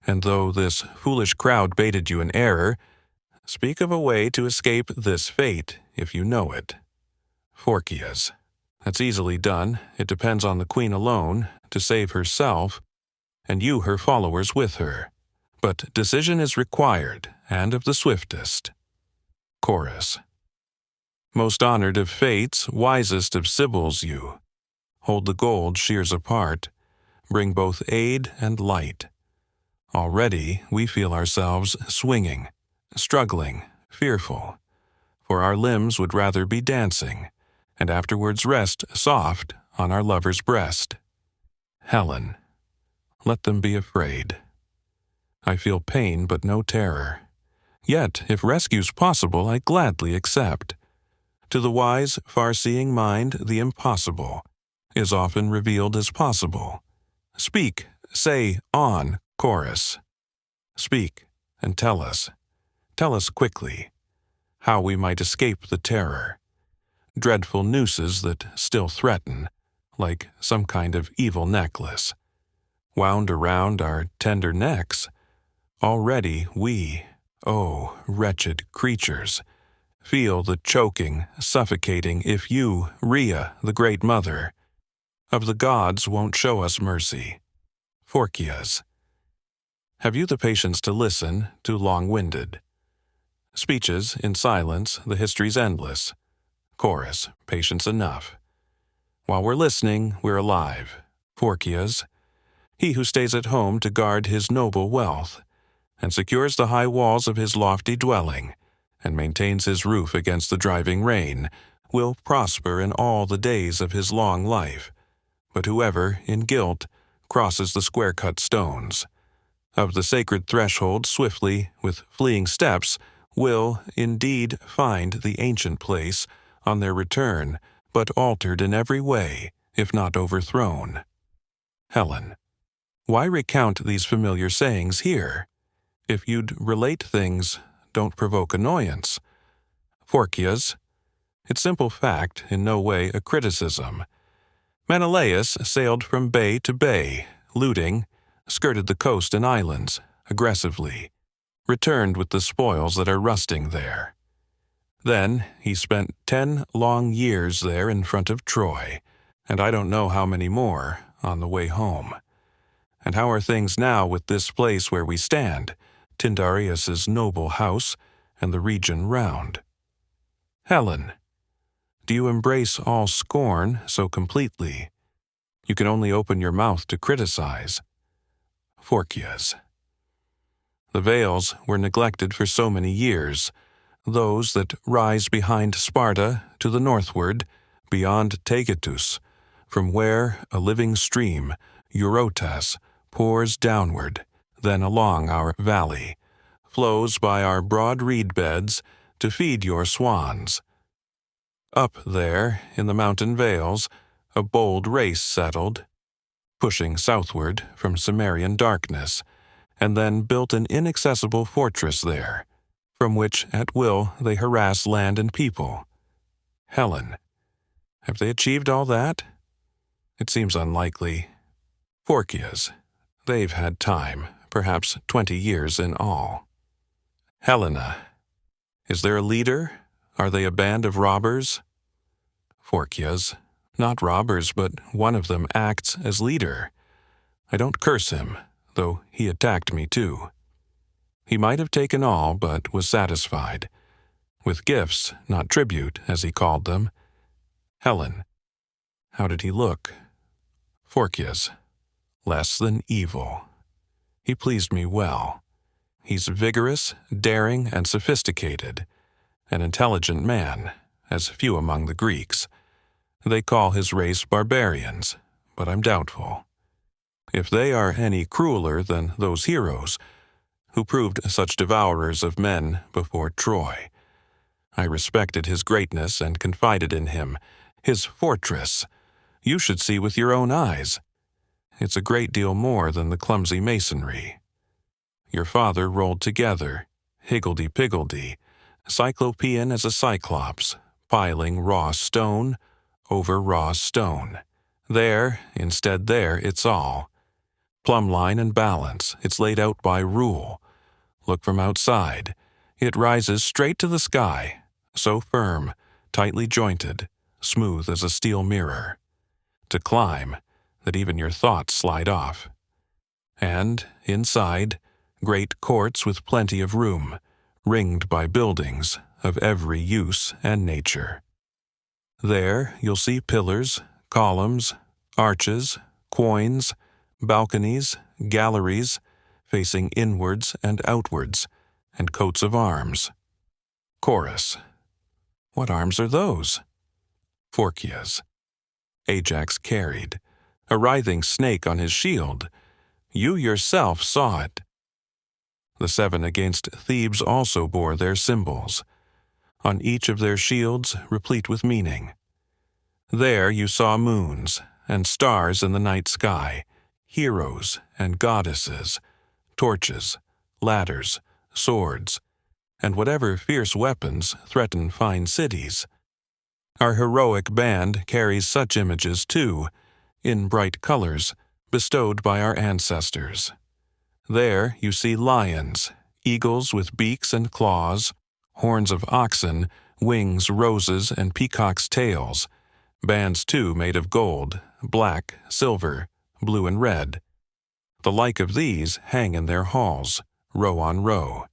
and though this foolish crowd baited you in error, speak of a way to escape this fate if you know it. Phorkys. That's easily done. It depends on the queen alone to save herself, and you her followers with her. But decision is required, and of the swiftest. Chorus. Most honored of fates, wisest of sibyls you. Hold the gold shears apart. Bring both aid and light. Already we feel ourselves swinging, struggling, fearful. For our limbs would rather be dancing, and afterwards rest soft on our lover's breast. Helen. Let them be afraid. I feel pain but no terror. Yet, if rescue's possible, I gladly accept. To the wise, far-seeing mind, the impossible is often revealed as possible. Speak, say, on, chorus. Speak, and tell us quickly, how we might escape the terror. Dreadful nooses that still threaten, like some kind of evil necklace. Wound around our tender necks, already we, oh, wretched creatures, feel the choking, suffocating if you, Rhea, the great mother, of the gods won't show us mercy. Phorkys. Have you the patience to listen, too long-winded? Speeches, in silence, the history's endless. Chorus, patience enough. While we're listening, we're alive. Phorkys. He who stays at home to guard his noble wealth, and secures the high walls of his lofty dwelling, and maintains his roof against the driving rain, will prosper in all the days of his long life. But whoever, in guilt, crosses the square-cut stones of the sacred threshold swiftly, with fleeing steps, will, indeed, find the ancient place on their return, but altered in every way, if not overthrown. Helen. Why recount these familiar sayings here? If you'd relate things, don't provoke annoyance. Phorkys. It's simple fact, in no way a criticism. Menelaus sailed from bay to bay, looting, skirted the coast and islands, aggressively, returned with the spoils that are rusting there. Then he spent 10 long years there in front of Troy, and I don't know how many more on the way home. And how are things now with this place where we stand, Tyndareus's noble house, and the region round? Helen. Do you embrace all scorn so completely? You can only open your mouth to criticize. Phorkys. The vales were neglected for so many years, those that rise behind Sparta to the northward, beyond Taygetus, from where a living stream, Eurotas, pours downward, then along our valley, flows by our broad reed beds to feed your swans. Up there, in the mountain vales, a bold race settled, pushing southward from Cimmerian darkness, and then built an inaccessible fortress there, from which at will they harass land and people. Helen. Have they achieved all that? It seems unlikely. Phorkys. They've had time, perhaps 20 years in all. Helena. Is there a leader? Are they a band of robbers? Phorkys. Not robbers, but one of them acts as leader. I don't curse him, though he attacked me too. He might have taken all, but was satisfied. With gifts, not tribute, as he called them. Helen. How did he look? Phorkys. Less than evil. He pleased me well. He's vigorous, daring, and sophisticated. An intelligent man, as few among the Greeks. They call his race barbarians, but I'm doubtful. If they are any crueler than those heroes who proved such devourers of men before Troy. I respected his greatness and confided in him, his fortress. You should see with your own eyes. It's a great deal more than the clumsy masonry. Your father rolled together, higgledy-piggledy, cyclopean as a cyclops, piling raw stone over raw stone. There, instead there, it's all. Plumb line and balance, it's laid out by rule. Look from outside. It rises straight to the sky, so firm, tightly jointed, smooth as a steel mirror. To climb, that even your thoughts slide off. And, inside, great courts with plenty of room, ringed by buildings of every use and nature. There you'll see pillars, columns, arches, quoins, balconies, galleries, facing inwards and outwards, and coats of arms. Chorus. What arms are those? Phorkys. Ajax carried, a writhing snake on his shield. You yourself saw it. The 7 against Thebes also bore their symbols, on each of their shields replete with meaning. There you saw moons and stars in the night sky, heroes and goddesses, torches, ladders, swords, and whatever fierce weapons threaten fine cities. Our heroic band carries such images too, in bright colors, bestowed by our ancestors. There you see lions, eagles with beaks and claws, horns of oxen, wings, roses, and peacocks' tails, bands too made of gold, black, silver, blue, and red. The like of these hang in their halls, row on row.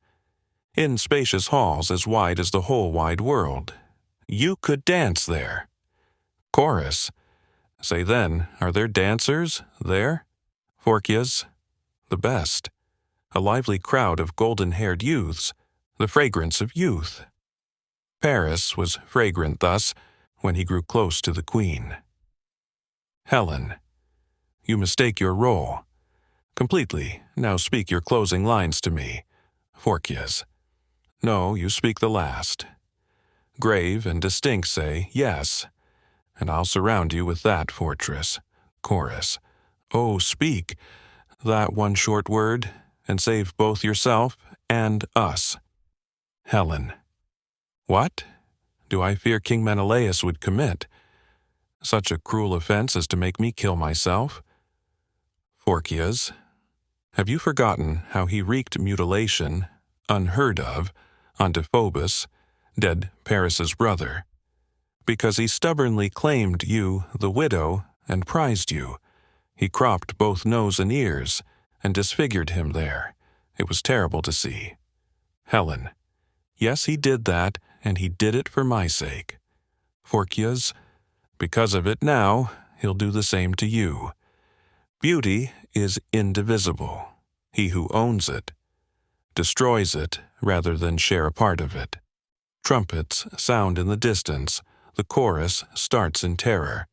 In spacious halls as wide as the whole wide world. You could dance there. Chorus. Say then, are there dancers there? Phorkys. The best. A lively crowd of golden-haired youths, the fragrance of youth. Paris was fragrant thus when he grew close to the queen. Helen. You mistake your role. Completely. Now speak your closing lines to me. Phorkys. No, you speak the last. Grave and distinct say, yes, and I'll surround you with that fortress. Chorus. Oh, speak that one short word, and save both yourself and us. Helen. What? Do I fear King Menelaus would commit such a cruel offense as to make me kill myself? Phorkys. Have you forgotten how he wreaked mutilation, unheard of, onto Phoebus, dead Paris's brother, because he stubbornly claimed you, the widow, and prized you? He cropped both nose and ears, and disfigured him there. It was terrible to see. Helen. Yes, he did that, and he did it for my sake. Phorkys. Because of it now, he'll do the same to you. Beauty is indivisible. He who owns it destroys it rather than share a part of it. Trumpets sound in the distance. The chorus starts in terror.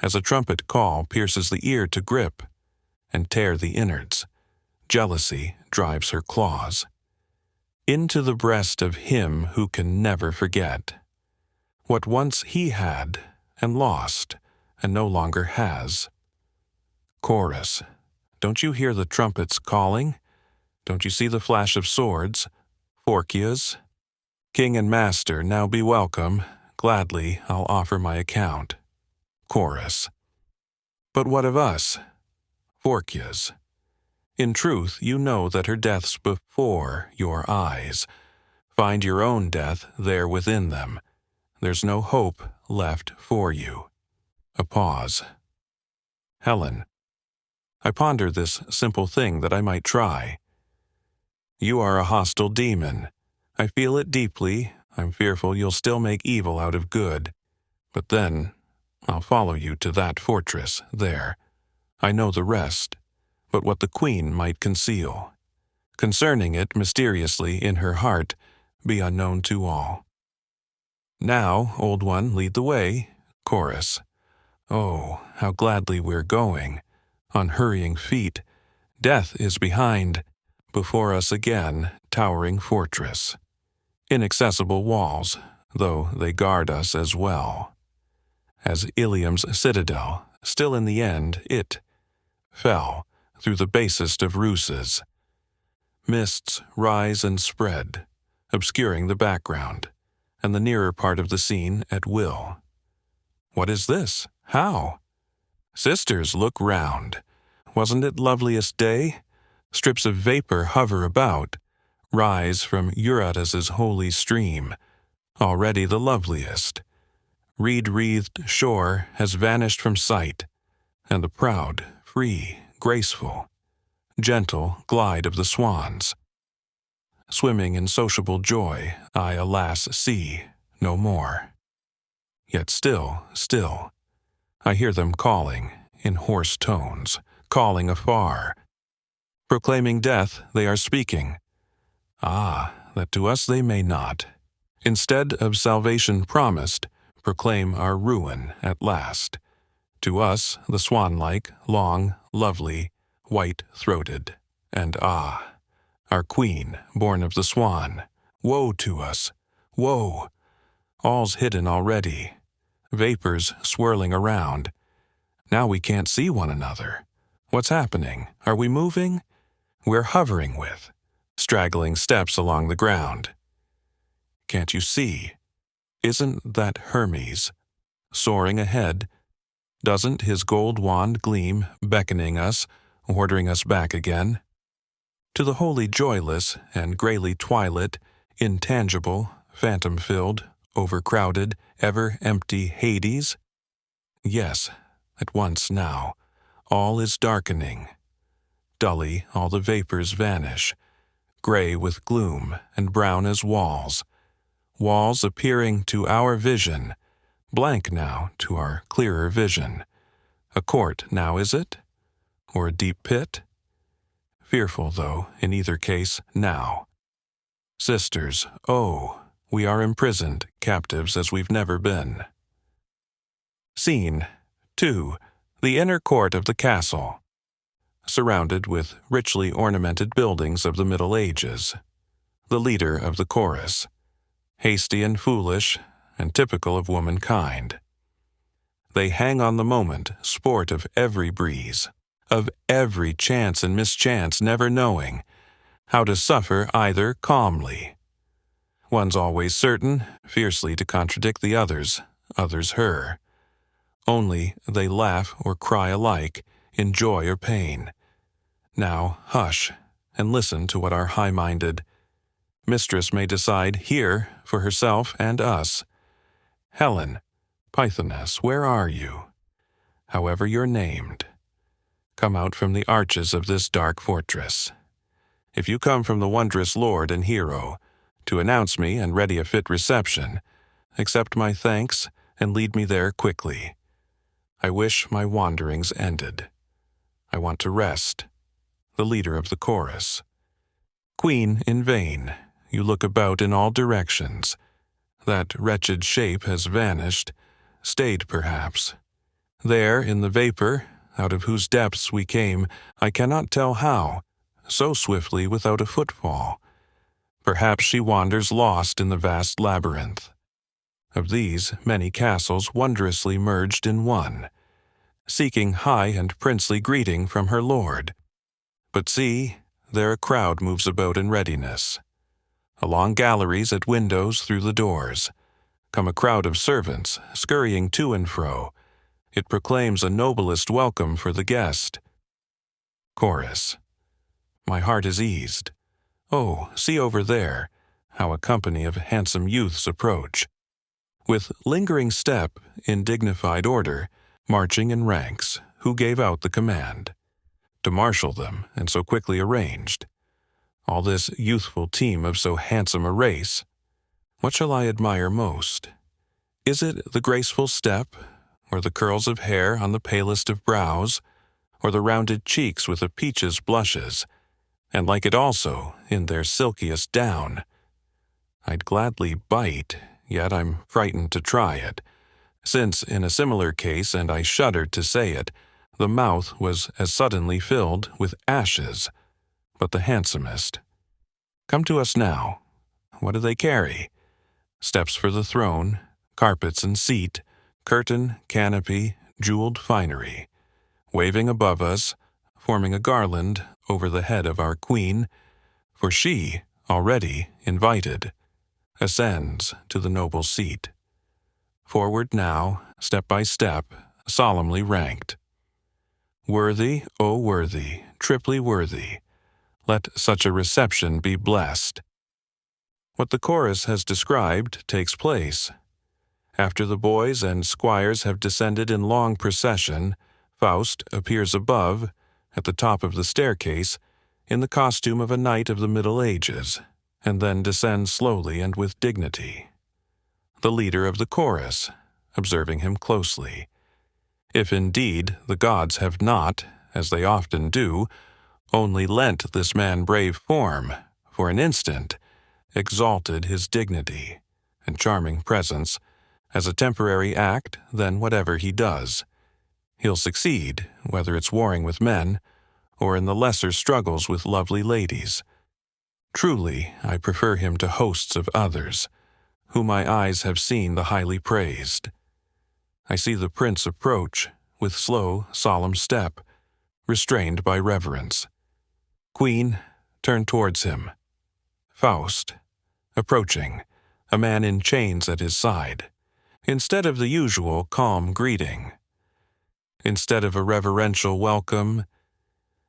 As a trumpet call pierces the ear to grip and tear the innards, jealousy drives her claws into the breast of him who can never forget what once he had and lost and no longer has. Chorus. Don't you hear the trumpets calling? Don't you see the flash of swords? Phorkys. King and master, now be welcome. Gladly I'll offer my account. Chorus. But what of us? Phorkya's. In truth, you know that her death's before your eyes. Find your own death there within them. There's no hope left for you. A pause. Helen. I ponder this simple thing that I might try. You are a hostile demon. I feel it deeply. I'm fearful you'll still make evil out of good. But then, I'll follow you to that fortress there. I know the rest, but what the queen might conceal, concerning it mysteriously in her heart, be unknown to all. Now, old one, lead the way. Chorus. Oh, how gladly we're going, on hurrying feet. Death is behind, before us again, towering fortress. Inaccessible walls, though they guard us as well. As Ilium's citadel, still in the end it fell through the basest of ruses. Mists rise and spread, obscuring the background, and the nearer part of the scene at will. What is this? How? Sisters, look round. Wasn't it loveliest day? Strips of vapor hover about, rise from Eurotas's holy stream, already the loveliest. Reed-wreathed shore has vanished from sight, and the proud, free, graceful, gentle glide of the swans. Swimming in sociable joy, I, alas, see no more. Yet still, I hear them calling, in hoarse tones, calling afar. Proclaiming death, they are speaking. Ah, that to us they may not. Instead of salvation promised, proclaim our ruin at last. To us, the swan-like, long, lovely, white-throated, and ah, our queen, born of the swan, woe to us, woe! All's hidden already, vapors swirling around. Now we can't see one another. What's happening? Are we moving? We're hovering with, straggling steps along the ground. Can't you see? Isn't that Hermes, soaring ahead? Doesn't his gold wand gleam, beckoning us, ordering us back again? To the wholly joyless and grayly twilit, intangible, phantom-filled, overcrowded, ever-empty Hades? Yes, at once now, all is darkening. Dully all the vapors vanish, gray with gloom and brown as walls. Walls appearing to our vision, blank now to our clearer vision. A court now, is it? Or a deep pit? Fearful, though, in either case, now. Sisters, oh, we are imprisoned, captives as we've never been. Scene 2. The inner court of the castle, surrounded with richly ornamented buildings of the Middle Ages. The leader of the chorus, hasty and foolish, and typical of womankind. They hang on the moment, sport of every breeze, of every chance and mischance, never knowing how to suffer either calmly. One's always certain, fiercely to contradict the others her. Only they laugh or cry alike, in joy or pain. Now hush, and listen to what our high-minded mistress may decide here for herself and us. Helen, Pythoness, where are you? However you're named, come out from the arches of this dark fortress. If you come from the wondrous lord and hero, to announce me and ready a fit reception, accept my thanks and lead me there quickly. I wish my wanderings ended. I want to rest. The leader of the chorus. Queen, in vain, you look about in all directions. That wretched shape has vanished, stayed perhaps. There, in the vapor, out of whose depths we came, I cannot tell how, so swiftly without a footfall. Perhaps she wanders lost in the vast labyrinth. Of these, many castles wondrously merged in one, seeking high and princely greeting from her lord. But see, there a crowd moves about in readiness. Along galleries at windows through the doors, come a crowd of servants, scurrying to and fro, It proclaims a noblest welcome for the guest. Chorus. My heart is eased. Oh, see over there, how a company of handsome youths approach. With lingering step, in dignified order, marching in ranks, who gave out the command to marshal them, and so quickly arranged. All this youthful team of so handsome a race. What shall I admire most? Is it the graceful step, or the curls of hair on the palest of brows, or the rounded cheeks with a peach's blushes, and like it also in their silkiest down? I'd gladly bite, yet I'm frightened to try it, since in a similar case, and I shudder to say it, the mouth was as suddenly filled with ashes, but the handsomest. Come to us now. What do they carry? Steps for the throne, carpets and seat, curtain, canopy, jeweled finery, waving above us, forming a garland over the head of our queen, for she, already invited, ascends to the noble seat. Forward now, step by step, solemnly ranked. Worthy, O worthy, triply worthy, let such a reception be blessed. What the chorus has described takes place. After the boys and squires have descended in long procession, Faust appears above, at the top of the staircase, in the costume of a knight of the Middle Ages, and then descends slowly and with dignity. The leader of the chorus, observing him closely. If indeed the gods have not, as they often do, only lent this man brave form, for an instant, exalted his dignity and charming presence, as a temporary act, then whatever he does, he'll succeed, whether it's warring with men, or in the lesser struggles with lovely ladies. Truly, I prefer him to hosts of others, whom my eyes have seen the highly praised. I see the prince approach, with slow, solemn step, restrained by reverence. Queen, turn towards him. Faust, approaching, a man in chains at his side, instead of the usual calm greeting. Instead of a reverential welcome,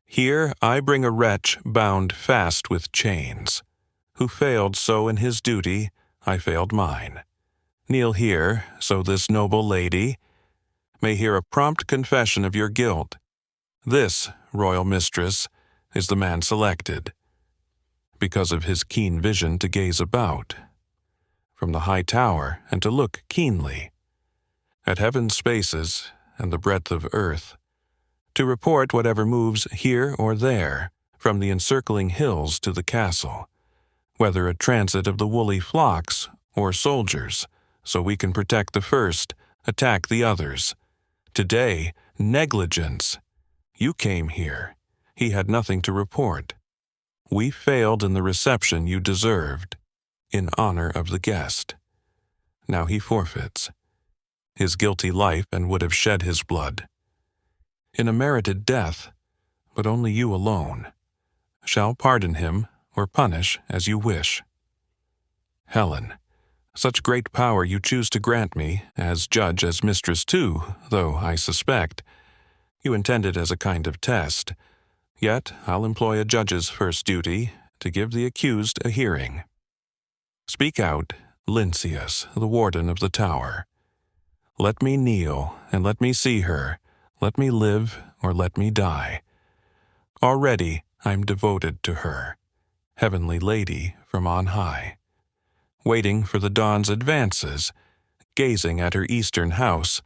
here I bring a wretch bound fast with chains, who failed so in his duty, I failed mine. Kneel here, so this noble lady may hear a prompt confession of your guilt. This, royal mistress, is the man selected, because of his keen vision to gaze about, from the high tower, and to look keenly at heaven's spaces and the breadth of earth, to report whatever moves here or there, from the encircling hills to the castle, whether a transit of the woolly flocks or soldiers, so we can protect the first, attack the others. Today, negligence. You came here. He had nothing to report. We failed in the reception you deserved, in honor of the guest. Now he forfeits his guilty life and would have shed his blood. In a merited death, but only you alone shall pardon him or punish as you wish. Helen, such great power you choose to grant me, as judge as mistress too, though I suspect you intend it as a kind of test. Yet I'll employ a judge's first duty, to give the accused a hearing. Speak out, Lynceus, the warden of the tower. Let me kneel, and let me see her. Let me live, or let me die. Already I'm devoted to her, heavenly lady from on high. Waiting for the dawn's advances, gazing at her eastern house,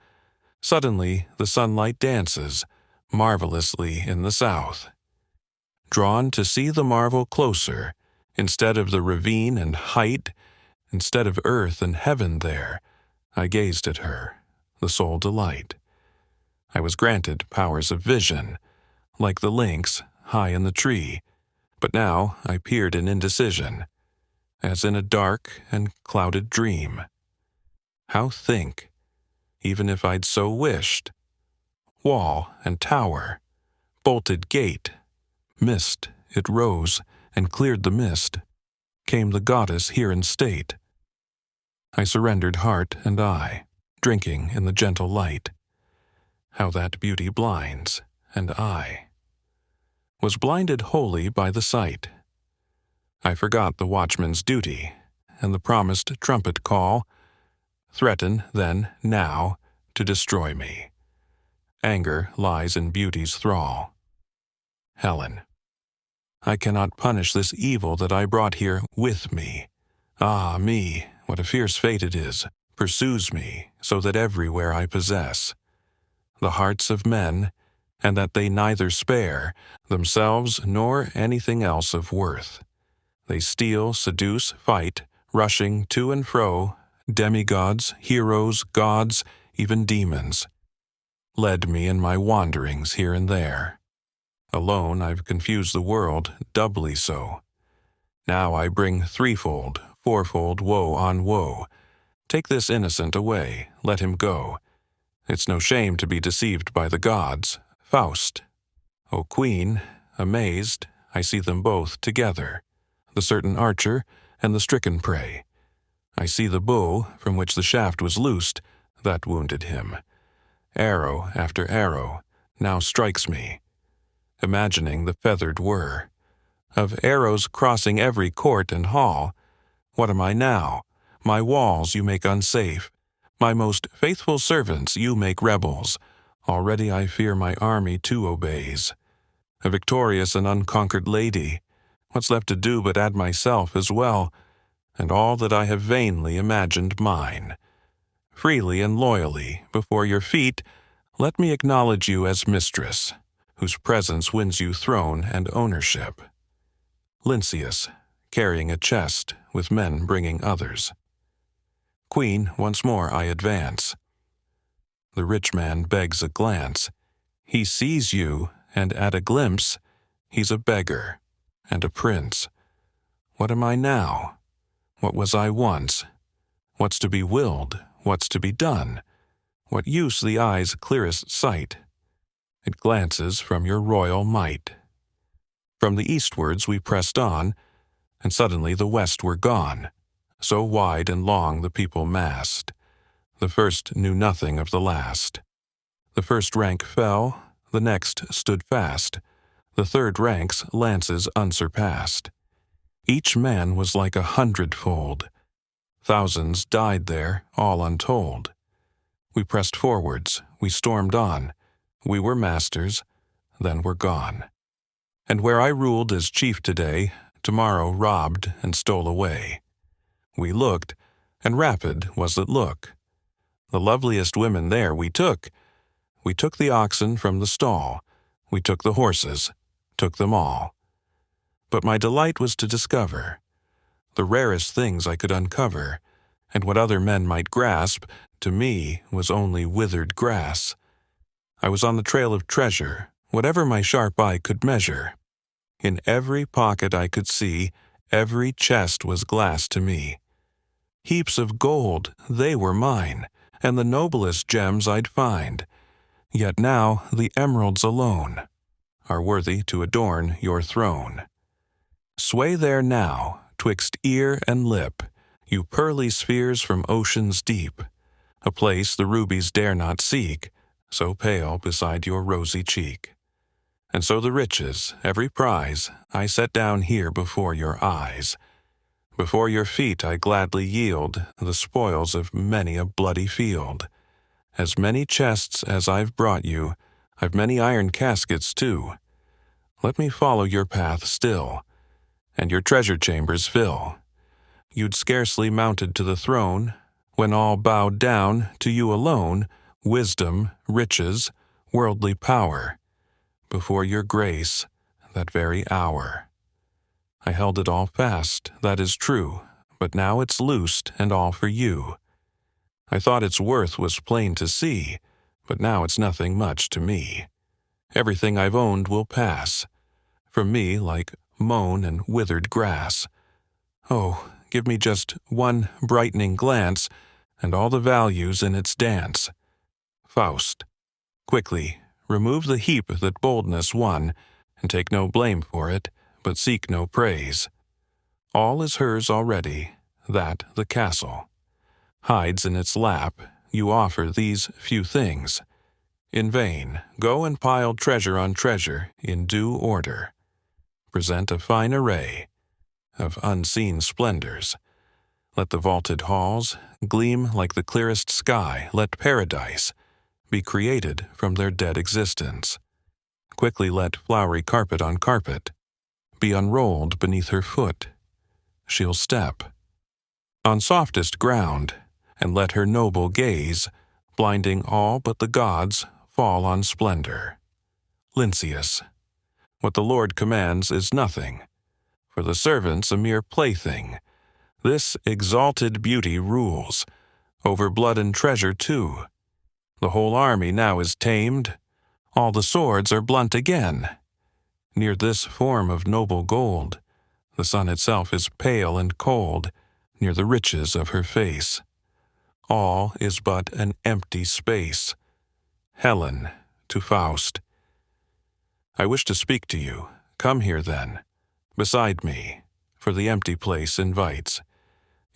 suddenly the sunlight dances, marvelously in the south. Drawn to see the marvel closer, instead of the ravine and height, instead of earth and heaven there, I gazed at her, the sole delight. I was granted powers of vision, like the lynx high in the tree, but now I peered in indecision, as in a dark and clouded dream. How think, even if I'd so wished? Wall and tower, bolted gate, mist, it rose and cleared the mist. Came the goddess here in state. I surrendered heart and eye, drinking in the gentle light. how that beauty blinds, and I was blinded wholly by the sight. I forgot the watchman's duty, and the promised trumpet call, threaten then, now, to destroy me. Anger lies in beauty's thrall. Helen, I cannot punish this evil that I brought here with me. Ah, me, what a fierce fate it is, pursues me, so that everywhere I possess the hearts of men, and that they neither spare themselves nor anything else of worth. They steal, seduce, fight, rushing to and fro, demigods, heroes, gods, even demons, led me in my wanderings here and there. Alone I've confused the world, doubly so. Now I bring threefold, fourfold woe on woe. Take this innocent away, let him go. It's no shame to be deceived by the gods. Faust. O Queen, amazed, I see them both together, the certain archer and the stricken prey. I see the bow from which the shaft was loosed, that wounded him. Arrow after arrow now strikes me, imagining the feathered whir of arrows crossing every court and hall. What am I now? My walls you make unsafe. My most faithful servants you make rebels. Already I fear my army too obeys. A victorious and unconquered lady, what's left to do but add myself as well, and all that I have vainly imagined mine? Freely and loyally, before your feet, let me acknowledge you as mistress, whose presence wins you throne and ownership. Lynceus, carrying a chest, with men bringing others. Queen, once more I advance. The rich man begs a glance. He sees you, and at a glimpse, he's a beggar and a prince. What am I now? What was I once? What's to be willed? What's to be done? What use the eye's clearest sight? It glances from your royal might. From the eastwards we pressed on, and suddenly the west were gone. So wide and long the people massed. The first knew nothing of the last. The first rank fell, the next stood fast. The third rank's lances unsurpassed. Each man was like 100-fold. Thousands died there, all untold. We pressed forwards, we stormed on. We were masters, then were gone. And where I ruled as chief today, tomorrow robbed and stole away. We looked, and rapid was that look. The loveliest women there we took. We took the oxen from the stall. We took the horses, took them all. But my delight was to discover the rarest things I could uncover, and what other men might grasp, to me was only withered grass. I was on the trail of treasure, whatever my sharp eye could measure. In every pocket I could see, every chest was glass to me. Heaps of gold, they were mine, and the noblest gems I'd find. Yet now the emeralds alone are worthy to adorn your throne. Sway there now, twixt ear and lip, you pearly spheres from ocean's deep, a place the rubies dare not seek, so pale beside your rosy cheek. And so the riches, every prize, I set down here before your eyes. Before your feet I gladly yield the spoils of many a bloody field. As many chests as I've brought you, I've many iron caskets too. Let me follow your path still, and your treasure chambers fill. You'd scarcely mounted to the throne, when all bowed down to you alone, wisdom, riches, worldly power, before your grace, that very hour. I held it all fast, that is true, but now it's loosed and all for you. I thought its worth was plain to see, but now it's nothing much to me. Everything I've owned will pass, from me like mown and withered grass. Oh, give me just one brightening glance, and all the values in its dance. Faust, quickly, remove the heap that boldness won, and take no blame for it, but seek no praise. All is hers already, that the castle hides in its lap. You offer these few things. In vain, go and pile treasure on treasure in due order. Present a fine array of unseen splendors. Let the vaulted halls gleam like the clearest sky. Let paradise be created from their dead existence. Quickly let flowery carpet on carpet be unrolled beneath her foot. She'll step on softest ground, and let her noble gaze, blinding all but the gods, fall on splendor. Lynceus, what the Lord commands is nothing, for the servant's a mere plaything. This exalted beauty rules over blood and treasure too. The whole army now is tamed, all the swords are blunt again. Near this form of noble gold, the sun itself is pale and cold, near the riches of her face. All is but an empty space. Helen, to Faust. I wish to speak to you. Come here then, beside me, for the empty place invites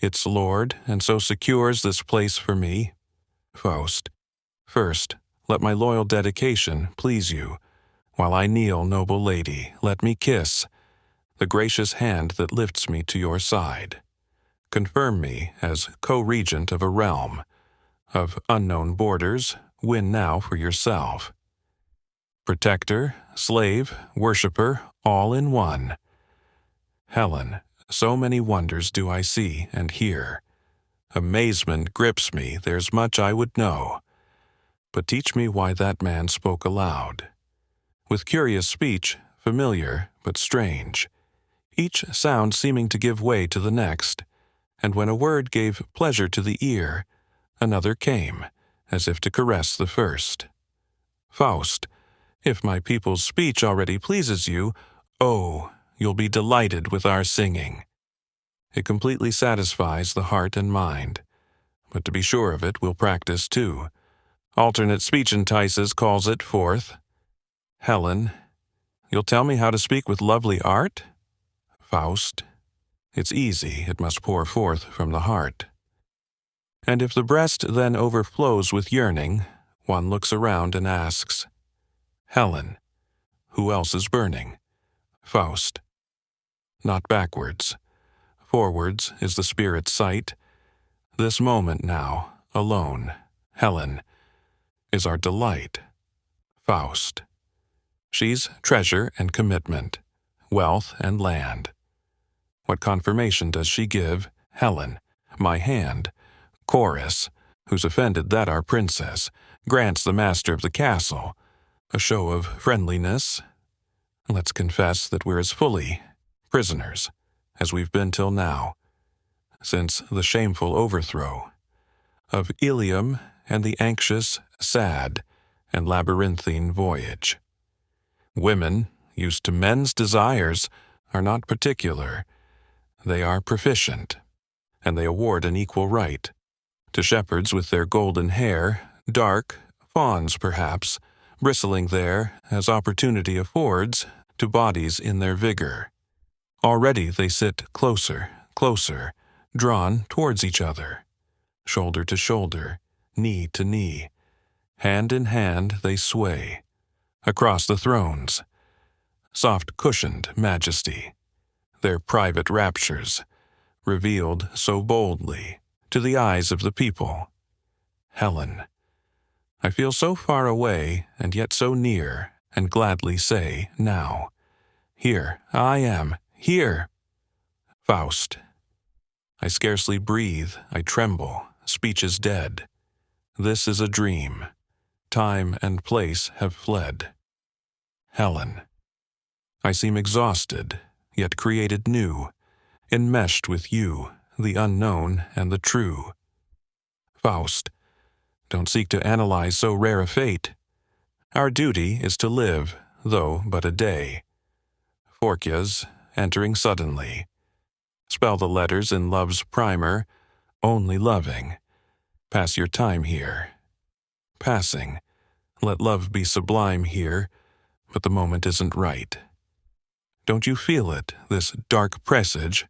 its lord, and so secures this place for me. Faust. First, let my loyal dedication please you. While I kneel, noble lady, let me kiss the gracious hand that lifts me to your side. Confirm me as co-regent of a realm of unknown borders. Win now for yourself. Protector, slave, worshipper, all in one. Helen, so many wonders do I see and hear. Amazement grips me, there's much I would know. But teach me why that man spoke aloud. With curious speech, familiar but strange, each sound seeming to give way to the next, and when a word gave pleasure to the ear, another came, as if to caress the first. Faust, if my people's speech already pleases you, oh, you'll be delighted with our singing. It completely satisfies the heart and mind, but to be sure of it, we'll practice too. Alternate speech entices calls it forth. Helen, you'll tell me how to speak with lovely art? Faust, it's easy, it must pour forth from the heart. And if the breast then overflows with yearning, one looks around and asks, Helen, who else is burning? Faust, not backwards. Forwards is the spirit's sight. This moment now, alone, Helen, is our delight. Faust, she's treasure and commitment, wealth and land. What confirmation does she give? Helen, my hand. Chorus, who's offended that our princess grants the master of the castle a show of friendliness. Let's confess that we're as fully prisoners as we've been till now, since the shameful overthrow of Ilium and the anxious, sad, and labyrinthine voyage. Women, used to men's desires, are not particular. They are proficient, and they award an equal right to shepherds with their golden hair, dark, fawns perhaps, bristling there, as opportunity affords, to bodies in their vigor. Already they sit closer, closer, drawn towards each other, shoulder to shoulder, knee to knee. Hand in hand they sway across the thrones, soft-cushioned majesty, their private raptures, revealed so boldly to the eyes of the people. Helen, I feel so far away and yet so near, and gladly say, now, here I am, here. Faust, I scarcely breathe, I tremble, speech is dead. This is a dream. Time and place have fled. Helen, I seem exhausted, yet created new, enmeshed with you, the unknown and the true. Faust, don't seek to analyze so rare a fate. Our duty is to live, though but a day. Phorcys, entering suddenly. Spell the letters in love's primer, only loving. Pass your time here. Passing, let love be sublime here, but the moment isn't right. Don't you feel it, this dark presage?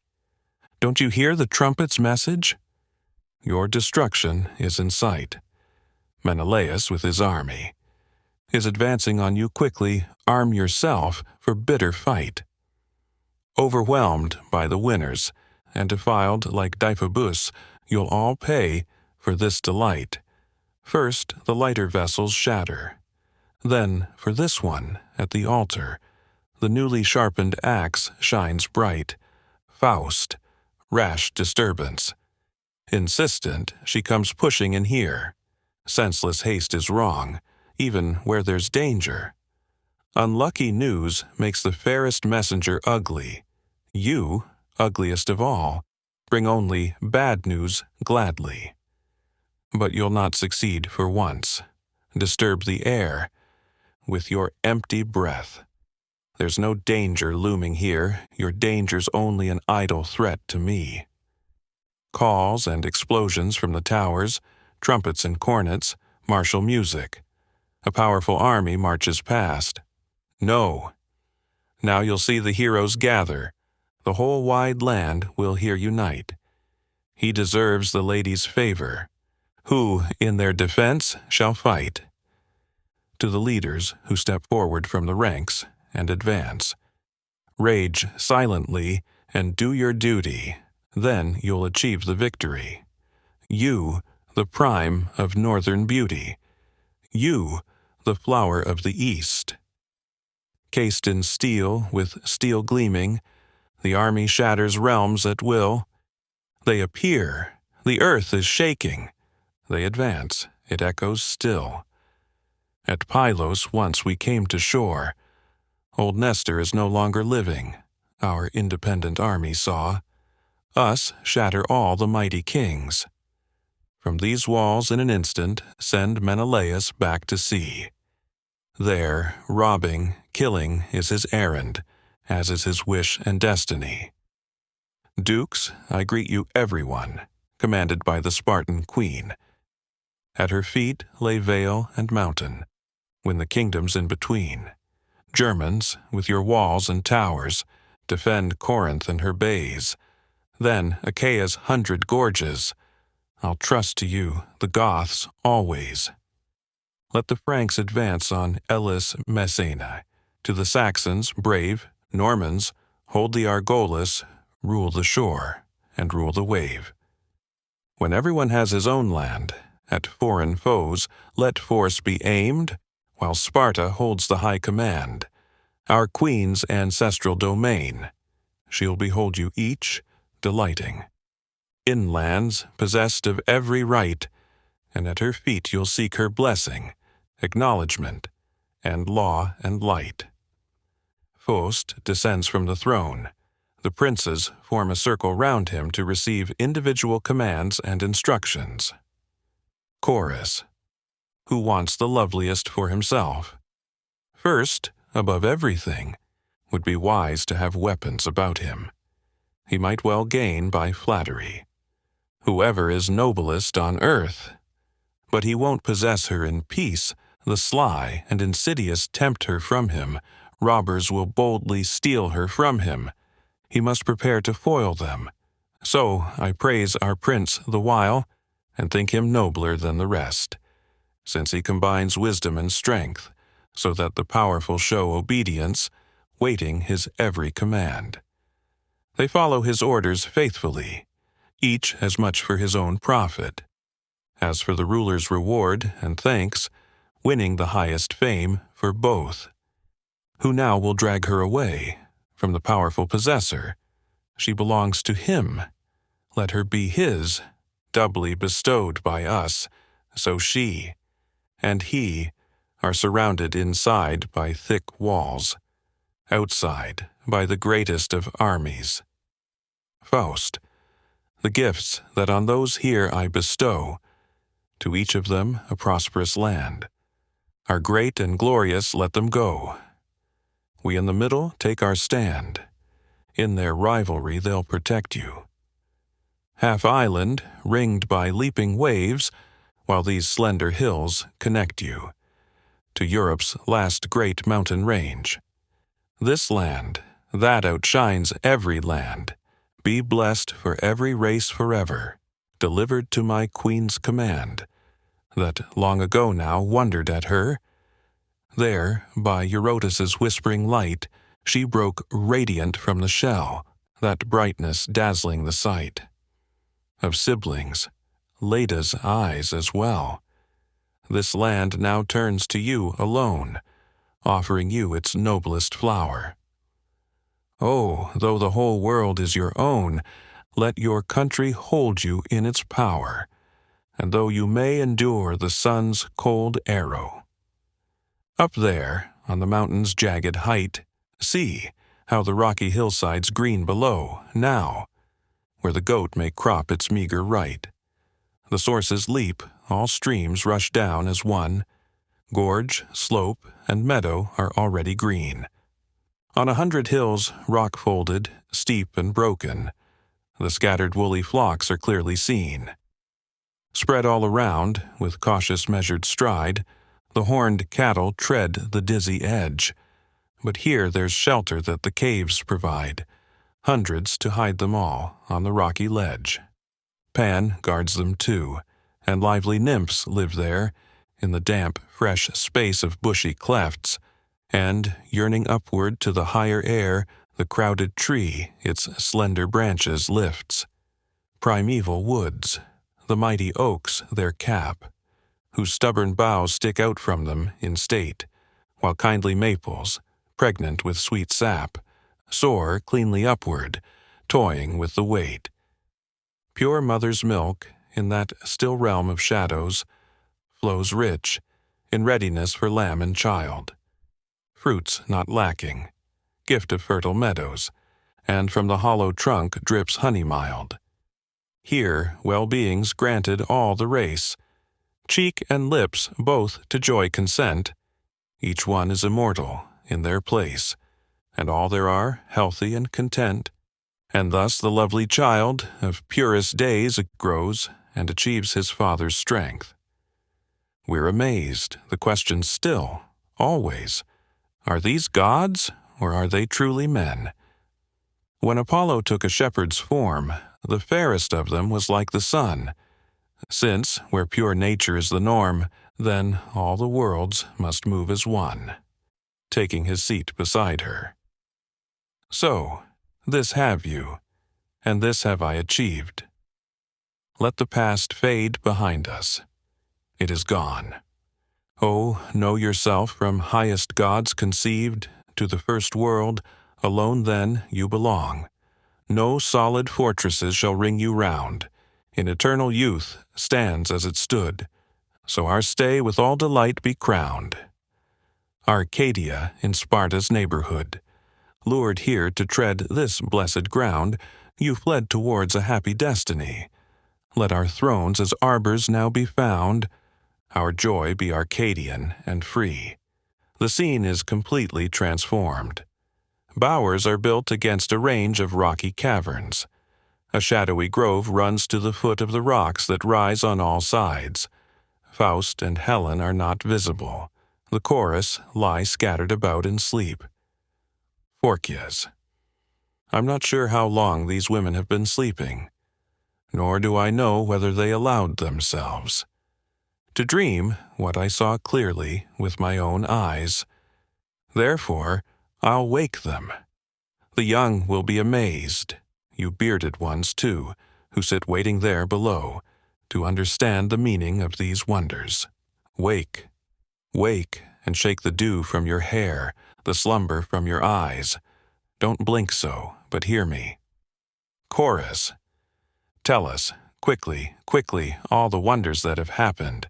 Don't you hear the trumpet's message? Your destruction is in sight. Menelaus with his army. is advancing on you quickly. Arm yourself for bitter fight. Overwhelmed by the winners, and defiled like Diphobus, you'll all pay for this delight. First, the lighter vessels shatter. Then, for this one, at the altar, the newly sharpened axe shines bright. Faust, rash disturbance. Insistent, she comes pushing in here. Senseless haste is wrong, even where there's danger. Unlucky news makes the fairest messenger ugly. You, ugliest of all, bring only bad news gladly. But you'll not succeed for once. Disturb the air with your empty breath. There's no danger looming here. Your danger's only an idle threat to me. Calls and explosions from the towers, trumpets and cornets, martial music. A powerful army marches past. No. Now you'll see the heroes gather. The whole wide land will here unite. He deserves the lady's favor. Who, in their defense, shall fight? To the leaders who step forward from the ranks and advance. Rage silently and do your duty. Then you'll achieve the victory. You, the prime of northern beauty. You, the flower of the east. Cased in steel, with steel gleaming, the army shatters realms at will. They appear, the earth is shaking. They advance, it echoes still. At Pylos once we came to shore. Old Nestor is no longer living, our independent army saw. Us shatter all the mighty kings. From these walls in an instant send Menelaus back to sea. There, robbing, killing is his errand, as is his wish and destiny. Dukes, I greet you everyone, commanded by the Spartan queen. At her feet lay vale and mountain, when the kingdoms in between. Germans, with your walls and towers, defend Corinth and her bays. Then Achaea's 100 gorges. I'll trust to you, the Goths, always. Let the Franks advance on Elis Messena. To the Saxons, brave, Normans, hold the Argolis, rule the shore, and rule the wave. When everyone has his own land, at foreign foes, let force be aimed, while Sparta holds the high command, our queen's ancestral domain. She'll behold you each, delighting. Inlands, possessed of every right, and at her feet you'll seek her blessing, acknowledgement, and law and light. Faust descends from the throne. The princes form a circle round him to receive individual commands and instructions. Chorus. Who wants the loveliest for himself? First, above everything, would be wise to have weapons about him. He might well gain by flattery. Whoever is noblest on earth. But he won't possess her in peace. The sly and insidious tempt her from him. Robbers will boldly steal her from him. He must prepare to foil them. So I praise our prince the while, and think him nobler than the rest, since he combines wisdom and strength, so that the powerful show obedience, waiting his every command. They follow his orders faithfully, each as much for his own profit. As for the ruler's reward and thanks, winning the highest fame for both. Who now will drag her away from the powerful possessor? She belongs to him. Let her be his, doubly bestowed by us, so she and he are surrounded inside by thick walls, outside by the greatest of armies. Faust, the gifts that on those here I bestow, to each of them a prosperous land, are great and glorious, let them go. We in the middle take our stand. In their rivalry they'll protect you. Half island, ringed by leaping waves, while these slender hills connect you to Europe's last great mountain range. This land, that outshines every land, be blessed for every race forever, delivered to my queen's command, that long ago now wondered at her. There, by Eurotas's whispering light, she broke radiant from the shell, that brightness dazzling the sight. Of siblings, Leda's eyes as well. This land now turns to you alone, offering you its noblest flower. Oh, though the whole world is your own, let your country hold you in its power, and though you may endure the sun's cold arrow. Up there, on the mountain's jagged height, see how the rocky hillsides green below, now, where the goat may crop its meager right. The sources leap, all streams rush down as one. Gorge, slope, and meadow are already green. On 100 hills, rock-folded, steep and broken, the scattered woolly flocks are clearly seen. Spread all around, with cautious measured stride, the horned cattle tread the dizzy edge. But here there's shelter that the caves provide, hundreds to hide them all on the rocky ledge. Pan guards them too, and lively nymphs live there, in the damp, fresh space of bushy clefts, and, yearning upward to the higher air, the crowded tree its slender branches lifts. Primeval woods, the mighty oaks their cap, whose stubborn boughs stick out from them in state, while kindly maples, pregnant with sweet sap, soar cleanly upward, toying with the weight. Pure mother's milk, in that still realm of shadows, flows rich, in readiness for lamb and child. Fruits not lacking, gift of fertile meadows, and from the hollow trunk drips honey mild. Here well-being's granted all the race, cheek and lips both to joy consent. Each one is immortal in their place, and all there are healthy and content. And thus the lovely child of purest days grows and achieves his father's strength. We're amazed, the question still, always, are these gods, or are they truly men? When Apollo took a shepherd's form, the fairest of them was like the sun, since, where pure nature is the norm, then all the worlds must move as one, taking his seat beside her. So, this have you, and this have I achieved. Let the past fade behind us. It is gone. Oh, know yourself from highest gods conceived, to the first world, alone then you belong. No solid fortresses shall ring you round. In eternal youth stands as it stood, so our stay with all delight be crowned. Arcadia in Sparta's neighborhood. Lured here to tread this blessed ground, you fled towards a happy destiny. Let our thrones as arbors now be found, our joy be Arcadian and free. The scene is completely transformed. Bowers are built against a range of rocky caverns. A shadowy grove runs to the foot of the rocks that rise on all sides. Faust and Helen are not visible. The chorus lie scattered about in sleep. Phorkys. I'm not sure how long these women have been sleeping, nor do I know whether they allowed themselves to dream what I saw clearly with my own eyes. Therefore, I'll wake them. The young will be amazed, you bearded ones too, who sit waiting there below, to understand the meaning of these wonders. Wake, wake, and shake the dew from your hair, the slumber from your eyes. Don't blink so, but hear me. Chorus. Tell us, quickly, quickly, all the wonders that have happened.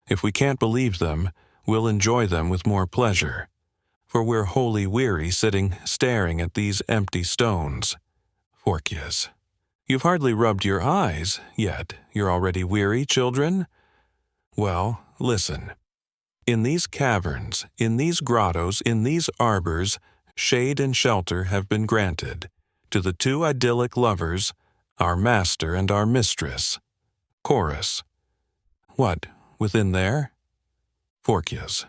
If we can't believe them, we'll enjoy them with more pleasure, for we're wholly weary sitting staring at these empty stones. Phorkys. You've hardly rubbed your eyes, yet you're already weary, children? Well, listen. In these caverns, in these grottos, in these arbors, shade and shelter have been granted to the two idyllic lovers, our master and our mistress. Chorus. What, within there? Phorkys.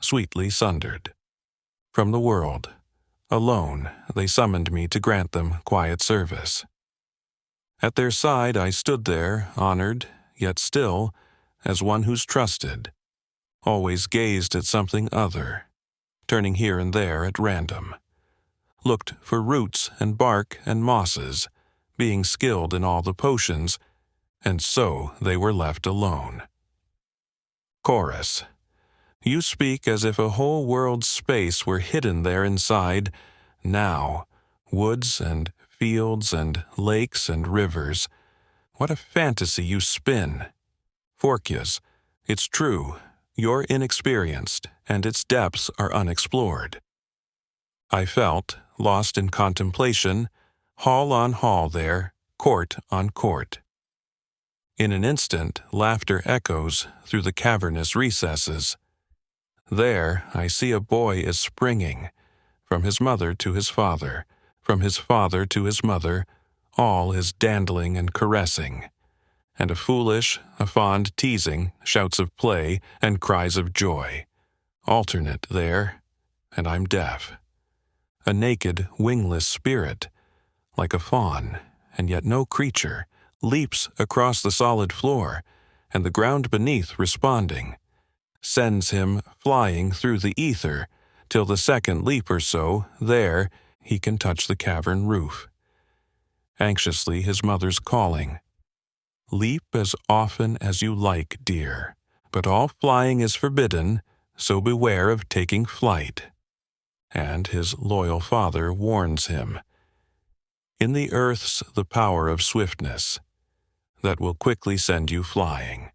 Sweetly sundered. From the world, alone, they summoned me to grant them quiet service. At their side I stood there, honored, yet still, as one who's trusted. always gazed at something other, turning here and there at random, looked for roots and bark and mosses, being skilled in all the potions, and so they were left alone. Chorus. You speak as if a whole world's space were hidden there inside, now, woods and fields and lakes and rivers. What a fantasy you spin! Phorcys, it's true, you're inexperienced, and its depths are unexplored. I felt, lost in contemplation, hall on hall there, court on court. In an instant, laughter echoes through the cavernous recesses. There I see a boy is springing, from his mother to his father, from his father to his mother, all is dandling and caressing, and a foolish, a fond teasing, shouts of play, and cries of joy, alternate there, and I'm deaf. A naked, wingless spirit, like a fawn, and yet no creature, leaps across the solid floor, and the ground beneath responding, sends him flying through the ether, till the second leap or so, there, he can touch the cavern roof. Anxiously his mother's calling, leap as often as you like, dear, but all flying is forbidden, so beware of taking flight. And his loyal father warns him, in the earth's the power of swiftness, that will quickly send you flying.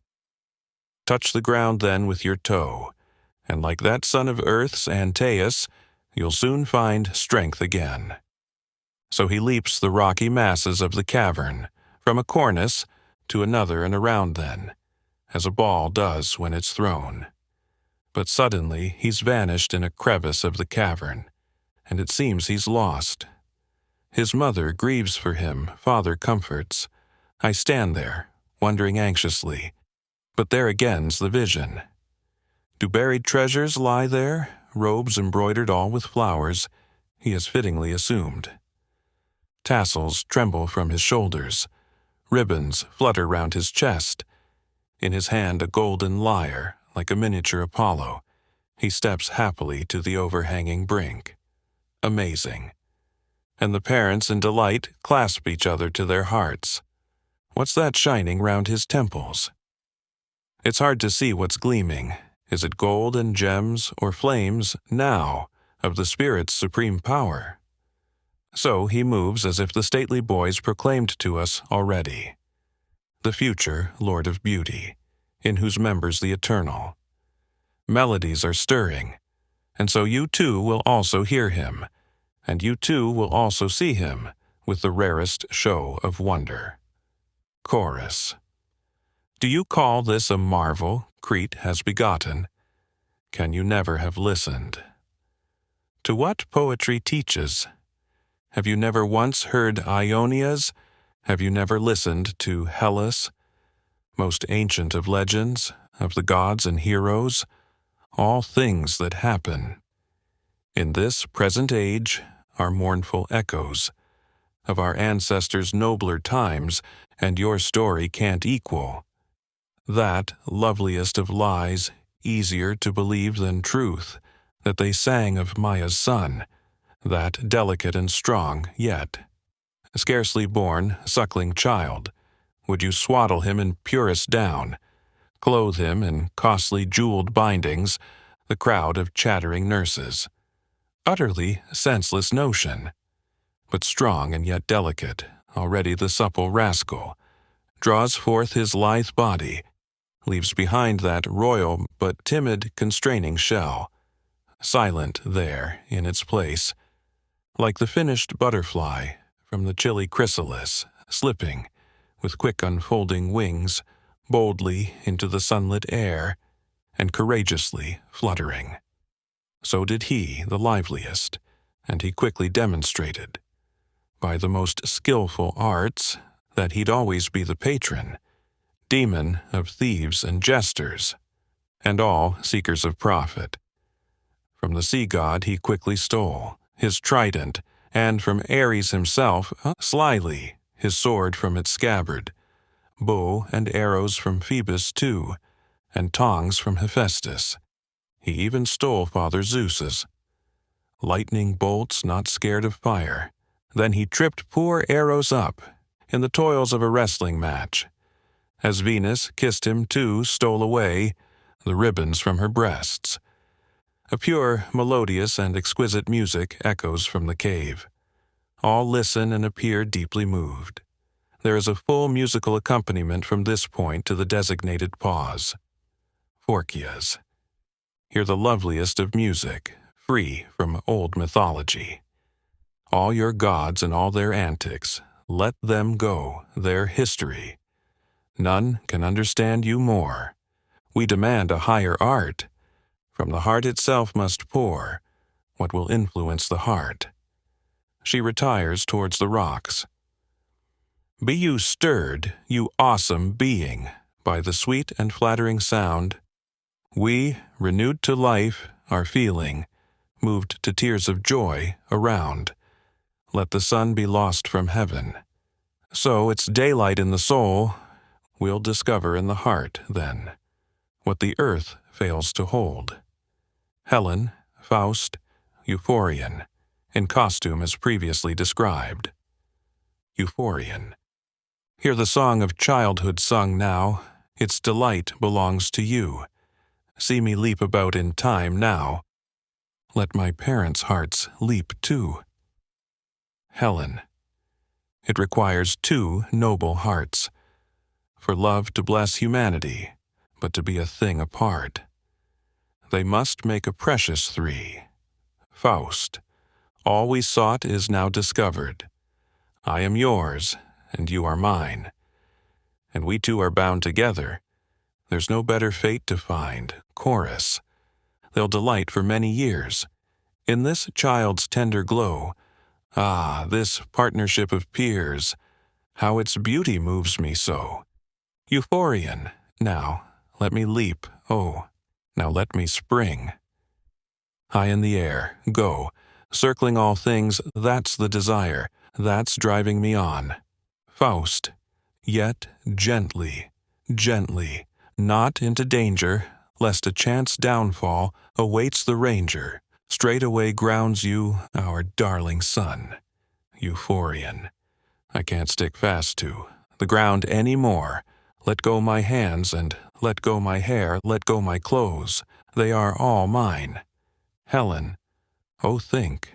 Touch the ground then with your toe, and like that son of earth's Antaeus, you'll soon find strength again. So he leaps the rocky masses of the cavern, from a cornice to another and around then, as a ball does when it's thrown. But suddenly he's vanished in a crevice of the cavern, and it seems he's lost. His mother grieves for him, father comforts. I stand there, wondering anxiously, but there again's the vision. Do buried treasures lie there, robes embroidered all with flowers, he has fittingly assumed. Tassels tremble from his shoulders, ribbons flutter round his chest. In his hand a golden lyre, like a miniature Apollo. He steps happily to the overhanging brink. Amazing. And the parents in delight clasp each other to their hearts. What's that shining round his temples? It's hard to see what's gleaming. Is it gold and gems or flames, now, of the Spirit's supreme power? So he moves as if the stately boys proclaimed to us already. The future Lord of Beauty, in whose members the eternal. Melodies are stirring, and so you too will also hear him, and you too will also see him with the rarest show of wonder. Chorus. Do you call this a marvel Crete has begotten? Can you never have listened? To what poetry teaches? Have you never once heard Ionia's? Have you never listened to Hellas? Most ancient of legends, of the gods and heroes, all things that happen. In this present age are mournful echoes of our ancestors' nobler times, and your story can't equal. That loveliest of lies, easier to believe than truth, that they sang of Maia's son, that delicate and strong yet. Scarcely born, suckling child, would you swaddle him in purest down, clothe him in costly jeweled bindings, the crowd of chattering nurses. Utterly senseless notion, but strong and yet delicate, already the supple rascal draws forth his lithe body, leaves behind that royal but timid, constraining shell, silent there in its place, like the finished butterfly from the chilly chrysalis, slipping, with quick unfolding wings, boldly into the sunlit air, and courageously fluttering. So did he, the liveliest, and he quickly demonstrated, by the most skillful arts, that he'd always be the patron, demon of thieves and jesters, and all seekers of profit. From the sea-god he quickly stole his trident, and from Ares himself, slyly, his sword from its scabbard, bow and arrows from Phoebus too, and tongs from Hephaestus, He even stole Father Zeus's. Lightning bolts not scared of fire. Then he tripped poor Eros up in the toils of a wrestling match. As Venus kissed him too, stole away the ribbons from her breasts. A pure, melodious, and exquisite music echoes from the cave. All listen and appear deeply moved. There is a full musical accompaniment from this point to the designated pause. Phorkias. Hear the loveliest of music, free from old mythology. All your gods and all their antics, let them go, their history. None can understand you more. We demand a higher art. From the heart itself must pour what will influence the heart. She retires towards the rocks. Be you stirred, you awesome being, by the sweet and flattering sound. We, renewed to life, are feeling, moved to tears of joy around. Let the sun be lost from heaven. So its daylight in the soul we'll discover in the heart, then, what the earth fails to hold. Helen, Faust, Euphorion, in costume as previously described. Euphorion. Hear the song of childhood sung now, its delight belongs to you. See me leap about in time now. Let my parents' hearts leap too. Helen. It requires two noble hearts, for love to bless humanity, but to be a thing apart. They must make a precious three. Faust. All we sought is now discovered. I am yours, and you are mine. And we two are bound together. There's no better fate to find. Chorus. They'll delight for many years. In this child's tender glow, ah, this partnership of peers, how its beauty moves me so. Euphorion, now let me leap, oh, now let me spring. High in the air, go, circling all things, that's the desire, that's driving me on. Faust, yet gently, gently, not into danger, lest a chance downfall awaits the ranger, straightway grounds you, our darling son. Euphorion, I can't stick fast to the ground any more. Let go my hands and let go my hair, let go my clothes, they are all mine. Helen, oh think,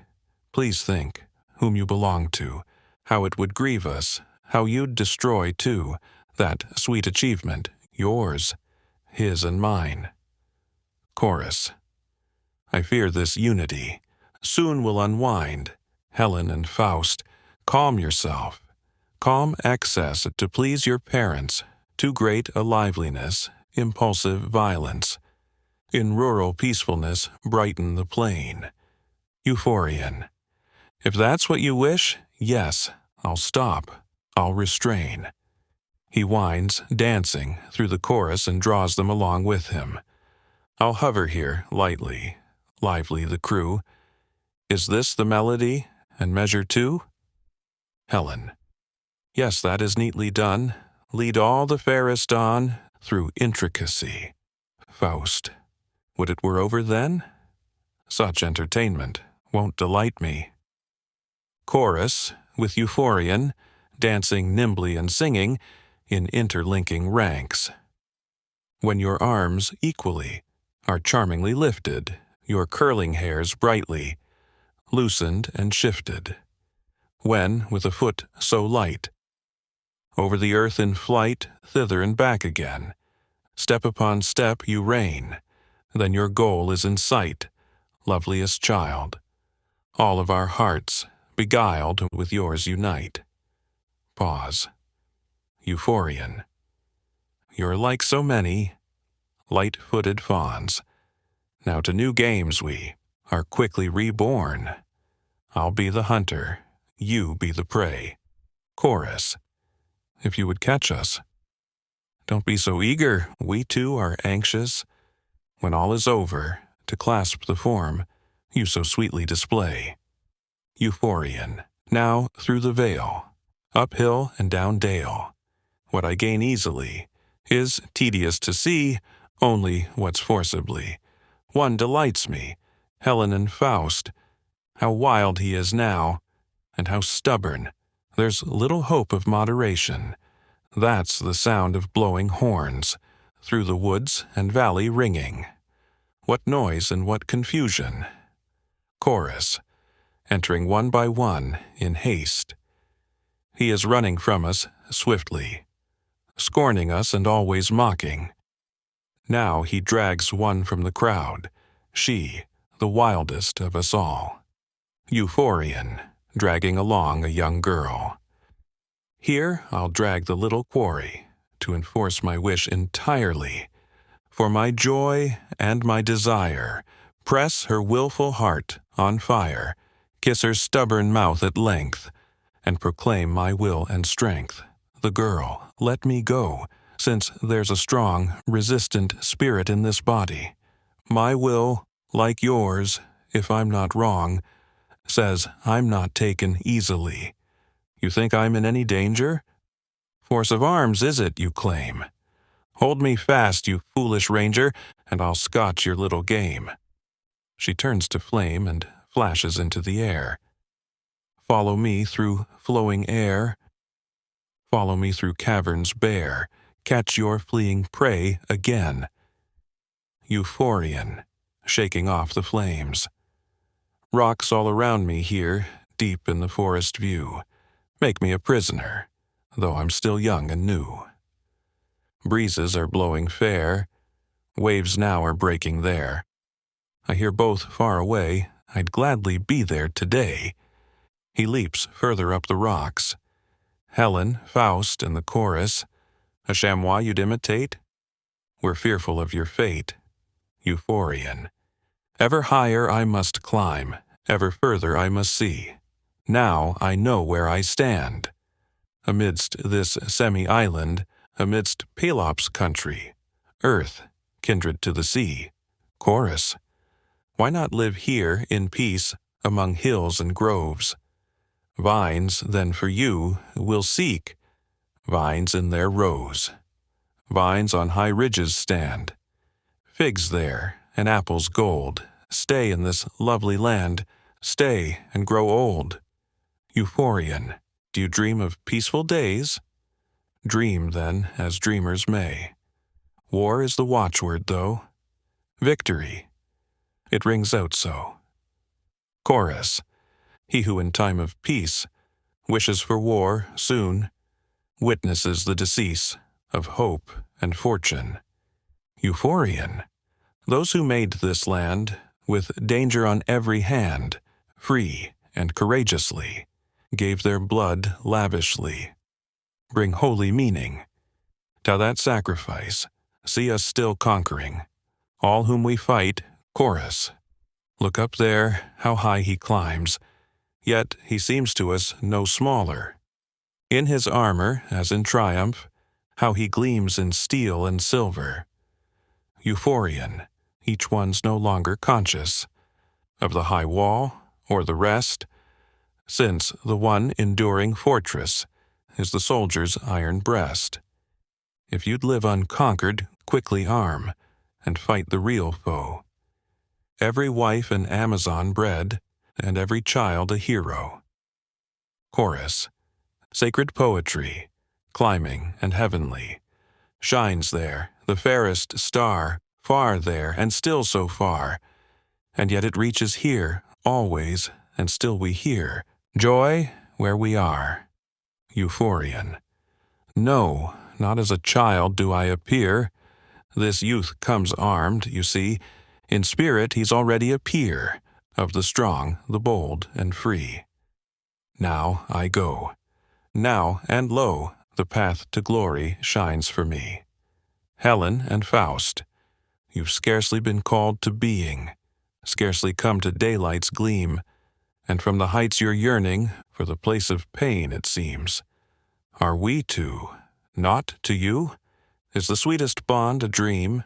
please think, whom you belong to, how it would grieve us, how you'd destroy, too, that sweet achievement, yours, his and mine. Chorus. I fear this unity soon will unwind. Helen and Faust, calm yourself. Calm excess to please your parents, too great a liveliness, impulsive violence. In rural peacefulness brighten the plain. Euphorion. If that's what you wish, yes, I'll stop, I'll restrain. He winds, dancing, through the chorus and draws them along with him. I'll hover here, lightly, lively the crew. Is this the melody, and measure two? Helen. Yes, that is neatly done. Lead all the fairest on, through intricacy. Faust. Would it were over then? Such entertainment won't delight me. Chorus, with Euphorion, dancing nimbly and singing, in interlinking ranks. When your arms equally are charmingly lifted, your curling hairs brightly, loosened and shifted. When, with a foot so light, over the earth in flight, thither and back again, step upon step you reign, then your goal is in sight, loveliest child. All of our hearts, beguiled with yours unite. Pause. Euphorion. You're like so many light-footed fawns. Now to new games we are quickly reborn. I'll be the hunter, you be the prey. Chorus. If you would catch us. Don't be so eager, we too are anxious. When all is over, to clasp the form you so sweetly display. Euphorion. Now through the vale, up hill and down dale. What I gain easily is tedious to see, only what's forcibly. One delights me, Helen and Faust. How wild he is now, and how stubborn. There's little hope of moderation. That's the sound of blowing horns, through the woods and valley ringing. What noise and what confusion! Chorus, entering one by one in haste. He is running from us swiftly, scorning us and always mocking. Now he drags one from the crowd, she, the wildest of us all. Euphorion, dragging along a young girl. Here I'll drag the little quarry, to enforce my wish entirely. For my joy and my desire, press her wilful heart on fire, kiss her stubborn mouth at length, and proclaim my will and strength. The girl, let me go, since there's a strong, resistant spirit in this body. My will, like yours, if I'm not wrong, says I'm not taken easily. You think I'm in any danger? Force of arms is it, you claim? Hold me fast, you foolish ranger, and I'll scotch your little game. She turns to flame and flashes into the air. Follow me through flowing air. Follow me through caverns bare. Catch your fleeing prey again. Euphorion, shaking off the flames. Rocks all around me here, deep in the forest view. Make me a prisoner, though I'm still young and new. Breezes are blowing fair. Waves now are breaking there. I hear both far away. I'd gladly be there today. He leaps further up the rocks. Helen, Faust, and the chorus. A chamois you'd imitate? We're fearful of your fate. Euphorion. Ever higher I must climb, ever further I must see. Now I know where I stand. Amidst this semi-island, amidst Pelops' country, earth, kindred to the sea. Chorus. Why not live here in peace among hills and groves? Vines, then for you, we'll seek, vines in their rows. Vines on high ridges stand. Figs there, and apples gold. Stay in this lovely land, stay and grow old. Euphorion, do you dream of peaceful days? Dream, then, as dreamers may. War is the watchword, though. Victory. It rings out so. Chorus. He who in time of peace wishes for war soon, witnesses the decease of hope and fortune. Euphorion. Those who made this land, with danger on every hand, free and courageously, gave their blood lavishly. Bring holy meaning. To that sacrifice, see us still conquering. All whom we fight, chorus. Look up there, how high he climbs, yet he seems to us no smaller. In his armor, as in triumph, how he gleams in steel and silver. Euphorion, each one's no longer conscious of the high wall or the rest, since the one enduring fortress is the soldier's iron breast. If you'd live unconquered, quickly arm, and fight the real foe. Every wife an Amazon bred, and every child a hero. Chorus. Sacred poetry, climbing and heavenly, shines there, the fairest star, far there, and still so far, and yet it reaches here, always, and still we hear, joy where we are. Euphorion. No, not as a child do I appear. This youth comes armed, you see. In spirit he's already a peer of the strong, the bold, and free. Now I go. Now, and lo, the path to glory shines for me. Helen and Faust, you've scarcely been called to being, scarcely come to daylight's gleam, and from the heights you're yearning, for the place of pain, it seems. Are we two, not to you? Is the sweetest bond a dream?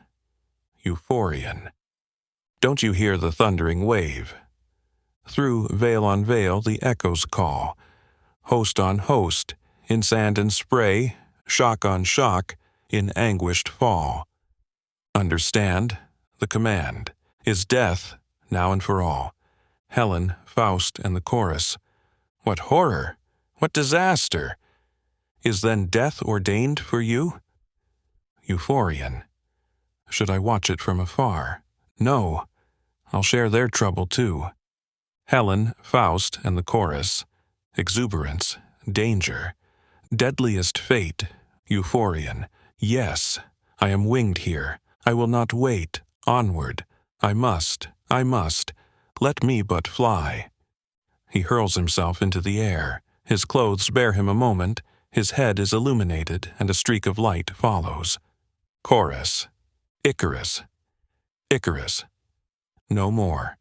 Euphorion. Don't you hear the thundering wave? Through veil on veil the echoes call, host on host, in sand and spray, shock on shock, in anguished fall. Understand the command. Is death, now and for all, Helen, Faust, and the chorus. What horror! What disaster! Is then death ordained for you? Euphorion. Should I watch it from afar? No, I'll share their trouble too. Helen, Faust, and the chorus. Exuberance, danger, deadliest fate, Euphorion. Yes, I am winged here. I will not wait. Onward. I must. Let me but fly. He hurls himself into the air. His clothes bear him a moment. His head is illuminated, and a streak of light follows. Chorus. Icarus. Icarus. No more.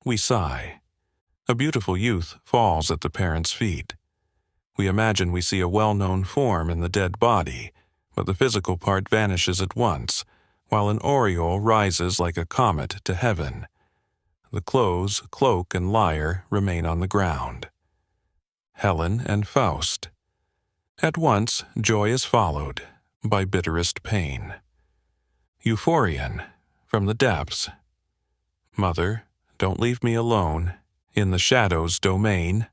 We sigh. A beautiful youth falls at the parents' feet. We imagine we see a well-known form in the dead body, but the physical part vanishes at once, while an aureole rises like a comet to heaven. The clothes, cloak, and lyre remain on the ground. Helen and Faust. At once, joy is followed by bitterest pain. Euphorion, from the depths. Mother, don't leave me alone, in the shadows' domain.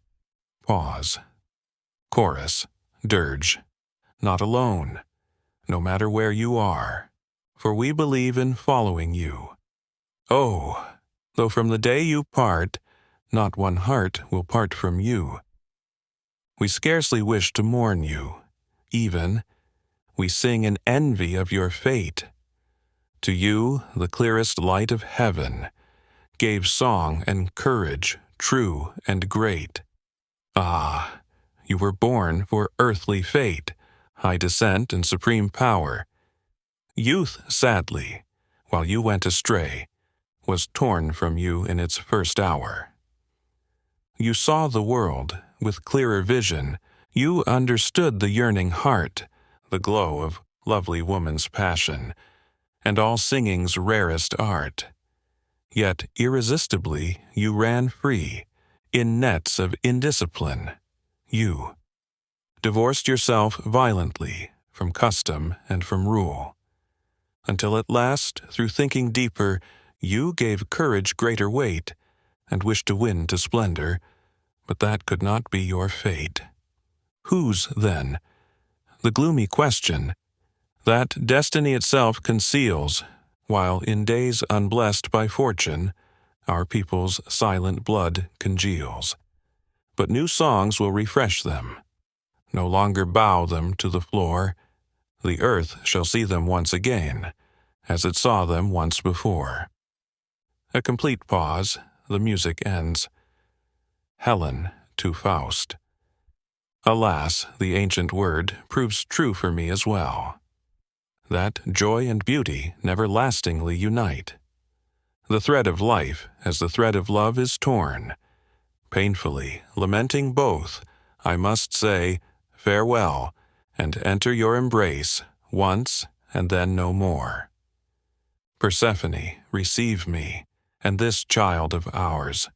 Pause. Chorus, dirge. Not alone, no matter where you are, for we believe in following you. Oh, though from the day you part, not one heart will part from you. We scarcely wish to mourn you, even, we sing in envy of your fate. To you, the clearest light of heaven gave song and courage true and great. Ah, you were born for earthly fate, high descent and supreme power. Youth, sadly, while you went astray, was torn from you in its first hour. You saw the world with clearer vision. You understood the yearning heart, the glow of lovely woman's passion, and all singing's rarest art. Yet irresistibly you ran free, in nets of indiscipline. You divorced yourself violently from custom and from rule, until at last, through thinking deeper, you gave courage greater weight, and wished to win to splendor, but that could not be your fate. Whose, then? The gloomy question, that destiny itself conceals, while in days unblessed by fortune, our people's silent blood congeals. But new songs will refresh them. No longer bow them to the floor. The earth shall see them once again, as it saw them once before. A complete pause, the music ends. Helen to Faust. Alas, the ancient word proves true for me as well, that joy and beauty never lastingly unite. The thread of life, as the thread of love, is torn. Painfully, lamenting both, I must say, farewell, and enter your embrace, once and then no more. Persephone, receive me, and this child of ours.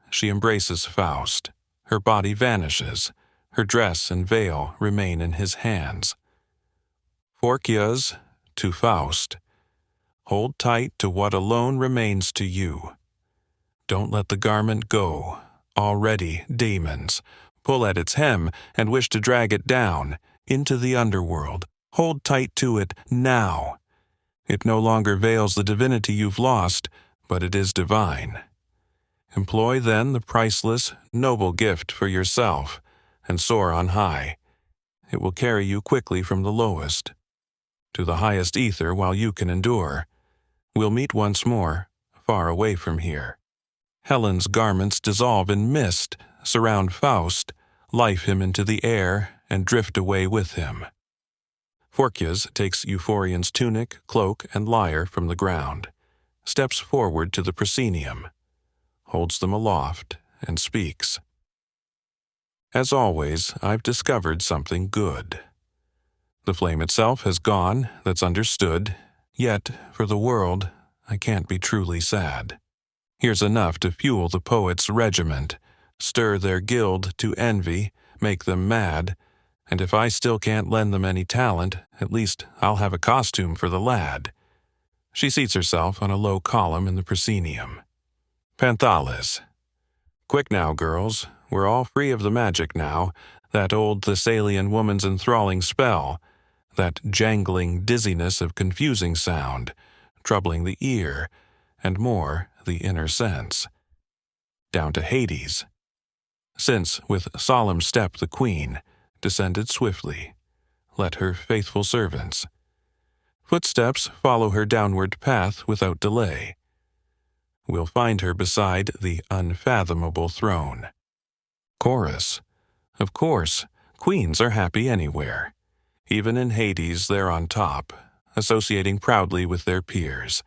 She embraces Faust. Her body vanishes. Her dress and veil remain in his hands. Phorcys to Faust. Hold tight to what alone remains to you. Don't let the garment go. Already, demons pull at its hem and wish to drag it down into the underworld. Hold tight to it now. It no longer veils the divinity you've lost, but it is divine. Employ then the priceless, noble gift for yourself, and soar on high. It will carry you quickly from the lowest to the highest ether while you can endure. We'll meet once more, far away from here. Helen's garments dissolve in mist, surround Faust, life him into the air, and drift away with him. Phorcys takes Euphorion's tunic, cloak, and lyre from the ground, steps forward to the proscenium, holds them aloft, and speaks. As always, I've discovered something good. The flame itself has gone, that's understood, yet, for the world, I can't be truly sad. Here's enough to fuel the poet's regiment, stir their guild to envy, make them mad, and if I still can't lend them any talent, at least I'll have a costume for the lad. She seats herself on a low column in the proscenium. Panthales. Quick now, girls. We're all free of the magic now, that old Thessalian woman's enthralling spell, that jangling dizziness of confusing sound, troubling the ear, and more the inner sense. Down to Hades. Since, with solemn step the queen descended swiftly, let her faithful servants. Footsteps follow her downward path without delay. We'll find her beside the unfathomable throne. Chorus. Of course, queens are happy anywhere. Even in Hades they're on top, associating proudly with their peers,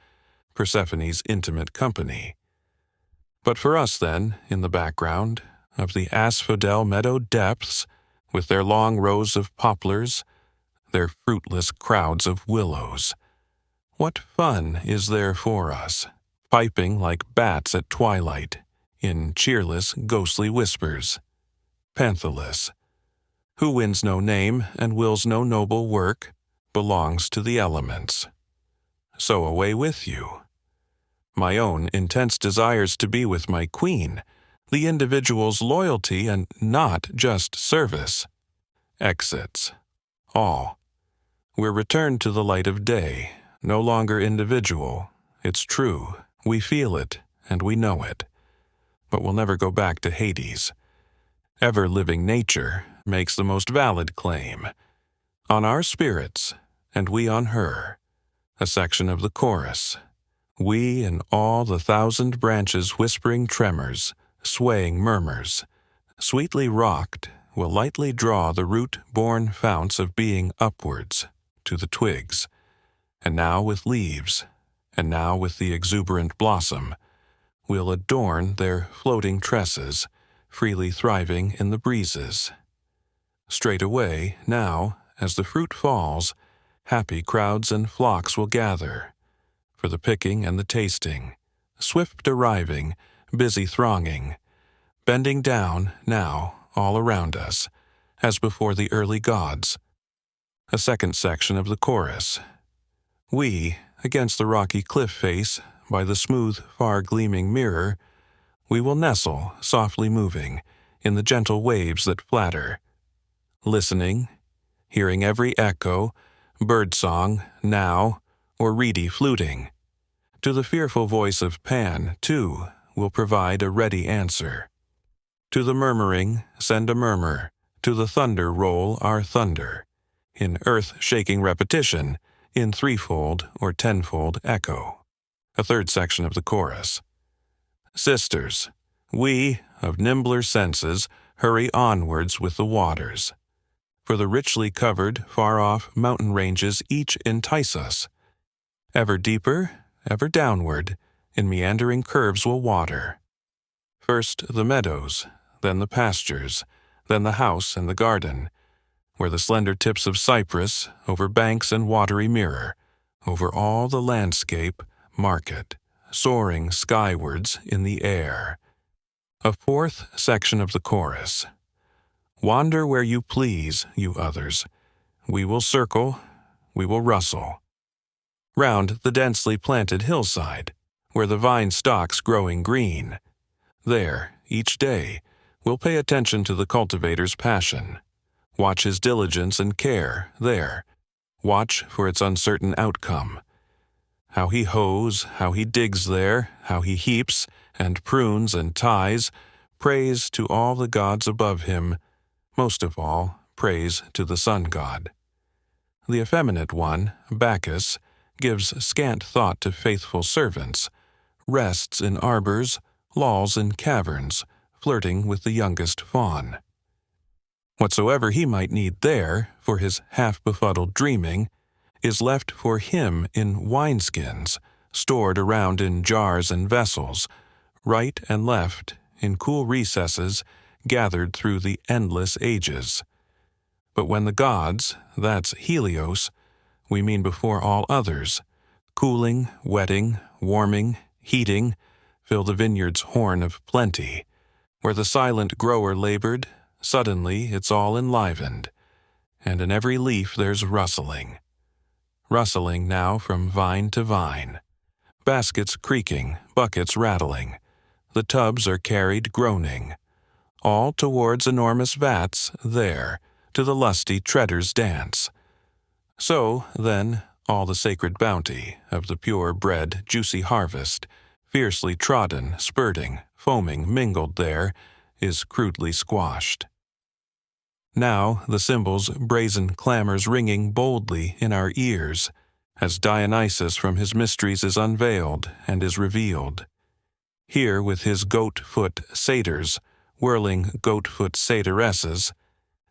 Persephone's intimate company. But for us then, in the background of the asphodel meadow depths, with their long rows of poplars, their fruitless crowds of willows, what fun is there for us, piping like bats at twilight, in cheerless, ghostly whispers? Panthalus. Who wins no name and wills no noble work, belongs to the elements. So away with you. My own intense desires to be with my queen, the individual's loyalty and not just service. Exits. All. We're returned to the light of day, no longer individual. It's true, we feel it, and we know it. But we'll never go back to Hades. Ever-living nature makes the most valid claim. On our spirits, and we on her. A section of the chorus. We in all the thousand branches whispering tremors, swaying murmurs, sweetly rocked, will lightly draw the root-born founts of being upwards to the twigs, and now with leaves, and now with the exuberant blossom, we'll adorn their floating tresses, freely thriving in the breezes. Straightway, now, as the fruit falls, happy crowds and flocks will gather, for the picking and the tasting, swift arriving, busy thronging, bending down, now, all around us, as before the early gods. A second section of the chorus. We, against the rocky cliff face, by the smooth, far-gleaming mirror, we will nestle, softly moving, in the gentle waves that flatter, listening, hearing every echo, birdsong, now, or reedy fluting. To the fearful voice of Pan, too, will provide a ready answer. To the murmuring, send a murmur, to the thunder roll our thunder, in earth-shaking repetition, in threefold or tenfold echo. A third section of the chorus. Sisters, we, of nimbler senses, hurry onwards with the waters. For the richly covered, far-off mountain ranges each entice us. Ever deeper, ever downward, in meandering curves will water. First the meadows, then the pastures, then the house and the garden, where the slender tips of cypress, over banks and watery mirror, over all the landscape, mark it, soaring skywards in the air. A fourth section of the chorus. Wander where you please, you others. We will circle, we will rustle. Round the densely planted hillside, where the vine stalks growing green. There, each day, we'll pay attention to the cultivator's passion. Watch his diligence and care, there. Watch for its uncertain outcome. How he hoes, how he digs there, how he heaps, and prunes and ties, praise to all the gods above him, most of all, praise to the sun god. The effeminate one, Bacchus, gives scant thought to faithful servants, rests in arbors, lolls in caverns, flirting with the youngest fawn. Whatsoever he might need there, for his half-befuddled dreaming, is left for him in wineskins, stored around in jars and vessels, right and left, in cool recesses, gathered through the endless ages. But when the gods, that's Helios, we mean before all others, cooling, wetting, warming, heating, fill the vineyard's horn of plenty, where the silent grower labored, suddenly it's all enlivened, and in every leaf there's rustling. rustling now from vine to vine. Baskets creaking, buckets rattling. The tubs are carried groaning, all towards enormous vats there, to the lusty treader's dance. So, then, all the sacred bounty of the pure-bred, juicy harvest, fiercely trodden, spurting, foaming, mingled there, is crudely squashed. Now the cymbals' brazen clamors ringing boldly in our ears, as Dionysus from his mysteries is unveiled and is revealed. Here with his goat-foot satyrs, whirling goat-foot satyresses,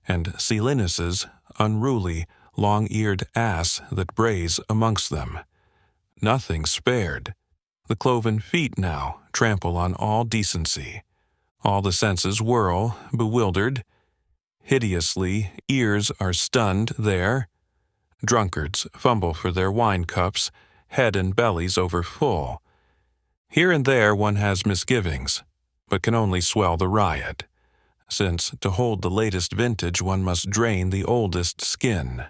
and Silenus's unruly, long-eared ass that brays amongst them. Nothing spared. The cloven feet now trample on all decency. All the senses whirl, bewildered. Hideously, ears are stunned there. Drunkards fumble for their wine cups, head and bellies overfull. Here and there one has misgivings, but can only swell the riot, since to hold the latest vintage one must drain the oldest skin.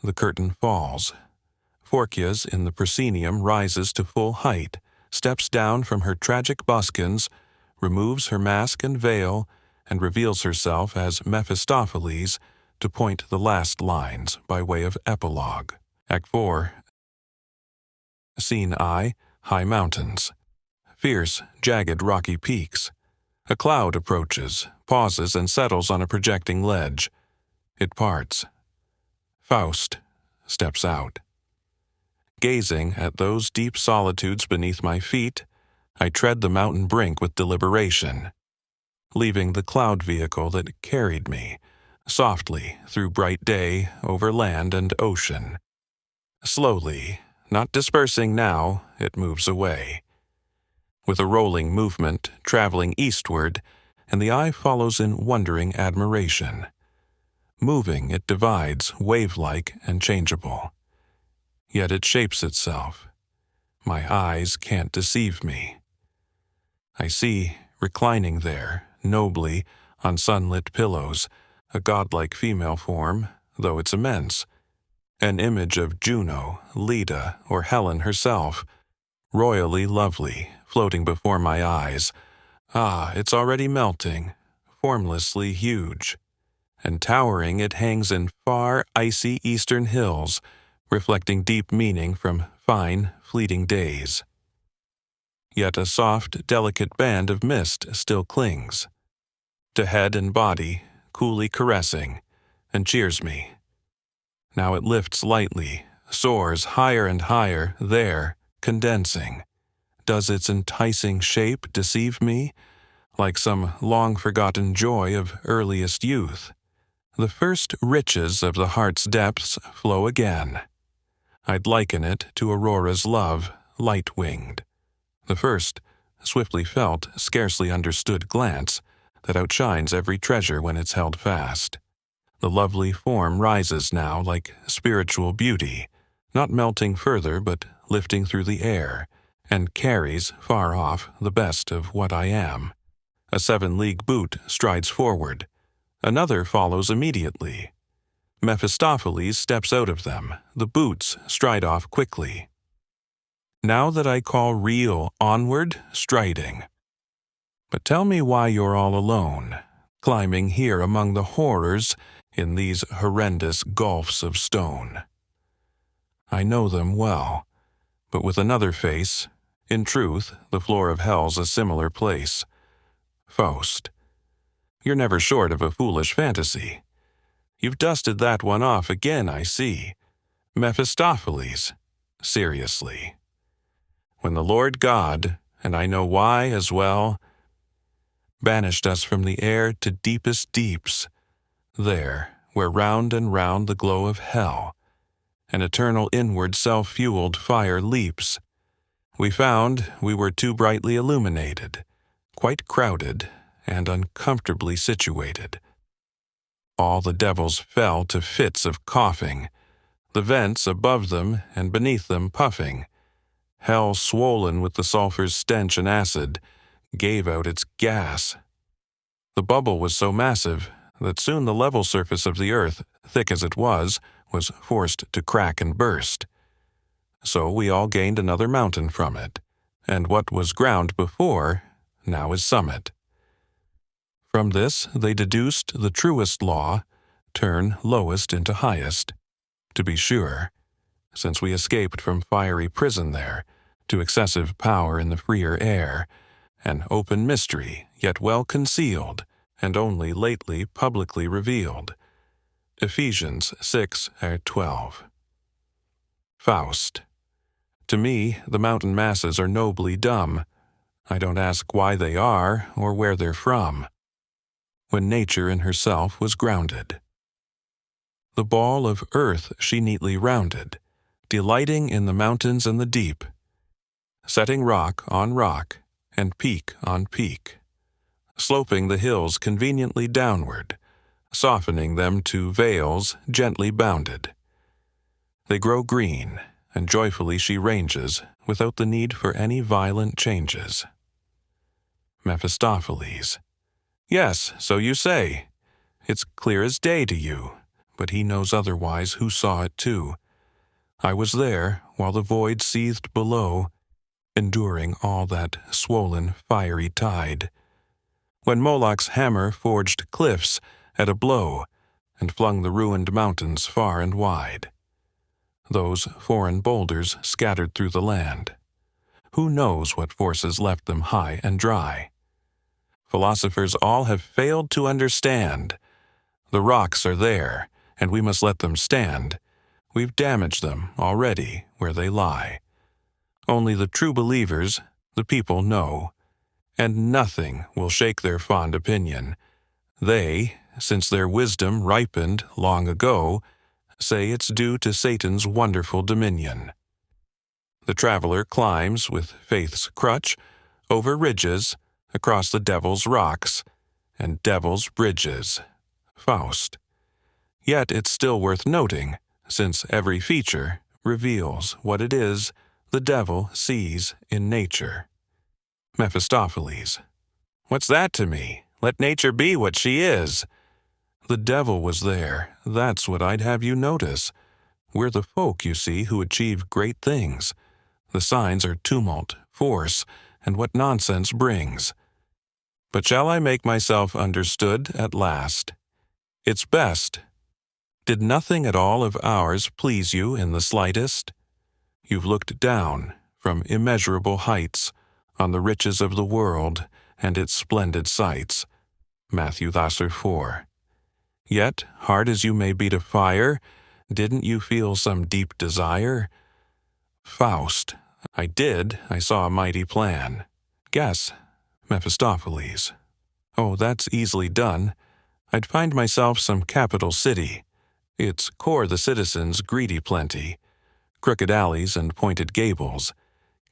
The curtain falls. Phorkys in the proscenium rises to full height, steps down from her tragic buskins, removes her mask and veil, and reveals herself as Mephistopheles to point the last lines by way of epilogue. Act 4. Scene I, high mountains. Fierce, jagged, rocky peaks. A cloud approaches, pauses, and settles on a projecting ledge. It parts. Faust steps out. Gazing at those deep solitudes beneath my feet, I tread the mountain brink with deliberation, leaving the cloud vehicle that carried me, softly through bright day, over land and ocean. Slowly, not dispersing now, it moves away. With a rolling movement, traveling eastward, and the eye follows in wondering admiration. Moving, it divides, wave-like and changeable. Yet it shapes itself. My eyes can't deceive me. I see, reclining there, nobly, on sunlit pillows, a godlike female form, though it's immense. An image of Juno, Leda, or Helen herself, royally lovely, floating before my eyes. Ah, it's already melting, formlessly huge. And towering it hangs in far, icy eastern hills, reflecting deep meaning from fine, fleeting days. Yet a soft, delicate band of mist still clings to head and body, coolly caressing, and cheers me. Now it lifts lightly, soars higher and higher, there, condensing. Does its enticing shape deceive me, like some long-forgotten joy of earliest youth? The first riches of the heart's depths flow again. I'd liken it to Aurora's love, light-winged. The first, swiftly felt, scarcely understood glance that outshines every treasure when it's held fast. The lovely form rises now like spiritual beauty, not melting further but lifting through the air, and carries, far off, the best of what I am. A 7-league boot strides forward. Another follows immediately. Mephistopheles steps out of them. The boots stride off quickly. Now that I call real onward, striding. But tell me why you're all alone, climbing here among the horrors in these horrendous gulfs of stone. I know them well, but with another face. In truth, the floor of hell's a similar place. Faust. You're never short of a foolish fantasy. You've dusted that one off again, I see. Mephistopheles. Seriously. When the Lord God, and I know why as well, banished us from the air to deepest deeps, there, where round and round the glow of hell, an eternal inward self-fueled fire leaps, we found we were too brightly illuminated, quite crowded, and uncomfortably situated. All the devils fell to fits of coughing, the vents above them and beneath them puffing. Hell, swollen with the sulphur's stench and acid, gave out its gas. The bubble was so massive that soon the level surface of the earth, thick as it was was forced to crack and burst. So we all gained another mountain from it, and what was ground before now is summit. From this they deduced the truest law, turn lowest into highest. To be sure, since we escaped from fiery prison there, to excessive power in the freer air, an open mystery, yet well concealed, and only lately publicly revealed. Ephesians 6:12. Faust. To me, the mountain masses are nobly dumb. I don't ask why they are, or where they're from. When nature in herself was grounded. The ball of earth she neatly rounded, delighting in the mountains and the deep, setting rock on rock, and peak on peak, sloping the hills conveniently downward, softening them to vales gently bounded. They grow green, and joyfully she ranges, without the need for any violent changes. Mephistopheles. Yes, so you say. It's clear as day to you, but he knows otherwise who saw it too. I was there, while the void seethed below, enduring all that swollen, fiery tide. When Moloch's hammer forged cliffs at a blow, and flung the ruined mountains far and wide. Those foreign boulders scattered through the land. Who knows what forces left them high and dry? Philosophers all have failed to understand. The rocks are there, and we must let them stand. We've damaged them already where they lie. Only the true believers, the people, know, and nothing will shake their fond opinion. They, since their wisdom ripened long ago, say it's due to Satan's wonderful dominion. The traveler climbs with faith's crutch over ridges, across the devil's rocks, and devil's bridges. Faust. Yet it's still worth noting, since every feature reveals what it is the devil sees in nature. Mephistopheles. What's that to me? Let nature be what she is. The devil was there, that's what I'd have you notice. We're the folk, you see, who achieve great things. The signs are tumult, force, and what nonsense brings. But shall I make myself understood at last? It's best. Did nothing at all of ours please you in the slightest? You've looked down, from immeasurable heights, on the riches of the world and its splendid sights. Matthew Thasser 4. Yet, hard as you may be to fire, didn't you feel some deep desire? Faust. I did. I saw a mighty plan. Guess. Mephistopheles. Oh, that's easily done. I'd find myself some capital city. Its core the citizens' greedy plenty. Crooked alleys and pointed gables.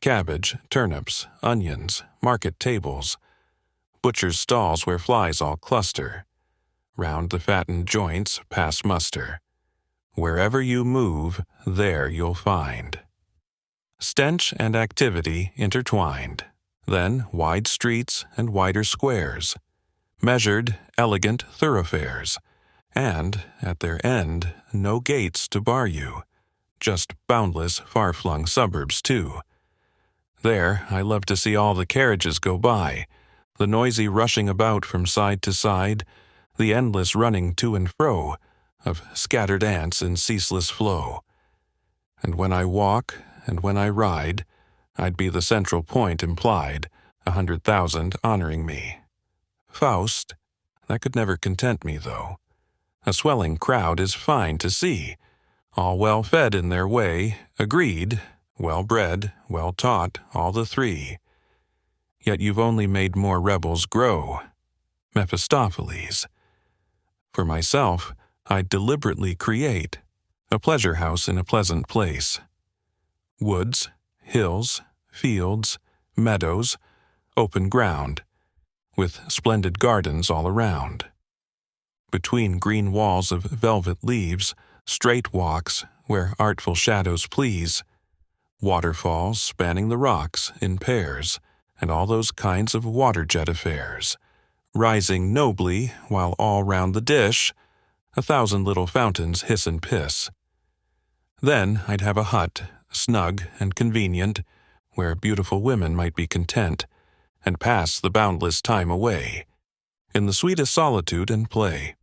Cabbage, turnips, onions, market tables. Butchers' stalls where flies all cluster. Round the fattened joints past muster. Wherever you move, there you'll find. Stench and activity intertwined. Then wide streets and wider squares. Measured, elegant thoroughfares. And, at their end, no gates to bar you. Just boundless, far-flung suburbs, too. There, I love to see all the carriages go by, the noisy rushing about from side to side, the endless running to and fro of scattered ants in ceaseless flow. And when I walk, and when I ride, I'd be the central point implied, 100,000 honoring me. Faust, that could never content me, though. A swelling crowd is fine to see, all well fed in their way, agreed, well bred, well taught, all the three. Yet you've only made more rebels grow. Mephistopheles. For myself, I'd deliberately create a pleasure house in a pleasant place. Woods, hills, fields, meadows, open ground, with splendid gardens all around. Between green walls of velvet leaves, straight walks where artful shadows please, waterfalls spanning the rocks in pairs, and all those kinds of water-jet affairs, rising nobly while all round the dish 1,000 little fountains hiss and piss, Then I'd have a hut, snug and convenient, where beautiful women might be content, and pass the boundless time away, in the sweetest solitude and play.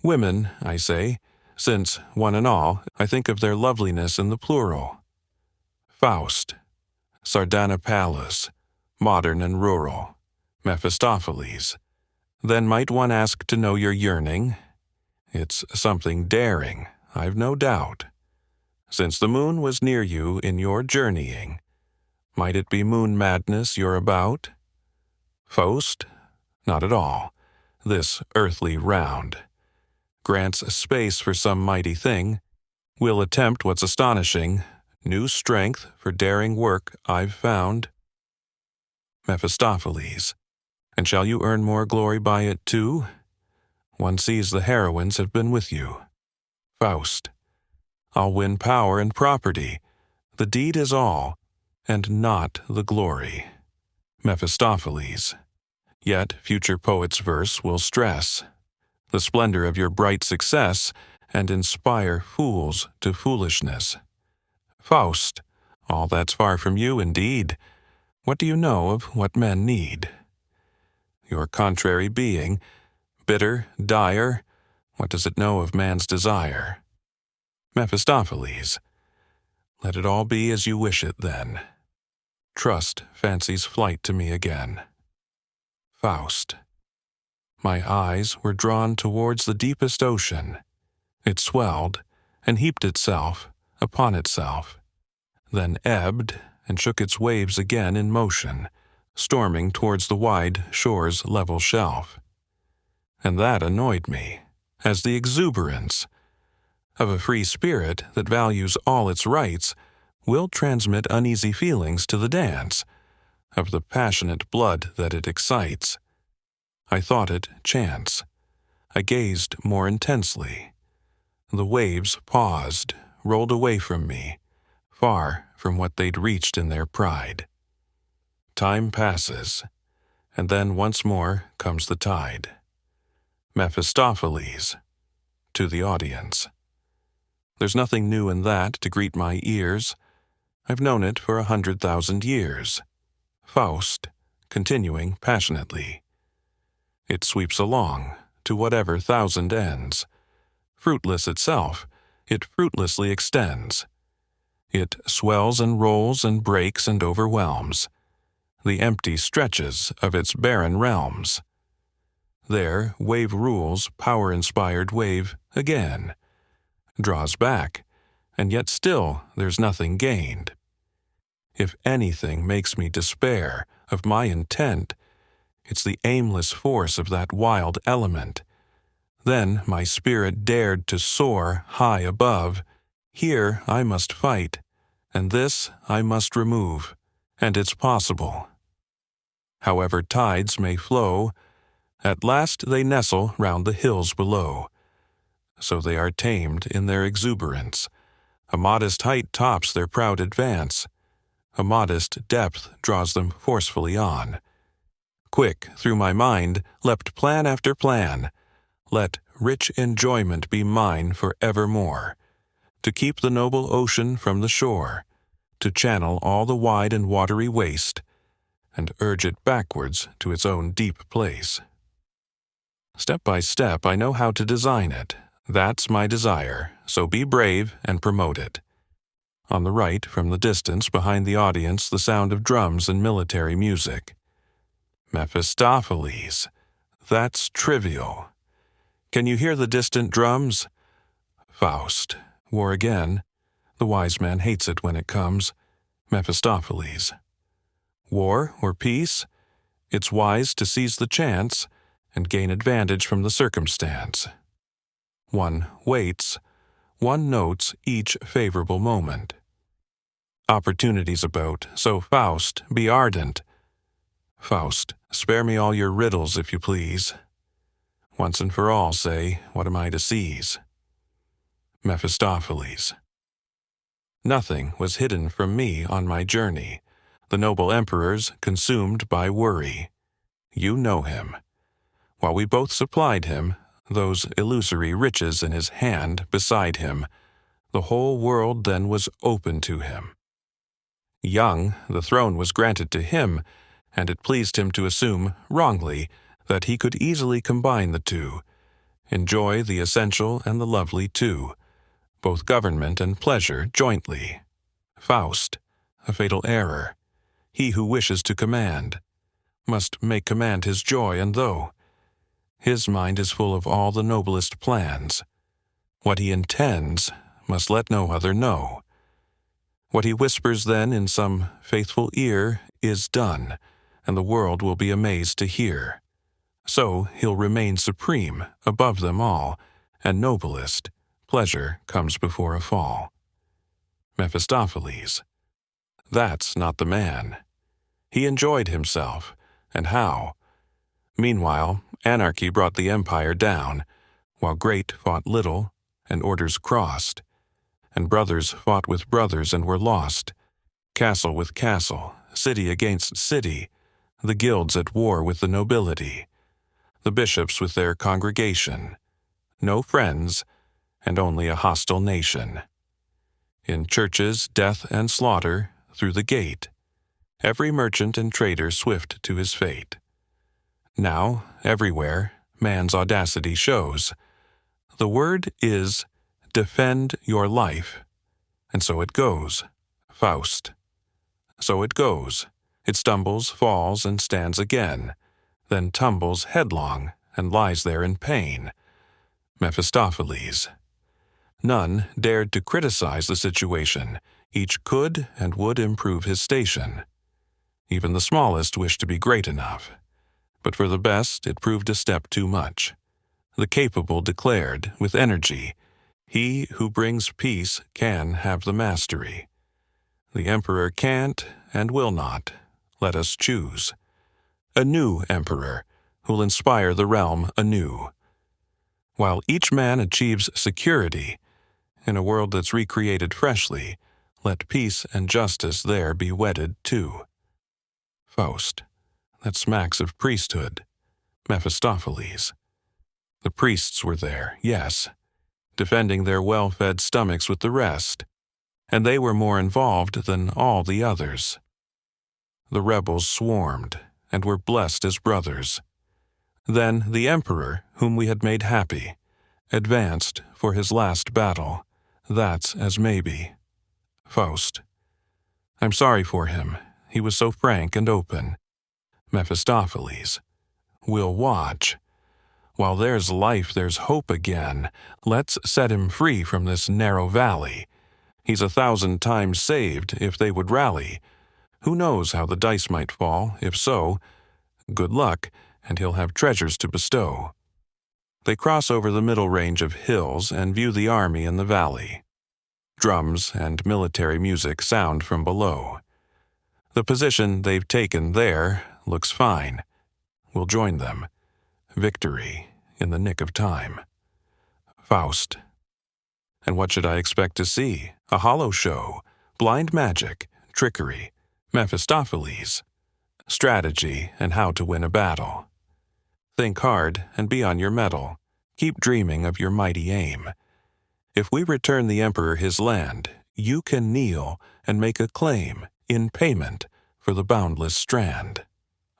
Women, I say, since, one and all, I think of their loveliness in the plural. Faust, Sardanapalus, modern and rural, Mephistopheles. Then might one ask to know your yearning? It's something daring, I've no doubt. Since the moon was near you in your journeying, might it be moon madness you're about? Faust? Not at all. This earthly round grants a space for some mighty thing. We'll attempt what's astonishing. New strength for daring work I've found. Mephistopheles. And shall you earn more glory by it too? One sees the heroines have been with you. Faust. I'll win power and property. The deed is all, and not the glory. Mephistopheles. Yet future poets' verse will stress the splendor of your bright success and inspire fools to foolishness. Faust, all that's far from you indeed. What do you know of what men need? Your contrary being, bitter, dire, what does it know of man's desire? Mephistopheles. Let it all be as you wish it then. Trust fancy's flight to me again. Faust. My eyes were drawn towards the deepest ocean. It swelled and heaped itself upon itself, then ebbed and shook its waves again in motion, storming towards the wide shore's level shelf. And that annoyed me, as the exuberance of a free spirit that values all its rights will transmit uneasy feelings to the dance of the passionate blood that it excites. I thought it chance. I gazed more intensely. The waves paused, rolled away from me, far from what they'd reached in their pride. Time passes, and then once more comes the tide. Mephistopheles, to the audience. There's nothing new in that to greet my ears. I've known it for 100,000 years. Faust, continuing passionately. It sweeps along, to whatever thousand ends. Fruitless itself, it fruitlessly extends. It swells and rolls and breaks and overwhelms the empty stretches of its barren realms. There, wave rules, power-inspired wave, again. Draws back, and yet still there's nothing gained. If anything makes me despair of my intent, it's the aimless force of that wild element. Then my spirit dared to soar high above. Here I must fight, and this I must remove, and it's possible. However tides may flow, at last they nestle round the hills below. So they are tamed in their exuberance. A modest height tops their proud advance. A modest depth draws them forcefully on. Quick through my mind leapt plan after plan. Let rich enjoyment be mine for evermore. To keep the noble ocean from the shore. To channel all the wide and watery waste, and urge it backwards to its own deep place. Step by step I know how to design it. That's my desire, so be brave and promote it. On the right, from the distance behind the audience, the sound of drums and military music. Mephistopheles, that's trivial. Can you hear the distant drums? Faust, war again. The wise man hates it when it comes. Mephistopheles. War or peace? It's wise to seize the chance and gain advantage from the circumstance. One waits, one notes each favorable moment. Opportunities about, so Faust, be ardent. Faust, spare me all your riddles, if you please. Once and for all, say, what am I to seize? Mephistopheles. Nothing was hidden from me on my journey. The noble emperor's consumed by worry. You know him. While we both supplied him, those illusory riches in his hand beside him, The whole world then was open to him. Young, the throne was granted to him, and it pleased him to assume, wrongly, that he could easily combine the two, enjoy the essential and the lovely too, both government and pleasure jointly. Faust, a fatal error. He who wishes to command must make command his joy, and though his mind is full of all the noblest plans, what he intends must let no other know. What he whispers then in some faithful ear is done, and the world will be amazed to hear. So he'll remain supreme, above them all, and noblest. Pleasure comes before a fall. Mephistopheles. That's not the man. He enjoyed himself, and how? Meanwhile, anarchy brought the empire down, while great fought little, and orders crossed, and brothers fought with brothers and were lost, castle with castle, city against city, the guilds at war with the nobility, the bishops with their congregation, no friends, and only a hostile nation. In churches, death and slaughter, through the gate, every merchant and trader swift to his fate. Now, everywhere, man's audacity shows. The word is, defend your life. And so it goes, Faust. So it goes. It stumbles, falls, and stands again, then tumbles headlong and lies there in pain. Mephistopheles. None dared to criticize the situation. Each could and would improve his station. Even the smallest wished to be great enough. But for the best it proved a step too much. The capable declared, with energy, he who brings peace can have the mastery. The emperor can't and will not. Let us choose. A new emperor, who'll inspire the realm anew. While each man achieves security, in a world that's recreated freshly, let peace and justice there be wedded too. Faust. That smacks of priesthood. Mephistopheles. The priests were there, yes, defending their well-fed stomachs with the rest, and they were more involved than all the others. The rebels swarmed, and were blessed as brothers. Then the emperor, whom we had made happy, advanced for his last battle. That's as may be. Faust. I'm sorry for him. He was so frank and open. Mephistopheles. We'll watch. While there's life, there's hope again. Let's set him free from this narrow valley. He's 1,000 times saved if they would rally. Who knows how the dice might fall? If so, good luck, and he'll have treasures to bestow. They cross over the middle range of hills and view the army in the valley. Drums and military music sound from below. The position they've taken there looks fine. We'll join them. Victory in the nick of time. Faust. And what should I expect to see? A hollow show, blind magic, trickery, Mephistopheles, strategy and how to win a battle. Think hard and be on your mettle. Keep dreaming of your mighty aim. If we return the emperor his land, you can kneel and make a claim in payment for the boundless strand.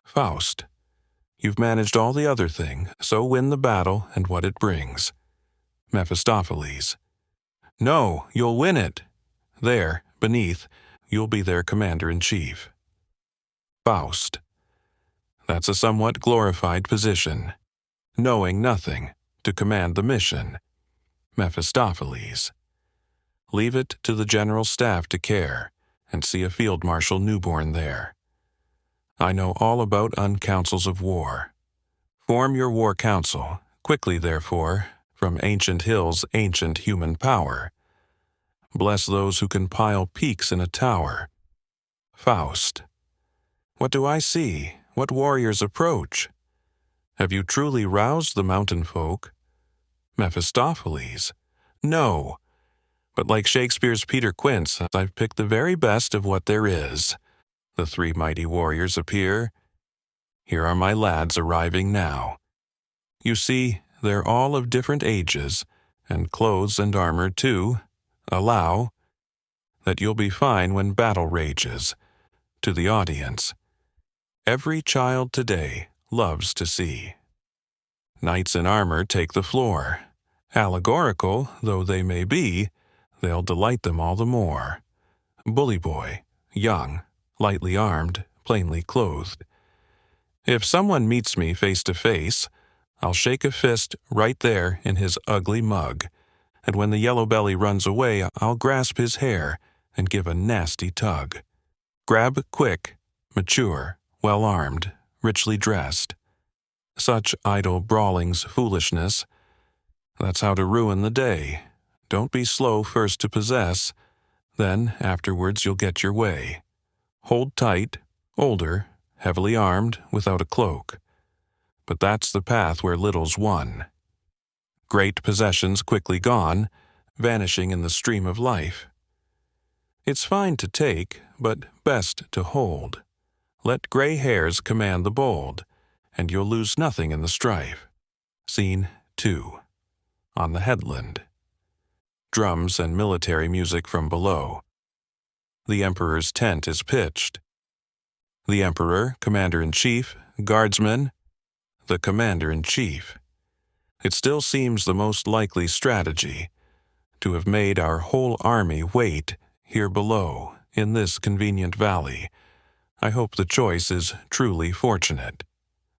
Faust. You've managed all the other thing, so win the battle and what it brings. Mephistopheles. No, you'll win it. There, beneath, you'll be their commander-in-chief. Faust. That's a somewhat glorified position. Knowing nothing, to command the mission. Mephistopheles. Leave it to the general staff to care, and see a field marshal newborn there. I know all about uncouncils of war. Form your war council, quickly therefore, from ancient hills ancient human power. Bless those who can pile peaks in a tower. Faust. What do I see? What warriors approach? Have you truly roused the mountain folk? Mephistopheles. No. But like Shakespeare's Peter Quince, I've picked the very best of what there is. The 3 mighty warriors appear. Here are my lads arriving now. You see, they're all of different ages, and clothes and armor too. allow, that you'll be fine when battle rages. To the audience, every child today loves to see. Knights in armor take the floor. Allegorical though they may be, they'll delight them all the more. Bully boy, young, lightly armed, plainly clothed. If someone meets me face to face, I'll shake a fist right there in his ugly mug, and when the yellow belly runs away, I'll grasp his hair and give a nasty tug. Grab quick, mature, well-armed, richly dressed. Such idle brawling's foolishness. That's how to ruin the day. Don't be slow first to possess, then afterwards you'll get your way. Hold tight, older, heavily armed, without a cloak. But that's the path where little's won. Great possessions quickly gone, vanishing in the stream of life. It's fine to take, but best to hold. Let gray hairs command the bold, and you'll lose nothing in the strife. Scene 2. On the headland. Drums and military music from below. The emperor's tent is pitched. The emperor, commander-in-chief, guardsmen, the commander-in-chief. It still seems the most likely strategy, to have made our whole army wait here below, in this convenient valley. I hope the choice is truly fortunate.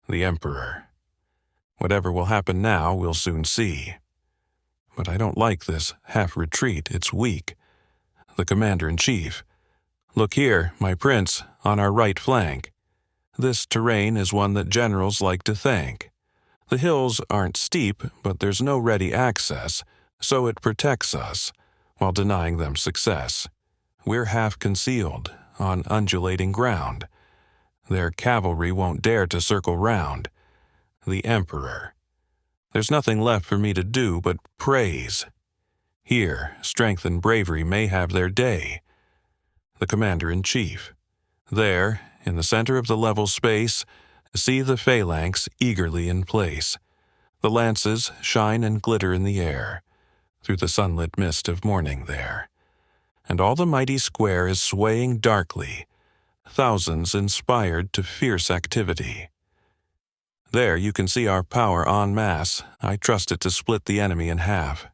The emperor. Whatever will happen now, we'll soon see. But I don't like this half-retreat, it's weak. The commander-in-chief. Look here, my prince, on our right flank. This terrain is one that generals like to thank. The hills aren't steep, but there's no ready access, so it protects us, while denying them success. We're half-concealed, on undulating ground. Their cavalry won't dare to circle round. The emperor. There's nothing left for me to do but praise. Here, strength and bravery may have their day. The commander-in-chief. There, in the center of the level space, see the phalanx eagerly in place. The lances shine and glitter in the air, through the sunlit mist of morning there. And all the mighty square is swaying darkly, thousands inspired to fierce activity. There you can see our power en masse. I trust it to split the enemy in half.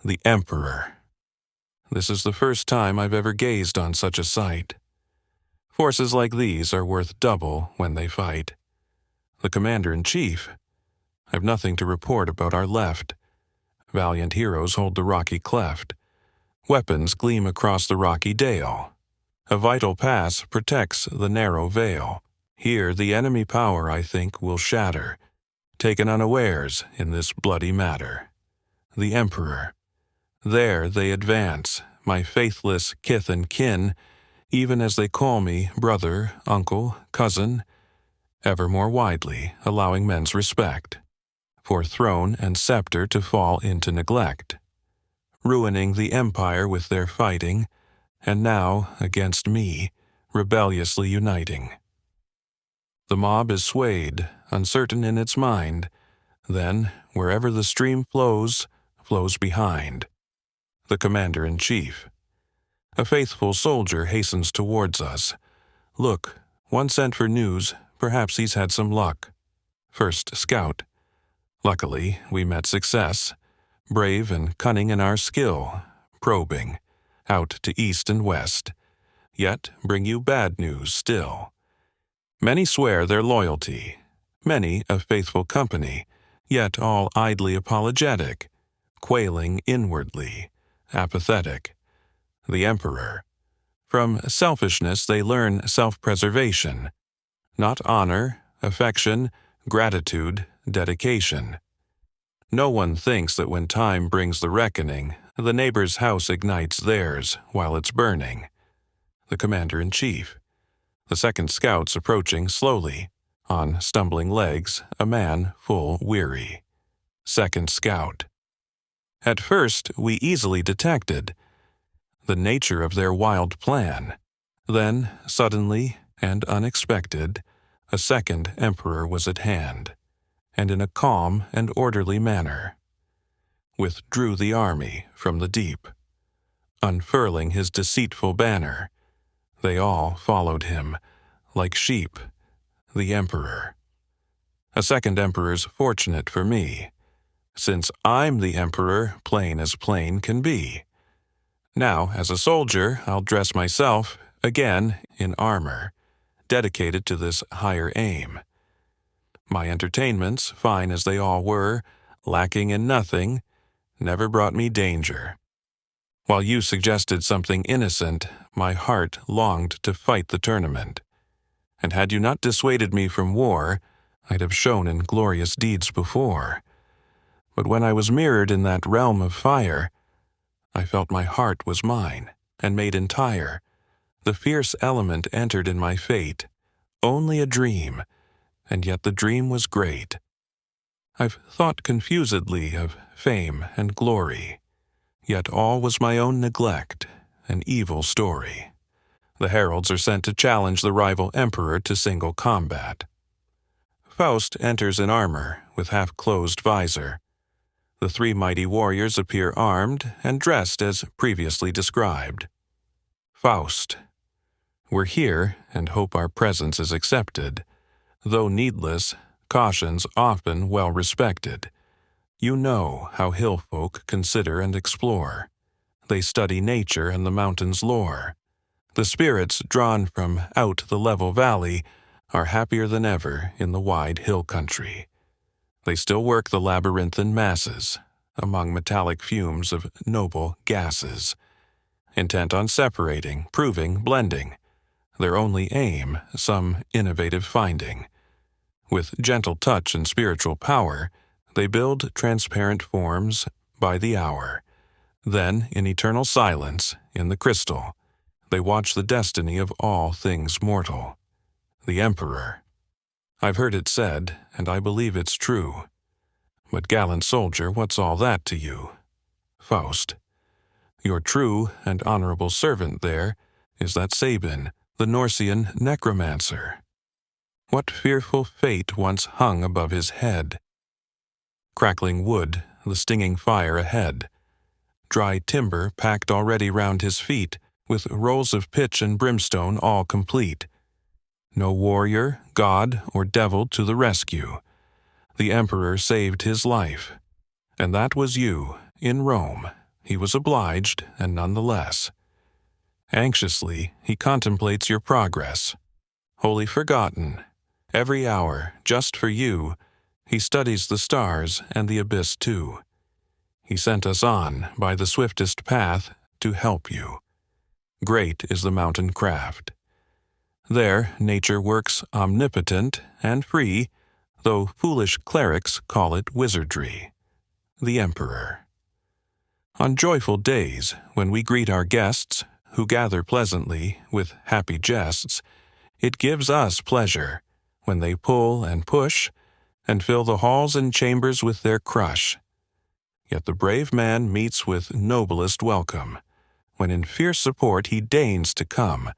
The emperor. This is the first time I've ever gazed on such a sight. Forces like these are worth double when they fight. The commander-in-chief. I've nothing to report about our left. Valiant heroes hold the rocky cleft. Weapons gleam across the rocky dale. A vital pass protects the narrow vale. Here the enemy power, I think, will shatter, taken unawares in this bloody matter. The emperor. There they advance, my faithless kith and kin, even as they call me brother, uncle, cousin, ever more widely allowing men's respect, for throne and scepter to fall into neglect, ruining the empire with their fighting, and now, against me, rebelliously uniting. The mob is swayed, uncertain in its mind, then, wherever the stream flows, flows behind. The commander-in-chief. A faithful soldier hastens towards us. Look, one sent for news, perhaps he's had some luck. First scout. Luckily, we met success, brave and cunning in our skill, probing, out to east and west, yet bring you bad news still. Many swear their loyalty, many a faithful company, yet all idly apologetic, quailing inwardly, apathetic. The emperor. From selfishness they learn self-preservation, not honor, affection, gratitude, dedication. No one thinks that when time brings the reckoning, the neighbor's house ignites theirs while it's burning. The commander-in-chief. The second scouts approaching slowly, on stumbling legs, a man full weary. Second scout. At first, we easily detected the nature of their wild plan. Then, suddenly and unexpected, a second emperor was at hand, and in a calm and orderly manner withdrew the army from the deep. unfurling his deceitful banner. They all followed him, like sheep, the emperor. A second emperor's fortunate for me, since I'm the emperor plain as plain can be. Now, as a soldier, I'll dress myself, again, in armor, dedicated to this higher aim. My entertainments, fine as they all were, lacking in nothing, never brought me danger. While you suggested something innocent, my heart longed to fight the tournament. And had you not dissuaded me from war, I'd have shone in glorious deeds before. But when I was mirrored in that realm of fire, I felt my heart was mine, and made entire. The fierce element entered in my fate, only a dream, and yet the dream was great. I've thought confusedly of fame and glory, yet all was my own neglect, an evil story. The heralds are sent to challenge the rival emperor to single combat. Faust enters in armor, with half-closed visor. The three mighty warriors appear armed and dressed as previously described. Faust. We're here, and hope our presence is accepted. Though needless, caution's often well respected. You know how hill folk consider and explore. They study nature and the mountain's lore. The spirits drawn from out the level valley are happier than ever in the wide hill country. They still work the labyrinthine masses, among metallic fumes of noble gases, intent on separating, proving, blending, their only aim some innovative finding. With gentle touch and spiritual power, they build transparent forms by the hour. Then, in eternal silence, in the crystal, they watch the destiny of all things mortal. The Emperor. I've heard it said, and I believe it's true. But gallant soldier, what's all that to you? Faust. Your true and honorable servant there is that Sabin, the Norsean necromancer. What fearful fate once hung above his head? Crackling wood, the stinging fire ahead. Dry timber packed already round his feet, with rolls of pitch and brimstone all complete. No warrior, god, or devil to the rescue. The emperor saved his life. And that was you, in Rome. He was obliged, and none the less. Anxiously, he contemplates your progress. Wholly forgotten, every hour, just for you, he studies the stars and the abyss too. He sent us on, by the swiftest path, to help you. Great is the mountain craft. There nature works omnipotent and free, though foolish clerics call it wizardry. The Emperor. On joyful days, when we greet our guests, who gather pleasantly with happy jests, it gives us pleasure, when they pull and push, and fill the halls and chambers with their crush. Yet the brave man meets with noblest welcome, when in fierce support he deigns to come,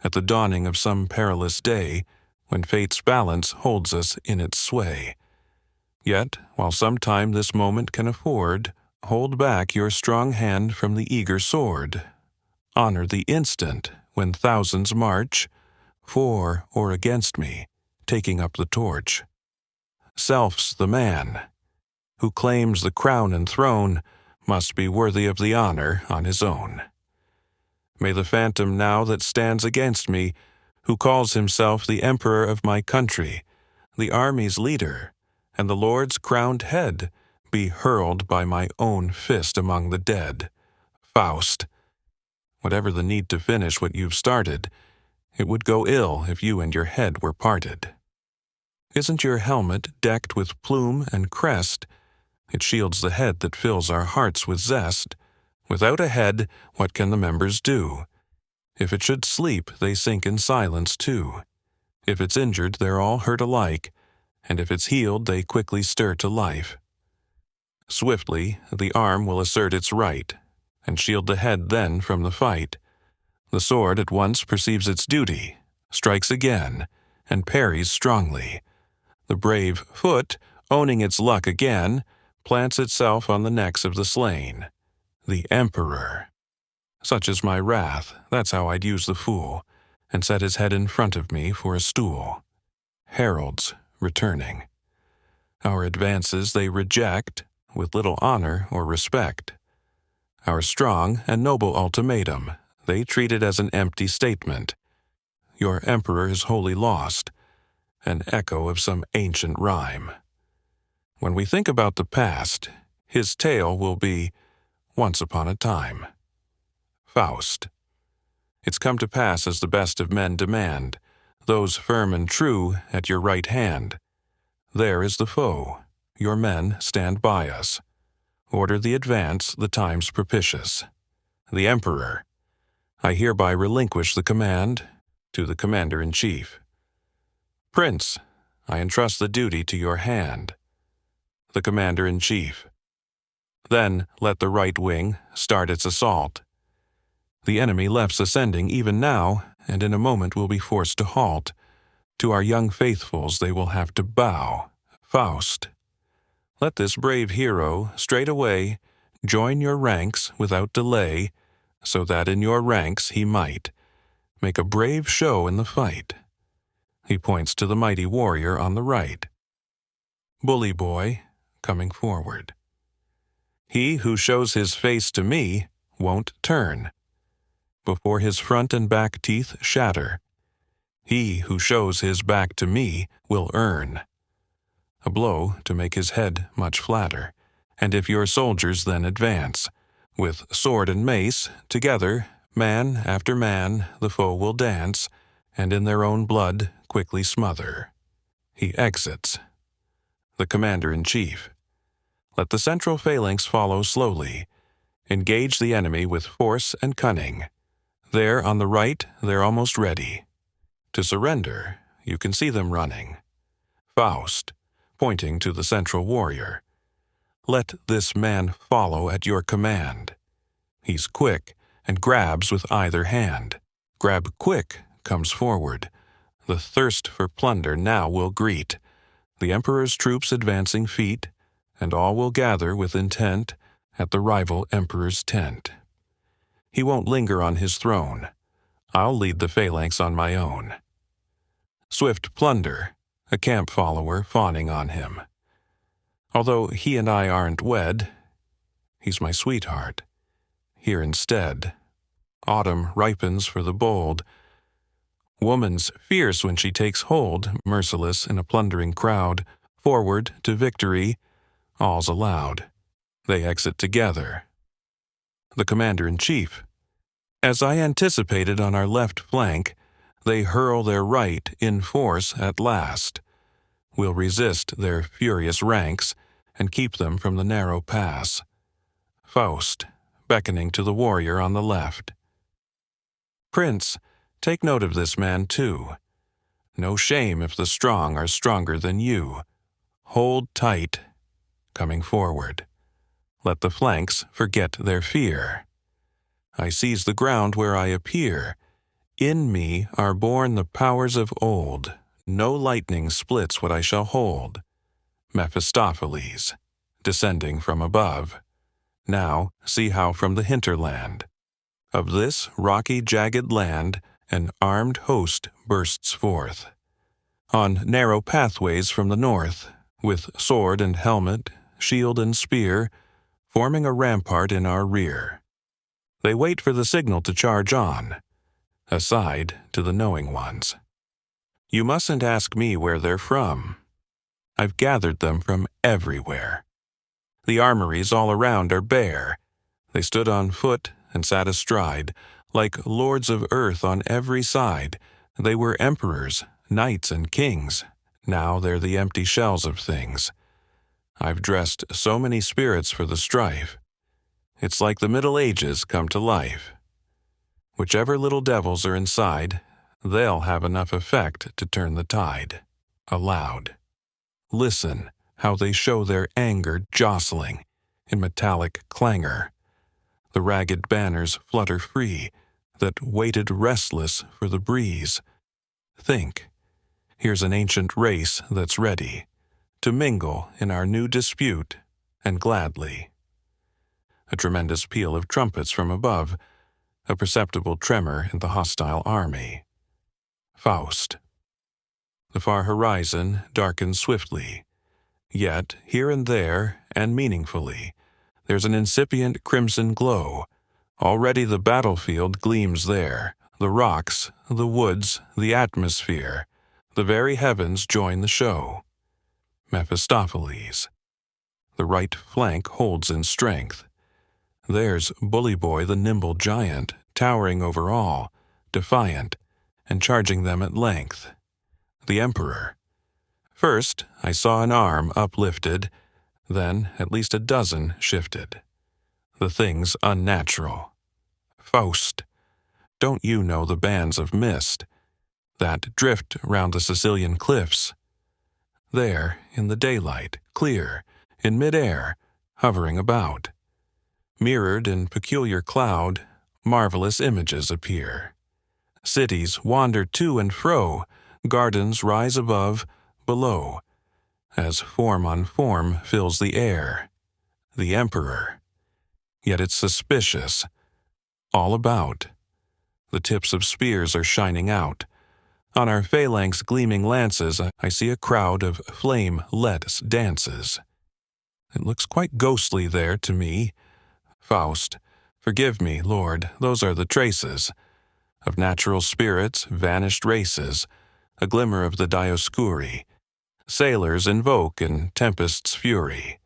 at the dawning of some perilous day, when fate's balance holds us in its sway. Yet, while some time this moment can afford, hold back your strong hand from the eager sword. Honor the instant when thousands march, for or against me, taking up the torch. Self's the man. Who claims the crown and throne must be worthy of the honor on his own. May the phantom now that stands against me, who calls himself the emperor of my country, the army's leader, and the Lord's crowned head, be hurled by my own fist among the dead. Faust. Whatever the need to finish what you've started, it would go ill if you and your head were parted. Isn't your helmet decked with plume and crest? It shields the head that fills our hearts with zest. Without a head, what can the members do? If it should sleep, they sink in silence too. If it's injured, they're all hurt alike, and if it's healed, they quickly stir to life. Swiftly, the arm will assert its right, and shield the head then from the fight. The sword at once perceives its duty, strikes again, and parries strongly. The brave foot, owning its luck again, plants itself on the necks of the slain. The Emperor. Such is my wrath, that's how I'd use the fool, and set his head in front of me for a stool. Heralds, returning. Our advances they reject, with little honor or respect. Our strong and noble ultimatum they treat it as an empty statement. Your emperor is wholly lost, an echo of some ancient rhyme. When we think about the past, his tale will be once upon a time. Faust. It's come to pass as the best of men demand, those firm and true at your right hand. There is the foe, your men stand by us. Order the advance, the time's propitious. The emperor. I hereby relinquish the command to the commander-in-chief. Prince, I entrust the duty to your hand. The commander-in-chief. Then let the right wing start its assault. The enemy left's ascending even now, and in a moment will be forced to halt. To our young faithfuls they will have to bow. Faust. Let this brave hero straightway join your ranks without delay, so that in your ranks he might make a brave show in the fight. He points to the mighty warrior on the right. Bully boy, coming forward. He who shows his face to me won't turn. Before his front and back teeth shatter, he who shows his back to me will earn a blow to make his head much flatter. And if your soldiers then advance, with sword and mace, together, man after man, the foe will dance, and in their own blood quickly smother. He exits. The commander-in-chief. Let the central phalanx follow slowly. Engage the enemy with force and cunning. There on the right, they're almost ready. To surrender, you can see them running. Faust, pointing to the central warrior. Let this man follow at your command. He's quick and grabs with either hand. Grab quick comes forward. The thirst for plunder now will greet the emperor's troops' advancing feet, and all will gather with intent at the rival emperor's tent. He won't linger on his throne. I'll lead the phalanx on my own. Swift plunder, a camp follower fawning on him. Although he and I aren't wed, he's my sweetheart. Here instead, autumn ripens for the bold. Woman's fierce when she takes hold, merciless in a plundering crowd. Forward to victory, all's allowed. They exit together. The commander-in-chief. As I anticipated on our left flank, they hurl their right in force at last. We'll resist their furious ranks and keep them from the narrow pass. Faust, beckoning to the warrior on the left. Prince, take note of this man too. No shame if the strong are stronger than you. Hold tight, coming forward. Let the flanks forget their fear. I seize the ground where I appear. In me are born the powers of old. No lightning splits what I shall hold. Mephistopheles, descending from above. Now see how from the hinterland of this rocky jagged land an armed host bursts forth. On narrow pathways from the north, with sword and helmet, shield and spear, forming a rampart in our rear. They wait for the signal to charge on, aside to the knowing ones. You mustn't ask me where they're from. I've gathered them from everywhere. The armories all around are bare. They stood on foot and sat astride, like lords of earth on every side. They were emperors, knights, and kings. Now they're the empty shells of things. I've dressed so many spirits for the strife. It's like the Middle Ages come to life. Whichever little devils are inside, they'll have enough effect to turn the tide. Aloud. Listen how they show their anger jostling in metallic clangor. The ragged banners flutter free that waited restless for the breeze. Think, here's an ancient race that's ready to mingle in our new dispute, and gladly. A tremendous peal of trumpets from above. a perceptible tremor in the hostile army. Faust. The far horizon darkens swiftly, yet here and there, and meaningfully, there's an incipient crimson glow. Already the battlefield gleams there, the rocks, the woods, the atmosphere, the very heavens join the show. Mephistopheles. The right flank holds in strength. There's Bully Boy the nimble giant, towering over all, defiant, and charging them at length. The Emperor. First I saw an arm uplifted, then at least a dozen shifted. The thing's unnatural. Faust. Don't you know the bands of mist that drift round the Sicilian cliffs? There, in the daylight, clear, in mid-air, hovering about. Mirrored in peculiar cloud, marvelous images appear. Cities wander to and fro, gardens rise above, below, as form on form fills the air. The Emperor. Yet it's suspicious. All about. The tips of spears are shining out. On our phalanx gleaming lances I see a crowd of flame-let dances. It looks quite ghostly there to me. Faust, forgive me, Lord, those are the traces of natural spirits, vanished races, a glimmer of the Dioscuri. Sailors invoke in tempest's fury.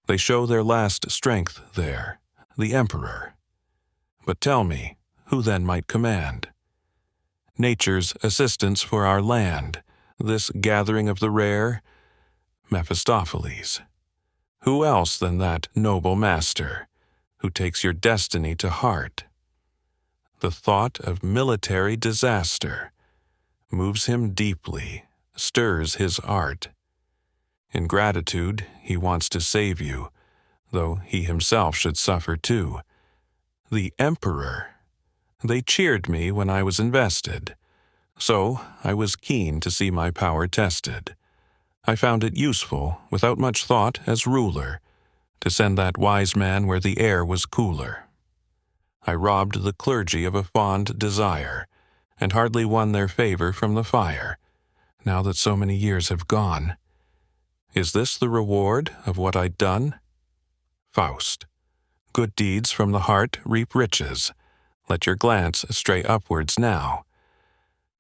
They show their last strength there, the Emperor. But tell me, who then might command nature's assistance for our land, this gathering of the rare? Mephistopheles. Who else than that noble master, who takes your destiny to heart? The thought of military disaster moves him deeply, stirs his art. In gratitude, he wants to save you, though he himself should suffer too. The Emperor. They cheered me when I was invested, so I was keen to see my power tested. I found it useful, without much thought, as ruler, to send that wise man where the air was cooler. I robbed the clergy of a fond desire, and hardly won their favor from the fire, now that so many years have gone. Is this the reward of what I'd done? Faust. Good deeds from the heart reap riches. Let your glance stray upwards now.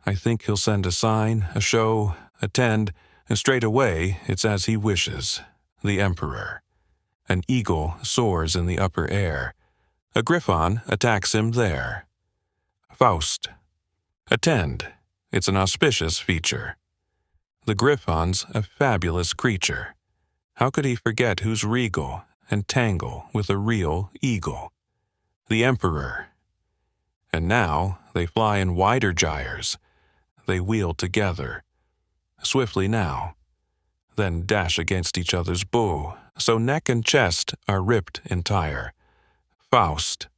I think he'll send a sign, a show, attend, and straightway it's as he wishes, the Emperor. An eagle soars in the upper air. A griffon attacks him there. Faust. Attend. It's an auspicious feature. The griffon's a fabulous creature. How could he forget who's regal and tangle with a real eagle? The Emperor. And now they fly in wider gyres. They wheel together, swiftly now, then dash against each other's bow, so neck and chest are ripped entire. Faust.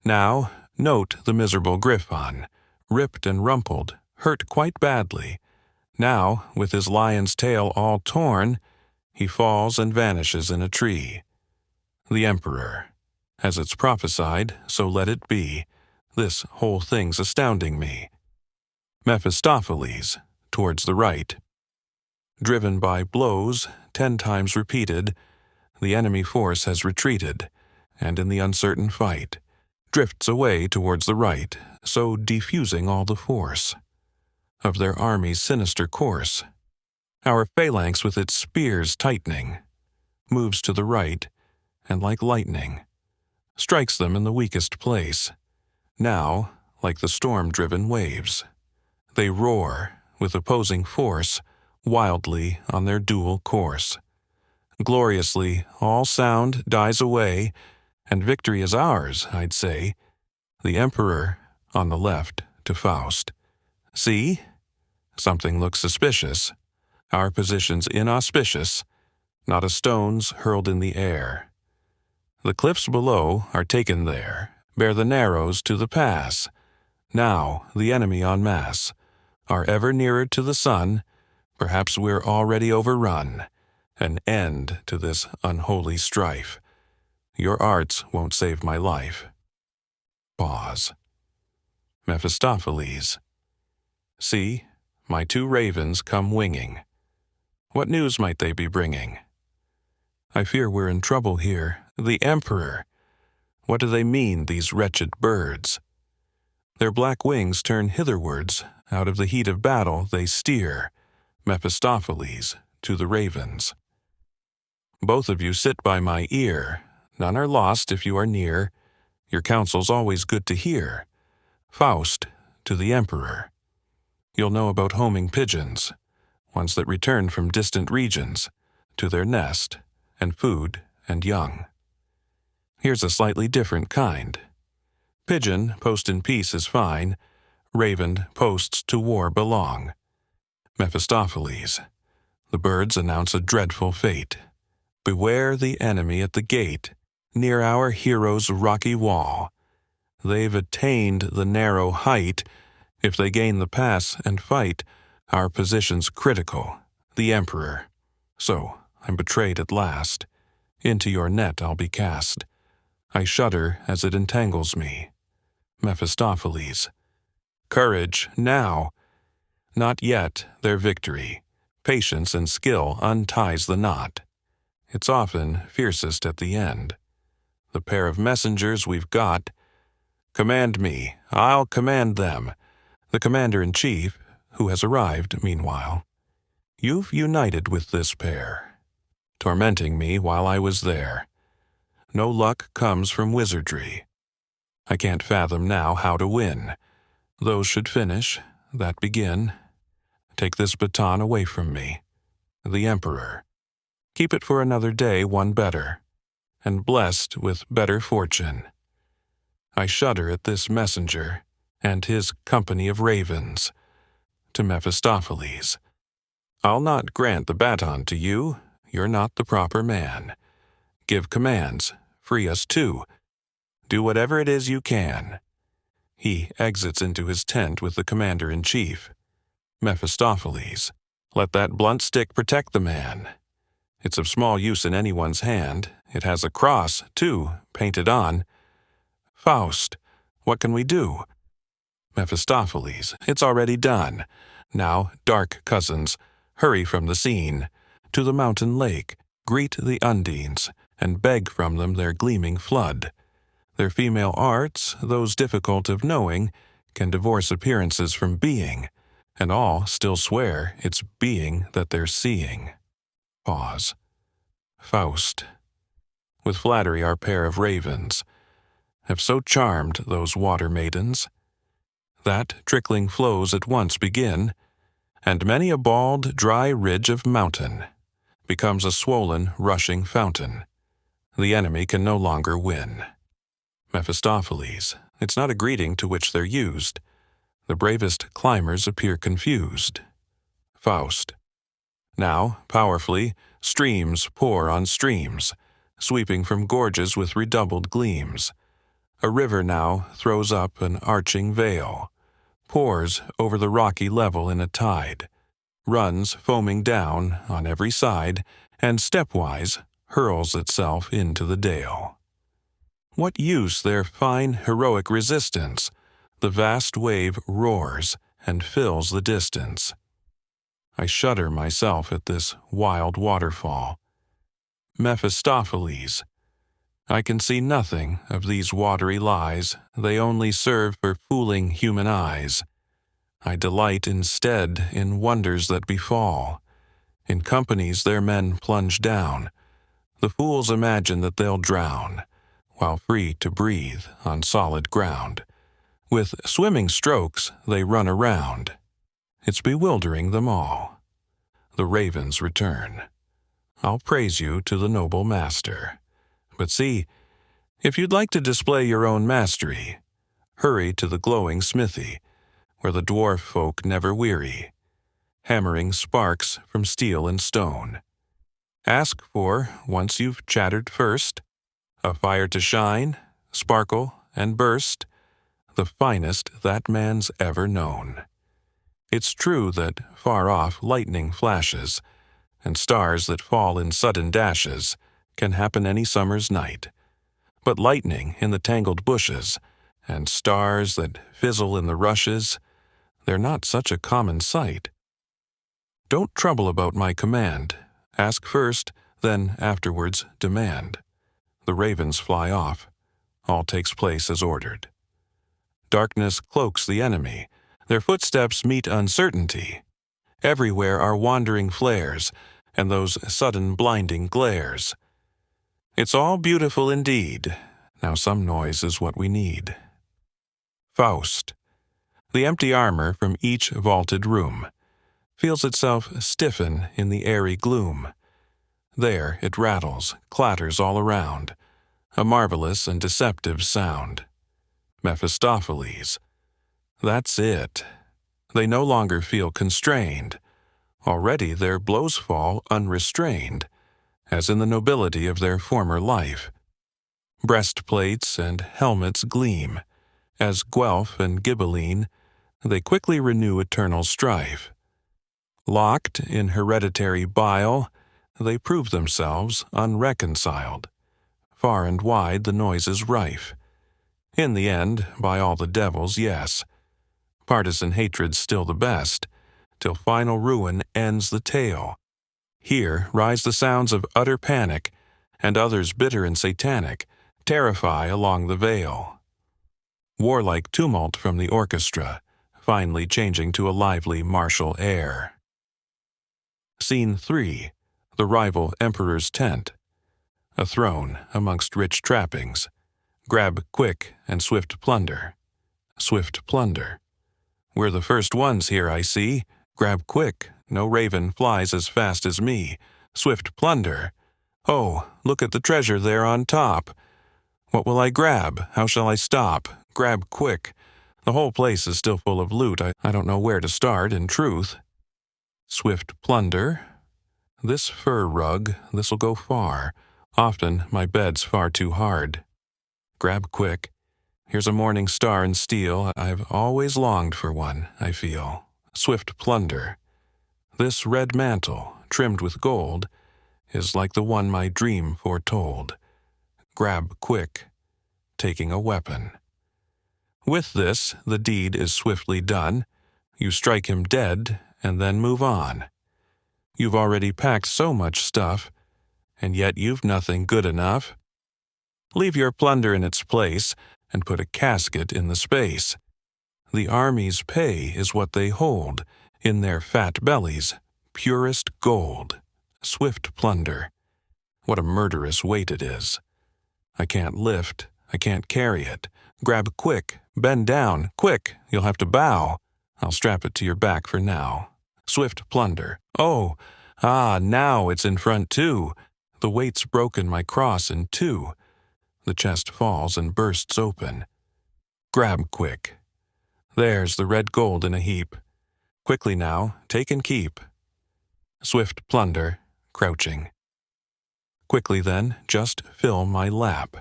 Now note the miserable griffon, ripped and rumpled, hurt quite badly. Now, with his lion's tail all torn, he falls and vanishes in a tree. The Emperor. As it's prophesied, so let it be. This whole thing's astounding me. Mephistopheles, towards the right. Driven by blows 10 times repeated, the enemy force has retreated, and in the uncertain fight, drifts away towards the right, so defusing all the force of their army's sinister course. Our phalanx with its spears tightening, moves to the right, and like lightning, strikes them in the weakest place. Now, like the storm-driven waves, they roar with opposing force, wildly on their dual course. Gloriously, all sound dies away, and victory is ours, I'd say. The Emperor, on the left, to Faust. See? Something looks suspicious. Our position's inauspicious. Not a stone's hurled in the air. The cliffs below are taken there, bear the narrows to the pass. Now, the enemy en masse are ever nearer to the sun. Perhaps we're already overrun. An end to this unholy strife. Your arts won't save my life. Pause. Mephistopheles. See, my 2 ravens come winging. What news might they be bringing? I fear we're in trouble here. The Emperor! What do they mean, these wretched birds? Their black wings turn hitherwards. Out of the heat of battle they steer, Mephistopheles, to the ravens. Both of you sit by my ear. None are lost if you are near. Your counsel's always good to hear. Faust, to the Emperor. You'll know about homing pigeons, ones that return from distant regions, to their nest, and food, and young. Here's a slightly different kind. Pigeon, post in peace is fine. Raven, posts to war belong. Mephistopheles. The birds announce a dreadful fate. Beware the enemy at the gate, near our hero's rocky wall. They've attained the narrow height. If they gain the pass and fight, our position's critical, the Emperor. So, I'm betrayed at last. Into your net I'll be cast. I shudder as it entangles me. Mephistopheles. Courage, now! Not yet their victory. Patience and skill unties the knot. It's often fiercest at the end. The pair of messengers we've got. Command me, I'll command them. The commander-in-chief, who has arrived meanwhile. You've united with this pair, tormenting me while I was there. No luck comes from wizardry. I can't fathom now how to win. Those should finish, that begin. Take this baton away from me, the Emperor. Keep it for another day, one better, and blessed with better fortune. I shudder at this messenger and his company of ravens. To Mephistopheles. I'll not grant the baton to you. You're not the proper man. Give commands. Free us too. Do whatever it is you can. He exits into his tent with the commander-in-chief. Mephistopheles. Let that blunt stick protect the man. It's of small use in anyone's hand. It has a cross, too, painted on. Faust. What can we do? Mephistopheles. It's already done. Now, dark cousins, hurry from the scene. To the mountain lake, greet the Undines, and beg from them their gleaming flood. Their female arts, those difficult of knowing, can divorce appearances from being, and all still swear it's being that they're seeing. Pause. Faust. With flattery our pair of ravens have so charmed those water maidens, that trickling flows at once begin, and many a bald, dry ridge of mountain becomes a swollen, rushing fountain. The enemy can no longer win. Mephistopheles. It's not a greeting to which they're used. The bravest climbers appear confused. Faust. Now, powerfully, streams pour on streams, sweeping from gorges with redoubled gleams. A river now throws up an arching veil, pours over the rocky level in a tide, runs foaming down on every side, and stepwise hurls itself into the dale. What use their fine heroic resistance? The vast wave roars and fills the distance. I shudder myself at this wild waterfall. Mephistopheles. I can see nothing of these watery lies, they only serve for fooling human eyes. I delight instead in wonders that befall. In companies their men plunge down. The fools imagine that they'll drown, while free to breathe on solid ground. With swimming strokes they run around. It's bewildering them all. The ravens return. I'll praise you to the noble master. But see, if you'd like to display your own mastery, hurry to the glowing smithy, where the dwarf folk never weary, hammering sparks from steel and stone. Ask for, once you've chattered first, a fire to shine, sparkle, and burst, the finest that man's ever known. It's true that far off lightning flashes, and stars that fall in sudden dashes can happen any summer's night. But lightning in the tangled bushes, and stars that fizzle in the rushes, they're not such a common sight. Don't trouble about my command. Ask first, then afterwards demand. The ravens fly off. All takes place as ordered. Darkness cloaks the enemy. Their footsteps meet uncertainty. Everywhere are wandering flares, and those sudden blinding glares. It's all beautiful indeed. Now some noise is what we need. Faust. The empty armor from each vaulted room feels itself stiffen in the airy gloom. There it rattles, clatters all around, a marvelous and deceptive sound. Mephistopheles. That's it. They no longer feel constrained. Already their blows fall unrestrained, as in the nobility of their former life. Breastplates and helmets gleam. As Guelph and Ghibelline, they quickly renew eternal strife. Locked in hereditary bile, they prove themselves unreconciled. Far and wide the noise is rife. In the end, by all the devils, yes. Partisan hatred's still the best, till final ruin ends the tale. Here rise the sounds of utter panic, and others bitter and satanic terrify along the vale. Warlike tumult from the orchestra, finally changing to a lively martial air. Scene 3. The rival emperor's tent. A throne amongst rich trappings. Grab quick and swift plunder. Swift plunder. We're the first ones here, I see. Grab quick, no raven flies as fast as me. Swift plunder. Oh, look at the treasure there on top. What will I grab? How shall I stop? Grab quick. The whole place is still full of loot. I don't know where to start, in truth. Swift plunder. This fur rug, this'll go far. Often my bed's far too hard. Grab quick. Here's a morning star in steel. I've always longed for one, I feel. Swift plunder. This red mantle, trimmed with gold, is like the one my dream foretold. Grab quick. Taking a weapon. With this, the deed is swiftly done. You strike him dead, and then move on. You've already packed so much stuff, and yet you've nothing good enough. Leave your plunder in its place, and put a casket in the space. The army's pay is what they hold, in their fat bellies, purest gold. Swift plunder. What a murderous weight it is. I can't lift, I can't carry it. Grab quick, bend down, quick, you'll have to bow. I'll strap it to your back for now. Swift plunder. Oh, now it's in front too. The weight's broken my cross in two. The chest falls and bursts open. Grab quick. There's the red gold in a heap. Quickly now, take and keep. Swift plunder, crouching. Quickly then, just fill my lap.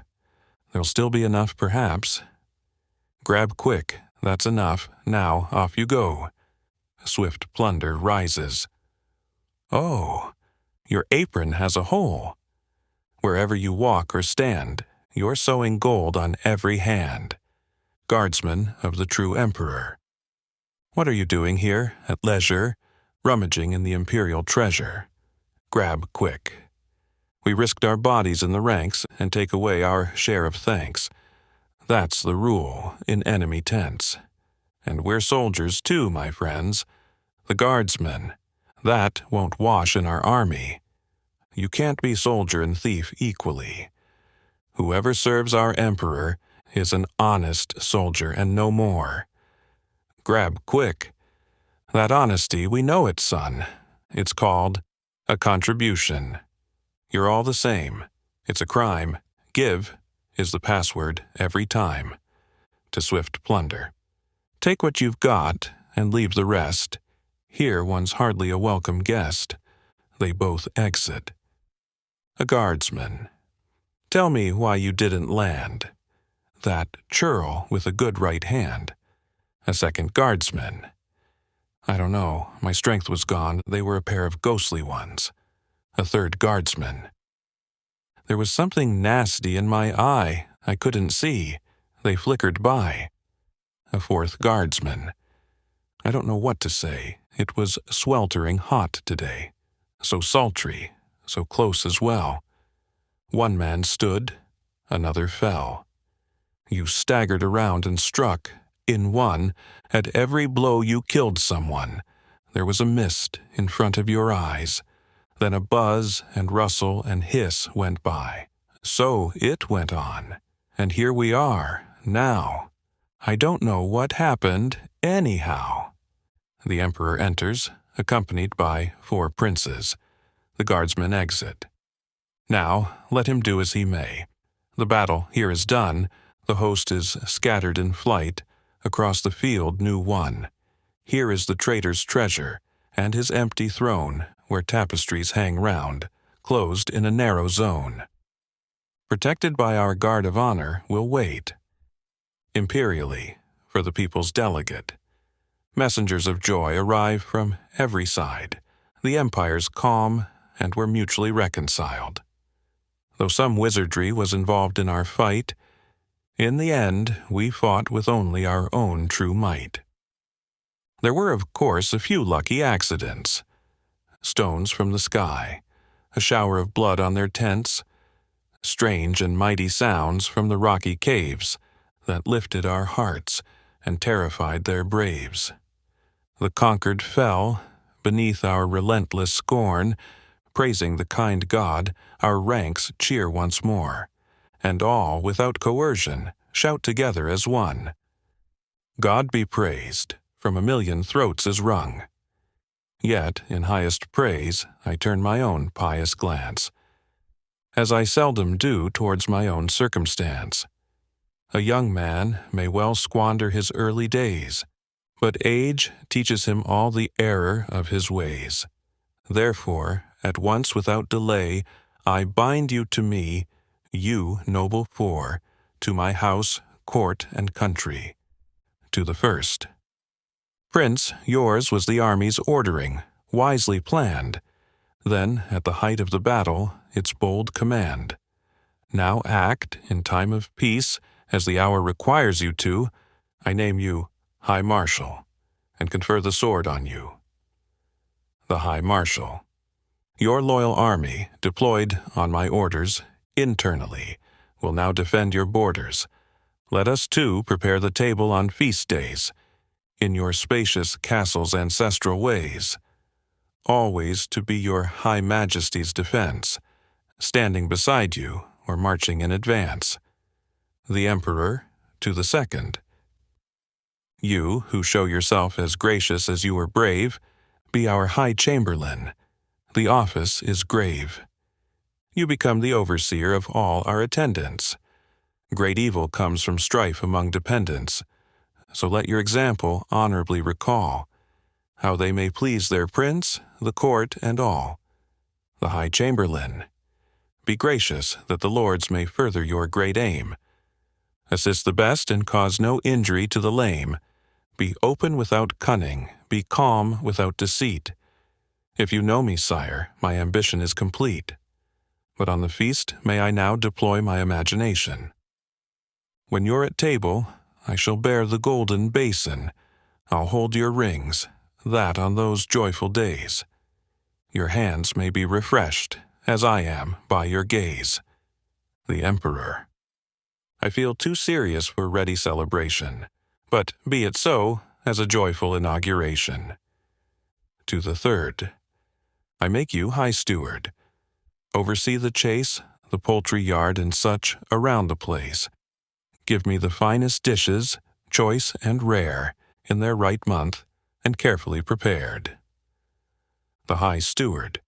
There'll still be enough perhaps. Grab quick, that's enough, now off you go. Swift plunder rises. Oh, your apron has a hole. Wherever you walk or stand, you're sewing gold on every hand. Guardsman of the true emperor. What are you doing here, at leisure, rummaging in the imperial treasure? Grab quick. We risked our bodies in the ranks and take away our share of thanks. That's the rule in enemy tents. And we're soldiers too, my friends. The guardsmen. That won't wash in our army. You can't be soldier and thief equally. Whoever serves our emperor is an honest soldier and no more. Grab quick. That honesty, we know it, son. It's called a contribution. You're all the same. It's a crime. Give is the password every time. To swift plunder. Take what you've got and leave the rest. Here one's hardly a welcome guest. They both exit. A guardsman. Tell me why you didn't land. That churl with a good right hand. A second guardsman. I don't know, my strength was gone, they were a pair of ghostly ones. A third guardsman. There was something nasty in my eye, I couldn't see. they flickered by. A fourth guardsman. I don't know what to say. It was sweltering hot today. So sultry, so close as well. One man stood, another fell. You staggered around and struck. In one, at every blow you killed someone. There was a mist in front of your eyes. Then a buzz and rustle and hiss went by. So it went on. And here we are, now. I don't know what happened, anyhow. The emperor enters, accompanied by 4 princes. The guardsmen exit. Now, let him do as he may. The battle here is done. The host is scattered in flight, across the field new won. Here is the traitor's treasure, and his empty throne, where tapestries hang round, closed in a narrow zone. Protected by our guard of honor, we'll wait. Imperially, for the people's delegate. Messengers of joy arrive from every side. The empire's calm, and we're mutually reconciled. Though some wizardry was involved in our fight, in the end we fought with only our own true might. There were, of course, a few lucky accidents. Stones from the sky, a shower of blood on their tents, strange and mighty sounds from the rocky caves that lifted our hearts and terrified their braves. The conquered fell beneath our relentless scorn. Praising the kind God, our ranks cheer once more, and all, without coercion, shout together as one. God be praised, from a million throats is wrung. Yet, in highest praise, I turn my own pious glance, as I seldom do towards my own circumstance. A young man may well squander his early days, but age teaches him all the error of his ways. Therefore, at once without delay, I bind you to me, you noble 4, to my house, court, and country. To the first. Prince, yours was the army's ordering, wisely planned. Then, at the height of the battle, its bold command. Now act, in time of peace, as the hour requires you to. I name you High Marshal, and confer the sword on you. The High Marshal. Your loyal army, deployed on my orders, internally, will now defend your borders. Let us too prepare the table on feast days, in your spacious castle's ancestral ways, always to be your High Majesty's defense, standing beside you or marching in advance. The Emperor to the second. You, who show yourself as gracious as you are brave, be our High Chamberlain. The office is grave. You become the overseer of all our attendants. Great evil comes from strife among dependents, so let your example honorably recall how they may please their prince, the court, and all. The High Chamberlain. Be gracious that the lords may further your great aim. Assist the best and cause no injury to the lame. Be open without cunning, be calm without deceit. If you know me, sire, my ambition is complete. But on the feast may I now deploy my imagination. When you're at table, I shall bear the golden basin. I'll hold your rings, that on those joyful days. Your hands may be refreshed, as I am, by your gaze. The Emperor. I feel too serious for ready celebration, but be it so, as a joyful inauguration. To the third. I make you High Steward. Oversee the chase, the poultry yard, and such around the place. Give me the finest dishes, choice and rare, in their right month, and carefully prepared. The High Steward.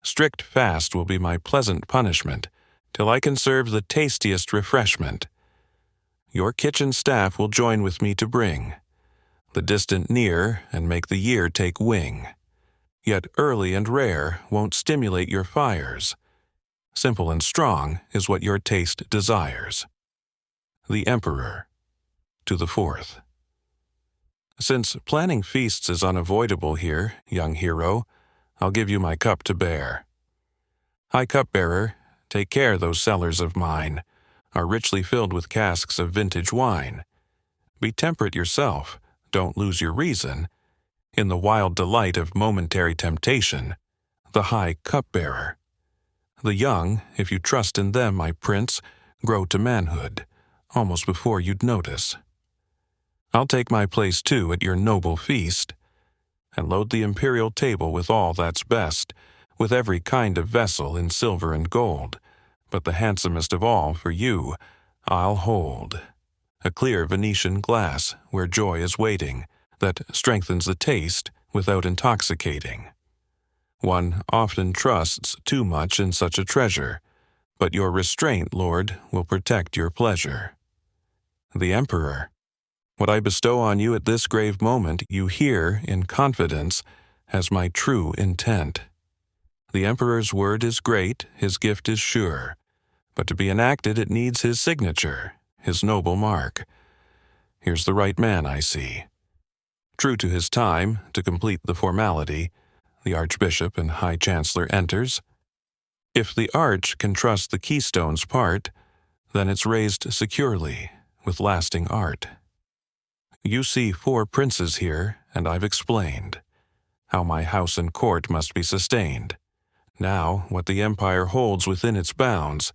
Strict fast will be my pleasant punishment, till I can serve the tastiest refreshment. Your kitchen staff will join with me to bring the distant near and make the year take wing. Yet early and rare won't stimulate your fires. Simple and strong is what your taste desires. The Emperor. To the fourth. Since planning feasts is unavoidable here, young hero, I'll give you my cup to bear. High cupbearer, take care those cellars of mine. are richly filled with casks of vintage wine. Be temperate yourself, don't lose your reason. In the wild delight of momentary temptation, the high cupbearer. The young, if you trust in them, my prince, grow to manhood, almost before you'd notice. I'll take my place too at your noble feast, and load the imperial table with all that's best, with every kind of vessel in silver and gold, but the handsomest of all for you I'll hold. A clear Venetian glass where joy is waiting, that strengthens the taste without intoxicating. One often trusts too much in such a treasure, but your restraint, Lord, will protect your pleasure. The Emperor. What I bestow on you at this grave moment you hear in confidence as my true intent. The Emperor's word is great, his gift is sure, but to be enacted it needs his signature, his noble mark. Here's the right man I see. True to his time, to complete the formality, the Archbishop and High Chancellor enters. If the arch can trust the keystone's part, then it's raised securely, with lasting art. You see 4 princes here, and I've explained how my house and court must be sustained. Now, what the empire holds within its bounds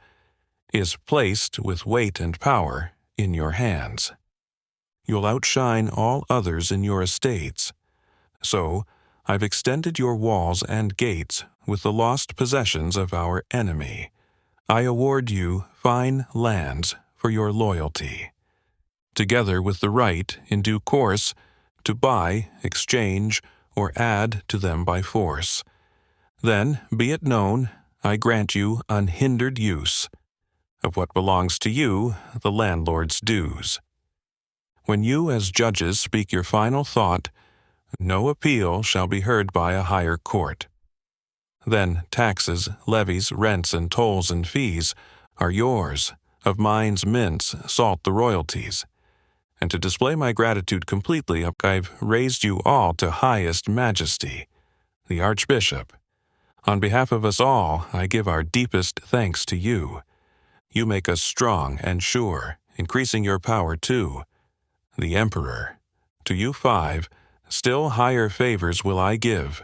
is placed with weight and power in your hands. You'll outshine all others in your estates. So, I've extended your walls and gates with the lost possessions of our enemy. I award you fine lands for your loyalty, together with the right, in due course, to buy, exchange, or add to them by force. Then, be it known, I grant you unhindered use of what belongs to you, the landlord's dues. When you as judges speak your final thought, no appeal shall be heard by a higher court. Then taxes, levies, rents, and tolls and fees are yours, of mine's mints salt the royalties. And to display my gratitude completely, I've raised you all to highest majesty, the Archbishop. On behalf of us all, I give our deepest thanks to you. You make us strong and sure, increasing your power too. The Emperor. To you 5, still higher favors will I give.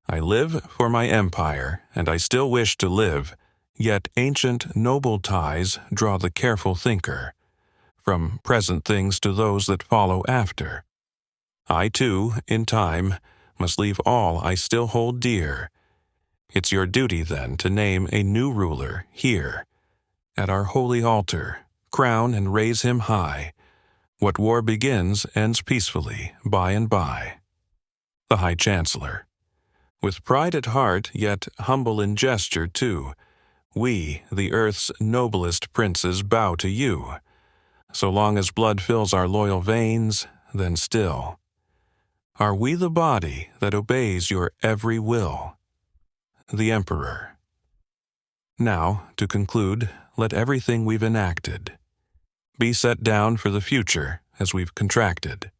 I live for my empire, and I still wish to live, yet ancient noble ties draw the careful thinker, from present things to those that follow after. I too, in time, must leave all I still hold dear. It's your duty then to name a new ruler here. At our holy altar, crown and raise him high. What war begins ends peacefully by and by. The High Chancellor. With pride at heart, yet humble in gesture too, we, the earth's noblest princes, bow to you. So long as blood fills our loyal veins, then still are we the body that obeys your every will. The Emperor. Now, to conclude, let everything we've enacted be set down for the future as we've contracted.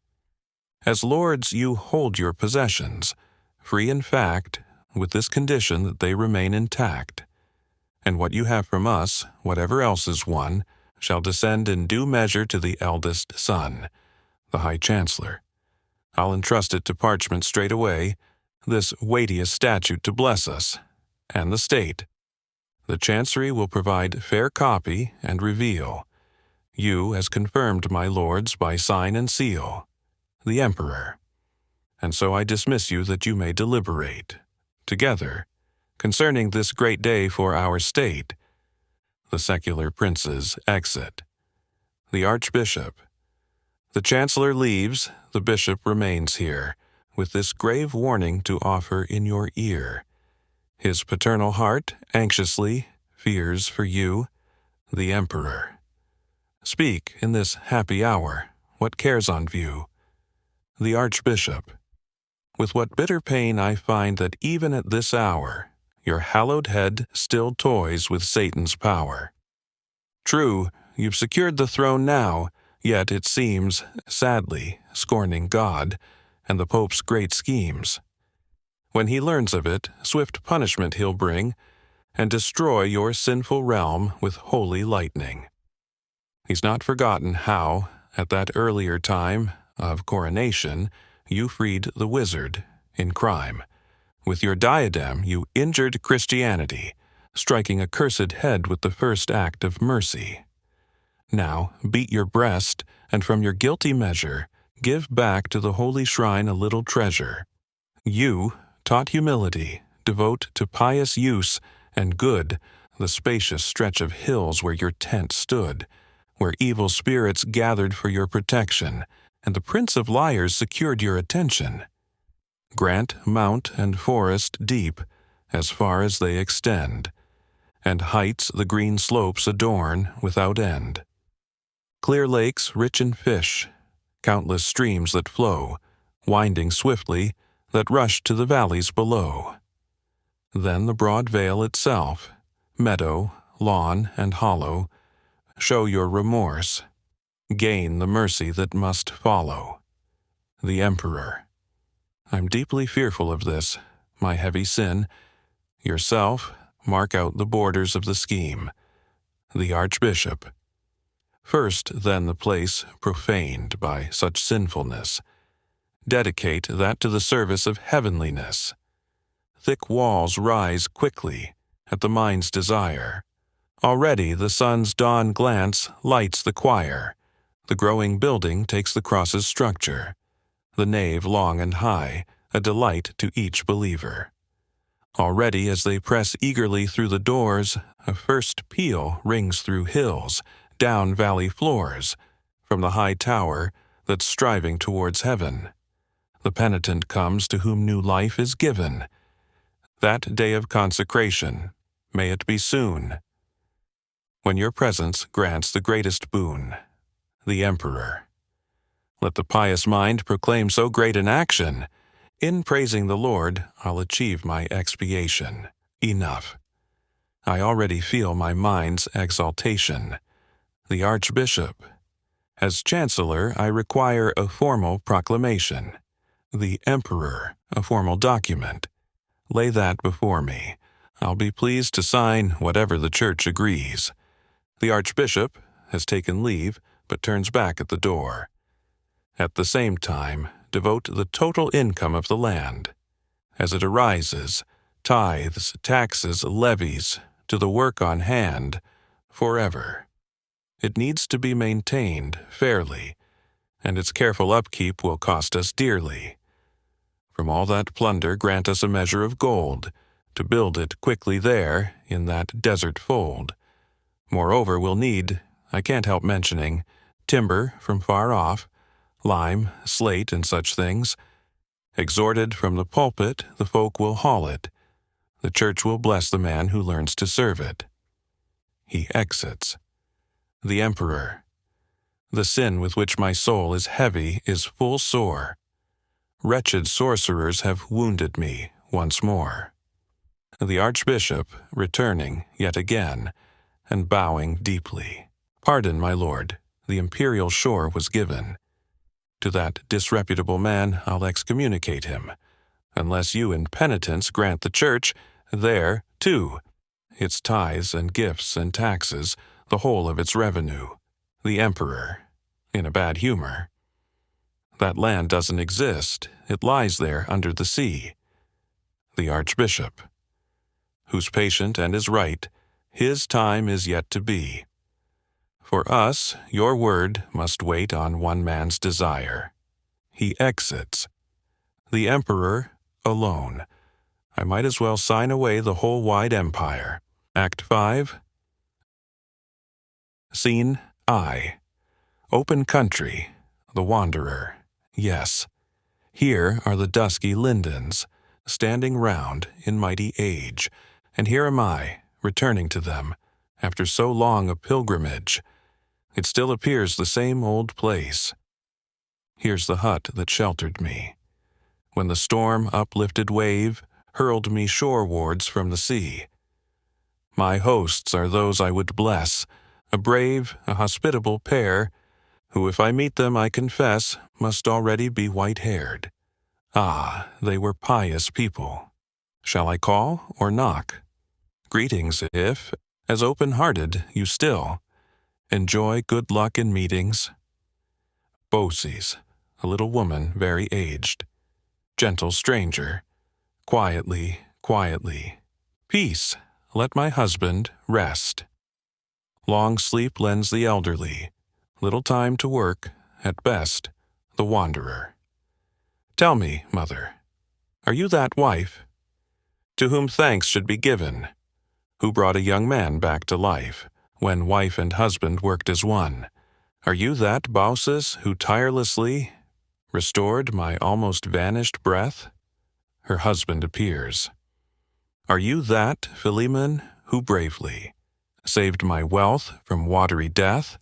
As lords, you hold your possessions, free in fact, with this condition that they remain intact. And what you have from us, whatever else is won, shall descend in due measure to the eldest son, the High Chancellor. I'll entrust it to parchment straightway, this weightiest statute to bless us, and the state. The Chancery will provide fair copy and reveal. You, as confirmed, my lords, by sign and seal, the Emperor. And so I dismiss you that you may deliberate, together, concerning this great day for our state. The secular princes exit. The Archbishop. The Chancellor leaves, the Bishop remains here, with this grave warning to offer in your ear. His paternal heart anxiously fears for you, the Emperor. Speak in this happy hour, what cares on view? The Archbishop. With what bitter pain I find that even at this hour, your hallowed head still toys with Satan's power. True, you've secured the throne now, yet it seems, sadly, scorning God and the Pope's great schemes. When he learns of it, swift punishment he'll bring, and destroy your sinful realm with holy lightning. He's not forgotten how, at that earlier time of coronation, you freed the wizard in crime. With your diadem you injured Christianity, striking a cursed head with the first act of mercy. Now beat your breast, and from your guilty measure give back to the holy shrine a little treasure. You, taught humility, devote to pious use and good the spacious stretch of hills where your tent stood, where evil spirits gathered for your protection, and the prince of liars secured your attention. Grant mount and forest deep, as far as they extend, and heights the green slopes adorn without end. Clear lakes rich in fish, countless streams that flow, winding swiftly, that rush to the valleys below. Then the broad vale itself, meadow, lawn, and hollow, show your remorse, gain the mercy that must follow. The Emperor. I'm deeply fearful of this, my heavy sin. Yourself, mark out the borders of the scheme. The Archbishop. First, then, the place profaned by such sinfulness. Dedicate that to the service of heavenliness. Thick walls rise quickly at the mind's desire. Already the sun's dawn glance lights the choir. The growing building takes the cross's structure. The nave long and high, a delight to each believer. Already as they press eagerly through the doors, a first peal rings through hills, down valley floors, from the high tower that's striving towards heaven. The penitent comes to whom new life is given. That day of consecration, may it be soon, when your presence grants the greatest boon, the Emperor. Let the pious mind proclaim so great an action. In praising the Lord, I'll achieve my expiation. Enough. I already feel my mind's exaltation. The Archbishop. As Chancellor, I require a formal proclamation. The Emperor, a formal document. Lay that before me. I'll be pleased to sign whatever the Church agrees. The Archbishop has taken leave, but turns back at the door. At the same time, devote the total income of the land, as it arises, tithes, taxes, levies, to the work on hand, forever. It needs to be maintained fairly, and its careful upkeep will cost us dearly. From all that plunder grant us a measure of gold, to build it quickly there, in that desert fold. Moreover, we'll need, I can't help mentioning, timber from far off, lime, slate, and such things. Exhorted from the pulpit, the folk will haul it. The Church will bless the man who learns to serve it. He exits. The Emperor. The sin with which my soul is heavy is full sore. Wretched sorcerers have wounded me once more. The Archbishop, returning yet again, and bowing deeply. Pardon, my lord, the imperial shore was given. To that disreputable man I'll excommunicate him, unless you in penitence grant the Church, there, too, its tithes and gifts and taxes, the whole of its revenue. The Emperor, in a bad humor. That land doesn't exist, it lies there under the sea. The Archbishop, who's patient and is right, his time is yet to be. For us, your word must wait on one man's desire. He exits. The Emperor, alone. I might as well sign away the whole wide empire. Act 5. Scene I. Open country. The wanderer. Yes. Here are the dusky lindens, standing round in mighty age, and here am I, returning to them, after so long a pilgrimage. It still appears the same old place. Here's the hut that sheltered me, when the storm uplifted wave hurled me shorewards from the sea. My hosts are those I would bless, a brave, a hospitable pair, who if I meet them, I confess, must already be white-haired. Ah, they were pious people. Shall I call or knock? Greetings if, as open-hearted, you still, Enjoy good luck in meetings. Boses, a little woman very aged. Gentle stranger, quietly, quietly. Peace, let my husband rest. Long sleep lends the elderly, little time to work, at best, the wanderer. Tell me, mother, are you that wife? To whom thanks should be given, who brought a young man back to life, when wife and husband worked as one? Are you that Baucis who tirelessly restored my almost vanished breath? Her husband appears. Are you that Philemon who bravely saved my wealth from watery death?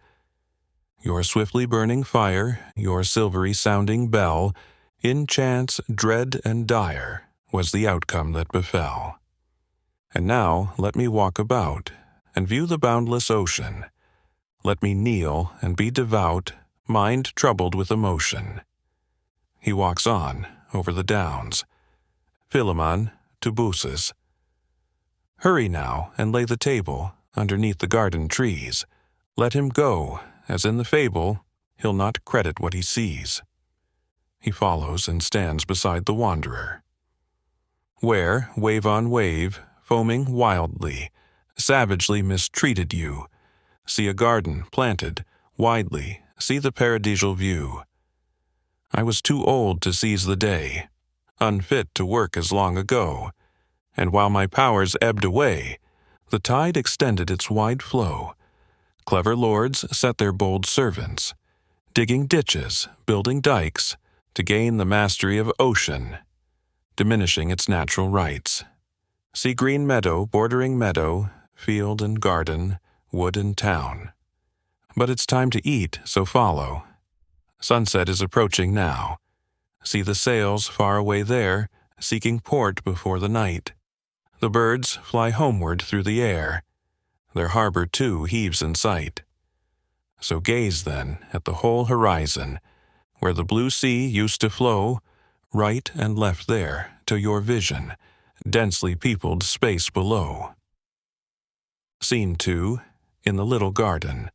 Your swiftly burning fire, your silvery sounding bell, in chance dread and dire, was the outcome that befell. And now let me walk about, and view the boundless ocean. Let me kneel and be devout, mind troubled with emotion. He walks on, over the downs. Philemon to Baucis. Hurry now, and lay the table, underneath the garden trees. Let him go, as in the fable, he'll not credit what he sees. He follows and stands beside the wanderer. Where, wave on wave, foaming wildly, savagely mistreated you, see a garden planted, widely, see the paradisial view. I was too old to seize the day, unfit to work as long ago, and while my powers ebbed away, the tide extended its wide flow. Clever lords set their bold servants, digging ditches, building dikes, to gain the mastery of ocean, diminishing its natural rights. See green meadow bordering meadow, field and garden, wood and town. But it's time to eat, so follow. Sunset is approaching now. See the sails far away there, seeking port before the night. The birds fly homeward through the air. Their harbor, too, heaves in sight. So gaze, then, at the whole horizon, where the blue sea used to flow, right and left there, to your vision, densely peopled space below. Scene 2, in the little garden.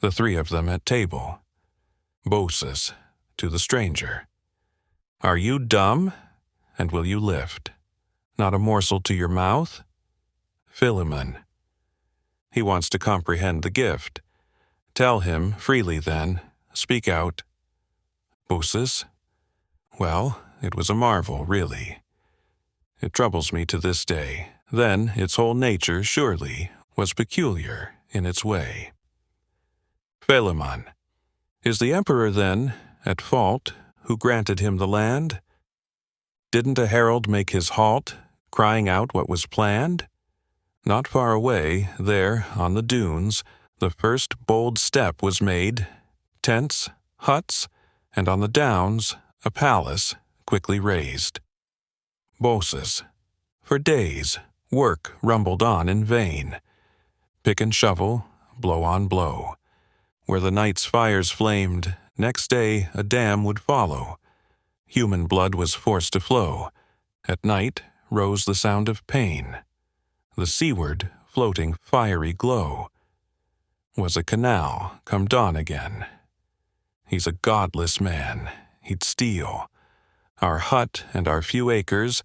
The three of them at table. Baucis, to the stranger. Are you dumb? And will you lift? Not a morsel to your mouth? Philemon. He wants to comprehend the gift. Tell him freely then, speak out. Baucis. Well, it was a marvel, really. It troubles me to this day. Then its whole nature, surely, was peculiar in its way. Philemon. Is the emperor, then, at fault, who granted him the land? Didn't a herald make his halt, crying out what was planned? Not far away, there, on the dunes, the first bold step was made, tents, huts, and on the downs, a palace, quickly raised. Baucis. For days, work rumbled on in vain. Pick and shovel, blow on blow. Where the night's fires flamed, next day a dam would follow. Human blood was forced to flow. At night rose the sound of pain. The seaward, floating fiery glow, was a canal come dawn again. He's a godless man, he'd steal our hut and our few acres,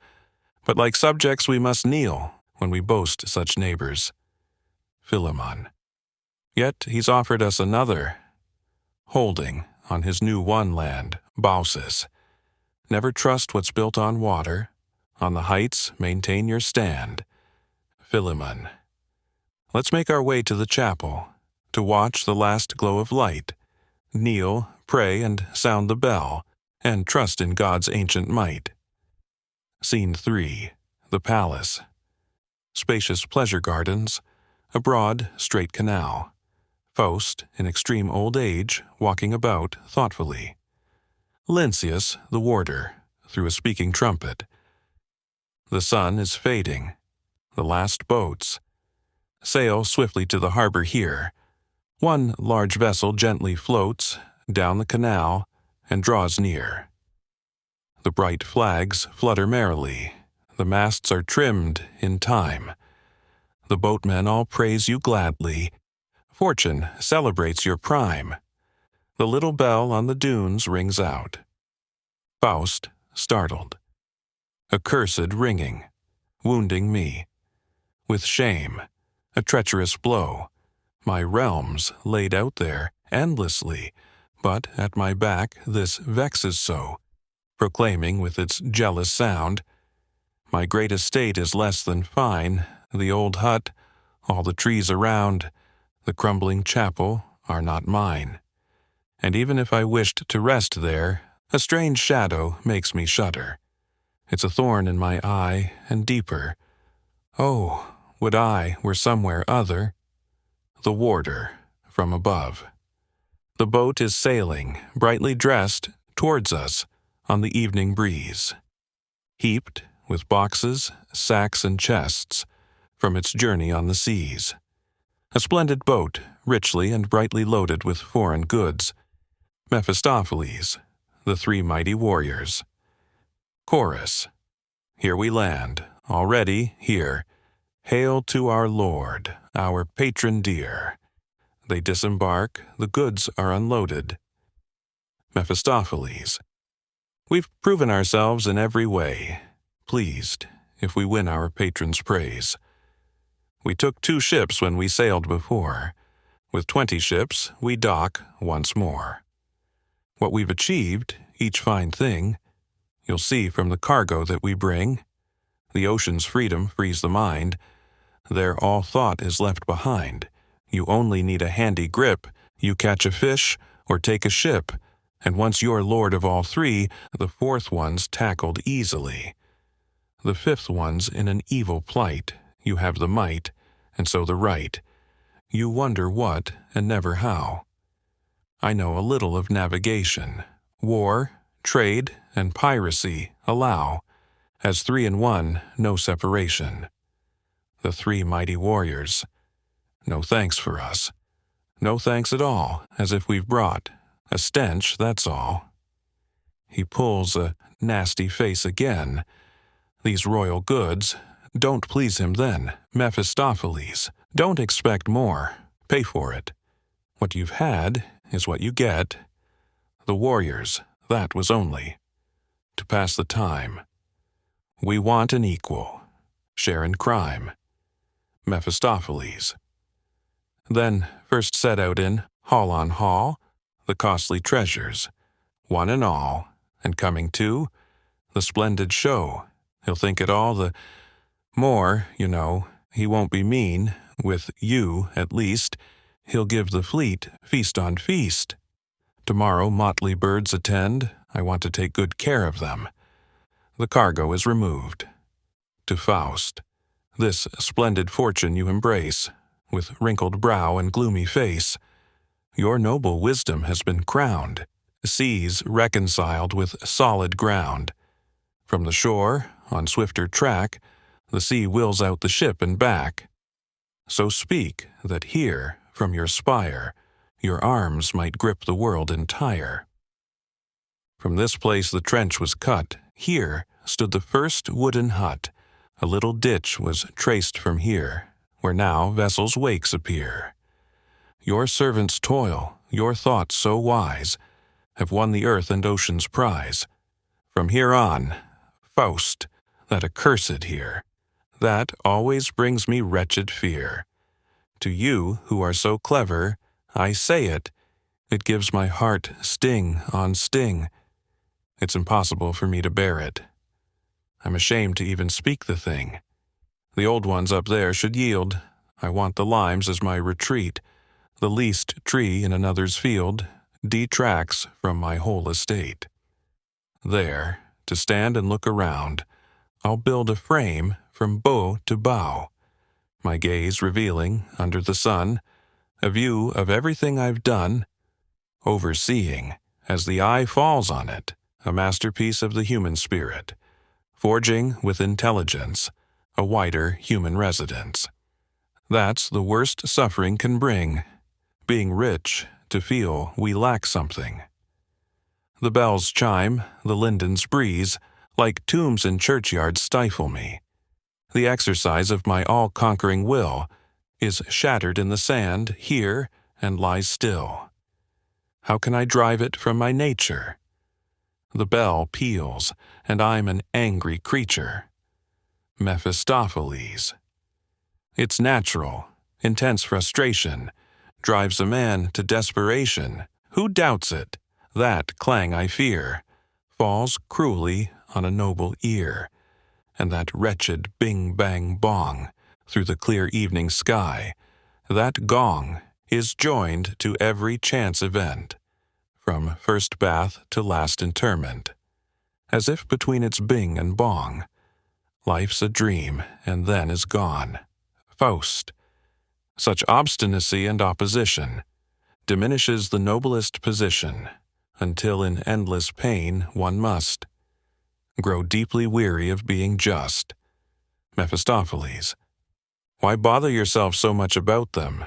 but like subjects we must kneel when we boast such neighbors. Philemon. Yet he's offered us another, holding on his new won land, Baucis. Never trust what's built on water. On the heights maintain your stand. Philemon. Let's make our way to the chapel, to watch the last glow of light, kneel, pray, and sound the bell, and trust in God's ancient might. Scene 3. The palace. Spacious pleasure gardens, a broad, straight canal. Faust, in extreme old age, walking about thoughtfully. Lynceus, the warder, through a speaking trumpet. The sun is fading. The last boats sail swiftly to the harbor here. One large vessel gently floats down the canal and draws near. The bright flags flutter merrily. The masts are trimmed in time. The boatmen all praise you gladly, fortune celebrates your prime. The little bell on the dunes rings out. Faust, startled. Accursed ringing, wounding me. With shame, a treacherous blow, my realms laid out there endlessly, but at my back this vexes so, proclaiming with its jealous sound, my great estate is less than fine, the old hut, all the trees around, the crumbling chapel are not mine. And even if I wished to rest there, a strange shadow makes me shudder. It's a thorn in my eye, and deeper. Oh, would I were somewhere other. The warder, from above. The boat is sailing, brightly dressed, towards us, on the evening breeze. Heaped with boxes, sacks, and chests, from its journey on the seas. A splendid boat, richly and brightly loaded with foreign goods. Mephistopheles, the three mighty warriors. Chorus. Here we land, already here. Hail to our Lord, our patron dear. They disembark, the goods are unloaded. Mephistopheles. We've proven ourselves in every way, pleased if we win our patron's praise. We took 2 ships when we sailed before. With 20 ships, we dock once more. What we've achieved, each fine thing, you'll see from the cargo that we bring. The ocean's freedom frees the mind. There all thought is left behind. You only need a handy grip. You catch a fish or take a ship, and once you're lord of all 3, the 4th one's tackled easily. The 5th one's in an evil plight. You have the might, and so the right. You wonder what, and never how. I know a little of navigation. War, trade, and piracy allow, as 3 in 1, no separation. The 3 mighty warriors. No thanks for us. No thanks at all, as if we've brought a stench, that's all. He pulls a nasty face again. These royal goods don't please him then, Mephistopheles. Don't expect more. Pay for it. What you've had is what you get. The warriors, that was only to pass the time. We want an equal, share in crime. Mephistopheles. Then first set out in haul on haul, the costly treasures, one and all, and coming to, the splendid show. He'll think it all the more, you know, he won't be mean, with you at least. He'll give the fleet feast on feast. Tomorrow motley birds attend, I want to take good care of them. The cargo is removed. To Faust. This splendid fortune you embrace, with wrinkled brow and gloomy face. Your noble wisdom has been crowned, seas reconciled with solid ground. From the shore, on swifter track, the sea wills out the ship and back. So speak that here, from your spire, your arms might grip the world entire. From this place the trench was cut. Here stood the first wooden hut. A little ditch was traced from here, where now vessels' wakes appear. Your servants' toil, your thoughts so wise, have won the earth and ocean's prize. From here on, Faust, that accursed here, that always brings me wretched fear. To you, who are so clever, I say it gives my heart sting on sting. It's impossible for me to bear it. I'm ashamed to even speak the thing. The old ones up there should yield. I want the limes as my retreat. The least tree in another's field detracts from my whole estate. There, to stand and look around, I'll build a frame from bow to bow, my gaze revealing, under the sun, a view of everything I've done, overseeing, as the eye falls on it, a masterpiece of the human spirit, forging with intelligence a wider human residence. That's the worst suffering can bring, being rich to feel we lack something. The bells chime, the lindens breeze, like tombs in churchyards stifle me. The exercise of my all-conquering will, is shattered in the sand here and lies still. How can I drive it from my nature? The bell peals, and I'm an angry creature. Mephistopheles. It's natural, intense frustration drives a man to desperation. Who doubts it? That clang I fear falls cruelly on a noble ear, and that wretched bing-bang-bong through the clear evening sky, that gong is joined to every chance event, from first bath to last interment, as if between its bing and bong, life's a dream and then is gone. Faust. Such obstinacy and opposition diminishes the noblest position, until in endless pain one must grow deeply weary of being just. Mephistopheles. Why bother yourself so much about them?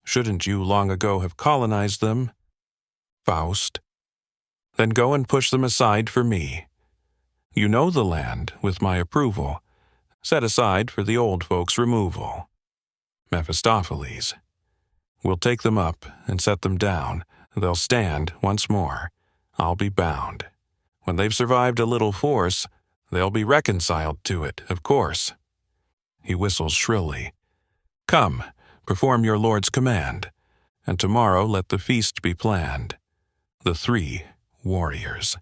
Shouldn't you long ago have colonized them? Faust. Then go and push them aside for me. You know the land, with my approval, set aside for the old folks' removal. Mephistopheles. We'll take them up and set them down. They'll stand once more. I'll be bound. When they've survived a little force, they'll be reconciled to it, of course. He whistles shrilly. Come, perform your lord's command, and tomorrow let the feast be planned. The 3 warriors.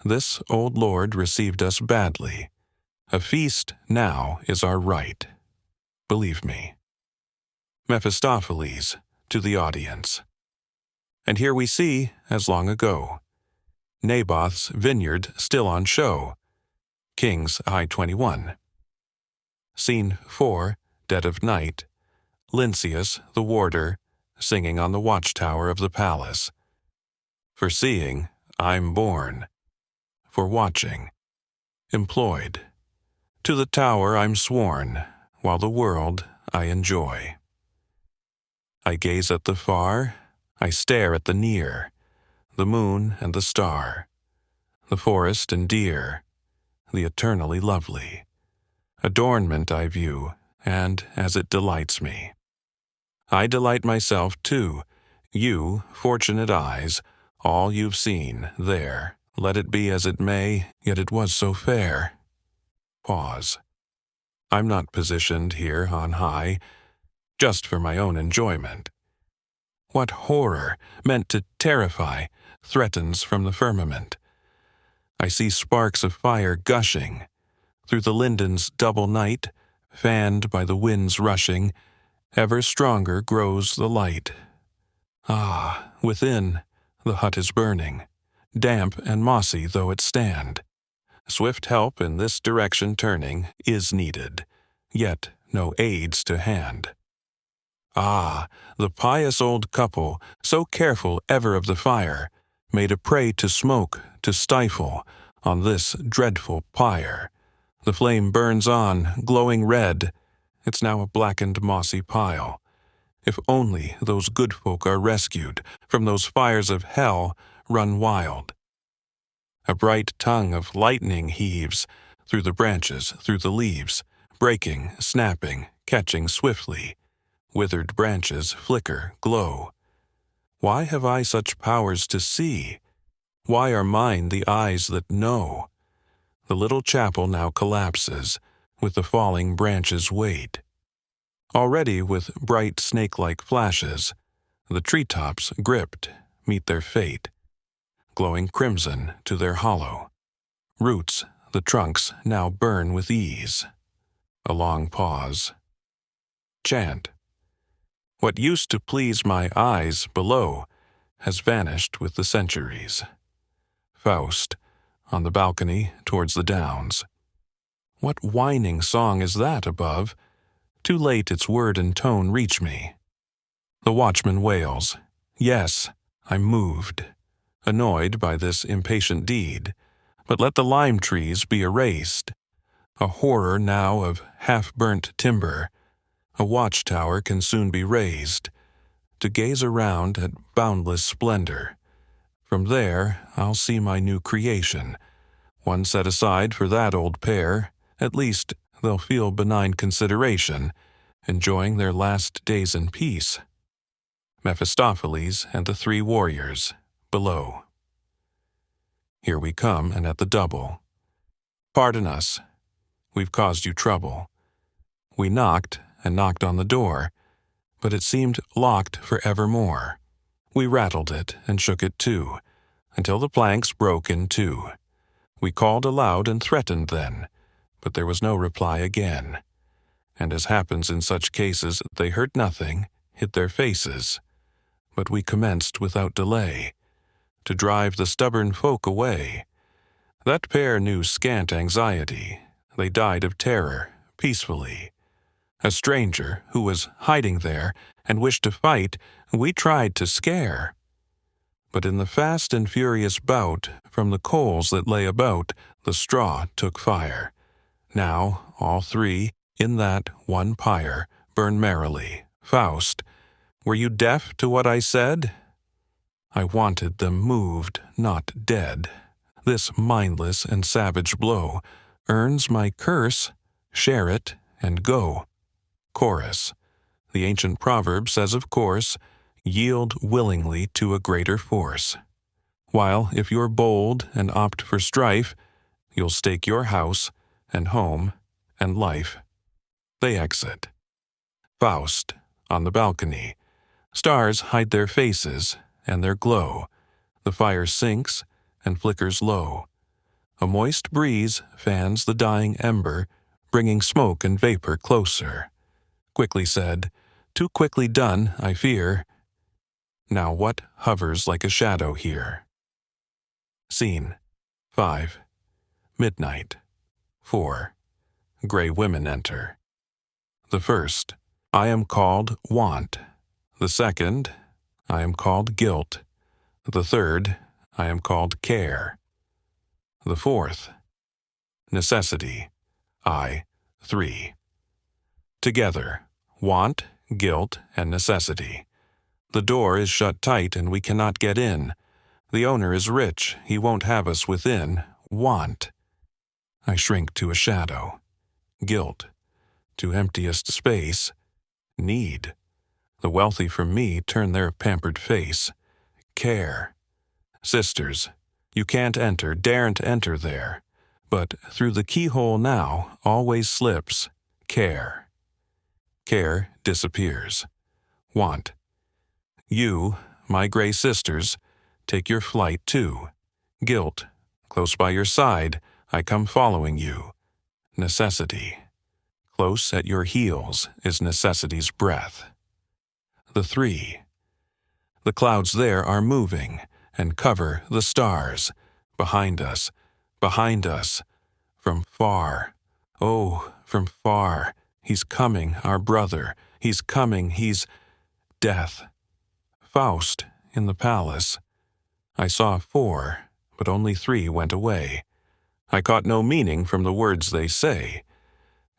This old lord received us badly. A feast now is our right. Believe me. Mephistopheles to the audience. And here we see, as long ago, Naboth's vineyard still on show. Kings I-21. Scene 4, dead of night. Lynceus, the warder, singing on the watchtower of the palace. For seeing, I'm born. For watching, employed. To the tower I'm sworn, while the world I enjoy. I gaze at the far, I stare at the near, the moon and the star, the forest and deer, the eternally lovely. Adornment I view, and as it delights me. I delight myself too. You, fortunate eyes, all you've seen, there, let it be as it may, yet it was so fair. Pause. I'm not positioned here on high, just for my own enjoyment. What horror, meant to terrify, threatens from the firmament? I see sparks of fire gushing. Through the linden's double night, fanned by the wind's rushing, ever stronger grows the light. Ah, within, the hut is burning, damp and mossy though it stand. Swift help in this direction turning is needed, yet no aids to hand. Ah, the pious old couple, so careful ever of the fire, made a prey to smoke, to stifle, on this dreadful pyre. The flame burns on, glowing red. It's now a blackened mossy pile. If only those good folk are rescued from those fires of hell run wild. A bright tongue of lightning heaves through the branches, through the leaves, breaking, snapping, catching swiftly. Withered branches flicker, glow. Why have I such powers to see? Why are mine the eyes that know? The little chapel now collapses, with the falling branches' weight. Already with bright snake-like flashes, the treetops, gripped, meet their fate, glowing crimson to their hollow. Roots, the trunks, now burn with ease. A long pause. Chant. What used to please my eyes below has vanished with the centuries. Faust, on the balcony towards the downs. What whining song is that above? Too late its word and tone reach me. The watchman wails. Yes, I'm moved, annoyed by this impatient deed, but let the lime trees be erased. A horror now of half-burnt timber. A watchtower can soon be raised, to gaze around at boundless splendor. From there I'll see my new creation, one set aside for that old pair. At least they'll feel benign consideration, enjoying their last days in peace. Mephistopheles and the three warriors, below. Here we come, and at the double. Pardon us, we've caused you trouble. We knocked and knocked on the door, but it seemed locked for evermore. We rattled it and shook it too, until the planks broke in two. We called aloud and threatened then, but there was no reply again. And as happens in such cases, they heard nothing, hid their faces. But we commenced without delay, to drive the stubborn folk away. That pair knew scant anxiety. They died of terror, peacefully. A stranger who was hiding there and wished to fight, we tried to scare. But in the fast and furious bout, from the coals that lay about, the straw took fire. Now all three, in that one pyre, burn merrily. Faust, were you deaf to what I said? I wanted them moved, not dead. This mindless and savage blow earns my curse. Share it and go. Chorus. The ancient proverb says, of course, yield willingly to a greater force. While if you're bold and opt for strife, you'll stake your house and home and life. They exit. Faust, on the balcony. Stars hide their faces and their glow. The fire sinks and flickers low. A moist breeze fans the dying ember, bringing smoke and vapor closer. Quickly said, too quickly done, I fear. Now what hovers like a shadow here? Scene 5. Midnight. 4. Gray women enter. The first, I am called Want. The second, I am called Guilt. The third, I am called Care. The fourth, Necessity. 3. Together, Want, Guilt, and Necessity. The door is shut tight and we cannot get in. The owner is rich, he won't have us within. Want. I shrink to a shadow. Guilt. To emptiest space. Need. The wealthy from me turn their pampered face. Care. Sisters, you can't enter, daren't enter there. But through the keyhole now always slips Care. Care disappears. Want. You, my gray sisters, take your flight too. Guilt. Close by your side, I come following you. Necessity. Close at your heels is necessity's breath. The three. The clouds there are moving and cover the stars. Behind us, from far. Oh, from far. He's coming, our brother. He's coming, he's death. Faust, in the palace. I saw 4, but only 3 went away. I caught no meaning from the words they say.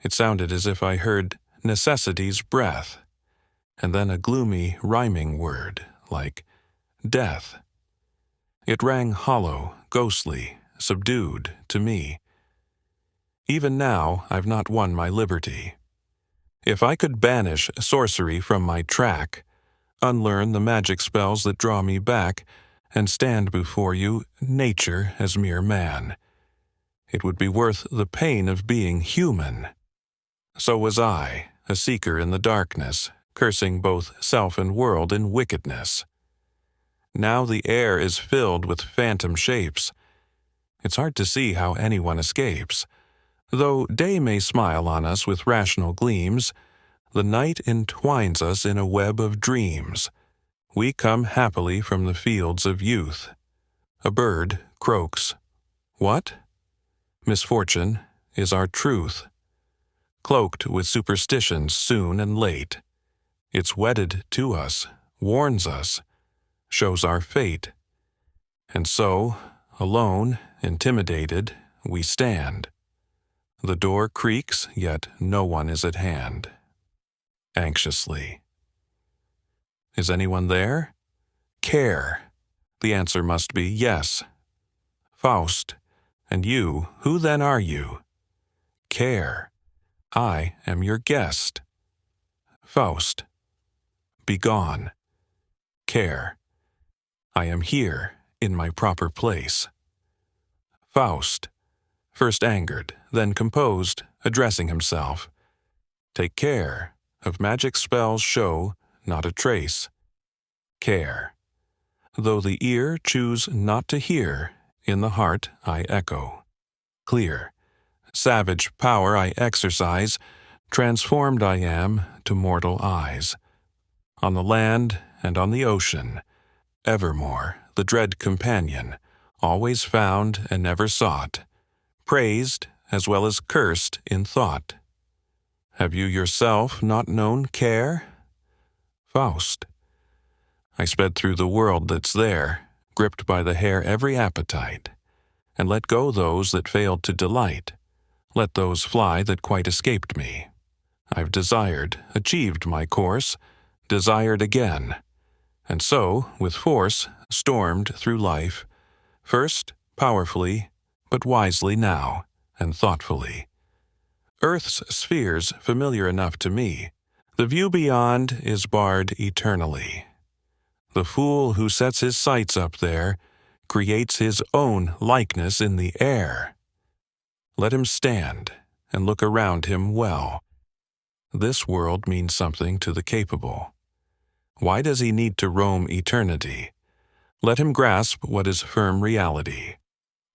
It sounded as if I heard necessity's breath, and then a gloomy, rhyming word, like death. It rang hollow, ghostly, subdued to me. Even now, I've not won my liberty. If I could banish sorcery from my track, unlearn the magic spells that draw me back, and stand before you, nature as mere man, it would be worth the pain of being human. So was I, a seeker in the darkness, cursing both self and world in wickedness. Now the air is filled with phantom shapes. It's hard to see how anyone escapes. Though day may smile on us with rational gleams, the night entwines us in a web of dreams. We come happily from the fields of youth. A bird croaks. What? Misfortune is our truth. Cloaked with superstitions soon and late. It's wedded to us, warns us, shows our fate. And so, alone, intimidated, we stand. The door creaks, yet no one is at hand. Anxiously. Is anyone there? Care. The answer must be yes. Faust. And you, who then are you? Care. I am your guest. Faust. Begone. Care. I am here, in my proper place. Faust. First angered, then composed, addressing himself. Take care, of magic spells show not a trace. Care. Though the ear choose not to hear, in the heart I echo. Clear. Savage power I exercise, transformed I am to mortal eyes. On the land and on the ocean, evermore the dread companion, always found and never sought, praised as well as cursed in thought. Have you yourself not known care? Faust. I sped through the world that's there, gripped by the hair every appetite, and let go those that failed to delight, let those fly that quite escaped me. I've desired, achieved my course, desired again, and so, with force, stormed through life, first powerfully, but wisely now, and thoughtfully. Earth's spheres familiar enough to me, the view beyond is barred eternally. The fool who sets his sights up there creates his own likeness in the air. Let him stand and look around him well. This world means something to the capable. Why does he need to roam eternity? Let him grasp what is firm reality.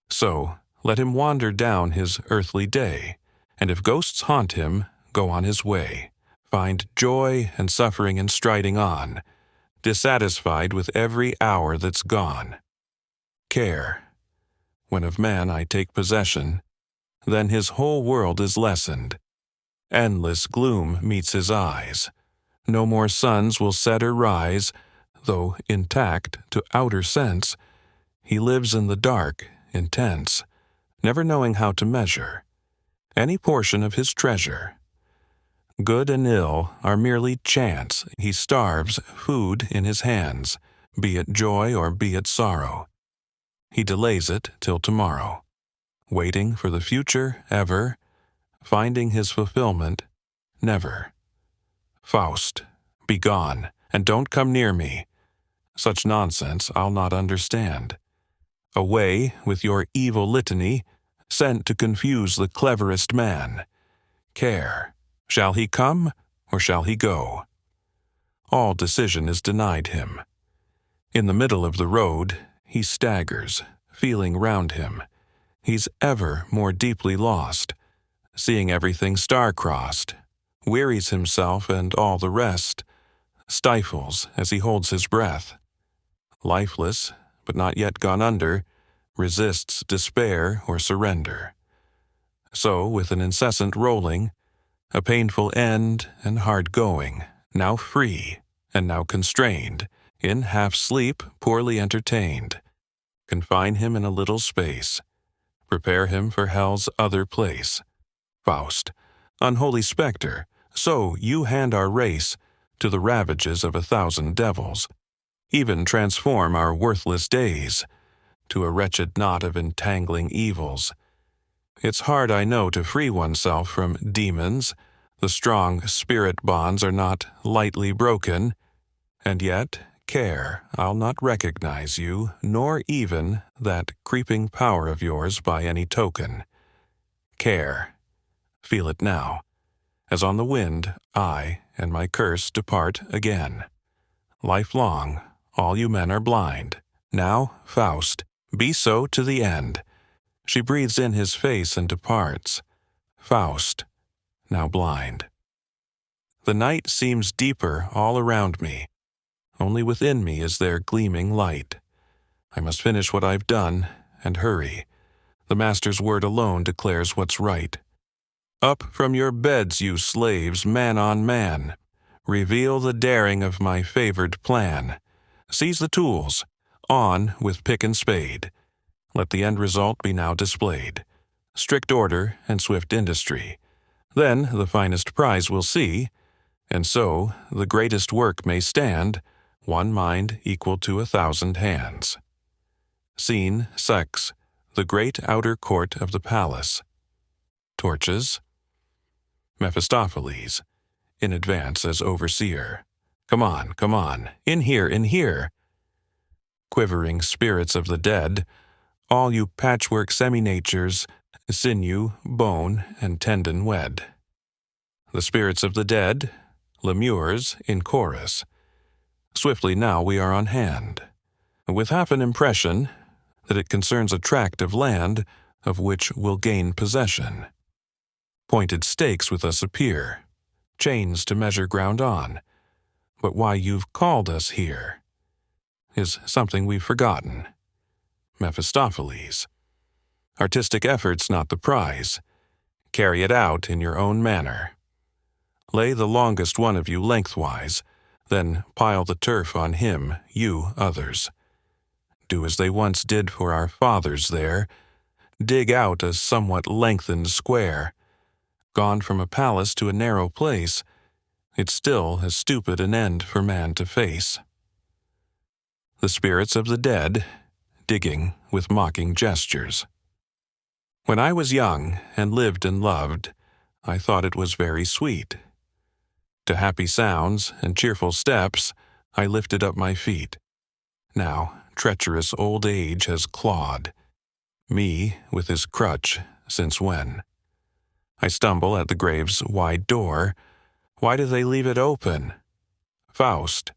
So, let him wander down his earthly day, and if ghosts haunt him, go on his way. Find joy and suffering in striding on, dissatisfied with every hour that's gone. Care. When of man I take possession, then his whole world is lessened. Endless gloom meets his eyes. No more suns will set or rise, though intact to outer sense, he lives in the dark, intense, never knowing how to measure any portion of his treasure. Good and ill are merely chance. He starves food in his hands, be it joy or be it sorrow. He delays it till tomorrow, waiting for the future ever, finding his fulfillment never. Faust, begone, and don't come near me. Such nonsense I'll not understand. Away with your evil litany, sent to confuse the cleverest man. Care. Shall he come, or shall he go? All decision is denied him. In the middle of the road, he staggers, feeling round him. He's ever more deeply lost, seeing everything star-crossed, wearies himself and all the rest, stifles as he holds his breath. Lifeless, but not yet gone under, resists despair or surrender. So, with an incessant rolling, a painful end and hard going, now free and now constrained, in half-sleep poorly entertained, confine him in a little space, prepare him for hell's other place. Faust, unholy spectre, so you hand our race to the ravages of 1,000 devils, even transform our worthless days to a wretched knot of entangling evils. It's hard, I know, to free oneself from demons. The strong spirit bonds are not lightly broken, and yet, care, I'll not recognize you, nor even that creeping power of yours by any token. Care. Feel it now. As on the wind, I and my curse depart again. Lifelong, all you men are blind. Now, Faust, be so to the end. She breathes in his face and departs. Faust, now blind. The night seems deeper all around me. Only within me is there gleaming light. I must finish what I've done and hurry. The master's word alone declares what's right. Up from your beds, you slaves, man on man. Reveal the daring of my favored plan. Seize the tools. On with pick and spade. Let the end result be now displayed. Strict order and swift industry. Then the finest prize we'll see, and so the greatest work may stand, one mind equal to 1,000 hands. Scene 6. The great outer court of the palace. Torches. Mephistopheles. in advance as overseer. Come on, in here. Quivering spirits of the dead, all you patchwork semi-natures, sinew, bone, and tendon wed. The spirits of the dead, lemures in chorus. Swiftly now we are on hand, with half an impression that it concerns a tract of land of which we'll gain possession. Pointed stakes with us appear, chains to measure ground on, but why you've called us here is something we've forgotten. Mephistopheles. Artistic effort's not the prize. Carry it out in your own manner. Lay the longest one of you lengthwise, then pile the turf on him, you others. Do as they once did for our fathers there. Dig out a somewhat lengthened square. Gone from a palace to a narrow place, it's still as stupid an end for man to face. The spirits of the dead, digging with mocking gestures. When I was young and lived and loved, I thought it was very sweet. To happy sounds and cheerful steps, I lifted up my feet. Now, treacherous old age has clawed me with his crutch since when? I stumble at the grave's wide door. Why do they leave it open? Faust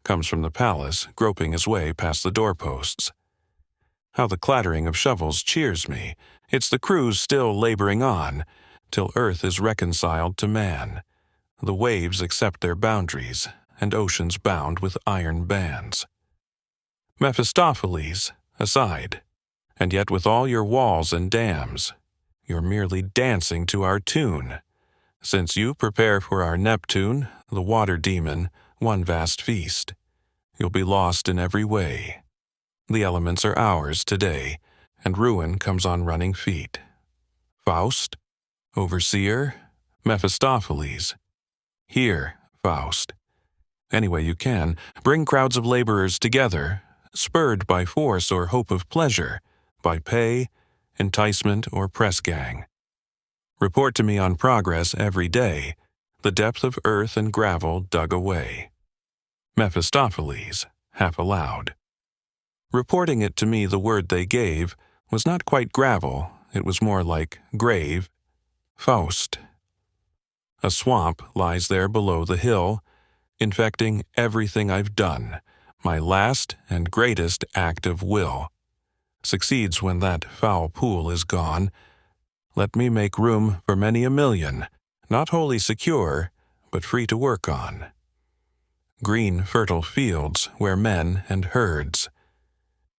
comes from the palace, groping his way past the doorposts. How the clattering of shovels cheers me. It's the crews still laboring on, till earth is reconciled to man. The waves accept their boundaries, and oceans bound with iron bands. Mephistopheles, aside, and yet with all your walls and dams, you're merely dancing to our tune, since you prepare for our Neptune, the water demon, one vast feast. You'll be lost in every way. The elements are ours today, and ruin comes on running feet. Faust, overseer, Mephistopheles. Here, Faust. Any way you can, bring crowds of laborers together, spurred by force or hope of pleasure, by pay, enticement, or press gang. Report to me on progress every day, the depth of earth and gravel dug away. Mephistopheles, half aloud. Reporting it to me, the word they gave was not quite gravel, it was more like grave. Faust. A swamp lies there below the hill, infecting everything I've done, my last and greatest act of will. Succeeds when that foul pool is gone. Let me make room for many a million, not wholly secure, but free to work on. Green, fertile fields where men and herds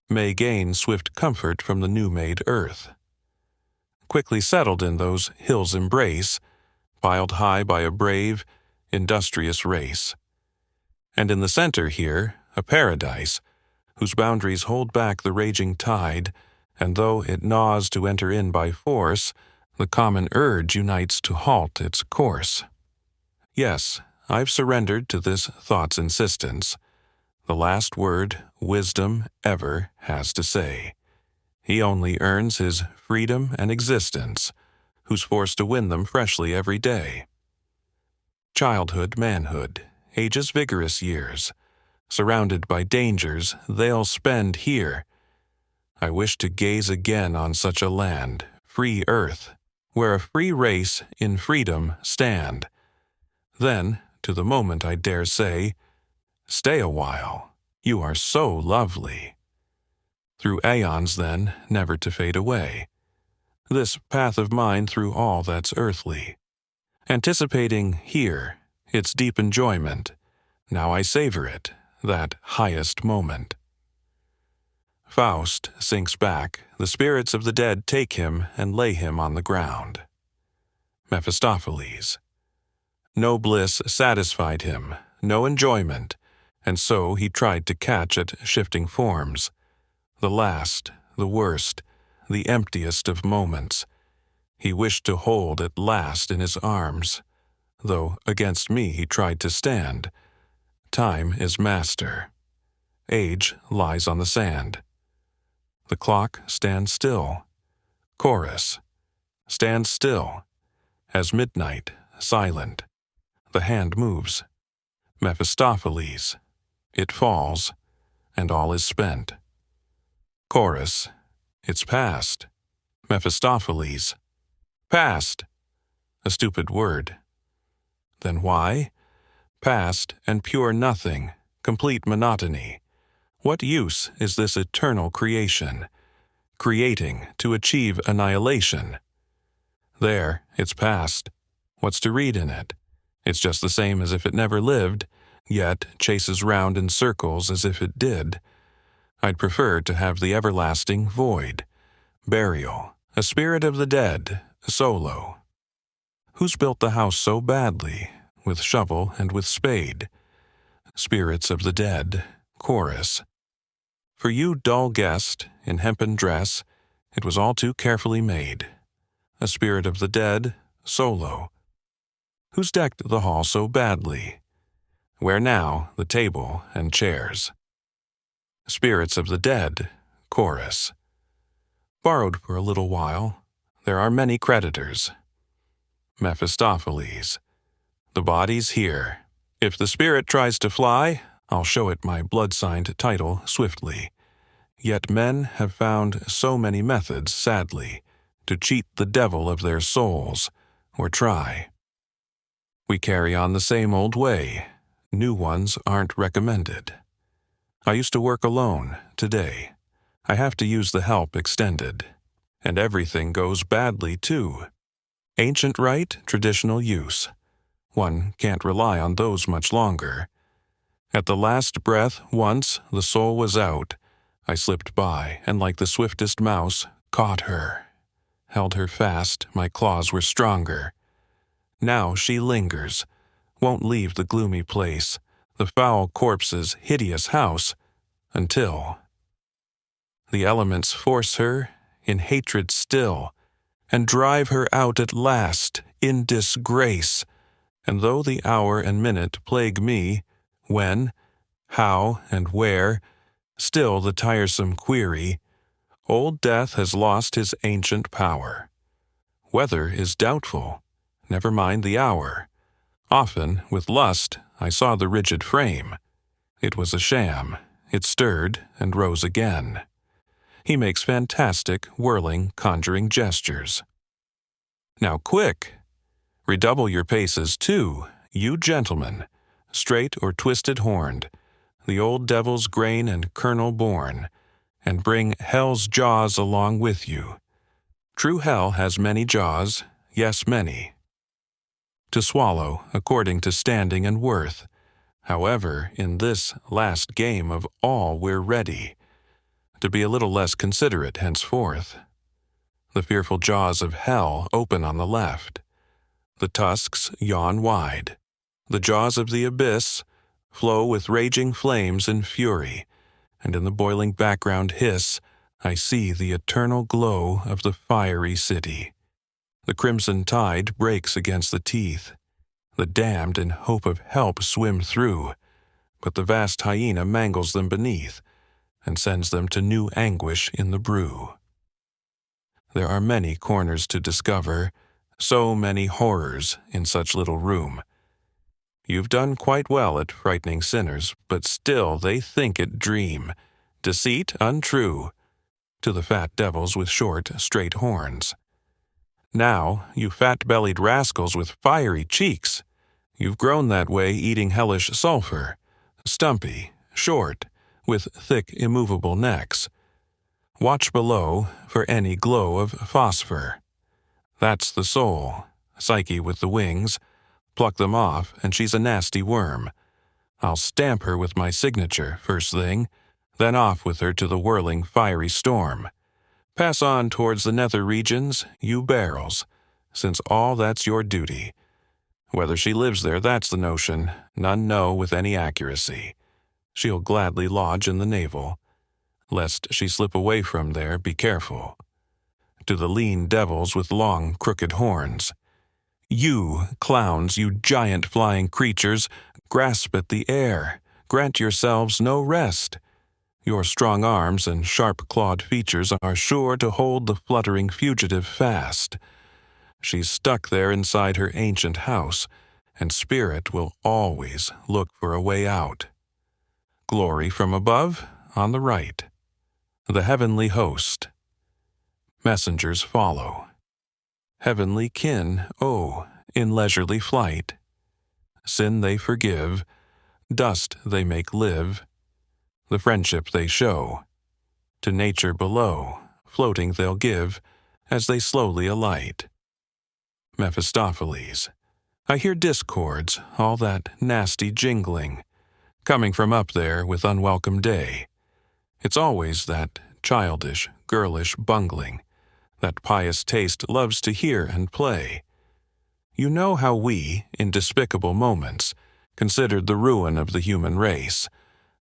may gain swift comfort from the new-made earth. Quickly settled in those hills' embrace, piled high by a brave, industrious race. And in the center here, a paradise, whose boundaries hold back the raging tide, and though it gnaws to enter in by force, the common urge unites to halt its course. Yes, I've surrendered to this thought's insistence. The last word wisdom ever has to say. He only earns his freedom and existence, who's forced to win them freshly every day. Childhood, manhood, age's vigorous years, surrounded by dangers they'll spend here. I wish to gaze again on such a land, free earth, where a free race in freedom stand. Then, to the moment I dare say, stay a while, you are so lovely. Through aeons then, never to fade away. This path of mine through all that's earthly. Anticipating here, its deep enjoyment, now I savor it, that highest moment. Faust sinks back, the spirits of the dead take him and lay him on the ground. Mephistopheles. No bliss satisfied him, no enjoyment, and so he tried to catch at shifting forms. The last, the worst, the emptiest of moments, he wished to hold at last in his arms, though against me he tried to stand. Time is master. Age lies on the sand. The clock stands still. Chorus. Stand still. As midnight, silent. The hand moves. Mephistopheles. It falls, and all is spent. Chorus. It's past. Mephistopheles. Past. A stupid word. Then why? Past and pure nothing, complete monotony. What use is this eternal creation? Creating to achieve annihilation. There, it's past. What's to read in it? It's just the same as if it never lived, yet chases round in circles as if it did. I'd prefer to have the everlasting void. Burial. A spirit of the dead. Solo. Who's built the house so badly, with shovel and with spade? Spirits of the dead. Chorus. For you dull guest, in hempen dress, it was all too carefully made. A spirit of the dead. Solo. Who's decked the hall so badly? Where now the table and chairs? Spirits of the dead. Chorus. Borrowed for a little while. There are many creditors. Mephistopheles. The body's here. If the spirit tries to fly, I'll show it my blood-signed title swiftly. Yet men have found so many methods, sadly, to cheat the devil of their souls, or try. We carry on the same old way. New ones aren't recommended. I used to work alone. Today, I have to use the help extended. And everything goes badly, too. Ancient rite, traditional use. One can't rely on those much longer. At the last breath, once the soul was out, I slipped by, and like the swiftest mouse, caught her. Held her fast, my claws were stronger. Now she lingers, won't leave the gloomy place, the foul corpse's hideous house, until the elements force her, in hatred still, and drive her out at last, in disgrace. And though the hour and minute plague me, when, how, and where, still the tiresome query, old death has lost his ancient power. Weather is doubtful, never mind the hour. Often, with lust, I saw the rigid frame. It was a sham, it stirred and rose again. He makes fantastic, whirling, conjuring gestures. Now quick! Redouble your paces, too, you gentlemen, straight or twisted horned, the old devil's grain and kernel born, and bring hell's jaws along with you. True hell has many jaws, yes, many. To swallow, according to standing and worth. However, in this last game of all we're ready to be a little less considerate henceforth. The fearful jaws of hell open on the left. The tusks yawn wide. The jaws of the abyss flow with raging flames and fury, and in the boiling background hiss, I see the eternal glow of the fiery city. The crimson tide breaks against the teeth. The damned in hope of help swim through, but the vast hyena mangles them beneath, and sends them to new anguish in the brew. There are many corners to discover, so many horrors in such little room. You've done quite well at frightening sinners, but still they think it dream, deceit untrue, to the fat devils with short, straight horns. Now, you fat-bellied rascals with fiery cheeks, you've grown that way eating hellish sulphur, stumpy, short, with thick, immovable necks. Watch below for any glow of phosphor. That's the soul, Psyche with the wings. Pluck them off, and she's a nasty worm. I'll stamp her with my signature, first thing, then off with her to the whirling, fiery storm. Pass on towards the nether regions, you barrels, since all that's your duty. Whether she lives there, that's the notion, none know with any accuracy. She'll gladly lodge in the navel. Lest she slip away from there, be careful. To the lean devils with long, crooked horns. You, clowns, you giant flying creatures, grasp at the air, grant yourselves no rest. Your strong arms and sharp-clawed features are sure to hold the fluttering fugitive fast. She's stuck there inside her ancient house, and spirit will always look for a way out. Glory from above, on the right. The heavenly host. Messengers follow. Heavenly kin, oh, in leisurely flight. Sin they forgive, dust they make live, the friendship they show. To nature below, floating they'll give, as they slowly alight. Mephistopheles. I hear discords, all that nasty jingling, coming from up there with unwelcome day. It's always that childish, girlish bungling, that pious taste loves to hear and play. You know how we, in despicable moments, considered the ruin of the human race,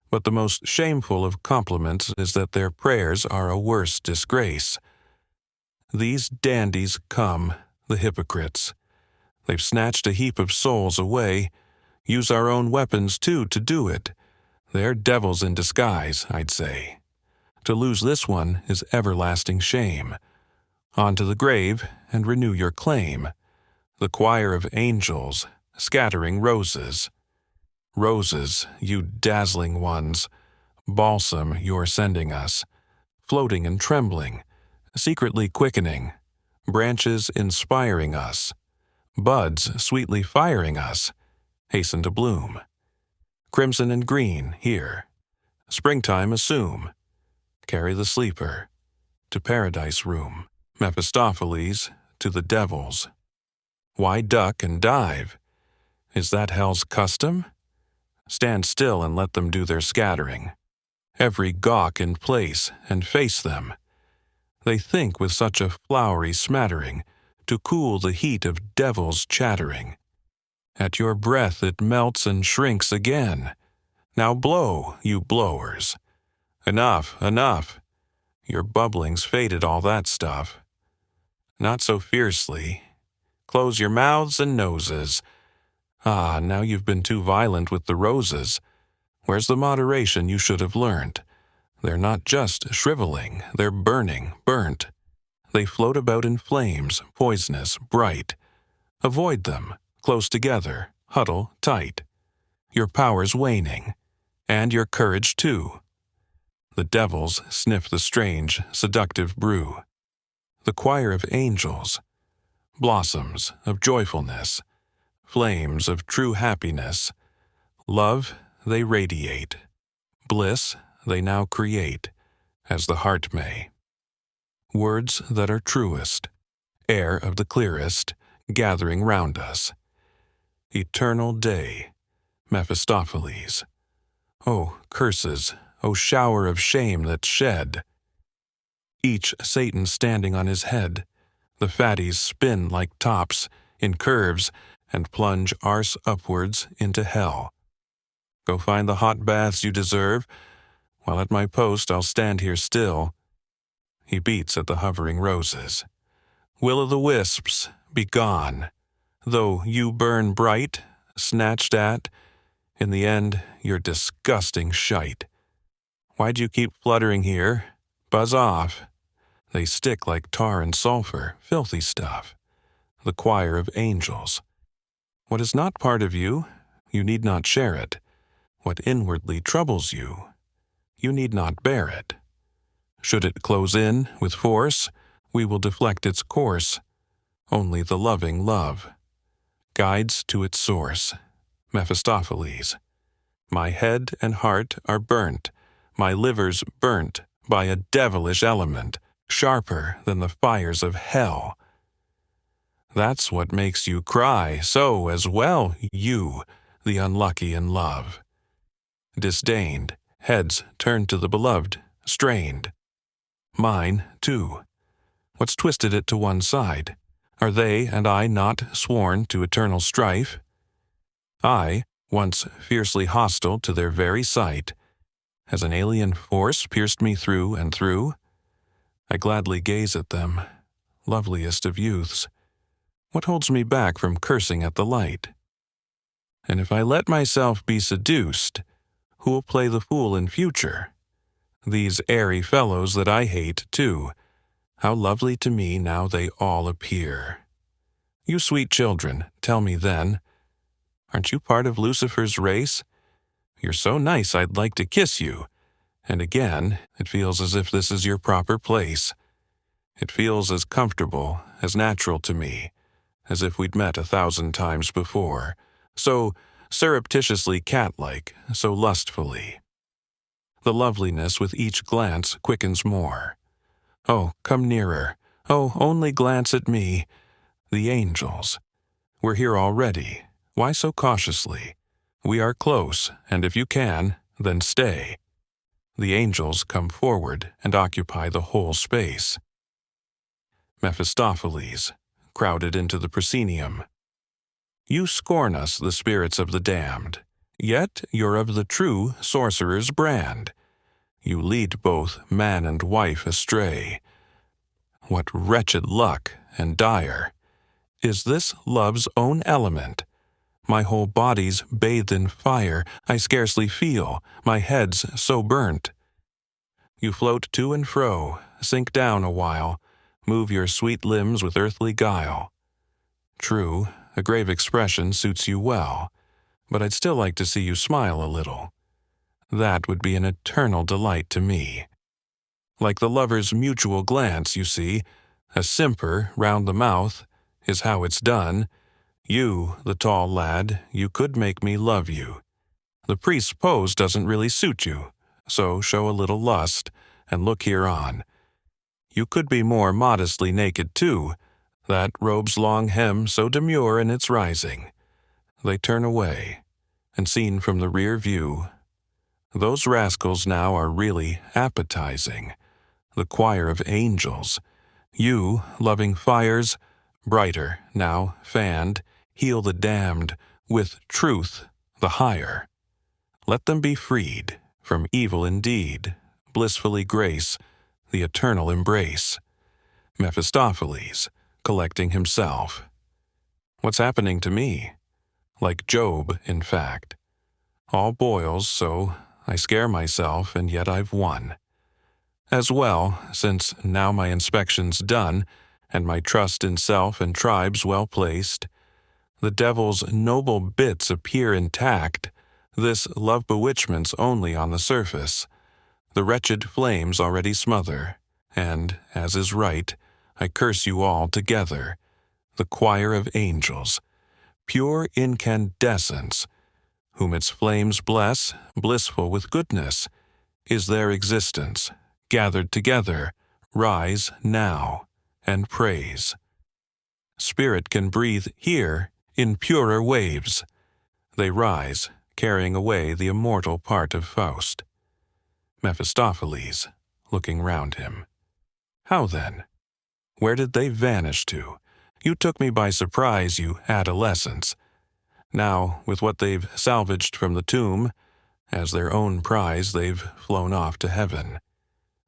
but the most shameful of compliments is that their prayers are a worse disgrace. These dandies come, the hypocrites. They've snatched a heap of souls away, use our own weapons too to do it. They're devils in disguise, I'd say. To lose this one is everlasting shame. On to the grave and renew your claim. The choir of angels, scattering roses. Roses, you dazzling ones, balsam you're sending us, floating and trembling, secretly quickening, branches inspiring us, buds sweetly firing us, hasten to bloom. Crimson and green here, springtime assume, carry the sleeper to paradise room. Mephistopheles to the devils. Why duck and dive? Is that hell's custom? Stand still and let them do their scattering. Every gawk in place and face them. They think with such a flowery smattering to cool the heat of devils chattering. At your breath it melts and shrinks again. Now blow, you blowers. Enough, enough. Your bubbling's faded all that stuff. Not so fiercely. Close your mouths and noses. Ah, now you've been too violent with the roses. Where's the moderation you should have learnt? They're not just shriveling, they're burning, burnt. They float about in flames, poisonous, bright. Avoid them, close together, huddle tight. Your power's waning, and your courage too. The devils sniff the strange, seductive brew. The choir of angels, blossoms of joyfulness, flames of true happiness. Love they radiate, bliss they now create, as the heart may. Words that are truest, air of the clearest, gathering round us. Eternal day, Mephistopheles. Oh, curses, oh shower of shame that's shed. Each Satan standing on his head, the fatties spin like tops in curves and plunge arse upwards into hell. Go find the hot baths you deserve, while at my post I'll stand here still. He beats at the hovering roses. Will-o'-the-wisps, be gone. Though you burn bright, snatched at, in the end you're disgusting shite. Why'd you keep fluttering here? Buzz off. They stick like tar and sulfur, filthy stuff. The choir of angels. What is not part of you, you need not share it. What inwardly troubles you, you need not bear it. Should it close in with force, we will deflect its course. Only the loving love guides to its source. Mephistopheles. My head and heart are burnt, my liver's burnt by a devilish element, sharper than the fires of hell. That's what makes you cry so as well, you, the unlucky in love. Disdained, heads turned to the beloved, strained. Mine, too. What's twisted it to one side? Are they and I not sworn to eternal strife? I, once fiercely hostile to their very sight, has an alien force pierced me through and through? I gladly gaze at them, loveliest of youths. What holds me back from cursing at the light? And if I let myself be seduced, who'll play the fool in future? These airy fellows that I hate, too, how lovely to me now they all appear. You sweet children, tell me then, Aren't you part of Lucifer's race? You're so nice I'd like to kiss you. And again, it feels as if this is your proper place. It feels as comfortable, as natural to me, as if we'd met 1,000 times before, so surreptitiously cat-like, so lustfully. The loveliness with each glance quickens more. Oh, come nearer. Oh, only glance at me. The angels. We're here already. Why so cautiously? We are close, and if you can, then stay. The angels come forward and occupy the whole space. Mephistopheles, crowded into the proscenium. You scorn us, the spirits of the damned, yet you're of the true sorcerer's brand. You lead both man and wife astray. What wretched luck, and dire. Is this love's own element? My whole body's bathed in fire, I scarcely feel, my head's so burnt. You float to and fro, sink down a while, move your sweet limbs with earthly guile. True, a grave expression suits you well, but I'd still like to see you smile a little. That would be an eternal delight to me. Like the lover's mutual glance, you see, a simper round the mouth is how it's done. You, the tall lad, you could make me love you. The priest's pose doesn't really suit you, so show a little lust, and look here on. You could be more modestly naked, too, that robe's long hem so demure in its rising. They turn away, and seen from the rear view, those rascals now are really appetizing. The choir of angels. You, loving fires, brighter, now fanned, heal the damned, with truth, the higher. Let them be freed, from evil indeed, blissfully grace, the eternal embrace. Mephistopheles, collecting himself. What's happening to me? Like Job, in fact. All boils, so I scare myself, and yet I've won. As well, since now my inspection's done, and my trust in self and tribes well placed, the devil's noble bits appear intact, this love bewitchment's only on the surface. The wretched flames already smother, and, as is right, I curse you all together, the choir of angels, pure incandescence, whom its flames bless, blissful with goodness, is their existence, gathered together, rise now, and praise. Spirit can breathe here in purer waves. They rise, carrying away the immortal part of Faust. Mephistopheles, looking round him. How then? Where did they vanish to? You took me by surprise, you adolescents. Now, with what they've salvaged from the tomb, as their own prize they've flown off to heaven.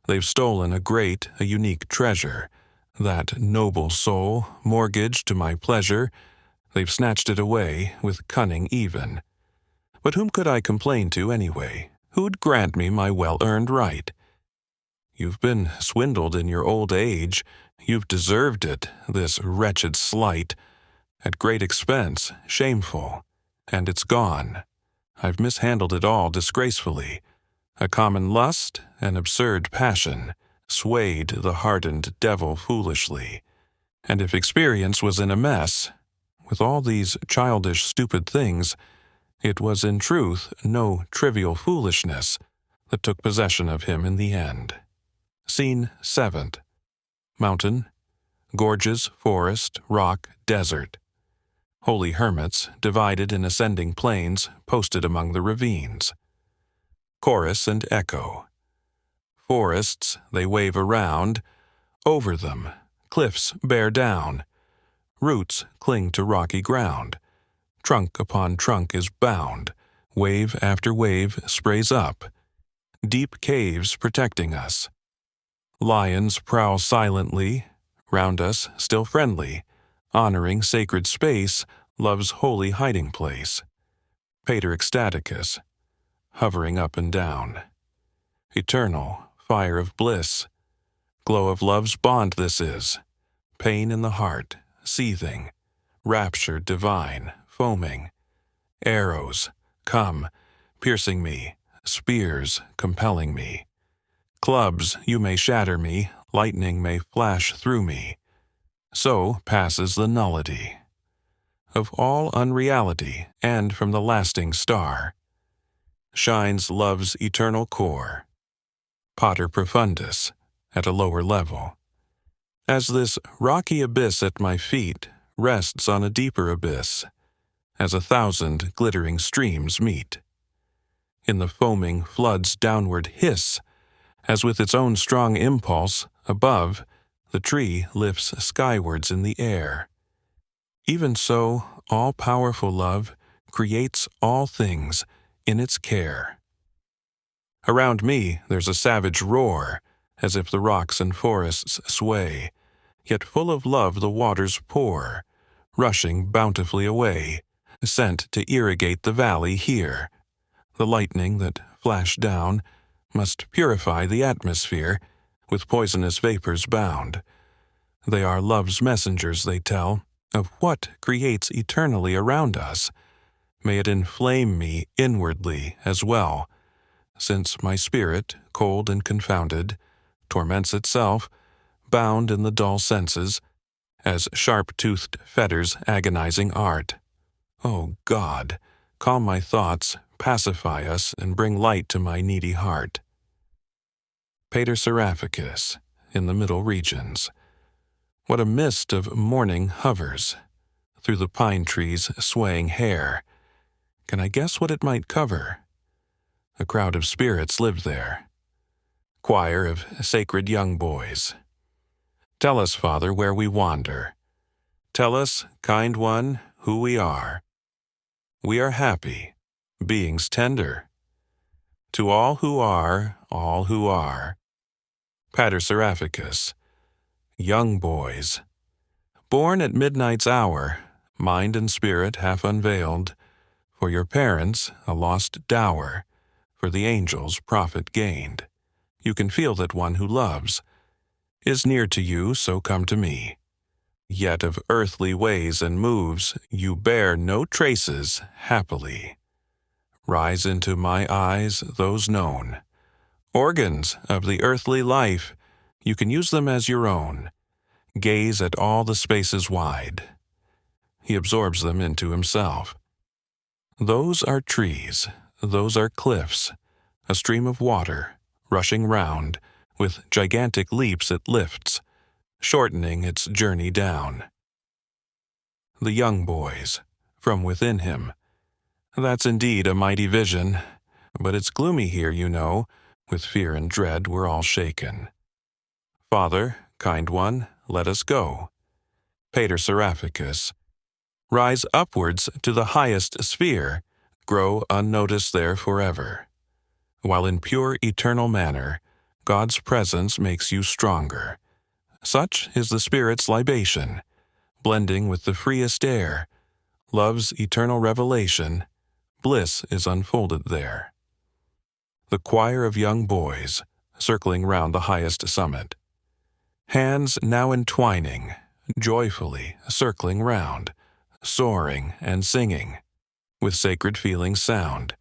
They've stolen a unique treasure, that noble soul, mortgaged to my pleasure. They've snatched it away, with cunning even. But whom could I complain to anyway? Who'd grant me my well-earned right? You've been swindled in your old age. You've deserved it, this wretched slight. At great expense, shameful. And it's gone. I've mishandled it all disgracefully. A common lust, an absurd passion, swayed the hardened devil foolishly. And if experience was in a mess, with all these childish, stupid things, it was in truth no trivial foolishness that took possession of him in the end. Scene 7th. Mountain, gorges, forest, rock, desert. Holy hermits, divided in ascending planes, posted among the ravines. Chorus and echo. Forests, they wave around. Over them, cliffs bear down. Roots cling to rocky ground. Trunk upon trunk is bound. Wave after wave sprays up. Deep caves protecting us. Lions prowl silently, round us still friendly, honoring sacred space, love's holy hiding place. Pater ecstaticus, hovering up and down. Eternal, fire of bliss, glow of love's bond this is, pain in the heart, seething, rapture divine, foaming, Arrows, come, piercing me, spears compelling me. Clubs, you may shatter me, lightning may flash through me. So passes the nullity of all unreality, and from the lasting star shines love's eternal core, pater profundus, at a lower level. As this rocky abyss at my feet rests on a deeper abyss, as 1,000 glittering streams meet. In the foaming flood's downward hiss, as with its own strong impulse, above, the tree lifts skywards in the air. Even so, all-powerful love creates all things in its care. Around me there's a savage roar, as if the rocks and forests sway, yet full of love the waters pour, rushing bountifully away, sent to irrigate the valley here. The lightning that flashed down must purify the atmosphere, with poisonous vapors bound. They are love's messengers, they tell, of what creates eternally around us. May it inflame me inwardly as well, since my spirit, cold and confounded, torments itself, bound in the dull senses, as sharp-toothed fetters agonizing art. O God, calm my thoughts, pacify us, and bring light to my needy heart. Pater Seraphicus, in the middle regions. What a mist of morning hovers through the pine trees' swaying hair. Can I guess what it might cover? A crowd of spirits lived there. Choir of sacred young boys. Tell us, Father, where we wander. Tell us, kind one, who we are. We are happy, beings tender. To all who are, all who are. Pater Seraphicus, young boys. Born at midnight's hour, mind and spirit half unveiled, for your parents a lost dower, for the angels profit gained. You can feel that one who loves is near to you, so come to me. Yet of earthly ways and moves you bear no traces, happily. Rise into my eyes those known. Organs of the earthly life, you can use them as your own. Gaze at all the spaces wide. He absorbs them into himself. Those are trees, those are cliffs, a stream of water, rushing round, with gigantic leaps it lifts, shortening its journey down. The young boys, from within him. That's indeed a mighty vision, but it's gloomy here, you know, with fear and dread we're all shaken. Father, kind one, let us go. Pater Seraphicus, rise upwards to the highest sphere, grow unnoticed there forever. While in pure eternal manner, God's presence makes you stronger. Such is the Spirit's libation, blending with the freest air. Love's eternal revelation, bliss is unfolded there. The choir of young boys, circling round the highest summit. Hands now entwining, joyfully circling round, soaring and singing, with sacred feelings sound.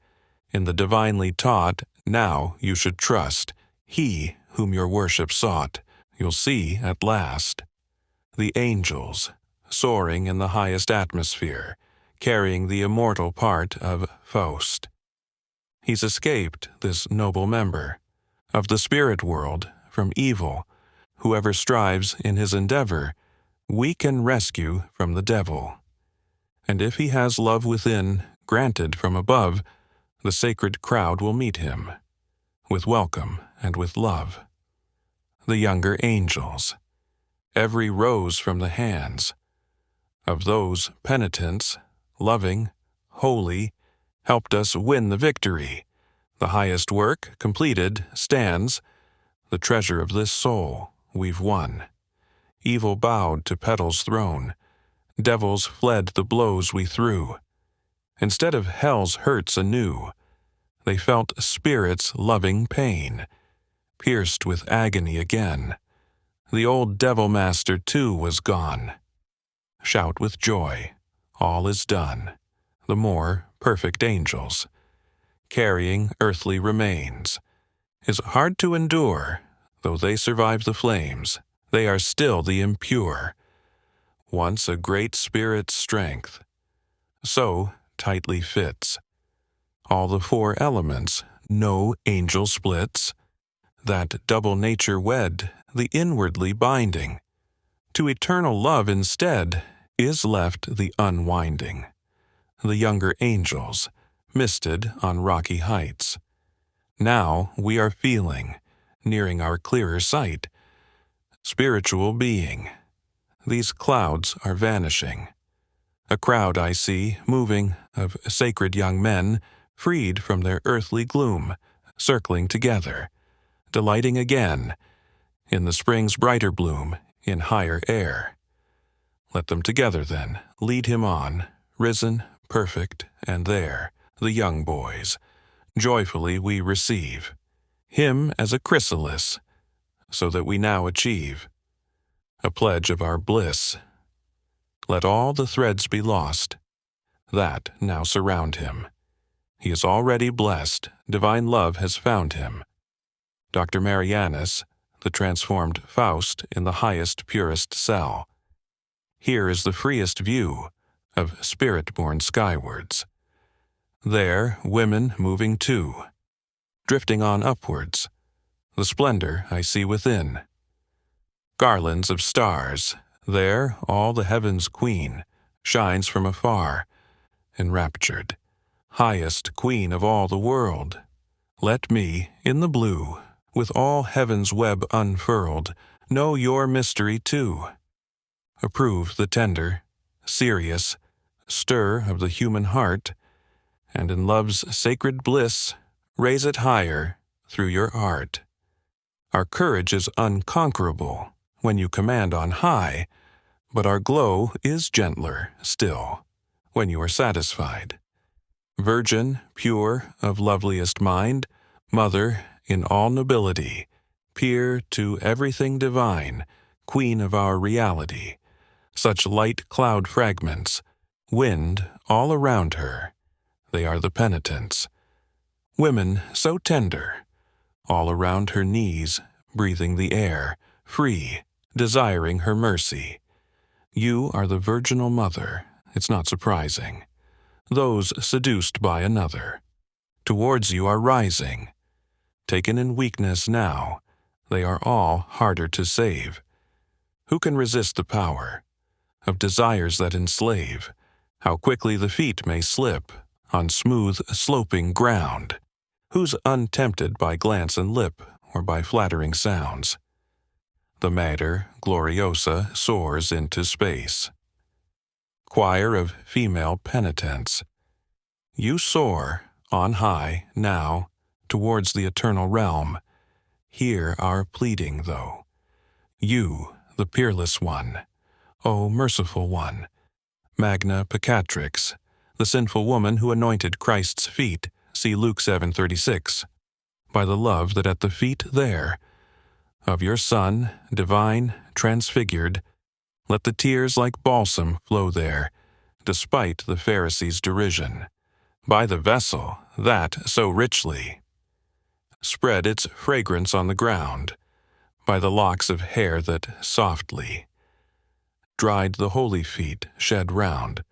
In the divinely taught, now you should trust. He whom your worship sought, you'll see at last. The angels, soaring in the highest atmosphere, carrying the immortal part of Faust. He's escaped, this noble member, of the spirit world, from evil. Whoever strives in his endeavor, we can rescue from the devil. And if he has love within, granted from above, the sacred crowd will meet him, with welcome and with love. The younger angels, every rose from the hands of those penitents, loving, holy, helped us win the victory. The highest work, completed, stands, the treasure of this soul we've won. Evil bowed to petals thrown, devils fled the blows we threw. Instead of hell's hurts anew, they felt spirit's loving pain, pierced with agony again. The old devil-master too was gone. Shout with joy, all is done. the more perfect angels, carrying earthly remains, is hard to endure. Though they survive the flames, they are still the impure. Once a great spirit's strength, so tightly fits all the four elements, no angel splits. That double nature wed, the inwardly binding. To eternal love instead is left the unwinding. The younger angels, misted on rocky heights. Now we are feeling, nearing our clearer sight. Spiritual being, these clouds are vanishing. A crowd I see moving of sacred young men, freed from their earthly gloom, circling together, delighting again in the spring's brighter bloom, in higher air. Let them together then lead him on, risen, perfect, and there, the young boys, joyfully we receive him as a chrysalis, so that we now achieve a pledge of our bliss. Let all the threads be lost that now surround him. He is already blessed, divine love has found him. Dr. Marianus, the transformed Faust in the highest, purest cell. Here is the freest view of spirit borne skywards. There, women moving too, drifting on upwards. The splendor I see within. Garlands of stars, there all the heaven's queen shines from afar, enraptured, highest queen of all the world. Let me, in the blue, with all heaven's web unfurled, know your mystery too. Approve the tender, serious stir of the human heart, and in love's sacred bliss, raise it higher through your art. Our courage is unconquerable when you command on high, but our glow is gentler still when you are satisfied. Virgin, pure, of loveliest mind, mother in all nobility, peer to everything divine, queen of our reality, such light cloud fragments, wind all around her, they are the penitents. Women so tender, all around her knees, breathing the air, free, desiring her mercy. You are the virginal mother, it's not surprising. Those seduced by another, towards you are rising. Taken in weakness now, they are all harder to save. Who can resist the power of desires that enslave? How quickly the feet may slip on smooth, sloping ground. Who's untempted by glance and lip or by flattering sounds? The Mater Gloriosa soars into space. Choir of female penitents, you soar on high now towards the eternal realm. Hear our pleading, though. You, the peerless one, O merciful one, Magna Peccatrix, the sinful woman who anointed Christ's feet, see Luke 7:36, by the love that at the feet there, of your Son, divine, transfigured, let the tears like balsam flow there, despite the Pharisees' derision, by the vessel that so richly spread its fragrance on the ground, by the locks of hair that softly dried the holy feet shed round,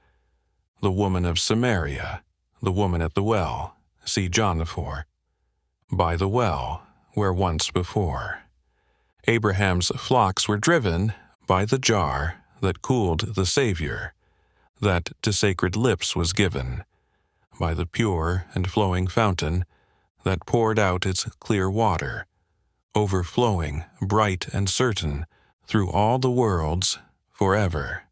the woman of Samaria, the woman at the well, see John 4, by the well where once before Abraham's flocks were driven, by the jar that cooled the Savior, that to sacred lips was given, by the pure and flowing fountain that poured out its clear water, overflowing, bright and certain, through all the worlds, forever.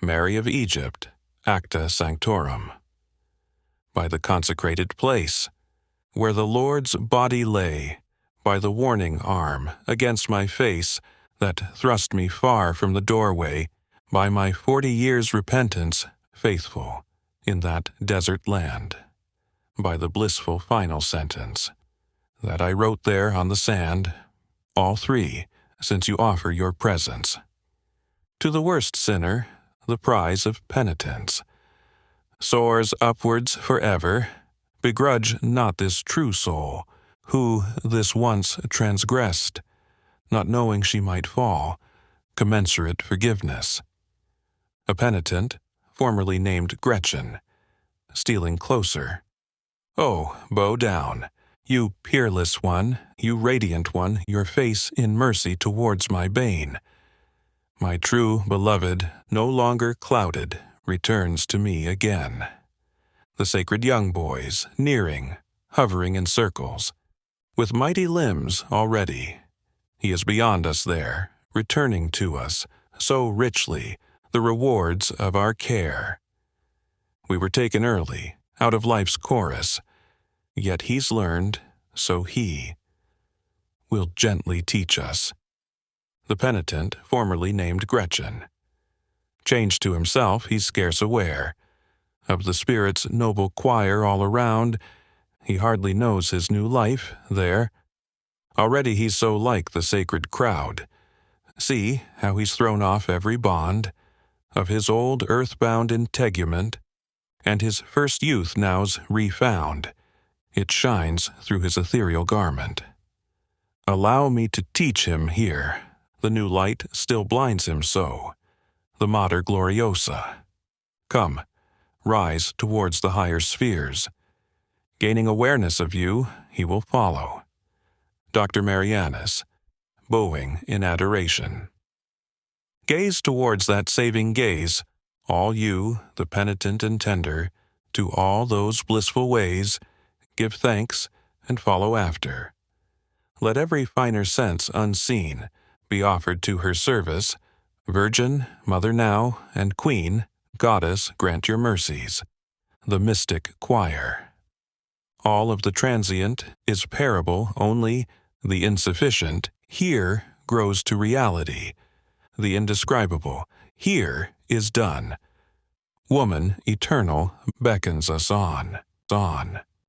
Mary of Egypt, Acta Sanctorum. By the consecrated place, where the Lord's body lay, by the warning arm against my face that thrust me far from the doorway, by my 40 years' repentance, faithful in that desert land, by the blissful final sentence that I wrote there on the sand, all three, since you offer your presence. To the worst sinner, the prize of penitence, soars upwards forever. Begrudge not this true soul, who this once transgressed, not knowing she might fall, commensurate forgiveness. A penitent, formerly named Gretchen, stealing closer. Oh, bow down, you peerless one, you radiant one, your face in mercy towards my bane. My true beloved, no longer clouded, returns to me again. The sacred young boys, nearing, hovering in circles, with mighty limbs already. He is beyond us there, returning to us, so richly, the rewards of our care. We were taken early, out of life's chorus, yet he's learned, so he will gently teach us. The penitent, formerly named Gretchen. Changed to himself, he's scarce aware. Of the Spirit's noble choir all around, he hardly knows his new life there. Already he's so like the sacred crowd. See how he's thrown off every bond of his old earthbound integument, and his first youth now's refound. It shines through his ethereal garment. Allow me to teach him here. The new light still blinds him so. The Mater Gloriosa. Come, rise towards the higher spheres. Gaining awareness of you, he will follow. Dr. Marianus, bowing in adoration. Gaze towards that saving gaze, all you, the penitent and tender, to all those blissful ways, give thanks and follow after. Let every finer sense unseen be offered to her service. Virgin, Mother now, and Queen, Goddess, grant your mercies. The mystic choir. All of the transient is parable only, the insufficient here grows to reality. The indescribable here is done. Woman eternal beckons us on.